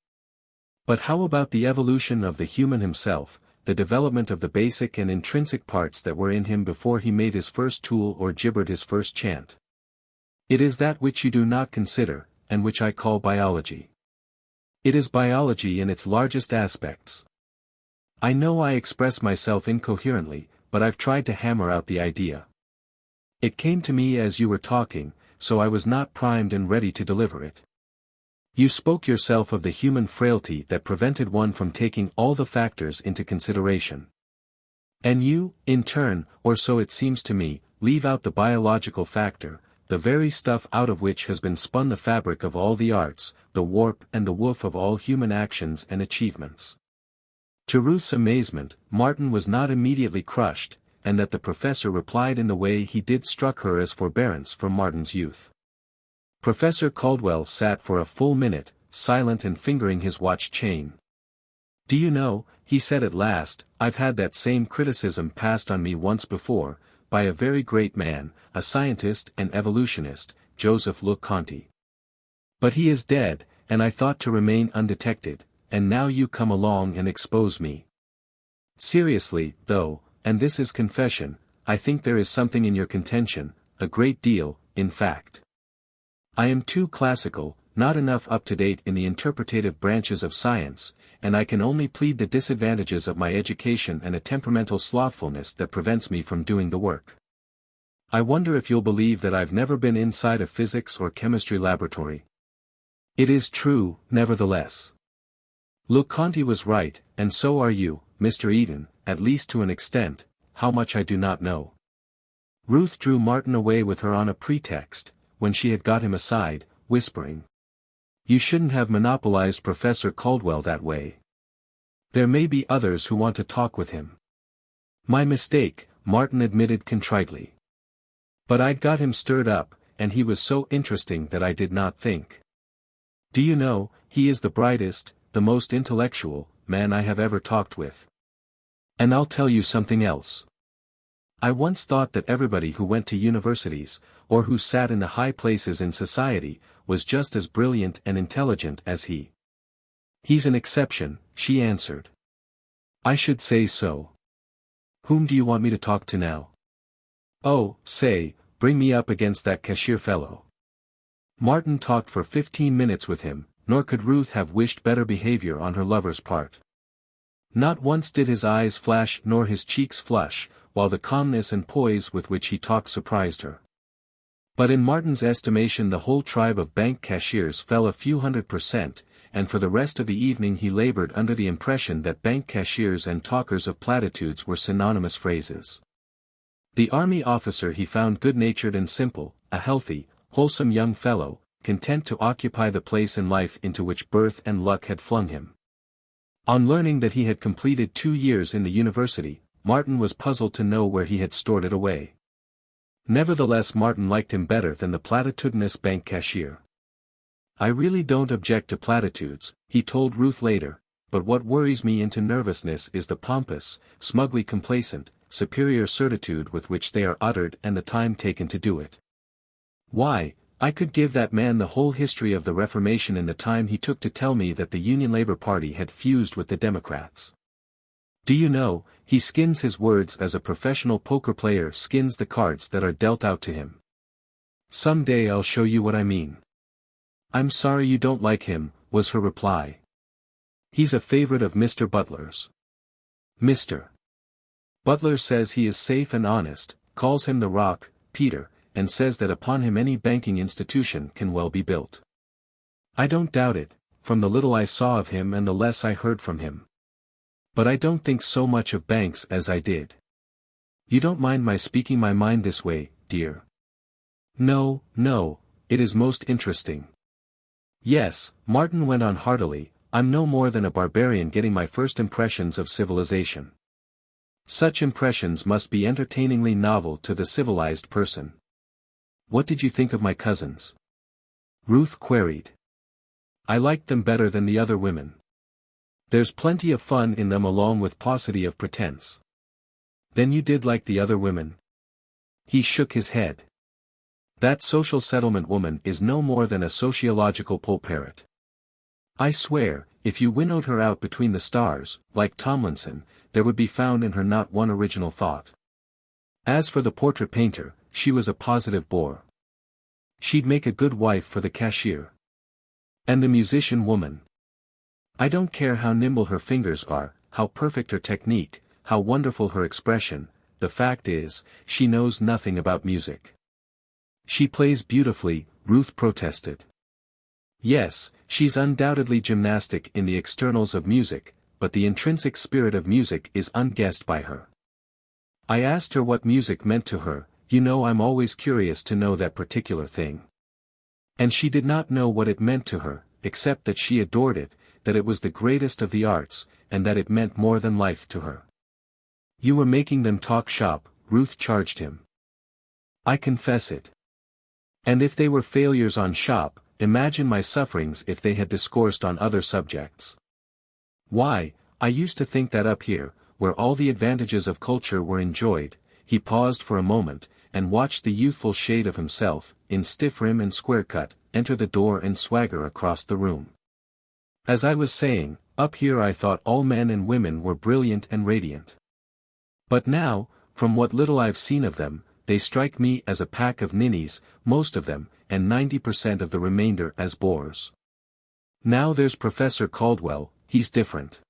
But how about the evolution of the human himself, the development of the basic and intrinsic parts that were in him before he made his first tool or gibbered his first chant? It is that which you do not consider, and which I call biology. It is biology in its largest aspects. I know I express myself incoherently, but I've tried to hammer out the idea. It came to me as you were talking, so I was not primed and ready to deliver it. You spoke yourself of the human frailty that prevented one from taking all the factors into consideration. And you, in turn, or so it seems to me, leave out the biological factor, the very stuff out of which has been spun the fabric of all the arts, the warp and the woof of all human actions and achievements. To Ruth's amazement, Martin was not immediately crushed, and that the professor replied in the way he did struck her as forbearance from Martin's youth. Professor Caldwell sat for a full minute, silent and fingering his watch chain. Do you know, he said at last, I've had that same criticism passed on me once before, by a very great man, a scientist and evolutionist, Joseph LeConte. But he is dead, and I thought to remain undetected, and now you come along and expose me. Seriously, though, and this is confession, I think there is something in your contention, a great deal, in fact. I am too classical, not enough up-to-date in the interpretative branches of science, and I can only plead the disadvantages of my education and a temperamental slothfulness that prevents me from doing the work. I wonder if you'll believe that I've never been inside a physics or chemistry laboratory. It is true, nevertheless. LeConte was right, and so are you, Mr. Eden, at least to an extent, how much I do not know. Ruth drew Martin away with her on a pretext, when she had got him aside, whispering. You shouldn't have monopolized Professor Caldwell that way. There may be others who want to talk with him. My mistake, Martin admitted contritely. But I'd got him stirred up, and he was so interesting that I did not think. Do you know, he is the brightest, the most intellectual, man I have ever talked with. And I'll tell you something else. I once thought that everybody who went to universities, or who sat in the high places in society, was just as brilliant and intelligent as he. He's an exception, she answered. I should say so. Whom do you want me to talk to now? Oh, say, bring me up against that cashier fellow. Martin talked for 15 minutes with him, nor could Ruth have wished better behavior on her lover's part. Not once did his eyes flash nor his cheeks flush, while the calmness and poise with which he talked surprised her. But in Martin's estimation the whole tribe of bank cashiers fell a few 100%, and for the rest of the evening he labored under the impression that bank cashiers and talkers of platitudes were synonymous phrases. The army officer he found good-natured and simple, a healthy, wholesome young fellow, content to occupy the place in life into which birth and luck had flung him. On learning that he had completed 2 years in the university, Martin was puzzled to know where he had stored it away. Nevertheless Martin liked him better than the platitudinous bank cashier. I really don't object to platitudes, he told Ruth later, but what worries me into nervousness is the pompous, smugly complacent, superior certitude with which they are uttered and the time taken to do it. Why, I could give that man the whole history of the Reformation in the time he took to tell me that the Union Labor Party had fused with the Democrats. Do you know, he skins his words as a professional poker player skins the cards that are dealt out to him. Some day I'll show you what I mean. I'm sorry you don't like him, was her reply. He's a favorite of Mr. Butler's. Mr. Butler says he is safe and honest, calls him the Rock, Peter, and says that upon him any banking institution can well be built. I don't doubt it, from the little I saw of him and the less I heard from him. But I don't think so much of banks as I did. You don't mind my speaking my mind this way, dear? No, no, it is most interesting. Yes, Martin went on heartily, I'm no more than a barbarian getting my first impressions of civilization. Such impressions must be entertainingly novel to the civilized person. What did you think of my cousins? Ruth queried. I liked them better than the other women. There's plenty of fun in them along with paucity of pretense. Then you did like the other women? He shook his head. That social settlement woman is no more than a sociological poll parrot. I swear, if you winnowed her out between the stars, like Tomlinson, there would be found in her not one original thought. As for the portrait painter, she was a positive bore. She'd make a good wife for the cashier. And the musician woman. I don't care how nimble her fingers are, how perfect her technique, how wonderful her expression, the fact is, she knows nothing about music. She plays beautifully, Ruth protested. Yes, she's undoubtedly gymnastic in the externals of music, but the intrinsic spirit of music is unguessed by her. I asked her what music meant to her, you know I'm always curious to know that particular thing. And she did not know what it meant to her, except that she adored it, that it was the greatest of the arts, and that it meant more than life to her. You were making them talk shop, Ruth charged him. I confess it. And if they were failures on shop, imagine my sufferings if they had discoursed on other subjects. Why, I used to think that up here, where all the advantages of culture were enjoyed." He paused for a moment, and watched the youthful shade of himself, in stiff rim and square cut, enter the door and swagger across the room. "As I was saying, up here I thought all men and women were brilliant and radiant. But now, from what little I've seen of them, they strike me as a pack of ninnies, most of them, and 90% of the remainder as bores. Now there's Professor Caldwell, he's different.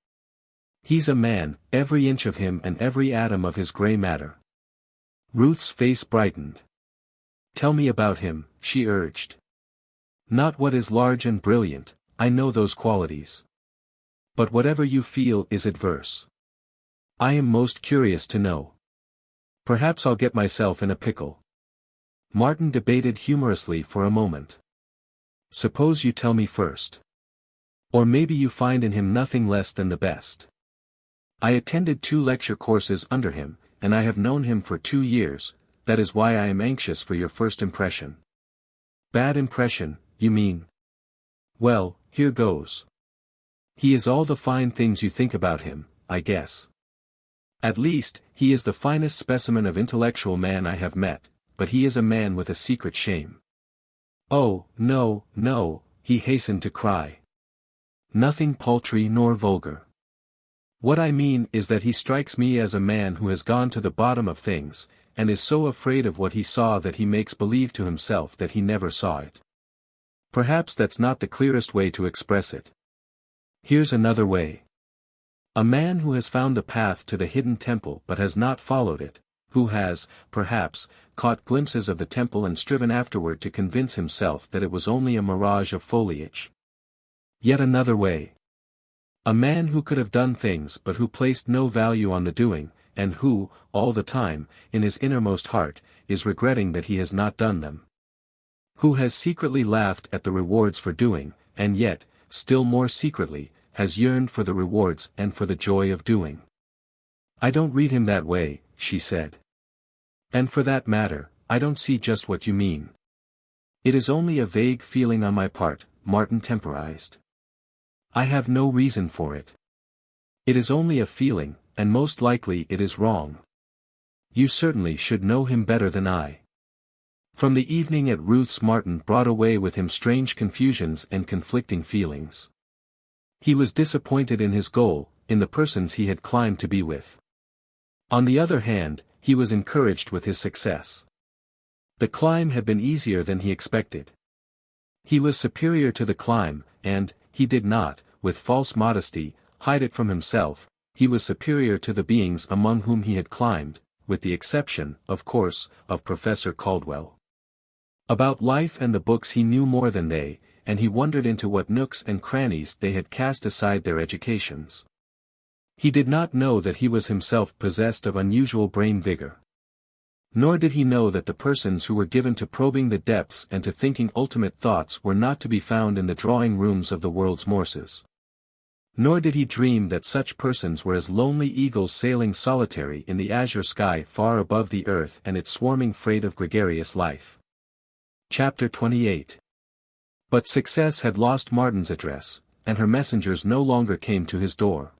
He's a man, every inch of him and every atom of his gray matter." Ruth's face brightened. "Tell me about him," she urged. "Not what is large and brilliant, I know those qualities. But whatever you feel is adverse. I am most curious to know. Perhaps I'll get myself in a pickle." Martin debated humorously for a moment. "Suppose you tell me first. Or maybe you find in him nothing less than the best." "I attended 2 lecture courses under him, and I have known him for 2 years, that is why I am anxious for your first impression." "Bad impression, you mean?" "Well, here goes. He is all the fine things you think about him, I guess. At least, he is the finest specimen of intellectual man I have met, but he is a man with a secret shame." "Oh, no, no," he hastened to cry. "Nothing paltry nor vulgar. What I mean is that he strikes me as a man who has gone to the bottom of things, and is so afraid of what he saw that he makes believe to himself that he never saw it. Perhaps that's not the clearest way to express it. Here's another way. A man who has found the path to the hidden temple but has not followed it, who has, perhaps, caught glimpses of the temple and striven afterward to convince himself that it was only a mirage of foliage. Yet another way. A man who could have done things but who placed no value on the doing, and who, all the time, in his innermost heart, is regretting that he has not done them. Who has secretly laughed at the rewards for doing, and yet, still more secretly, has yearned for the rewards and for the joy of doing." "I don't read him that way," she said. "And for that matter, I don't see just what you mean." "It is only a vague feeling on my part," Martin temporized. "I have no reason for it. It is only a feeling, and most likely it is wrong. You certainly should know him better than I." From the evening at Ruth's, Martin brought away with him strange confusions and conflicting feelings. He was disappointed in his goal, in the persons he had climbed to be with. On the other hand, he was encouraged with his success. The climb had been easier than he expected. He was superior to the climb, and, he did not, with false modesty, hide it from himself, he was superior to the beings among whom he had climbed, with the exception, of course, of Professor Caldwell. About life and the books he knew more than they, and he wondered into what nooks and crannies they had cast aside their educations. He did not know that he was himself possessed of unusual brain vigor. Nor did he know that the persons who were given to probing the depths and to thinking ultimate thoughts were not to be found in the drawing rooms of the world's Morses. Nor did he dream that such persons were as lonely eagles sailing solitary in the azure sky far above the earth and its swarming freight of gregarious life. Chapter 28. But success had lost Martin's address, and her messengers no longer came to his door.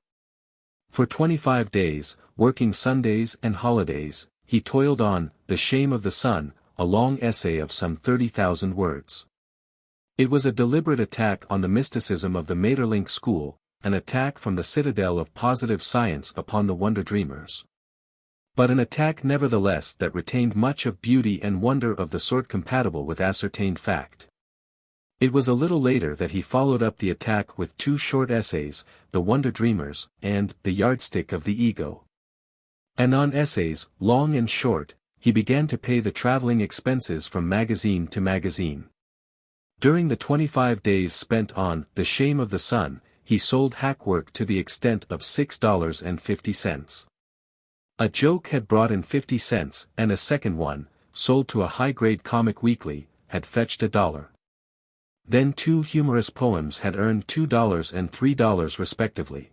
For 25 days, working Sundays and holidays, he toiled on, The Shame of the Sun, a long essay of some 30,000 words. It was a deliberate attack on the mysticism of the Maeterlinck school, an attack from the citadel of positive science upon the wonder dreamers. But an attack nevertheless that retained much of beauty and wonder of the sort compatible with ascertained fact. It was a little later that he followed up the attack with 2 short essays, The Wonder Dreamers, and The Yardstick of the Ego. And on essays, long and short, he began to pay the traveling expenses from magazine to magazine. During the 25 days spent on The Shame of the Sun, he sold hack work to the extent of $6.50. A joke had brought in 50 cents, and a second one, sold to a high-grade comic weekly, had fetched $1. Then 2 humorous poems had earned $2 and $3 respectively.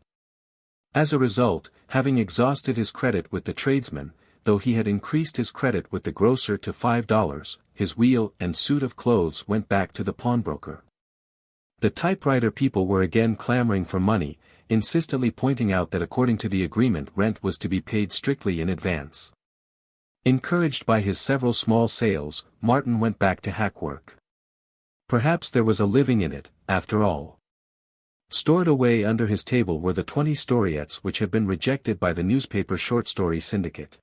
As a result, having exhausted his credit with the tradesman, though he had increased his credit with the grocer to $5, his wheel and suit of clothes went back to the pawnbroker. The typewriter people were again clamoring for money, insistently pointing out that according to the agreement rent was to be paid strictly in advance. Encouraged by his several small sales, Martin went back to hackwork. Perhaps there was a living in it, after all. Stored away under his table were the 20 storiettes which had been rejected by the newspaper short story syndicate.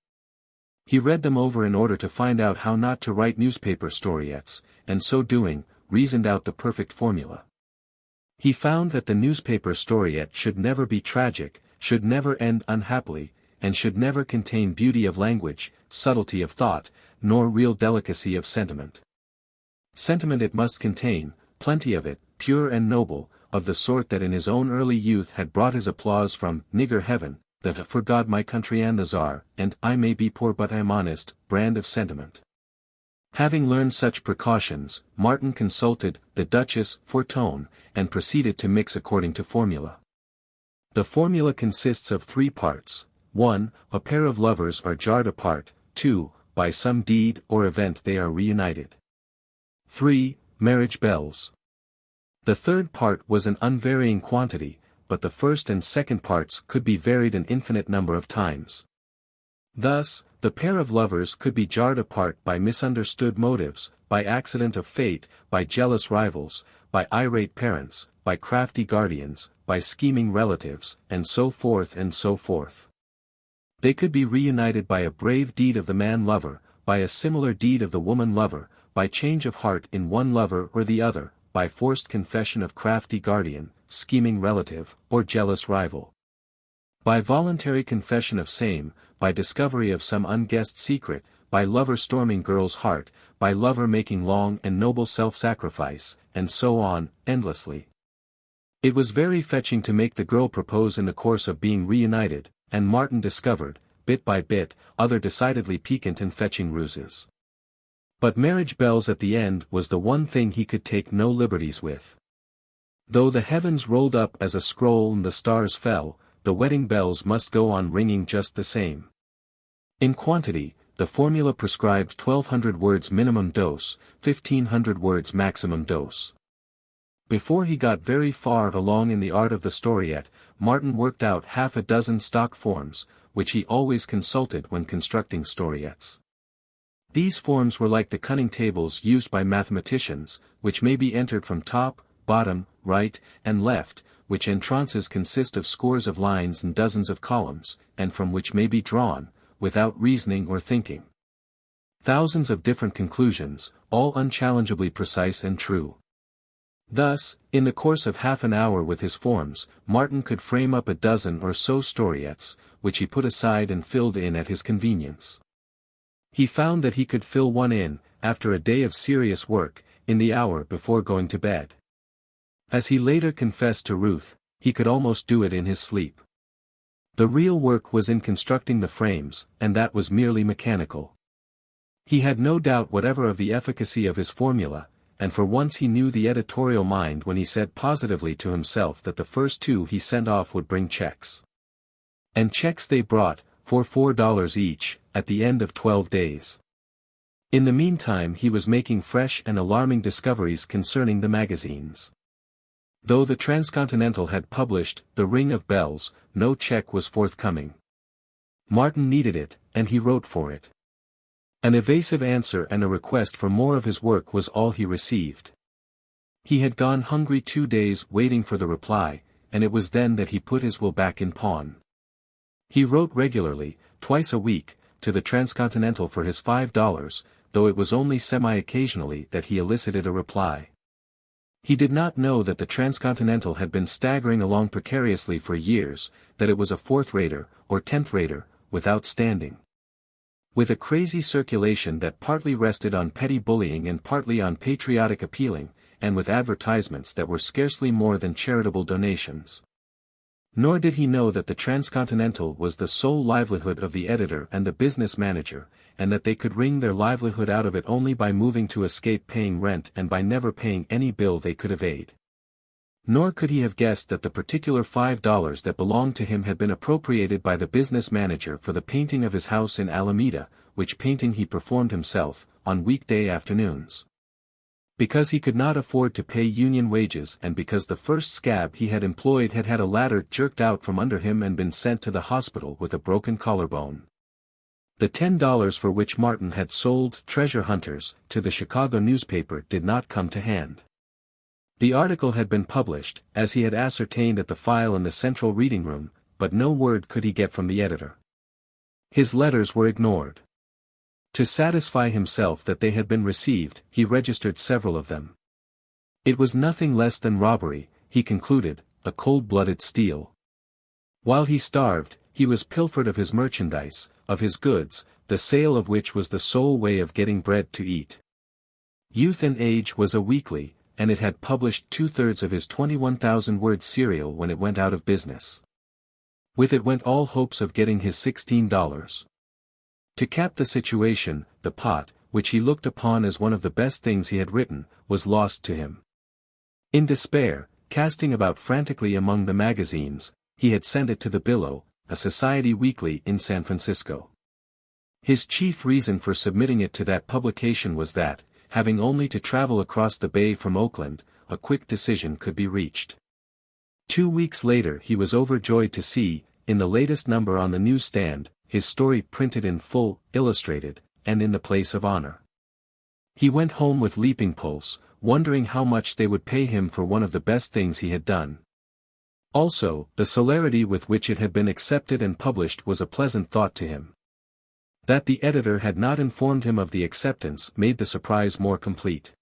He read them over in order to find out how not to write newspaper storiettes, and so doing, reasoned out the perfect formula. He found that the newspaper storiette should never be tragic, should never end unhappily, and should never contain beauty of language, subtlety of thought, nor real delicacy of sentiment. Sentiment it must contain, plenty of it, pure and noble, of the sort that in his own early youth had brought his applause from nigger heaven, the "For God my country and the Tsar," and "I may be poor but I am honest" brand of sentiment. Having learned such precautions, Martin consulted the Duchess for tone, and proceeded to mix according to formula. The formula consists of 3 parts. 1. A pair of lovers are jarred apart. 2. By some deed or event they are reunited. 3. Marriage bells. The third part was an unvarying quantity, but the first and second parts could be varied an infinite number of times. Thus, the pair of lovers could be jarred apart by misunderstood motives, by accident of fate, by jealous rivals, by irate parents, by crafty guardians, by scheming relatives, and so forth and so forth. They could be reunited by a brave deed of the man-lover, by a similar deed of the woman-lover, by change of heart in one lover or the other, by forced confession of crafty guardian, scheming relative, or jealous rival. By voluntary confession of same, by discovery of some unguessed secret, by lover storming girl's heart, by lover making long and noble self-sacrifice, and so on, endlessly. It was very fetching to make the girl propose in the course of being reunited, and Martin discovered, bit by bit, other decidedly piquant and fetching ruses. But marriage bells at the end was the one thing he could take no liberties with. Though the heavens rolled up as a scroll and the stars fell, the wedding bells must go on ringing just the same. In quantity, the formula prescribed 1,200 words minimum dose, 1,500 words maximum dose. Before he got very far along in the art of the storiette, Martin worked out half a dozen stock forms, which he always consulted when constructing storiettes. These forms were like the cunning tables used by mathematicians, which may be entered from top, bottom, right, and left, which entrances consist of scores of lines and dozens of columns, and from which may be drawn, without reasoning or thinking, thousands of different conclusions, all unchallengeably precise and true. Thus, in the course of half an hour with his forms, Martin could frame up a dozen or so storiettes, which he put aside and filled in at his convenience. He found that he could fill one in, after a day of serious work, in the hour before going to bed. As he later confessed to Ruth, he could almost do it in his sleep. The real work was in constructing the frames, and that was merely mechanical. He had no doubt whatever of the efficacy of his formula, and for once he knew the editorial mind when he said positively to himself that the first 2 he sent off would bring checks. And checks they brought, for $4 each, at the end of 12 days. In the meantime he was making fresh and alarming discoveries concerning the magazines. Though the Transcontinental had published The Ring of Bells, no check was forthcoming. Martin needed it, and he wrote for it. An evasive answer and a request for more of his work was all he received. He had gone hungry 2 days waiting for the reply, and it was then that he put his will back in pawn. He wrote regularly, twice a week, to the Transcontinental for his $5, though it was only semi-occasionally that he elicited a reply. He did not know that the Transcontinental had been staggering along precariously for years, that it was a 4th-rater, or 10th-rater, without standing. With a crazy circulation that partly rested on petty bullying and partly on patriotic appealing, and with advertisements that were scarcely more than charitable donations. Nor did he know that the Transcontinental was the sole livelihood of the editor and the business manager, and that they could wring their livelihood out of it only by moving to escape paying rent and by never paying any bill they could evade. Nor could he have guessed that the particular $5 that belonged to him had been appropriated by the business manager for the painting of his house in Alameda, which painting he performed himself, on weekday afternoons. Because he could not afford to pay union wages and because the first scab he had employed had had a ladder jerked out from under him and been sent to the hospital with a broken collarbone. The $10 for which Martin had sold Treasure Hunters to the Chicago newspaper did not come to hand. The article had been published, as he had ascertained at the file in the central reading room, but no word could he get from the editor. His letters were ignored. To satisfy himself that they had been received, he registered several of them. It was nothing less than robbery, he concluded, a cold-blooded steal. While he starved, he was pilfered of his merchandise, of his goods, the sale of which was the sole way of getting bread to eat. Youth and Age was a weekly, and it had published 2/3 of his 21,000-word serial when it went out of business. With it went all hopes of getting his $16. To cap the situation, the pot, which he looked upon as one of the best things he had written, was lost to him. In despair, casting about frantically among the magazines, he had sent it to the Billow, a society weekly in San Francisco. His chief reason for submitting it to that publication was that, having only to travel across the bay from Oakland, a quick decision could be reached. 2 weeks later he was overjoyed to see, in the latest number on the newsstand, his story printed in full, illustrated, and in the place of honor. He went home with leaping pulse, wondering how much they would pay him for one of the best things he had done. Also, the celerity with which it had been accepted and published was a pleasant thought to him. That the editor had not informed him of the acceptance made the surprise more complete.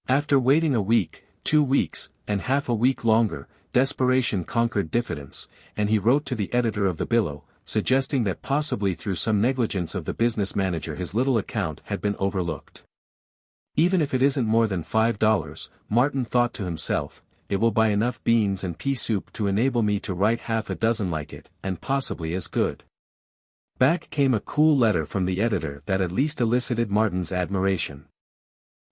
After waiting a week, 2 weeks, and half a week longer, desperation conquered diffidence, and he wrote to the editor of the Billow, suggesting that possibly through some negligence of the business manager his little account had been overlooked. Even if it isn't more than $5, Martin thought to himself, it will buy enough beans and pea soup to enable me to write half a dozen like it, and possibly as good. Back came a cool letter from the editor that at least elicited Martin's admiration.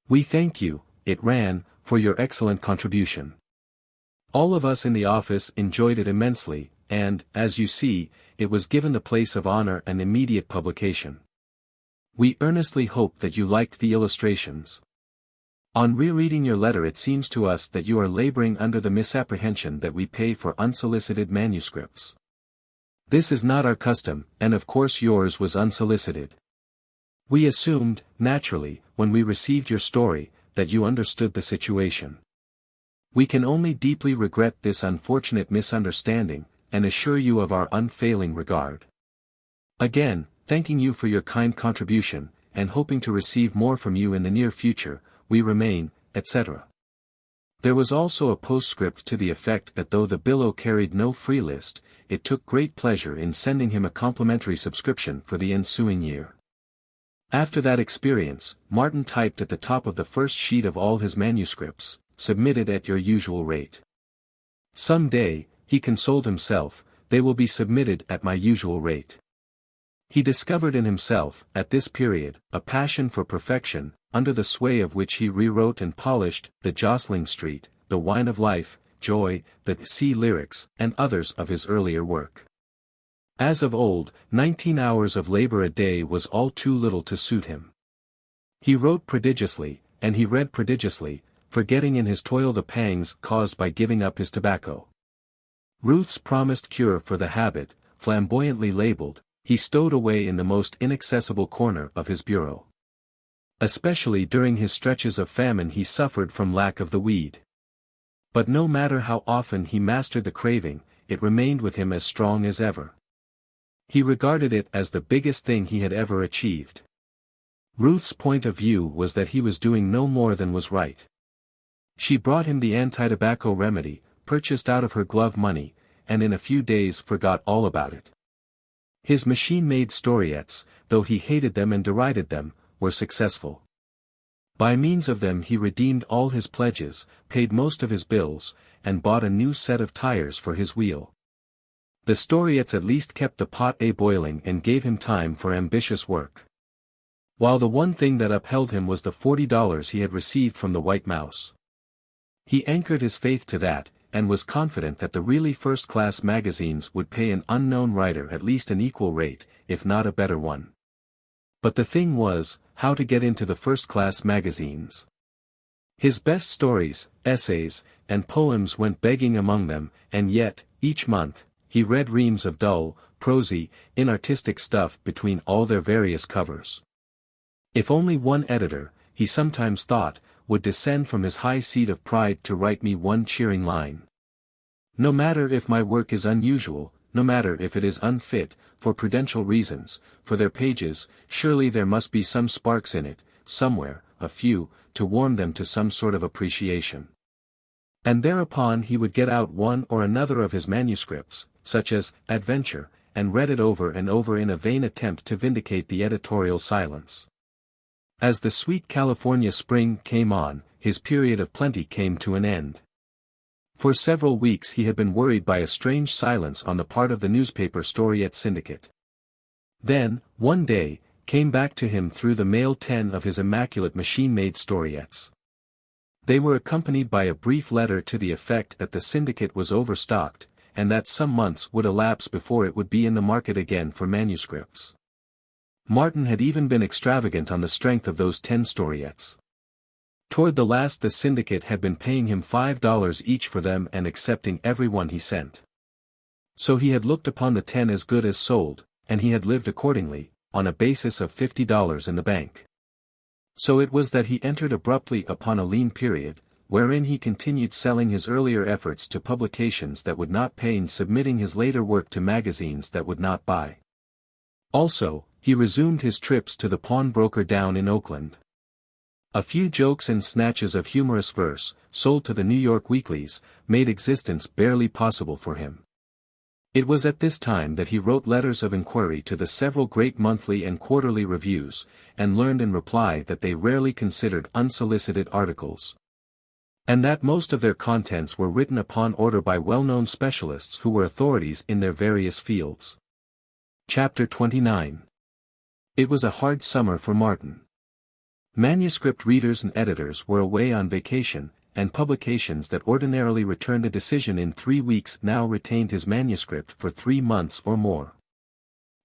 "We thank you," it ran, "for your excellent contribution. All of us in the office enjoyed it immensely, and, as you see, it was given the place of honor and immediate publication. We earnestly hope that you liked the illustrations. On rereading your letter it seems to us that you are laboring under the misapprehension that we pay for unsolicited manuscripts. This is not our custom, and of course yours was unsolicited. We assumed, naturally, when we received your story, that you understood the situation. We can only deeply regret this unfortunate misunderstanding, and assure you of our unfailing regard. Again, thanking you for your kind contribution, and hoping to receive more from you in the near future, we remain, etc." There was also a postscript to the effect that though the Billow carried no free list, it took great pleasure in sending him a complimentary subscription for the ensuing year. After that experience, Martin typed at the top of the first sheet of all his manuscripts, "Submitted at your usual rate." Some day, he consoled himself, they will be submitted at my usual rate. He discovered in himself, at this period, a passion for perfection, under the sway of which he rewrote and polished The Jostling Street, The Wine of Life, Joy, the Sea Lyrics, and others of his earlier work. As of old, 19 hours of labor a day was all too little to suit him. He wrote prodigiously, and he read prodigiously, forgetting in his toil the pangs caused by giving up his tobacco. Ruth's promised cure for the habit, flamboyantly labeled, he stowed away in the most inaccessible corner of his bureau. Especially during his stretches of famine he suffered from lack of the weed. But no matter how often he mastered the craving, it remained with him as strong as ever. He regarded it as the biggest thing he had ever achieved. Ruth's point of view was that he was doing no more than was right. She brought him the anti-tobacco remedy, purchased out of her glove money, and in a few days forgot all about it. His machine-made storiettes, though he hated them and derided them, were successful. By means of them he redeemed all his pledges, paid most of his bills, and bought a new set of tires for his wheel. The storiettes at least kept the pot a-boiling and gave him time for ambitious work. While the one thing that upheld him was the $40 he had received from the White Mouse. He anchored his faith to that, and was confident that the really first-class magazines would pay an unknown writer at least an equal rate, if not a better one. But the thing was, how to get into the first-class magazines. His best stories, essays, and poems went begging among them, and yet, each month, he read reams of dull, prosy, inartistic stuff between all their various covers. If only one editor, he sometimes thought, would descend from his high seat of pride to write me one cheering line. No matter if my work is unusual, no matter if it is unfit, for prudential reasons, for their pages, surely there must be some sparks in it, somewhere, a few, to warm them to some sort of appreciation. And thereupon he would get out one or another of his manuscripts, such as Adventure, and read it over and over in a vain attempt to vindicate the editorial silence. As the sweet California spring came on, his period of plenty came to an end. For several weeks he had been worried by a strange silence on the part of the newspaper Storiette syndicate. Then, one day, came back to him through the mail 10 of his immaculate machine-made storiettes. They were accompanied by a brief letter to the effect that the syndicate was overstocked, and that some months would elapse before it would be in the market again for manuscripts. Martin had even been extravagant on the strength of those 10 storiettes. Toward the last the syndicate had been paying him $5 each for them and accepting every one he sent. So he had looked upon the 10 as good as sold, and he had lived accordingly, on a basis of $50 in the bank. So it was that he entered abruptly upon a lean period, wherein he continued selling his earlier efforts to publications that would not pay and submitting his later work to magazines that would not buy. Also, he resumed his trips to the pawnbroker down in Oakland. A few jokes and snatches of humorous verse, sold to the New York weeklies, made existence barely possible for him. It was at this time that he wrote letters of inquiry to the several great monthly and quarterly reviews, and learned in reply that they rarely considered unsolicited articles, and that most of their contents were written upon order by well-known specialists who were authorities in their various fields. Chapter 29. It was a hard summer for Martin. Manuscript readers and editors were away on vacation, and publications that ordinarily returned a decision in 3 weeks now retained his manuscript for 3 months or more.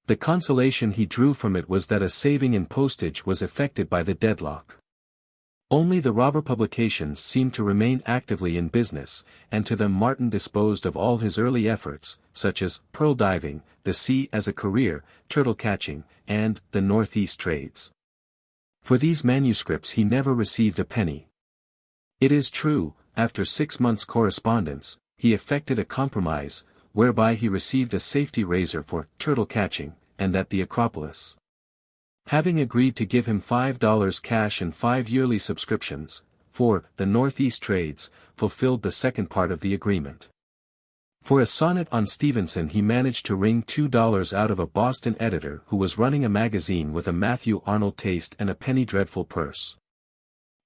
The consolation he drew from it was that a saving in postage was effected by the deadlock. Only the robber publications seemed to remain actively in business, and to them Martin disposed of all his early efforts, such as pearl diving, the sea as a career, turtle catching, and the Northeast trades. For these manuscripts he never received a penny. It is true, after 6 months' correspondence, he effected a compromise, whereby he received a safety razor for turtle catching, and at the Acropolis. Having agreed to give him $5 cash and 5 yearly subscriptions, for the Northeast trades, fulfilled the second part of the agreement. For a sonnet on Stevenson he managed to wring $2 out of a Boston editor who was running a magazine with a Matthew Arnold taste and a penny dreadful purse.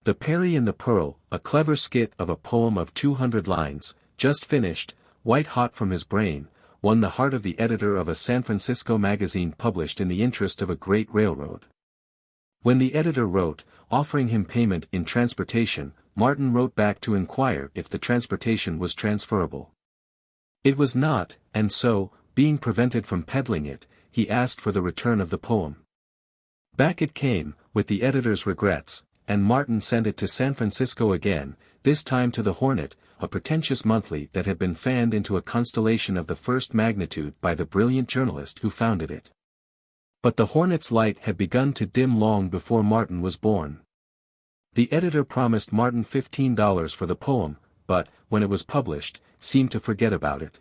The Peri and the Pearl, a clever skit of a poem of 200 lines, just finished, white hot from his brain, won the heart of the editor of a San Francisco magazine published in the interest of a great railroad. When the editor wrote, offering him payment in transportation, Martin wrote back to inquire if the transportation was transferable. It was not, and so, being prevented from peddling it, he asked for the return of the poem. Back it came, with the editor's regrets, and Martin sent it to San Francisco again, this time to the Hornet, a pretentious monthly that had been fanned into a constellation of the first magnitude by the brilliant journalist who founded it. But the Hornet's light had begun to dim long before Martin was born. The editor promised Martin $15 for the poem, but, when it was published, seemed to forget about it.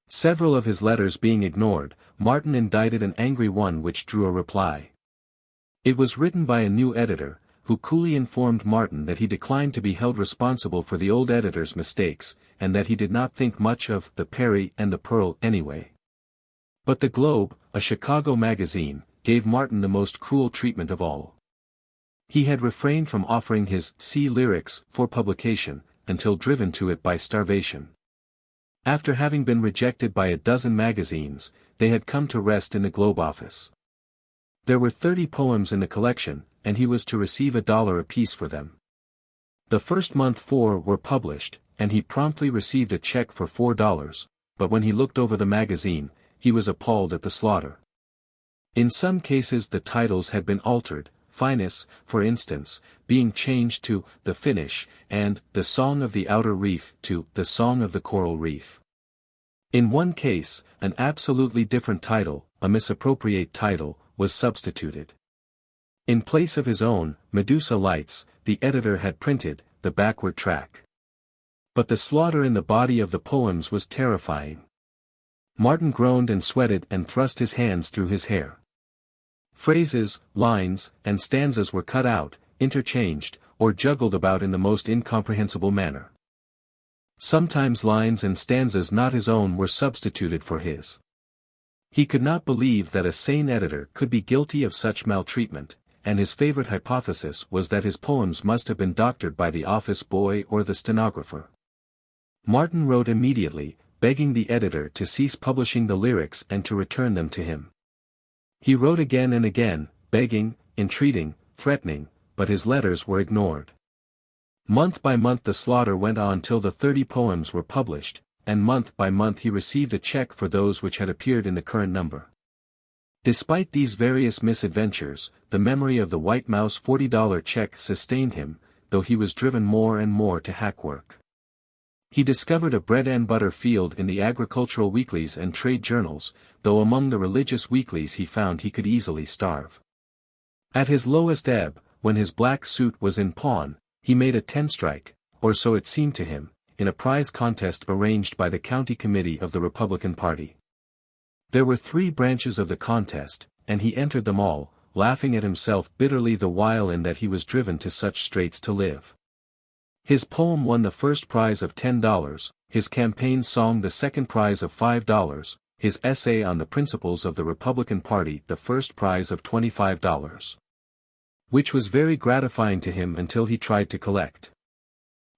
Several of his letters being ignored, Martin indicted an angry one which drew a reply. It was written by a new editor, who coolly informed Martin that he declined to be held responsible for the old editor's mistakes, and that he did not think much of the Peri and the Pearl anyway. But the Globe, a Chicago magazine, gave Martin the most cruel treatment of all. He had refrained from offering his sea lyrics for publication, until driven to it by starvation. After having been rejected by a dozen magazines, they had come to rest in the Globe office. There were 30 poems in the collection, and he was to receive $1 apiece for them. The first month 4 were published, and he promptly received a check for $4, but when he looked over the magazine, he was appalled at the slaughter. In some cases the titles had been altered, Finesse, for instance, being changed to The Finish, and The Song of the Outer Reef to The Song of the Coral Reef. In one case, an absolutely different title, a misappropriate title, was substituted. In place of his own, Medusa Lights, the editor had printed, The Backward Track. But the slaughter in the body of the poems was terrifying. Martin groaned and sweated and thrust his hands through his hair. Phrases, lines, and stanzas were cut out, interchanged, or juggled about in the most incomprehensible manner. Sometimes lines and stanzas not his own were substituted for his. He could not believe that a sane editor could be guilty of such maltreatment, and his favorite hypothesis was that his poems must have been doctored by the office boy or the stenographer. Martin wrote immediately, begging the editor to cease publishing the lyrics and to return them to him. He wrote again and again, begging, entreating, threatening, but his letters were ignored. Month by month the slaughter went on till the 30 poems were published, and month by month he received a check for those which had appeared in the current number. Despite these various misadventures, the memory of the White Mouse $40 check sustained him, though he was driven more and more to hack work. He discovered a bread and butter field in the agricultural weeklies and trade journals, though among the religious weeklies he found he could easily starve. At his lowest ebb, when his black suit was in pawn, he made a 10-strike, or so it seemed to him, in a prize contest arranged by the county committee of the Republican Party. There were 3 branches of the contest, and he entered them all, laughing at himself bitterly the while in that he was driven to such straits to live. His poem won the first prize of $10, his campaign song the second prize of $5, his essay on the principles of the Republican Party the first prize of $25. Which was very gratifying to him until he tried to collect.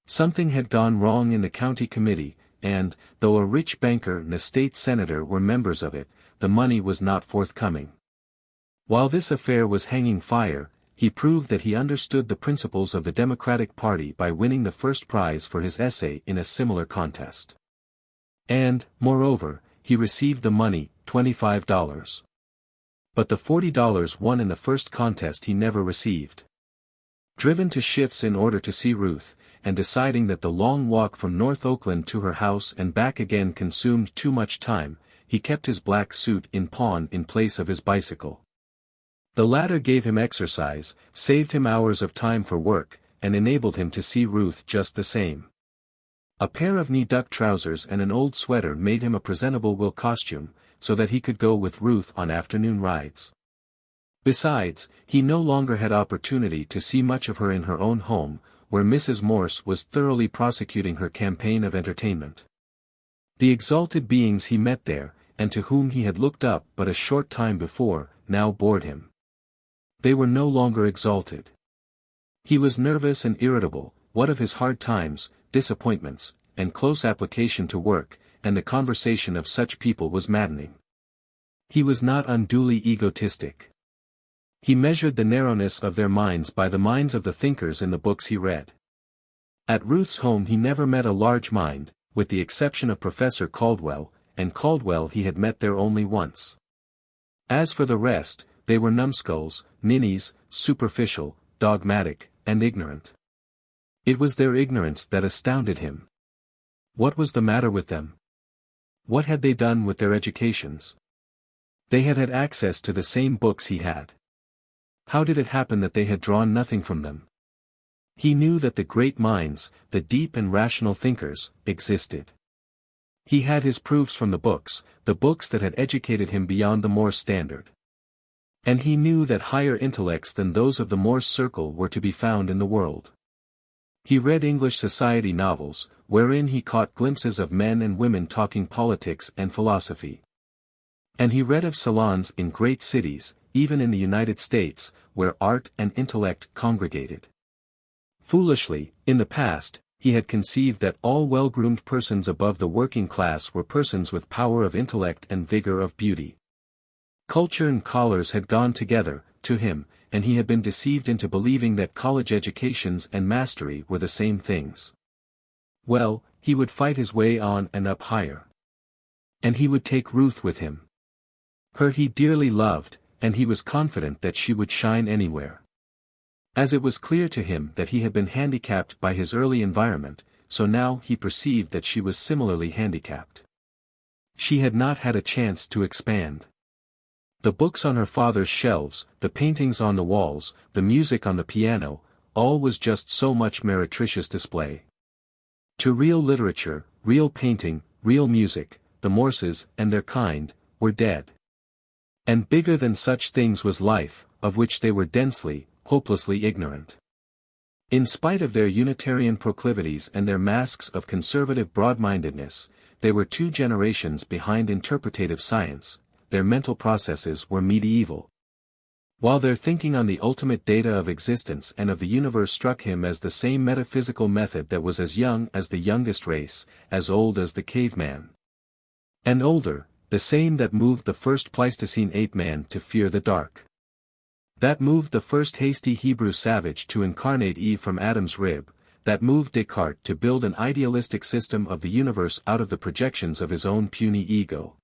Something had gone wrong in the county committee, and, though a rich banker and a state senator were members of it, the money was not forthcoming. While this affair was hanging fire, he proved that he understood the principles of the Democratic Party by winning the first prize for his essay in a similar contest. And, moreover, he received the money, $25. But the $40 won in the first contest he never received. Driven to shifts in order to see Ruth, and deciding that the long walk from North Oakland to her house and back again consumed too much time, he kept his black suit in pawn in place of his bicycle. The latter gave him exercise, saved him hours of time for work, and enabled him to see Ruth just the same. A pair of knee-duck trousers and an old sweater made him a presentable will costume, so that he could go with Ruth on afternoon rides. Besides, he no longer had opportunity to see much of her in her own home, where Mrs. Morse was thoroughly prosecuting her campaign of entertainment. The exalted beings he met there, and to whom he had looked up but a short time before, now bored him. They were no longer exalted. He was nervous and irritable, what of his hard times, disappointments, and close application to work, and the conversation of such people was maddening. He was not unduly egotistic. He measured the narrowness of their minds by the minds of the thinkers in the books he read. At Ruth's home he never met a large mind, with the exception of Professor Caldwell, and Caldwell he had met there only once. As for the rest, they were numbskulls, ninnies, superficial, dogmatic, and ignorant. It was their ignorance that astounded him. What was the matter with them? What had they done with their educations? They had had access to the same books he had. How did it happen that they had drawn nothing from them? He knew that the great minds, the deep and rational thinkers, existed. He had his proofs from the books that had educated him beyond the Morse standard. And he knew that higher intellects than those of the Morse circle were to be found in the world. He read English society novels, wherein he caught glimpses of men and women talking politics and philosophy. And he read of salons in great cities, even in the United States, where art and intellect congregated. Foolishly, in the past, he had conceived that all well-groomed persons above the working class were persons with power of intellect and vigor of beauty. Culture and collars had gone together, to him, and he had been deceived into believing that college educations and mastery were the same things. Well, he would fight his way on and up higher. And he would take Ruth with him. Her he dearly loved, and he was confident that she would shine anywhere. As it was clear to him that he had been handicapped by his early environment, so now he perceived that she was similarly handicapped. She had not had a chance to expand. The books on her father's shelves, the paintings on the walls, the music on the piano, all was just so much meretricious display. To real literature, real painting, real music, the Morses and their kind were dead. And bigger than such things was life, of which they were densely, hopelessly ignorant. In spite of their Unitarian proclivities and their masks of conservative broad-mindedness, they were 2 generations behind interpretative science, their mental processes were medieval. While their thinking on the ultimate data of existence and of the universe struck him as the same metaphysical method that was as young as the youngest race, as old as the caveman. And older, the same that moved the first Pleistocene ape-man to fear the dark. That moved the first hasty Hebrew savage to incarnate Eve from Adam's rib, that moved Descartes to build an idealistic system of the universe out of the projections of his own puny ego.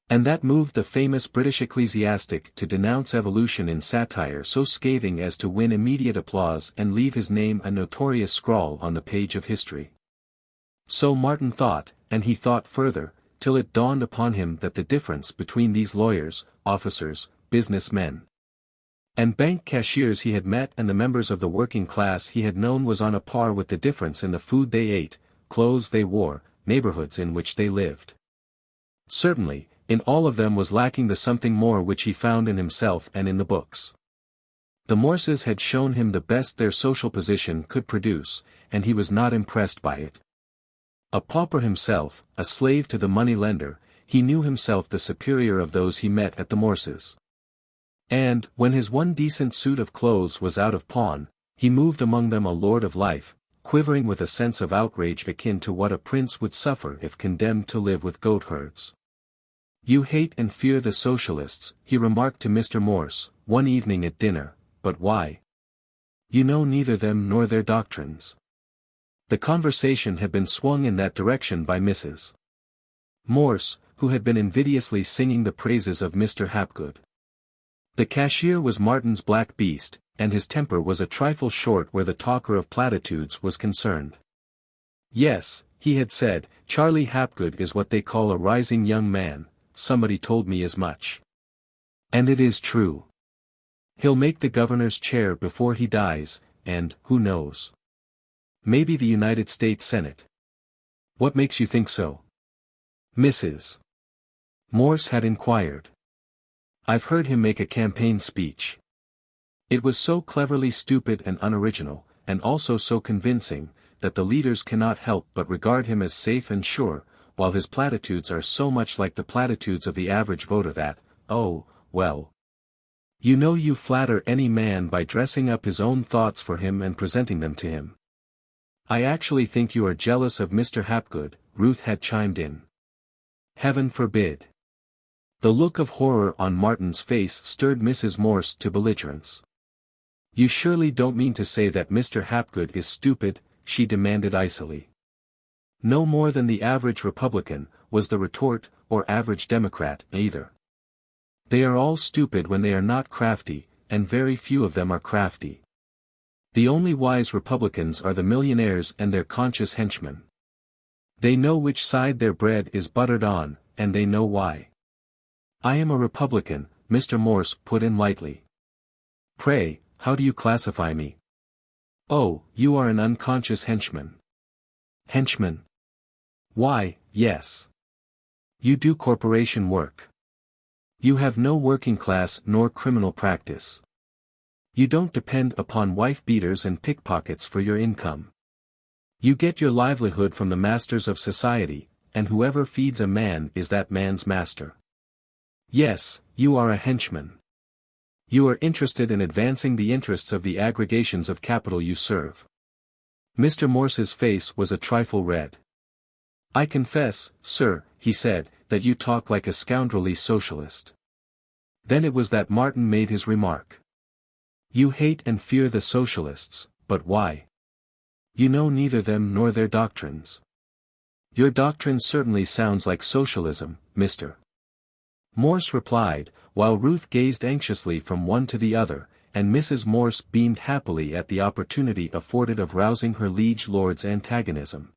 And that moved the famous British ecclesiastic to denounce evolution in satire so scathing as to win immediate applause and leave his name a notorious scrawl on the page of history. So Martin thought, and he thought further, till it dawned upon him that the difference between these lawyers, officers, businessmen, and bank cashiers he had met and the members of the working class he had known was on a par with the difference in the food they ate, clothes they wore, neighborhoods in which they lived. Certainly, in all of them was lacking the something more which he found in himself and in the books. The Morses had shown him the best their social position could produce, and he was not impressed by it. A pauper himself, a slave to the money-lender, he knew himself the superior of those he met at the Morses. And, when his one decent suit of clothes was out of pawn, he moved among them a lord of life, quivering with a sense of outrage akin to what a prince would suffer if condemned to live with goat-herds. "You hate and fear the socialists," he remarked to Mr. Morse, one evening at dinner, "but why? You know neither them nor their doctrines." The conversation had been swung in that direction by Mrs. Morse, who had been invidiously singing the praises of Mr. Hapgood. The cashier was Martin's black beast, and his temper was a trifle short where the talker of platitudes was concerned. "Yes," he had said, "Charlie Hapgood is what they call a rising young man, somebody told me as much. And it is true. He'll make the governor's chair before he dies, and, who knows? Maybe the United States Senate." "What makes you think so?" Mrs. Morse had inquired. "I've heard him make a campaign speech. It was so cleverly stupid and unoriginal, and also so convincing, that the leaders cannot help but regard him as safe and sure, while his platitudes are so much like the platitudes of the average voter that, oh, well. You know you flatter any man by dressing up his own thoughts for him and presenting them to him." "I actually think you are jealous of Mr. Hapgood," Ruth had chimed in. "Heaven forbid." The look of horror on Martin's face stirred Mrs. Morse to belligerence. "You surely don't mean to say that Mr. Hapgood is stupid?" she demanded icily. "No more than the average Republican," was the retort, "or average Democrat, either. They are all stupid when they are not crafty, and very few of them are crafty. The only wise Republicans are the millionaires and their conscious henchmen. They know which side their bread is buttered on, and they know why." "I am a Republican," Mr. Morse put in lightly. "Pray, how do you classify me?" "Oh, you are an unconscious henchman." "Henchman?" "Why, yes. You do corporation work. You have no working class nor criminal practice. You don't depend upon wife-beaters and pickpockets for your income. You get your livelihood from the masters of society, and whoever feeds a man is that man's master. Yes, you are a henchman. You are interested in advancing the interests of the aggregations of capital you serve." Mr. Morse's face was a trifle red. "I confess, sir," he said, "that you talk like a scoundrelly socialist." Then it was that Martin made his remark. "You hate and fear the socialists, but why? You know neither them nor their doctrines." "Your doctrine certainly sounds like socialism, Mr. Morse replied, while Ruth gazed anxiously from one to the other, and Mrs. Morse beamed happily at the opportunity afforded of rousing her liege lord's antagonism.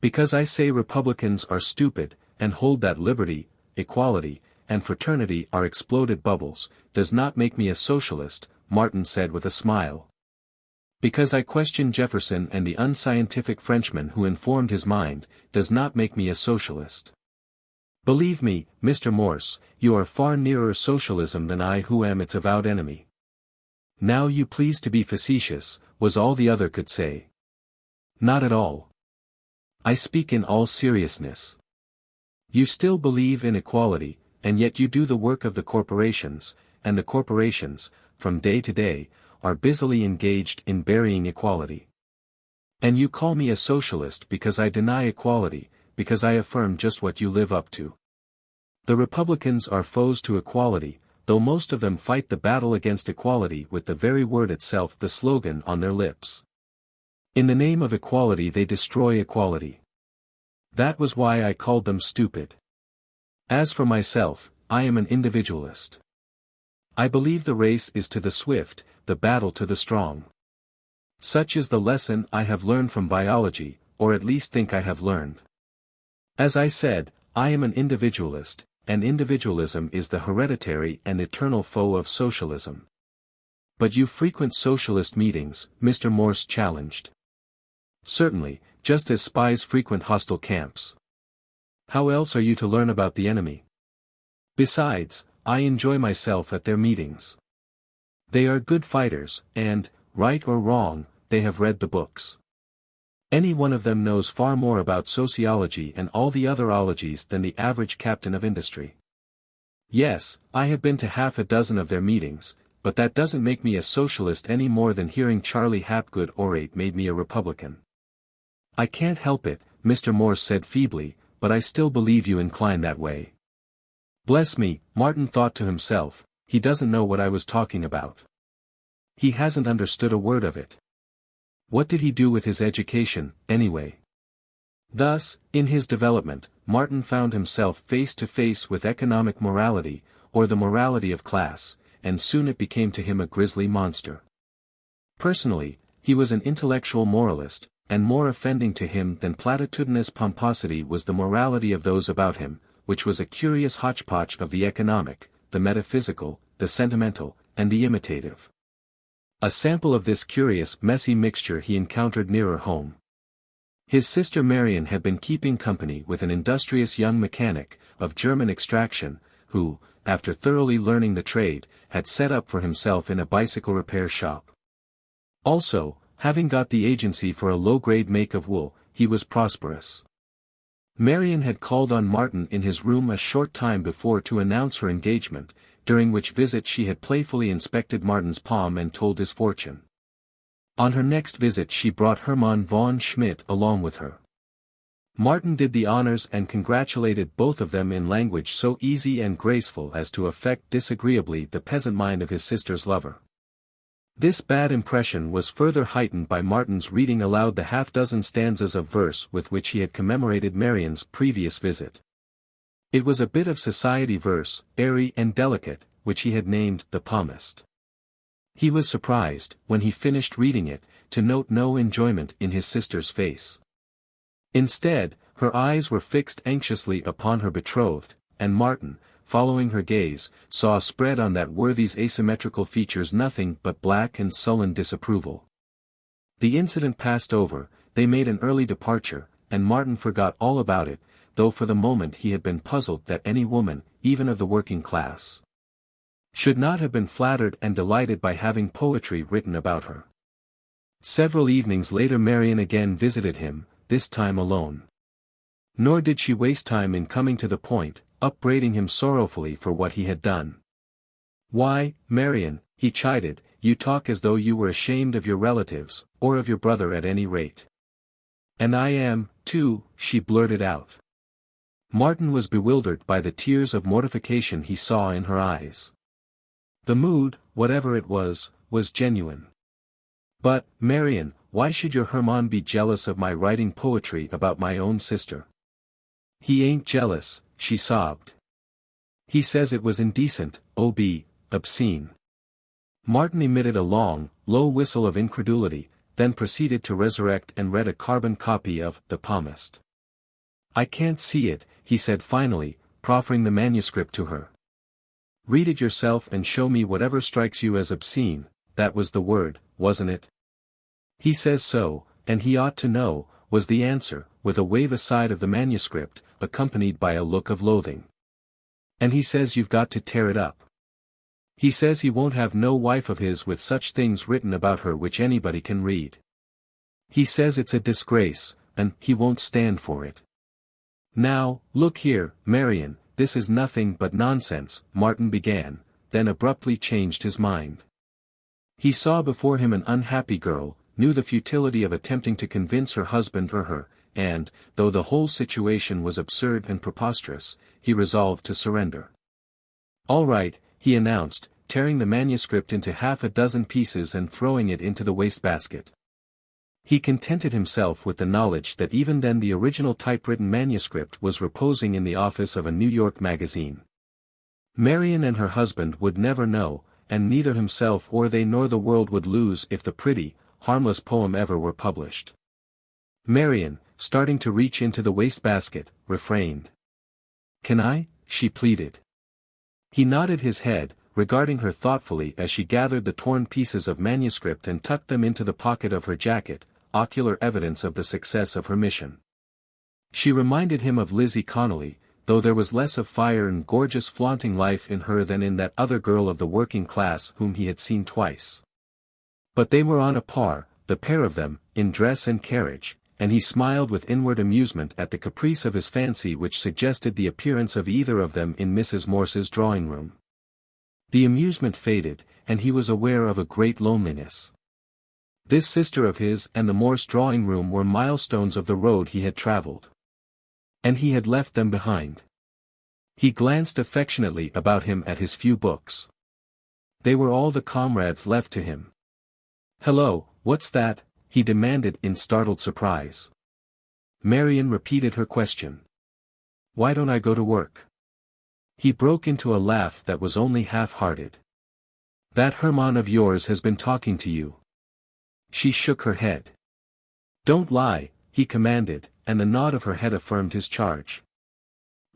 Because I say Republicans are stupid, and hold that liberty, equality, and fraternity are exploded bubbles, does not make me a socialist, Martin said with a smile. Because I question Jefferson and the unscientific Frenchman who informed his mind, does not make me a socialist. Believe me, Mr. Morse, you are far nearer socialism than I who am its avowed enemy. Now you please to be facetious, was all the other could say. Not at all. I speak in all seriousness. You still believe in equality, and yet you do the work of the corporations, and the corporations, from day to day, are busily engaged in burying equality. And you call me a socialist because I deny equality, because I affirm just what you live up to. The Republicans are foes to equality, though most of them fight the battle against equality with the very word itself the slogan on their lips. In the name of equality they destroy equality. That was why I called them stupid. As for myself, I am an individualist. I believe the race is to the swift, the battle to the strong. Such is the lesson I have learned from biology, or at least think I have learned. As I said, I am an individualist, and individualism is the hereditary and eternal foe of socialism. But you frequent socialist meetings, Mr. Morse challenged. Certainly, just as spies frequent hostile camps. How else are you to learn about the enemy? Besides, I enjoy myself at their meetings. They are good fighters, and, right or wrong, they have read the books. Any one of them knows far more about sociology and all the other ologies than the average captain of industry. Yes, I have been to half a dozen of their meetings, but that doesn't make me a socialist any more than hearing Charlie Hapgood orate made me a Republican. I can't help it, Mr. Morse said feebly, but I still believe you incline that way. Bless me, Martin thought to himself, he doesn't know what I was talking about. He hasn't understood a word of it. What did he do with his education, anyway? Thus, in his development, Martin found himself face to face with economic morality, or the morality of class, and soon it became to him a grisly monster. Personally, he was an intellectual moralist, and more offending to him than platitudinous pomposity was the morality of those about him, which was a curious hodgepodge of the economic, the metaphysical, the sentimental, and the imitative. A sample of this curious, messy mixture he encountered nearer home. His sister Marion had been keeping company with an industrious young mechanic, of German extraction, who, after thoroughly learning the trade, had set up for himself in a bicycle repair shop. Also, having got the agency for a low-grade make of wool, he was prosperous. Marion had called on Martin in his room a short time before to announce her engagement, during which visit she had playfully inspected Martin's palm and told his fortune. On her next visit she brought Hermann von Schmidt along with her. Martin did the honors and congratulated both of them in language so easy and graceful as to affect disagreeably the peasant mind of his sister's lover. This bad impression was further heightened by Martin's reading aloud the half-dozen stanzas of verse with which he had commemorated Marion's previous visit. It was a bit of society verse, airy and delicate, which he had named the Palmist. He was surprised, when he finished reading it, to note no enjoyment in his sister's face. Instead, her eyes were fixed anxiously upon her betrothed, and Martin, following her gaze, saw spread on that worthy's asymmetrical features nothing but black and sullen disapproval. The incident passed over, they made an early departure, and Martin forgot all about it, though for the moment he had been puzzled that any woman, even of the working class, should not have been flattered and delighted by having poetry written about her. Several evenings later Marion again visited him, this time alone. Nor did she waste time in coming to the point, upbraiding him sorrowfully for what he had done. "Why, Marion," he chided, "you talk as though you were ashamed of your relatives, or of your brother at any rate." "And I am, too," she blurted out. Martin was bewildered by the tears of mortification he saw in her eyes. The mood, whatever it was genuine. "But, Marion, why should your Hermann be jealous of my writing poetry about my own sister?" "He ain't jealous," she sobbed. "He says it was indecent, obscene." Martin emitted a long, low whistle of incredulity, then proceeded to resurrect and read a carbon copy of The Palmist. "I can't see it," he said finally, proffering the manuscript to her. "Read it yourself and show me whatever strikes you as obscene, that was the word, wasn't it?" "He says so, and he ought to know," was the answer, with a wave aside of the manuscript, accompanied by a look of loathing. "And he says you've got to tear it up. He says he won't have no wife of his with such things written about her which anybody can read. He says it's a disgrace, and he won't stand for it." "Now, look here, Marion, this is nothing but nonsense," Martin began, then abruptly changed his mind. He saw before him an unhappy girl, knew the futility of attempting to convince her husband or her, and, though the whole situation was absurd and preposterous, he resolved to surrender. "All right," he announced, tearing the manuscript into half a dozen pieces and throwing it into the wastebasket. He contented himself with the knowledge that even then the original typewritten manuscript was reposing in the office of a New York magazine. Marion and her husband would never know, and neither himself or they nor the world would lose if the pretty, harmless poem ever were published. Marion, starting to reach into the wastebasket, refrained. "Can I?" she pleaded. He nodded his head, regarding her thoughtfully as she gathered the torn pieces of manuscript and tucked them into the pocket of her jacket, ocular evidence of the success of her mission. She reminded him of Lizzie Connolly, though there was less of fire and gorgeous flaunting life in her than in that other girl of the working class whom he had seen twice. But they were on a par, the pair of them, in dress and carriage, and he smiled with inward amusement at the caprice of his fancy which suggested the appearance of either of them in Mrs. Morse's drawing-room. The amusement faded, and he was aware of a great loneliness. This sister of his and the Morse drawing-room were milestones of the road he had traveled. And he had left them behind. He glanced affectionately about him at his few books. They were all the comrades left to him. "Hello, what's that?" he demanded in startled surprise. Marion repeated her question. "Why don't I go to work?" He broke into a laugh that was only half-hearted. "That Hermann of yours has been talking to you." She shook her head. "Don't lie," he commanded, and the nod of her head affirmed his charge.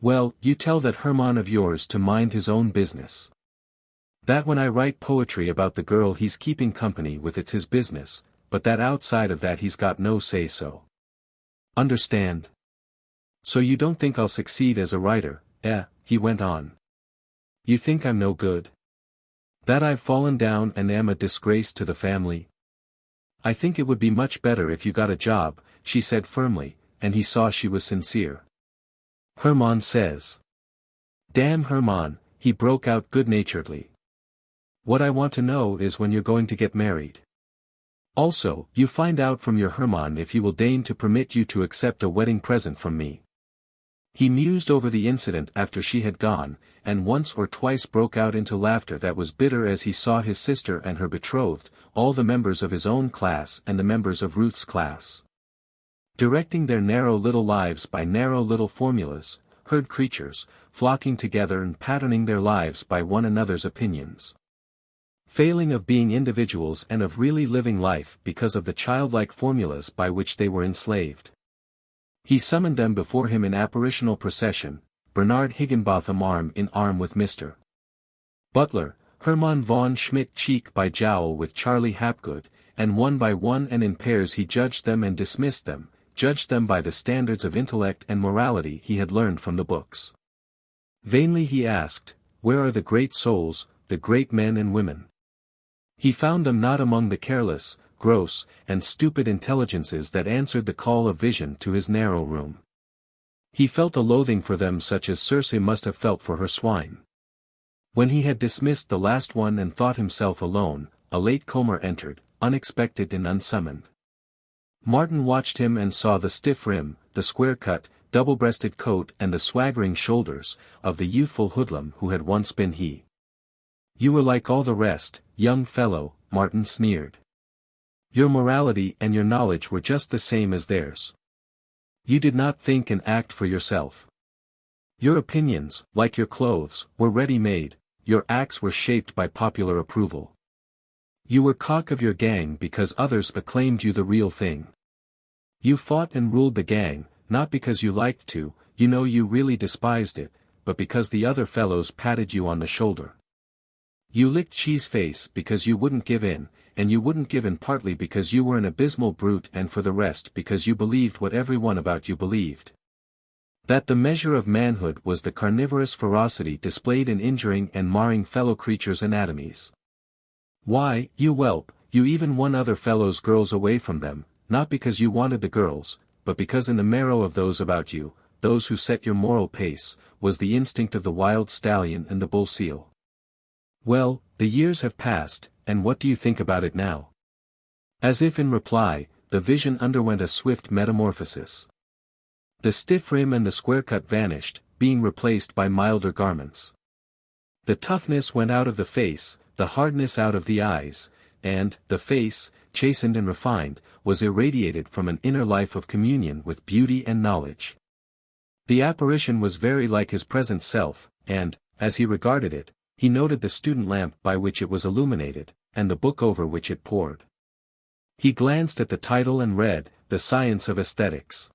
"Well, you tell that Hermann of yours to mind his own business. That when I write poetry about the girl he's keeping company with it's his business, but that outside of that he's got no say-so. Understand? So you don't think I'll succeed as a writer, he went on. You think I'm no good? That I've fallen down and am a disgrace to the family? I think it would be much better if you got a job," she said firmly, and he saw she was sincere. "Hermann says." "Damn Hermann," he broke out good-naturedly. "What I want to know is when you're going to get married. Also, you find out from your Hermann if he will deign to permit you to accept a wedding present from me." He mused over the incident after she had gone, and once or twice broke out into laughter that was bitter as he saw his sister and her betrothed, all the members of his own class and the members of Ruth's class, directing their narrow little lives by narrow little formulas, herd creatures, flocking together and patterning their lives by one another's opinions, failing of being individuals and of really living life because of the childlike formulas by which they were enslaved. He summoned them before him in apparitional procession, Bernard Higginbotham arm in arm with Mr. Butler, Hermann von Schmidt cheek by jowl with Charlie Hapgood, and one by one and in pairs he judged them and dismissed them, judged them by the standards of intellect and morality he had learned from the books. Vainly he asked, where are the great souls, the great men and women? He found them not among the careless, gross, and stupid intelligences that answered the call of vision to his narrow room. He felt a loathing for them such as Circe must have felt for her swine. When he had dismissed the last one and thought himself alone, a late comer entered, unexpected and unsummoned. Martin watched him and saw the stiff rim, the square-cut, double-breasted coat and the swaggering shoulders, of the youthful hoodlum who had once been he. "You were like all the rest, young fellow," Martin sneered. "Your morality and your knowledge were just the same as theirs. You did not think and act for yourself. Your opinions, like your clothes, were ready-made, your acts were shaped by popular approval. You were cock of your gang because others acclaimed you the real thing. You fought and ruled the gang, not because you liked to, you really despised it, but because the other fellows patted you on the shoulder. You licked Cheeseface because you wouldn't give in, and you wouldn't give in partly because you were an abysmal brute and for the rest because you believed what everyone about you believed. That the measure of manhood was the carnivorous ferocity displayed in injuring and marring fellow creatures' anatomies. Why, you whelp, you even won other fellows' girls away from them, not because you wanted the girls, but because in the marrow of those about you, those who set your moral pace, was the instinct of the wild stallion and the bull seal. Well, the years have passed, and what do you think about it now? As if in reply, the vision underwent a swift metamorphosis. The stiff rim and the square cut vanished, being replaced by milder garments. The toughness went out of the face, the hardness out of the eyes, and, the face, chastened and refined, was irradiated from an inner life of communion with beauty and knowledge. The apparition was very like his present self, and, as he regarded it, he noted the student lamp by which it was illuminated, and the book over which it pored. He glanced at the title and read, The Science of Aesthetics.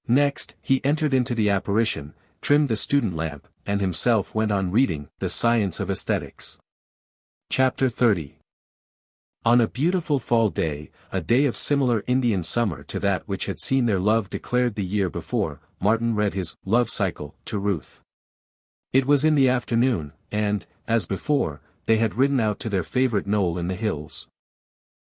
Next, he entered into the apparition, trimmed the student lamp, and himself went on reading, The Science of Aesthetics. Chapter 30. On a beautiful fall day, a day of similar Indian summer to that which had seen their love declared the year before, Martin read his love cycle to Ruth. It was in the afternoon, and, as before, they had ridden out to their favorite knoll in the hills.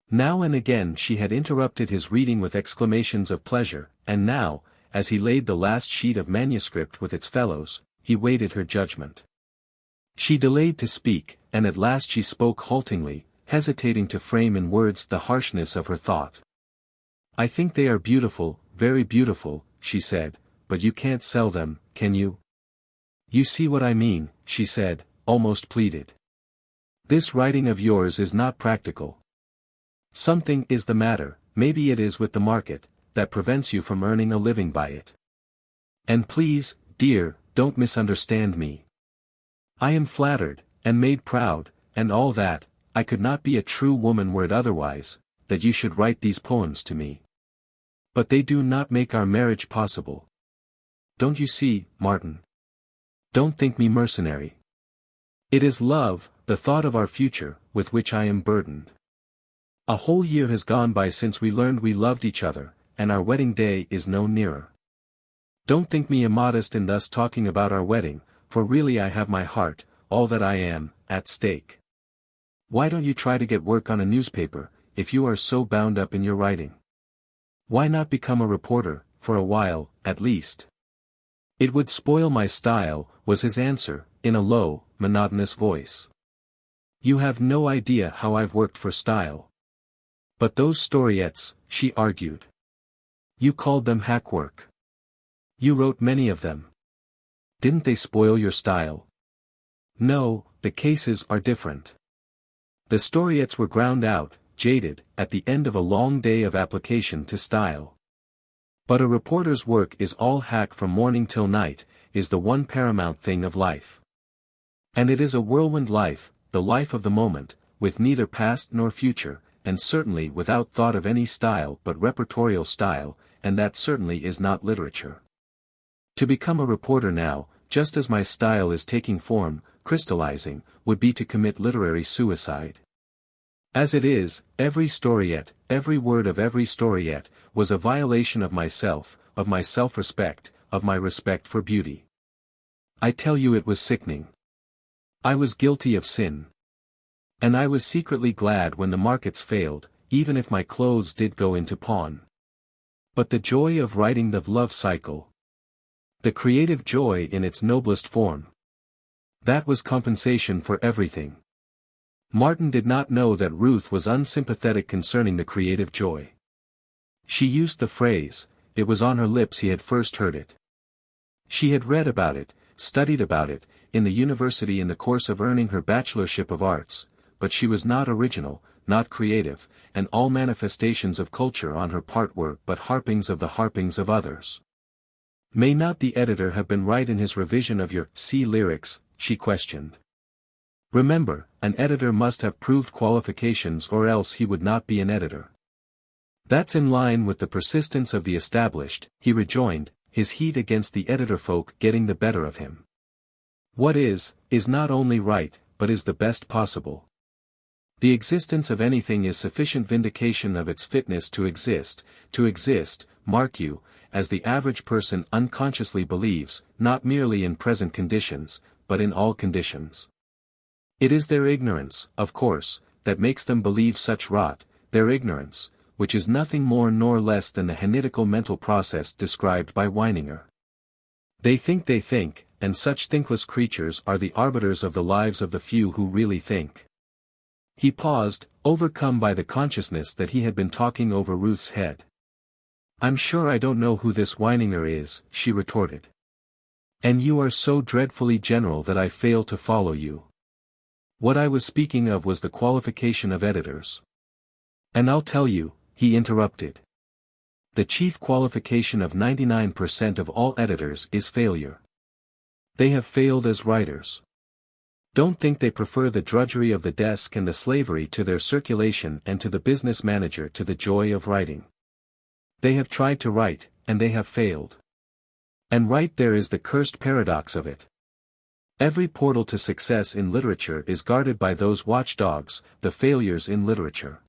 Now and again she had interrupted his reading with exclamations of pleasure, and now, as he laid the last sheet of manuscript with its fellows, he waited her judgment. She delayed to speak, and at last she spoke haltingly, hesitating to frame in words the harshness of her thought. "I think they are beautiful, very beautiful," she said, "but you can't sell them, can you?" "You see what I mean," she said, almost pleaded. "This writing of yours is not practical. Something is the matter, maybe it is with the market, that prevents you from earning a living by it. And please, dear, don't misunderstand me. I am flattered, and made proud, and all that. I could not be a true woman were it otherwise, that you should write these poems to me. But they do not make our marriage possible. Don't you see, Martin? Don't think me mercenary. It is love, the thought of our future, with which I am burdened. A whole year has gone by since we learned we loved each other, and our wedding day is no nearer. Don't think me immodest in thus talking about our wedding, for really I have my heart, all that I am, at stake. Why don't you try to get work on a newspaper, if you are so bound up in your writing? Why not become a reporter, for a while, at least? It would spoil my style, was his answer, in a low, monotonous voice. You have no idea how I've worked for style. But those storiettes, she argued. You called them hack work. You wrote many of them. Didn't they spoil your style? No, the cases are different. The storiettes were ground out, jaded, at the end of a long day of application to style. But a reporter's work is all hack from morning till night, is the one paramount thing of life. And it is a whirlwind life, the life of the moment, with neither past nor future, and certainly without thought of any style but repertorial style, and that certainly is not literature. To become a reporter now, just as my style is taking form, crystallizing, would be to commit literary suicide. As it is, every storiette, every word of every storiette, was a violation of myself, of my self-respect, of my respect for beauty. I tell you it was sickening. I was guilty of sin. And I was secretly glad when the markets failed, even if my clothes did go into pawn. But the joy of writing the love cycle. The creative joy in its noblest form. That was compensation for everything. Martin did not know that Ruth was unsympathetic concerning the creative joy. She used the phrase, it was on her lips he had first heard it. She had read about it, studied about it, in the university in the course of earning her bachelorship of arts, but she was not original, not creative, and all manifestations of culture on her part were but harpings of others. May not the editor have been right in his revision of your lyrics, she questioned. Remember, an editor must have proved qualifications or else he would not be an editor. That's in line with the persistence of the established, he rejoined, his heat against the editor folk getting the better of him. What is not only right, but is the best possible. The existence of anything is sufficient vindication of its fitness to exist, mark you, as the average person unconsciously believes, not merely in present conditions, but in all conditions. It is their ignorance, of course, that makes them believe such rot, their ignorance, which is nothing more nor less than the henidical mental process described by Weininger. They think, and such thinkless creatures are the arbiters of the lives of the few who really think. He paused, overcome by the consciousness that he had been talking over Ruth's head. "I'm sure I don't know who this Weininger is," she retorted. "And you are so dreadfully general that I fail to follow you. What I was speaking of was the qualification of editors." "And I'll tell you," he interrupted. "The chief qualification of 99% of all editors is failure. They have failed as writers. Don't think they prefer the drudgery of the desk and the slavery to their circulation and to the business manager to the joy of writing. They have tried to write, and they have failed. And right there is the cursed paradox of it. Every portal to success in literature is guarded by those watchdogs, the failures in literature.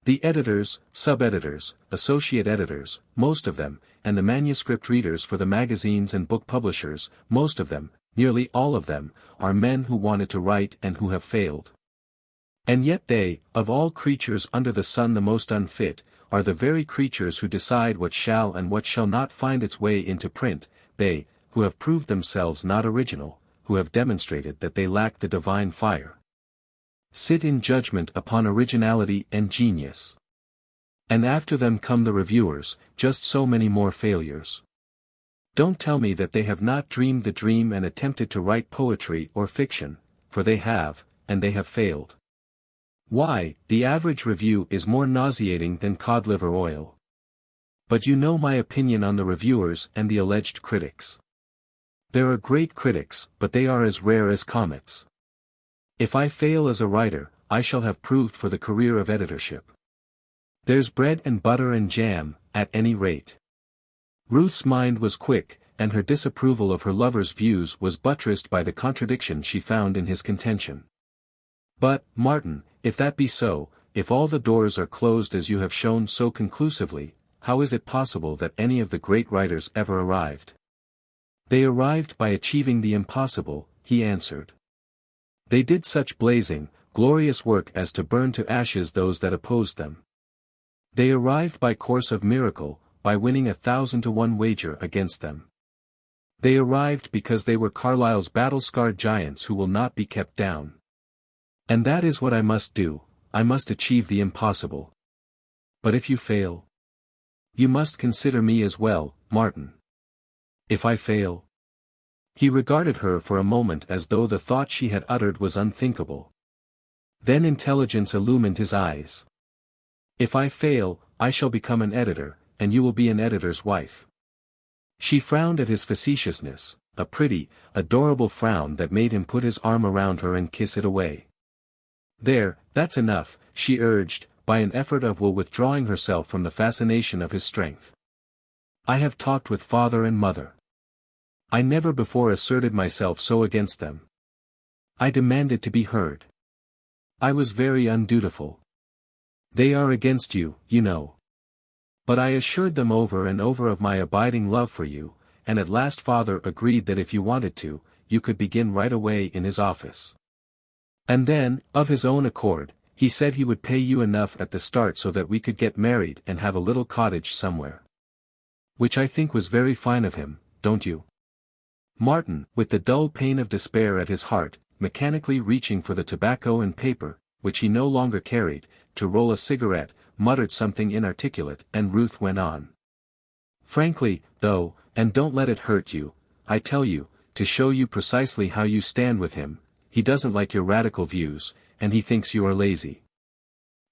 The editors, sub-editors, associate editors, most of them, and the manuscript readers for the magazines and book publishers, most of them, nearly all of them, are men who wanted to write and who have failed. And yet they, of all creatures under the sun the most unfit, are the very creatures who decide what shall and what shall not find its way into print, they, who have proved themselves not original, who have demonstrated that they lack the divine fire. Sit in judgment upon originality and genius. And after them come the reviewers, just so many more failures. Don't tell me that they have not dreamed the dream and attempted to write poetry or fiction, for they have, and they have failed. Why, the average review is more nauseating than cod liver oil. But you know my opinion on the reviewers and the alleged critics. There are great critics, but they are as rare as comets. If I fail as a writer, I shall have proved for the career of editorship. There's bread and butter and jam, at any rate. Ruth's mind was quick, and her disapproval of her lover's views was buttressed by the contradiction she found in his contention. But, Martin, if that be so, if all the doors are closed as you have shown so conclusively, how is it possible that any of the great writers ever arrived? They arrived by achieving the impossible, he answered. They did such blazing, glorious work as to burn to ashes those that opposed them. They arrived by course of miracle, by winning 1,000-to-1 wager against them. They arrived because they were Carlyle's battle-scarred giants who will not be kept down. And that is what I must do, I must achieve the impossible. But if you fail? You must consider me as well, Martin. If I fail? He regarded her for a moment as though the thought she had uttered was unthinkable. Then intelligence illumined his eyes. If I fail, I shall become an editor, and you will be an editor's wife. She frowned at his facetiousness, a pretty, adorable frown that made him put his arm around her and kiss it away. There, that's enough, she urged, by an effort of will withdrawing herself from the fascination of his strength. I have talked with father and mother. I never before asserted myself so against them. I demanded to be heard. I was very undutiful. They are against you, you know. But I assured them over and over of my abiding love for you, and at last father agreed that if you wanted to, you could begin right away in his office. And then, of his own accord, he said he would pay you enough at the start so that we could get married and have a little cottage somewhere. Which I think was very fine of him, don't you? Martin, with the dull pain of despair at his heart, mechanically reaching for the tobacco and paper, which he no longer carried, to roll a cigarette, muttered something inarticulate, and Ruth went on. Frankly, though, and don't let it hurt you, I tell you, to show you precisely how you stand with him, he doesn't like your radical views, and he thinks you are lazy.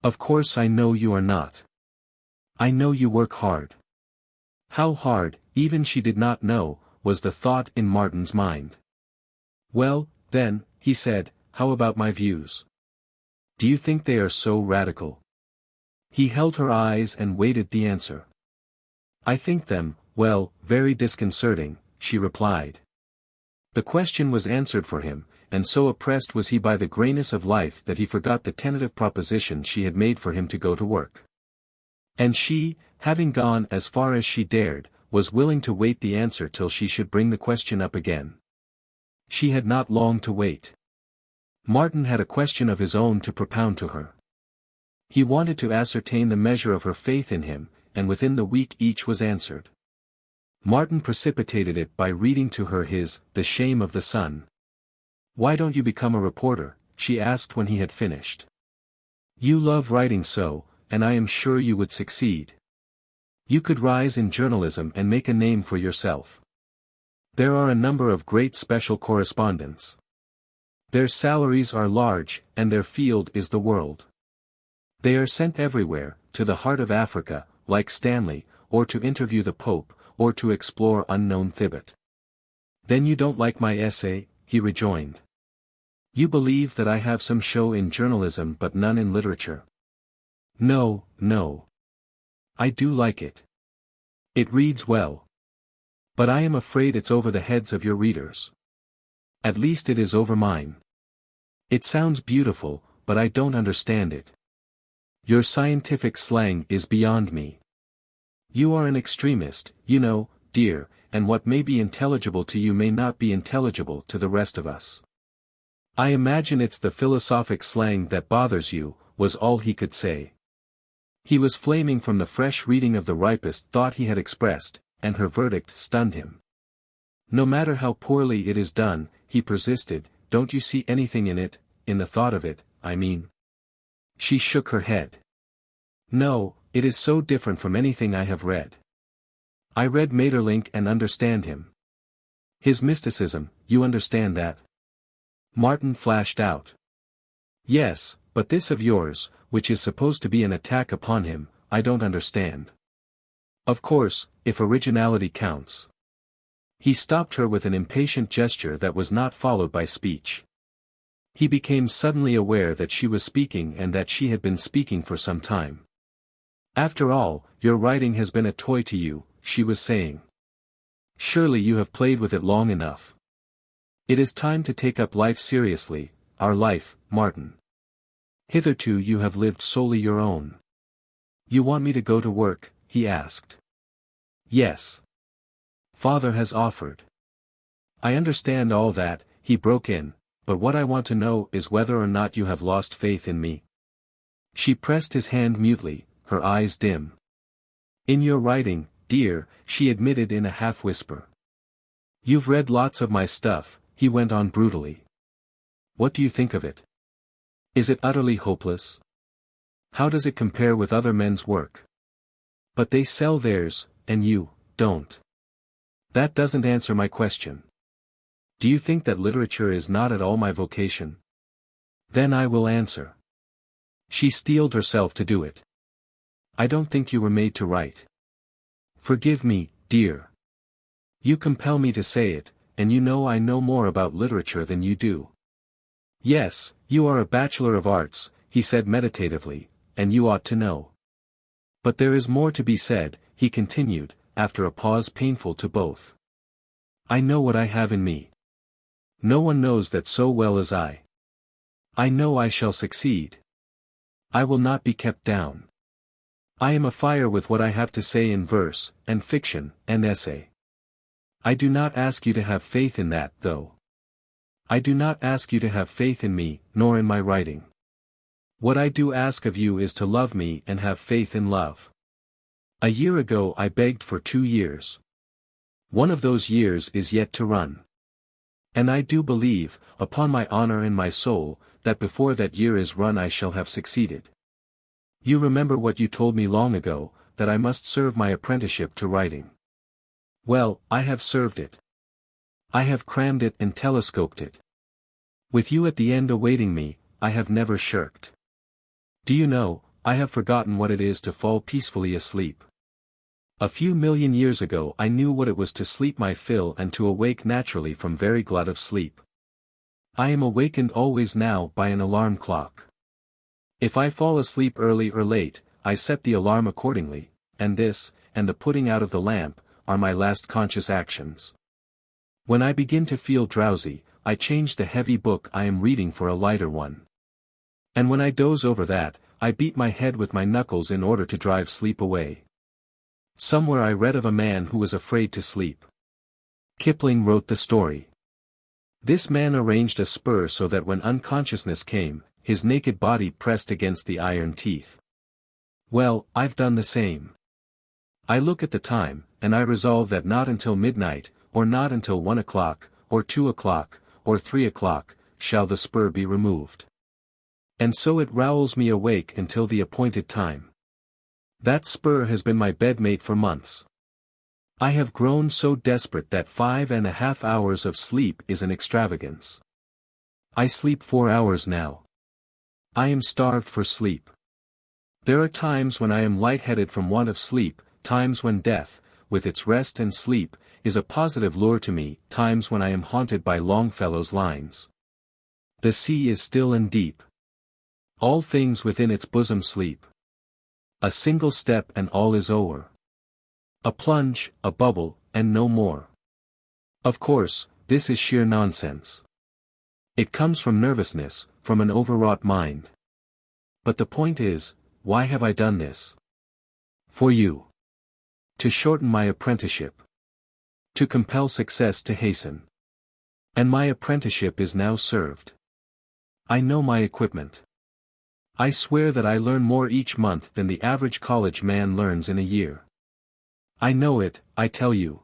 Of course I know you are not. I know you work hard. How hard, even she did not know, was the thought in Martin's mind. Well, then, he said, how about my views? Do you think they are so radical? He held her eyes and waited the answer. I think them, well, very disconcerting, she replied. The question was answered for him, and so oppressed was he by the grayness of life that he forgot the tentative proposition she had made for him to go to work. And she, having gone as far as she dared, was willing to wait the answer till she should bring the question up again. She had not long to wait. Martin had a question of his own to propound to her. He wanted to ascertain the measure of her faith in him, and within the week each was answered. Martin precipitated it by reading to her his The Shame of the Sun. Why don't you become a reporter? She asked when he had finished. You love writing so, and I am sure you would succeed. You could rise in journalism and make a name for yourself. There are a number of great special correspondents. Their salaries are large, and their field is the world. They are sent everywhere, to the heart of Africa, like Stanley, or to interview the Pope, or to explore unknown Thibet. Then you don't like my essay, he rejoined. You believe that I have some show in journalism but none in literature. No, no. I do like it. It reads well. But I am afraid it's over the heads of your readers. At least it is over mine. It sounds beautiful, but I don't understand it. Your scientific slang is beyond me. You are an extremist, you know, dear, and what may be intelligible to you may not be intelligible to the rest of us. I imagine it's the philosophic slang that bothers you, was all he could say. He was flaming from the fresh reading of the ripest thought he had expressed, and her verdict stunned him. No matter how poorly it is done, he persisted, don't you see anything in it, in the thought of it, I mean? She shook her head. No, it is so different from anything I have read. I read Maeterlinck and understand him. His mysticism, you understand that? Martin flashed out. Yes, but this of yours, which is supposed to be an attack upon him, I don't understand. Of course, if originality counts. He stopped her with an impatient gesture that was not followed by speech. He became suddenly aware that she was speaking and that she had been speaking for some time. After all, your writing has been a toy to you, she was saying. Surely you have played with it long enough. It is time to take up life seriously, our life, Martin. Hitherto you have lived solely your own. You want me to go to work, he asked. Yes. Father has offered. I understand all that, he broke in, but what I want to know is whether or not you have lost faith in me. She pressed his hand mutely, her eyes dim. In your writing, dear, she admitted in a half-whisper. You've read lots of my stuff, he went on brutally. What do you think of it? Is it utterly hopeless? How does it compare with other men's work? But they sell theirs, and you don't. That doesn't answer my question. Do you think that literature is not at all my vocation? Then I will answer. She steeled herself to do it. I don't think you were made to write. Forgive me, dear. You compel me to say it, and you know I know more about literature than you do. Yes, you are a Bachelor of Arts, he said meditatively, and you ought to know. But there is more to be said, he continued, after a pause painful to both. I know what I have in me. No one knows that so well as I. I know I shall succeed. I will not be kept down. I am afire with what I have to say in verse, and fiction, and essay. I do not ask you to have faith in that, though. I do not ask you to have faith in me, nor in my writing. What I do ask of you is to love me and have faith in love. A year ago I begged for 2 years. One of those years is yet to run. And I do believe, upon my honor and my soul, that before that year is run I shall have succeeded. You remember what you told me long ago, that I must serve my apprenticeship to writing. Well, I have served it. I have crammed it and telescoped it. With you at the end awaiting me, I have never shirked. Do you know, I have forgotten what it is to fall peacefully asleep. A few million years ago I knew what it was to sleep my fill and to awake naturally from very glut of sleep. I am awakened always now by an alarm clock. If I fall asleep early or late, I set the alarm accordingly, and this, and the putting out of the lamp, are my last conscious actions. When I begin to feel drowsy, I change the heavy book I am reading for a lighter one. And when I doze over that, I beat my head with my knuckles in order to drive sleep away. Somewhere I read of a man who was afraid to sleep. Kipling wrote the story. This man arranged a spur so that when unconsciousness came, his naked body pressed against the iron teeth. Well, I've done the same. I look at the time, and I resolve that not until midnight, or not until 1 o'clock, or 2 o'clock, or 3 o'clock, shall the spur be removed. And so it rowels me awake until the appointed time. That spur has been my bedmate for months. I have grown so desperate that 5.5 hours of sleep is an extravagance. I sleep 4 hours now. I am starved for sleep. There are times when I am lightheaded from want of sleep, times when death, with its rest and sleep, is a positive lure to me, times when I am haunted by Longfellow's lines. The sea is still and deep. All things within its bosom sleep. A single step and all is o'er. A plunge, a bubble, and no more. Of course, this is sheer nonsense. It comes from nervousness, from an overwrought mind. But the point is, why have I done this? For you. To shorten my apprenticeship. To compel success to hasten. And my apprenticeship is now served. I know my equipment. I swear that I learn more each month than the average college man learns in a year. I know it, I tell you.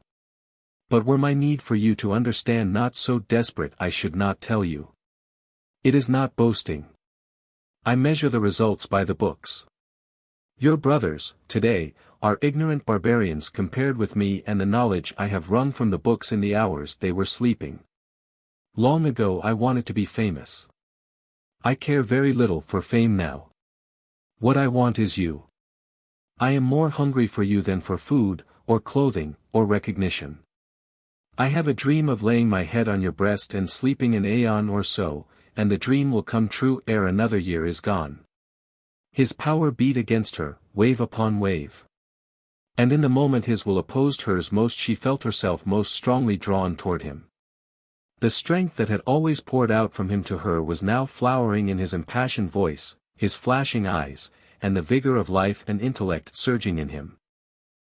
But were my need for you to understand not so desperate, I should not tell you. It is not boasting. I measure the results by the books. Your brothers, today, are ignorant barbarians compared with me and the knowledge I have wrung from the books in the hours they were sleeping. Long ago I wanted to be famous. I care very little for fame now. What I want is you. I am more hungry for you than for food, or clothing, or recognition. I have a dream of laying my head on your breast and sleeping an aeon or so, and the dream will come true ere another year is gone. His power beat against her, wave upon wave. And in the moment his will opposed hers most, she felt herself most strongly drawn toward him. The strength that had always poured out from him to her was now flowering in his impassioned voice, his flashing eyes, and the vigor of life and intellect surging in him.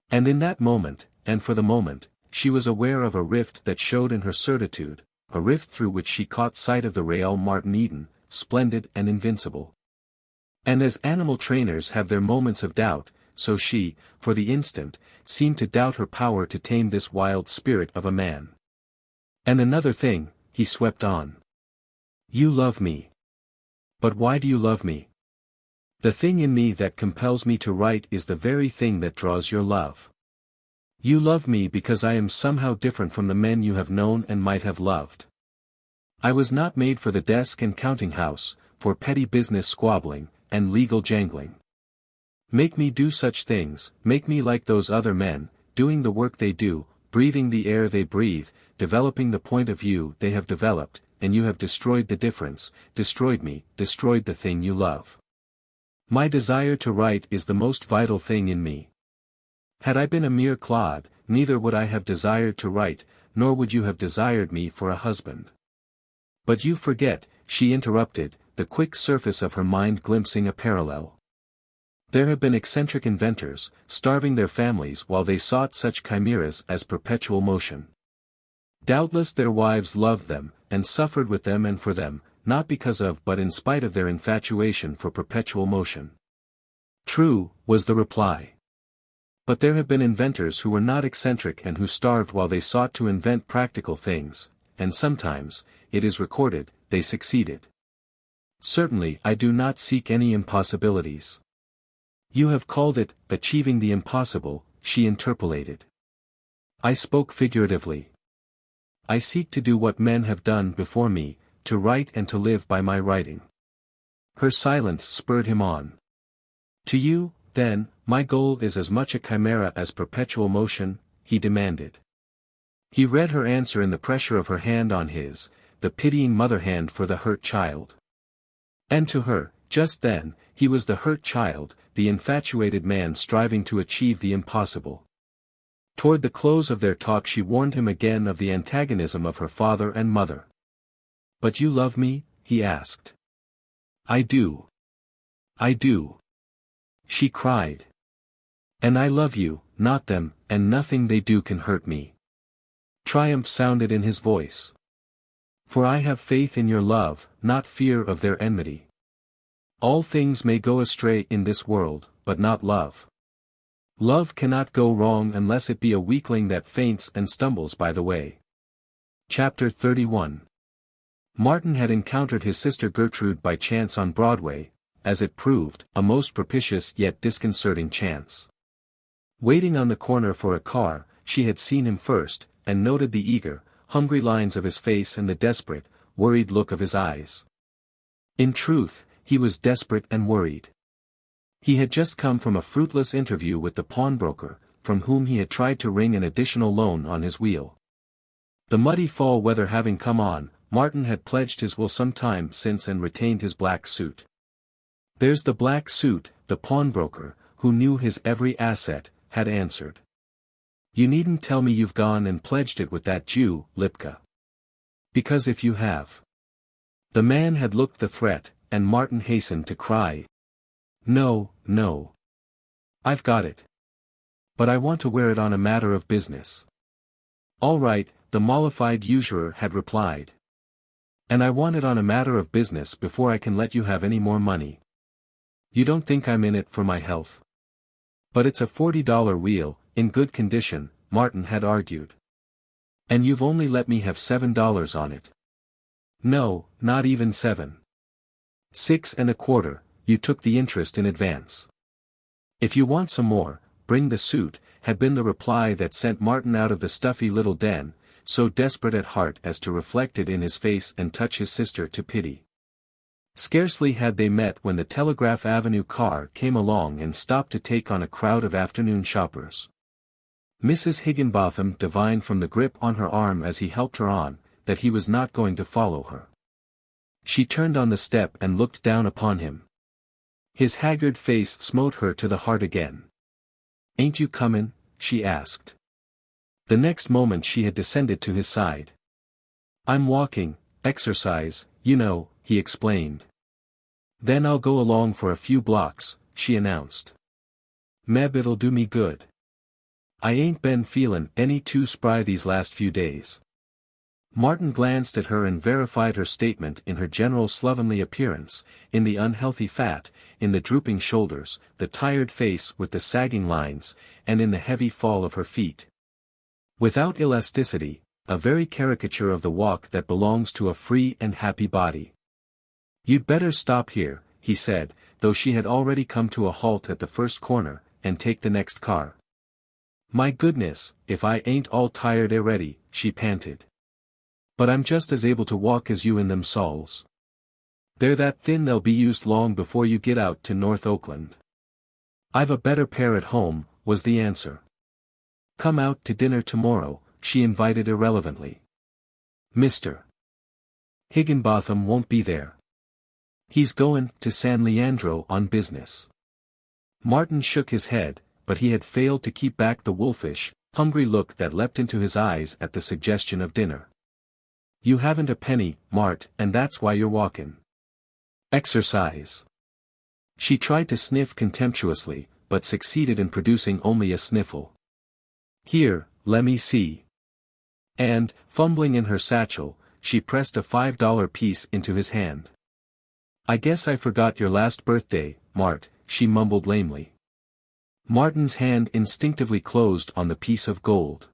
And in that moment, and for the moment, she was aware of a rift that showed in her certitude, a rift through which she caught sight of the Real Martin Eden, splendid and invincible. And as animal trainers have their moments of doubt, so she, for the instant, seemed to doubt her power to tame this wild spirit of a man. And another thing, he swept on. You love me. But why do you love me? The thing in me that compels me to write is the very thing that draws your love. You love me because I am somehow different from the men you have known and might have loved. I was not made for the desk and counting house, for petty business squabbling, and legal jangling. Make me do such things, make me like those other men, doing the work they do, breathing the air they breathe, developing the point of view they have developed, and you have destroyed the difference, destroyed me, destroyed the thing you love. My desire to write is the most vital thing in me. Had I been a mere clod, neither would I have desired to write, nor would you have desired me for a husband. But you forget, she interrupted, the quick surface of her mind glimpsing a parallel. There have been eccentric inventors, starving their families while they sought such chimeras as perpetual motion. Doubtless their wives loved them, and suffered with them and for them, not because of but in spite of their infatuation for perpetual motion. True, was the reply. But there have been inventors who were not eccentric and who starved while they sought to invent practical things, and sometimes, it is recorded, they succeeded. Certainly I do not seek any impossibilities. You have called it, achieving the impossible, she interpolated. I spoke figuratively. I seek to do what men have done before me, to write and to live by my writing. Her silence spurred him on. To you, then, my goal is as much a chimera as perpetual motion, he demanded. He read her answer in the pressure of her hand on his, the pitying mother hand for the hurt child. And to her, just then, he was the hurt child, the infatuated man striving to achieve the impossible. Toward the close of their talk she warned him again of the antagonism of her father and mother. "But you love me?" he asked. "I do. I do," she cried. "And I love you, not them, and nothing they do can hurt me." Triumph sounded in his voice. "For I have faith in your love, not fear of their enmity. All things may go astray in this world, but not love. Love cannot go wrong unless it be a weakling that faints and stumbles by the way." Chapter 31. Martin had encountered his sister Gertrude by chance on Broadway, as it proved, a most propitious yet disconcerting chance. Waiting on the corner for a car, she had seen him first, and noted the eager, hungry lines of his face and the desperate, worried look of his eyes. In truth, he was desperate and worried. He had just come from a fruitless interview with the pawnbroker, from whom he had tried to wring an additional loan on his wheel. The muddy fall weather having come on, Martin had pledged his will some time since and retained his black suit. "There's the black suit," the pawnbroker, who knew his every asset, had answered. "You needn't tell me you've gone and pledged it with that Jew, Lipka. Because if you have—" The man had looked the threat, and Martin hastened to cry, "No, no. I've got it. But I want to wear it on a matter of business." "All right," the mollified usurer had replied. "And I want it on a matter of business before I can let you have any more money. You don't think I'm in it for my health? But it's a $40 wheel, in good condition," Martin had argued. "And you've only let me have $7 on it. No, not even 7. 6.25, you took the interest in advance. If you want some more, bring the suit," had been the reply that sent Martin out of the stuffy little den, so desperate at heart as to reflect it in his face and touch his sister to pity. Scarcely had they met when the Telegraph Avenue car came along and stopped to take on a crowd of afternoon shoppers. Mrs. Higginbotham divined from the grip on her arm as he helped her on, that he was not going to follow her. She turned on the step and looked down upon him. His haggard face smote her to the heart again. "Ain't you comin'?" she asked. The next moment she had descended to his side. "I'm walking, exercise, you know," he explained. "Then I'll go along for a few blocks," she announced. "Meb, it'll do me good. I ain't been feelin' any too spry these last few days." Martin glanced at her and verified her statement in her general slovenly appearance, in the unhealthy fat, in the drooping shoulders, the tired face with the sagging lines, and in the heavy fall of her feet. Without elasticity, a very caricature of the walk that belongs to a free and happy body. "You'd better stop here," he said, though she had already come to a halt at the first corner, "and take the next car." "My goodness, if I ain't all tired already," she panted. "But I'm just as able to walk as you in them soles. They're that thin they'll be used long before you get out to North Oakland." "I've a better pair at home," was the answer. "Come out to dinner tomorrow," she invited irrelevantly. "Mr. Higginbotham won't be there. He's goin' to San Leandro on business." Martin shook his head, but he had failed to keep back the wolfish, hungry look that leapt into his eyes at the suggestion of dinner. "You haven't a penny, Mart, and that's why you're walkin'. Exercise." She tried to sniff contemptuously, but succeeded in producing only a sniffle. "Here, lemme see." And, fumbling in her satchel, she pressed a $5 piece into his hand. "I guess I forgot your last birthday, Mart," she mumbled lamely. Martin's hand instinctively closed on the piece of gold.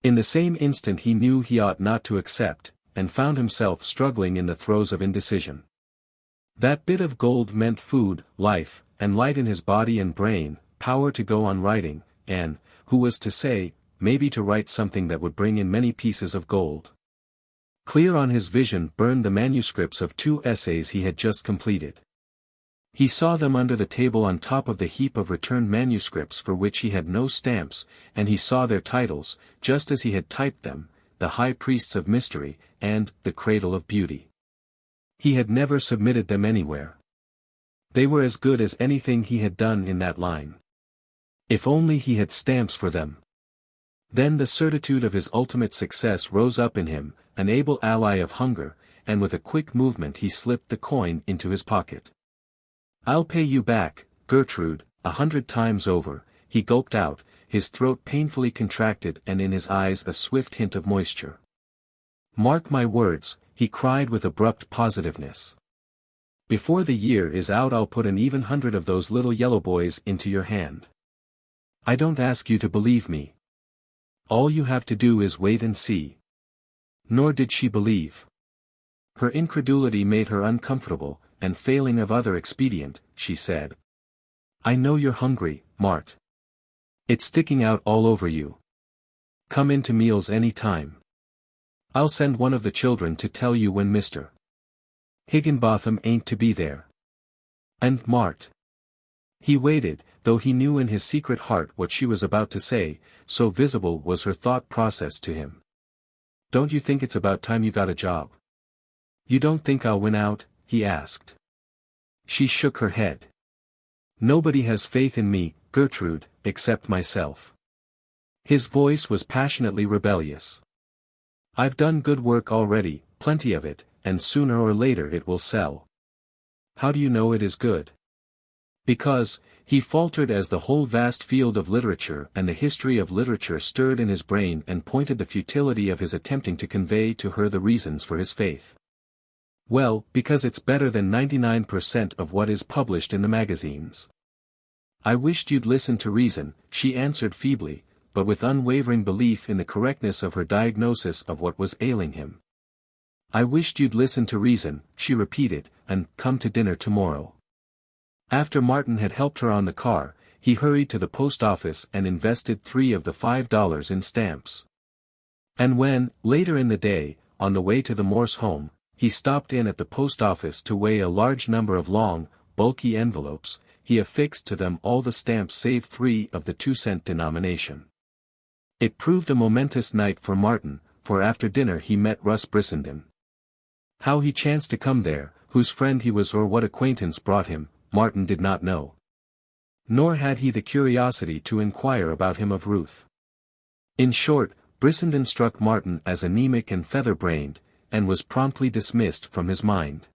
In the same instant he knew he ought not to accept, and found himself struggling in the throes of indecision. That bit of gold meant food, life, and light in his body and brain, power to go on writing, and, who was to say, maybe to write something that would bring in many pieces of gold. Clear on his vision burned the manuscripts of 2 essays he had just completed. He saw them under the table on top of the heap of returned manuscripts for which he had no stamps, and he saw their titles, just as he had typed them, The High Priests of Mystery, and The Cradle of Beauty. He had never submitted them anywhere. They were as good as anything he had done in that line. If only he had stamps for them. Then the certitude of his ultimate success rose up in him, an able ally of hunger, and with a quick movement he slipped the coin into his pocket. "I'll pay you back, Gertrude, 100 times over," he gulped out, his throat painfully contracted and in his eyes a swift hint of moisture. "Mark my words," he cried with abrupt positiveness. "Before the year is out I'll put an even 100 of those little yellow boys into your hand. I don't ask you to believe me. All you have to do is wait and see." Nor did she believe. Her incredulity made her uncomfortable, and failing of other expedient, she said, "I know you're hungry, Mart. It's sticking out all over you. Come in to meals any time. I'll send one of the children to tell you when Mr. Higginbotham ain't to be there. And Mart." He waited, though he knew in his secret heart what she was about to say, so visible was her thought process to him. "Don't you think it's about time you got a job?" "You don't think I'll win out?" he asked. She shook her head. "Nobody has faith in me, Gertrude, except myself." His voice was passionately rebellious. "I've done good work already, plenty of it, and sooner or later it will sell." "How do you know it is good?" "Because," he faltered as the whole vast field of literature and the history of literature stirred in his brain and pointed the futility of his attempting to convey to her the reasons for his faith. "Well, because it's better than 99% of what is published in the magazines." "I wished you'd listen to reason," she answered feebly, but with unwavering belief in the correctness of her diagnosis of what was ailing him. "I wished you'd listen to reason," she repeated, "and come to dinner tomorrow." After Martin had helped her on the car, he hurried to the post office and invested $3 of the $5 in stamps. And when, later in the day, on the way to the Morse home, he stopped in at the post office to weigh a large number of long, bulky envelopes, he affixed to them all the stamps save 3 of the 2-cent denomination. It proved a momentous night for Martin, for after dinner he met Russ Brissenden. How he chanced to come there, whose friend he was or what acquaintance brought him, Martin did not know. Nor had he the curiosity to inquire about him of Ruth. In short, Brissenden struck Martin as anemic and feather-brained, and was promptly dismissed from his mind.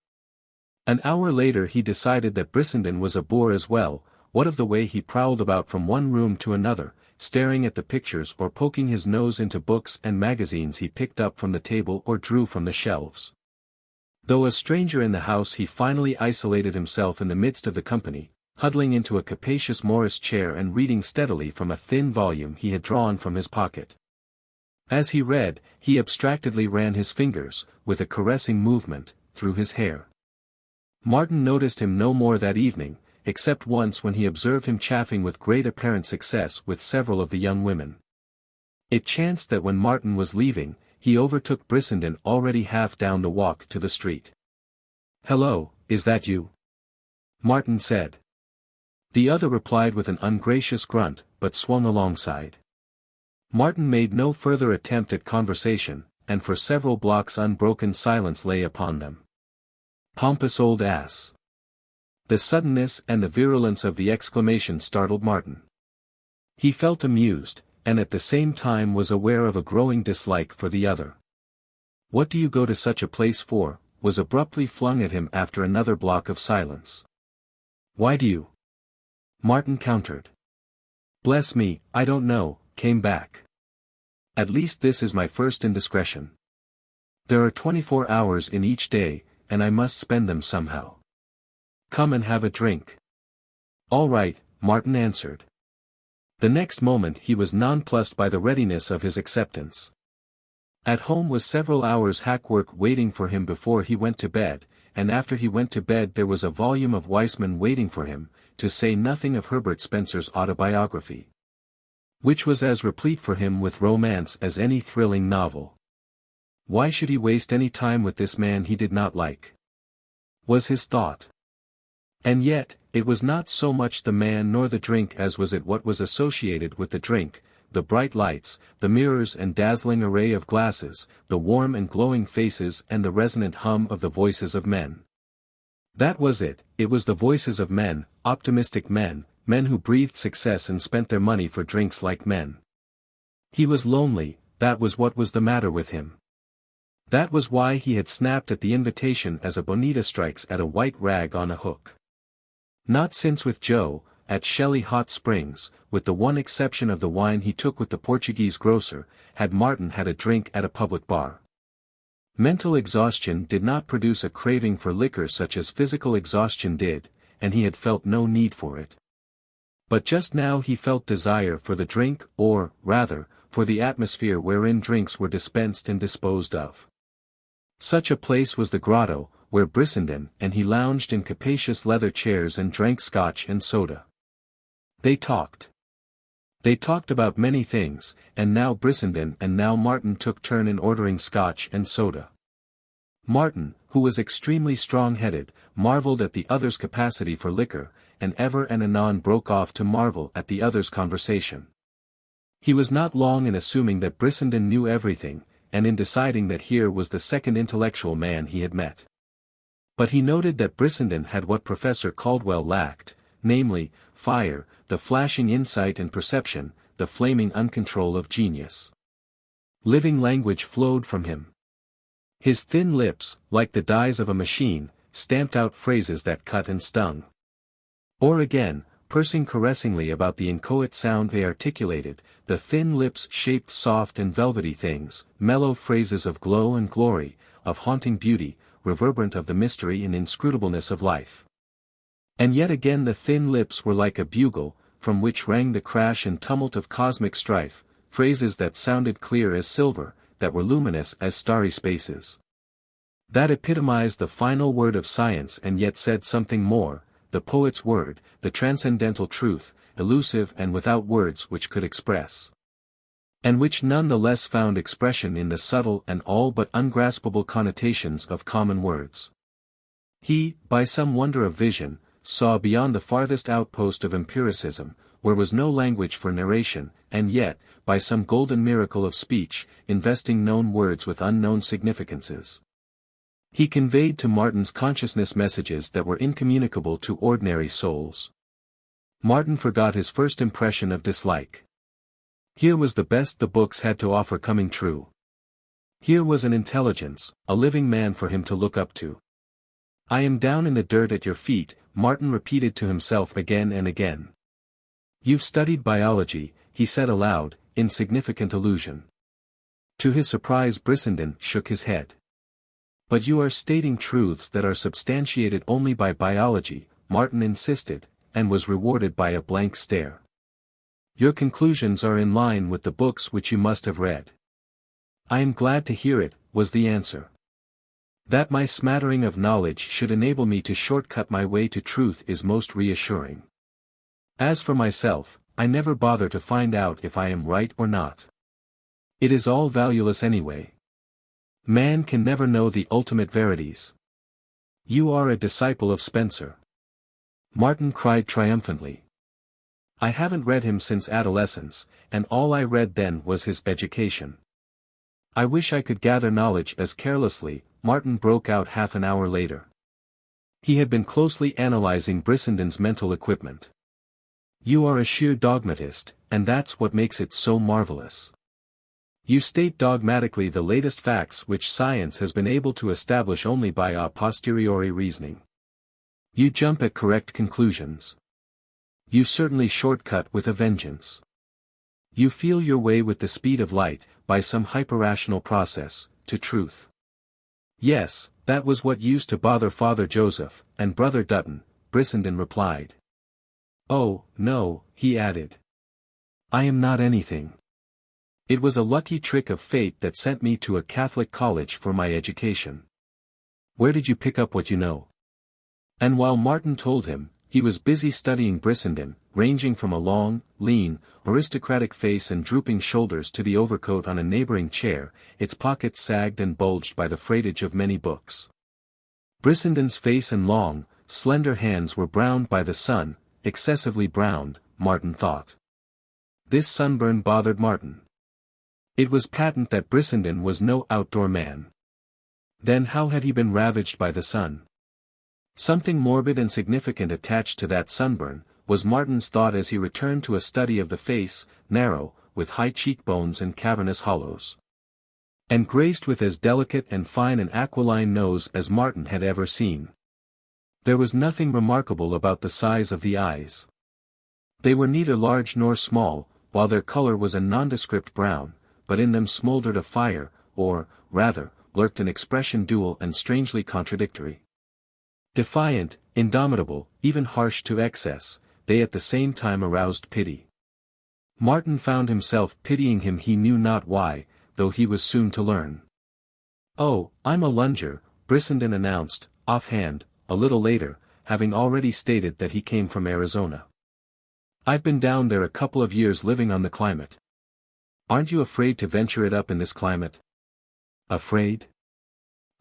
An hour later he decided that Brissenden was a bore as well, what of the way he prowled about from one room to another, staring at the pictures or poking his nose into books and magazines he picked up from the table or drew from the shelves. Though a stranger in the house he finally isolated himself in the midst of the company, huddling into a capacious Morris chair and reading steadily from a thin volume he had drawn from his pocket. As he read, he abstractedly ran his fingers, with a caressing movement, through his hair. Martin noticed him no more that evening, except once when he observed him chaffing with great apparent success with several of the young women. It chanced that when Martin was leaving, he overtook Brissenden already half down the walk to the street. "Hello, is that you?" Martin said. The other replied with an ungracious grunt, but swung alongside. Martin made no further attempt at conversation, and for several blocks unbroken silence lay upon them. "Pompous old ass." The suddenness and the virulence of the exclamation startled Martin. He felt amused, and at the same time was aware of a growing dislike for the other. "What do you go to such a place for?" was abruptly flung at him after another block of silence. "Why do you?" Martin countered. "Bless me, I don't know," came back. "At least this is my first indiscretion. There are 24 hours in each day, and I must spend them somehow. Come and have a drink." "All right," Martin answered. The next moment he was nonplussed by the readiness of his acceptance. At home was several hours' hack work waiting for him before he went to bed, and after he went to bed there was a volume of Weissman waiting for him, to say nothing of Herbert Spencer's autobiography, which was as replete for him with romance as any thrilling novel. Why should he waste any time with this man he did not like? Was his thought. And yet, it was not so much the man nor the drink as was it what was associated with the drink, the bright lights, the mirrors and dazzling array of glasses, the warm and glowing faces and the resonant hum of the voices of men. That was it was the voices of men, optimistic men, men who breathed success and spent their money for drinks like men. He was lonely, that was what was the matter with him. That was why he had snapped at the invitation as a bonita strikes at a white rag on a hook. Not since with Joe, at Shelley Hot Springs, with the one exception of the wine he took with the Portuguese grocer, had Martin had a drink at a public bar. Mental exhaustion did not produce a craving for liquor such as physical exhaustion did, and he had felt no need for it. But just now he felt desire for the drink, or, rather, for the atmosphere wherein drinks were dispensed and disposed of. Such a place was the grotto, where Brissenden and he lounged in capacious leather chairs and drank scotch and soda. They talked. They talked about many things, and now Brissenden and now Martin took turn in ordering scotch and soda. Martin, who was extremely strong-headed, marveled at the other's capacity for liquor, and ever and anon broke off to marvel at the other's conversation. He was not long in assuming that Brissenden knew everything, and in deciding that here was the second intellectual man he had met. But he noted that Brissenden had what Professor Caldwell lacked, namely, fire, the flashing insight and perception, the flaming uncontrol of genius. Living language flowed from him. His thin lips, like the dies of a machine, stamped out phrases that cut and stung. Or again, pursing caressingly about the inchoate sound they articulated, the thin lips shaped soft and velvety things, mellow phrases of glow and glory, of haunting beauty, reverberant of the mystery and inscrutableness of life. And yet again the thin lips were like a bugle, from which rang the crash and tumult of cosmic strife, phrases that sounded clear as silver, that were luminous as starry spaces. That epitomized the final word of science and yet said something more, the poet's word, the transcendental truth, elusive and without words which could express. And which none the less found expression in the subtle and all but ungraspable connotations of common words. He, by some wonder of vision, saw beyond the farthest outpost of empiricism, where was no language for narration, and yet, by some golden miracle of speech, investing known words with unknown significances. He conveyed to Martin's consciousness messages that were incommunicable to ordinary souls. Martin forgot his first impression of dislike. Here was the best the books had to offer coming true. Here was an intelligence, a living man for him to look up to. I am down in the dirt at your feet, Martin repeated to himself again and again. You've studied biology, he said aloud, in significant allusion. To his surprise Brissenden shook his head. But you are stating truths that are substantiated only by biology, Martin insisted, and was rewarded by a blank stare. Your conclusions are in line with the books which you must have read. I am glad to hear it, was the answer. That my smattering of knowledge should enable me to shortcut my way to truth is most reassuring. As for myself, I never bother to find out if I am right or not. It is all valueless anyway. Man can never know the ultimate verities. You are a disciple of Spencer. Martin cried triumphantly. I haven't read him since adolescence, and all I read then was his Education. I wish I could gather knowledge as carelessly, Martin broke out half an hour later. He had been closely analyzing Brissenden's mental equipment. You are a sheer dogmatist, and that's what makes it so marvelous. You state dogmatically the latest facts which science has been able to establish only by a posteriori reasoning. You jump at correct conclusions. You certainly shortcut with a vengeance. You feel your way with the speed of light, by some hyperrational process, to truth. Yes, that was what used to bother Father Joseph, and Brother Dutton, Brissenden replied. Oh, no, he added. I am not anything. It was a lucky trick of fate that sent me to a Catholic college for my education. Where did you pick up what you know? And while Martin told him, he was busy studying Brissenden, ranging from a long, lean, aristocratic face and drooping shoulders to the overcoat on a neighboring chair, its pockets sagged and bulged by the freightage of many books. Brissenden's face and long, slender hands were browned by the sun, excessively browned, Martin thought. This sunburn bothered Martin. It was patent that Brissenden was no outdoor man. Then how had he been ravaged by the sun? Something morbid and significant attached to that sunburn, was Martin's thought as he returned to a study of the face, narrow, with high cheekbones and cavernous hollows, and graced with as delicate and fine an aquiline nose as Martin had ever seen. There was nothing remarkable about the size of the eyes. They were neither large nor small, while their color was a nondescript brown, but in them smoldered a fire, or, rather, lurked an expression dual and strangely contradictory. Defiant, indomitable, even harsh to excess, they at the same time aroused pity. Martin found himself pitying him, he knew not why, though he was soon to learn. "Oh, I'm a lunger," Brissenden announced, offhand, a little later, having already stated that he came from Arizona. "I've been down there a couple of years living on the climate." "Aren't you afraid to venture it up in this climate?" "Afraid?"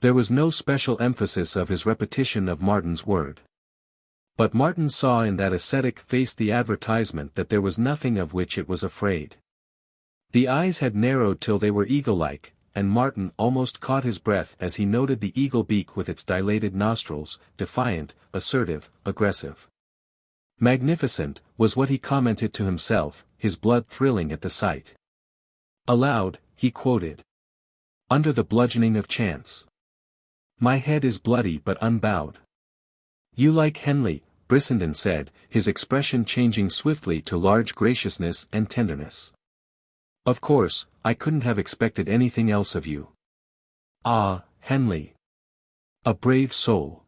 There was no special emphasis of his repetition of Martin's word. But Martin saw in that ascetic face the advertisement that there was nothing of which it was afraid. The eyes had narrowed till they were eagle-like, and Martin almost caught his breath as he noted the eagle beak with its dilated nostrils, defiant, assertive, aggressive. "Magnificent," was what he commented to himself, his blood thrilling at the sight. Aloud, he quoted, "Under the bludgeoning of chance. My head is bloody but unbowed." "You like Henley," Brissenden said, his expression changing swiftly to large graciousness and tenderness. "Of course, I couldn't have expected anything else of you." "Ah, Henley. A brave soul.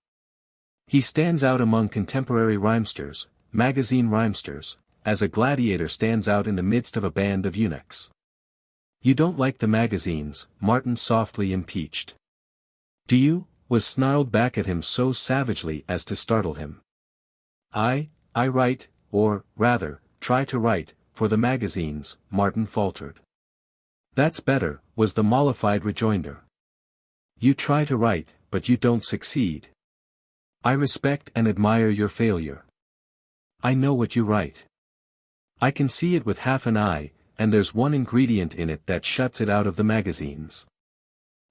He stands out among contemporary rhymesters, magazine rhymesters, as a gladiator stands out in the midst of a band of eunuchs." "You don't like the magazines," Martin softly impeached. "Do you?" was snarled back at him so savagely as to startle him. I write, or, rather, try to write, for the magazines," Martin faltered. "That's better," was the mollified rejoinder. "You try to write, but you don't succeed. I respect and admire your failure. I know what you write. I can see it with half an eye, and there's one ingredient in it that shuts it out of the magazines.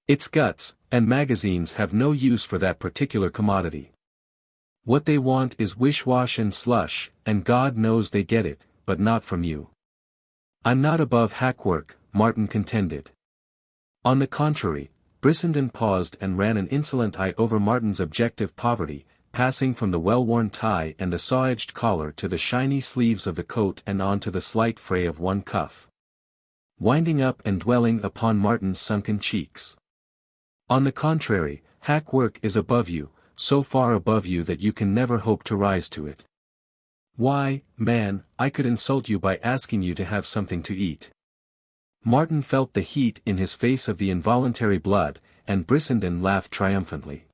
It's guts, and magazines have no use for that particular commodity. What they want is wish-wash and slush, and God knows they get it, but not from you." "I'm not above hack work," Martin contended. On the contrary, Brissenden paused and ran an insolent eye over Martin's objective poverty, passing from the well-worn tie and the saw-edged collar to the shiny sleeves of the coat and on to the slight fray of one cuff, winding up and dwelling upon Martin's sunken cheeks. "On the contrary, hack work is above you, so far above you that you can never hope to rise to it. Why, man, I could insult you by asking you to have something to eat." Martin felt the heat in his face of the involuntary blood, and Brissenden laughed triumphantly.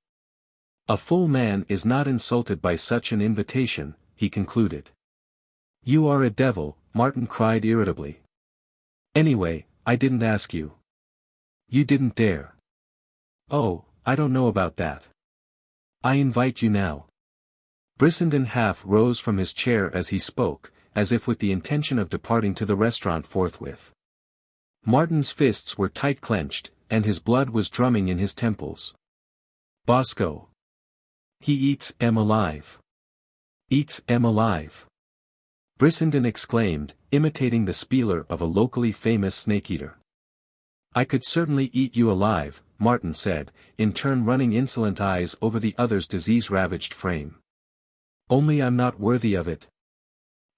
"A full man is not insulted by such an invitation," he concluded. "You are a devil," Martin cried irritably. "Anyway, I didn't ask you. You didn't dare." "Oh, I don't know about that. I invite you now." Brissenden half rose from his chair as he spoke, as if with the intention of departing to the restaurant forthwith. Martin's fists were tight clenched, and his blood was drumming in his temples. "Bosco. He eats 'em alive. Eats 'em alive," Brissenden exclaimed, imitating the spieler of a locally famous snake-eater. "I could certainly eat you alive," Martin said, in turn running insolent eyes over the other's disease-ravaged frame. "Only I'm not worthy of it."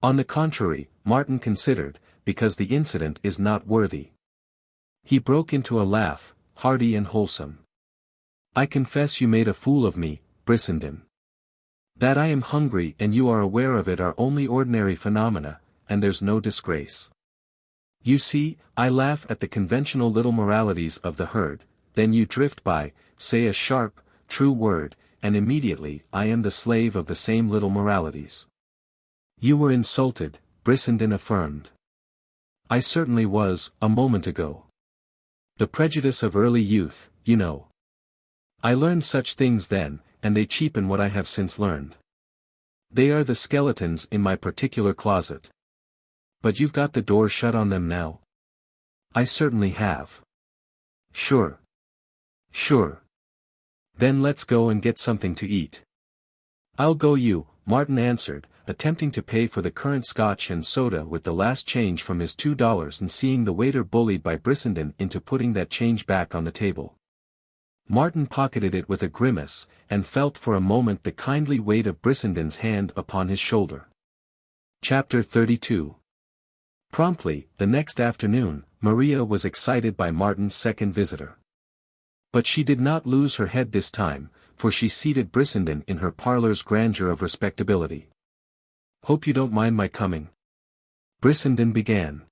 "On the contrary," Martin considered, "because the incident is not worthy." He broke into a laugh, hearty and wholesome. "I confess you made a fool of me, Brissenden. That I am hungry and you are aware of it are only ordinary phenomena, and there's no disgrace. You see, I laugh at the conventional little moralities of the herd, then you drift by, say a sharp, true word, and immediately I am the slave of the same little moralities." "You were insulted," Brissenden affirmed. "I certainly was, a moment ago. The prejudice of early youth, you know. I learned such things then, and they cheapen what I have since learned. They are the skeletons in my particular closet. But you've got the door shut on them now? I certainly have. Sure. Sure. Then let's go and get something to eat. I'll go you, Martin answered, attempting to pay for the current scotch and soda with the last change from his $2 and seeing the waiter bullied by Brissenden into putting that change back on the table. Martin pocketed it with a grimace, and felt for a moment the kindly weight of Brissenden's hand upon his shoulder. Chapter 32. Promptly, the next afternoon, Maria was excited by Martin's second visitor. But she did not lose her head this time, for she seated Brissenden in her parlor's grandeur of respectability. "Hope you don't mind my coming," Brissenden began.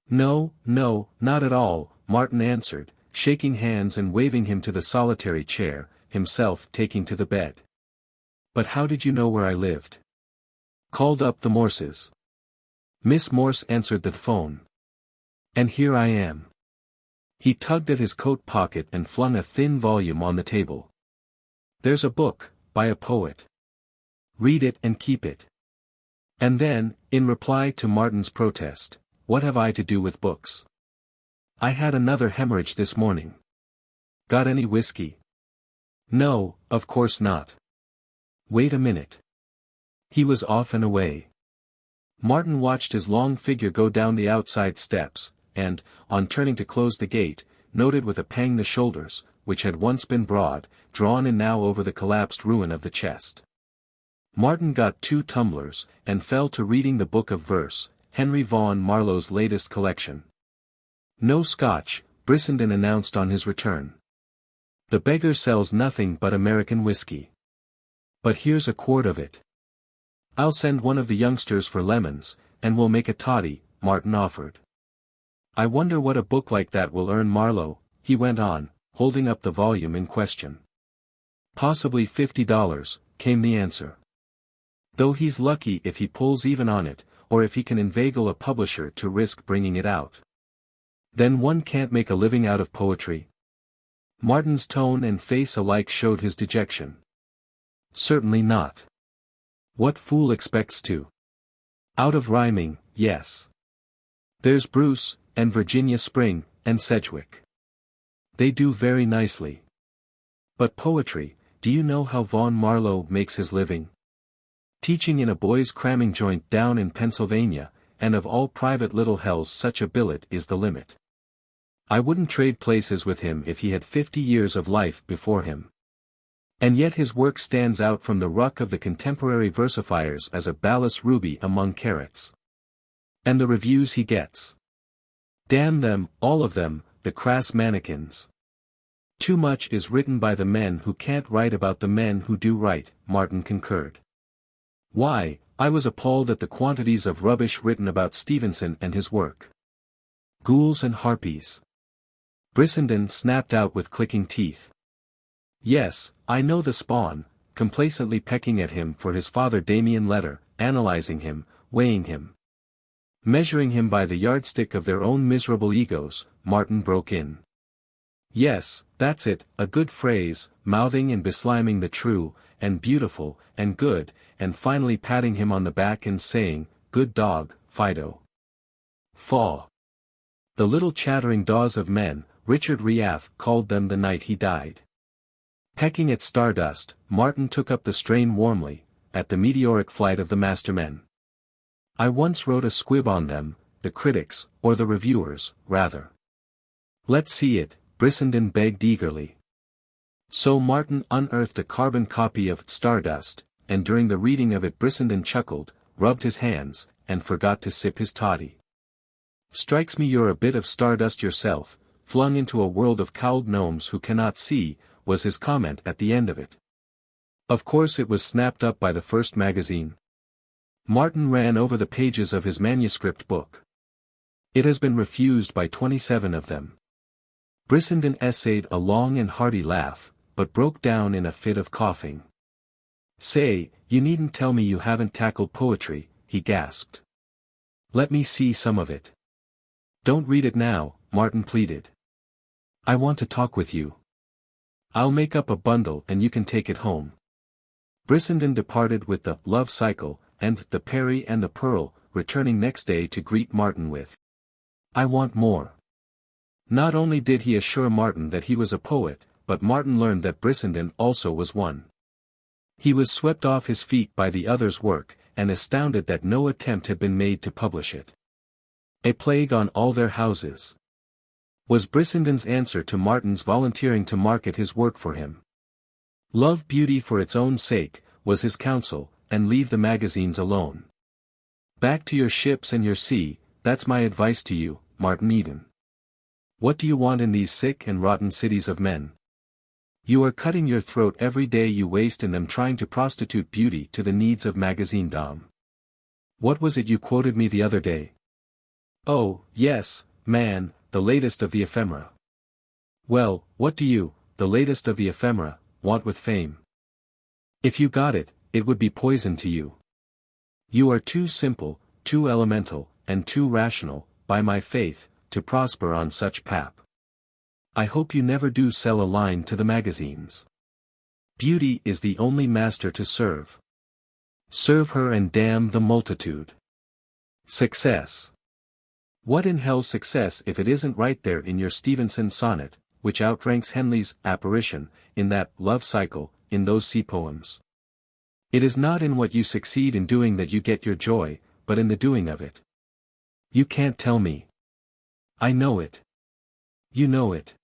"No, no, not at all," Martin answered, shaking hands and waving him to the solitary chair, himself taking to the bed. "But how did you know where I lived?" "Called up the Morses. Miss Morse answered the phone. And here I am." He tugged at his coat pocket and flung a thin volume on the table. "There's a book, by a poet. Read it and keep it." And then, in reply to Martin's protest, "What have I to do with books? I had another hemorrhage this morning." "Got any whiskey?" "No, of course not." "Wait a minute." He was off and away. Martin watched his long figure go down the outside steps, and, on turning to close the gate, noted with a pang the shoulders, which had once been broad, drawn in now over the collapsed ruin of the chest. Martin got 2 tumblers, and fell to reading the book of verse, Henry Vaughan Marlowe's latest collection. "No Scotch," Brissenden announced on his return. "The beggar sells nothing but American whiskey. But here's a quart of it." "I'll send one of the youngsters for lemons, and we'll make a toddy," Martin offered. "I wonder what a book like that will earn Marlowe," he went on, holding up the volume in question. "Possibly $50, came the answer. "Though he's lucky if he pulls even on it, or if he can inveigle a publisher to risk bringing it out." "Then one can't make a living out of poetry?" Martin's tone and face alike showed his dejection. "Certainly not. What fool expects to? Out of rhyming, yes. There's Bruce, and Virginia Spring, and Sedgwick. They do very nicely. But poetry, do you know how Vaughan Marlowe makes his living? Teaching in a boys' cramming joint down in Pennsylvania, and of all private little hells such a billet is the limit. I wouldn't trade places with him if he had 50 years of life before him. And yet his work stands out from the ruck of the contemporary versifiers as a ballast ruby among carrots. And the reviews he gets. Damn them, all of them, the crass mannequins. Too much is written by the men who can't write about the men who do write," Martin concurred. "Why, I was appalled at the quantities of rubbish written about Stevenson and his work. Ghouls and harpies." Brissenden snapped out with clicking teeth. "Yes, I know the spawn," complacently pecking at him for his Father Damien letter, analyzing him, weighing him. "Measuring him by the yardstick of their own miserable egos," Martin broke in. "Yes, that's it, a good phrase, mouthing and besliming the true, and beautiful, and good, and finally patting him on the back and saying, 'Good dog, Fido.' Faugh. The little chattering daws of men, Richard Riaff called them the night he died." Pecking at stardust, Martin took up the strain warmly, at the meteoric flight of the mastermen. "I once wrote a squib on them, the critics, or the reviewers, rather." "Let's see it," Brissenden begged eagerly. So Martin unearthed a carbon copy of Stardust, and during the reading of it Brissenden chuckled, rubbed his hands, and forgot to sip his toddy. "Strikes me you're a bit of stardust yourself, flung into a world of cowled gnomes who cannot see," was his comment at the end of it. Of course it was snapped up by the first magazine. Martin ran over the pages of his manuscript book. "It has been refused by 27 of them." Brissenden essayed a long and hearty laugh, but broke down in a fit of coughing. "Say, you needn't tell me you haven't tackled poetry," he gasped. "Let me see some of it." "Don't read it now," Martin pleaded. "I want to talk with you. I'll make up a bundle and you can take it home." Brissenden departed with the Love Cycle, and The Peri and the Pearl, returning next day to greet Martin with, "I want more." Not only did he assure Martin that he was a poet, but Martin learned that Brissenden also was one. He was swept off his feet by the other's work, and astounded that no attempt had been made to publish it. "A plague on all their houses," was Brissenden's answer to Martin's volunteering to market his work for him. "Love beauty for its own sake," was his counsel, "and leave the magazines alone. Back to your ships and your sea, that's my advice to you, Martin Eden. What do you want in these sick and rotten cities of men? You are cutting your throat every day you waste in them trying to prostitute beauty to the needs of magazine-dom. What was it you quoted me the other day? Oh, yes, man, the latest of the ephemera. Well, what do you, the latest of the ephemera, want with fame? If you got it, it would be poison to you. You are too simple, too elemental, and too rational, by my faith, to prosper on such pap. I hope you never do sell a line to the magazines. Beauty is the only master to serve. Serve her and damn the multitude. Success. What in hell's success if it isn't right there in your Stevenson sonnet, which outranks Henley's Apparition, in that love cycle, in those sea poems? It is not in what you succeed in doing that you get your joy, but in the doing of it. You can't tell me. I know it. You know it.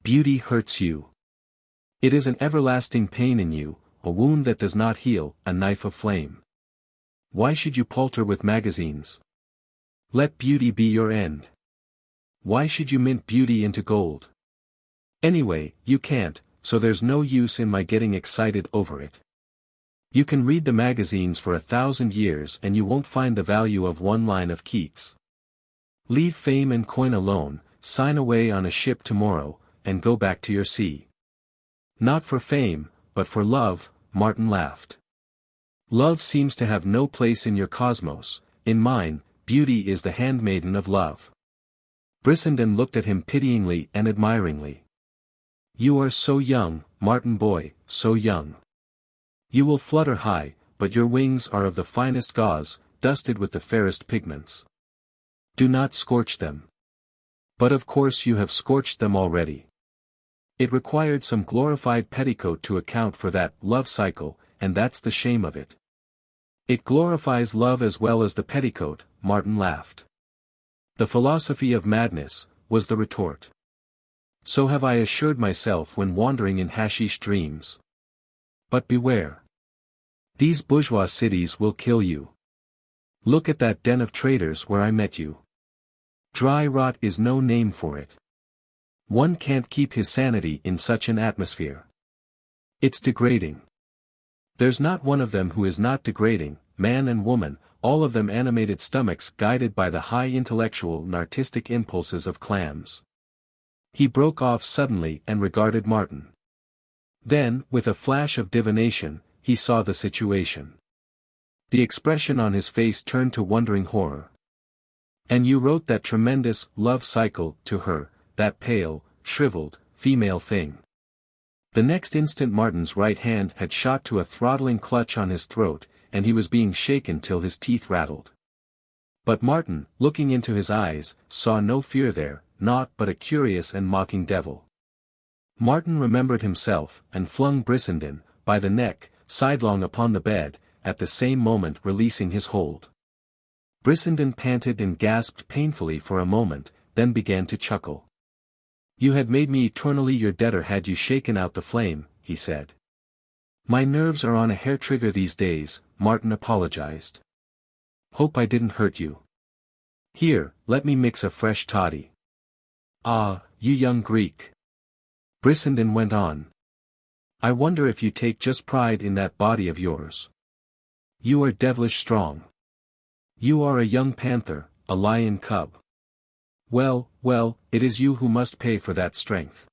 Beauty hurts you. It is an everlasting pain in you, a wound that does not heal, a knife of flame. Why should you palter with magazines? Let beauty be your end. Why should you mint beauty into gold? Anyway, you can't, so there's no use in my getting excited over it. You can read the magazines for 1,000 years and you won't find the value of one line of Keats. Leave fame and coin alone, sign away on a ship tomorrow, and go back to your sea. Not for fame, but for love, Martin laughed. Love seems to have no place in your cosmos, in mine, beauty is the handmaiden of love. Brissenden looked at him pityingly and admiringly. You are so young, Martin boy, so young. You will flutter high, but your wings are of the finest gauze, dusted with the fairest pigments. Do not scorch them. But of course you have scorched them already. It required some glorified petticoat to account for that love cycle, and that's the shame of it. It glorifies love as well as the petticoat, Martin laughed. The philosophy of madness, was the retort. So have I assured myself when wandering in hashish dreams. But beware. These bourgeois cities will kill you. Look at that den of traitors where I met you. Dry rot is no name for it. One can't keep his sanity in such an atmosphere. It's degrading. There's not one of them who is not degrading, man and woman, all of them animated stomachs guided by the high intellectual and artistic impulses of clams. He broke off suddenly and regarded Martin. Then, with a flash of divination, he saw the situation. The expression on his face turned to wondering horror. And you wrote that tremendous love cycle to her, that pale, shriveled, female thing. The next instant Martin's right hand had shot to a throttling clutch on his throat, and he was being shaken till his teeth rattled. But Martin, looking into his eyes, saw no fear there, naught but a curious and mocking devil. Martin remembered himself, and flung Brissenden, by the neck, sidelong upon the bed, at the same moment releasing his hold. Brissenden panted and gasped painfully for a moment, then began to chuckle. You had made me eternally your debtor had you shaken out the flame, he said. My nerves are on a hair-trigger these days, Martin apologized. Hope I didn't hurt you. Here, let me mix a fresh toddy. Ah, you young Greek. Brissenden went on. I wonder if you take just pride in that body of yours. You are devilish strong. You are a young panther, a lion cub. Well, well, it is you who must pay for that strength.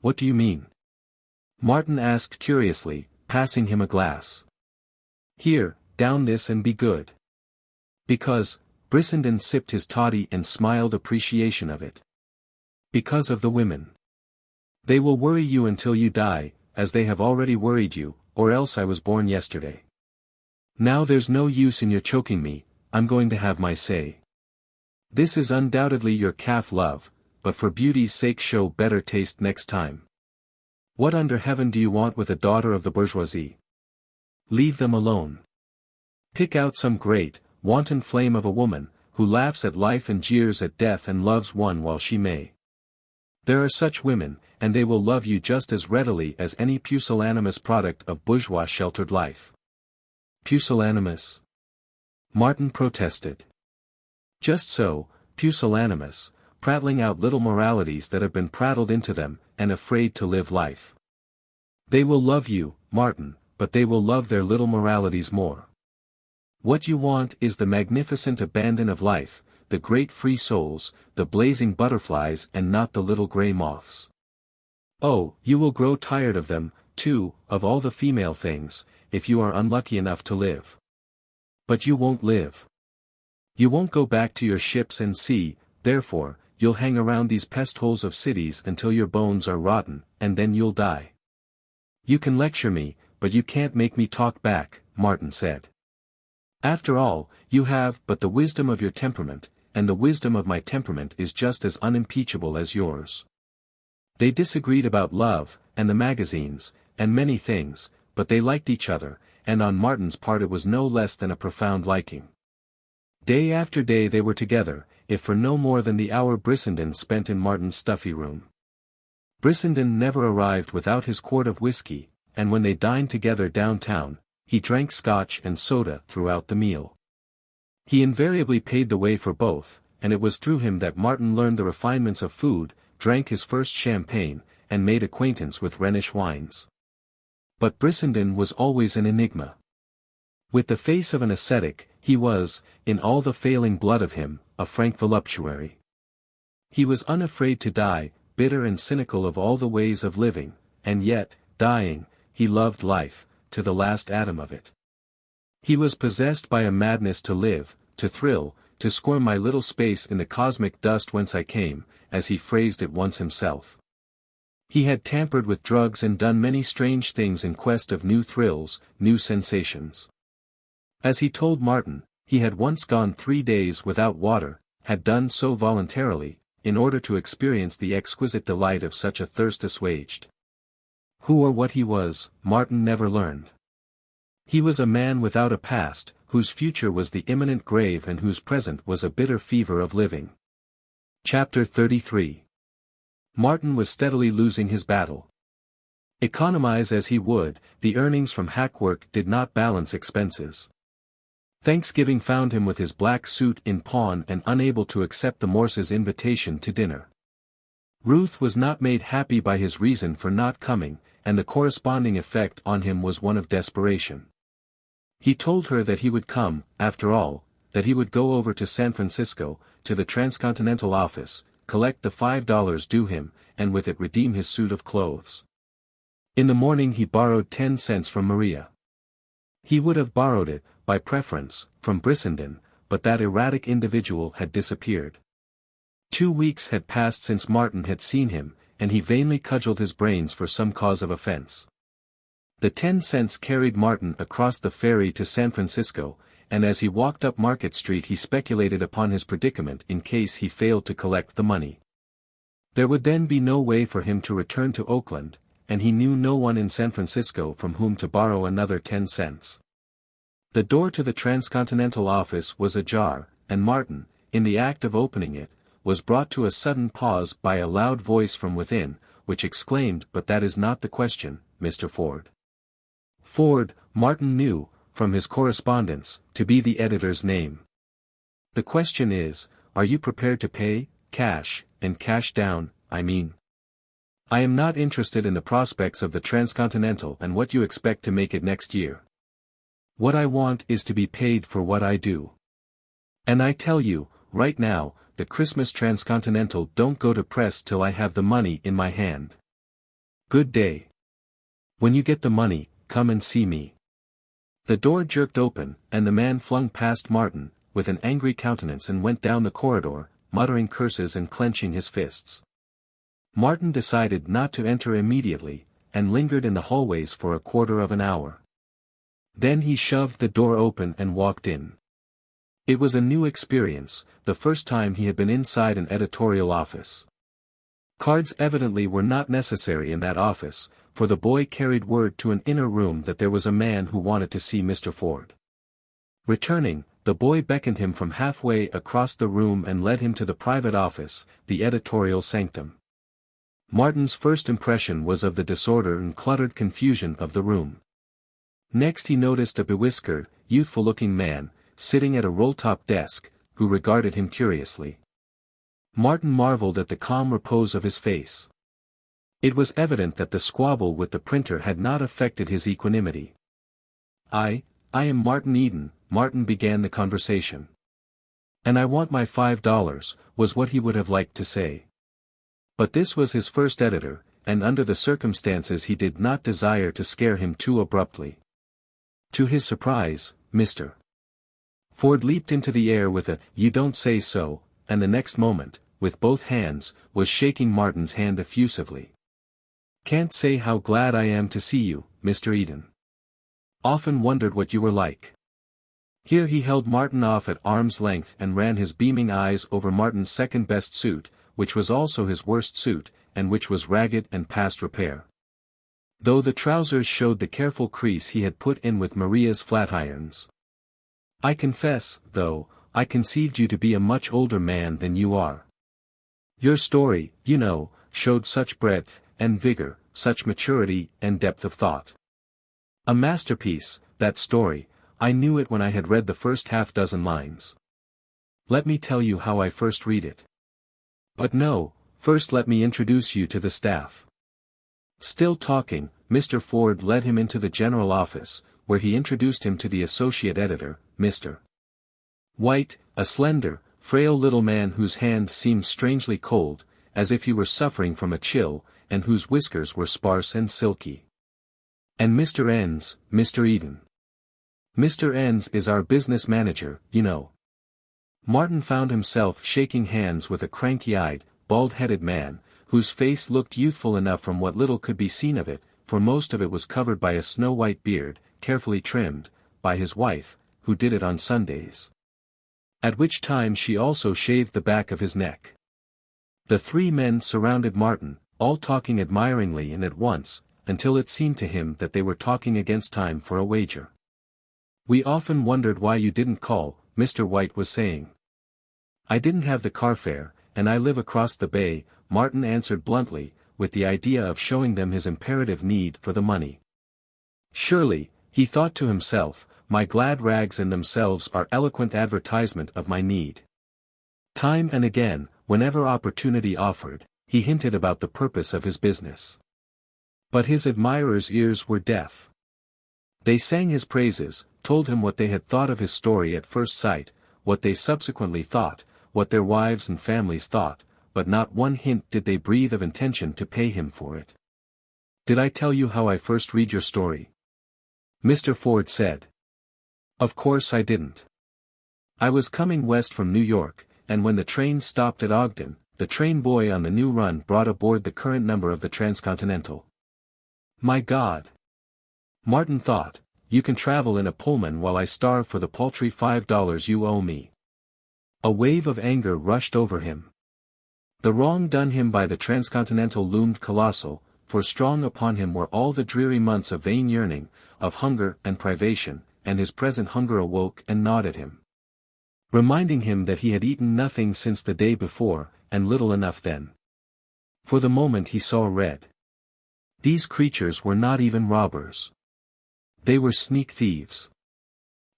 What do you mean? Martin asked curiously, passing him a glass. Here, down this and be good. Because, Brissenden sipped his toddy and smiled appreciation of it. Because of the women. They will worry you until you die, as they have already worried you, or else I was born yesterday. Now there's no use in your choking me, I'm going to have my say. This is undoubtedly your calf love, but for beauty's sake show better taste next time. What under heaven do you want with a daughter of the bourgeoisie? Leave them alone. Pick out some great, wanton flame of a woman, who laughs at life and jeers at death and loves one while she may. There are such women, and they will love you just as readily as any pusillanimous product of bourgeois sheltered life. Pusillanimous? Martin protested. Just so, pusillanimous, prattling out little moralities that have been prattled into them, and afraid to live life. They will love you, Martin, but they will love their little moralities more. What you want is the magnificent abandon of life, the great free souls, the blazing butterflies and not the little grey moths. Oh, you will grow tired of them, too, of all the female things, if you are unlucky enough to live. But you won't live. You won't go back to your ships and sea, therefore, you'll hang around these pest holes of cities until your bones are rotten, and then you'll die. You can lecture me, but you can't make me talk back, Martin said. After all, you have but the wisdom of your temperament, and the wisdom of my temperament is just as unimpeachable as yours. They disagreed about love, and the magazines, and many things, but they liked each other, and on Martin's part it was no less than a profound liking. Day after day they were together, if for no more than the hour Brissenden spent in Martin's stuffy room. Brissenden never arrived without his quart of whiskey, and when they dined together downtown, he drank scotch and soda throughout the meal. He invariably paid the way for both, and it was through him that Martin learned the refinements of food, drank his first champagne, and made acquaintance with Rhenish wines. But Brissenden was always an enigma. With the face of an ascetic, he was, in all the failing blood of him, a frank voluptuary. He was unafraid to die, bitter and cynical of all the ways of living, and yet, dying, he loved life, to the last atom of it. He was possessed by a madness to live, to thrill, to squirm my little space in the cosmic dust whence I came, as he phrased it once himself. He had tampered with drugs and done many strange things in quest of new thrills, new sensations. As he told Martin, he had once gone 3 days without water, had done so voluntarily, in order to experience the exquisite delight of such a thirst assuaged. Who or what he was, Martin never learned. He was a man without a past, whose future was the imminent grave and whose present was a bitter fever of living. Chapter 33. Martin was steadily losing his battle. Economize as he would, the earnings from hack work did not balance expenses. Thanksgiving found him with his black suit in pawn and unable to accept the Morses' invitation to dinner. Ruth was not made happy by his reason for not coming, and the corresponding effect on him was one of desperation. He told her that he would come, after all, that he would go over to San Francisco, to the Transcontinental office, collect the $5 due him, and with it redeem his suit of clothes. In the morning he borrowed 10 cents from Maria. He would have borrowed it, by preference, from Brissenden, but that erratic individual had disappeared. 2 weeks had passed since Martin had seen him, and he vainly cudgelled his brains for some cause of offense. The 10 cents carried Martin across the ferry to San Francisco, and as he walked up Market Street he speculated upon his predicament in case he failed to collect the money. There would then be no way for him to return to Oakland, and he knew no one in San Francisco from whom to borrow another 10 cents. The door to the Transcontinental office was ajar, and Martin, in the act of opening it, was brought to a sudden pause by a loud voice from within, which exclaimed, "But that is not the question, Mr. Ford." Ford, Martin knew, from his correspondence, to be the editor's name. The question is, are you prepared to pay, cash, and cash down, I mean? I am not interested in the prospects of the Transcontinental and what you expect to make it next year. What I want is to be paid for what I do. And I tell you, right now, the Christmas Transcontinental don't go to press till I have the money in my hand. Good day. When you get the money, come and see me. The door jerked open, and the man flung past Martin, with an angry countenance and went down the corridor, muttering curses and clenching his fists. Martin decided not to enter immediately, and lingered in the hallways for a quarter of an hour. Then he shoved the door open and walked in. It was a new experience, the first time he had been inside an editorial office. Cards evidently were not necessary in that office, for the boy carried word to an inner room that there was a man who wanted to see Mr. Ford. Returning, the boy beckoned him from halfway across the room and led him to the private office, the editorial sanctum. Martin's first impression was of the disorder and cluttered confusion of the room. Next he noticed a bewhiskered, youthful-looking man, sitting at a roll-top desk, who regarded him curiously. Martin marveled at the calm repose of his face. It was evident that the squabble with the printer had not affected his equanimity. I am Martin Eden," Martin began the conversation. "And I want my $5, was what he would have liked to say. But this was his first editor, and under the circumstances he did not desire to scare him too abruptly. To his surprise, Mr. Ford leaped into the air with a, "You don't say so," and the next moment, with both hands, was shaking Martin's hand effusively. "Can't say how glad I am to see you, Mr. Eden. Often wondered what you were like." Here he held Martin off at arm's length and ran his beaming eyes over Martin's second-best suit, which was also his worst suit, and which was ragged and past repair. Though the trousers showed the careful crease he had put in with Maria's flat irons. "I confess, though, I conceived you to be a much older man than you are. Your story, you know, showed such breadth and vigor, such maturity and depth of thought. A masterpiece, that story. I knew it when I had read the first half-dozen lines. Let me tell you how I first read it. But no, first let me introduce you to the staff." Still talking, Mr. Ford led him into the general office, where he introduced him to the associate editor, Mr. White, a slender, frail little man whose hand seemed strangely cold, as if he were suffering from a chill, and whose whiskers were sparse and silky. "And Mr. Enns, Mr. Eden. Mr. Enns is our business manager, you know." Martin found himself shaking hands with a cranky-eyed, bald-headed man, whose face looked youthful enough from what little could be seen of it, for most of it was covered by a snow-white beard, carefully trimmed, by his wife, who did it on Sundays. At which time she also shaved the back of his neck. The three men surrounded Martin, all talking admiringly and at once, until it seemed to him that they were talking against time for a wager. "We often wondered why you didn't call," Mr. White was saying. "I didn't have the car fare, and I live across the bay," Martin answered bluntly, with the idea of showing them his imperative need for the money. "Surely," he thought to himself, "my glad rags in themselves are eloquent advertisement of my need." Time and again, whenever opportunity offered, he hinted about the purpose of his business. But his admirers' ears were deaf. They sang his praises, told him what they had thought of his story at first sight, what they subsequently thought, what their wives and families thought, but not one hint did they breathe of intention to pay him for it. "Did I tell you how I first read your story?" Mr. Ford said. "Of course I didn't. I was coming west from New York, and when the train stopped at Ogden, the train boy on the new run brought aboard the current number of the Transcontinental. My God! Martin thought, you can travel in a Pullman while I starve for the paltry $5 you owe me." A wave of anger rushed over him. The wrong done him by the Transcontinental loomed colossal, for strong upon him were all the dreary months of vain yearning, of hunger and privation, and his present hunger awoke and gnawed at him, reminding him that he had eaten nothing since the day before, and little enough then. For the moment he saw red. These creatures were not even robbers. They were sneak thieves.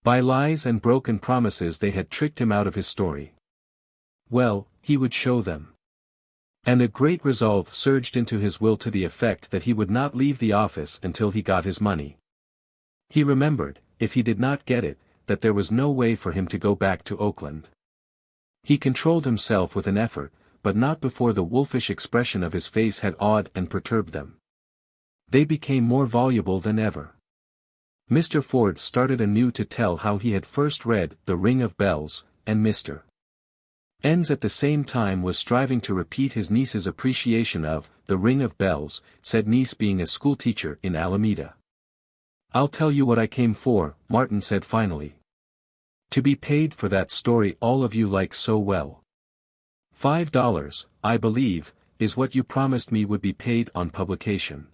By lies and broken promises they had tricked him out of his story. Well, he would show them. And a great resolve surged into his will to the effect that he would not leave the office until he got his money. He remembered, if he did not get it, that there was no way for him to go back to Oakland. He controlled himself with an effort, but not before the wolfish expression of his face had awed and perturbed them. They became more voluble than ever. Mr. Ford started anew to tell how he had first read The Ring of Bells, and Mr. Enns at the same time was striving to repeat his niece's appreciation of The Ring of Bells, said niece being a schoolteacher in Alameda. "I'll tell you what I came for," Martin said finally. To be paid for that story all of you like so well. $5, I believe, is what you promised me would be paid on publication.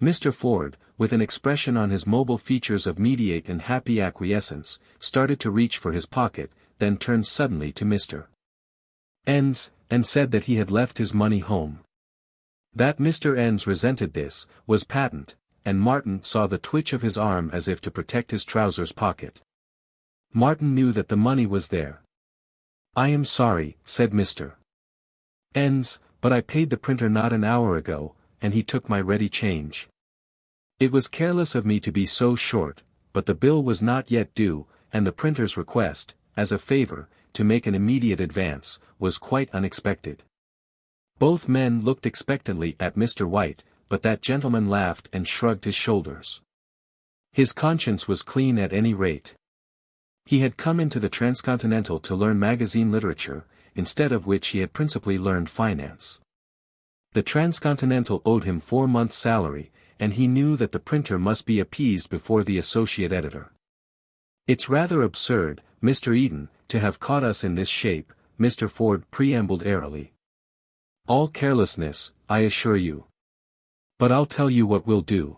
Mr. Ford, with an expression on his mobile features of mediate and happy acquiescence, started to reach for his pocket, then turned suddenly to Mr. Enns, and said that he had left his money home. That Mr. Enns resented this, was patent, and Martin saw the twitch of his arm as if to protect his trousers pocket. Martin knew that the money was there. I am sorry, said Mr. Enns, but I paid the printer not an hour ago, and he took my ready change. It was careless of me to be so short, but the bill was not yet due, and the printer's request, as a favor, to make an immediate advance, was quite unexpected. Both men looked expectantly at Mr. White, but that gentleman laughed and shrugged his shoulders. His conscience was clean at any rate. He had come into the Transcontinental to learn magazine literature, instead of which he had principally learned finance. The Transcontinental owed him 4 months' salary, and he knew that the printer must be appeased before the associate editor. It's rather absurd, Mr. Eden, to have caught us in this shape, Mr. Ford preambled airily. All carelessness, I assure you. But I'll tell you what we'll do.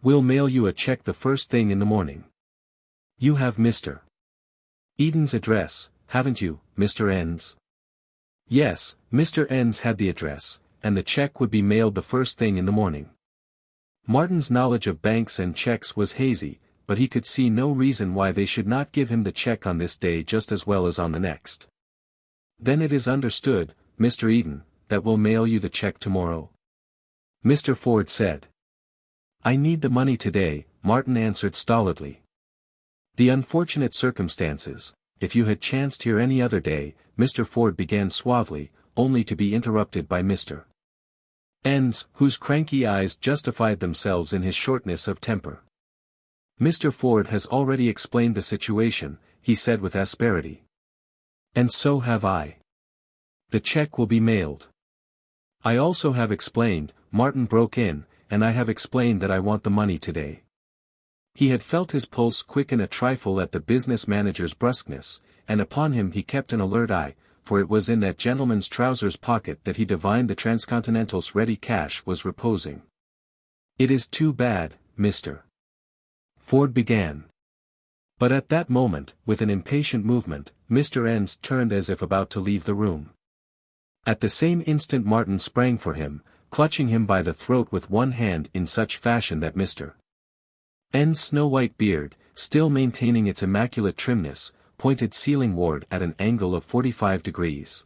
We'll mail you a check the first thing in the morning. You have Mr. Eden's address, haven't you, Mr. Enns? Yes, Mr. Enns had the address, and the check would be mailed the first thing in the morning. Martin's knowledge of banks and checks was hazy, but he could see no reason why they should not give him the check on this day just as well as on the next. Then it is understood, Mr. Eden, that we'll mail you the check tomorrow. Mr. Ford said. I need the money today, Martin answered stolidly. The unfortunate circumstances, if you had chanced here any other day, Mr. Ford began suavely, only to be interrupted by Mr. Enns, whose cranky eyes justified themselves in his shortness of temper. Mr. Ford has already explained the situation, he said with asperity. And so have I. The check will be mailed. I also have explained, Martin broke in, and I have explained that I want the money today. He had felt his pulse quicken a trifle at the business manager's brusqueness, and upon him he kept an alert eye, for it was in that gentleman's trousers pocket that he divined the Transcontinental's ready cash was reposing. It is too bad, Mr. Ford began. But at that moment, with an impatient movement, Mr. Enns turned as if about to leave the room. At the same instant Martin sprang for him, clutching him by the throat with one hand in such fashion that Mr. Enns' snow-white beard, still maintaining its immaculate trimness, pointed ceilingward at an angle of 45 degrees.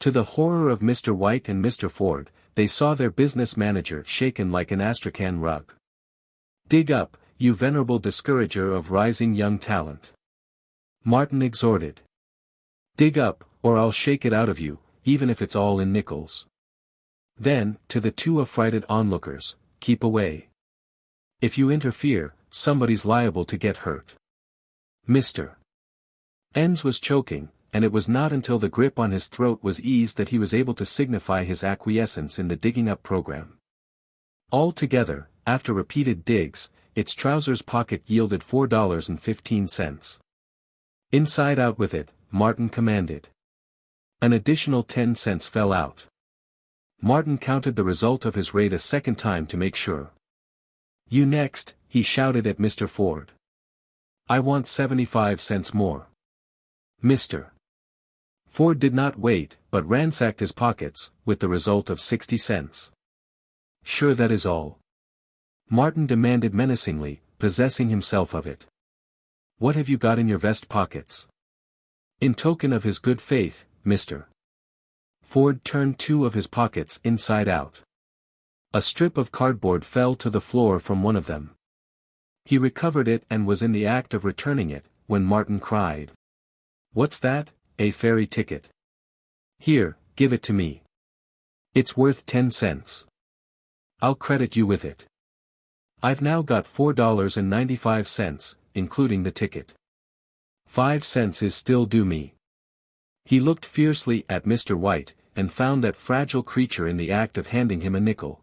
To the horror of Mr. White and Mr. Ford, they saw their business manager shaken like an astrakhan rug. Dig up, you venerable discourager of rising young talent. Martin exhorted. Dig up, or I'll shake it out of you, even if it's all in nickels. Then, to the two affrighted onlookers, keep away. If you interfere, somebody's liable to get hurt. Mr. Enns was choking, and it was not until the grip on his throat was eased that he was able to signify his acquiescence in the digging up program. Altogether, after repeated digs, its trousers pocket yielded $4.15. Inside out with it, Martin commanded. An additional 10 cents fell out. Martin counted the result of his raid a second time to make sure. You next, he shouted at Mr. Ford. I want 75 cents more. Mr. Ford did not wait, but ransacked his pockets, with the result of 60 cents. Sure that is all? Martin demanded menacingly, possessing himself of it. What have you got in your vest pockets? In token of his good faith, Mr. Ford turned 2 of his pockets inside out. A strip of cardboard fell to the floor from one of them. He recovered it and was in the act of returning it, when Martin cried. What's that? A ferry ticket. Here, give it to me. It's worth 10 cents. I'll credit you with it. I've now got $4.95, including the ticket. 5 cents is still due me. He looked fiercely at Mr. White, and found that fragile creature in the act of handing him a nickel.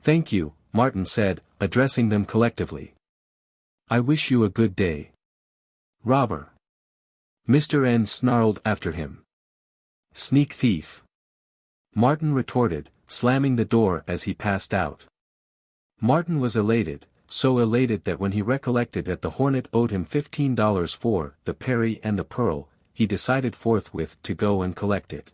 Thank you, Martin said, addressing them collectively. I wish you a good day. Robber. Mr. N snarled after him. Sneak thief. Martin retorted, slamming the door as he passed out. Martin was elated, so elated that when he recollected that the Hornet owed him $15 for the Peri and the Pearl, he decided forthwith to go and collect it.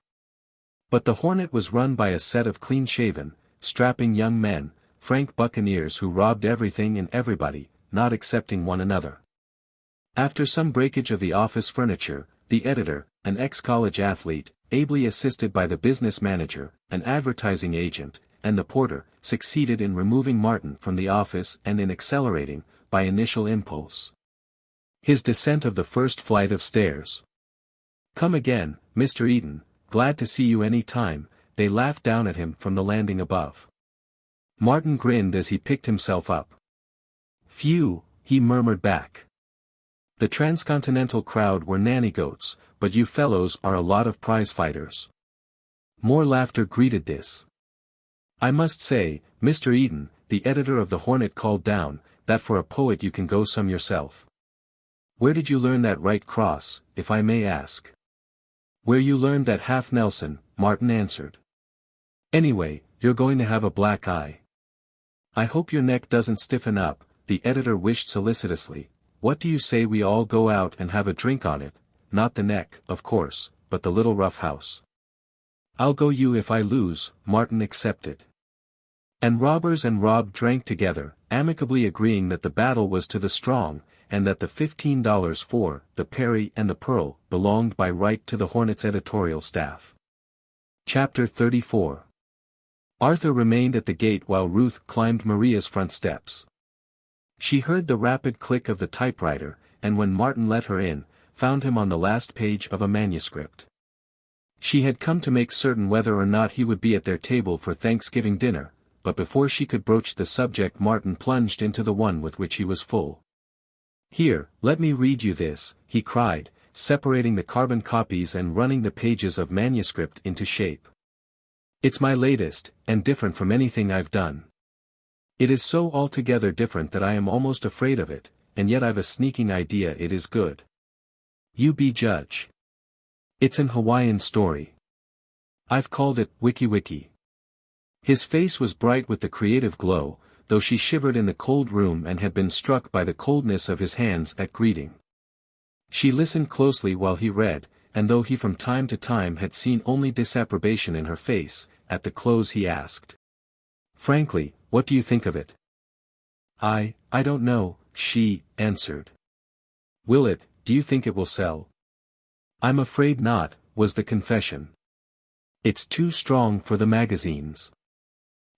But the Hornet was run by a set of clean-shaven, strapping young men, frank buccaneers who robbed everything and everybody, not excepting one another. After some breakage of the office furniture, the editor, an ex-college athlete, ably assisted by the business manager, an advertising agent, and the porter, succeeded in removing Martin from the office and in accelerating, by initial impulse, his descent of the first flight of stairs. "Come again, Mr. Eaton, glad to see you any time," they laughed down at him from the landing above. Martin grinned as he picked himself up. "Phew," he murmured back. "The transcontinental crowd were nanny-goats, but you fellows are a lot of prize-fighters." More laughter greeted this. "I must say, Mr. Eaton," the editor of the Hornet called down, "that for a poet you can go some yourself. Where did you learn that right cross, if I may ask?" "Where you learned that half Nelson," Martin answered. "Anyway, you're going to have a black eye. I hope your neck doesn't stiffen up," the editor wished solicitously. "What do you say we all go out and have a drink on it, not the neck, of course, but the little rough house?" "I'll go you if I lose," Martin accepted. And robbers and robbed drank together, amicably agreeing that the battle was to the strong, and that the $15 for the Peri and the Pearl belonged by right to the Hornet's editorial staff. Chapter 34. Arthur remained at the gate while Ruth climbed Maria's front steps. She heard the rapid click of the typewriter, and when Martin let her in, found him on the last page of a manuscript. She had come to make certain whether or not he would be at their table for Thanksgiving dinner, but before she could broach the subject Martin plunged into the one with which he was full. "Here, let me read you this," he cried, separating the carbon copies and running the pages of manuscript into shape. "It's my latest, and different from anything I've done. It is so altogether different that I am almost afraid of it, and yet I've a sneaking idea it is good. You be judge. It's an Hawaiian story. I've called it Wiki Wiki." His face was bright with the creative glow, though she shivered in the cold room and had been struck by the coldness of his hands at greeting. She listened closely while he read, and though he from time to time had seen only disapprobation in her face, at the close he asked, "Frankly, what do you think of it?" I don't know," she answered. "Will it, do you think it will sell?" "I'm afraid not," was the confession. "It's too strong for the magazines."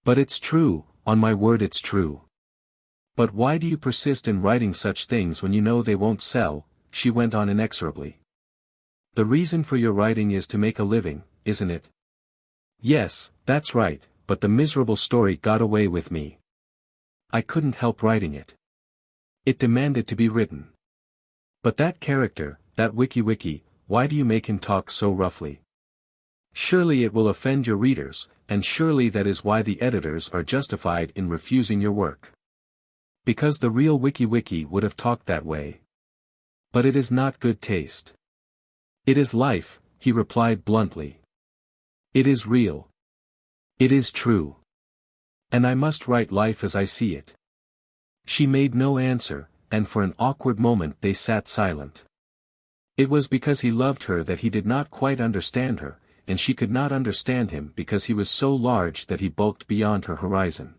"But it's true, on my word it's true." "But why do you persist in writing such things when you know they won't sell?" she went on inexorably. "The reason for your writing is to make a living, isn't it?" "Yes, that's right, but the miserable story got away with me. I couldn't help writing it. It demanded to be written." "But that character, that Wiki Wiki, why do you make him talk so roughly?" "Surely it will offend your readers, and surely that is why the editors are justified in refusing your work. Because the real Wiki Wiki would have talked that way. But it is not good taste." "It is life," he replied bluntly. "It is real. It is true. And I must write life as I see it." She made no answer, and for an awkward moment they sat silent. It was because he loved her that he did not quite understand her, and she could not understand him because he was so large that he bulked beyond her horizon.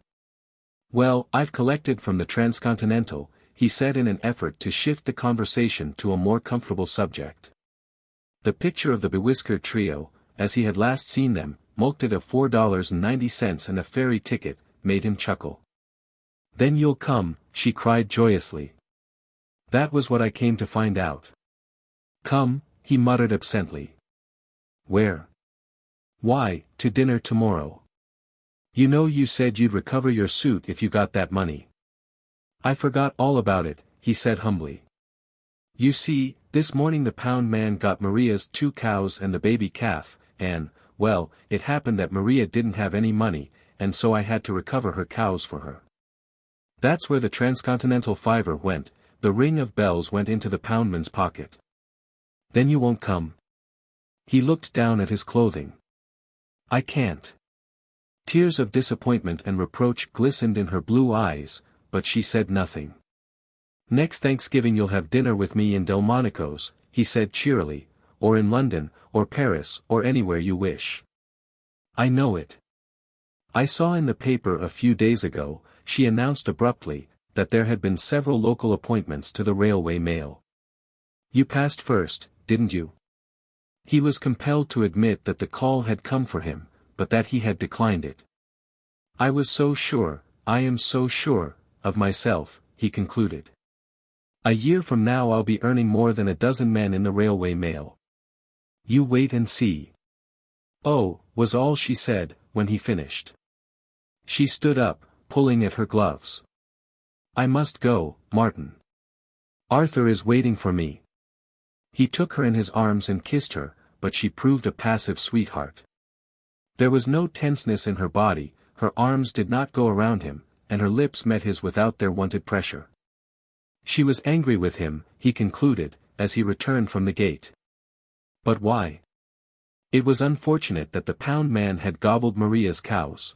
"Well, I've collected from the Transcontinental," he said in an effort to shift the conversation to a more comfortable subject. The picture of the bewhiskered trio, as he had last seen them, mulcted at $4.90 and a ferry ticket, made him chuckle. "Then you'll come," she cried joyously. "That was what I came to find out." "Come," he muttered absently. "Where?" "Why, to dinner tomorrow. You know you said you'd recover your suit if you got that money." "I forgot all about it," he said humbly. "You see, this morning the pound man got Maria's 2 cows and the baby calf, and, well, it happened that Maria didn't have any money, and so I had to recover her cows for her. That's where the Transcontinental fiver went, the ring of bells went into the poundman's pocket. "Then you won't come?" He looked down at his clothing. "I can't." Tears of disappointment and reproach glistened in her blue eyes, but she said nothing. "Next Thanksgiving you'll have dinner with me in Delmonico's," he said cheerily, "or in London, or Paris, or anywhere you wish." "I know it. I saw in the paper a few days ago," she announced abruptly, "that there had been several local appointments to the railway mail. You passed first, didn't you?" He was compelled to admit that the call had come for him, but that he had declined it. "I was so sure, I am so sure, of myself," he concluded. "A year from now I'll be earning more than a dozen men in the railway mail. You wait and see." "Oh," was all she said, when he finished. She stood up, pulling at her gloves. "I must go, Martin. Arthur is waiting for me." He took her in his arms and kissed her, but she proved a passive sweetheart. There was no tenseness in her body, her arms did not go around him, and her lips met his without their wonted pressure. She was angry with him, he concluded, as he returned from the gate. But why? It was unfortunate that the pound man had gobbled Maria's cows.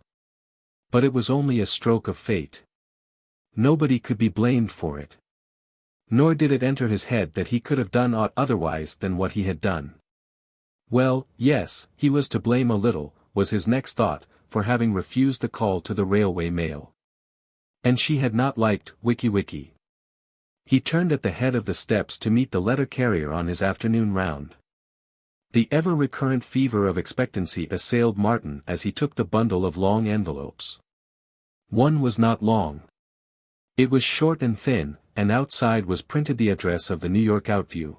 But it was only a stroke of fate. Nobody could be blamed for it. Nor did it enter his head that he could have done aught otherwise than what he had done. Well, yes, he was to blame a little, was his next thought, for having refused the call to the railway mail. And she had not liked Wiki. He turned at the head of the steps to meet the letter carrier on his afternoon round. The ever-recurrent fever of expectancy assailed Martin as he took the bundle of long envelopes. One was not long. It was short and thin, and outside was printed the address of the New York Outview.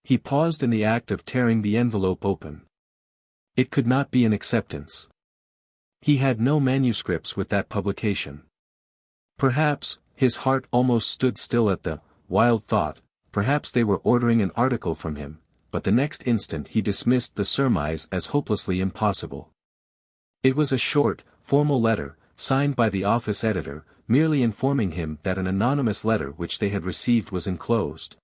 He paused in the act of tearing the envelope open. It could not be an acceptance. He had no manuscripts with that publication. Perhaps, his heart almost stood still at the wild thought, perhaps they were ordering an article from him, but the next instant he dismissed the surmise as hopelessly impossible. It was a short, formal letter, signed by the office editor, merely informing him that an anonymous letter which they had received was enclosed.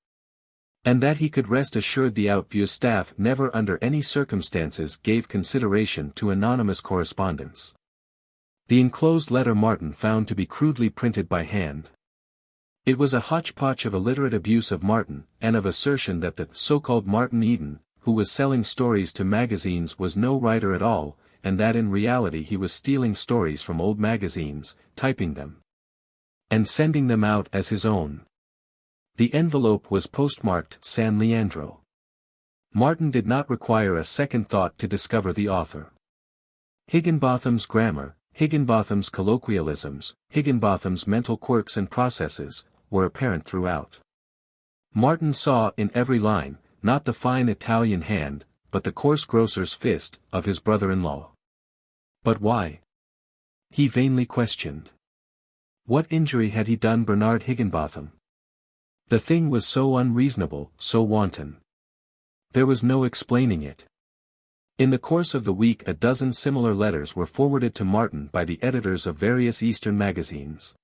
And that he could rest assured the Outview staff never under any circumstances gave consideration to anonymous correspondence. The enclosed letter Martin found to be crudely printed by hand. It was a hodgepodge of illiterate abuse of Martin, and of assertion that the so-called Martin Eden, who was selling stories to magazines was no writer at all, and that in reality he was stealing stories from old magazines, typing them, and sending them out as his own. The envelope was postmarked San Leandro. Martin did not require a second thought to discover the author. Higginbotham's grammar, Higginbotham's colloquialisms, Higginbotham's mental quirks and processes, were apparent throughout. Martin saw in every line, not the fine Italian hand, but the coarse grocer's fist, of his brother-in-law. But why? He vainly questioned. What injury had he done Bernard Higginbotham? The thing was so unreasonable, so wanton. There was no explaining it. In the course of the week a dozen similar letters were forwarded to Martin by the editors of various Eastern magazines.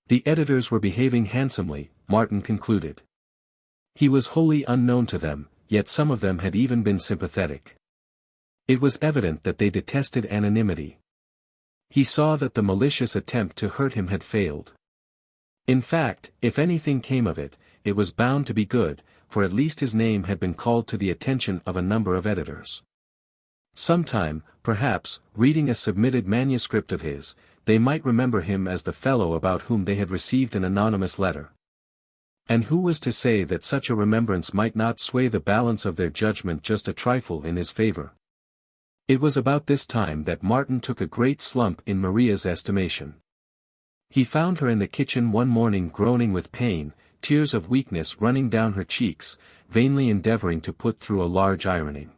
The editors were behaving handsomely, Martin concluded. He was wholly unknown to them, yet some of them had even been sympathetic. It was evident that they detested anonymity. He saw that the malicious attempt to hurt him had failed. In fact, if anything came of it, it was bound to be good, for at least his name had been called to the attention of a number of editors. Sometime, perhaps, reading a submitted manuscript of his, they might remember him as the fellow about whom they had received an anonymous letter. And who was to say that such a remembrance might not sway the balance of their judgment just a trifle in his favor? It was about this time that Martin took a great slump in Maria's estimation. He found her in the kitchen one morning groaning with pain, tears of weakness running down her cheeks, vainly endeavoring to put through a large ironing.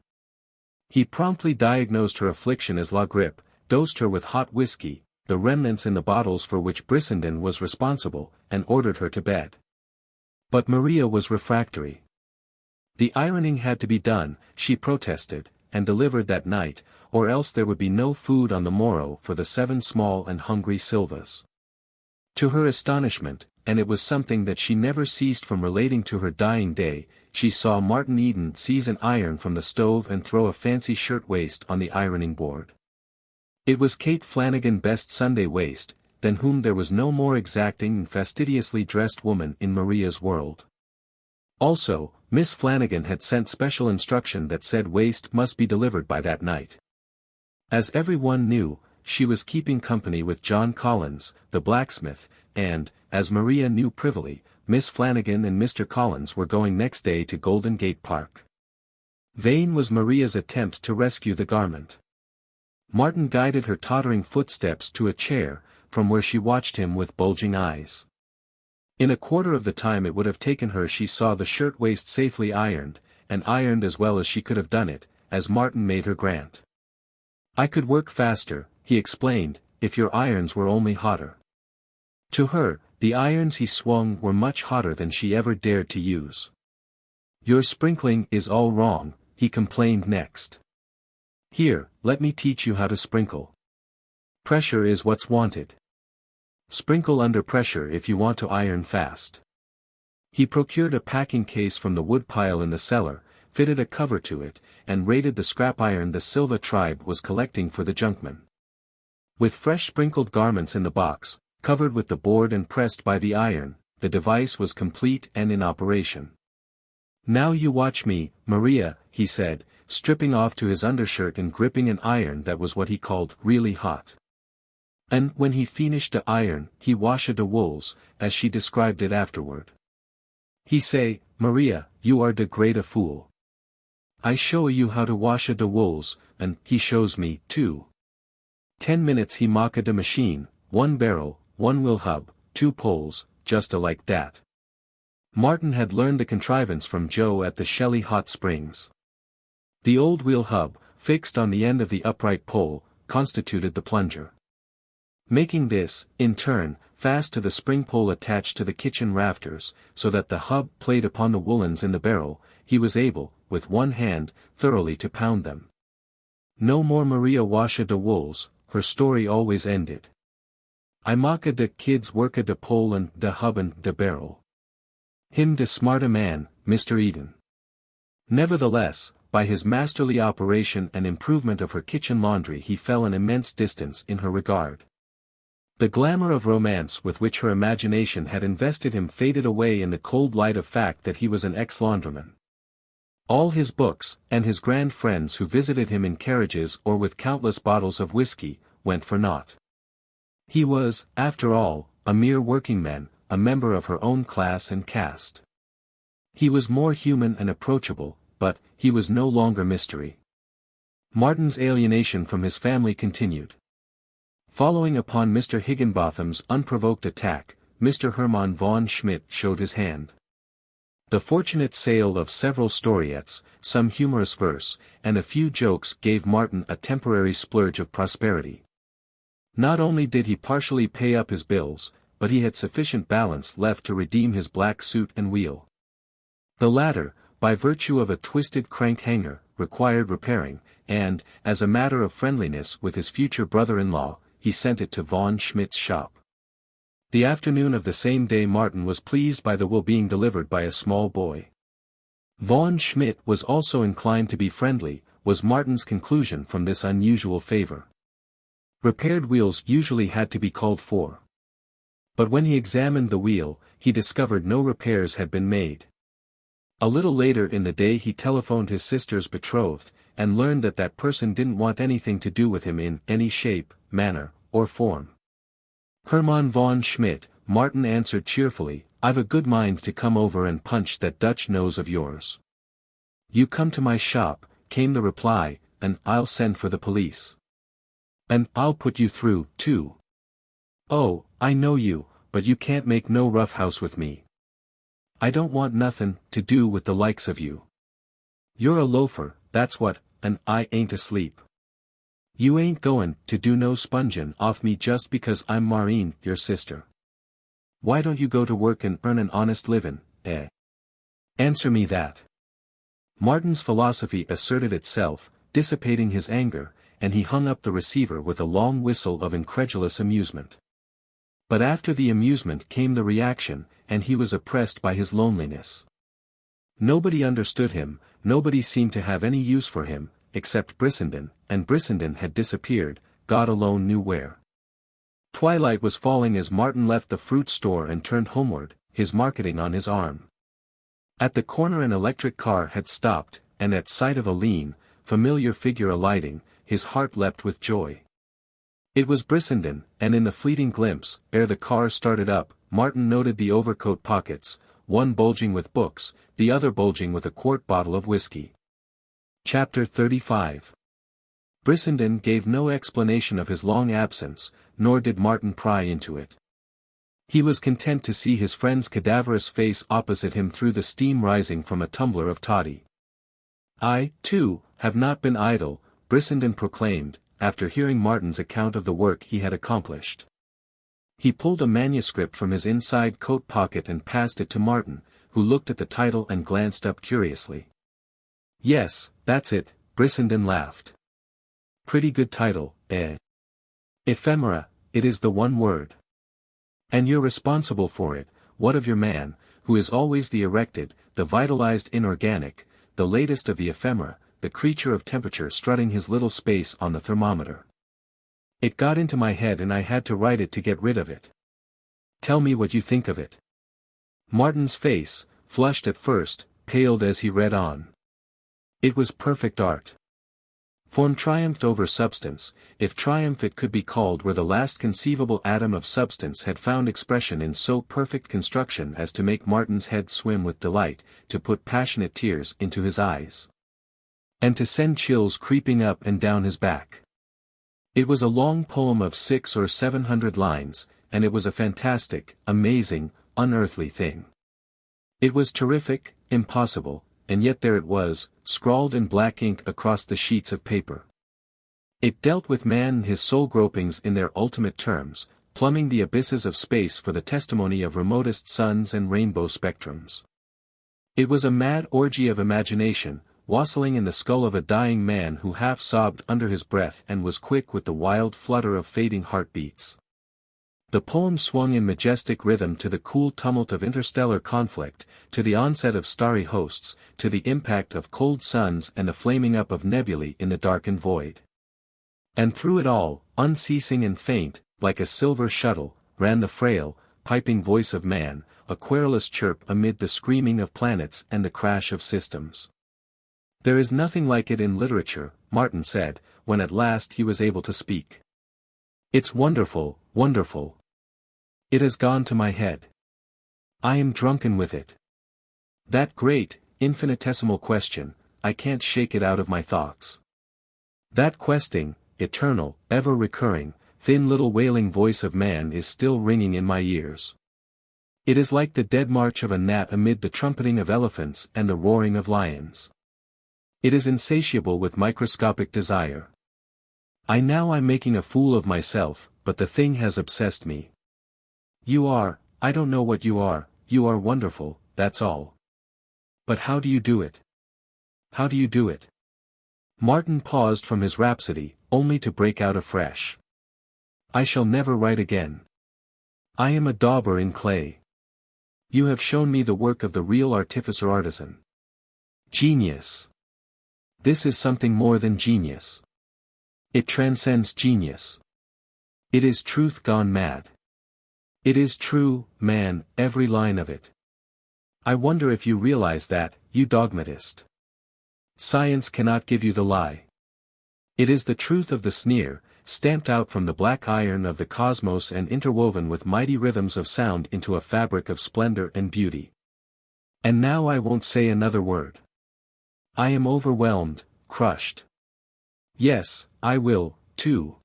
He promptly diagnosed her affliction as la grippe, dosed her with hot whiskey, the remnants in the bottles for which Brissenden was responsible, and ordered her to bed. But Maria was refractory. The ironing had to be done, she protested, and delivered that night, or else there would be no food on the morrow for the 7 small and hungry Silvas. To her astonishment, and it was something that she never ceased from relating to her dying day. She saw Martin Eden seize an iron from the stove and throw a fancy shirt-waist on the ironing board. It was Kate Flanagan's best Sunday waist, than whom there was no more exacting and fastidiously dressed woman in Maria's world. Also, Miss Flanagan had sent special instruction that said waist must be delivered by that night. As everyone knew, she was keeping company with John Collins, the blacksmith, and, as Maria knew privily, Miss Flanagan and Mr. Collins were going next day to Golden Gate Park. Vain was Maria's attempt to rescue the garment. Martin guided her tottering footsteps to a chair, from where she watched him with bulging eyes. In a quarter of the time it would have taken her she saw the shirt-waist safely ironed, and ironed as well as she could have done it, as Martin made her grant. "I could work faster," he explained, "if your irons were only hotter." To her, the irons he swung were much hotter than she ever dared to use. "Your sprinkling is all wrong," he complained next. "Here, let me teach you how to sprinkle. Pressure is what's wanted. Sprinkle under pressure if you want to iron fast." He procured a packing case from the woodpile in the cellar, fitted a cover to it, and raided the scrap iron the Silva tribe was collecting for the junkman. With fresh sprinkled garments in the box, covered with the board and pressed by the iron, the device was complete and in operation. "Now you watch me, Maria," he said, stripping off to his undershirt and gripping an iron that was what he called really hot. And when he finished the iron, he washed the wools, as she described it afterward. He say, "Maria, you are de great a fool. I show you how to wash the wools, and he shows me, too." 10 minutes he mocked the machine, 1 barrel, 1 wheel hub, 2 poles, just like that. Martin had learned the contrivance from Joe at the Shelley Hot Springs. The old wheel hub, fixed on the end of the upright pole, constituted the plunger. Making this, in turn, fast to the spring pole attached to the kitchen rafters, so that the hub played upon the woolens in the barrel, he was able, with one hand, thoroughly to pound them. No more Maria washed the wools, her story always ended. "I mocked the kids worked the pole and the hub and the barrel. Him de smarta man, Mr. Eden." Nevertheless, by his masterly operation and improvement of her kitchen laundry he fell an immense distance in her regard. The glamour of romance with which her imagination had invested him faded away in the cold light of fact that he was an ex-laundryman. All his books, and his grand friends who visited him in carriages or with countless bottles of whiskey, went for naught. He was, after all, a mere working-man, a member of her own class and caste. He was more human and approachable, but he was no longer mystery. Martin's alienation from his family continued. Following upon Mr. Higginbotham's unprovoked attack, Mr. Hermann von Schmidt showed his hand. The fortunate sale of several storiettes, some humorous verse, and a few jokes gave Martin a temporary splurge of prosperity. Not only did he partially pay up his bills, but he had sufficient balance left to redeem his black suit and wheel. The latter, by virtue of a twisted crank hanger, required repairing, and, as a matter of friendliness with his future brother-in-law, he sent it to von Schmidt's shop. The afternoon of the same day Martin was pleased by the will being delivered by a small boy. Von Schmidt was also inclined to be friendly, was Martin's conclusion from this unusual favor. Repaired wheels usually had to be called for. But when he examined the wheel, he discovered no repairs had been made. A little later in the day he telephoned his sister's betrothed, and learned that that person didn't want anything to do with him in any shape, manner, or form. "Hermann von Schmidt," Martin answered cheerfully, "I've a good mind to come over and punch that Dutch nose of yours." "You come to my shop," came the reply, "and I'll send for the police. And I'll put you through, too. Oh, I know you, but you can't make no rough house with me. I don't want nothin' to do with the likes of you. You're a loafer, that's what, and I ain't asleep. You ain't goin' to do no spongin' off me just because I'm Maureen, your sister. Why don't you go to work and earn an honest livin', eh? Answer me that." Martin's philosophy asserted itself, dissipating his anger, and he hung up the receiver with a long whistle of incredulous amusement. But after the amusement came the reaction, and he was oppressed by his loneliness. Nobody understood him, nobody seemed to have any use for him, except Brissenden, and Brissenden had disappeared, God alone knew where. Twilight was falling as Martin left the fruit store and turned homeward, his marketing on his arm. At the corner an electric car had stopped, and at sight of a lean, familiar figure alighting, his heart leapt with joy. It was Brissenden, and in the fleeting glimpse, ere the car started up, Martin noted the overcoat pockets, one bulging with books, the other bulging with a quart bottle of whiskey. Chapter 35. Brissenden gave no explanation of his long absence, nor did Martin pry into it. He was content to see his friend's cadaverous face opposite him through the steam rising from a tumbler of toddy. "I, too, have not been idle," Brissenden proclaimed, after hearing Martin's account of the work he had accomplished. He pulled a manuscript from his inside coat pocket and passed it to Martin, who looked at the title and glanced up curiously. "Yes, that's it," Brissenden laughed. "Pretty good title, eh? Ephemera, it is the one word. And you're responsible for it. What of your man, who is always the erected, the vitalized inorganic, the latest of the ephemera, the creature of temperature strutting his little space on the thermometer? It got into my head and I had to write it to get rid of it. Tell me what you think of it." Martin's face, flushed at first, paled as he read on. It was perfect art. Form triumphed over substance, if triumph it could be called, where the last conceivable atom of substance had found expression in so perfect construction as to make Martin's head swim with delight, to put passionate tears into his eyes, and to send chills creeping up and down his back. It was a long poem of 600 or 700 lines, and it was a fantastic, amazing, unearthly thing. It was terrific, impossible, and yet there it was, scrawled in black ink across the sheets of paper. It dealt with man and his soul gropings in their ultimate terms, plumbing the abysses of space for the testimony of remotest suns and rainbow spectrums. It was a mad orgy of imagination, wassailing in the skull of a dying man who half sobbed under his breath and was quick with the wild flutter of fading heartbeats. The poem swung in majestic rhythm to the cool tumult of interstellar conflict, to the onset of starry hosts, to the impact of cold suns and the flaming up of nebulae in the darkened void. And through it all, unceasing and faint, like a silver shuttle, ran the frail, piping voice of man, a querulous chirp amid the screaming of planets and the crash of systems. "There is nothing like it in literature," Martin said, when at last he was able to speak. "It's wonderful, wonderful. It has gone to my head. I am drunken with it. That great, infinitesimal question, I can't shake it out of my thoughts. That questing, eternal, ever-recurring, thin little wailing voice of man is still ringing in my ears. It is like the dead march of a gnat amid the trumpeting of elephants and the roaring of lions. It is insatiable with microscopic desire. I'm making a fool of myself, but the thing has obsessed me. I don't know what you are wonderful, that's all. But how do you do it? How do you do it?" Martin paused from his rhapsody, only to break out afresh. "I shall never write again. I am a dauber in clay. You have shown me the work of the real artificer-artisan. Genius! This is something more than genius. It transcends genius. It is truth gone mad. It is true, man, every line of it. I wonder if you realize that, you dogmatist. Science cannot give you the lie. It is the truth of the sneer, stamped out from the black iron of the cosmos and interwoven with mighty rhythms of sound into a fabric of splendor and beauty. And now I won't say another word. I am overwhelmed, crushed. Yes, I will, too.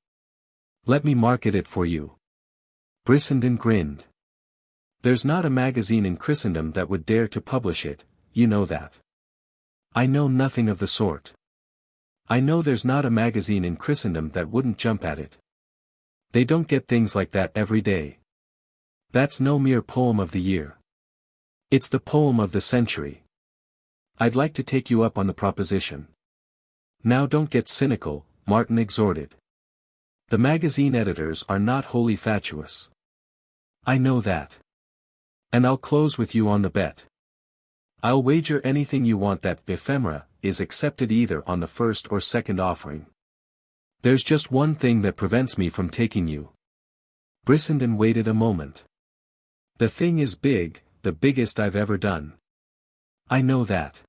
Let me market it for you." Brissenden grinned. "There's not a magazine in Christendom that would dare to publish it, you know that." "I know nothing of the sort. I know there's not a magazine in Christendom that wouldn't jump at it. They don't get things like that every day. That's no mere poem of the year. It's the poem of the century. I'd like to take you up on the proposition." "Now don't get cynical," Martin exhorted. "The magazine editors are not wholly fatuous. I know that. And I'll close with you on the bet. I'll wager anything you want that ephemera is accepted either on the first or second offering. There's just one thing that prevents me from taking you. Brissenden waited a moment. The thing is big, the biggest I've ever done. I know that.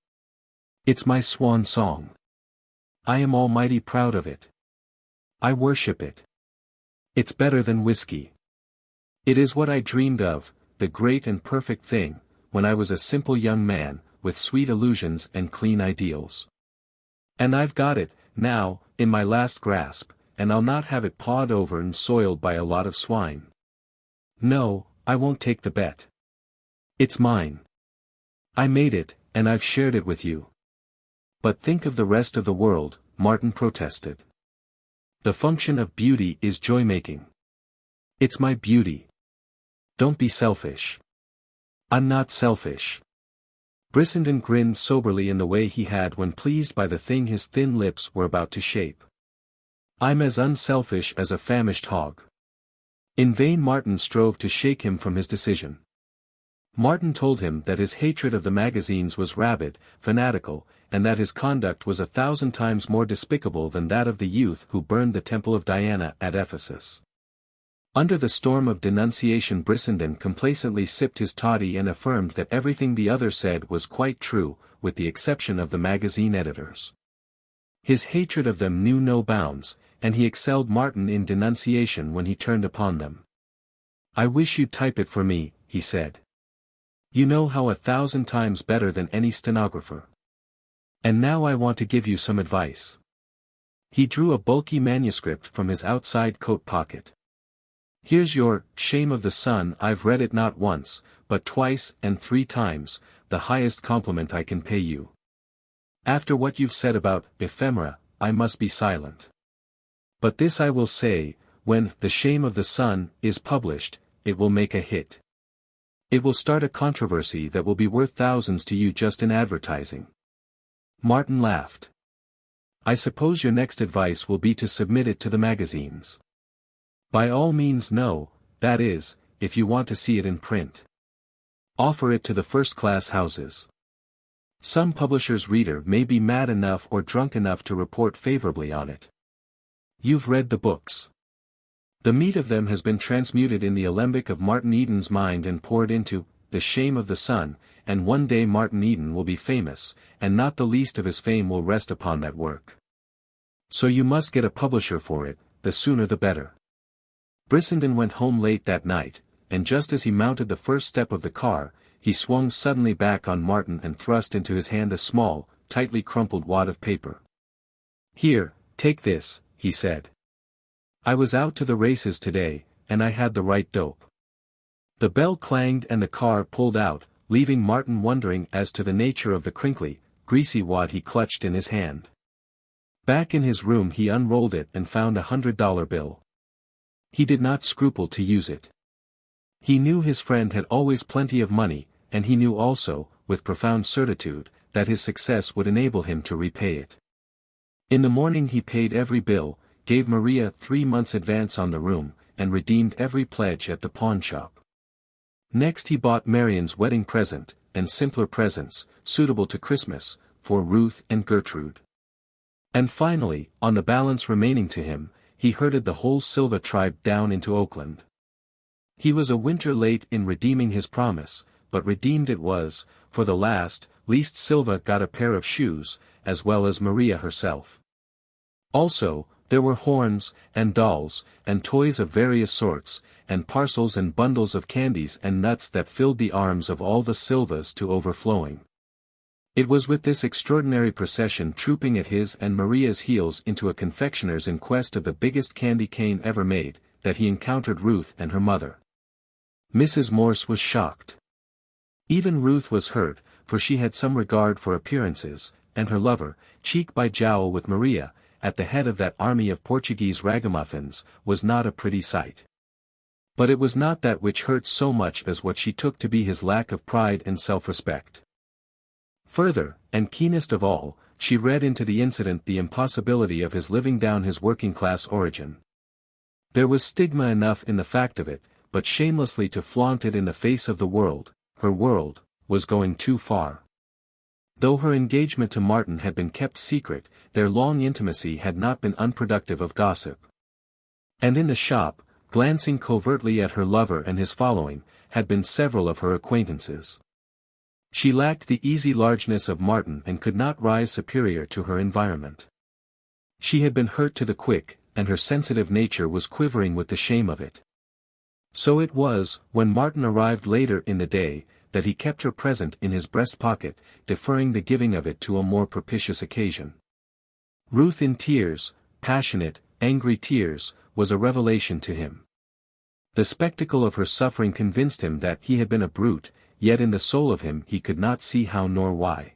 It's my swan song. I am almighty proud of it. I worship it. It's better than whiskey. It is what I dreamed of, the great and perfect thing, when I was a simple young man, with sweet illusions and clean ideals. And I've got it, now, in my last grasp, and I'll not have it pawed over and soiled by a lot of swine. No, I won't take the bet. It's mine. I made it, and I've shared it with you. But think of the rest of the world, Martin protested. The function of beauty is joy-making. It's my beauty. Don't be selfish. I'm not selfish. Brissenden grinned soberly in the way he had when pleased by the thing his thin lips were about to shape. I'm as unselfish as a famished hog. In vain Martin strove to shake him from his decision. Martin told him that his hatred of the magazines was rabid, fanatical, and that his conduct was 1,000 times more despicable than that of the youth who burned the temple of Diana at Ephesus. Under the storm of denunciation Brissenden complacently sipped his toddy and affirmed that everything the other said was quite true, with the exception of the magazine editors. His hatred of them knew no bounds, and he excelled Martin in denunciation when he turned upon them. I wish you'd type it for me, he said. You know how 1,000 times better than any stenographer. And now I want to give you some advice. He drew a bulky manuscript from his outside coat pocket. Here's your Shame of the Sun. I've read it not once, but twice and 3 times, the highest compliment I can pay you. After what you've said about ephemera, I must be silent. But this I will say, when The Shame of the Sun is published, it will make a hit. It will start a controversy that will be worth thousands to you just in advertising. Martin laughed. I suppose your next advice will be to submit it to the magazines. By all means no, that is, if you want to see it in print. Offer it to the first-class houses. Some publisher's reader may be mad enough or drunk enough to report favorably on it. You've read the books. The meat of them has been transmuted in the alembic of Martin Eden's mind and poured into The Shame of the Sun, and one day Martin Eden will be famous, and not the least of his fame will rest upon that work. So you must get a publisher for it, the sooner the better. Brissenden went home late that night, and just as he mounted the first step of the car, he swung suddenly back on Martin and thrust into his hand a small, tightly crumpled wad of paper. Here, take this, he said. I was out to the races today, and I had the right dope. The bell clanged and the car pulled out, leaving Martin wondering as to the nature of the crinkly, greasy wad he clutched in his hand. Back in his room he unrolled it and found $100 bill. He did not scruple to use it. He knew his friend had always plenty of money, and he knew also, with profound certitude, that his success would enable him to repay it. In the morning he paid every bill, gave Maria 3 months' advance on the room, and redeemed every pledge at the pawnshop. Next he bought Marion's wedding present, and simpler presents, suitable to Christmas, for Ruth and Gertrude. And finally, on the balance remaining to him, he herded the whole Silva tribe down into Oakland. He was a winter late in redeeming his promise, but redeemed it was, for the least Silva got a pair of shoes, as well as Maria herself. Also, there were horns, and dolls, and toys of various sorts, and parcels and bundles of candies and nuts that filled the arms of all the Silvas to overflowing. It was with this extraordinary procession trooping at his and Maria's heels into a confectioner's in quest of the biggest candy cane ever made, that he encountered Ruth and her mother. Mrs. Morse was shocked. Even Ruth was hurt, for she had some regard for appearances, and her lover, cheek by jowl with Maria, at the head of that army of Portuguese ragamuffins, was not a pretty sight. But it was not that which hurt so much as what she took to be his lack of pride and self-respect. Further, and keenest of all, she read into the incident the impossibility of his living down his working-class origin. There was stigma enough in the fact of it, but shamelessly to flaunt it in the face of the world, her world, was going too far. Though her engagement to Martin had been kept secret, their long intimacy had not been unproductive of gossip. And in the shop, glancing covertly at her lover and his following, had been several of her acquaintances. She lacked the easy largeness of Martin and could not rise superior to her environment. She had been hurt to the quick, and her sensitive nature was quivering with the shame of it. So it was, when Martin arrived later in the day, that he kept her present in his breast pocket, deferring the giving of it to a more propitious occasion. Ruth in tears, passionate, angry tears, was a revelation to him. The spectacle of her suffering convinced him that he had been a brute, yet in the soul of him he could not see how nor why.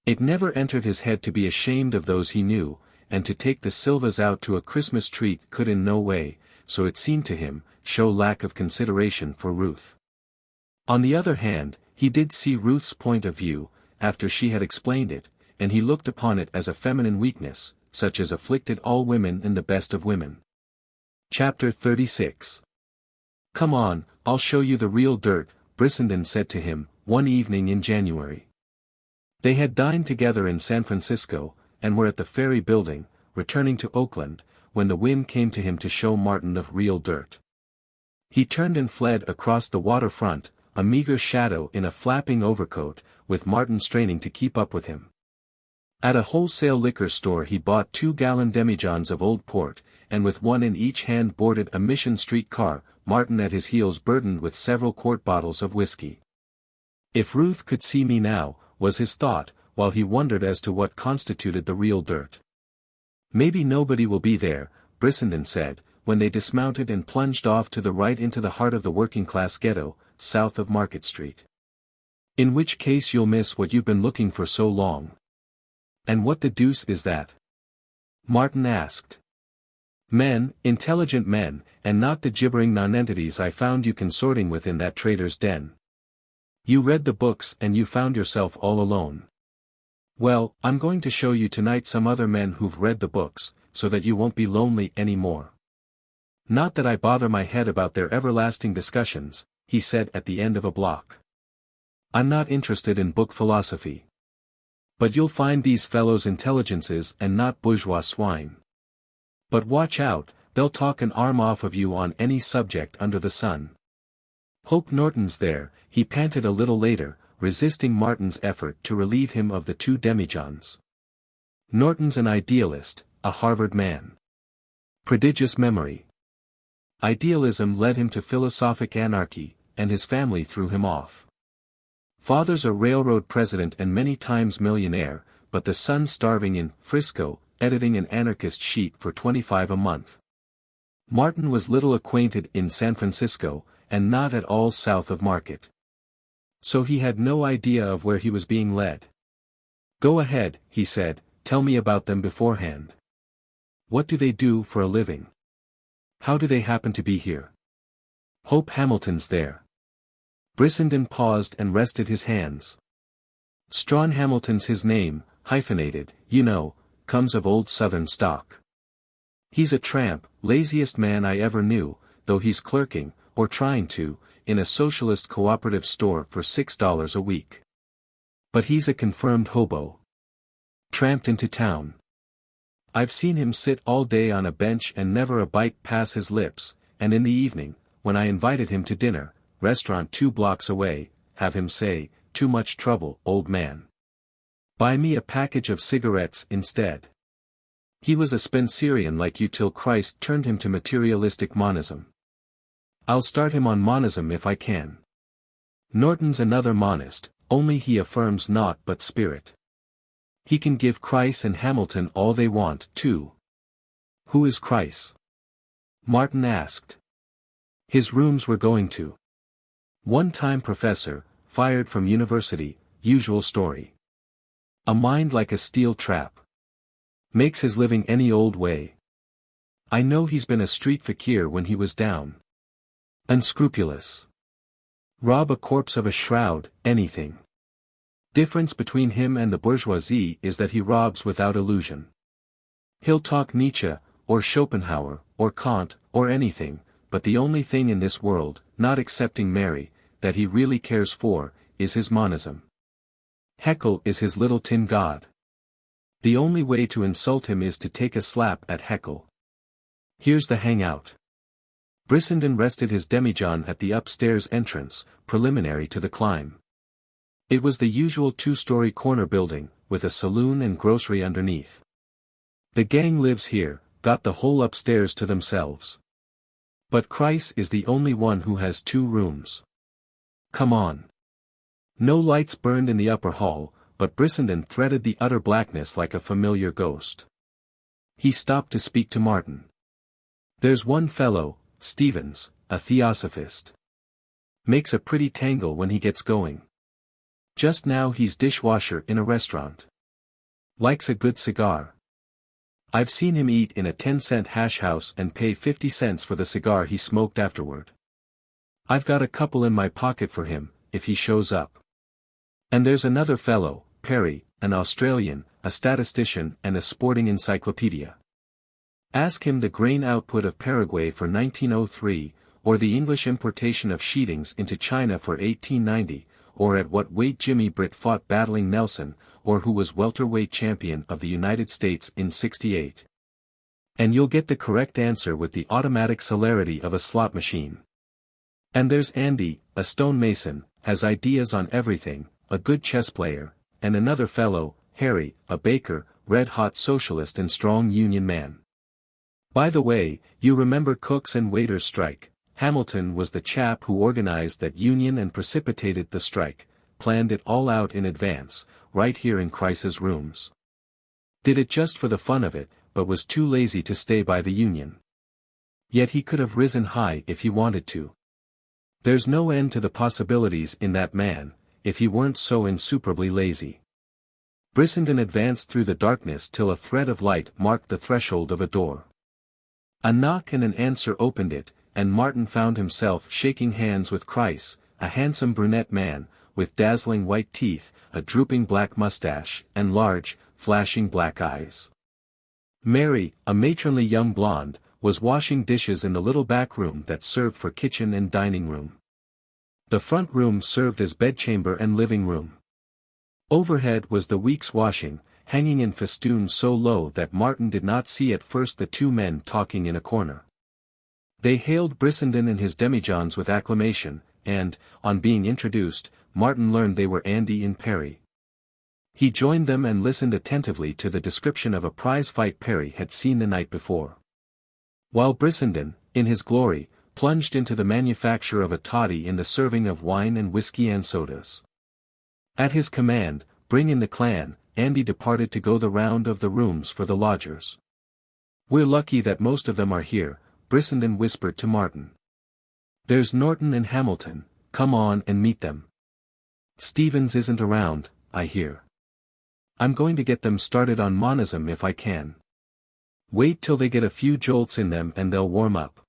It never entered his head to be ashamed of those he knew, and to take the Silvas out to a Christmas treat could in no way, so it seemed to him, show lack of consideration for Ruth. On the other hand, he did see Ruth's point of view, after she had explained it, and he looked upon it as a feminine weakness, such as afflicted all women in the best of women. Chapter 36. "Come on, I'll show you the real dirt," Brissenden said to him, one evening in January. They had dined together in San Francisco, and were at the Ferry Building, returning to Oakland, when the whim came to him to show Martin the real dirt. He turned and fled across the waterfront, a meager shadow in a flapping overcoat, with Martin straining to keep up with him. At a wholesale liquor store he bought 2-gallon demijohns of old port, and with one in each hand boarded a Mission Street car, Martin at his heels burdened with several quart bottles of whiskey. "If Ruth could see me now," was his thought, while he wondered as to what constituted the real dirt. "Maybe nobody will be there," Brissenden said, when they dismounted and plunged off to the right into the heart of the working-class ghetto, south of Market Street. "In which case you'll miss what you've been looking for so long." "And what the deuce is that?" Martin asked. "Men, intelligent men, and not the gibbering nonentities I found you consorting with in that trader's den. You read the books and you found yourself all alone. Well, I'm going to show you tonight some other men who've read the books, so that you won't be lonely any more. Not that I bother my head about their everlasting discussions," he said at the end of a block. "I'm not interested in book philosophy. But you'll find these fellows intelligences and not bourgeois swine. But watch out, they'll talk an arm off of you on any subject under the sun. Hope Norton's there," he panted a little later, resisting Martin's effort to relieve him of the 2 demijohns. "Norton's an idealist, a Harvard man. Prodigious memory. Idealism led him to philosophic anarchy, and his family threw him off. Father's a railroad president and many times millionaire, but the son's starving in Frisco, editing an anarchist sheet for $25 a month." Martin was little acquainted in San Francisco, and not at all south of Market. So he had no idea of where he was being led. "Go ahead," he said, "tell me about them beforehand. What do they do for a living? How do they happen to be here? Hope Hamilton's there." Brissenden paused and rested his hands. "Strawn Hamilton's his name, hyphenated, you know, comes of old Southern stock. He's a tramp, laziest man I ever knew, though he's clerking, or trying to, in a socialist cooperative store for $6 a week. But he's a confirmed hobo. Tramped into town. I've seen him sit all day on a bench and never a bite pass his lips, and in the evening, when I invited him to dinner, restaurant 2 blocks away, have him say, 'Too much trouble, old man. Buy me a package of cigarettes instead.' He was a Spencerian like you till Christ turned him to materialistic monism. I'll start him on monism if I can. Norton's another monist, only he affirms naught but spirit. He can give Christ and Hamilton all they want, too." "Who is Christ?" Martin asked. "His rooms were going to. One-time professor, fired from university, usual story. A mind like a steel trap. Makes his living any old way. I know he's been a street fakir when he was down. Unscrupulous. Rob a corpse of a shroud, anything. Difference between him and the bourgeoisie is that he robs without illusion. He'll talk Nietzsche, or Schopenhauer, or Kant, or anything, but the only thing in this world, not excepting Mary, that he really cares for, is his monism. Heckle is his little tin god. The only way to insult him is to take a slap at Heckle. Here's the hangout. Brissenden rested his demijohn at the upstairs entrance, preliminary to the climb. It was the usual two-story corner building, with a saloon and grocery underneath. The gang lives here, got the whole upstairs to themselves. But Chryse is the only one who has 2 rooms. Come on. No lights burned in the upper hall, but Brissenden threaded the utter blackness like a familiar ghost. He stopped to speak to Martin. There's one fellow, Stevens, a theosophist. Makes a pretty tangle when he gets going. Just now he's dishwasher in a restaurant. Likes a good cigar. I've seen him eat in a 10-cent hash house and pay 50 cents for the cigar he smoked afterward. I've got a couple in my pocket for him, if he shows up. And there's another fellow, Perry, an Australian, a statistician and a sporting encyclopedia. Ask him the grain output of Paraguay for 1903, or the English importation of sheetings into China for 1890, or at what weight Jimmy Britt fought battling Nelson, or who was welterweight champion of the United States in '68. And you'll get the correct answer with the automatic celerity of a slot machine. And there's Andy, a stonemason, has ideas on everything, a good chess player, and another fellow, Harry, a baker, red-hot socialist and strong union man. By the way, you remember cooks and waiters' strike. Hamilton was the chap who organized that union and precipitated the strike, planned it all out in advance, right here in Chryse's rooms. Did it just for the fun of it, but was too lazy to stay by the union. Yet he could have risen high if he wanted to. There's no end to the possibilities in that man, if he weren't so insuperably lazy. Brissenden advanced through the darkness till a thread of light marked the threshold of a door. A knock and an answer opened it, and Martin found himself shaking hands with Chryse, a handsome brunette man, with dazzling white teeth, a drooping black mustache, and large, flashing black eyes. Mary, a matronly young blonde, was washing dishes in the little back room that served for kitchen and dining room. The front room served as bedchamber and living room. Overhead was the week's washing, hanging in festoons so low that Martin did not see at first the 2 men talking in a corner. They hailed Brissenden and his demijohns with acclamation, and, on being introduced, Martin learned they were Andy and Perry. He joined them and listened attentively to the description of a prize fight Perry had seen the night before. While Brissenden, in his glory, plunged into the manufacture of a toddy in the serving of wine and whiskey and sodas. At his command, "Bring in the clan," Andy departed to go the round of the rooms for the lodgers. "We're lucky that most of them are here," Brissenden whispered to Martin. "There's Norton and Hamilton, come on and meet them. Stevens isn't around, I hear. I'm going to get them started on monism if I can. Wait till they get a few jolts in them and they'll warm up."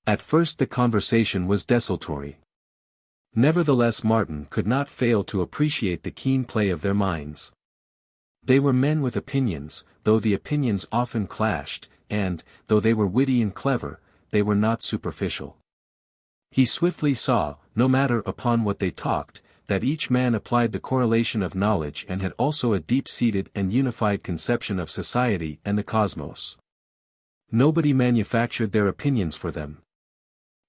At first the conversation was desultory. Nevertheless Martin could not fail to appreciate the keen play of their minds. They were men with opinions, though the opinions often clashed, and, though they were witty and clever, they were not superficial. He swiftly saw, no matter upon what they talked, that each man applied the correlation of knowledge and had also a deep-seated and unified conception of society and the cosmos. Nobody manufactured their opinions for them.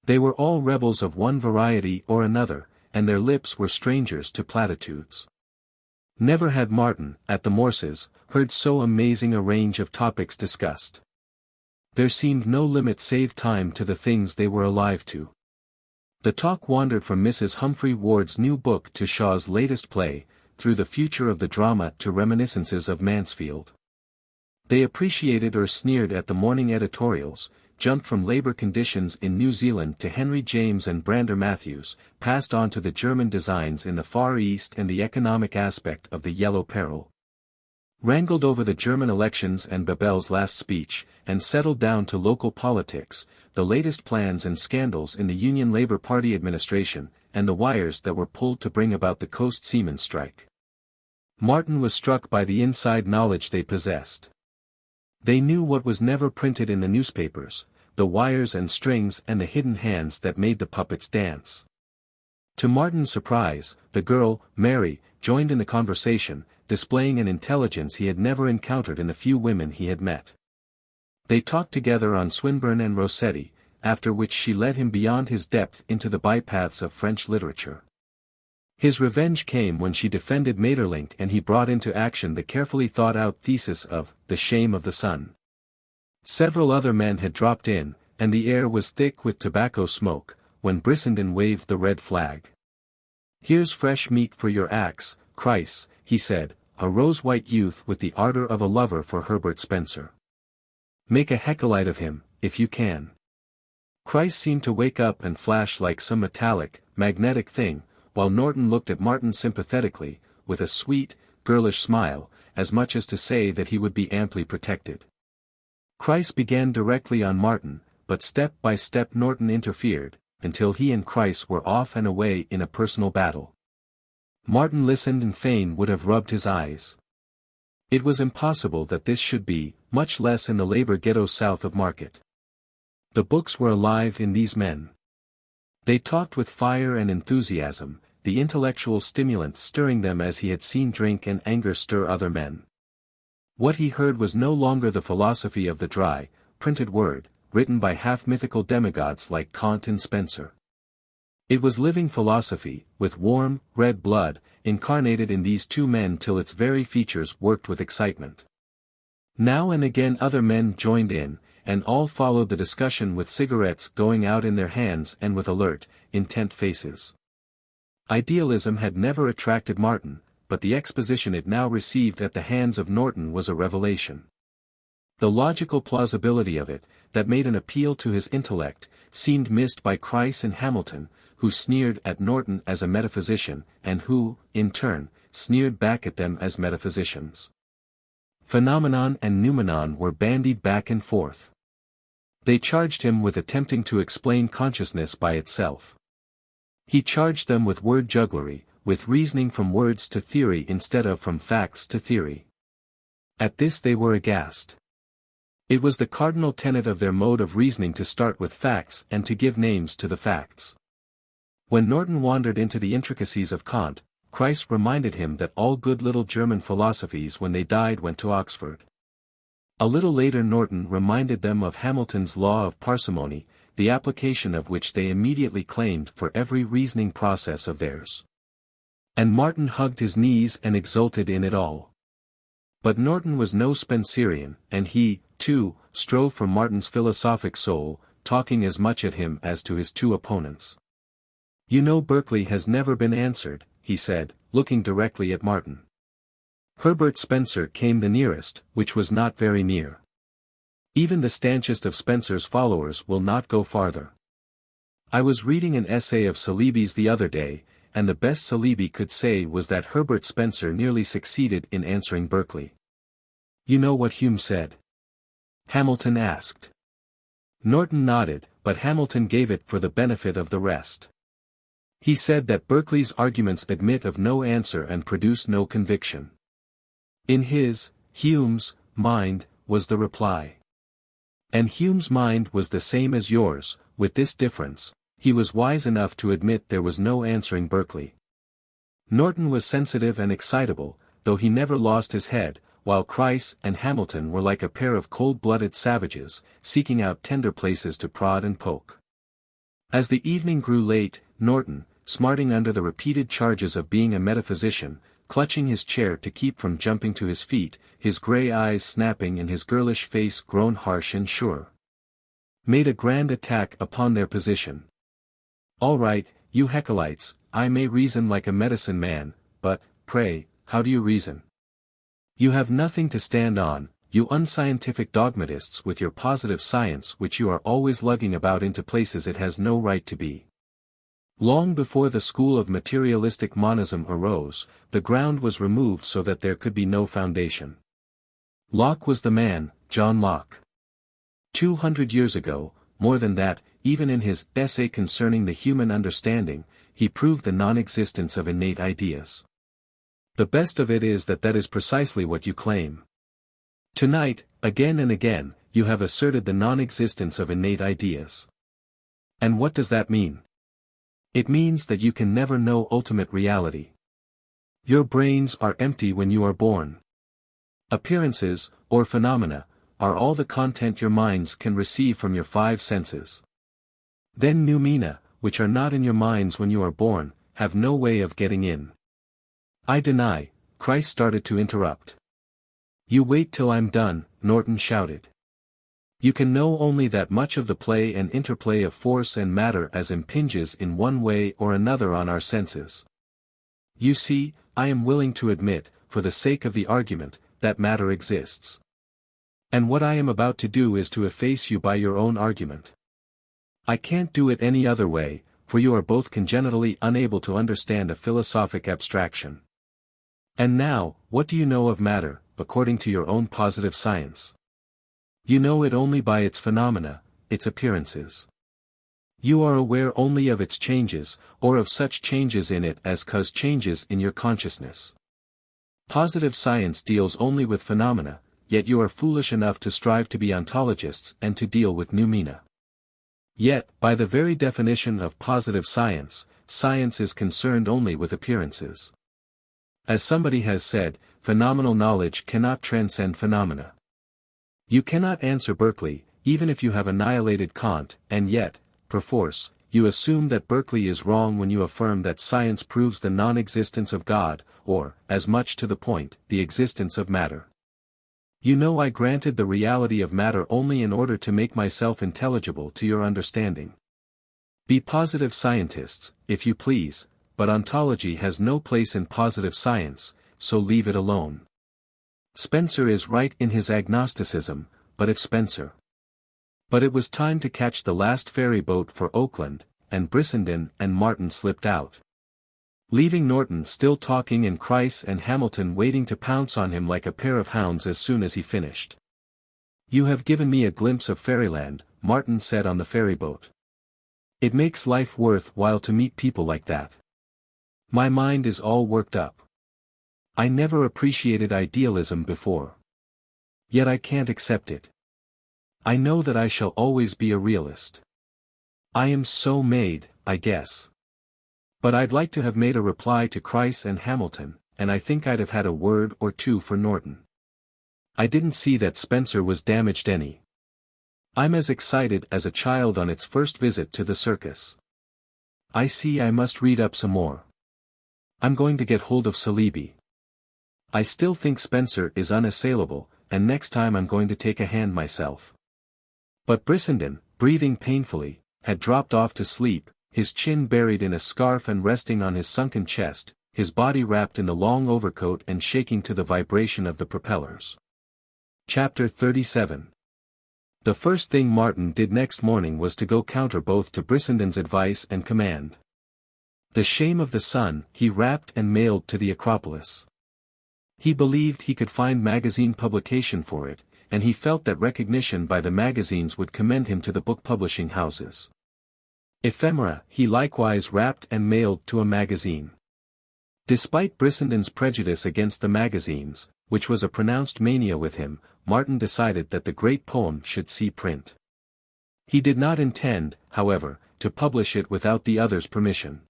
They were all rebels of one variety or another, and their lips were strangers to platitudes. Never had Martin, at the Morses, heard so amazing a range of topics discussed. There seemed no limit save time to the things they were alive to. The talk wandered from Mrs. Humphrey Ward's new book to Shaw's latest play, through the future of the drama to reminiscences of Mansfield. They appreciated or sneered at the morning editorials, jumped from labor conditions in New Zealand to Henry James and Brander Matthews, passed on to the German designs in the Far East and the economic aspect of the Yellow Peril. Wrangled over the German elections and Babel's last speech, and settled down to local politics, the latest plans and scandals in the Union Labour Party administration, and the wires that were pulled to bring about the Coast Seamen strike. Martin was struck by the inside knowledge they possessed. They knew what was never printed in the newspapers, the wires and strings and the hidden hands that made the puppets dance. To Martin's surprise, the girl, Mary, joined in the conversation, displaying an intelligence he had never encountered in the few women he had met. They talked together on Swinburne and Rossetti, after which she led him beyond his depth into the bypaths of French literature. His revenge came when she defended Maeterlinck and he brought into action the carefully thought-out thesis of The Shame of the Sun. Several other men had dropped in, and the air was thick with tobacco smoke, when Brissenden waved the red flag. "Here's fresh meat for your axe, Chryse," he said, a rose-white youth with the ardor of a lover for Herbert Spencer. "Make a Heckelite of him, if you can." Chryse seemed to wake up and flash like some metallic, magnetic thing, while Norton looked at Martin sympathetically, with a sweet, girlish smile, as much as to say that he would be amply protected. Chryse began directly on Martin, but step by step Norton interfered, until he and Chryse were off and away in a personal battle. Martin listened and fain would have rubbed his eyes. It was impossible that this should be, much less in the labor ghetto south of Market. The books were alive in these men. They talked with fire and enthusiasm, the intellectual stimulant stirring them as he had seen drink and anger stir other men. What he heard was no longer the philosophy of the dry, printed word, written by half-mythical demigods like Kant and Spencer. It was living philosophy, with warm, red blood, incarnated in these two men till its very features worked with excitement. Now and again other men joined in, and all followed the discussion with cigarettes going out in their hands and with alert, intent faces. Idealism had never attracted Martin, but the exposition it now received at the hands of Norton was a revelation. The logical plausibility of it, that made an appeal to his intellect, seemed missed by Chryse and Hamilton, who sneered at Norton as a metaphysician, and who, in turn, sneered back at them as metaphysicians. Phenomenon and noumenon were bandied back and forth. They charged him with attempting to explain consciousness by itself. He charged them with word jugglery, with reasoning from words to theory instead of from facts to theory. At this they were aghast. It was the cardinal tenet of their mode of reasoning to start with facts and to give names to the facts. When Norton wandered into the intricacies of Kant, Chryse reminded him that all good little German philosophies when they died went to Oxford. A little later Norton reminded them of Hamilton's law of parsimony, the application of which they immediately claimed for every reasoning process of theirs. And Martin hugged his knees and exulted in it all. But Norton was no Spencerian, and he, too, strove for Martin's philosophic soul, talking as much at him as to his two opponents. "You know Berkeley has never been answered," he said, looking directly at Martin. Herbert Spencer came the nearest, which was not very near. Even the stanchest of Spencer's followers will not go farther. I was reading an essay of Saleeby's the other day, and the best Saleeby could say was that Herbert Spencer nearly succeeded in answering Berkeley. "You know what Hume said?" Hamilton asked. Norton nodded, but Hamilton gave it for the benefit of the rest. He said that Berkeley's arguments admit of no answer and produce no conviction. In his, Hume's, mind, was the reply. And Hume's mind was the same as yours, with this difference, he was wise enough to admit there was no answering Berkeley. Norton was sensitive and excitable, though he never lost his head, while Chryse and Hamilton were like a pair of cold-blooded savages, seeking out tender places to prod and poke. As the evening grew late, Norton, smarting under the repeated charges of being a metaphysician, clutching his chair to keep from jumping to his feet, his grey eyes snapping and his girlish face grown harsh and sure, made a grand attack upon their position. "All right, you Heckellites, I may reason like a medicine man, but, pray, how do you reason? You have nothing to stand on, you unscientific dogmatists with your positive science which you are always lugging about into places it has no right to be." Long before the school of materialistic monism arose, the ground was removed so that there could be no foundation. Locke was the man, John Locke. 200 years ago, more than that, even in his essay concerning the human understanding, he proved the non-existence of innate ideas. The best of it is that that is precisely what you claim. Tonight, again and again, you have asserted the non-existence of innate ideas. And what does that mean? It means that you can never know ultimate reality. Your brains are empty when you are born. Appearances, or phenomena, are all the content your minds can receive from your five senses. Then noumena, which are not in your minds when you are born, have no way of getting in. I deny, Christ started to interrupt. You wait till I'm done, Norton shouted. You can know only that much of the play and interplay of force and matter as impinges in one way or another on our senses. You see, I am willing to admit, for the sake of the argument, that matter exists. And what I am about to do is to efface you by your own argument. I can't do it any other way, for you are both congenitally unable to understand a philosophic abstraction. And now, what do you know of matter, according to your own positive science? You know it only by its phenomena, its appearances. You are aware only of its changes, or of such changes in it as cause changes in your consciousness. Positive science deals only with phenomena, yet you are foolish enough to strive to be ontologists and to deal with noumena. Yet, by the very definition of positive science, science is concerned only with appearances. As somebody has said, phenomenal knowledge cannot transcend phenomena. You cannot answer Berkeley, even if you have annihilated Kant, and yet, perforce, you assume that Berkeley is wrong when you affirm that science proves the non-existence of God, or, as much to the point, the existence of matter. You know I granted the reality of matter only in order to make myself intelligible to your understanding. Be positive scientists, if you please, but ontology has no place in positive science, so leave it alone. Spencer is right in his agnosticism, but if Spencer. But it was time to catch the last ferry boat for Oakland, and Brissenden and Martin slipped out. Leaving Norton still talking and Christ and Hamilton waiting to pounce on him like a pair of hounds as soon as he finished. You have given me a glimpse of fairyland, Martin said on the ferry boat. It makes life worth while to meet people like that. My mind is all worked up. I never appreciated idealism before. Yet I can't accept it. I know that I shall always be a realist. I am so made, I guess. But I'd like to have made a reply to Christ and Hamilton, and I think I'd have had a word or two for Norton. I didn't see that Spencer was damaged any. I'm as excited as a child on its first visit to the circus. I see I must read up some more. I'm going to get hold of Saleeby. I still think Spencer is unassailable, and next time I'm going to take a hand myself. But Brissenden, breathing painfully, had dropped off to sleep, his chin buried in a scarf and resting on his sunken chest, his body wrapped in the long overcoat and shaking to the vibration of the propellers. Chapter 37. The first thing Martin did next morning was to go counter both to Brissenden's advice and command. The Shame of the Sun he wrapped and mailed to the Acropolis. He believed he could find magazine publication for it, and he felt that recognition by the magazines would commend him to the book publishing houses. Ephemera he likewise wrapped and mailed to a magazine. Despite Brissenden's prejudice against the magazines, which was a pronounced mania with him, Martin decided that the great poem should see print. He did not intend, however, to publish it without the other's permission.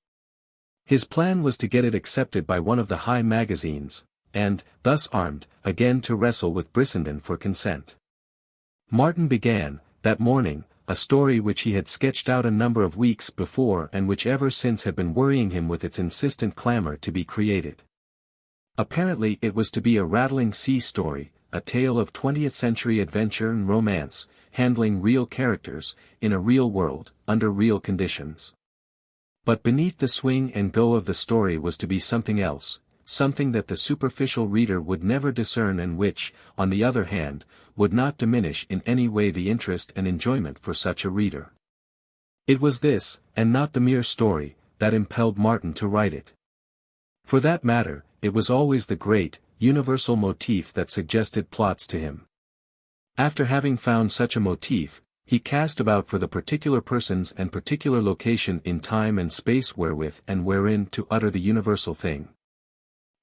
His plan was to get it accepted by one of the high magazines, and, thus armed, again to wrestle with Brissenden for consent. Martin began, that morning, a story which he had sketched out a number of weeks before and which ever since had been worrying him with its insistent clamor to be created. Apparently it was to be a rattling sea story, a tale of 20th-century adventure and romance, handling real characters, in a real world, under real conditions. But beneath the swing and go of the story was to be something else, something that the superficial reader would never discern and which, on the other hand, would not diminish in any way the interest and enjoyment for such a reader. It was this, and not the mere story, that impelled Martin to write it. For that matter, it was always the great, universal motif that suggested plots to him. After having found such a motif, he cast about for the particular persons and particular location in time and space wherewith and wherein to utter the universal thing.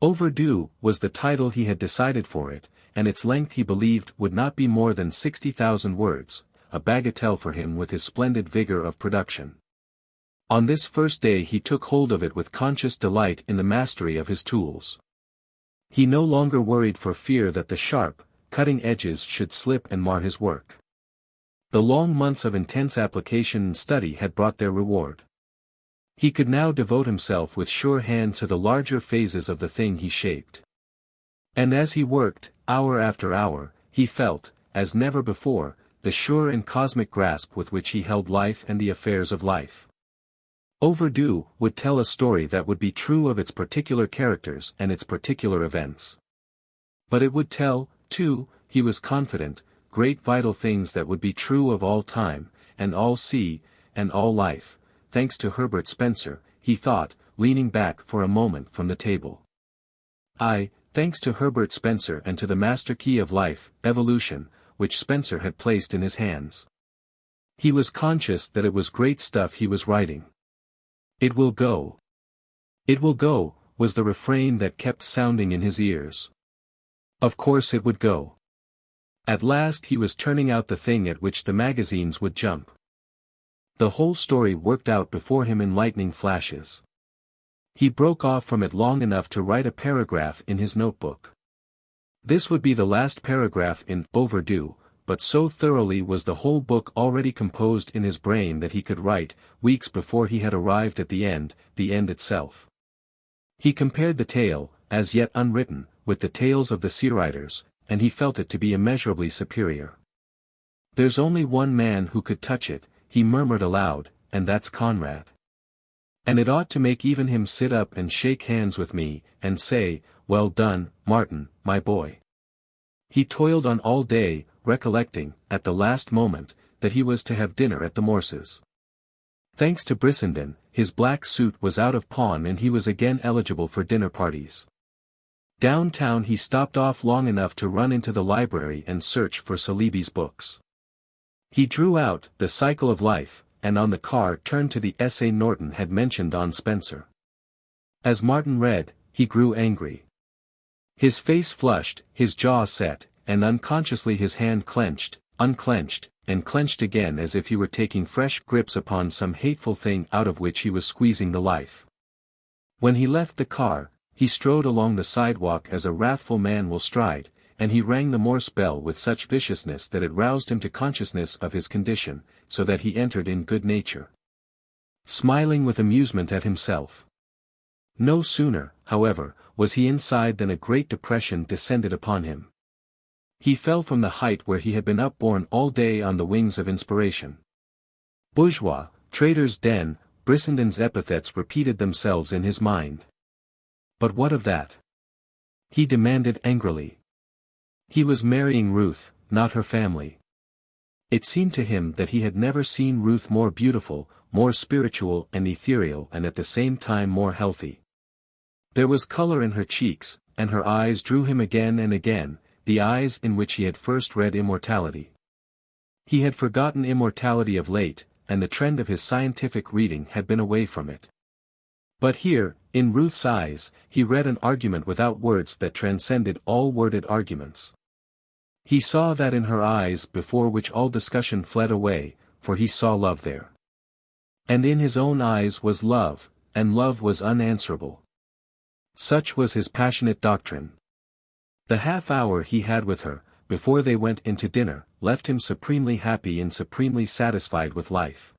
Overdue was the title he had decided for it, and its length he believed would not be more than 60,000 words, a bagatelle for him with his splendid vigor of production. On this first day he took hold of it with conscious delight in the mastery of his tools. He no longer worried for fear that the sharp, cutting edges should slip and mar his work. The long months of intense application and study had brought their reward. He could now devote himself with sure hand to the larger phases of the thing he shaped. And as he worked, hour after hour, he felt, as never before, the sure and cosmic grasp with which he held life and the affairs of life. Overdue would tell a story that would be true of its particular characters and its particular events. But it would tell, too, he was confident, great vital things that would be true of all time, and all sea, and all life, thanks to Herbert Spencer, he thought, leaning back for a moment from the table. Aye, thanks to Herbert Spencer and to the master key of life, evolution, which Spencer had placed in his hands. He was conscious that it was great stuff he was writing. "It will go. It will go," was the refrain that kept sounding in his ears. Of course it would go. At last he was turning out the thing at which the magazines would jump. The whole story worked out before him in lightning flashes. He broke off from it long enough to write a paragraph in his notebook. This would be the last paragraph in Overdue, but so thoroughly was the whole book already composed in his brain that he could write, weeks before he had arrived at the end itself. He compared the tale, as yet unwritten, with the tales of the sea writers, and he felt it to be immeasurably superior. "There's only one man who could touch it," he murmured aloud, "and that's Conrad. And it ought to make even him sit up and shake hands with me, and say, 'Well done, Martin, my boy.'" He toiled on all day, recollecting, at the last moment, that he was to have dinner at the Morses'. Thanks to Brissenden, his black suit was out of pawn and he was again eligible for dinner parties. Downtown he stopped off long enough to run into the library and search for Saleeby's books. He drew out The Cycle of Life, and on the car turned to the essay Norton had mentioned on Spencer. As Martin read, he grew angry. His face flushed, his jaw set, and unconsciously his hand clenched, unclenched, and clenched again as if he were taking fresh grips upon some hateful thing out of which he was squeezing the life. When he left the car, he strode along the sidewalk as a wrathful man will stride, and he rang the Morse bell with such viciousness that it roused him to consciousness of his condition, so that he entered in good nature, smiling with amusement at himself. No sooner, however, was he inside than a great depression descended upon him. He fell from the height where he had been upborne all day on the wings of inspiration. Bourgeois, trader's den, Brissenden's epithets repeated themselves in his mind. But what of that? He demanded angrily. He was marrying Ruth, not her family. It seemed to him that he had never seen Ruth more beautiful, more spiritual and ethereal and at the same time more healthy. There was color in her cheeks, and her eyes drew him again and again, the eyes in which he had first read immortality. He had forgotten immortality of late, and the trend of his scientific reading had been away from it. But here, in Ruth's eyes, he read an argument without words that transcended all worded arguments. He saw that in her eyes before which all discussion fled away, for he saw love there. And in his own eyes was love, and love was unanswerable. Such was his passionate doctrine. The half-hour he had with her, before they went into dinner, left him supremely happy and supremely satisfied with life.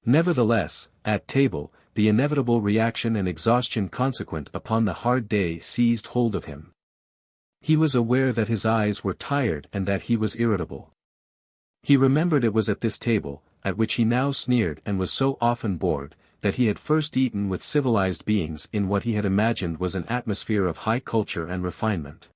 Nevertheless, at table, the inevitable reaction and exhaustion consequent upon the hard day seized hold of him. He was aware that his eyes were tired and that he was irritable. He remembered it was at this table, at which he now sneered and was so often bored, that he had first eaten with civilized beings in what he had imagined was an atmosphere of high culture and refinement.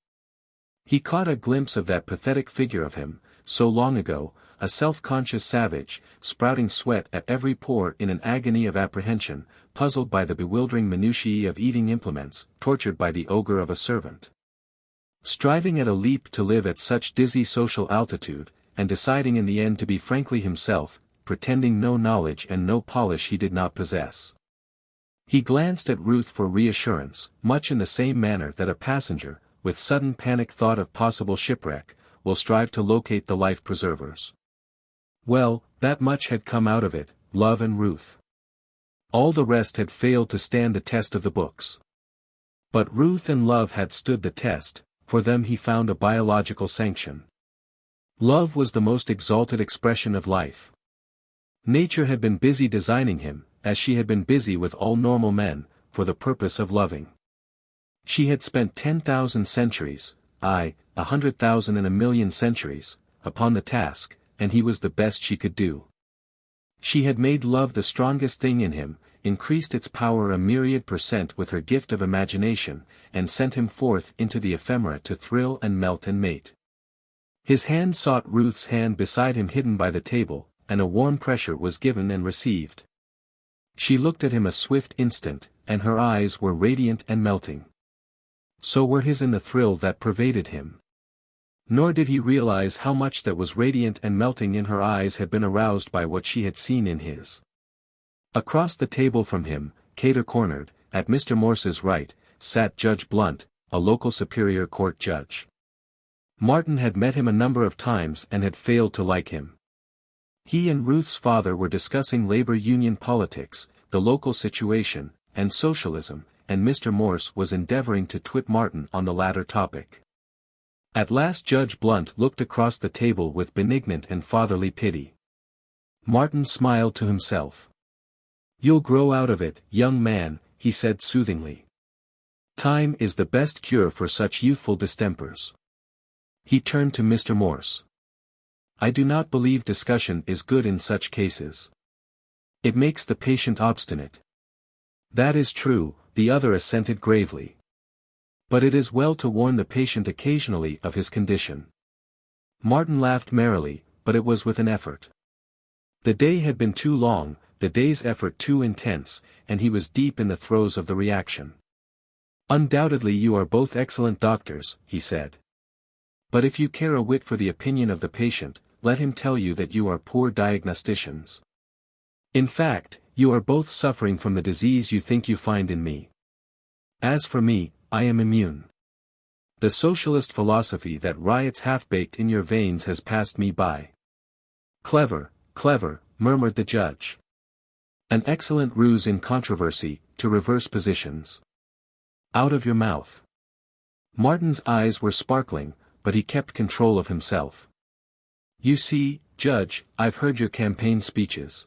He caught a glimpse of that pathetic figure of him, so long ago, a self-conscious savage, sprouting sweat at every pore in an agony of apprehension, puzzled by the bewildering minutiae of eating implements, tortured by the ogre of a servant. Striving at a leap to live at such dizzy social altitude, and deciding in the end to be frankly himself, pretending no knowledge and no polish he did not possess. He glanced at Ruth for reassurance, much in the same manner that a passenger, with sudden panic thought of possible shipwreck, will strive to locate the life-preservers. Well, that much had come out of it, love and Ruth. All the rest had failed to stand the test of the books. But Ruth and love had stood the test, for them he found a biological sanction. Love was the most exalted expression of life. Nature had been busy designing him, as she had been busy with all normal men, for the purpose of loving. She had spent 10,000 centuries, 100,000 and a million centuries, upon the task, and he was the best she could do. She had made love the strongest thing in him, increased its power a myriad % with her gift of imagination, and sent him forth into the ephemera to thrill and melt and mate. His hand sought Ruth's hand beside him hidden by the table, and a warm pressure was given and received. She looked at him a swift instant, and her eyes were radiant and melting. So were his in the thrill that pervaded him. Nor did he realize how much that was radiant and melting in her eyes had been aroused by what she had seen in his. Across the table from him, cater-cornered, at Mr. Morse's right, sat Judge Blunt, a local superior court judge. Martin had met him a number of times and had failed to like him. He and Ruth's father were discussing labor union politics, the local situation, and socialism, and Mr. Morse was endeavoring to twit Martin on the latter topic. At last Judge Blunt looked across the table with benignant and fatherly pity. Martin smiled to himself. "You'll grow out of it, young man," he said soothingly. "Time is the best cure for such youthful distempers." He turned to Mr. Morse. "I do not believe discussion is good in such cases. It makes the patient obstinate." "That is true," the other assented gravely. "But it is well to warn the patient occasionally of his condition." Martin laughed merrily, but it was with an effort. The day had been too long, the day's effort too intense, and he was deep in the throes of the reaction. "Undoubtedly you are both excellent doctors," he said. "But if you care a whit for the opinion of the patient, let him tell you that you are poor diagnosticians. In fact, you are both suffering from the disease you think you find in me. As for me, I am immune. The socialist philosophy that riots half-baked in your veins has passed me by." "Clever, clever," murmured the judge. "An excellent ruse in controversy, to reverse positions. Out of your mouth." Martin's eyes were sparkling, but he kept control of himself. "You see, Judge, I've heard your campaign speeches.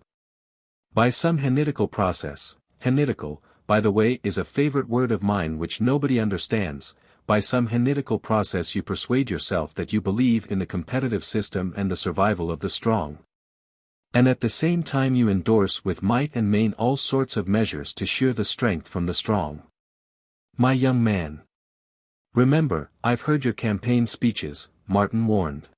By some hennetical process, hennetical, by the way, is a favorite word of mine which nobody understands, by some hennetical process you persuade yourself that you believe in the competitive system and the survival of the strong. And at the same time you endorse with might and main all sorts of measures to shear the strength from the strong. My young man. Remember, I've heard your campaign speeches," Martin warned.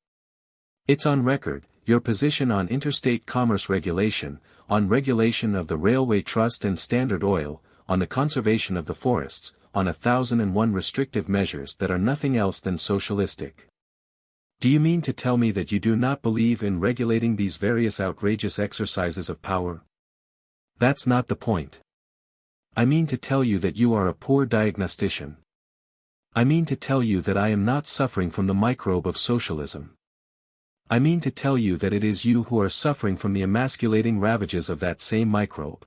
"It's on record, your position on interstate commerce regulation, on regulation of the Railway Trust and Standard Oil, on the conservation of the forests, on 1,001 restrictive measures that are nothing else than socialistic. Do you mean to tell me that you do not believe in regulating these various outrageous exercises of power? That's not the point. I mean to tell you that you are a poor diagnostician. I mean to tell you that I am not suffering from the microbe of socialism. I mean to tell you that it is you who are suffering from the emasculating ravages of that same microbe.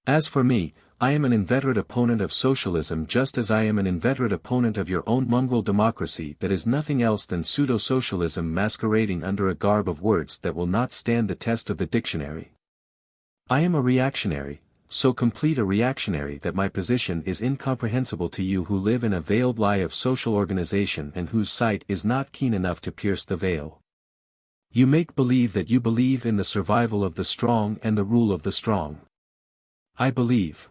As for me, I am an inveterate opponent of socialism just as I am an inveterate opponent of your own mongrel democracy that is nothing else than pseudo-socialism masquerading under a garb of words that will not stand the test of the dictionary. I am a reactionary, so complete a reactionary that my position is incomprehensible to you who live in a veiled lie of social organization and whose sight is not keen enough to pierce the veil. You make believe that you believe in the survival of the strong and the rule of the strong. I believe.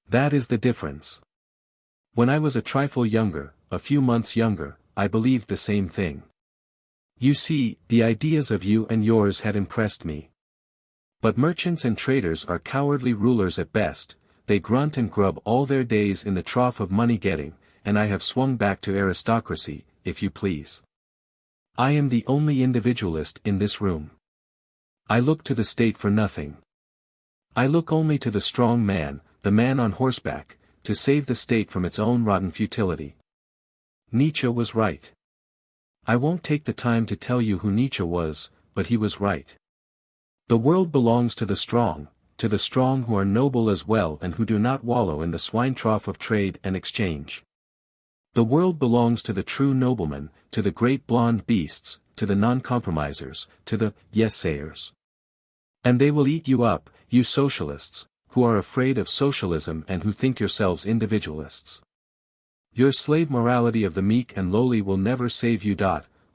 That is the difference. When I was a trifle younger, a few months younger, I believed the same thing. You see, the ideas of you and yours had impressed me. But merchants and traders are cowardly rulers at best, they grunt and grub all their days in the trough of money-getting, and I have swung back to aristocracy, if you please. I am the only individualist in this room. I look to the state for nothing. I look only to the strong man, the man on horseback, to save the state from its own rotten futility. Nietzsche was right. I won't take the time to tell you who Nietzsche was, but he was right. The world belongs to the strong who are noble as well and who do not wallow in the swine trough of trade and exchange. The world belongs to the true noblemen, to the great blonde beasts, to the non-compromisers, to the yes-sayers. And they will eat you up, you socialists, who are afraid of socialism and who think yourselves individualists. Your slave morality of the meek and lowly will never save you.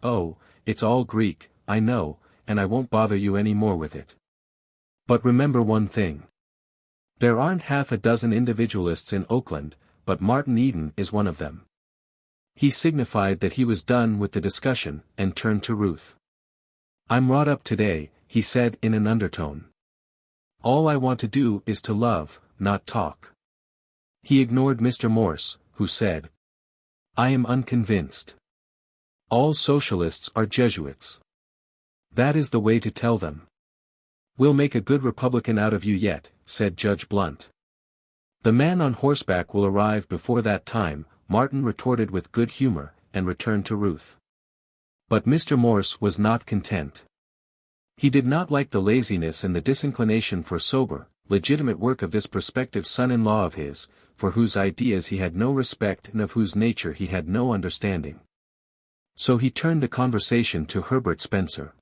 Oh, it's all Greek, I know, and I won't bother you any more with it. But remember one thing. There aren't half a dozen individualists in Oakland, but Martin Eden is one of them. He signified that he was done with the discussion, and turned to Ruth. I'm wrought up today, he said in an undertone. All I want to do is to love, not talk. He ignored Mr. Morse, who said, I am unconvinced. All socialists are Jesuits. That is the way to tell them. We'll make a good Republican out of you yet, said Judge Blunt. The man on horseback will arrive before that time, Martin retorted with good humor, and returned to Ruth. But Mr. Morse was not content. He did not like the laziness and the disinclination for sober, legitimate work of this prospective son-in-law of his, for whose ideas he had no respect and of whose nature he had no understanding. So he turned the conversation to Herbert Spencer.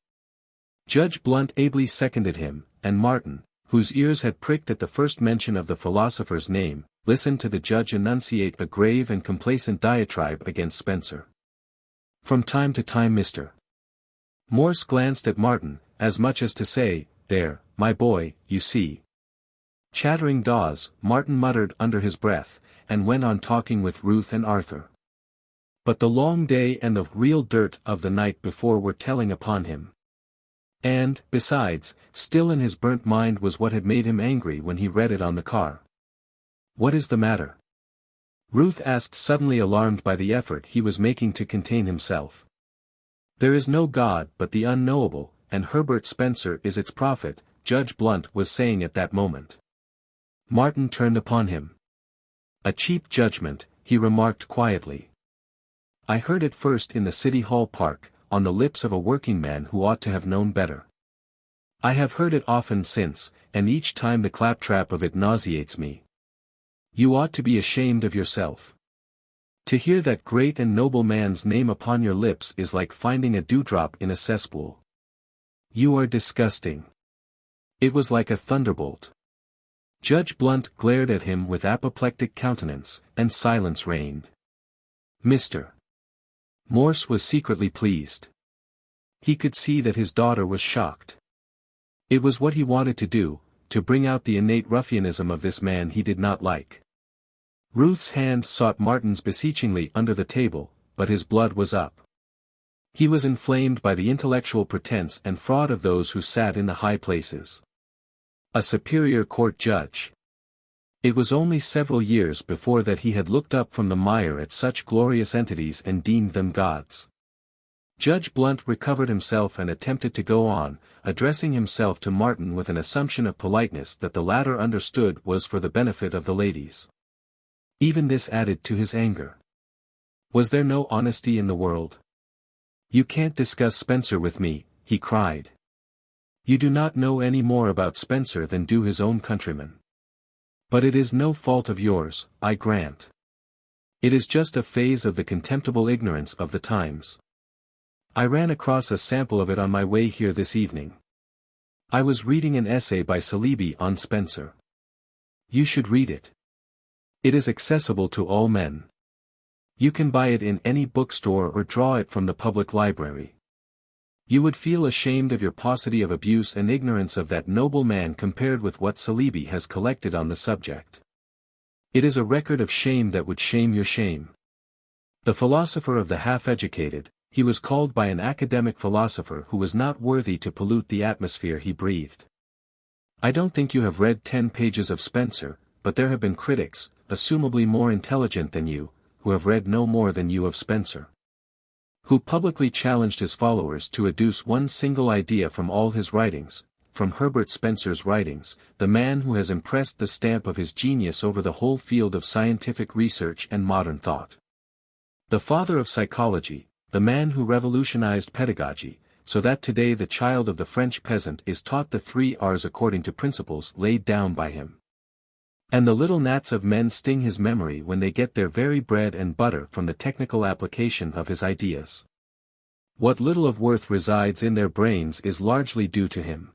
Judge Blunt ably seconded him, and Martin, whose ears had pricked at the first mention of the philosopher's name, listened to the judge enunciate a grave and complacent diatribe against Spencer. From time to time Mr. Morse glanced at Martin, as much as to say, there, my boy, you see. Chattering daws, Martin muttered under his breath, and went on talking with Ruth and Arthur. But the long day and the real dirt of the night before were telling upon him. And, besides, still in his burnt mind was what had made him angry when he read it on the car. What is the matter? Ruth asked, suddenly alarmed by the effort he was making to contain himself. There is no God but the unknowable, and Herbert Spencer is its prophet, Judge Blunt was saying at that moment. Martin turned upon him. A cheap judgment, he remarked quietly. I heard it first in the City Hall Park, on the lips of a working man who ought to have known better. I have heard it often since, and each time the claptrap of it nauseates me. You ought to be ashamed of yourself. To hear that great and noble man's name upon your lips is like finding a dewdrop in a cesspool. You are disgusting. It was like a thunderbolt. Judge Blunt glared at him with apoplectic countenance, and silence reigned. Mr. Morse was secretly pleased. He could see that his daughter was shocked. It was what he wanted to do, to bring out the innate ruffianism of this man he did not like. Ruth's hand sought Martin's beseechingly under the table, but his blood was up. He was inflamed by the intellectual pretense and fraud of those who sat in the high places. A superior court judge. It was only several years before that he had looked up from the mire at such glorious entities and deemed them gods. Judge Blunt recovered himself and attempted to go on, addressing himself to Martin with an assumption of politeness that the latter understood was for the benefit of the ladies. Even this added to his anger. Was there no honesty in the world? You can't discuss Spencer with me, he cried. You do not know any more about Spencer than do his own countrymen. But it is no fault of yours, I grant. It is just a phase of the contemptible ignorance of the times. I ran across a sample of it on my way here this evening. I was reading an essay by Saleeby on Spencer. You should read it. It is accessible to all men. You can buy it in any bookstore or draw it from the public library. You would feel ashamed of your paucity of abuse and ignorance of that noble man compared with what Saleeby has collected on the subject. It is a record of shame that would shame your shame. The philosopher of the half-educated, he was called by an academic philosopher who was not worthy to pollute the atmosphere he breathed. I don't think you have read 10 pages of Spencer, but there have been critics, assumably more intelligent than you, who have read no more than you of Spencer. Who publicly challenged his followers to adduce one single idea from all his writings, from Herbert Spencer's writings, the man who has impressed the stamp of his genius over the whole field of scientific research and modern thought. The father of psychology, the man who revolutionized pedagogy, so that today the child of the French peasant is taught the 3 R's according to principles laid down by him. And the little gnats of men sting his memory when they get their very bread and butter from the technical application of his ideas. What little of worth resides in their brains is largely due to him.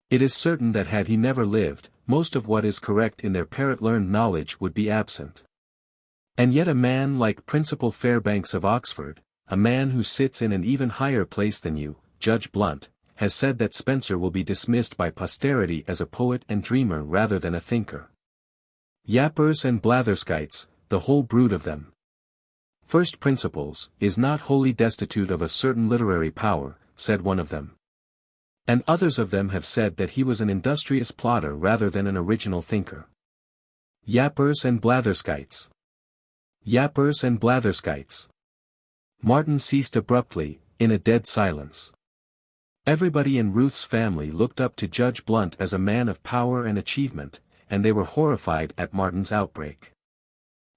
It is certain that had he never lived, most of what is correct in their parrot-learned knowledge would be absent. And yet a man like Principal Fairbanks of Oxford, a man who sits in an even higher place than you, Judge Blunt, has said that Spencer will be dismissed by posterity as a poet and dreamer rather than a thinker. Yappers and blatherskites, the whole brood of them. First Principles is not wholly destitute of a certain literary power, said one of them. And others of them have said that he was an industrious plodder rather than an original thinker. Yappers and blatherskites. Yappers and blatherskites. Martin ceased abruptly, in a dead silence. Everybody in Ruth's family looked up to Judge Blunt as a man of power and achievement, and they were horrified at Martin's outbreak.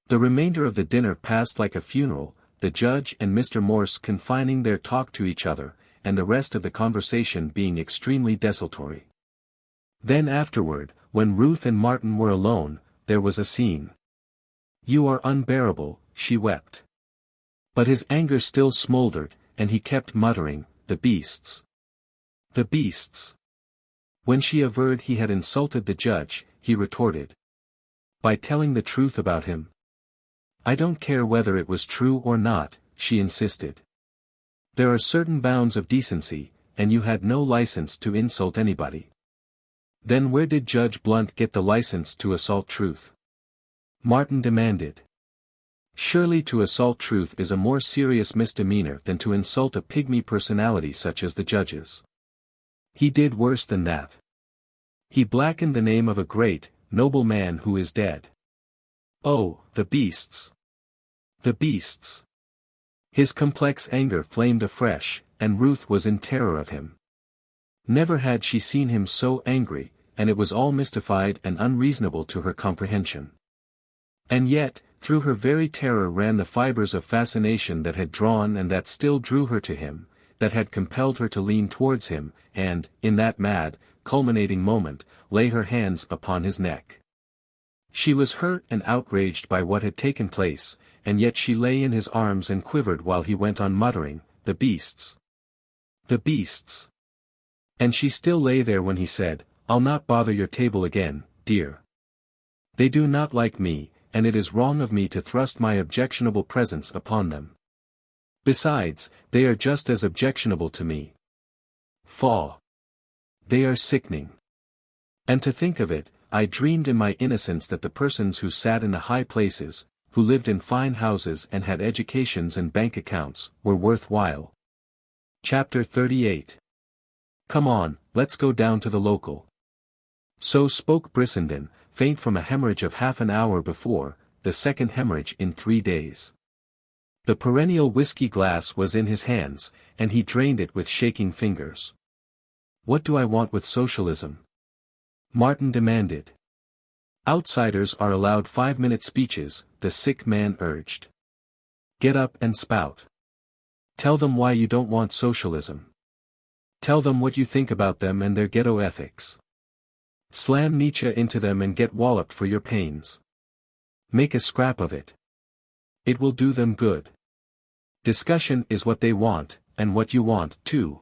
The remainder of the dinner passed like a funeral, the judge and Mr. Morse confining their talk to each other, and the rest of the conversation being extremely desultory. Then afterward, when Ruth and Martin were alone, there was a scene. "You are unbearable," she wept. But his anger still smoldered, and he kept muttering, "The beasts! The beasts!" When she averred he had insulted the judge, he retorted, "By telling the truth about him." "I don't care whether it was true or not," she insisted. "There are certain bounds of decency, and you had no license to insult anybody." "Then where did Judge Blunt get the license to assault truth?" Martin demanded. "Surely to assault truth is a more serious misdemeanor than to insult a pygmy personality such as the judge's. He did worse than that. He blackened the name of a great, noble man who is dead. Oh, the beasts! The beasts!" His complex anger flamed afresh, and Ruth was in terror of him. Never had she seen him so angry, and it was all mystified and unreasonable to her comprehension. And yet, through her very terror ran the fibers of fascination that had drawn and that still drew her to him, that had compelled her to lean towards him, and, in that mad, culminating moment, lay her hands upon his neck. She was hurt and outraged by what had taken place, and yet she lay in his arms and quivered while he went on muttering, "The beasts! The beasts!" And she still lay there when he said, "I'll not bother your table again, dear. They do not like me, and it is wrong of me to thrust my objectionable presence upon them. Besides, they are just as objectionable to me. Faugh! They are sickening. And to think of it, I dreamed in my innocence that the persons who sat in the high places, who lived in fine houses and had educations and bank accounts, were worthwhile." Chapter 38. "Come on, let's go down to the local." So spoke Brissenden, faint from a hemorrhage of half an hour before, the second hemorrhage in 3 days. The perennial whiskey glass was in his hands, and he drained it with shaking fingers. "What do I want with socialism?" Martin demanded. "Outsiders are allowed 5-minute speeches," the sick man urged. "Get up and spout. Tell them why you don't want socialism. Tell them what you think about them and their ghetto ethics. Slam Nietzsche into them and get walloped for your pains. Make a scrap of it. It will do them good. Discussion is what they want, and what you want, too.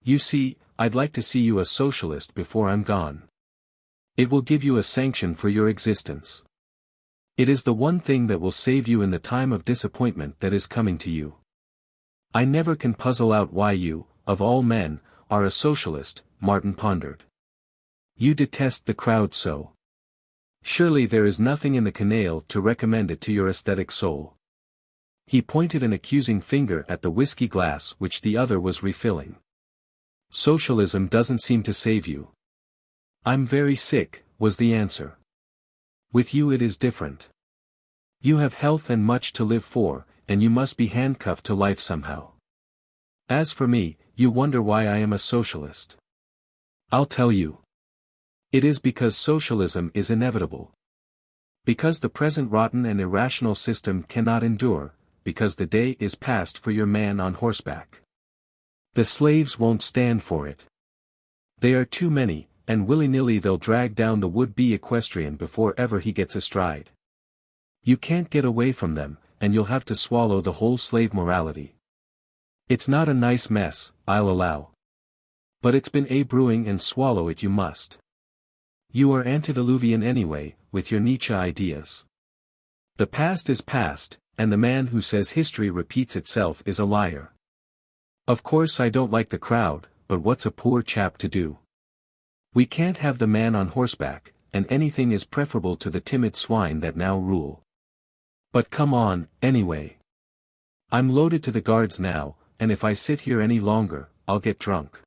You see, I'd like to see you a socialist before I'm gone. It will give you a sanction for your existence. It is the one thing that will save you in the time of disappointment that is coming to you. I never can puzzle out why you, of all men, are a socialist," Martin pondered. "You detest the crowd so. Surely there is nothing in the canal to recommend it to your aesthetic soul." He pointed an accusing finger at the whiskey glass which the other was refilling. "Socialism doesn't seem to save you." "I'm very sick," was the answer. "With you it is different. You have health and much to live for, and you must be handcuffed to life somehow. As for me, you wonder why I am a socialist. I'll tell you. It is because socialism is inevitable. Because the present rotten and irrational system cannot endure, because the day is past for your man on horseback. The slaves won't stand for it. They are too many, and willy-nilly they'll drag down the would-be equestrian before ever he gets astride. You can't get away from them, and you'll have to swallow the whole slave morality. It's not a nice mess, I'll allow. But it's been brewing, and swallow it you must. You are antediluvian anyway, with your Nietzsche ideas. The past is past, and the man who says history repeats itself is a liar. Of course I don't like the crowd, but what's a poor chap to do? We can't have the man on horseback, and anything is preferable to the timid swine that now rule. But come on, anyway. I'm loaded to the guards now, and if I sit here any longer, I'll get drunk.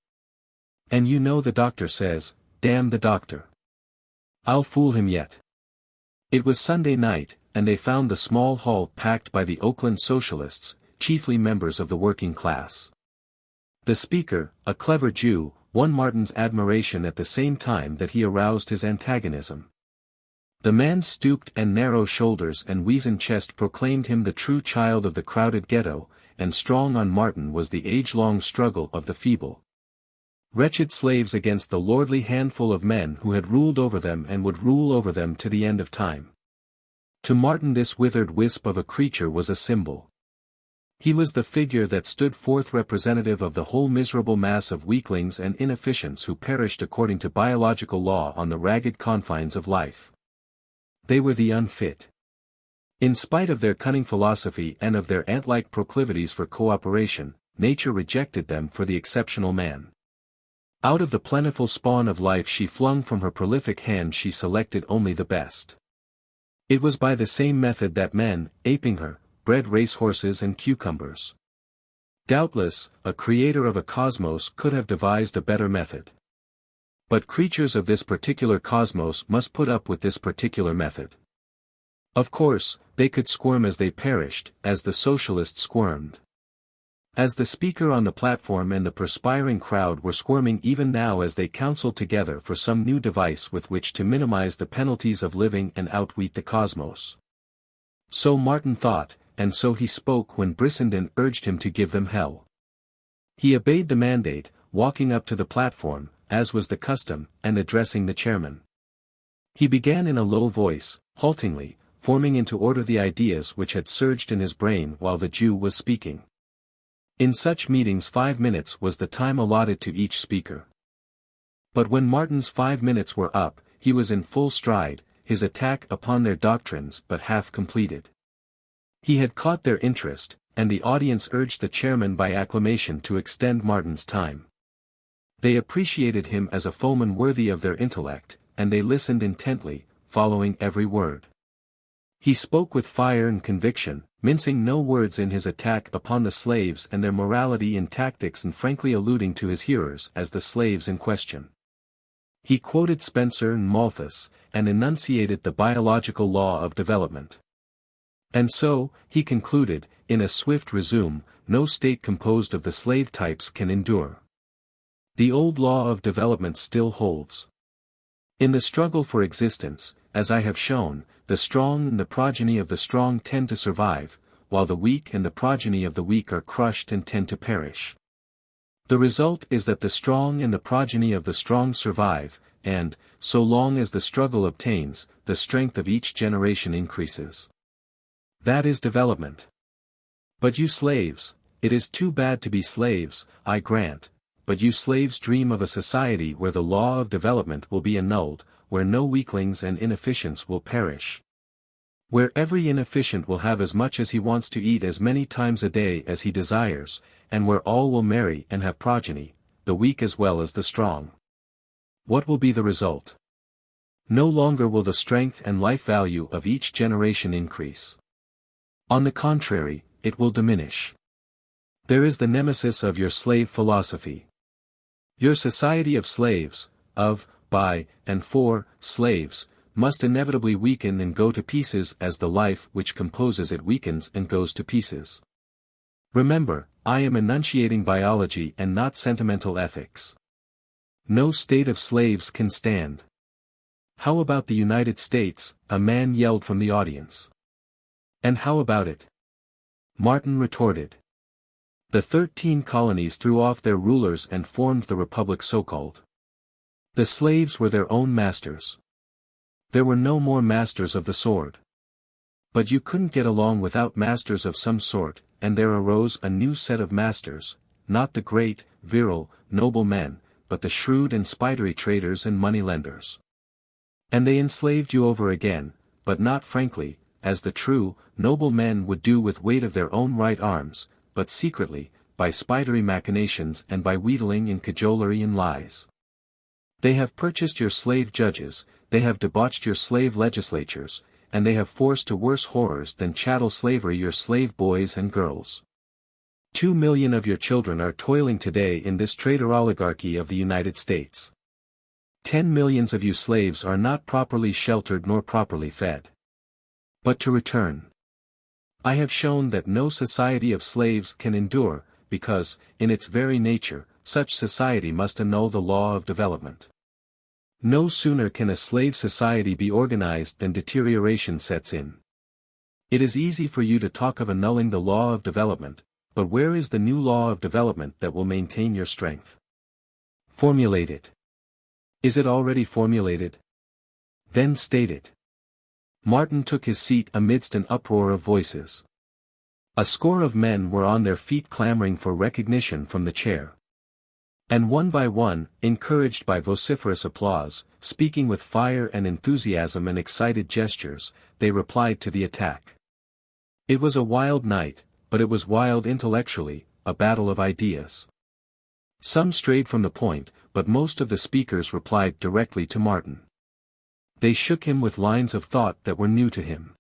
And you know the doctor says, damn the doctor. I'll fool him yet. It was Sunday night, and they found the small hall packed by the Oakland socialists, chiefly members of the working class. The speaker, a clever Jew, won Martin's admiration at the same time that he aroused his antagonism. The man's stooped and narrow shoulders and weazened chest proclaimed him the true child of the crowded ghetto, and strong on Martin was the age-long struggle of the feeble. Wretched slaves against the lordly handful of men who had ruled over them and would rule over them to the end of time. To Martin this withered wisp of a creature was a symbol. He was the figure that stood forth representative of the whole miserable mass of weaklings and inefficients who perished according to biological law on the ragged confines of life. They were the unfit. In spite of their cunning philosophy and of their ant-like proclivities for cooperation, nature rejected them for the exceptional man. Out of the plentiful spawn of life she flung from her prolific hand she selected only the best. It was by the same method that men, aping her, bred racehorses and cucumbers. Doubtless, a creator of a cosmos could have devised a better method. But creatures of this particular cosmos must put up with this particular method. Of course, they could squirm as they perished, as the socialists squirmed. As the speaker on the platform and the perspiring crowd were squirming even now as they counseled together for some new device with which to minimize the penalties of living and outwit the cosmos. So Martin thought, and so he spoke when Brissenden urged him to give them hell. He obeyed the mandate, walking up to the platform, as was the custom, and addressing the chairman. He began in a low voice, haltingly, forming into order the ideas which had surged in his brain while the Jew was speaking. In such meetings 5 minutes was the time allotted to each speaker. But when Martin's 5 minutes were up, he was in full stride, his attack upon their doctrines but half completed. He had caught their interest, and the audience urged the chairman by acclamation to extend Martin's time. They appreciated him as a foeman worthy of their intellect, and they listened intently, following every word. He spoke with fire and conviction, mincing no words in his attack upon the slaves and their morality and tactics, and frankly alluding to his hearers as the slaves in question. He quoted Spencer and Malthus, and enunciated the biological law of development. And so, he concluded, in a swift resume, no state composed of the slave types can endure. The old law of development still holds. In the struggle for existence, as I have shown, the strong and the progeny of the strong tend to survive, while the weak and the progeny of the weak are crushed and tend to perish. The result is that the strong and the progeny of the strong survive, and, so long as the struggle obtains, the strength of each generation increases. That is development. But you slaves, it is too bad to be slaves, I grant, but you slaves dream of a society where the law of development will be annulled, where no weaklings and inefficients will perish. Where every inefficient will have as much as he wants to eat as many times a day as he desires, and where all will marry and have progeny, the weak as well as the strong. What will be the result? No longer will the strength and life value of each generation increase. On the contrary, it will diminish. There is the nemesis of your slave philosophy. Your society of slaves, of, by, and for, slaves, must inevitably weaken and go to pieces as the life which composes it weakens and goes to pieces. Remember, I am enunciating biology and not sentimental ethics. No state of slaves can stand. How about the United States? A man yelled from the audience. And how about it? Martin retorted. The 13 colonies threw off their rulers and formed the republic so-called. The slaves were their own masters. There were no more masters of the sword. But you couldn't get along without masters of some sort, and there arose a new set of masters, not the great, virile, noble men, but the shrewd and spidery traders and moneylenders. And they enslaved you over again, but not frankly, as the true, noble men would do with weight of their own right arms, but secretly, by spidery machinations and by wheedling in cajolery and lies. They have purchased your slave judges, they have debauched your slave legislatures, and they have forced to worse horrors than chattel slavery your slave boys and girls. 2 million of your children are toiling today in this trader oligarchy of the United States. 10 millions of you slaves are not properly sheltered nor properly fed. But to return. I have shown that no society of slaves can endure, because, in its very nature, such society must annul the law of development. No sooner can a slave society be organized than deterioration sets in. It is easy for you to talk of annulling the law of development, but where is the new law of development that will maintain your strength? Formulate it. Is it already formulated? Then state it. Martin took his seat amidst an uproar of voices. A score of men were on their feet clamoring for recognition from the chair. And one by one, encouraged by vociferous applause, speaking with fire and enthusiasm and excited gestures, they replied to the attack. It was a wild night, but it was wild intellectually, a battle of ideas. Some strayed from the point, but most of the speakers replied directly to Martin. They shook him with lines of thought that were new to him.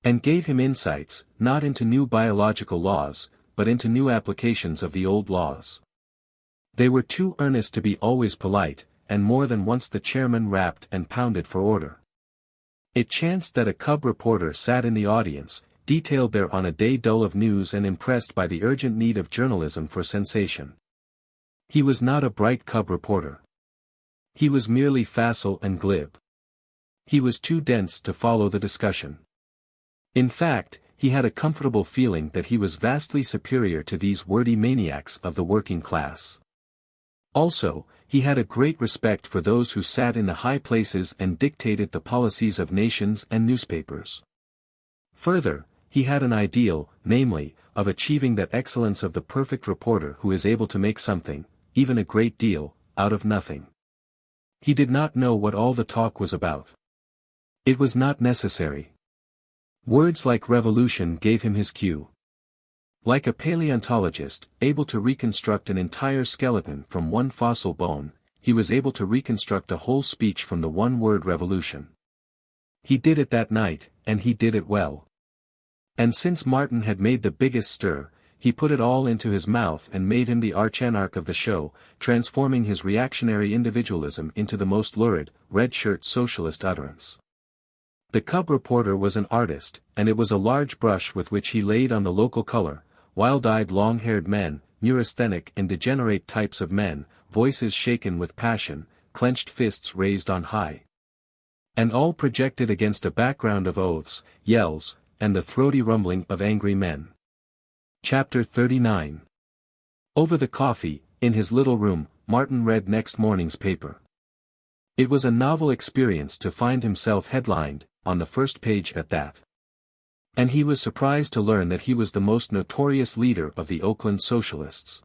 And gave him insights, not into new biological laws, but into new applications of the old laws. They were too earnest to be always polite, and more than once the chairman rapped and pounded for order. It chanced that a cub reporter sat in the audience, detailed there on a day dull of news and impressed by the urgent need of journalism for sensation. He was not a bright cub reporter. He was merely facile and glib. He was too dense to follow the discussion. In fact, he had a comfortable feeling that he was vastly superior to these wordy maniacs of the working class. Also, he had a great respect for those who sat in the high places and dictated the policies of nations and newspapers. Further, he had an ideal, namely, of achieving that excellence of the perfect reporter who is able to make something, even a great deal, out of nothing. He did not know what all the talk was about. It was not necessary. Words like revolution gave him his cue. Like a paleontologist, able to reconstruct an entire skeleton from one fossil bone, he was able to reconstruct a whole speech from the one word revolution. He did it that night, and he did it well. And since Martin had made the biggest stir, he put it all into his mouth and made him the arch-anarch of the show, transforming his reactionary individualism into the most lurid, red-shirt socialist utterance. The cub reporter was an artist, and it was a large brush with which he laid on the local color, wild-eyed long-haired men, neurasthenic and degenerate types of men, voices shaken with passion, clenched fists raised on high. And all projected against a background of oaths, yells, and the throaty rumbling of angry men. Chapter 39. Over the coffee, in his little room, Martin read next morning's paper. It was a novel experience to find himself headlined, on the first page at that. And he was surprised to learn that he was the most notorious leader of the Oakland Socialists.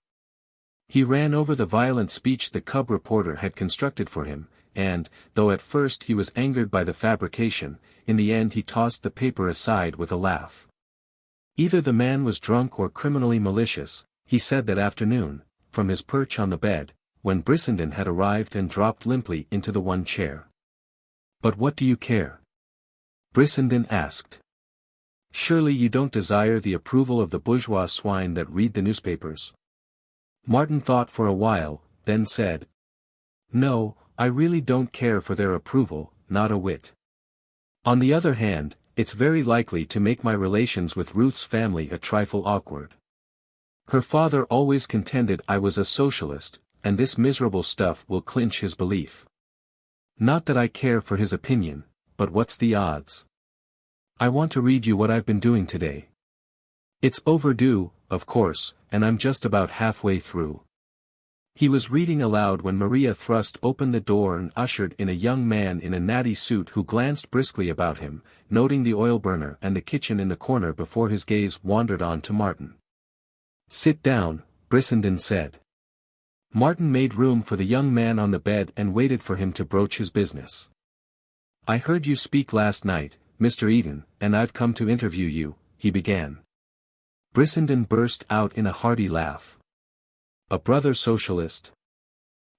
He ran over the violent speech the cub reporter had constructed for him, and, though at first he was angered by the fabrication, in the end he tossed the paper aside with a laugh. Either the man was drunk or criminally malicious, he said that afternoon, from his perch on the bed, when Brissenden had arrived and dropped limply into the one chair. "But what do you care?" Brissenden asked. "Surely you don't desire the approval of the bourgeois swine that read the newspapers?" Martin thought for a while, then said, "No, I really don't care for their approval, not a whit. On the other hand, it's very likely to make my relations with Ruth's family a trifle awkward. Her father always contended I was a socialist, and this miserable stuff will clinch his belief. Not that I care for his opinion, but what's the odds? I want to read you what I've been doing today." It's overdue, of course, and I'm just about halfway through. He was reading aloud when Maria thrust open the door and ushered in a young man in a natty suit who glanced briskly about him, noting the oil burner and the kitchen in the corner before his gaze wandered on to Martin. "Sit down," Brissenden said. Martin made room for the young man on the bed and waited for him to broach his business. "I heard you speak last night, Mr. Eden, and I've come to interview you," he began. Brissenden burst out in a hearty laugh. "A brother socialist?"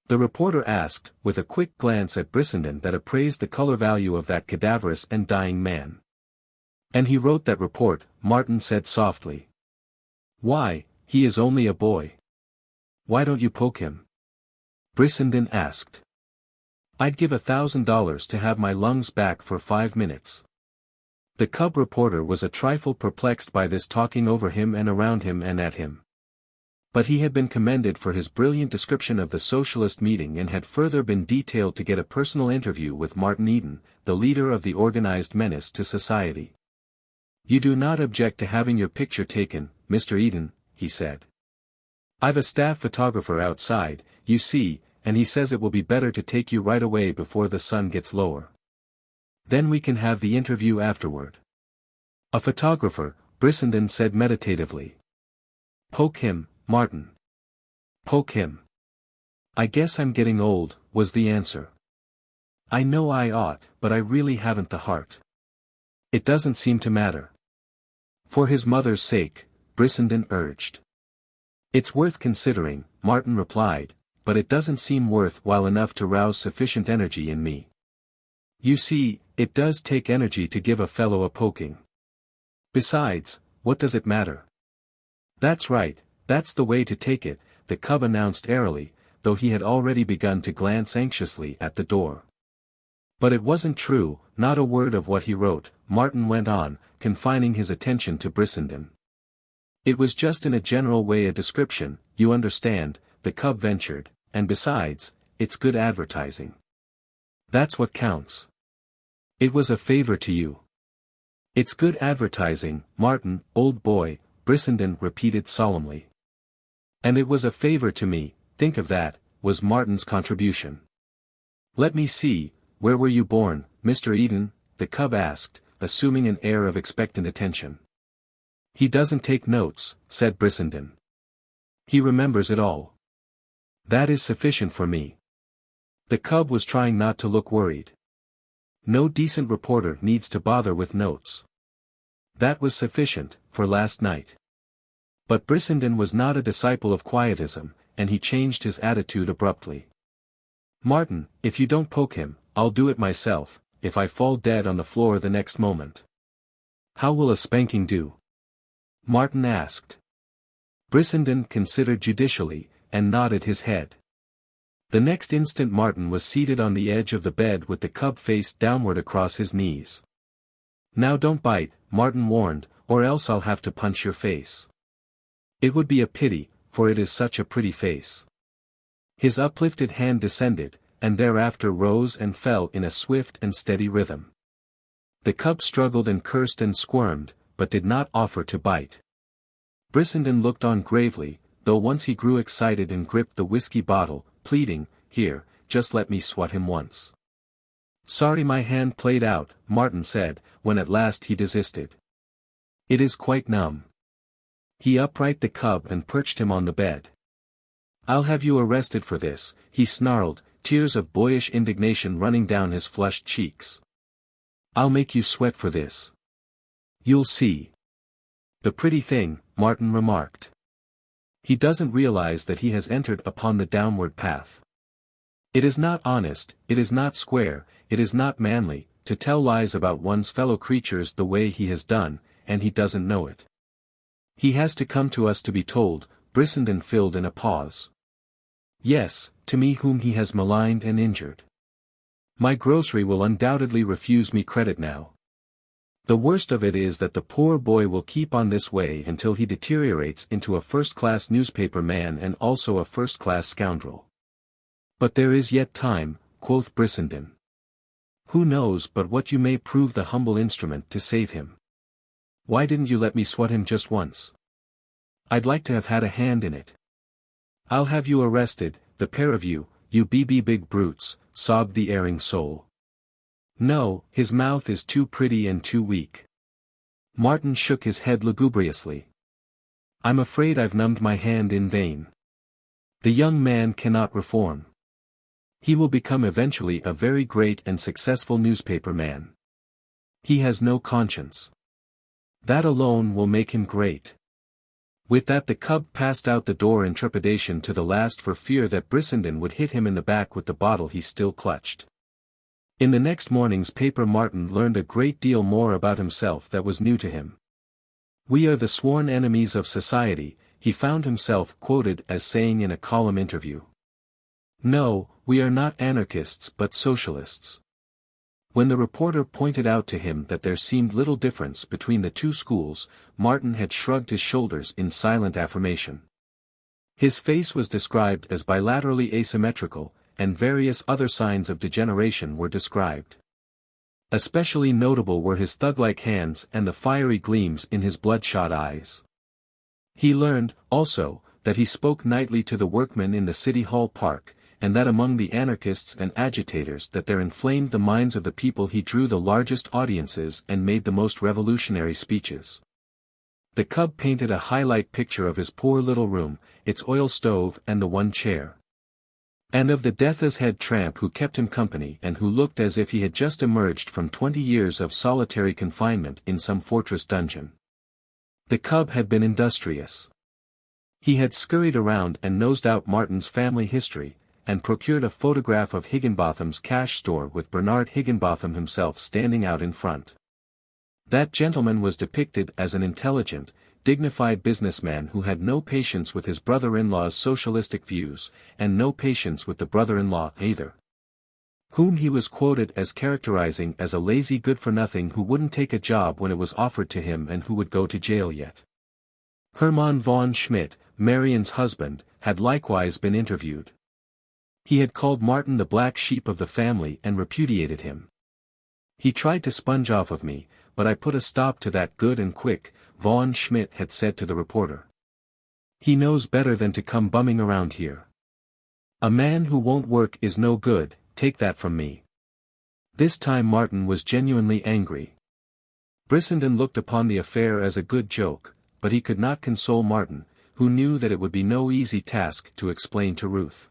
the reporter asked, with a quick glance at Brissenden that appraised the color value of that cadaverous and dying man. "And he wrote that report," Martin said softly. "Why, he is only a boy." "Why don't you poke him?" Brissenden asked. "I'd give $1,000 to have my lungs back for 5 minutes." The cub reporter was a trifle perplexed by this talking over him and around him and at him. But he had been commended for his brilliant description of the socialist meeting and had further been detailed to get a personal interview with Martin Eden, the leader of the organized menace to society. "You do not object to having your picture taken, Mr. Eden," he said. "I've a staff photographer outside, you see, and he says it will be better to take you right away before the sun gets lower. Then we can have the interview afterward." "A photographer," Brissenden said meditatively. "Poke him, Martin. Poke him." "I guess I'm getting old," was the answer. "I know I ought, but I really haven't the heart." "It doesn't seem to matter." "For his mother's sake," Brissenden urged. "It's worth considering," Martin replied, "but it doesn't seem worthwhile enough to rouse sufficient energy in me. You see, it does take energy to give a fellow a poking. Besides, what does it matter?" "That's right, that's the way to take it," the cub announced airily, though he had already begun to glance anxiously at the door. "But it wasn't true, not a word of what he wrote," Martin went on, confining his attention to Brissenden. "It was just in a general way a description, you understand," the cub ventured, "and besides, it's good advertising. That's what counts." "It was a favor to you." "It's good advertising, Martin, old boy," Brissenden repeated solemnly. "And it was a favor to me, think of that," was Martin's contribution. "Let me see, where were you born, Mr. Eden?" the cub asked, assuming an air of expectant attention. "He doesn't take notes," said Brissenden. "He remembers it all. That is sufficient for me." The cub was trying not to look worried. No decent reporter needs to bother with notes. That was sufficient, for last night. But Brissenden was not a disciple of quietism, and he changed his attitude abruptly. "Martin, if you don't poke him, I'll do it myself, if I fall dead on the floor the next moment." "How will a spanking do?" Martin asked. Brissenden considered judicially, and nodded his head. The next instant Martin was seated on the edge of the bed with the cub face downward across his knees. "Now don't bite," Martin warned, "or else I'll have to punch your face. It would be a pity, for it is such a pretty face." His uplifted hand descended, and thereafter rose and fell in a swift and steady rhythm. The cub struggled and cursed and squirmed, but did not offer to bite. Brissenden looked on gravely, though once he grew excited and gripped the whiskey bottle, pleading, "Here, just let me swat him once." "Sorry my hand played out," Martin said, when at last he desisted. "It is quite numb." He upright the cub and perched him on the bed. "I'll have you arrested for this," he snarled, tears of boyish indignation running down his flushed cheeks. "I'll make you sweat for this. You'll see." "The pretty thing," Martin remarked. "He doesn't realize that he has entered upon the downward path. It is not honest, it is not square, it is not manly, to tell lies about one's fellow creatures the way he has done, and he doesn't know it. He has to come to us to be told," Brissenden filled in a pause. "Yes, to me whom he has maligned and injured. My grocery will undoubtedly refuse me credit now. The worst of it is that the poor boy will keep on this way until he deteriorates into a first-class newspaper man and also a first-class scoundrel. But there is yet time," quoth Brissenden. "Who knows but what you may prove the humble instrument to save him?" Why didn't you let me swat him just once? I'd like to have had a hand in it. I'll have you arrested, the pair of you, you big brutes, sobbed the erring soul. No, his mouth is too pretty and too weak. Martin shook his head lugubriously. I'm afraid I've numbed my hand in vain. The young man cannot reform. He will become eventually a very great and successful newspaper man. He has no conscience. That alone will make him great. With that the cub passed out the door in trepidation to the last for fear that Brissenden would hit him in the back with the bottle he still clutched. In the next morning's paper Martin learned a great deal more about himself that was new to him. We are the sworn enemies of society, he found himself quoted as saying in a column interview. No, we are not anarchists but socialists. When the reporter pointed out to him that there seemed little difference between the two schools, Martin had shrugged his shoulders in silent affirmation. His face was described as bilaterally asymmetrical, and various other signs of degeneration were described. Especially notable were his thug-like hands and the fiery gleams in his bloodshot eyes. He learned, also, that he spoke nightly to the workmen in the City Hall Park, and that among the anarchists and agitators that there inflamed the minds of the people he drew the largest audiences and made the most revolutionary speeches. The cub painted a highlight picture of his poor little room, its oil stove and the one chair. And of the death-as-head tramp who kept him company and who looked as if he had just emerged from 20 years of solitary confinement in some fortress dungeon. The cub had been industrious. He had scurried around and nosed out Martin's family history, and procured a photograph of Higginbotham's cash store with Bernard Higginbotham himself standing out in front. That gentleman was depicted as an intelligent, dignified businessman who had no patience with his brother-in-law's socialistic views, and no patience with the brother-in-law either. Whom he was quoted as characterizing as a lazy good-for-nothing who wouldn't take a job when it was offered to him and who would go to jail yet. Hermann von Schmidt, Marion's husband, had likewise been interviewed. He had called Martin the black sheep of the family and repudiated him. He tried to sponge off of me, but I put a stop to that good and quick, von Schmidt had said to the reporter. He knows better than to come bumming around here. A man who won't work is no good, take that from me. This time Martin was genuinely angry. Brissenden looked upon the affair as a good joke, but he could not console Martin, who knew that it would be no easy task to explain to Ruth.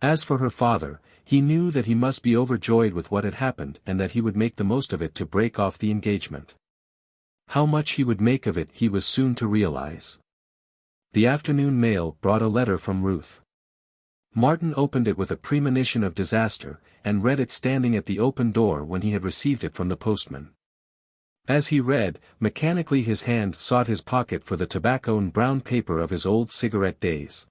As for her father, he knew that he must be overjoyed with what had happened and that he would make the most of it to break off the engagement. How much he would make of it he was soon to realize. The afternoon mail brought a letter from Ruth. Martin opened it with a premonition of disaster, and read it standing at the open door when he had received it from the postman. As he read, mechanically his hand sought his pocket for the tobacco and brown paper of his old cigarette days.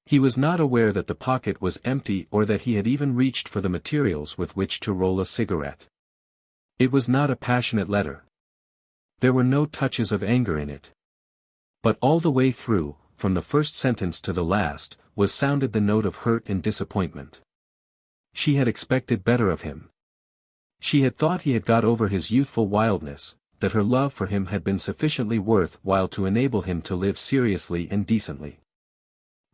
He was not aware that the pocket was empty or that he had even reached for the materials with which to roll a cigarette. It was not a passionate letter. There were no touches of anger in it. But all the way through, from the first sentence to the last, was sounded the note of hurt and disappointment. She had expected better of him. She had thought he had got over his youthful wildness, that her love for him had been sufficiently worth while to enable him to live seriously and decently.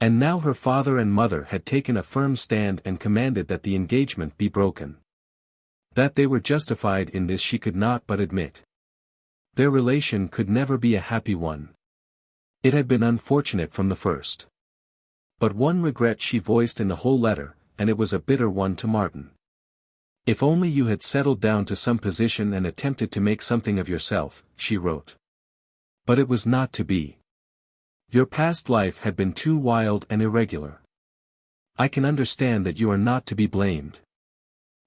And now her father and mother had taken a firm stand and commanded that the engagement be broken. That they were justified in this she could not but admit. Their relation could never be a happy one. It had been unfortunate from the first. But one regret she voiced in the whole letter, and it was a bitter one to Martin. If only you had settled down to some position and attempted to make something of yourself, she wrote. But it was not to be. Your past life had been too wild and irregular. I can understand that you are not to be blamed.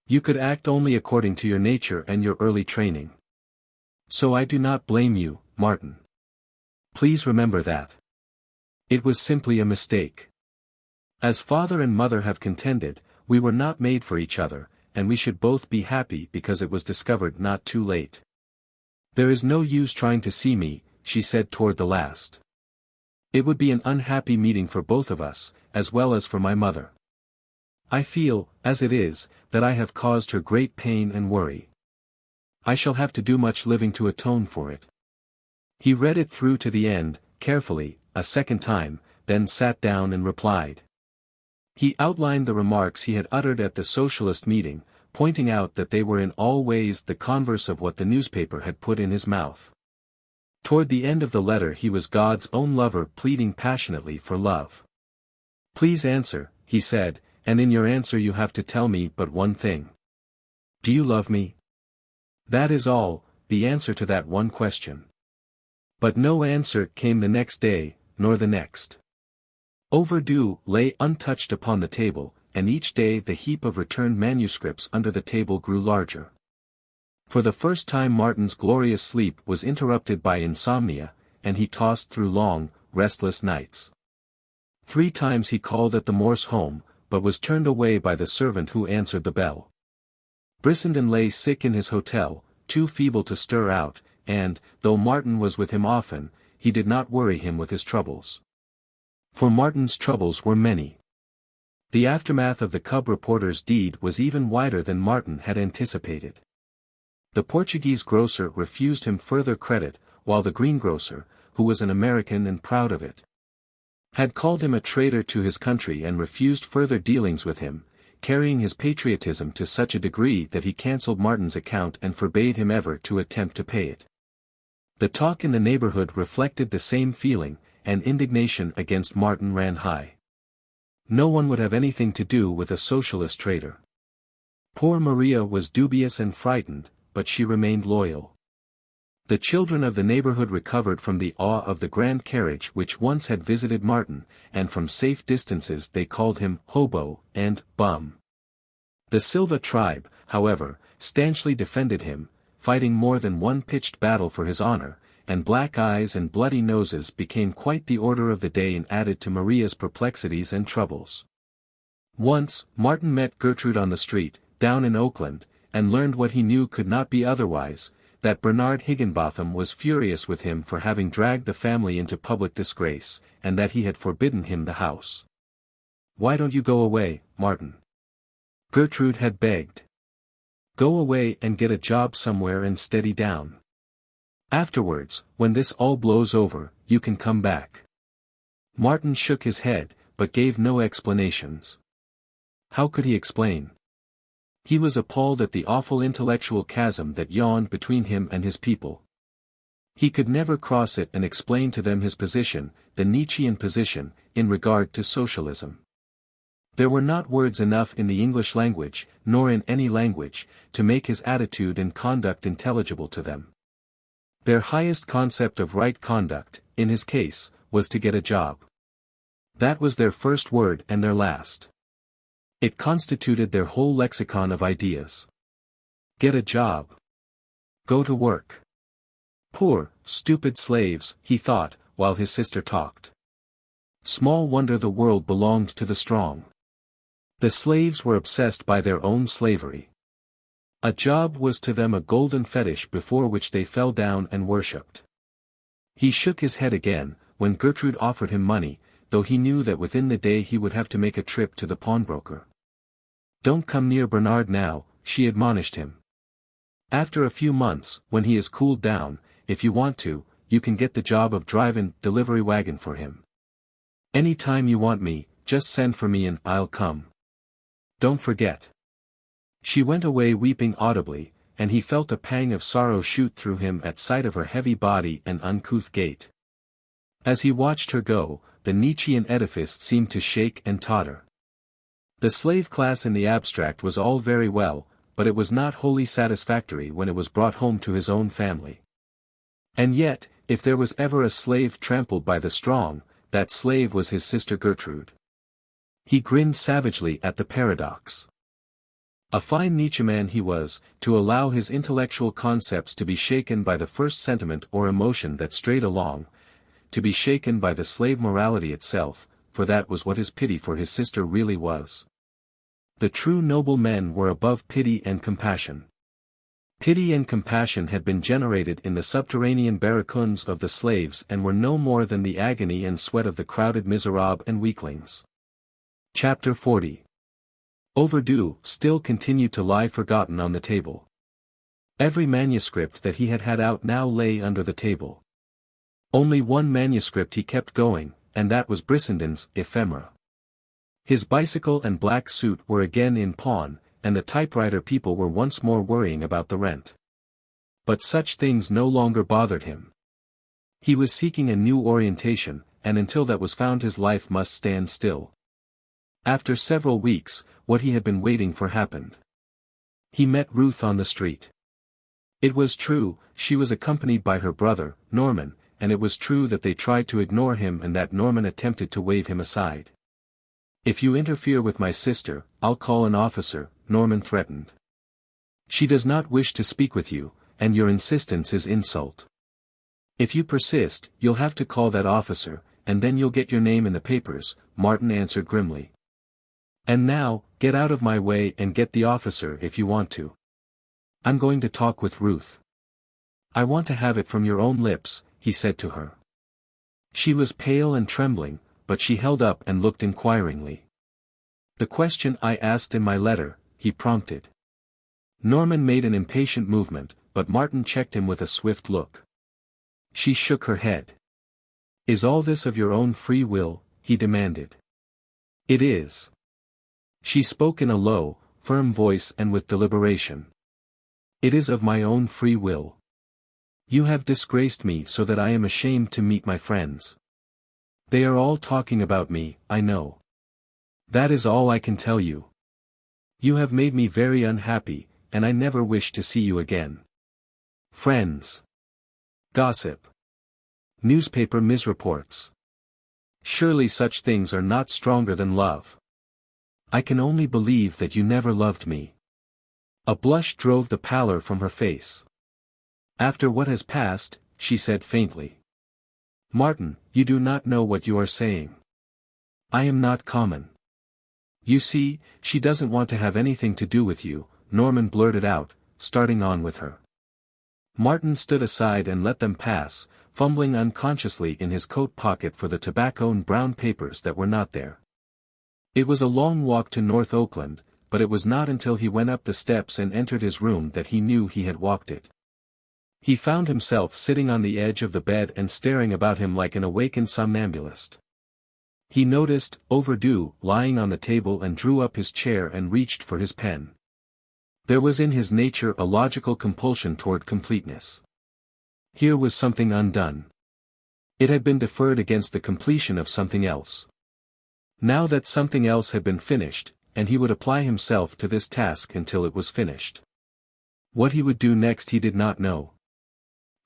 You could act only according to your nature and your early training. So I do not blame you, Martin. Please remember that. It was simply a mistake. As father and mother have contended, we were not made for each other, and we should both be happy because it was discovered not too late. There is no use trying to see me, she said toward the last. It would be an unhappy meeting for both of us, as well as for my mother. I feel, as it is, that I have caused her great pain and worry. I shall have to do much living to atone for it. He read it through to the end, carefully, a second time, then sat down and replied. He outlined the remarks he had uttered at the socialist meeting, pointing out that they were in all ways the converse of what the newspaper had put in his mouth. Toward the end of the letter he was God's own lover pleading passionately for love. "Please answer," he said, "and in your answer you have to tell me but one thing. Do you love me? That is all, the answer to that one question." But no answer came the next day, nor the next. Overdue lay untouched upon the table, and each day the heap of returned manuscripts under the table grew larger. For the first time Martin's glorious sleep was interrupted by insomnia, and he tossed through long, restless nights. 3 times he called at the Morse home, but was turned away by the servant who answered the bell. Brissenden lay sick in his hotel, too feeble to stir out, and, though Martin was with him often, he did not worry him with his troubles. For Martin's troubles were many. The aftermath of the cub reporter's deed was even wider than Martin had anticipated. The Portuguese grocer refused him further credit, while the greengrocer, who was an American and proud of it, had called him a traitor to his country and refused further dealings with him, carrying his patriotism to such a degree that he cancelled Martin's account and forbade him ever to attempt to pay it. The talk in the neighborhood reflected the same feeling, and indignation against Martin ran high. No one would have anything to do with a socialist traitor. Poor Maria was dubious and frightened, but she remained loyal. The children of the neighborhood recovered from the awe of the grand carriage which once had visited Martin, and from safe distances they called him hobo and bum. The Silva tribe, however, stanchly defended him, fighting more than one pitched battle for his honor, and black eyes and bloody noses became quite the order of the day and added to Maria's perplexities and troubles. Once, Martin met Gertrude on the street, down in Oakland, and learned what he knew could not be otherwise, that Bernard Higginbotham was furious with him for having dragged the family into public disgrace, and that he had forbidden him the house. "Why don't you go away, Martin?" Gertrude had begged. "Go away and get a job somewhere and steady down. Afterwards, when this all blows over, you can come back." Martin shook his head, but gave no explanations. How could he explain? He was appalled at the awful intellectual chasm that yawned between him and his people. He could never cross it and explain to them his position, the Nietzschean position, in regard to socialism. There were not words enough in the English language, nor in any language, to make his attitude and conduct intelligible to them. Their highest concept of right conduct, in his case, was to get a job. That was their first word and their last. It constituted their whole lexicon of ideas. Get a job. Go to work. Poor, stupid slaves, he thought, while his sister talked. Small wonder the world belonged to the strong. The slaves were obsessed by their own slavery. A job was to them a golden fetish before which they fell down and worshipped. He shook his head again, when Gertrude offered him money, though he knew that within the day he would have to make a trip to the pawnbroker. "Don't come near Bernard now," she admonished him. "After a few months, when he is cooled down, if you want to, you can get the job of driving delivery wagon for him. Any time you want me, just send for me and I'll come. Don't forget." She went away weeping audibly, and he felt a pang of sorrow shoot through him at sight of her heavy body and uncouth gait. As he watched her go, the Nietzschean edifice seemed to shake and totter. The slave class in the abstract was all very well, but it was not wholly satisfactory when it was brought home to his own family. And yet, if there was ever a slave trampled by the strong, that slave was his sister Gertrude. He grinned savagely at the paradox. A fine Nietzscheman he was, to allow his intellectual concepts to be shaken by the first sentiment or emotion that strayed along, to be shaken by the slave morality itself, for that was what his pity for his sister really was. The true noble men were above pity and compassion. Pity and compassion had been generated in the subterranean barracoons of the slaves and were no more than the agony and sweat of the crowded miserables and weaklings. Chapter 40. Overdue still continued to lie forgotten on the table. Every manuscript that he had had out now lay under the table. Only one manuscript he kept going, and that was Brissenden's Ephemera. His bicycle and black suit were again in pawn, and the typewriter people were once more worrying about the rent. But such things no longer bothered him. He was seeking a new orientation, and until that was found his life must stand still. After several weeks, what he had been waiting for happened. He met Ruth on the street. It was true, she was accompanied by her brother, Norman, and it was true that they tried to ignore him and that Norman attempted to wave him aside. "If you interfere with my sister, I'll call an officer," Norman threatened. "She does not wish to speak with you, and your insistence is insult. If you persist, you'll have to call that officer, and then you'll get your name in the papers," Martin answered grimly. "And now, get out of my way and get the officer if you want to. I'm going to talk with Ruth." "I want to have it from your own lips," he said to her. She was pale and trembling, but she held up and looked inquiringly. "The question I asked in my letter," he prompted. Norman made an impatient movement, but Martin checked him with a swift look. She shook her head. "Is all this of your own free will?" he demanded. "It is." She spoke in a low, firm voice and with deliberation. "It is of my own free will. You have disgraced me so that I am ashamed to meet my friends. They are all talking about me, I know. That is all I can tell you. You have made me very unhappy, and I never wish to see you again. Friends. Gossip. Newspaper misreports. Surely such things are not stronger than love. I can only believe that you never loved me." A blush drove the pallor from her face. "After what has passed," she said faintly. "Martin, you do not know what you are saying. I am not common. You see, she doesn't want to have anything to do with you," Norman blurted out, starting on with her. Martin stood aside and let them pass, fumbling unconsciously in his coat pocket for the tobacco and brown papers that were not there. It was a long walk to North Oakland, but it was not until he went up the steps and entered his room that he knew he had walked it. He found himself sitting on the edge of the bed and staring about him like an awakened somnambulist. He noticed Overdue lying on the table and drew up his chair and reached for his pen. There was in his nature a logical compulsion toward completeness. Here was something undone. It had been deferred against the completion of something else. Now that something else had been finished, and he would apply himself to this task until it was finished. What he would do next he did not know.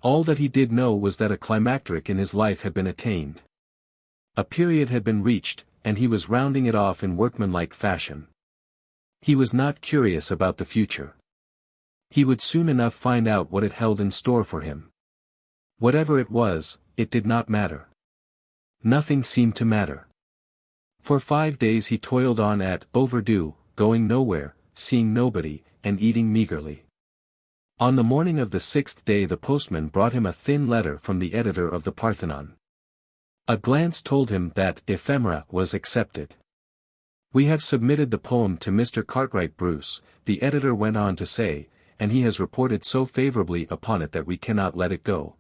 All that he did know was that a climacteric in his life had been attained. A period had been reached, and he was rounding it off in workmanlike fashion. He was not curious about the future. He would soon enough find out what it held in store for him. Whatever it was, it did not matter. Nothing seemed to matter. For 5 days he toiled on at Overdue, going nowhere, seeing nobody, and eating meagerly. On the morning of the 6th day the postman brought him a thin letter from the editor of the Parthenon. A glance told him that Ephemera was accepted. "We have submitted the poem to Mr. Cartwright Bruce," the editor went on to say, "and he has reported so favorably upon it that we cannot let it go.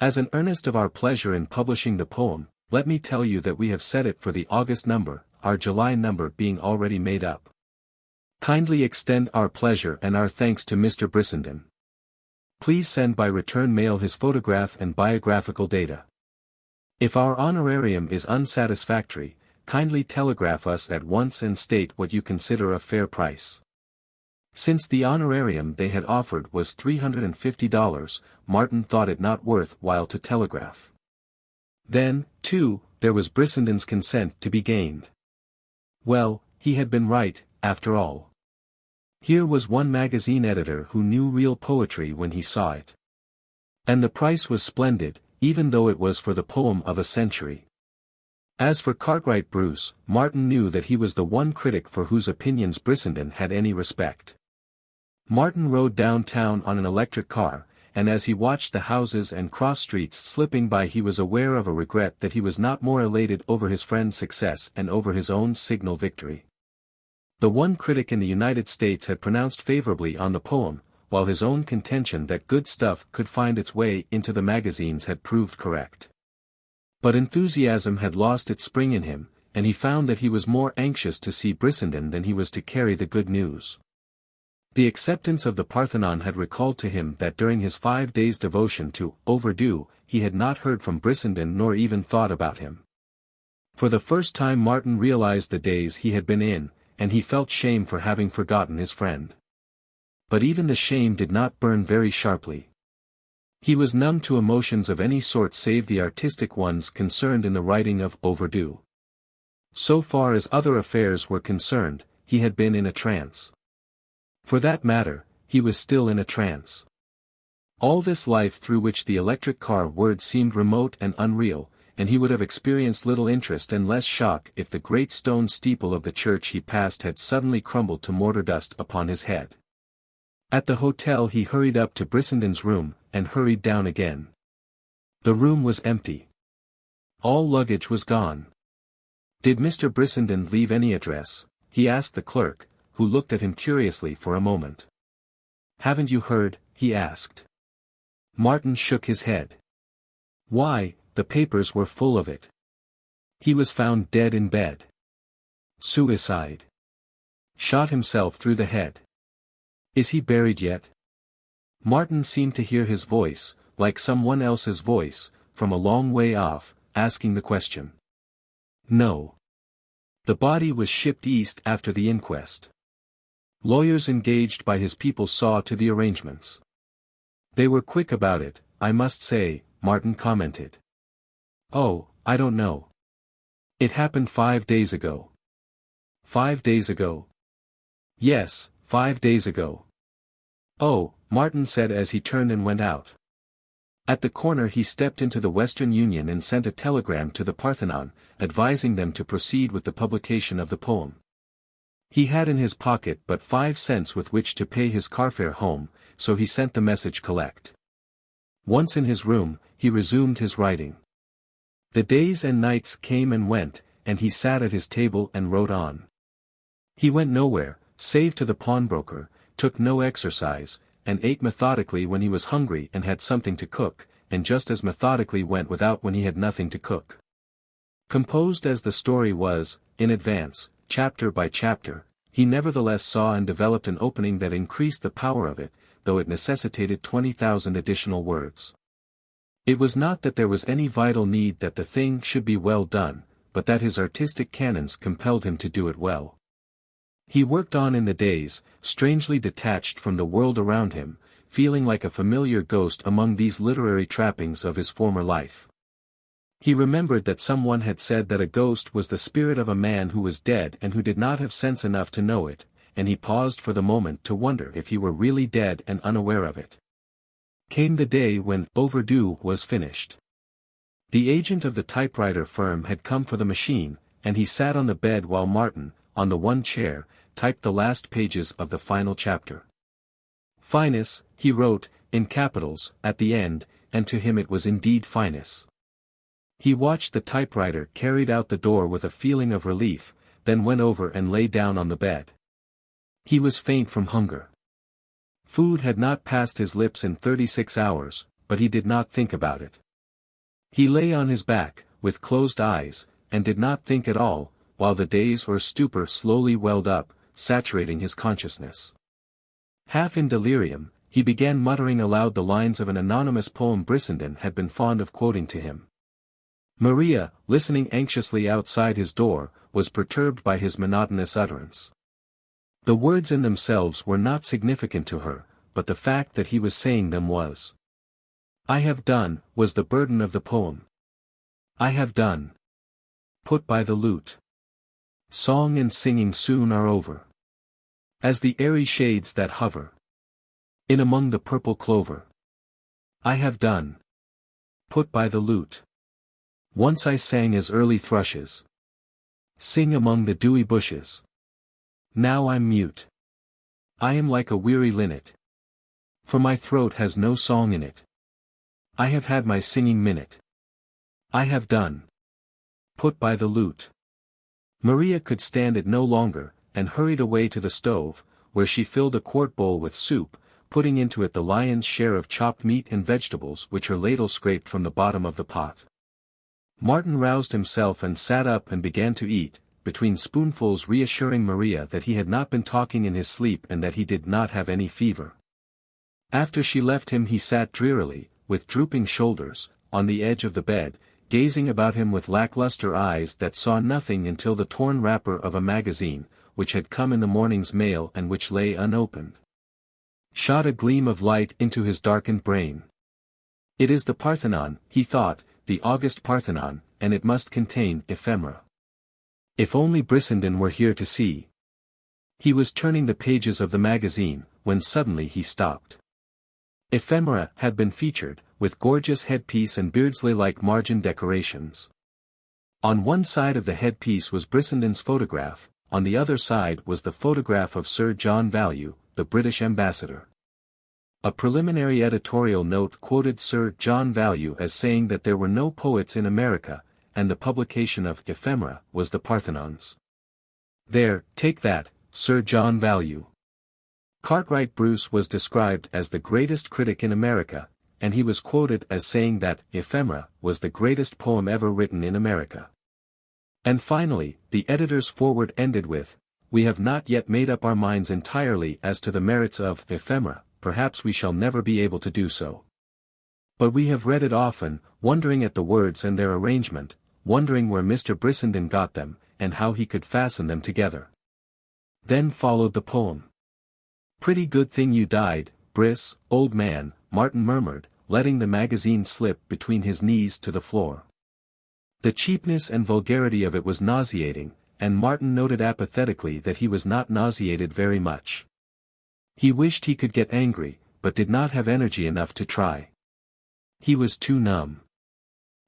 As an earnest of our pleasure in publishing the poem, let me tell you that we have set it for the August number, our July number being already made up. Kindly extend our pleasure and our thanks to Mr. Brissenden. Please send by return mail his photograph and biographical data. If our honorarium is unsatisfactory, kindly telegraph us at once and state what you consider a fair price." Since the honorarium they had offered was $350, Martin thought it not worth while to telegraph. Then, too, there was Brissenden's consent to be gained. Well, he had been right, after all. Here was one magazine editor who knew real poetry when he saw it. And the price was splendid, even though it was for the poem of a century. As for Cartwright Bruce, Martin knew that he was the one critic for whose opinions Brissenden had any respect. Martin rode downtown on an electric car, and as he watched the houses and cross streets slipping by he was aware of a regret that he was not more elated over his friend's success and over his own signal victory. The one critic in the United States had pronounced favorably on the poem, while his own contention that good stuff could find its way into the magazines had proved correct. But enthusiasm had lost its spring in him, and he found that he was more anxious to see Brissenden than he was to carry the good news. The acceptance of the Parthenon had recalled to him that during his 5 days' devotion to Overdue, he had not heard from Brissenden nor even thought about him. For the first time Martin realized the days he had been in, and he felt shame for having forgotten his friend. But even the shame did not burn very sharply. He was numb to emotions of any sort save the artistic ones concerned in the writing of Overdue. So far as other affairs were concerned, he had been in a trance. For that matter, he was still in a trance. All this life through which the electric car whirred seemed remote and unreal, and he would have experienced little interest and less shock if the great stone steeple of the church he passed had suddenly crumbled to mortar dust upon his head. At the hotel he hurried up to Brissenden's room, and hurried down again. The room was empty. All luggage was gone. "Did Mr. Brissenden leave any address?" he asked the clerk, who looked at him curiously for a moment. "Haven't you heard?" he asked. Martin shook his head. "Why, the papers were full of it. He was found dead in bed. Suicide. Shot himself through the head. Is he buried yet?" Martin seemed to hear his voice, like someone else's voice, from a long way off, asking the question. "No. The body was shipped east after the inquest. Lawyers engaged by his people saw to the arrangements. They were quick about it, I must say," Martin commented. "Oh, I don't know. It happened 5 days ago." 5 days ago? "Yes, 5 days ago." "Oh," Martin said as he turned and went out. At the corner he stepped into the Western Union and sent a telegram to the Parthenon, advising them to proceed with the publication of the poem. He had in his pocket but 5 cents with which to pay his carfare home, so he sent the message collect. Once in his room, he resumed his writing. The days and nights came and went, and he sat at his table and wrote on. He went nowhere, save to the pawnbroker, took no exercise, and ate methodically when he was hungry and had something to cook, and just as methodically went without when he had nothing to cook. Composed as the story was, in advance, chapter by chapter, he nevertheless saw and developed an opening that increased the power of it, though it necessitated 20,000 additional words. It was not that there was any vital need that the thing should be well done, but that his artistic canons compelled him to do it well. He worked on in the days, strangely detached from the world around him, feeling like a familiar ghost among these literary trappings of his former life. He remembered that someone had said that a ghost was the spirit of a man who was dead and who did not have sense enough to know it, and he paused for the moment to wonder if he were really dead and unaware of it. Came the day when Overdue was finished. The agent of the typewriter firm had come for the machine, and he sat on the bed while Martin, on the one chair, typed the last pages of the final chapter. "Finus," he wrote, in capitals, at the end, and to him it was indeed finus. He watched the typewriter carried out the door with a feeling of relief, then went over and lay down on the bed. He was faint from hunger. Food had not passed his lips in 36 hours, but he did not think about it. He lay on his back, with closed eyes, and did not think at all, while the daze or stupor slowly welled up, saturating his consciousness. Half in delirium, he began muttering aloud the lines of an anonymous poem Brissenden had been fond of quoting to him. Maria, listening anxiously outside his door, was perturbed by his monotonous utterance. The words in themselves were not significant to her, but the fact that he was saying them was. "I have done," was the burden of the poem. "I have done. Put by the lute. Song and singing soon are over. As the airy shades that hover in among the purple clover. I have done. Put by the lute. Once I sang as early thrushes sing among the dewy bushes. Now I'm mute. I am like a weary linnet, for my throat has no song in it. I have had my singing minute. I have done. Put by the lute." Maria could stand it no longer, and hurried away to the stove, where she filled a quart bowl with soup, putting into it the lion's share of chopped meat and vegetables which her ladle scraped from the bottom of the pot. Martin roused himself and sat up and began to eat, between spoonfuls reassuring Maria that he had not been talking in his sleep and that he did not have any fever. After she left him he sat drearily, with drooping shoulders, on the edge of the bed, gazing about him with lackluster eyes that saw nothing until the torn wrapper of a magazine, which had come in the morning's mail and which lay unopened, shot a gleam of light into his darkened brain. It is the Parthenon, he thought, the august Parthenon, and it must contain ephemera. If only Brissenden were here to see. He was turning the pages of the magazine, when suddenly he stopped. Ephemera had been featured, with gorgeous headpiece and Beardsley-like margin decorations. On one side of the headpiece was Brissenden's photograph, on the other side was the photograph of Sir John Value, the British ambassador. A preliminary editorial note quoted Sir John Value as saying that there were no poets in America, and the publication of ephemera was the Parthenon's. There, take that, Sir John Value. Cartwright Bruce was described as the greatest critic in America, and he was quoted as saying that ephemera was the greatest poem ever written in America. And finally, the editor's foreword ended with, "We have not yet made up our minds entirely as to the merits of ephemera, perhaps we shall never be able to do so. But we have read it often, wondering at the words and their arrangement, wondering where Mr. Brissenden got them, and how he could fasten them together." Then followed the poem. "Pretty good thing you died, Briss, old man," Martin murmured, letting the magazine slip between his knees to the floor. The cheapness and vulgarity of it was nauseating, and Martin noted apathetically that he was not nauseated very much. He wished he could get angry, but did not have energy enough to try. He was too numb.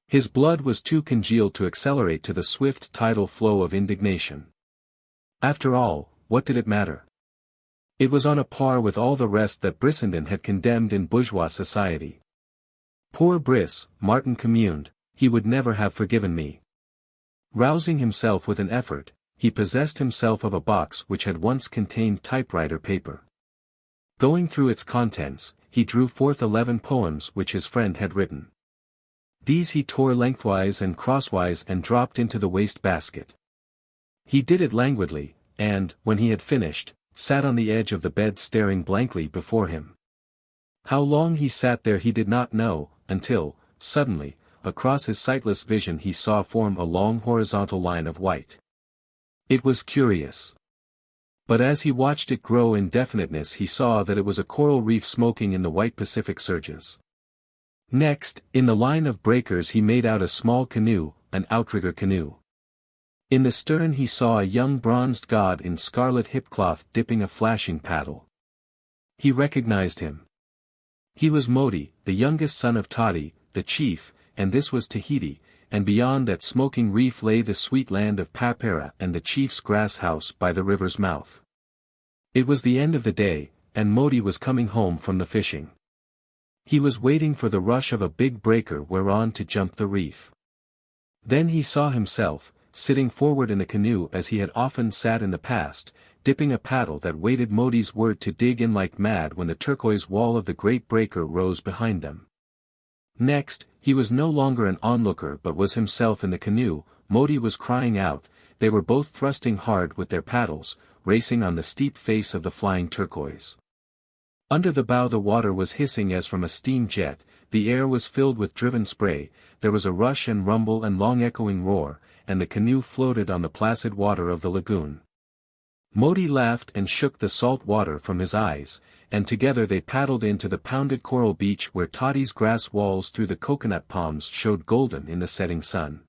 His blood was too congealed to accelerate to the swift tidal flow of indignation. After all, what did it matter? It was on a par with all the rest that Brissenden had condemned in bourgeois society. Poor Briss, Martin communed, he would never have forgiven me. Rousing himself with an effort, he possessed himself of a box which had once contained typewriter paper. Going through its contents, he drew forth 11 poems which his friend had written. These he tore lengthwise and crosswise and dropped into the waste basket. He did it languidly, and, when he had finished, sat on the edge of the bed staring blankly before him. How long he sat there he did not know, until, suddenly, across his sightless vision he saw form a long horizontal line of white. It was curious. But as he watched it grow in definiteness he saw that it was a coral reef smoking in the white Pacific surges. Next, in the line of breakers he made out a small canoe, an outrigger canoe. In the stern he saw a young bronzed god in scarlet hipcloth dipping a flashing paddle. He recognized him. He was Modi, the youngest son of Toddy, the chief, and this was Tahiti, and beyond that smoking reef lay the sweet land of Papera and the chief's grass house by the river's mouth. It was the end of the day, and Modi was coming home from the fishing. He was waiting for the rush of a big breaker whereon to jump the reef. Then he saw himself, sitting forward in the canoe as he had often sat in the past, dipping a paddle that waited Modi's word to dig in like mad when the turquoise wall of the great breaker rose behind them. Next, he was no longer an onlooker but was himself in the canoe. Modi was crying out, they were both thrusting hard with their paddles, racing on the steep face of the flying turquoise. Under the bow the water was hissing as from a steam jet, the air was filled with driven spray, there was a rush and rumble and long echoing roar, and the canoe floated on the placid water of the lagoon. Modi laughed and shook the salt water from his eyes, and together they paddled into the pounded coral beach where Toddy's grass walls through the coconut palms showed golden in the setting sun.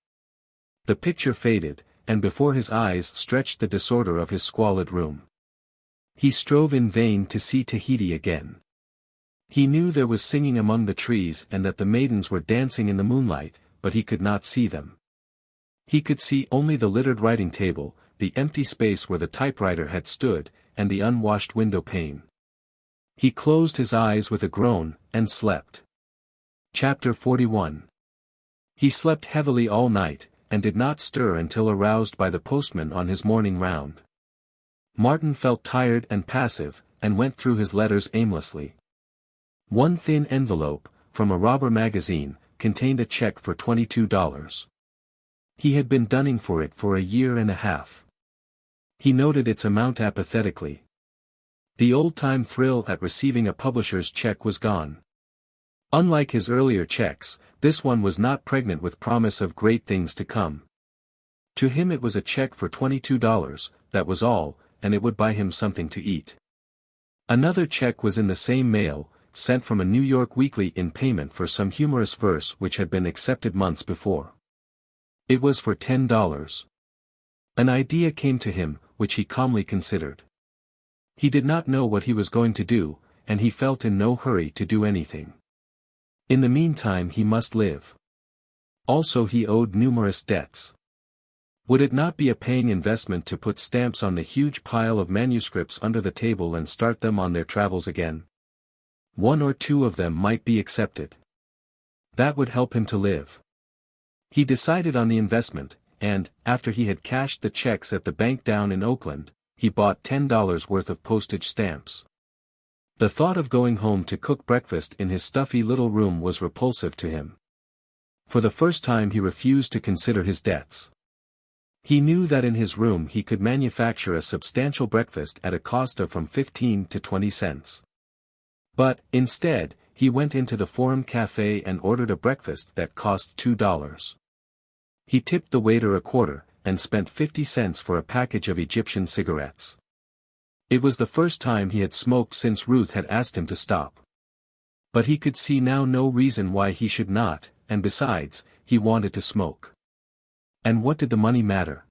The picture faded, and before his eyes stretched the disorder of his squalid room. He strove in vain to see Tahiti again. He knew there was singing among the trees and that the maidens were dancing in the moonlight, but he could not see them. He could see only the littered writing table, the empty space where the typewriter had stood, and the unwashed window pane. He closed his eyes with a groan, and slept. Chapter 41. He slept heavily all night, and did not stir until aroused by the postman on his morning round. Martin felt tired and passive, and went through his letters aimlessly. One thin envelope, from a robber magazine, contained a check for $22. He had been dunning for it for a year and a half. He noted its amount apathetically. The old-time thrill at receiving a publisher's check was gone. Unlike his earlier checks, this one was not pregnant with promise of great things to come. To him it was a check for $22, that was all, and it would buy him something to eat. Another check was in the same mail, sent from a New York weekly in payment for some humorous verse which had been accepted months before. It was for $10. An idea came to him, which he calmly considered. He did not know what he was going to do, and he felt in no hurry to do anything. In the meantime he must live. Also he owed numerous debts. Would it not be a paying investment to put stamps on the huge pile of manuscripts under the table and start them on their travels again? One or two of them might be accepted. That would help him to live. He decided on the investment, and, after he had cashed the checks at the bank down in Oakland, he bought $10 worth of postage stamps. The thought of going home to cook breakfast in his stuffy little room was repulsive to him. For the first time he refused to consider his debts. He knew that in his room he could manufacture a substantial breakfast at a cost of from 15 to 20 cents. But, instead, he went into the Forum Café and ordered a breakfast that cost $2. He tipped the waiter a quarter, and spent 50 cents for a package of Egyptian cigarettes. It was the first time he had smoked since Ruth had asked him to stop. But he could see now no reason why he should not, and besides, he wanted to smoke. And what did the money matter?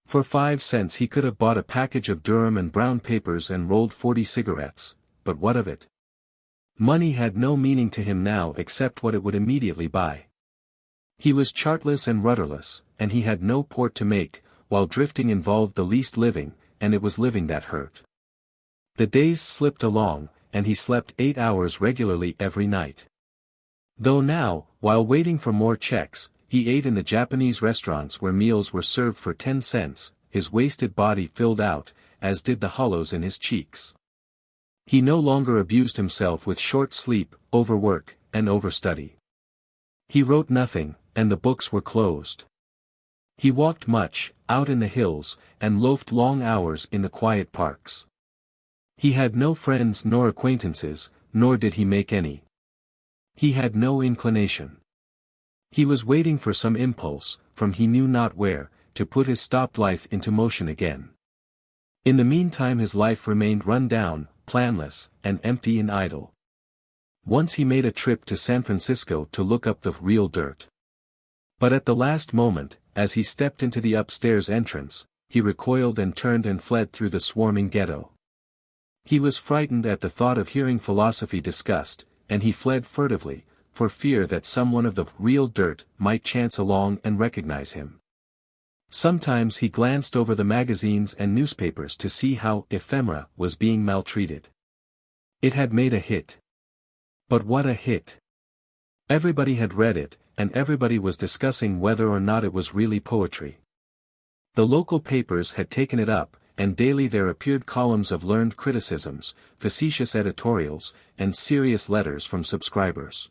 For 5 cents he could have bought a package of Durham and Brown papers and rolled 40 cigarettes, but what of it? Money had no meaning to him now except what it would immediately buy. He was chartless and rudderless, and he had no port to make, while drifting involved the least living, and it was living that hurt. The days slipped along, and he slept 8 hours regularly every night. Though now, while waiting for more checks, he ate in the Japanese restaurants where meals were served for 10 cents, his wasted body filled out, as did the hollows in his cheeks. He no longer abused himself with short sleep, overwork, and overstudy. He wrote nothing, and the books were closed. He walked much, out in the hills, and loafed long hours in the quiet parks. He had no friends nor acquaintances, nor did he make any. He had no inclination. He was waiting for some impulse, from he knew not where, to put his stopped life into motion again. In the meantime his life remained run down, planless, and empty and idle. Once he made a trip to San Francisco to look up the real dirt. But at the last moment, as he stepped into the upstairs entrance, he recoiled and turned and fled through the swarming ghetto. He was frightened at the thought of hearing philosophy discussed, and he fled furtively, for fear that someone of the real dirt might chance along and recognize him. Sometimes he glanced over the magazines and newspapers to see how ephemera was being maltreated. It had made a hit. But what a hit! Everybody had read it, and everybody was discussing whether or not it was really poetry. The local papers had taken it up, and daily there appeared columns of learned criticisms, facetious editorials, and serious letters from subscribers.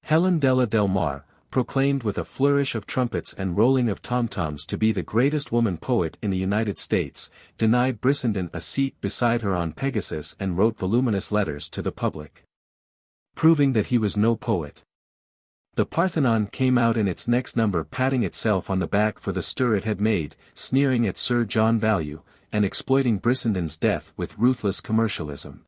Helen Della Del Mar, proclaimed with a flourish of trumpets and rolling of tom-toms to be the greatest woman poet in the United States, denied Brissenden a seat beside her on Pegasus and wrote voluminous letters to the public, proving that he was no poet. The Parthenon came out in its next number patting itself on the back for the stir it had made, sneering at Sir John Value, and exploiting Brissenden's death with ruthless commercialism.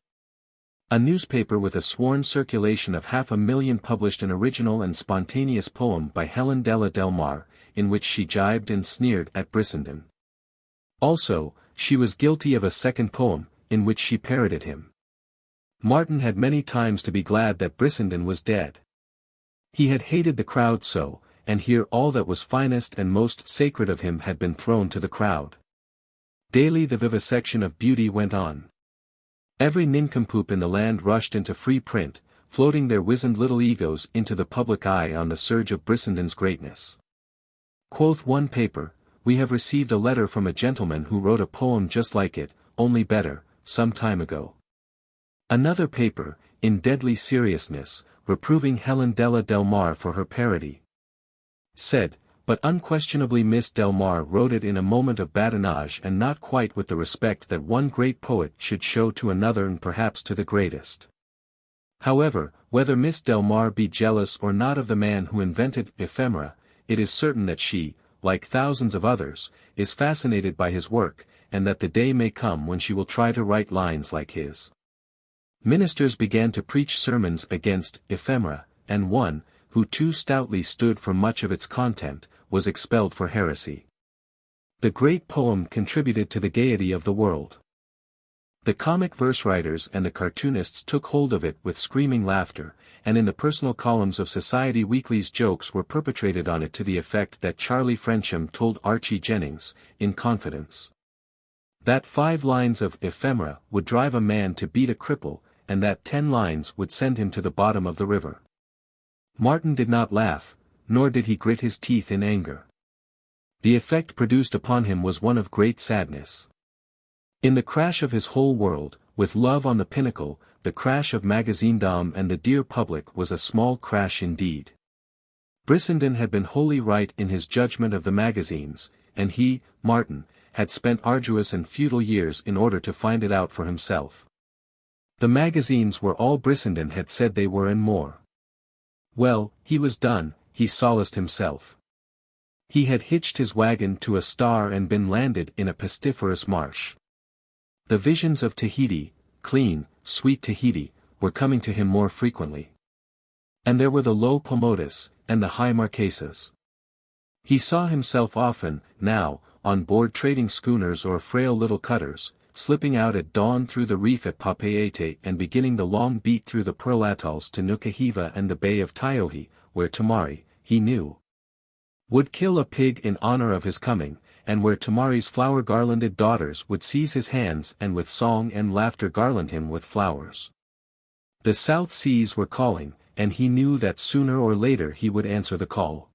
A newspaper with a sworn circulation of 500,000 published an original and spontaneous poem by Helen Della Del Mar, in which she jibed and sneered at Brissenden. Also, she was guilty of a second poem, in which she parodied him. Martin had many times to be glad that Brissenden was dead. He had hated the crowd so, and here all that was finest and most sacred of him had been thrown to the crowd. Daily the vivisection of beauty went on. Every nincompoop in the land rushed into free print, floating their wizened little egos into the public eye on the surge of Brissenden's greatness. Quoth one paper, "We have received a letter from a gentleman who wrote a poem just like it, only better, some time ago." Another paper, in deadly seriousness, reproving Helen Della Del Mar for her parody. Said, but unquestionably Miss Del Mar wrote it in a moment of badinage and not quite with the respect that one great poet should show to another and perhaps to the greatest. However, whether Miss Del Mar be jealous or not of the man who invented ephemera, it is certain that she, like thousands of others, is fascinated by his work, and that the day may come when she will try to write lines like his. Ministers began to preach sermons against ephemera, and one, who too stoutly stood for much of its content, was expelled for heresy. The great poem contributed to the gaiety of the world. The comic verse writers and the cartoonists took hold of it with screaming laughter, and in the personal columns of society weeklies jokes were perpetrated on it to the effect that Charlie Frensham told Archie Jennings, in confidence, that 5 lines of ephemera would drive a man to beat a cripple, and that 10 lines would send him to the bottom of the river. Martin did not laugh, nor did he grit his teeth in anger. The effect produced upon him was one of great sadness. In the crash of his whole world, with love on the pinnacle, the crash of magazine-dom and the dear public was a small crash indeed. Brissenden had been wholly right in his judgment of the magazines, and he, Martin, had spent arduous and futile years in order to find it out for himself. The magazines were all Brissenden had said they were and more. Well, he was done, he solaced himself. He had hitched his wagon to a star and been landed in a pestiferous marsh. The visions of Tahiti, clean, sweet Tahiti, were coming to him more frequently. And there were the low Pomotis, and the high Marquesas. He saw himself often, now, on board trading schooners or frail little cutters, slipping out at dawn through the reef at Papeete and beginning the long beat through the pearl atolls to Nukuhiva and the Bay of Taiohae, where Tamari, he knew, would kill a pig in honor of his coming, and where Tamari's flower-garlanded daughters would seize his hands and with song and laughter garland him with flowers. The South Seas were calling, and he knew that sooner or later he would answer the call.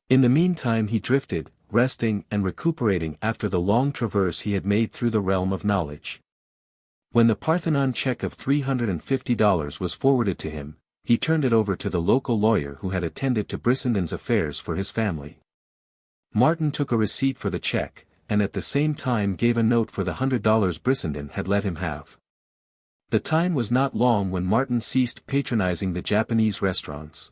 In the meantime he drifted, resting and recuperating after the long traverse he had made through the realm of knowledge. When the Parthenon check of $350 was forwarded to him, he turned it over to the local lawyer who had attended to Brissenden's affairs for his family. Martin took a receipt for the check, and at the same time gave a note for the $100 Brissenden had let him have. The time was not long when Martin ceased patronizing the Japanese restaurants.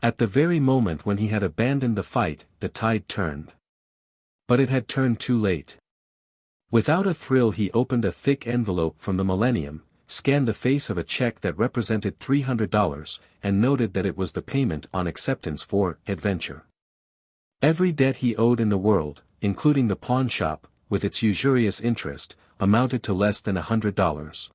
At the very moment when he had abandoned the fight, the tide turned. But it had turned too late. Without a thrill he opened a thick envelope from the Millennium, scanned the face of a check that represented $300, and noted that it was the payment on acceptance for adventure. Every debt he owed in the world, including the pawn shop, with its usurious interest, amounted to less than $100.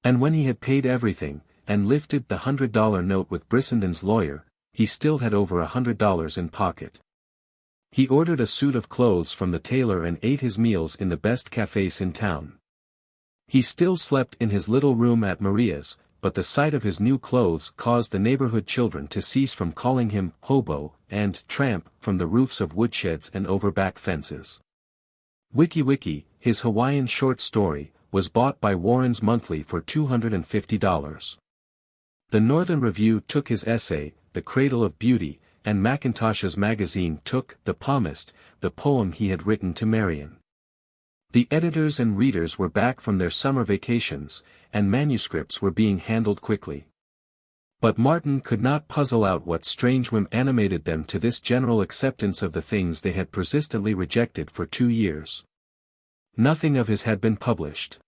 And when he had paid everything, and lifted the $100 note with Brissenden's lawyer, he still had over $100 in pocket. He ordered a suit of clothes from the tailor and ate his meals in the best cafes in town. He still slept in his little room at Maria's, but the sight of his new clothes caused the neighborhood children to cease from calling him hobo and tramp from the roofs of woodsheds and over back fences. Wiki Wiki, his Hawaiian short story, was bought by Warren's Monthly for $250. The Northern Review took his essay, The Cradle of Beauty, and Mackintosh's magazine took The Palmist, the poem he had written to Marion. The editors and readers were back from their summer vacations, and manuscripts were being handled quickly. But Martin could not puzzle out what strange whim animated them to this general acceptance of the things they had persistently rejected for 2 years. Nothing of his had been published.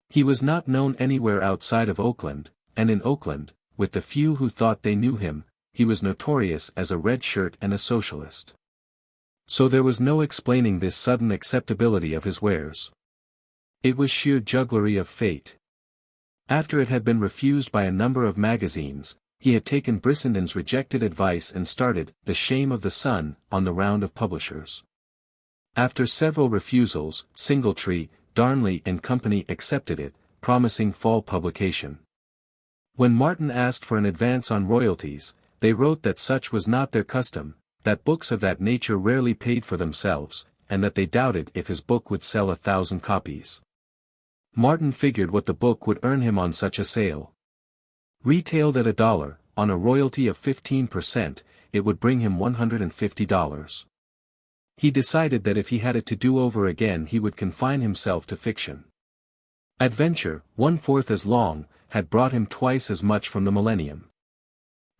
He was not known anywhere outside of Oakland, and in Oakland, with the few who thought they knew him, he was notorious as a red shirt and a socialist. So there was no explaining this sudden acceptability of his wares. It was sheer jugglery of fate. After it had been refused by a number of magazines, he had taken Brissenden's rejected advice and started The Shame of the Sun on the round of publishers. After several refusals, Singletree, Darnley and Company accepted it, promising fall publication. When Martin asked for an advance on royalties, they wrote that such was not their custom, that books of that nature rarely paid for themselves, and that they doubted if his book would sell 1,000 copies. Martin figured what the book would earn him on such a sale. Retailed at $1, on a royalty of 15%, it would bring him $150. He decided that if he had it to do over again he would confine himself to fiction. Adventure, 1/4 as long, had brought him twice as much from the millennium.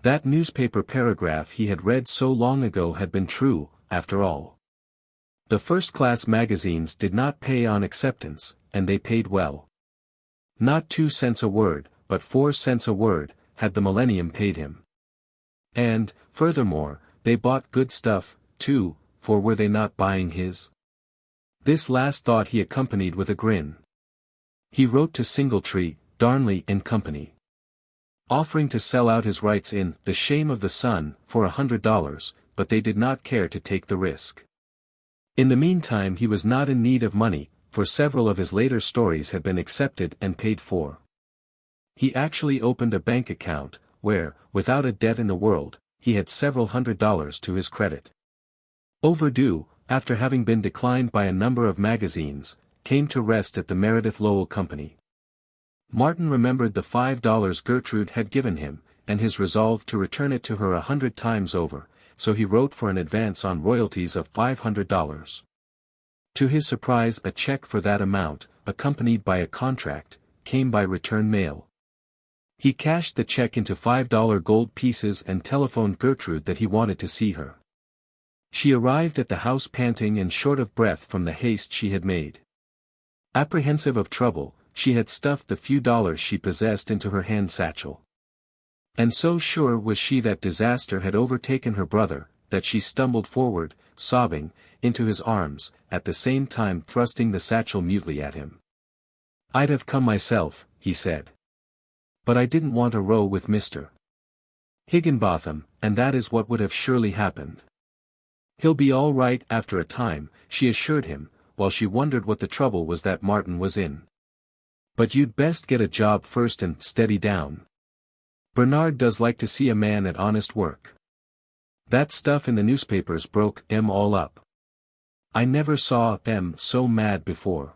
That newspaper paragraph he had read so long ago had been true, after all. The first-class magazines did not pay on acceptance, and they paid well. Not 2 cents a word, but 4 cents a word, had the millennium paid him. And, furthermore, they bought good stuff, too, for were they not buying his? This last thought he accompanied with a grin. He wrote to Singletree, Darnley and Company, offering to sell out his rights in The Shame of the Sun for $100, but they did not care to take the risk. In the meantime he was not in need of money, for several of his later stories had been accepted and paid for. He actually opened a bank account, where, without a debt in the world, he had several $100s to his credit. Overdue, after having been declined by a number of magazines, came to rest at the Meredith Lowell Company. Martin remembered the $5 Gertrude had given him, and his resolve to return it to her 100 times over, so he wrote for an advance on royalties of $500. To his surprise a check for that amount, accompanied by a contract, came by return mail. He cashed the check into $5 gold pieces and telephoned Gertrude that he wanted to see her. She arrived at the house panting and short of breath from the haste she had made. Apprehensive of trouble, she had stuffed the few dollars she possessed into her hand satchel. And so sure was she that disaster had overtaken her brother, that she stumbled forward, sobbing, into his arms, at the same time thrusting the satchel mutely at him. "I'd have come myself," he said. "But I didn't want a row with Mr. Higginbotham, and that is what would have surely happened." "He'll be all right after a time," she assured him, while she wondered what the trouble was that Martin was in. "But you'd best get a job first and steady down. Bernard does like to see a man at honest work. That stuff in the newspapers broke him all up. I never saw him so mad before."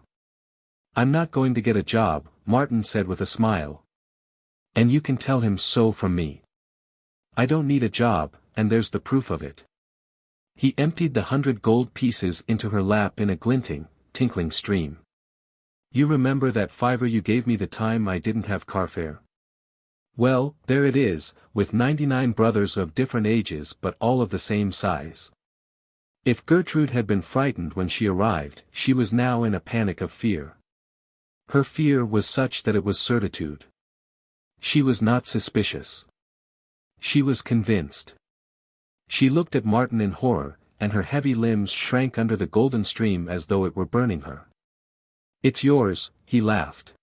"I'm not going to get a job," Martin said with a smile. "And you can tell him so from me. I don't need a job, and there's the proof of it." He emptied the 100 gold pieces into her lap in a glinting, tinkling stream. "You remember that $5 you gave me the time I didn't have carfare? Well, there it is, with 99 brothers of different ages but all of the same size." If Gertrude had been frightened when she arrived, she was now in a panic of fear. Her fear was such that it was certitude. She was not suspicious. She was convinced. She looked at Martin in horror, and her heavy limbs shrank under the golden stream as though it were burning her. "It's yours," he laughed.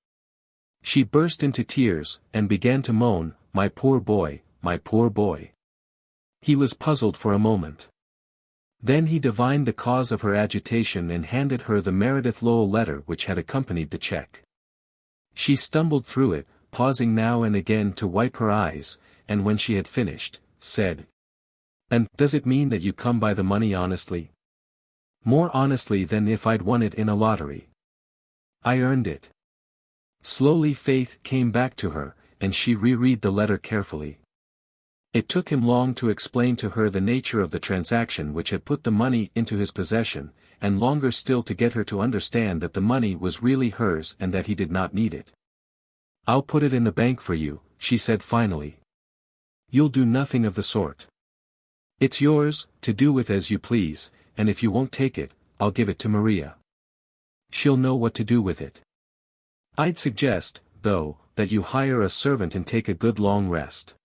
She burst into tears, and began to moan, "My poor boy, my poor boy." He was puzzled for a moment. Then he divined the cause of her agitation and handed her the Meredith Lowell letter which had accompanied the check. She stumbled through it, pausing now and again to wipe her eyes, and when she had finished, said, "And does it mean that you come by the money honestly?" "More honestly than if I'd won it in a lottery. I earned it." Slowly faith came back to her, and she reread the letter carefully. It took him long to explain to her the nature of the transaction which had put the money into his possession, and longer still to get her to understand that the money was really hers and that he did not need it. "I'll put it in the bank for you," she said finally. "You'll do nothing of the sort. It's yours, to do with as you please, and if you won't take it, I'll give it to Maria. She'll know what to do with it. I'd suggest, though, that you hire a servant and take a good long rest.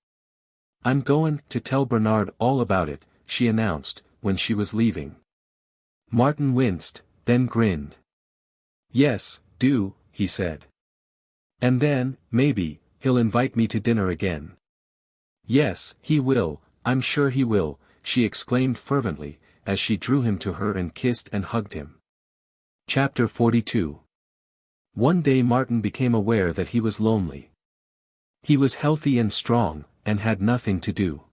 I'm goin' to tell Bernard all about it," she announced, when she was leaving. Martin winced, then grinned. "Yes, do," he said. "And then, maybe, he'll invite me to dinner again." "Yes, he will, I'm sure he will," she exclaimed fervently, as she drew him to her and kissed and hugged him. Chapter 42. One day Martin became aware that he was lonely. He was healthy and strong, and had nothing to do.